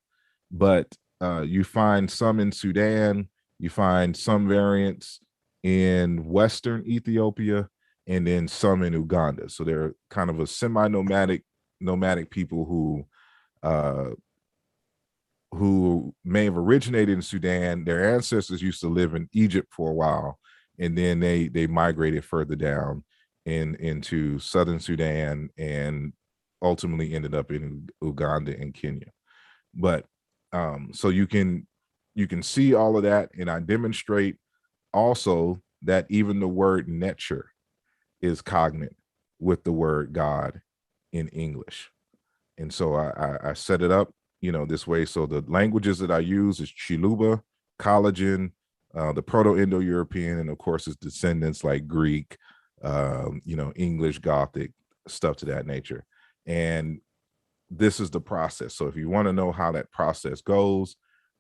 but you find some in Sudan, you find some variants in Western Ethiopia, and then some in Uganda. So they're kind of a semi-nomadic people who may have originated in Sudan. Their ancestors used to live in Egypt for a while, and then they migrated further down into southern Sudan and ultimately ended up in Uganda and Kenya. But so you can see all of that, and I demonstrate also that even the word nature is cognate with the word God in English. And so I set it up this way. So the languages that I use is Chiluba, collagen, the Proto-Indo-European, and of course its descendants like Greek, English, Gothic, stuff to that nature. And this is the process. So if you want to know how that process goes,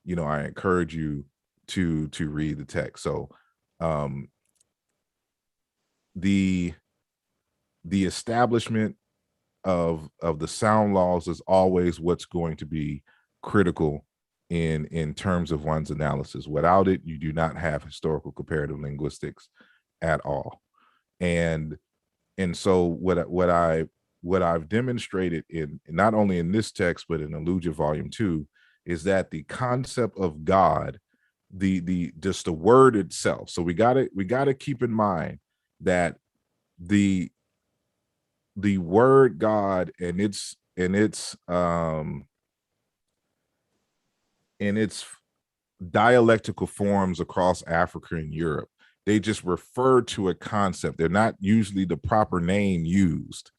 I encourage you to read the text. So the establishment of the sound laws is always what's going to be critical in terms of one's analysis. Without it, you do not have historical comparative linguistics at all. And so what I've demonstrated in not only in this text but in Alluja Volume 2 is that the concept of God, just the word itself. So we gotta keep in mind that the word God and its dialectical forms across Africa and Europe, they just refer to a concept. They're not usually the proper name used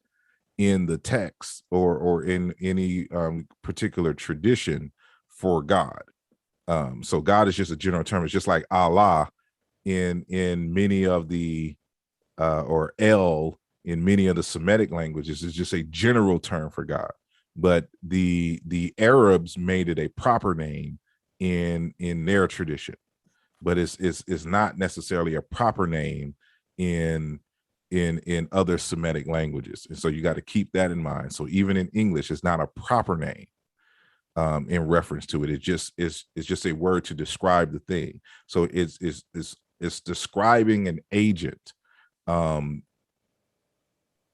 in the text or in any particular tradition for God. So God is just a general term. It's just like Allah in many of the or El in many of the Semitic languages is just a general term for God. But the Arabs made it a proper name in their tradition, but it's not necessarily a proper name in other Semitic languages. And so you got to keep that in mind. So even in English, it's not a proper name in reference to it. It's just a word to describe the thing. So it's describing an agent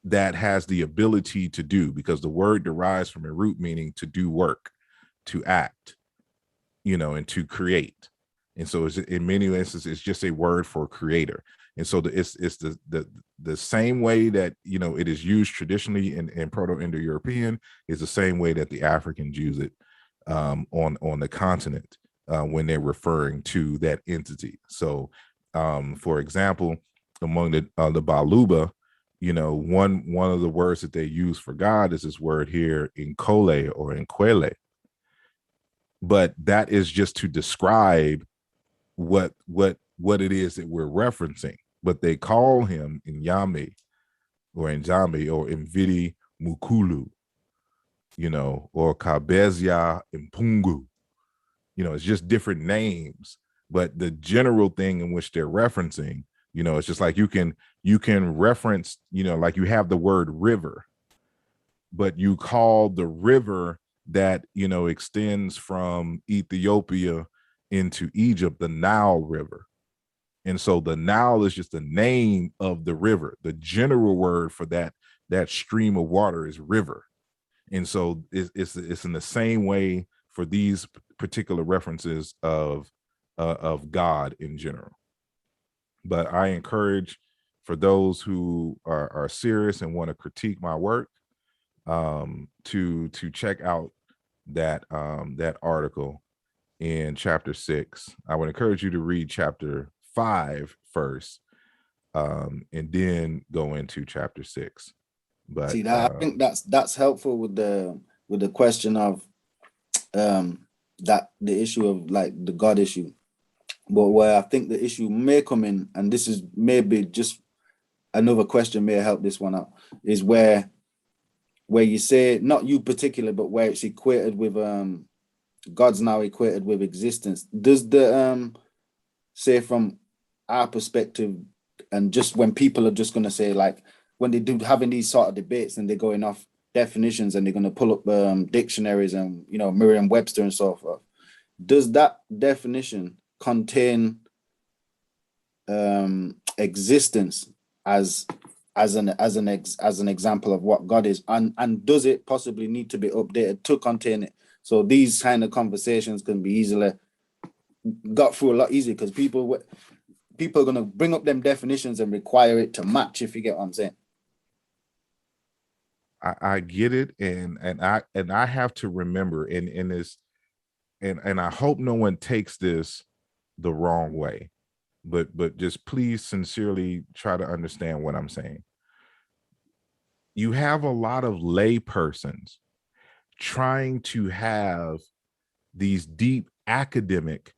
that has the ability to do, because the word derives from a root meaning to do work, to act, and to create. And so it's, in many instances, it's just a word for creator. And so it's the same way that, you know, it is used traditionally in Proto-Indo-European is the same way that the Africans use it on the continent when they're referring to that entity. So, for example, among the Baluba, you know, one of the words that they use for God is this word here, Nkole or Nkwele. But that is just to describe what it is that we're referencing. But they call him Nyame or Njambe or Mvidi Mukulu, you know, or Kabezia Mpungu. You know, it's just different names, but the general thing in which they're referencing, you know, it's just like you can reference, you know, like you have the word river, but you call the river that, you know, extends from Ethiopia into Egypt the Nile River. And so the Nile is just the name of the river. The general word for that stream of water is river. And so it's in the same way for these particular references of God in general. But I encourage for those who are serious and want to critique my work to check out that article in chapter 6. I would encourage you to read chapter 5 first, and then go into chapter 6. But see that I think that's helpful with the question of that the issue of like the God issue. But where I think the issue may come in, and this is maybe just another question may help this one out, is where you say, not you particular, but where it's equated with God's now equated with existence. Does the say from our perspective, and just when people are just gonna say, like when they do having these sort of debates and they're going off definitions and they're gonna pull up dictionaries and, you know, Merriam-Webster and so forth, does that definition contain existence as an example of what God is, and does it possibly need to be updated to contain it? So these kind of conversations can be easily got through a lot easier, because people are going to bring up them definitions and require it to match, if you get what I'm saying. I get it, and I have to remember, and I hope no one takes this the wrong way, but just please sincerely try to understand what I'm saying. You have a lot of lay persons trying to have these deep academic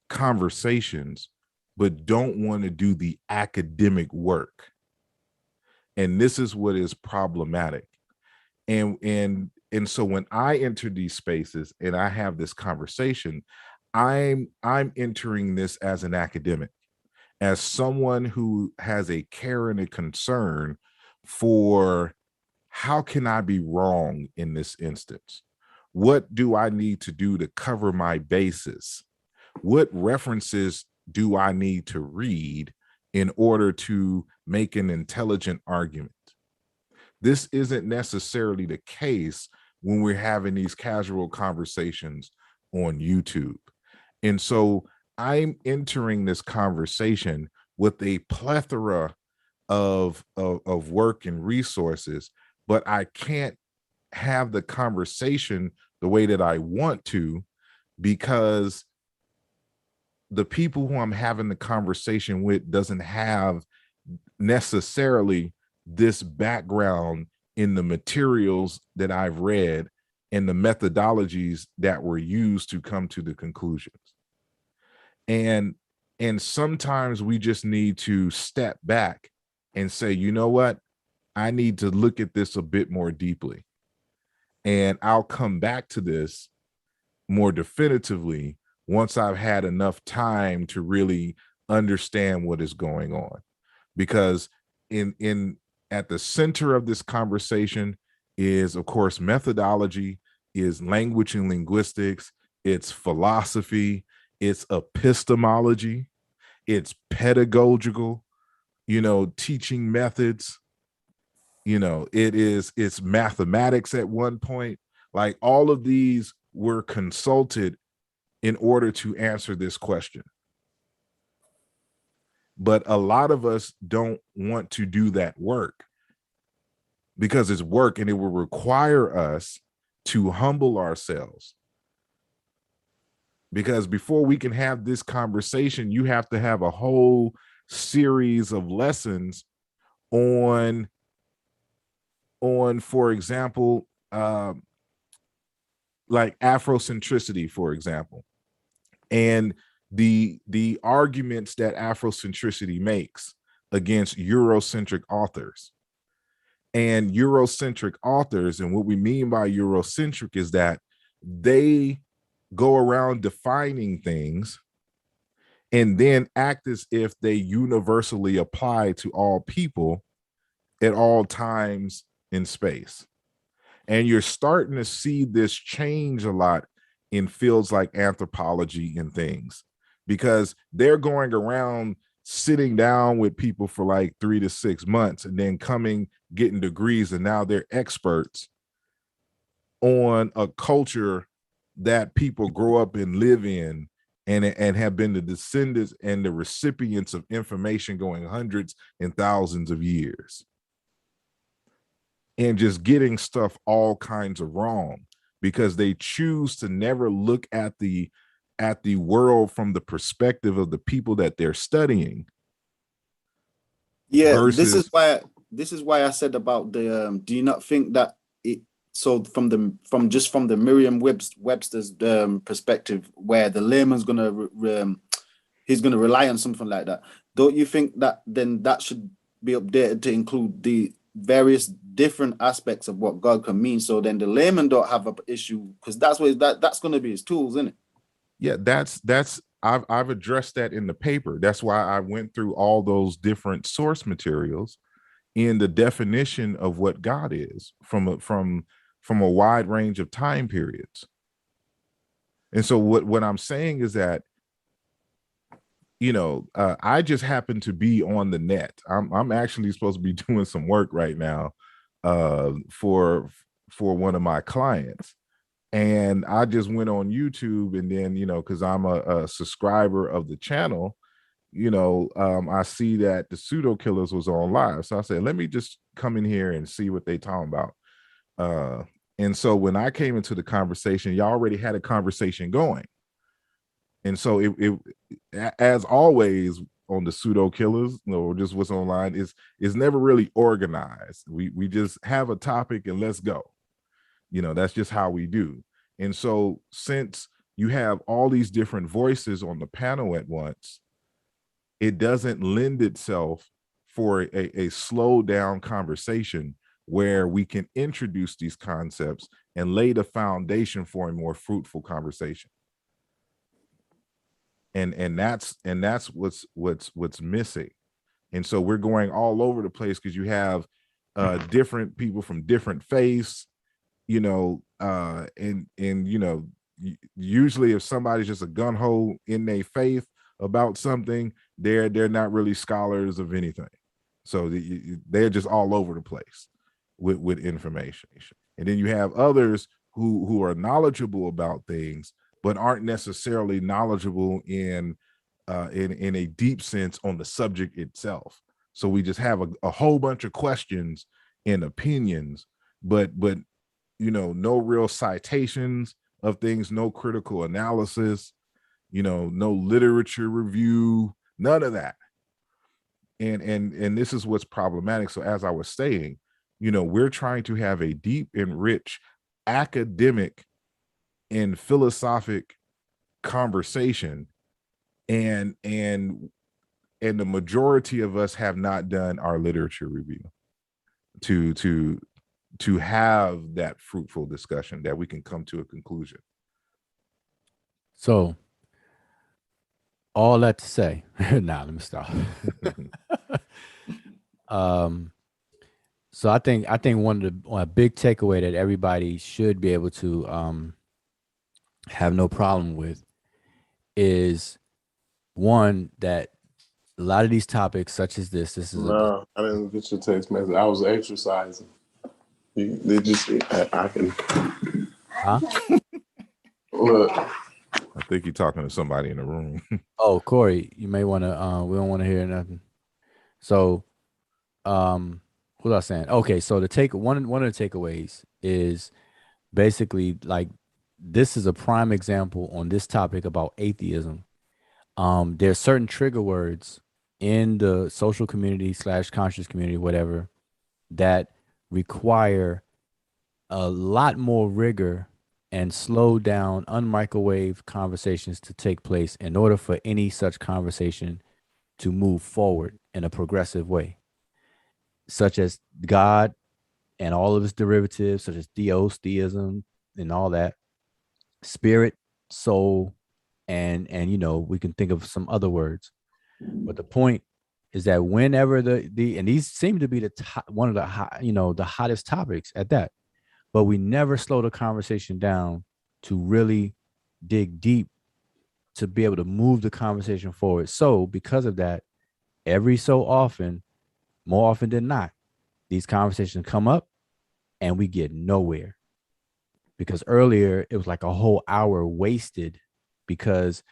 conversations, but don't want to do the academic work. And this is what is problematic. And so when I enter these spaces and I have this conversation, I'm entering this as an academic, as someone who has a care and a concern for how can I be wrong in this instance? What do I need to do to cover my bases? What references do I need to read in order to make an intelligent argument? This isn't necessarily the case when we're having these casual conversations on YouTube. And so I'm entering this conversation with a plethora of work and resources, but I can't have the conversation the way that I want to, because the people who I'm having the conversation with doesn't have necessarily this background in the materials that I've read and the methodologies that were used to come to the conclusions. And sometimes we just need to step back and say, you know what? I need to look at this a bit more deeply. And I'll come back to this more definitively once I've had enough time to really understand what is going on. Because at the center of this conversation is, of course, methodology, is language and linguistics, it's philosophy, it's epistemology, it's pedagogical, you know, teaching methods, you know, it's mathematics at one point. Like all of these were consulted in order to answer this question. But a lot of us don't want to do that work because it's work and it will require us to humble ourselves. Because before we can have this conversation, you have to have a whole series of lessons on for example, like Afrocentricity, for example, and the arguments that Afrocentricity makes against Eurocentric authors. And Eurocentric authors, and what we mean by Eurocentric is that they go around defining things and then act as if they universally apply to all people at all times in space. And you're starting to see this change a lot in fields like anthropology and things, because they're going around sitting down with people for like 3 to 6 months and then getting degrees, and now they're experts on a culture that people grow up and live in and have been the descendants and the recipients of information going hundreds and thousands of years, and just getting stuff all kinds of wrong because they choose to never look at the world from the perspective of the people that they're studying. Yeah, this is why I said about the do you not think that it, so from the Merriam-Webster's perspective, where the layman's he's gonna rely on something like that, don't you think that then that should be updated to include the various different aspects of what God can mean, so then the layman don't have an issue, because that's going to be his tools, isn't it? Yeah, I've addressed that in the paper. That's why I went through all those different source materials in the definition of what God is from a wide range of time periods. And so what I'm saying is that, I just happen to be on the net. I'm actually supposed to be doing some work right now for one of my clients. And I just went on YouTube, and then, because I'm a subscriber of the channel, I see that the Pseudo Killas was on live. So I said, let me just come in here and see what they talking about. And so when I came into the conversation, y'all already had a conversation going. And so it as always on the Pseudo Killas, or just what's online, is never really organized. We just have a topic and let's go. That's just how we do. And so since you have all these different voices on the panel at once, it doesn't lend itself for a slow down conversation where we can introduce these concepts and lay the foundation for a more fruitful conversation. And that's what's missing. And so we're going all over the place because you have different people from different faiths, and usually if somebody's just a gun-ho in their faith about something, they're not really scholars of anything. So they're just all over the place with information. And then you have others who are knowledgeable about things, but aren't necessarily knowledgeable in a deep sense on the subject itself. So we just have a whole bunch of questions and opinions, but no real citations of things, no critical analysis, no literature review, none of that. And this is what's problematic. So as I was saying, we're trying to have a deep and rich academic and philosophic conversation, and the majority of us have not done our literature review to have that fruitful discussion that we can come to a conclusion. So all that to say, let me stop. So I think one of the big takeaway that everybody should be able to have no problem with is, one, that a lot of these topics such as this is no, I didn't get your text message. I was exercising. I can huh? look. I think you're talking to somebody in the room. Oh, Corey, you may want to. We don't want to hear nothing. So, what was I saying? Okay, so one of the takeaways is basically like this is a prime example on this topic about atheism. There's certain trigger words in the social community / conscious community, whatever, that require a lot more rigor and slow down, unmicrowave conversations to take place in order for any such conversation to move forward in a progressive way, such as God and all of its derivatives, such as theos, theism, and all that, spirit, soul, and we can think of some other words. But the point is that whenever and these seem to be one of the hottest topics at that, but we never slow the conversation down to really dig deep to be able to move the conversation forward. So because of that, every so often, more often than not, these conversations come up and we get nowhere. Because earlier it was like a whole hour wasted because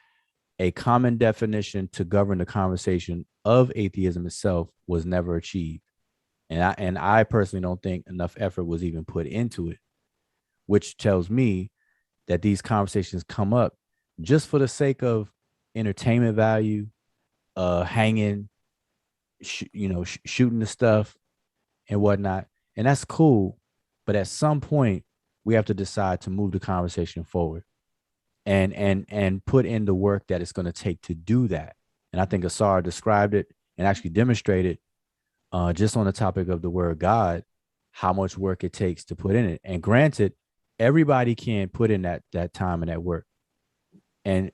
a common definition to govern the conversation of atheism itself was never achieved. And I personally don't think enough effort was even put into it, which tells me that these conversations come up just for the sake of entertainment value, hanging, shooting the stuff and whatnot. And that's cool. But at some point, we have to decide to move the conversation forward and put in the work that it's going to take to do that. And I think Asar described it and actually demonstrated just on the topic of the word God, how much work it takes to put in it. And granted, everybody can put in that time and that work. And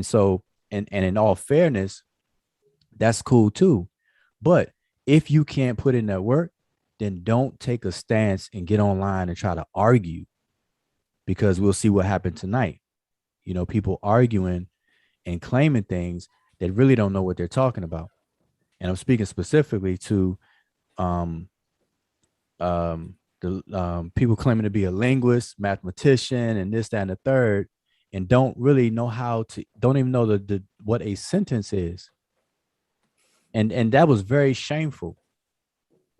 so in all fairness, that's cool too. But if you can't put in that work, then don't take a stance and get online and try to argue, because we'll see what happened tonight. People arguing and claiming things that really don't know what they're talking about. And I'm speaking specifically to the people claiming to be a linguist, mathematician, and this, that, and the third, and don't really know don't even know what a sentence is. And that was very shameful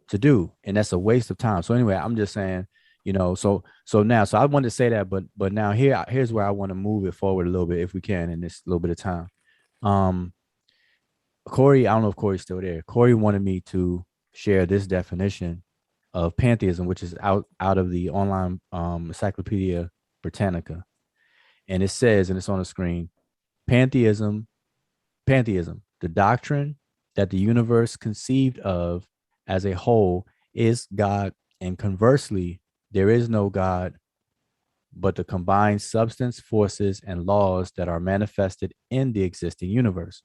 to do, and that's a waste of time. So anyway, I'm just saying, so I wanted to say that, but now here's where I want to move it forward a little bit, if we can, in this little bit of time. Corey, I don't know if Corey's still there. Corey wanted me to share this definition of pantheism, which is out of the online Encyclopedia Britannica. And it says, and it's on the screen, pantheism, the doctrine that the universe conceived of as a whole is God, and conversely, there is no God, but the combined substance, forces, and laws that are manifested in the existing universe.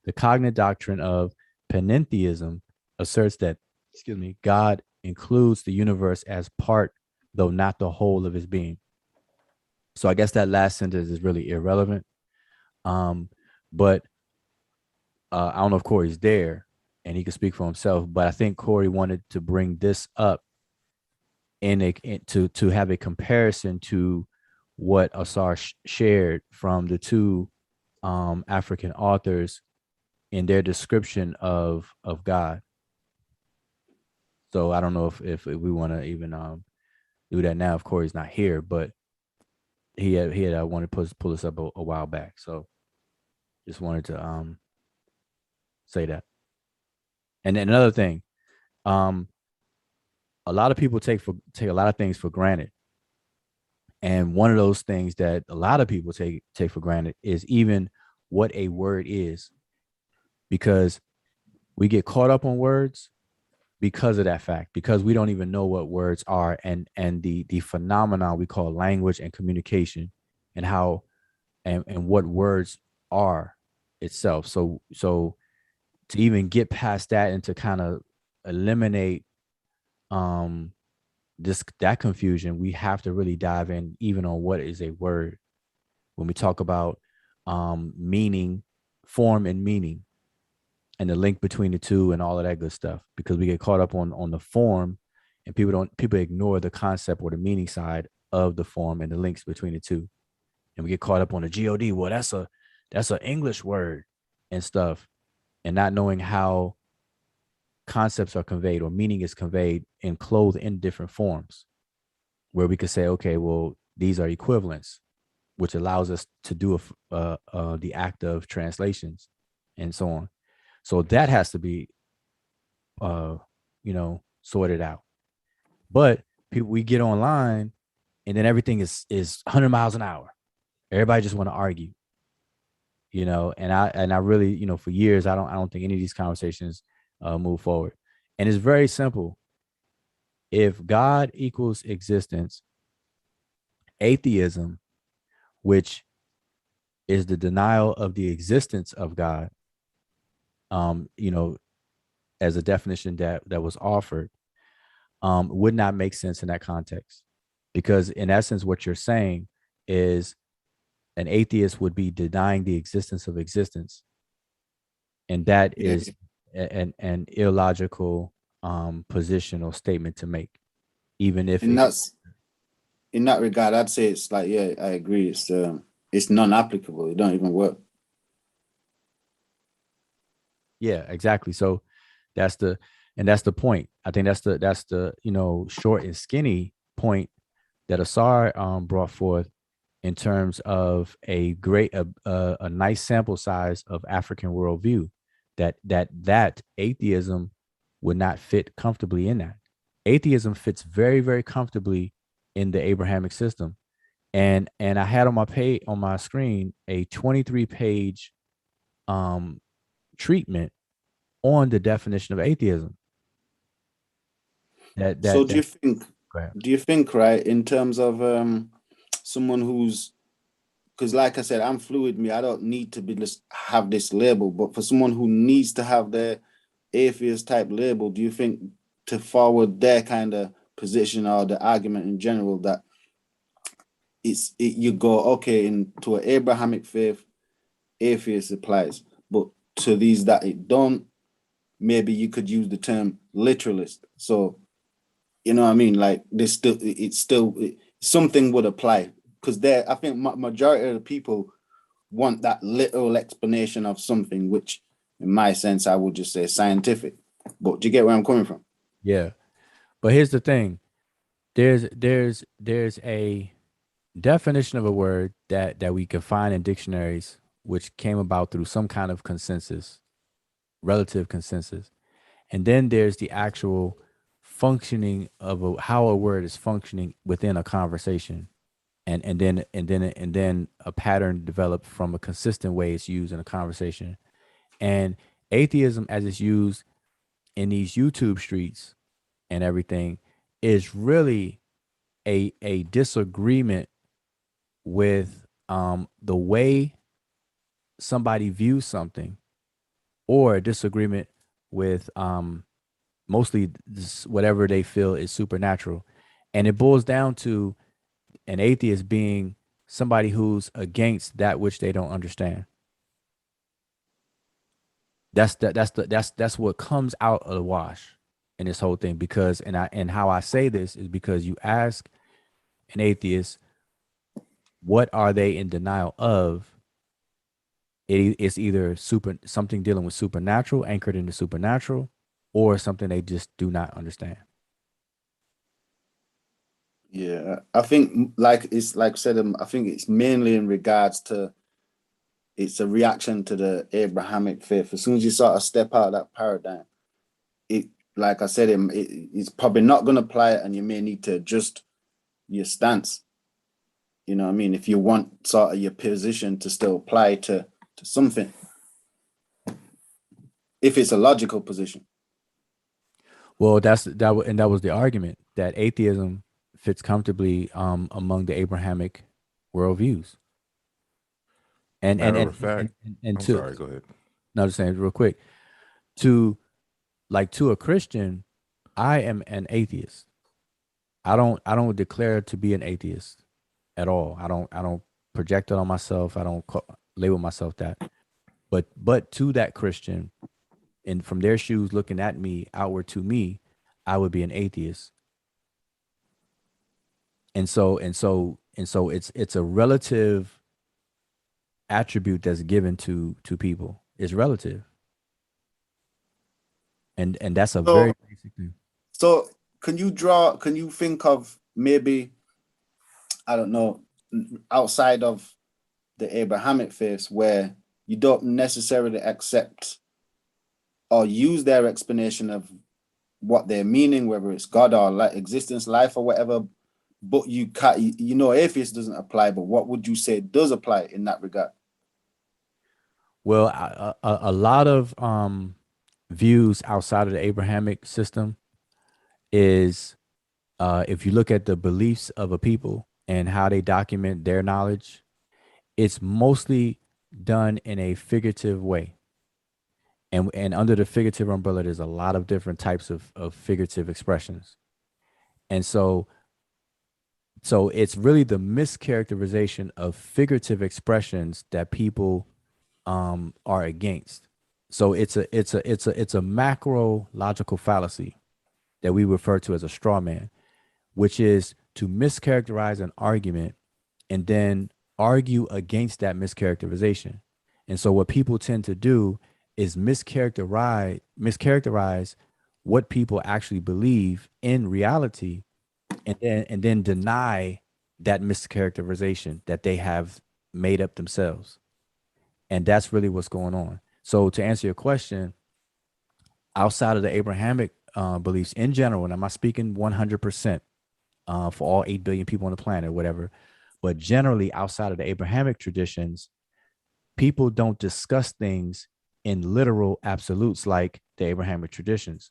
The cognate doctrine of panentheism asserts that, God includes the universe as part, though not the whole of his being. So I guess that last sentence is really irrelevant. But I don't know if Corey's there and he can speak for himself, but I think Corey wanted to bring this up to have a comparison to what Asar shared from the two African authors in their description of God. So I don't know if we want to even do that now if Corey's not here, but he had wanted to pull this up a while back. So just wanted to say that. And then another thing, a lot of people take a lot of things for granted. And one of those things that a lot of people take for granted is even what a word is, because we get caught up on words because of that fact, because we don't even know what words are and the phenomenon we call language and communication, and how and what words are itself. So to even get past that and to kind of eliminate that confusion, we have to really dive in even on what is a word when we talk about meaning, form, and meaning, and the link between the two and all of that good stuff, because we get caught up on the form, and people ignore the concept or the meaning side of the form and the links between the two. and we get caught up on the God. Well, that's an English word and stuff, and not knowing how concepts are conveyed or meaning is conveyed and clothed in different forms, where we could say, okay, well, these are equivalents, which allows us to do the act of translations and so on. So that has to be, sorted out. But we get online, and then everything is 100 miles an hour. Everybody just want to argue, and I really, for years, I don't think any of these conversations move forward. And it's very simple. If God equals existence, atheism, which is the denial of the existence of God, as a definition that was offered, would not make sense in that context. Because in essence, what you're saying is an atheist would be denying the existence of existence. And that is an illogical position or statement to make, even if in that regard, I'd say it's like, yeah, I agree. It's non-applicable. It don't even work. Yeah, exactly. So that's the point. I think that's the short and skinny point that Asar brought forth in terms of a nice sample size of African worldview, that atheism would not fit comfortably in that. Atheism fits very, very comfortably in the Abrahamic system. And I had on my screen a 23-page treatment on the definition of atheism. Do you think, right, in terms of someone who's, because like I said, I'm fluid, I don't need to have this label, but for someone who needs to have their atheist type label, do you think to forward their kind of position or the argument in general that you go, okay, into an Abrahamic faith, atheist applies, but to these that it don't, maybe you could use the term literalist. So, you know what I mean? Like something would apply, because I think majority of the people want that literal explanation of something, which in my sense, I would just say scientific. But do you get where I'm coming from? Yeah. But here's the thing. There's a definition of a word that we can find in dictionaries, which came about through some kind of consensus, relative consensus. And then there's the actual functioning of how a word is functioning within a conversation. And then a pattern developed from a consistent way it's used in a conversation. And atheism, as it's used in these YouTube streets and everything, is really a disagreement with the way somebody views something, or a disagreement with mostly whatever they feel is supernatural. And it boils down to an atheist being somebody who's against that which they don't understand. That's what comes out of the wash in this whole thing. Because and how I say this is because you ask an atheist, what are they in denial of? It's either something dealing with supernatural, anchored in the supernatural, or something they just do not understand. Yeah, I think like I said, I think it's mainly in regards to, it's a reaction to the Abrahamic faith. As soon as you sort of step out of that paradigm, like I said, it's probably not going to apply it, and you may need to adjust your stance. You know what I mean? If you want sort of your position to still apply to something, if it's a logical position. Well, that was the argument, that atheism fits comfortably among the Abrahamic worldviews. And sorry, go ahead. No, just saying real quick. To a Christian, I am an atheist. I don't declare to be an atheist at all. I don't project it on myself. I don't label myself that. But to that Christian, and from their shoes looking at me, outward to me, I would be an atheist. And so it's a relative attribute that's given to people. It's relative. And that's a very basic thing. So can you think of maybe, I don't know, outside of the Abrahamic faiths where you don't necessarily accept or use their explanation of what they're meaning, whether it's God or like existence, life or whatever, but you can't, atheist doesn't apply, but what would you say does apply in that regard? Well, a lot of views outside of the Abrahamic system is if you look at the beliefs of a people and how they document their knowledge, it's mostly done in a figurative way. And under the figurative umbrella, there's a lot of different types of figurative expressions. And so it's really the mischaracterization of figurative expressions that people are against. So it's a macro logical fallacy that we refer to as a straw man, which is to mischaracterize an argument and then argue against that mischaracterization. And so what people tend to do is mischaracterize what people actually believe in reality, and then deny that mischaracterization that they have made up themselves. And that's really what's going on. So to answer your question, outside of the Abrahamic beliefs in general, and I'm not speaking 100% for all 8 billion people on the planet or whatever, but generally outside of the Abrahamic traditions, people don't discuss things in literal absolutes like the Abrahamic traditions,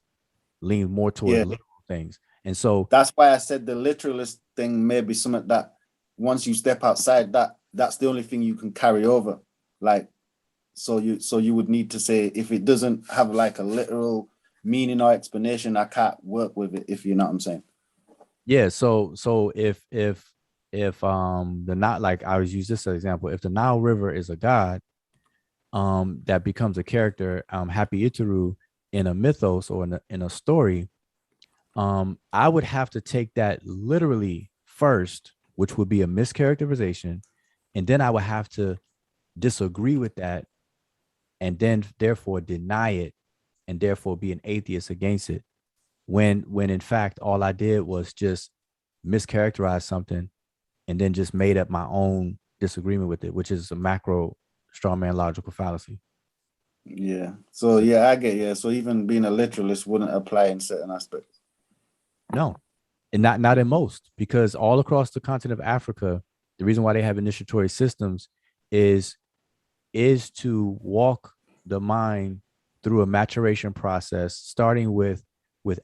lean more toward literal things. And so that's why I said the literalist thing may be something that once you step outside, that's the only thing you can carry over. Like, so you would need to say, if it doesn't have like a literal meaning or explanation, I can't work with it, if you know what I'm saying. Yeah. So if the not, like I was use this as an example, if the Nile River is a god, that becomes a character, Happy Itaru, in a mythos or in a story, I would have to take that literally first, which would be a mischaracterization, and then I would have to disagree with that, and then therefore deny it, and therefore be an atheist against it. When in fact all I did was just mischaracterize something, and then just made up my own disagreement with it, which is a macro strawman logical fallacy. Yeah. So yeah, I get. Yeah. So even being a literalist wouldn't apply in certain aspects. No, and not in most, because all across the continent of Africa, the reason why they have initiatory systems is to walk the mind through a maturation process, starting with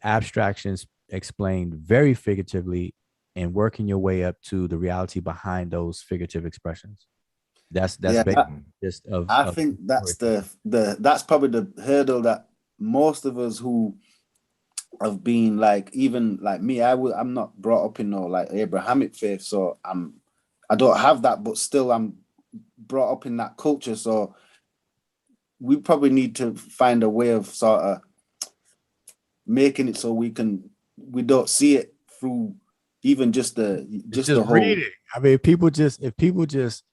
abstractions explained very figuratively and working your way up to the reality behind those figurative expressions. That's basically just of. I think that's that's probably the hurdle that most of us who have been like, even like me, I'm not brought up in no like Abrahamic faith, so I don't have that, but still I'm brought up in that culture. So we probably need to find a way of sort of making it so we don't see it through even just the whole reading. I mean, if people just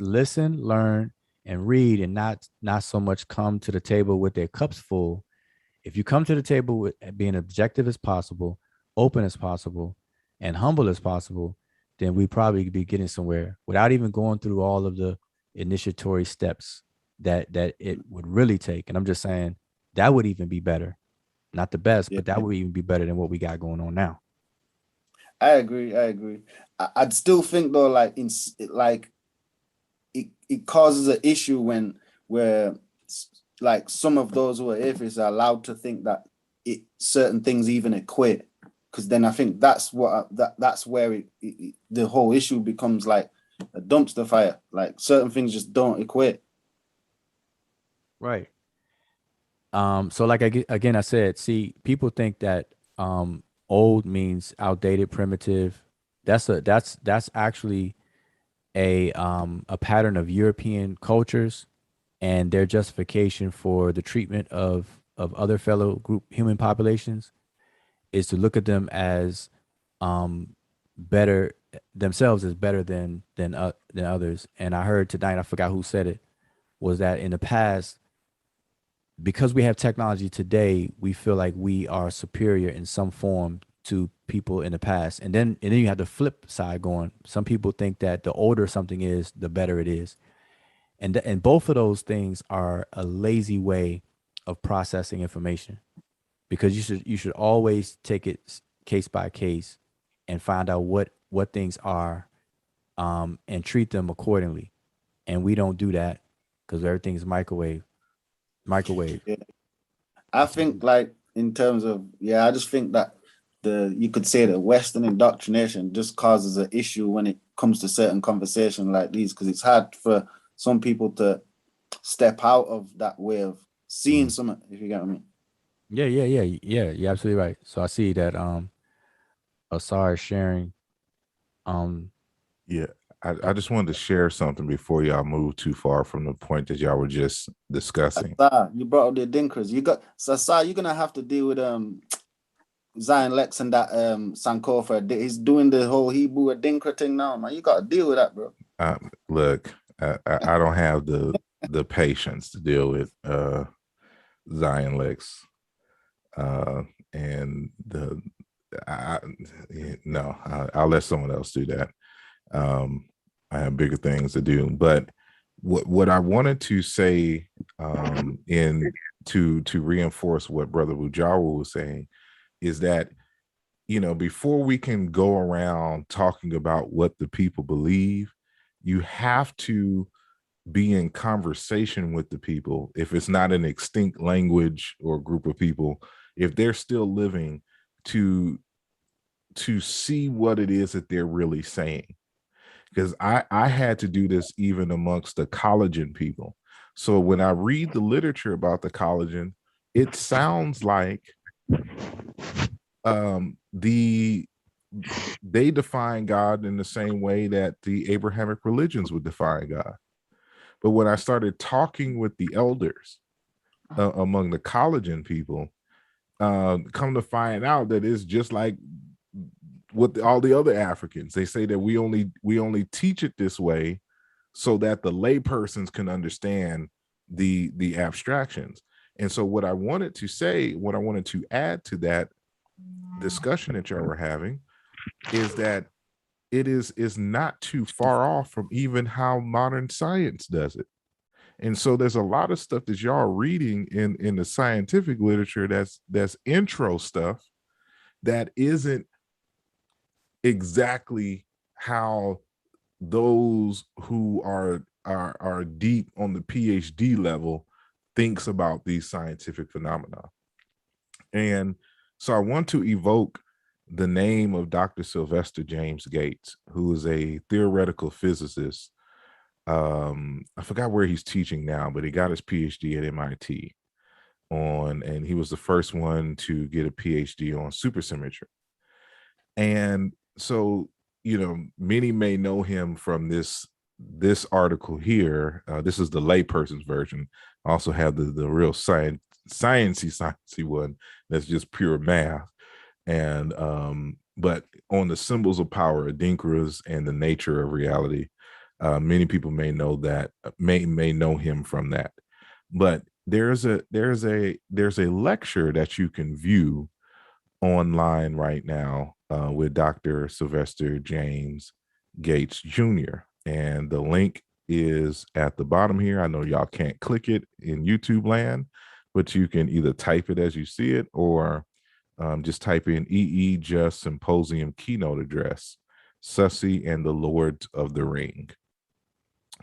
listen, learn, and read, and not so much come to the table with their cups full. If you come to the table with being objective as possible, open as possible, and humble as possible, then we probably be getting somewhere without even going through all of the initiatory steps that it would really take. And I'm just saying that would even be better. Not the best, but that would even be better than what we got going on now. I agree. I'd still think though, like it causes an issue where like some of those who are atheists are allowed to think that certain things even equate, because then I think that's where the whole issue becomes like a dumpster fire. Like certain things just don't equate. Right. So like again, I said, see, people think that old means outdated, primitive. That's actually a pattern of European cultures and their justification for the treatment of other fellow group human populations is to look at them as better themselves as better than others. And I heard tonight, I forgot who said it, was that in the past, because we have technology today, we feel like we are superior in some form to people in the past. And then you have the flip side going. Some people think that the older something is, the better it is. And both of those things are a lazy way of processing information, because you should always take it case by case and find out what things are, and treat them accordingly. And we don't do that because everything's microwave. Yeah. I think like in terms of, I just think that you could say that Western indoctrination just causes an issue when it comes to certain conversations like these, because it's hard for some people to step out of that way of seeing something, if you get what I mean. Yeah, you're absolutely right. So I see that Asar is sharing. Yeah, I just wanted to share something before y'all move too far from the point that y'all were just discussing. Asar, you brought up the Dinkers. Asar, you're gonna have to deal with Zion Lex and that Sankofa. He's doing the whole Hebrew Dinker thing now, man. You gotta deal with that, bro. Look, I don't have the patience to deal with Zion Lex, and I'll let someone else do that. I have bigger things to do. But what I wanted to say, to reinforce what Brother Bujawa was saying, is that, before we can go around talking about what the people believe, you have to be in conversation with the people. If it's not an extinct language or group of people, if they're still living, to see what it is that they're really saying. Because I had to do this even amongst the collagen people. So when I read the literature about the collagen, it sounds like they define God in the same way that the Abrahamic religions would define God. But when I started talking with the elders among the collagen people, come to find out that it's just like with all the other Africans. They say that we only teach it this way so that the laypersons can understand the abstractions. And so what I wanted to add to that discussion that y'all were having is that it is not too far off from even how modern science does it. And so there's a lot of stuff that y'all are reading in the scientific literature that's intro stuff that isn't exactly how those who are deep on the PhD level thinks about these scientific phenomena. And so I want to evoke the name of Dr. Sylvester James Gates, who is a theoretical physicist. I forgot where he's teaching now, but he got his PhD at MIT and he was the first one to get a PhD on supersymmetry. And so, many may know him from this article here. This is the layperson's version. I also have the real sciencey one that's just pure math. And but on the symbols of power, Adinkras, and the nature of reality, many people may know that, may know him from that. But there's a lecture that you can view online right now with Dr. Sylvester James Gates Jr. And the link is at the bottom here. I know y'all can't click it in YouTube land, but you can either type it as you see it, or just type in EE Just Symposium Keynote Address, Sussy and the Lords of the Ring.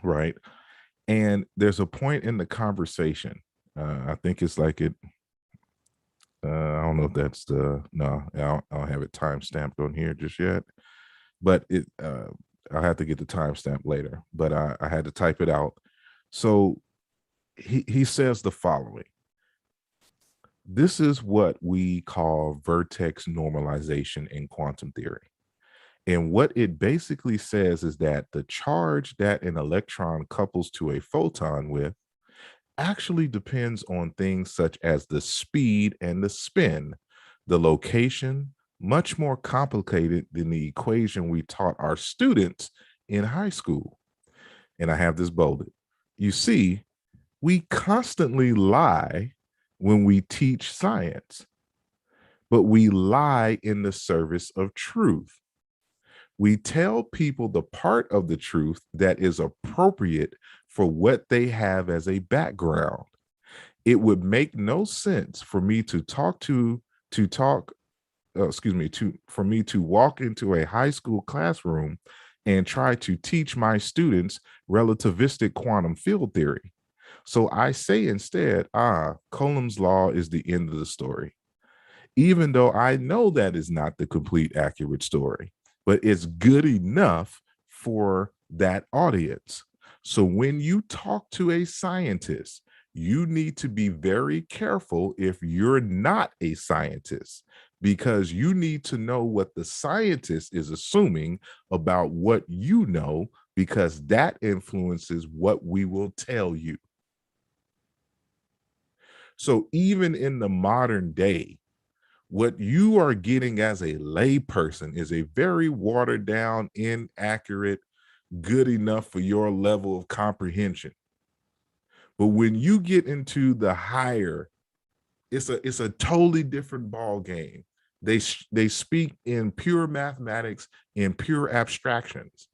Right. And there's a point in the conversation. I think it's like it. I don't know if that's no, I don't have it time stamped on here just yet, but I'll have to get the timestamp later, but I had to type it out. So he says the following: this is what we call vertex normalization in quantum theory. And what it basically says is that the charge that an electron couples to a photon with actually depends on things such as the speed and the spin, the location, much more complicated than the equation we taught our students in high school. And I have this bolded. You see, we constantly lie when we teach science, but we lie in the service of truth. We tell people the part of the truth that is appropriate for what they have as a background. It would make no sense for me to for me to walk into a high school classroom and try to teach my students relativistic quantum field theory. So I say instead, Coulomb's law is the end of the story. Even though I know that is not the complete accurate story, but it's good enough for that audience. So when you talk to a scientist, you need to be very careful if you're not a scientist, because you need to know what the scientist is assuming about what you know, because that influences what we will tell you. So even in the modern day, what you are getting as a layperson is a very watered down, inaccurate, good enough for your level of comprehension. But when you get into the higher, it's a totally different ball game. They speak in pure mathematics and pure abstractions.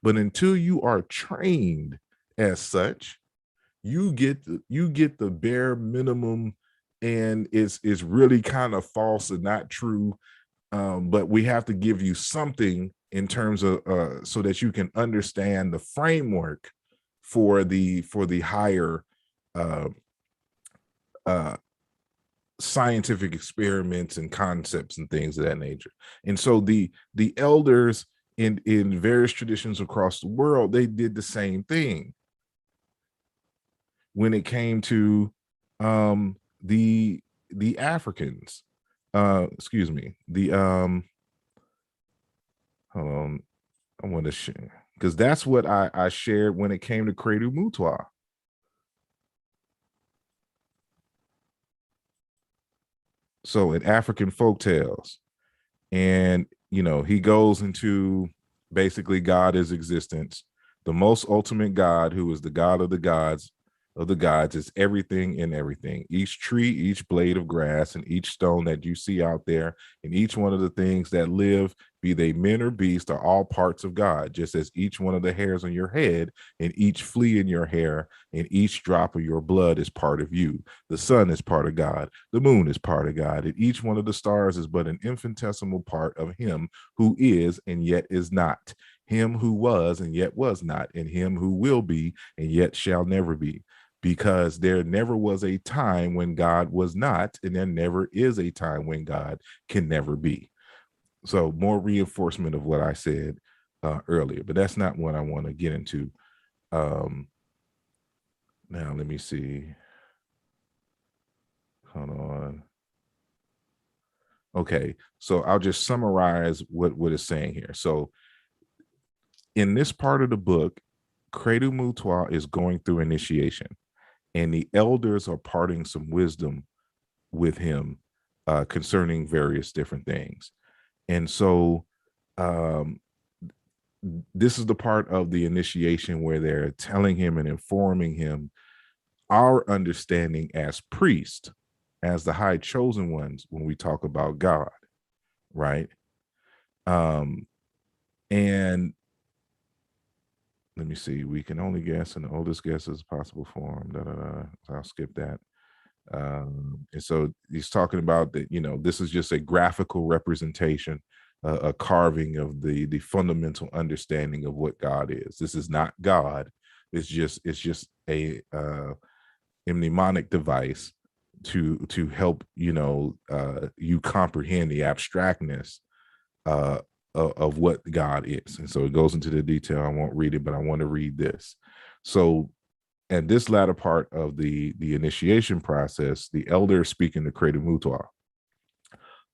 But until you are trained as such, you get the bare minimum, and it's really kind of false and not true. But we have to give you something in terms of so that you can understand the framework for the higher scientific experiments and concepts and things of that nature. And so the elders in various traditions across the world, they did the same thing when it came to the Africans. Excuse me, hold on, I want to share, because that's what I shared when it came to Credo Mutwa. So in African folktales, and he goes into basically God is existence, the most ultimate God, who is the God of the gods is everything in everything. Each tree, each blade of grass, and each stone that you see out there, and each one of the things that live, be they men or beasts, are all parts of God, just as each one of the hairs on your head and each flea in your hair and each drop of your blood is part of you. The sun is part of God. The moon is part of God. And each one of the stars is but an infinitesimal part of him who is and yet is not, him who was and yet was not, and him who will be and yet shall never be. Because there never was a time when God was not, and there never is a time when God can never be. So more reinforcement of what I said earlier, but that's not what I want to get into. Now, let me see. Hold on. Okay, so I'll just summarize what it's saying here. So in this part of the book, Credo Mutwa is going through initiation, and the elders are parting some wisdom with him concerning various different things. And so this is the part of the initiation where they're telling him and informing him our understanding as priests, as the high chosen ones, when we talk about God, right? And let me see, we can only guess in the oldest guesses possible form. So I'll skip that. And so he's talking about that, this is just a graphical representation, a carving of the fundamental understanding of what God is. This is not God. It's just a mnemonic device to help you comprehend the abstractness of what God is. And so it goes into the detail. I won't read it, but I want to read this. So and this latter part of the initiation process, the elder speaking to Credo Mutwa.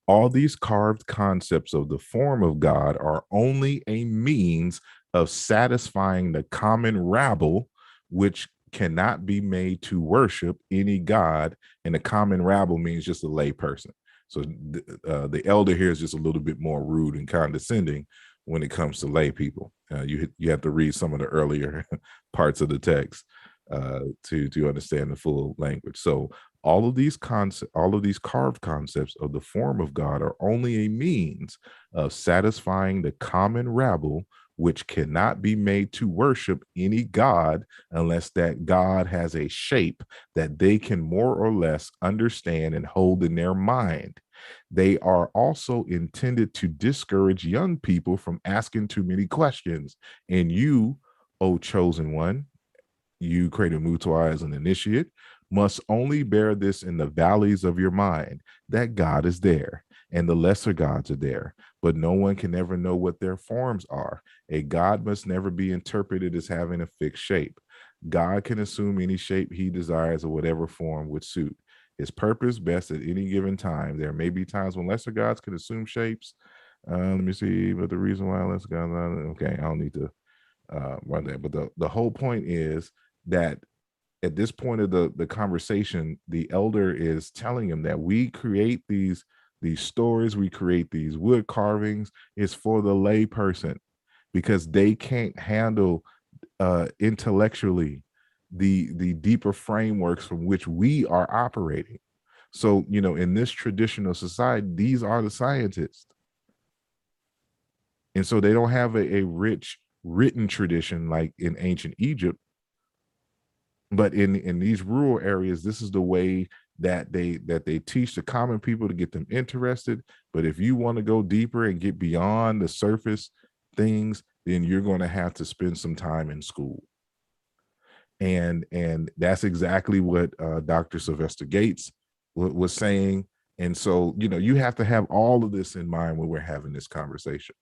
All these carved concepts of the form of God are only a means of satisfying the common rabble, which cannot be made to worship any God. And the common rabble means just a lay person. So the elder here is just a little bit more rude and condescending when it comes to lay people. You have to read some of the earlier parts of the text to understand the full language. So all of these carved concepts of the form of God are only a means of satisfying the common rabble, which cannot be made to worship any God unless that God has a shape that they can more or less understand and hold in their mind. They are also intended to discourage young people from asking too many questions. And you, O chosen one, you created Mutwa as an initiate, must only bear this in the valleys of your mind, that God is there and the lesser gods are there, but no one can ever know what their forms are. A God must never be interpreted as having a fixed shape. God can assume any shape he desires or whatever form would suit his purpose best at any given time. There may be times when lesser gods can assume shapes. Let me see, but the reason why lesser gods, okay, I don't need to run that. But the whole point is that at this point of the conversation, the elder is telling him that we create these stories, we create these wood carvings, is for the lay person, because they can't handle intellectually the deeper frameworks from which we are operating. So, in this traditional society, these are the scientists. And so they don't have a rich written tradition like in ancient Egypt. But in these rural areas, this is the way that they teach the common people to get them interested. But if you want to go deeper and get beyond the surface things, then you're going to have to spend some time in school. And that's exactly what Dr. Sylvester Gates was saying. And so, you have to have all of this in mind when we're having this conversation.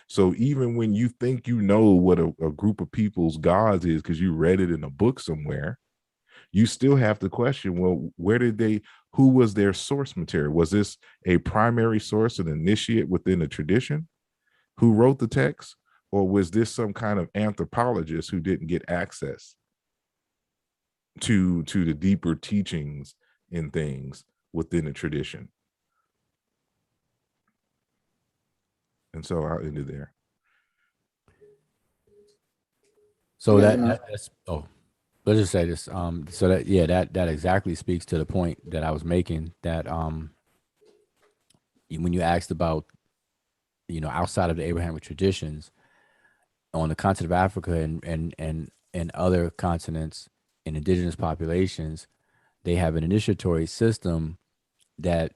So even when you think you know what a group of people's gods is because you read it in a book somewhere, you still have to question, well, who was their source material? Was this a primary source, an initiate within a tradition who wrote the text? Or was this some kind of anthropologist who didn't get access to the deeper teachings and things within the tradition? And so I'll end it there. So that's let's just say this. So that exactly speaks to the point that I was making, that when you asked about, outside of the Abrahamic traditions, on the continent of Africa and other continents and indigenous populations, they have an initiatory system that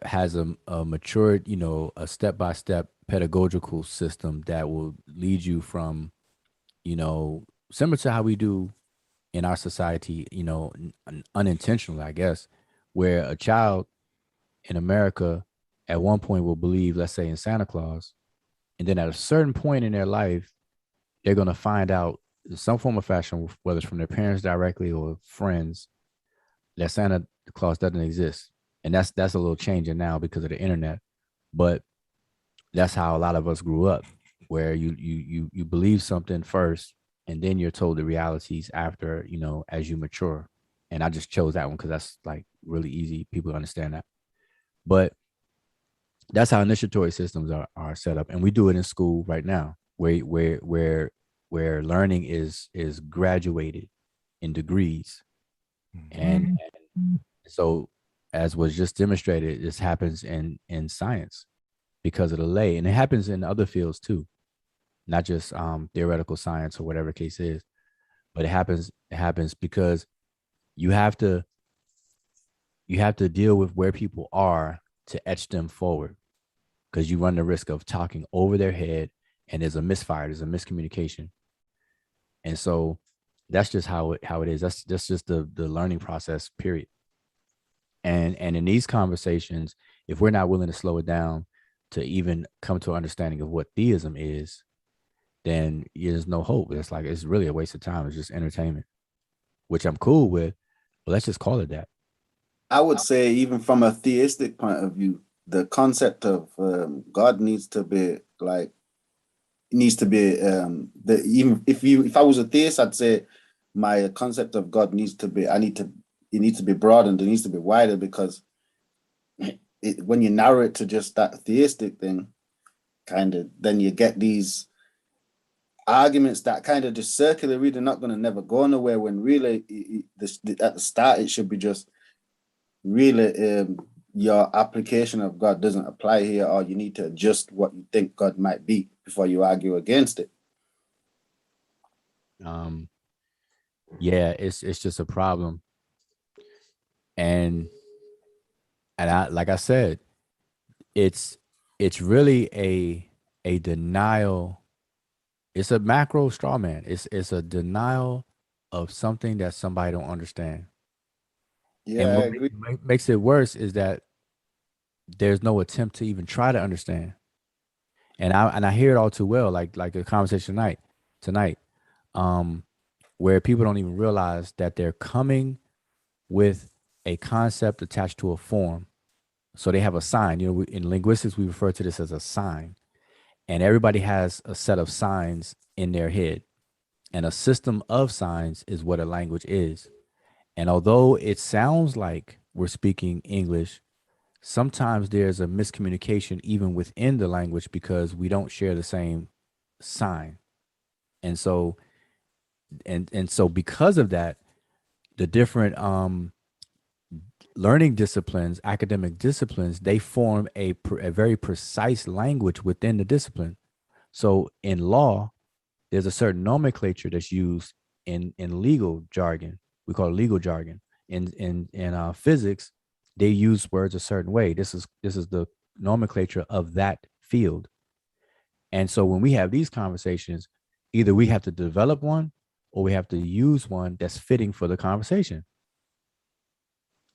has a matured, a step-by-step pedagogical system that will lead you from, similar to how we do in our society, unintentionally, I guess, where a child in America at one point will believe, let's say, in Santa Claus, and then at a certain point in their life, they're going to find out in some form of fashion, whether it's from their parents directly or friends, that Santa Claus doesn't exist. And that's a little changing now because of the internet. But that's how a lot of us grew up, where you believe something first, and then you're told the realities after, as you mature. And I just chose that one because that's like really easy. People understand that. But that's how initiatory systems are set up. And we do it in school right now, where learning is graduated in degrees. And so, as was just demonstrated, this happens in science because of the lay, and it happens in other fields too, not just theoretical science or whatever the case is, but it happens because you have to deal with where people are to etch them forward, because you run the risk of talking over their head, and there's a misfire, there's a miscommunication. And so that's just how it is. That's just the learning process, period. And in these conversations, if we're not willing to slow it down to even come to an understanding of what theism is, then there's no hope. It's really a waste of time. It's just entertainment, which I'm cool with, but let's just call it that. I would say, even from a theistic point of view, the concept of God needs to be even if I was a theist, I'd say my concept of God needs to be broadened. It needs to be wider, because when you narrow it to just that theistic thing, kind of, then you get these arguments that kind of just circular, really not going to never go nowhere, when really at the start it should be just really your application of God doesn't apply here, or you need to adjust what you think God might be before you argue against it. Yeah, it's just a problem. And I, like I said, it's really a denial. It's a macro straw man. It's a denial of something that somebody don't understand. Yeah, and I what agree. makes it worse is that there's no attempt to even try to understand. And I hear it all too well, like the conversation tonight, where people don't even realize that they're coming with a concept attached to a form. So they have a sign. You know, in linguistics, we refer to this as a sign. And everybody has a set of signs in their head. And a system of signs is what a language is. And although it sounds like we're speaking English, sometimes there's a miscommunication even within the language because we don't share the same sign. And so because of that, the different learning disciplines, academic disciplines, they form a very precise language within the discipline. So in law, there's a certain nomenclature that's used in legal jargon. We call it legal jargon. In physics, they use words a certain way. This is the nomenclature of that field. And so when we have these conversations, either we have to develop one or we have to use one that's fitting for the conversation.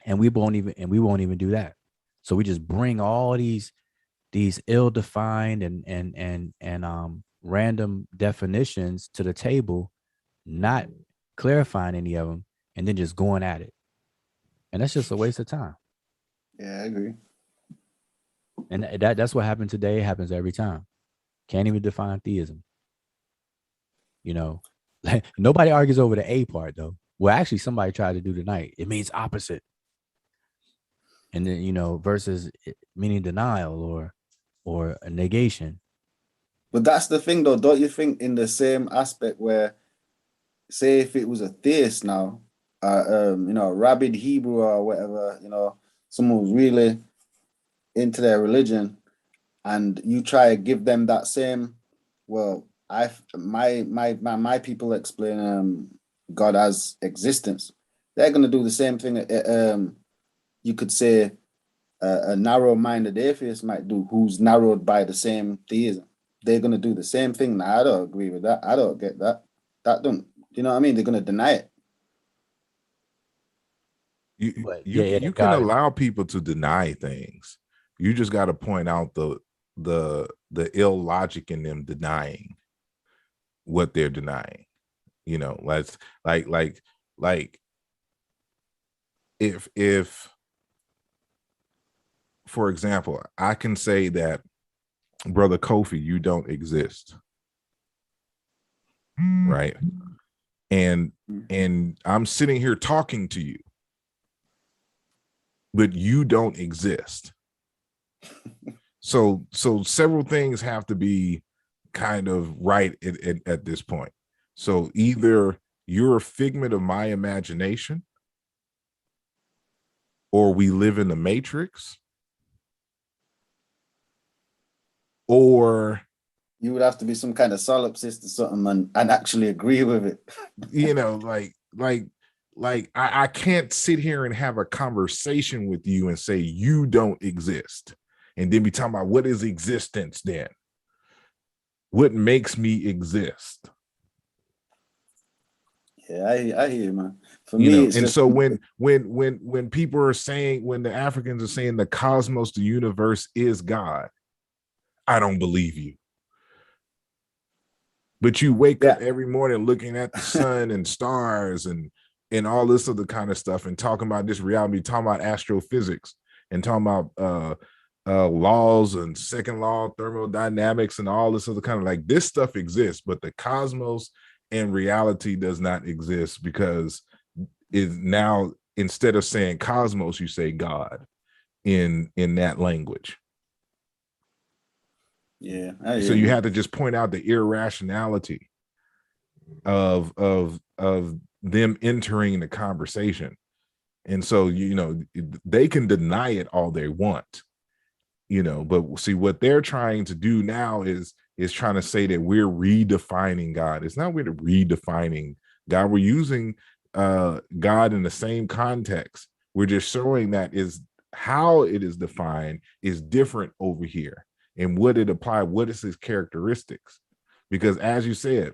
And we won't even do that. So we just bring all these ill-defined and random definitions to the table, not clarifying any of them, and then just going at it. And that's just a waste of time. Yeah, I agree. And that's what happened today. It happens every time. Can't even define theism. You know, like, nobody argues over the A part though. Well, actually, somebody tried to do tonight. It means opposite. And then, you know, versus meaning denial or a negation. But that's the thing though, don't you think, in the same aspect where, say if it was a theist now, you know, rabid Hebrew or whatever, you know, someone who's really into their religion, and you try to give them that same, well, my people explain God as existence. They're gonna do the same thing. You could say a narrow-minded atheist might do, who's narrowed by the same theism. They're gonna do the same thing. Now, I don't agree with that. I don't get that. That don't. You know what I mean? They're gonna deny it. You can allow people to deny things. You just got to point out the illogic in them denying what they're denying. You know, let's like if for example, I can say that, Brother Kofi, you don't exist, right? And I'm sitting here talking to you, but you don't exist. So several things have to be kind of right at this point. So either you're a figment of my imagination, or we live in the Matrix, or you would have to be some kind of solipsist or something and actually agree with it. You know, like I can't sit here and have a conversation with you and say you don't exist, and then be talking about what is existence then? What makes me exist? Yeah, I hear you, man. For You me, know, it's and just, so when people are saying, when the Africans are saying the cosmos, the universe is God, I don't believe you. But you wake up every morning looking at the sun and stars and all this other kind of stuff, and talking about this reality, talking about astrophysics and talking about laws and second law thermodynamics and all this other kind of, like, this stuff exists, but the cosmos and reality does not exist, because is now, instead of saying cosmos, you say God. in that language. Yeah. So you have to just point out the irrationality of them entering the conversation. And so, you know, they can deny it all they want, you know, but see what they're trying to do now is trying to say that we're redefining God. It's not we're redefining God. We're using God in the same context. We're just showing that is how it is defined is different over here and what it applies, what is his characteristics. Because as you said,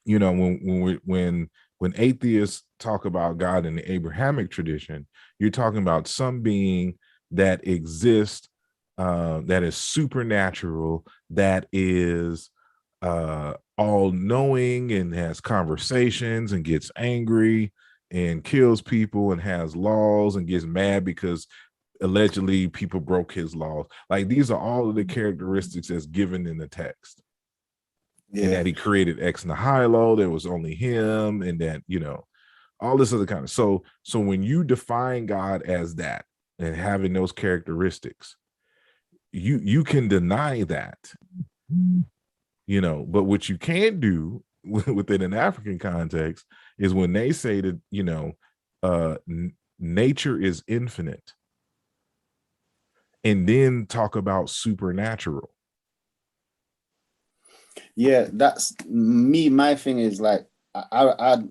you know, when atheists talk about God in the Abrahamic tradition, you're talking about some being that exists, that is supernatural, that is all-knowing and has conversations and gets angry and kills people and has laws and gets mad because allegedly people broke his laws. Like these are all of the characteristics that's given in the text. Yeah. And that he created Ex Nihilo, there was only him, and that, you know, all this other kind of so when you define God as that and having those characteristics, you can deny that, you know, but what you can't do within an African context is when they say that, you know, nature is infinite and then talk about supernatural. Yeah, that's me. My thing is like I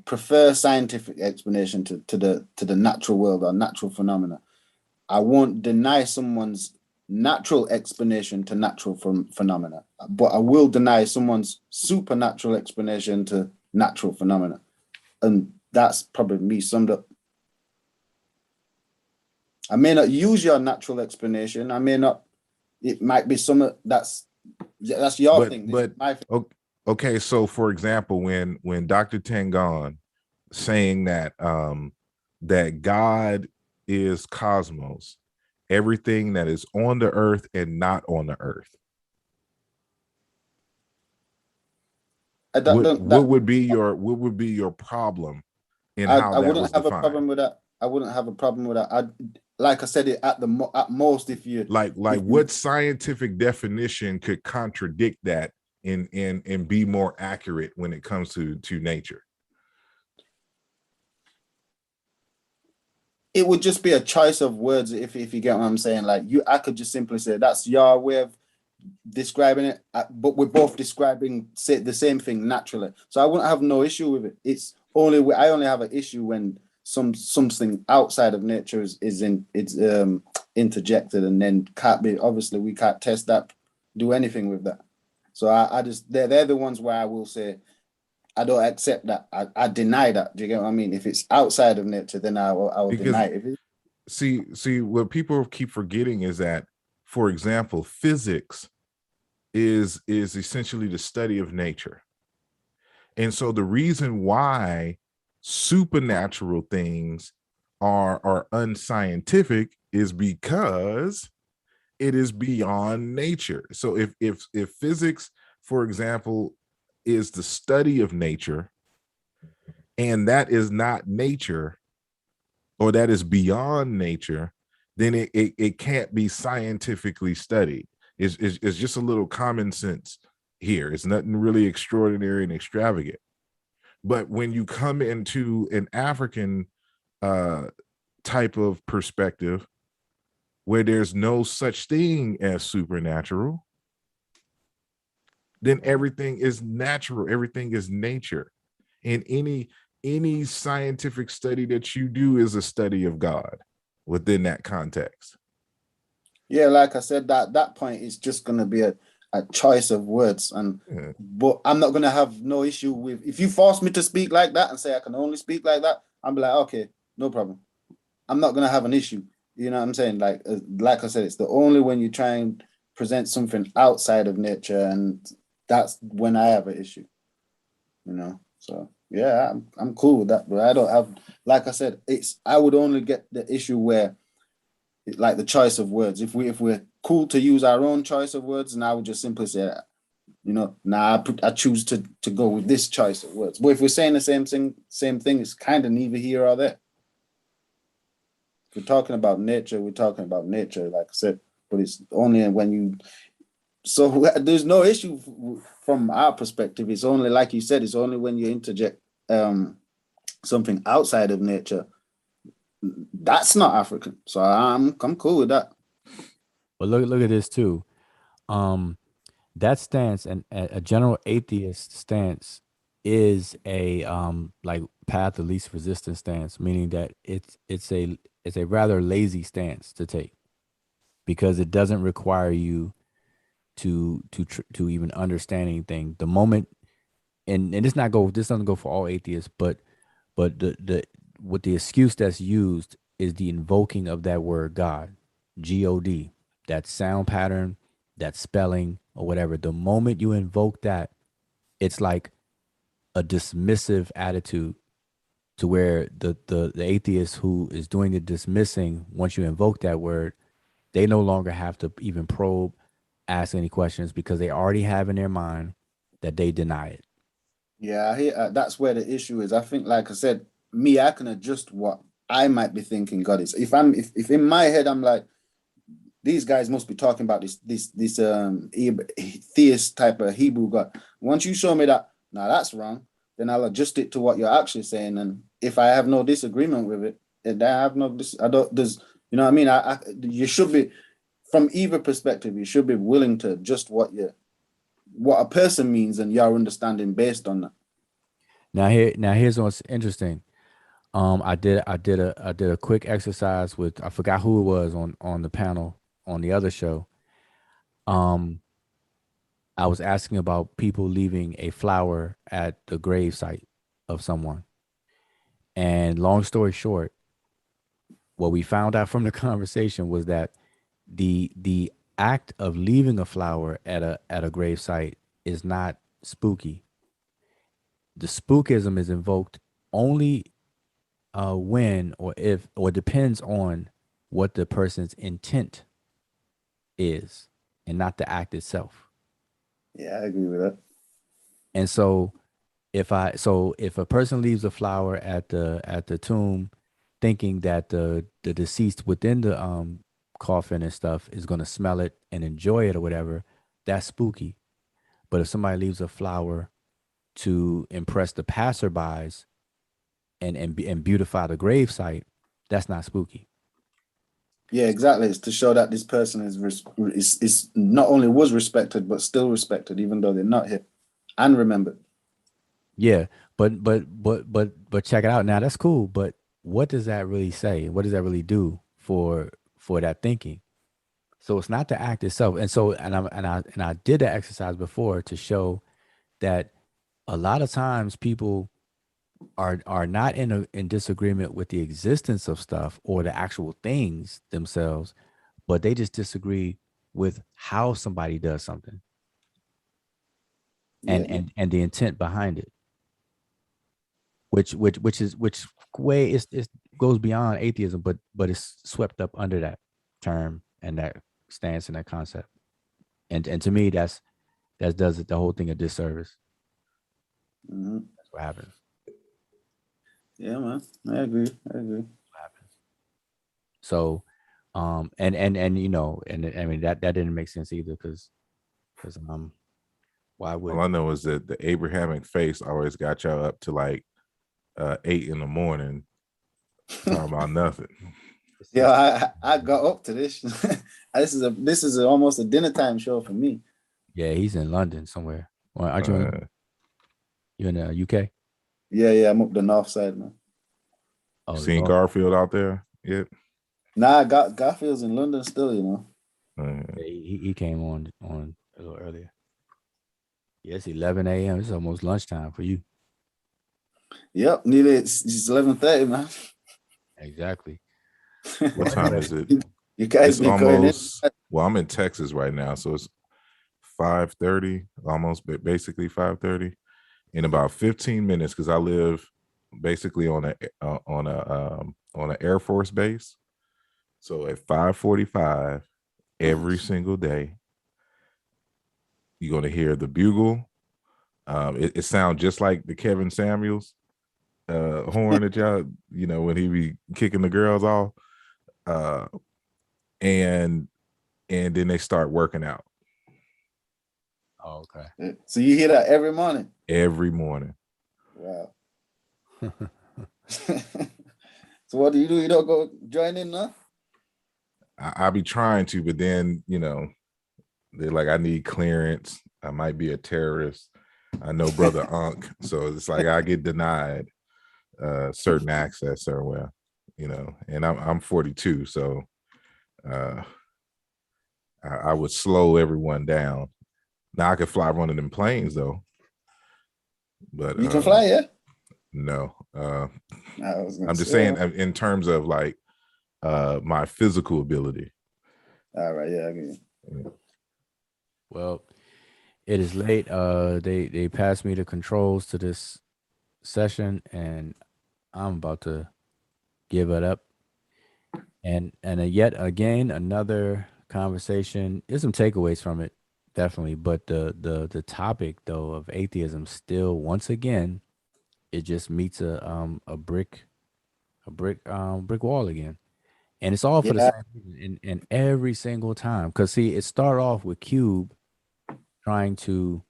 prefer scientific explanation to the natural world or natural phenomena. I won't deny someone's natural explanation to natural phenomena, but I will deny someone's supernatural explanation to natural phenomena, and that's probably me summed up. I may not use your natural explanation. I may not. It might be some that's your thing. But my thing. Okay, so for example, when Dr. Tangon saying that that God is cosmos, everything that is on the earth and not on the earth. What would be your problem in how that was defined? A problem with that. I wouldn't have a problem with that. Like I said, it at most, if you what scientific definition could contradict that and be more accurate when it comes to nature? It would just be a choice of words, if you get what I'm saying. Like I could just simply say that's your way of describing it, but we're both describing the same thing naturally. So I wouldn't have no issue with it. It's only I only have an issue when something outside of nature is interjected and then can't be. Obviously, we can't test that, do anything with that. So I just they're the ones where I will say I don't accept that. I deny that. Do you get what I mean? If it's outside of nature, then I will deny it. See, what people keep forgetting is that, for example, physics is essentially the study of nature. And so the reason why supernatural things are unscientific is because it is beyond nature. So if physics, for example, is the study of nature, and that is not nature, or that is beyond nature, then it can't be scientifically studied. It's just a little common sense here. It's nothing really extraordinary and extravagant. But when you come into an African type of perspective where there's no such thing as supernatural, then everything is natural, everything is nature. And any scientific study that you do is a study of God within that context. Yeah, like I said, that point is just going to be a choice of words, but I'm not going to have no issue with if you force me to speak like that and say I can only speak like that. I'm like, okay, no problem. I'm not going to have an issue. You know what I'm saying? Like I said, it's the only when you try and present something outside of nature, and that's when I have an issue. You know, so yeah, I'm cool with that, but I don't have. Like I said, I would only get the issue where, like the choice of words. If we're cool to use our own choice of words, and I would just simply say, you know, I choose to go with this choice of words. But if we're saying the same thing, it's kind of neither here or there. If we're talking about nature, we're talking about nature, like I said. But it's only when you. So there's no issue from our perspective. It's only, like you said, it's only when you interject something outside of nature. That's not African. So I'm cool with that. But look at this too. That stance and a general atheist stance is a like path of least resistance stance, meaning that it's a rather lazy stance to take because it doesn't require you to even understand anything. The moment and this doesn't go for all atheists, but the what the excuse that's used is the invoking of that word God, God, that sound pattern, that spelling or whatever. The moment you invoke that, it's like a dismissive attitude to where the atheist who is doing the dismissing, once you invoke that word, they no longer have to even probe, ask any questions because they already have in their mind that they deny it. Yeah, I hear, that's where the issue is. I think, like I said, I can adjust what I might be thinking God is. If in my head I'm like, these guys must be talking about this theist type of Hebrew God. Once you show me that, now that's wrong, then I'll adjust it to what you're actually saying. And if I have no disagreement with it, then I have no I don't. There's, you know what I mean. You should be, from either perspective, you should be willing to adjust what a person means and your understanding based on that. Here's what's interesting. I did a quick exercise with, I forgot who it was on the panel on the other show. I was asking about people leaving a flower at the grave site of someone. And long story short, what we found out from the conversation was that the act of leaving a flower at a grave site is not spooky. The spookism is invoked only when or if, or depends on what the person's intent is and not the act itself. Yeah, I agree with that. And so if a person leaves a flower at the tomb thinking that the deceased within the coffin and stuff is going to smell it and enjoy it or whatever, that's spooky. But if somebody leaves a flower to impress the passerbys and beautify the gravesite, that's not spooky. Yeah, exactly. It's to show that this person is not only was respected but still respected, even though they're not here and remembered. Yeah, but check it out now. That's cool, but what does that really say? What does that really do for that thinking? So it's not the act itself. And so I did that exercise before to show that a lot of times people are not in disagreement with the existence of stuff or the actual things themselves, but they just disagree with how somebody does something and the intent behind it, which way it goes beyond atheism, but it's swept up under that term and that stance and that concept, and to me that does the whole thing a disservice. Mm-hmm. That's what happens. Yeah, man, I agree. What happens. So, and you know, and I mean that didn't make sense either because why would? All I know is that the Abrahamic faith always got y'all up to like 8 a.m. talking about nothing. Yeah, I got up to this. This is almost a dinner time show for me. Yeah, he's in London somewhere. Well, aren't you? You in the UK? Yeah, I'm up the north side, man. Oh, seen Garfield out there yet? Nah, Garfield's in London still, you know. Yeah, he came on a little earlier. Yeah, it's 11 a.m. It's almost lunchtime for you. Yep, nearly it's 11:30, man. Exactly. What time is it? You guys it's almost. Well, I'm in Texas right now, so it's 5:30, almost basically 5:30. In about 15 minutes, because I live basically on an Air Force base. So at 5:45 every single day, you're gonna hear the bugle. It sounds just like the Kevin Samuels horn that y'all, when he be kicking the girls off. and then they start working out. Oh, okay. So you hear that every morning? Every morning. Wow. So what do? You don't go join in, no? I be trying to, but then, you know, they're like, I need clearance. I might be a terrorist. I know brother Unc. So it's like I get denied certain access somewhere, you know, and I'm 42. So I would slow everyone down. Now I could fly one of them planes though. But you can fly, yeah? No. I'm just say, saying in terms of like my physical ability. All right, yeah, I get you. Well, it is late. They passed me the controls to this session, and I'm about to give it up. And yet again, another conversation. There's some takeaways from it, definitely. But the topic though of atheism still, once again, it just meets a brick wall again. And it's all for the same reason and every single time. Because see, it started off with Cube trying to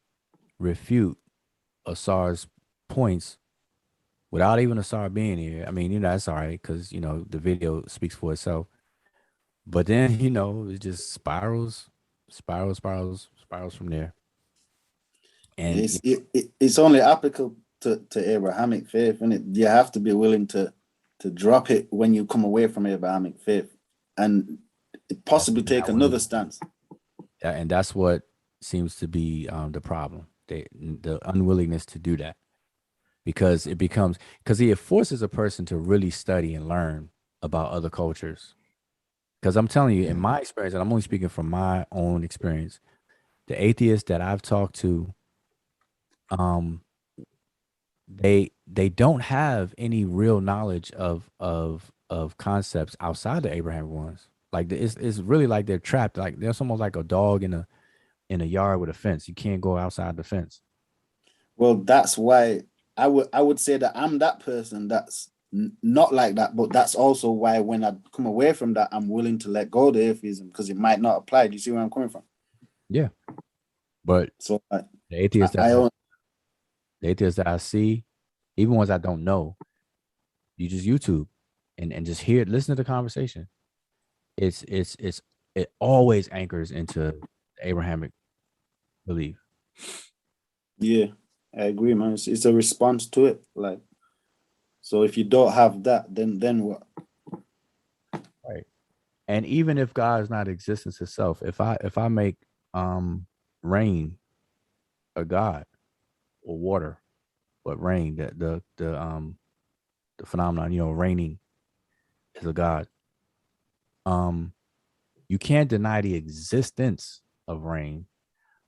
refute Asar's points without even Asar being here. I mean, you know, that's all right because, you know, the video speaks for itself. But then, you know, it just spirals from there. And it's only applicable to Abrahamic faith, and you have to be willing to drop it when you come away from Abrahamic faith and possibly take another stance. Yeah, and that's what seems to be the problem. The unwillingness to do that. Because it forces a person to really study and learn about other cultures. Because I'm telling you, in my experience, and I'm only speaking from my own experience, the atheists that I've talked to, they don't have any real knowledge of concepts outside the Abrahamic ones. Like it's really like they're trapped. Like there's almost like a dog in a yard with a fence. You can't go outside the fence. Well, that's why I would say that I'm that person that's not like that, but that's also why when I come away from that, I'm willing to let go of the atheism because it might not apply. Do you see where I'm coming from? Yeah, but so the atheists that I see, even ones I don't know, you just YouTube and just listen to the conversation. It always anchors into Abrahamic belief. Yeah, I agree, man. It's a response to it. Like, so if you don't have that, then what? Right. And even if God is not existence itself, if I make rain a god or water, but rain, the phenomenon, you know, raining is a god. You can't deny the existence of rain.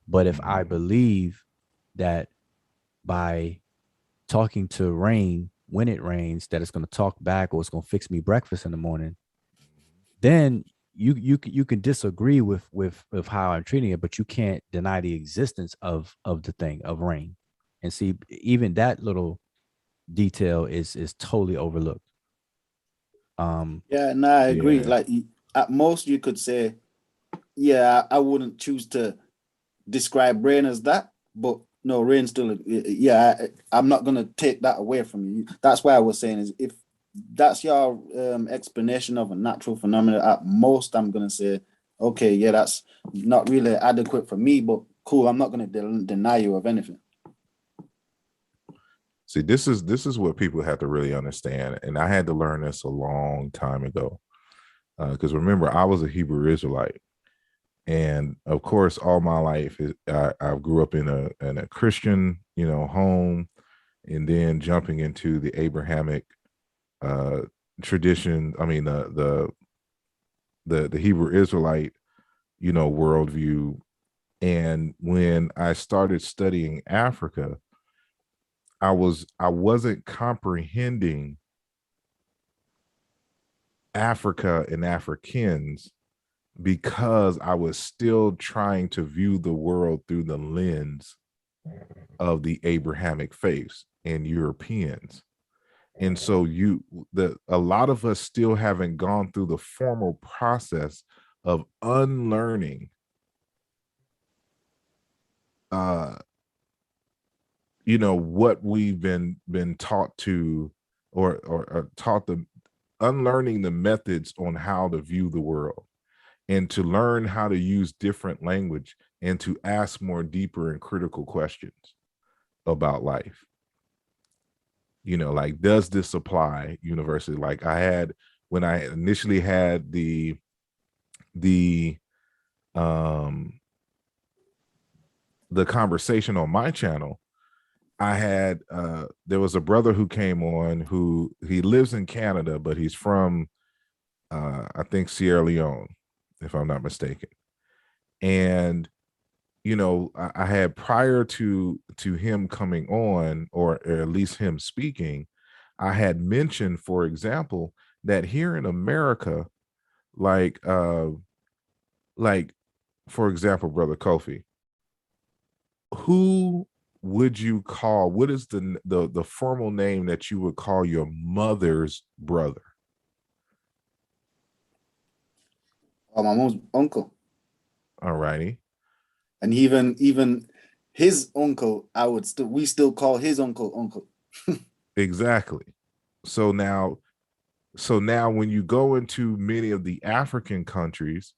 But if I believe that by talking to rain when it rains, that it's going to talk back or it's going to fix me breakfast in the morning, then you can disagree with how I'm treating it, but you can't deny the existence of the thing of rain. And see, even that little detail is totally overlooked. Yeah, no, I agree. Yeah. Like at most you could say, yeah, I wouldn't choose to describe rain as that, but no, rain still, yeah, I'm not going to take that away from you. That's why I was saying is if that's your explanation of a natural phenomenon, at most I'm going to say, okay, yeah, that's not really adequate for me, but cool, I'm not going to deny you of anything. See, this is what people have to really understand. And I had to learn this a long time ago. Because remember, I was a Hebrew Israelite. And of course, all my life, I grew up in a Christian, you know, home, and then jumping into the Abrahamic tradition. I mean, the Hebrew Israelite, you know, worldview. And when I started studying Africa, I wasn't comprehending Africa and Africans because I was still trying to view the world through the lens of the Abrahamic faiths and Europeans. And so a lot of us still haven't gone through the formal process of unlearning what we've been taught to, or taught them, unlearning the methods on how to view the world, and to learn how to use different language, and to ask more deeper and critical questions about life. Like, does this apply universally? Like when I initially had the conversation on my channel, I had there was a brother who came on who he lives in Canada, but he's from I think Sierra Leone, if I'm not mistaken. And I had, prior to him coming on, or at least him speaking, I had mentioned, for example, that here in America, like for example, Brother Kofi, who would you call, what is the formal name that you would call your mother's brother? My mom's uncle. All righty. And even his uncle, we still call his uncle. Exactly. So now when you go into many of the African countries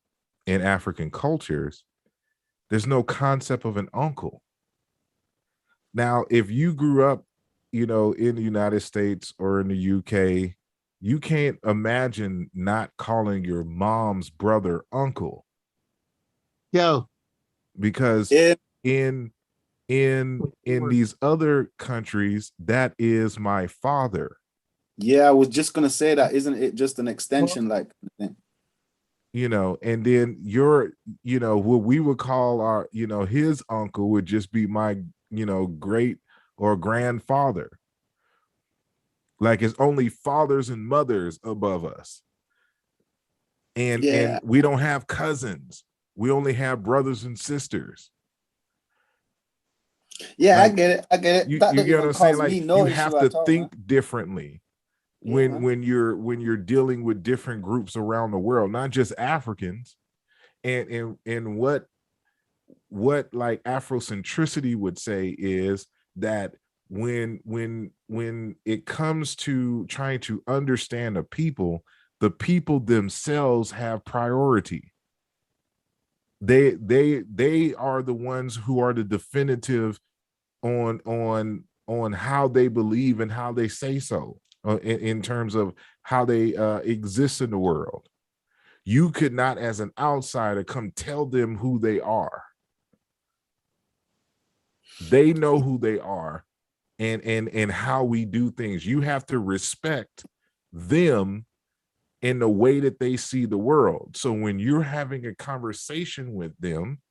and African cultures, there's no concept of an uncle. Now, if you grew up, in the United States or in the UK, you can't imagine not calling your mom's brother uncle. Yo. Because in these other countries, that is my father. Yeah, I was just gonna say that. Isn't it just an extension, like? And then what we would call our, his uncle would just be my, great or grandfather. Like, it's only fathers and mothers above us. And we don't have cousins. We only have brothers and sisters. Yeah, like, I get it. You get what I'm saying? Like, you have to think differently when you're dealing with different groups around the world, not just Africans. And what like Afrocentricity would say is that when it comes to trying to understand the people themselves have priority. They are the ones who are the definitive on how they believe and how they say so, in terms of how they exist in the world. You could not, as an outsider, come tell them who they are. They know who they are and how we do things. You have to respect them in the way that they see the world. So when you're having a conversation with them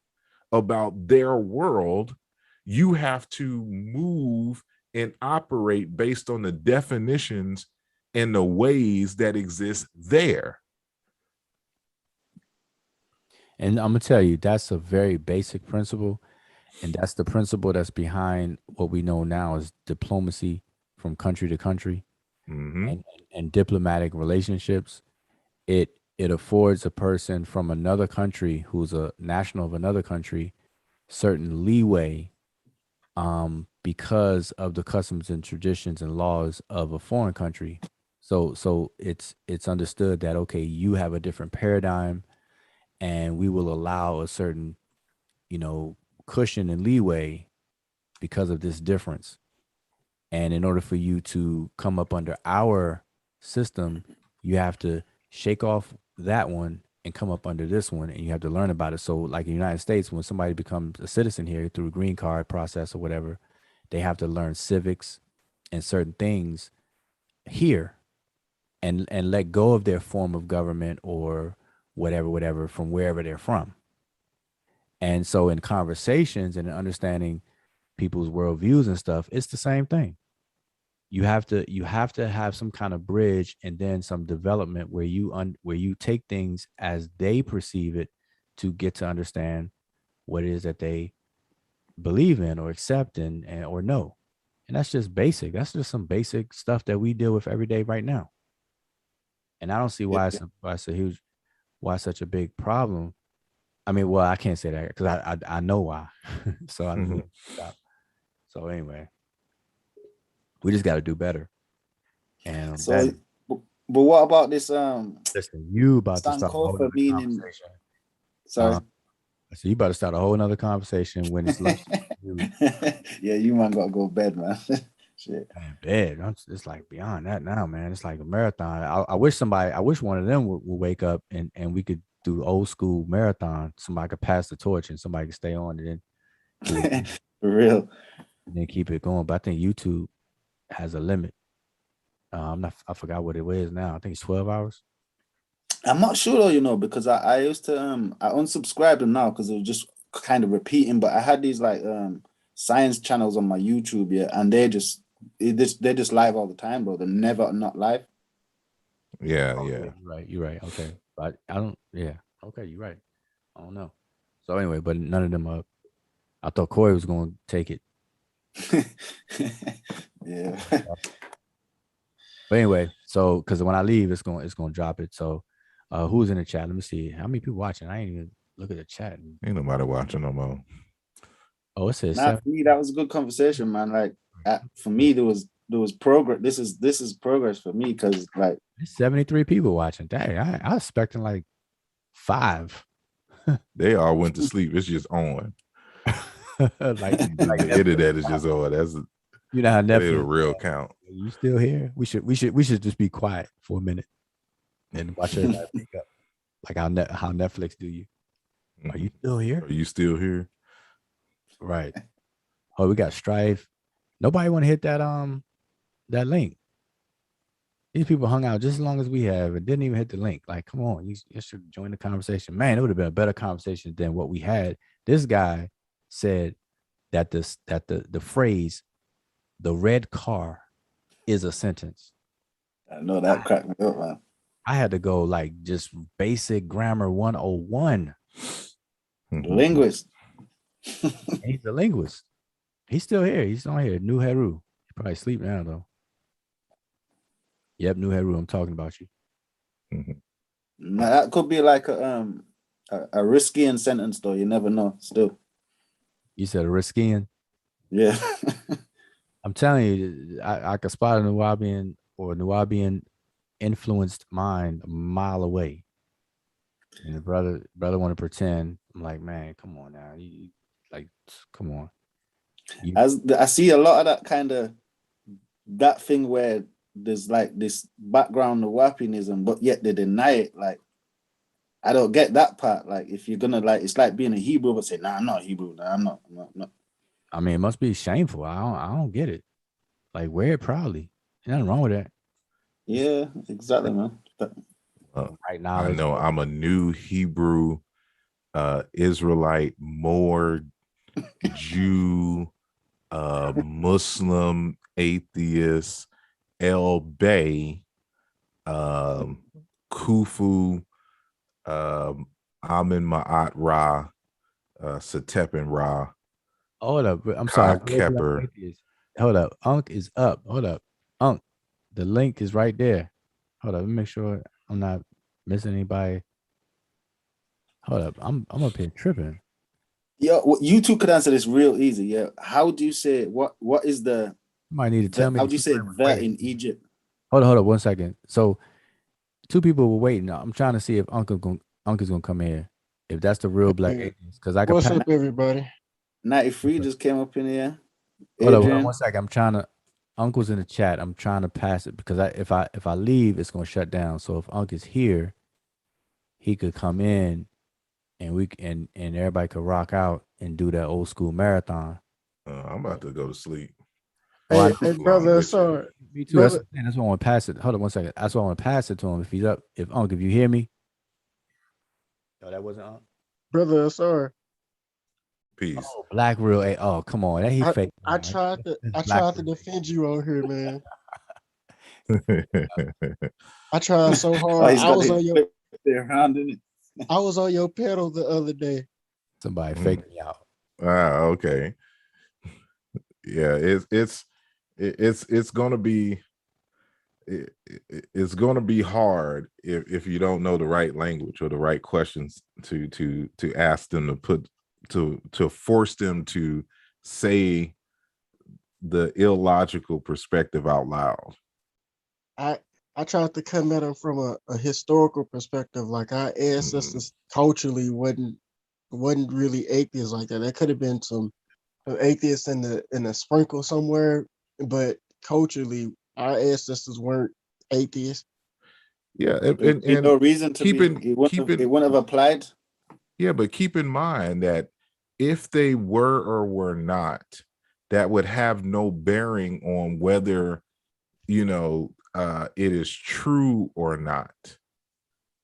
about their world, you have to move and operate based on the definitions and the ways that exist there. And I'm gonna tell you, that's a very basic principle, and that's the principle that's behind what we know now as diplomacy from country to country, and diplomatic relationships. It affords a person from another country who's a national of another country certain leeway, because of the customs and traditions and laws of a foreign country. So it's understood that, okay, you have a different paradigm, and we will allow a certain, cushion and leeway because of this difference. And in order for you to come up under our system, you have to shake off that one and come up under this one, and you have to learn about it. So like in the United States, when somebody becomes a citizen here through a green card process or whatever, they have to learn civics and certain things here, and let go of their form of government or whatever from wherever they're from. And so in conversations and understanding people's worldviews and stuff, it's the same thing. You have to have some kind of bridge, and then some development where you take things as they perceive it to get to understand what it is that they believe in or accept or know. And that's just basic. That's just some basic stuff that we deal with every day right now. And I don't see why why such a big problem. I mean, well, I can't say that because I know why. So I just stop. So anyway, we just got to do better. And so, but what about this? Listen, you about to start a whole other conversation. Sorry. So you about to start a whole other conversation when it's lunch. Yeah, you might gotta go to bed, man. Shit. Man, bed. It's like beyond that now, man. It's like a marathon. I wish one of them would wake up and we could do old school marathon. Somebody could pass the torch and somebody could stay on and then For real. And then keep it going. But I think YouTube has a limit. I forgot what it is now. I think it's 12 hours. I'm not sure though, you know, because I used to I unsubscribed them now because it was just kind of repeating. But I had these like science channels on my YouTube, yeah, and they're just live all the time, bro. They're never not live. Yeah, You're right. Okay, but I don't. Yeah, okay, you're right. I don't know. So anyway, but none of them up. I thought Corey was going to take it. Yeah. But anyway, so because when I leave, it's going to drop it. So who's in the chat? Let me see how many people watching. I ain't even look at the chat. Ain't nobody watching no more. Oh, it says for me, that was a good conversation, man. Like for me, there was progress. This is progress for me because like 73 people watching. Dang, I was expecting like 5. They all went to sleep. It's just on. like the internet is just on. That's you know how Netflix a real count. You still here? We should just be quiet for a minute and watch everybody wake up. Like how Netflix do you? Are you still here? Are you still here? Right. Oh, we got Strife. Nobody want to hit that link. These people hung out just as long as we have and didn't even hit the link. Like, come on, you should join the conversation. Man, it would have been a better conversation than what we had. This guy said that the phrase "the red car" is a sentence. I know that cracked me up, man. I had to go like just basic grammar 101. Linguist. He's a linguist. He's still here. He's on here. New Heru. He probably sleep now though. Yep, New Heru. I'm talking about you. Now, that could be like a risky sentence though. You never know. Still. You said a risky? Yeah. I'm telling you, I could spot a Nubian influenced mind a mile away. And the brother want to pretend. I'm like, man, come on now. Come on. As I see a lot of that kind of that thing where there's like this background of Wapinism, but yet they deny it. Like, I don't get that part. Like, if you're gonna like, it's like being a Hebrew, but say, nah, I'm not Hebrew. Nah, I'm not. I mean, it must be shameful. I don't get it. Like, wear it proudly. There's nothing wrong with that. Yeah, exactly, man. Right now, I know I'm a new Hebrew, Israelite, Moor, Jew, Muslim, atheist, El Bay, Khufu, Amin Ma'at Ra, Satepin Ra. Hold up. I'm sorry. Kepper. Hold up. Unk is up. Hold up. Unk. The link is right there. Hold up. Let me make sure I'm not missing anybody. Hold up. I'm up here tripping. Yeah, you two could answer this real easy. Yeah. How do you say what is the might need to tell me how do you say that in Egypt? Hold up 1 second. So 2 people were waiting. I'm trying to see if Uncle's gonna come here. If that's the real black aliens. Because I can What's up, everybody? 93 just came up in here. Hold on 1 second. I'm trying to. Uncle's in the chat. I'm trying to pass it because if I leave, it's gonna shut down. So if Unc is here, he could come in, and and everybody could rock out and do that old school marathon. I'm about to go to sleep. Hey, brother, sorry. Me too. That's why I want to pass it. Hold on 1 second. That's why I want to pass it to him if he's up. If Unc, if you hear me. No, that wasn't Unc. Brother, sorry. Peace. Oh, Black real A. Oh, come on. That he fake. I tried to defend you on here, man. I tried so hard. I was on your pedal the other day. Somebody faked me out. Okay. Yeah, it's it's gonna be it's going to be hard if you don't know the right language or the right questions to ask them to put to force them to say the illogical perspective out loud. I tried to come at them from a historical perspective, like our ancestors culturally wasn't really atheists like that. There could have been some atheists in the sprinkle somewhere, but culturally our ancestors weren't atheists. Yeah, and no reason to be. It wouldn't have applied. Yeah, but keep in mind that if they were or were not, that would have no bearing on whether it is true or not.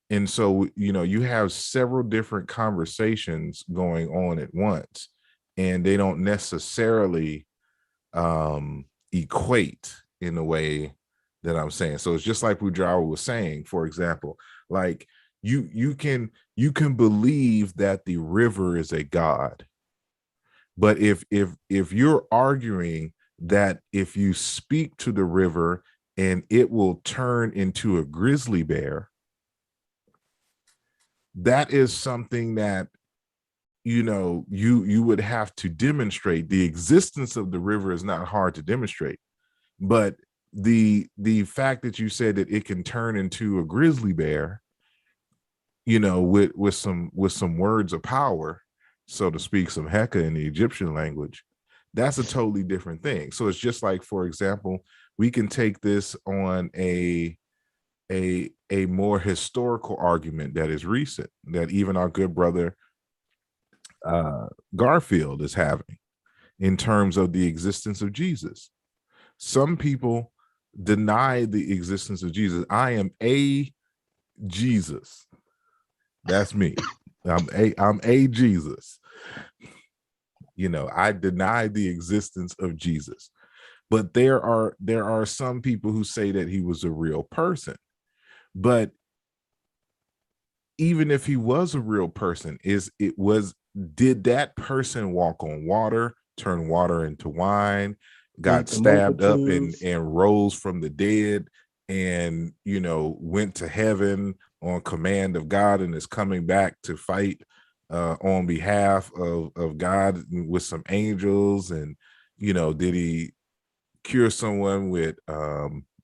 And so you have several different conversations going on at once, and they don't necessarily equate in the way that I'm saying. So it's just like Bujawa was saying, for example, like you can believe that the river is a god, but if you're arguing that if you speak to the river and it will turn into a grizzly bear, that is something that you would have to demonstrate. The existence of the river is not hard to demonstrate, but the fact that you said that it can turn into a grizzly bear, with some words of power, so to speak, some heka in the Egyptian language, that's a totally different thing. So it's just like, for example, we can take this on a more historical argument that is recent, that even our good brother Garfield is having, in terms of the existence of Jesus. Some people deny the existence of Jesus. I am a Jesus. That's me. I'm a Jesus. I deny the existence of Jesus. But there are some people who say that he was a real person. But even if he was a real person, did that person walk on water, turn water into wine, got stabbed up and rose from the dead, and went to heaven on command of God and is coming back to fight on behalf of God with some angels? And did he cure someone with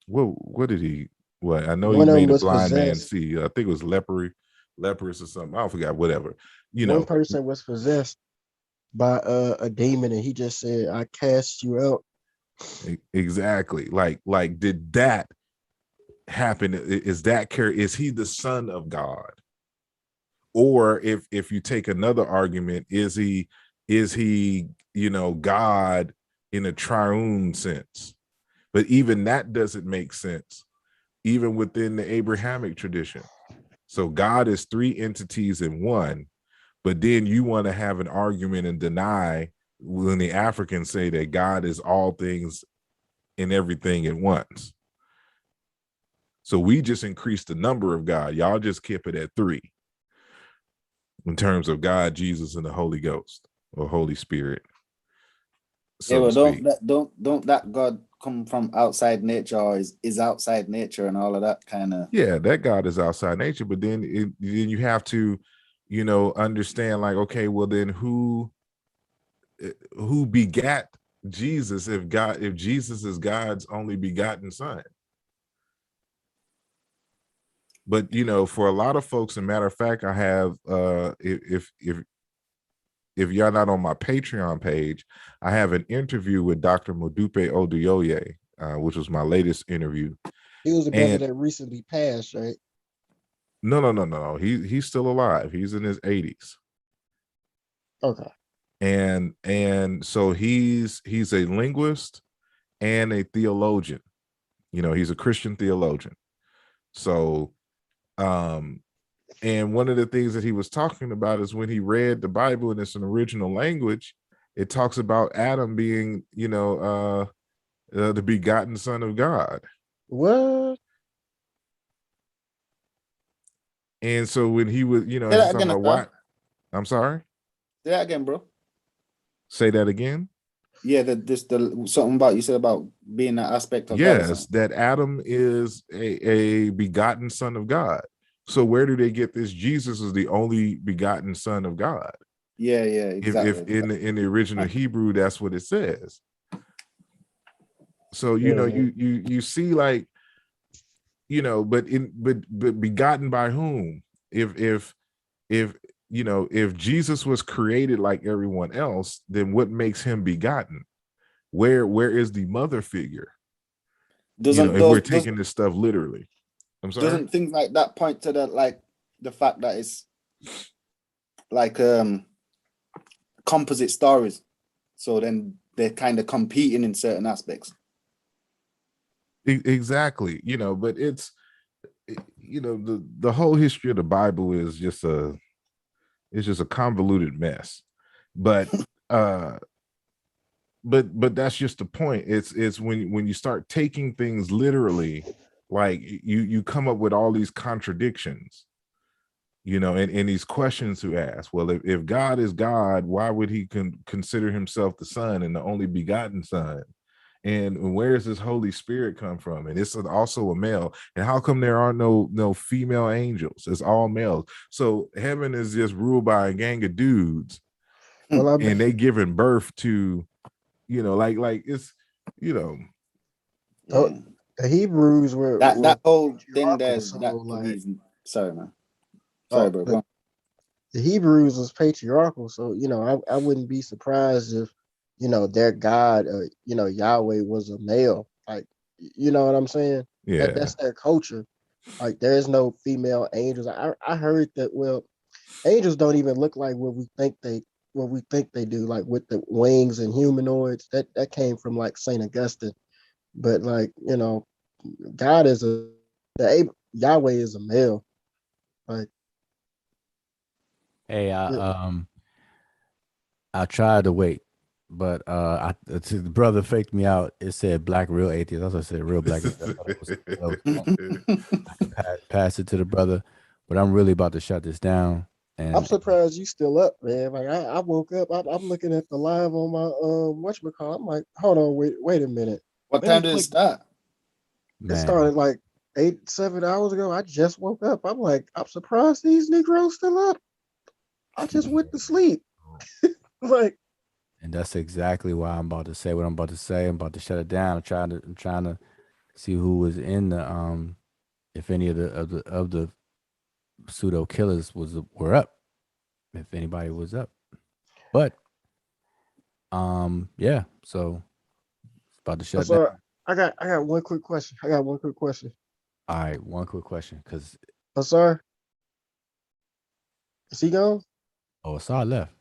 what did he I know he made a blind man see. I think it was leprous or something. I forgot, whatever. One person was possessed by a demon, and he just said, "I cast you out." Exactly. Like did that happen? Is he the son of God? Or if you take another argument, is he God in a triune sense? But even that doesn't make sense, even within the Abrahamic tradition. So God is three entities in one, but then you want to have an argument and deny when the Africans say that God is all things and everything at once. So we just increased the number of God. Y'all just keep it at three in terms of God, Jesus, and the Holy Ghost or Holy Spirit. So don't that God come from outside nature, or is outside nature and all of that kind of? Yeah, that God is outside nature, but then you have to, understand, like, okay, well then who begat Jesus if Jesus is God's only begotten son? But for a lot of folks, a matter of fact, I have if y'all not on my Patreon page, I have an interview with Dr. Modupe Oduyoye, which was my latest interview. He was the brother that recently passed, right? No. He's still alive. He's in his 80s. Okay. And so he's a linguist and a theologian. He's a Christian theologian. So and one of the things that he was talking about is when he read the Bible in its original language, it talks about Adam being, the begotten son of God. What? And so when he was, he's talking about what? I'm sorry? Say that again, bro. Say that again? Yeah, the something about you said about being an aspect of God. Yes, that Adam is a begotten son of God. So where do they get this? Jesus is the only begotten son of God. Yeah, exactly. If in the original Hebrew, that's what it says. So you know, you see, like, you know, but begotten by whom? If you know, if Jesus was created like everyone else, then what makes him begotten? Where is the mother figure? You know, if we're taking this stuff literally. I'm sorry. Doesn't things like that point to the, like, the fact that it's like composite stories, so then they're kind of competing in certain aspects. Exactly. You know, but it's, you know, the whole history of the Bible is just a convoluted mess. But but that's just the point. It's when you start taking things literally, like you come up with all these contradictions, you know, and these questions to ask. Well, if God is God, why would he consider himself the son and the only begotten son? And where does this Holy Spirit come from? And it's also a male. And how come there are no female angels? It's all males. So heaven is just ruled by a gang of dudes, and they giving birth to, you know, like it's, you know. The Hebrews were that whole thing. There's so, that. like, sorry, man. Sorry, bro. The Hebrews was patriarchal, so you know, I wouldn't be surprised if, you know, their God, you know, Yahweh was a male. Like, you know what I'm saying? Yeah. That's their culture. Like, there is no female angels. I heard that. Well, angels don't even look like what we think they do, like with the wings and humanoids. That came from like Saint Augustine. But, like, you know, God is Yahweh is a male. Like, hey, I tried to wait, but the brother faked me out. It said black real atheist. I said real black atheist. I pass it to the brother, but I'm really about to shut this down. And I'm surprised you still up, man. Like, I woke up, I'm looking at the live on my whatchamacallit. I'm like, hold on, wait a minute. What time did it start? It started like 7 hours ago. I just woke up. I'm like, I'm surprised these Negroes still up. I just went to sleep. Like, and that's exactly why I'm about to say what I'm about to say. I'm about to shut it down. I'm trying to see who was in the if any of the pseudo killers were up, if anybody was up. But yeah, so it's about to shut down. I got one quick question. All right, one quick question, because Sir, is he gone? Oh, Asar left.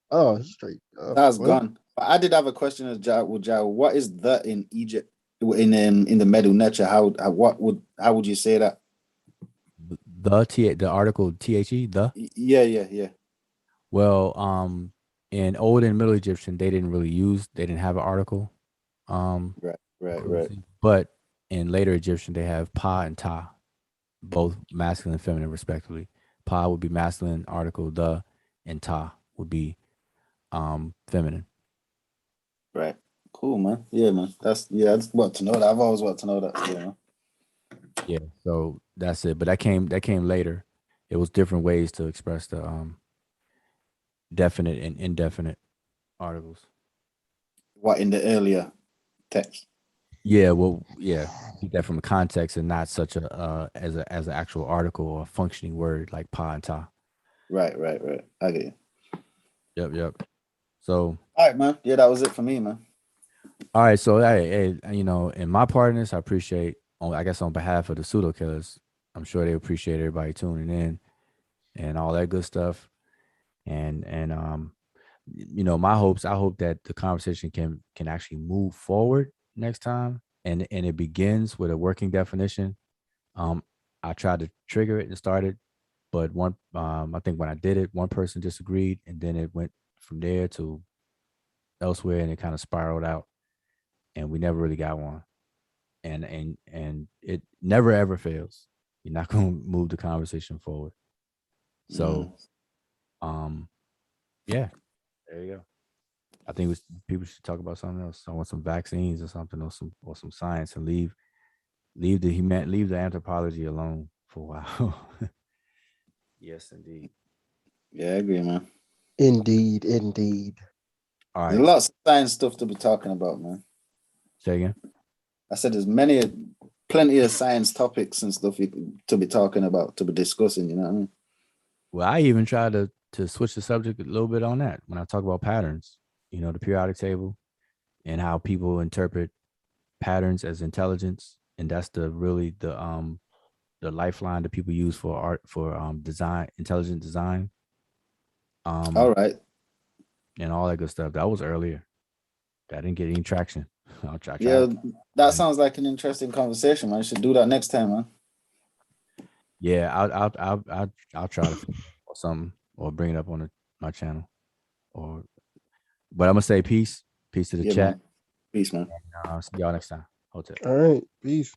Oh, he's straight. That's gone. But I did have a question as Jaw. What is the in Egypt in the Medu Neter? How would you say that? The article THE the. Yeah. Well, in Old and Middle Egyptian, they didn't have an article. Right. But in later Egyptian, they have Pa and Ta, both masculine and feminine, respectively. Pa would be masculine article, the, and Ta would be feminine. Right. Cool, man. Yeah, man. I just want to know that. I've always wanted to know that. Yeah, man. Yeah. So that's it. But that came later. It was different ways to express the definite and indefinite articles. What in the earlier text? Yeah, well, yeah, keep that from context and not such a as an actual article or a functioning word like pa and ta. Right. I get you. Yep. So, all right, man. Yeah, that was it for me, man. All right, so hey, you know, in my part in this, I appreciate, I guess on behalf of the Pseudo Killas, I'm sure they appreciate everybody tuning in and all that good stuff. And you know, I hope that the conversation can actually move forward next time, and it begins with a working definition. I tried to trigger it and start it, but I think when I did it, one person disagreed, and then it went from there to elsewhere, and it kind of spiraled out, and we never really got one. And it never ever fails. You're not going to move the conversation forward. So, yeah, there you go. I think people should talk about something else. I want some vaccines or something, or some science, and leave the anthropology alone for a while. Yes, indeed. Yeah, I agree, man. Indeed, indeed. All right. There's lots of science stuff to be talking about, man. Say again. I said there's plenty of science topics and stuff to be talking about, to be discussing. You know what I mean? Well, I even try to switch the subject a little bit on that when I talk about patterns. The periodic table and how people interpret patterns as intelligence, and that's the lifeline that people use for art, for design, intelligent design. All right. And all that good stuff. That was earlier. That didn't get any traction. I'll try. Yeah, that sounds like an interesting conversation, man. I should do that next time, man. Yeah, I'll try to or something, or bring it up on my channel, but I'm gonna say peace to the chat. Man. Peace, man. See y'all next time. Hotel. All right, peace.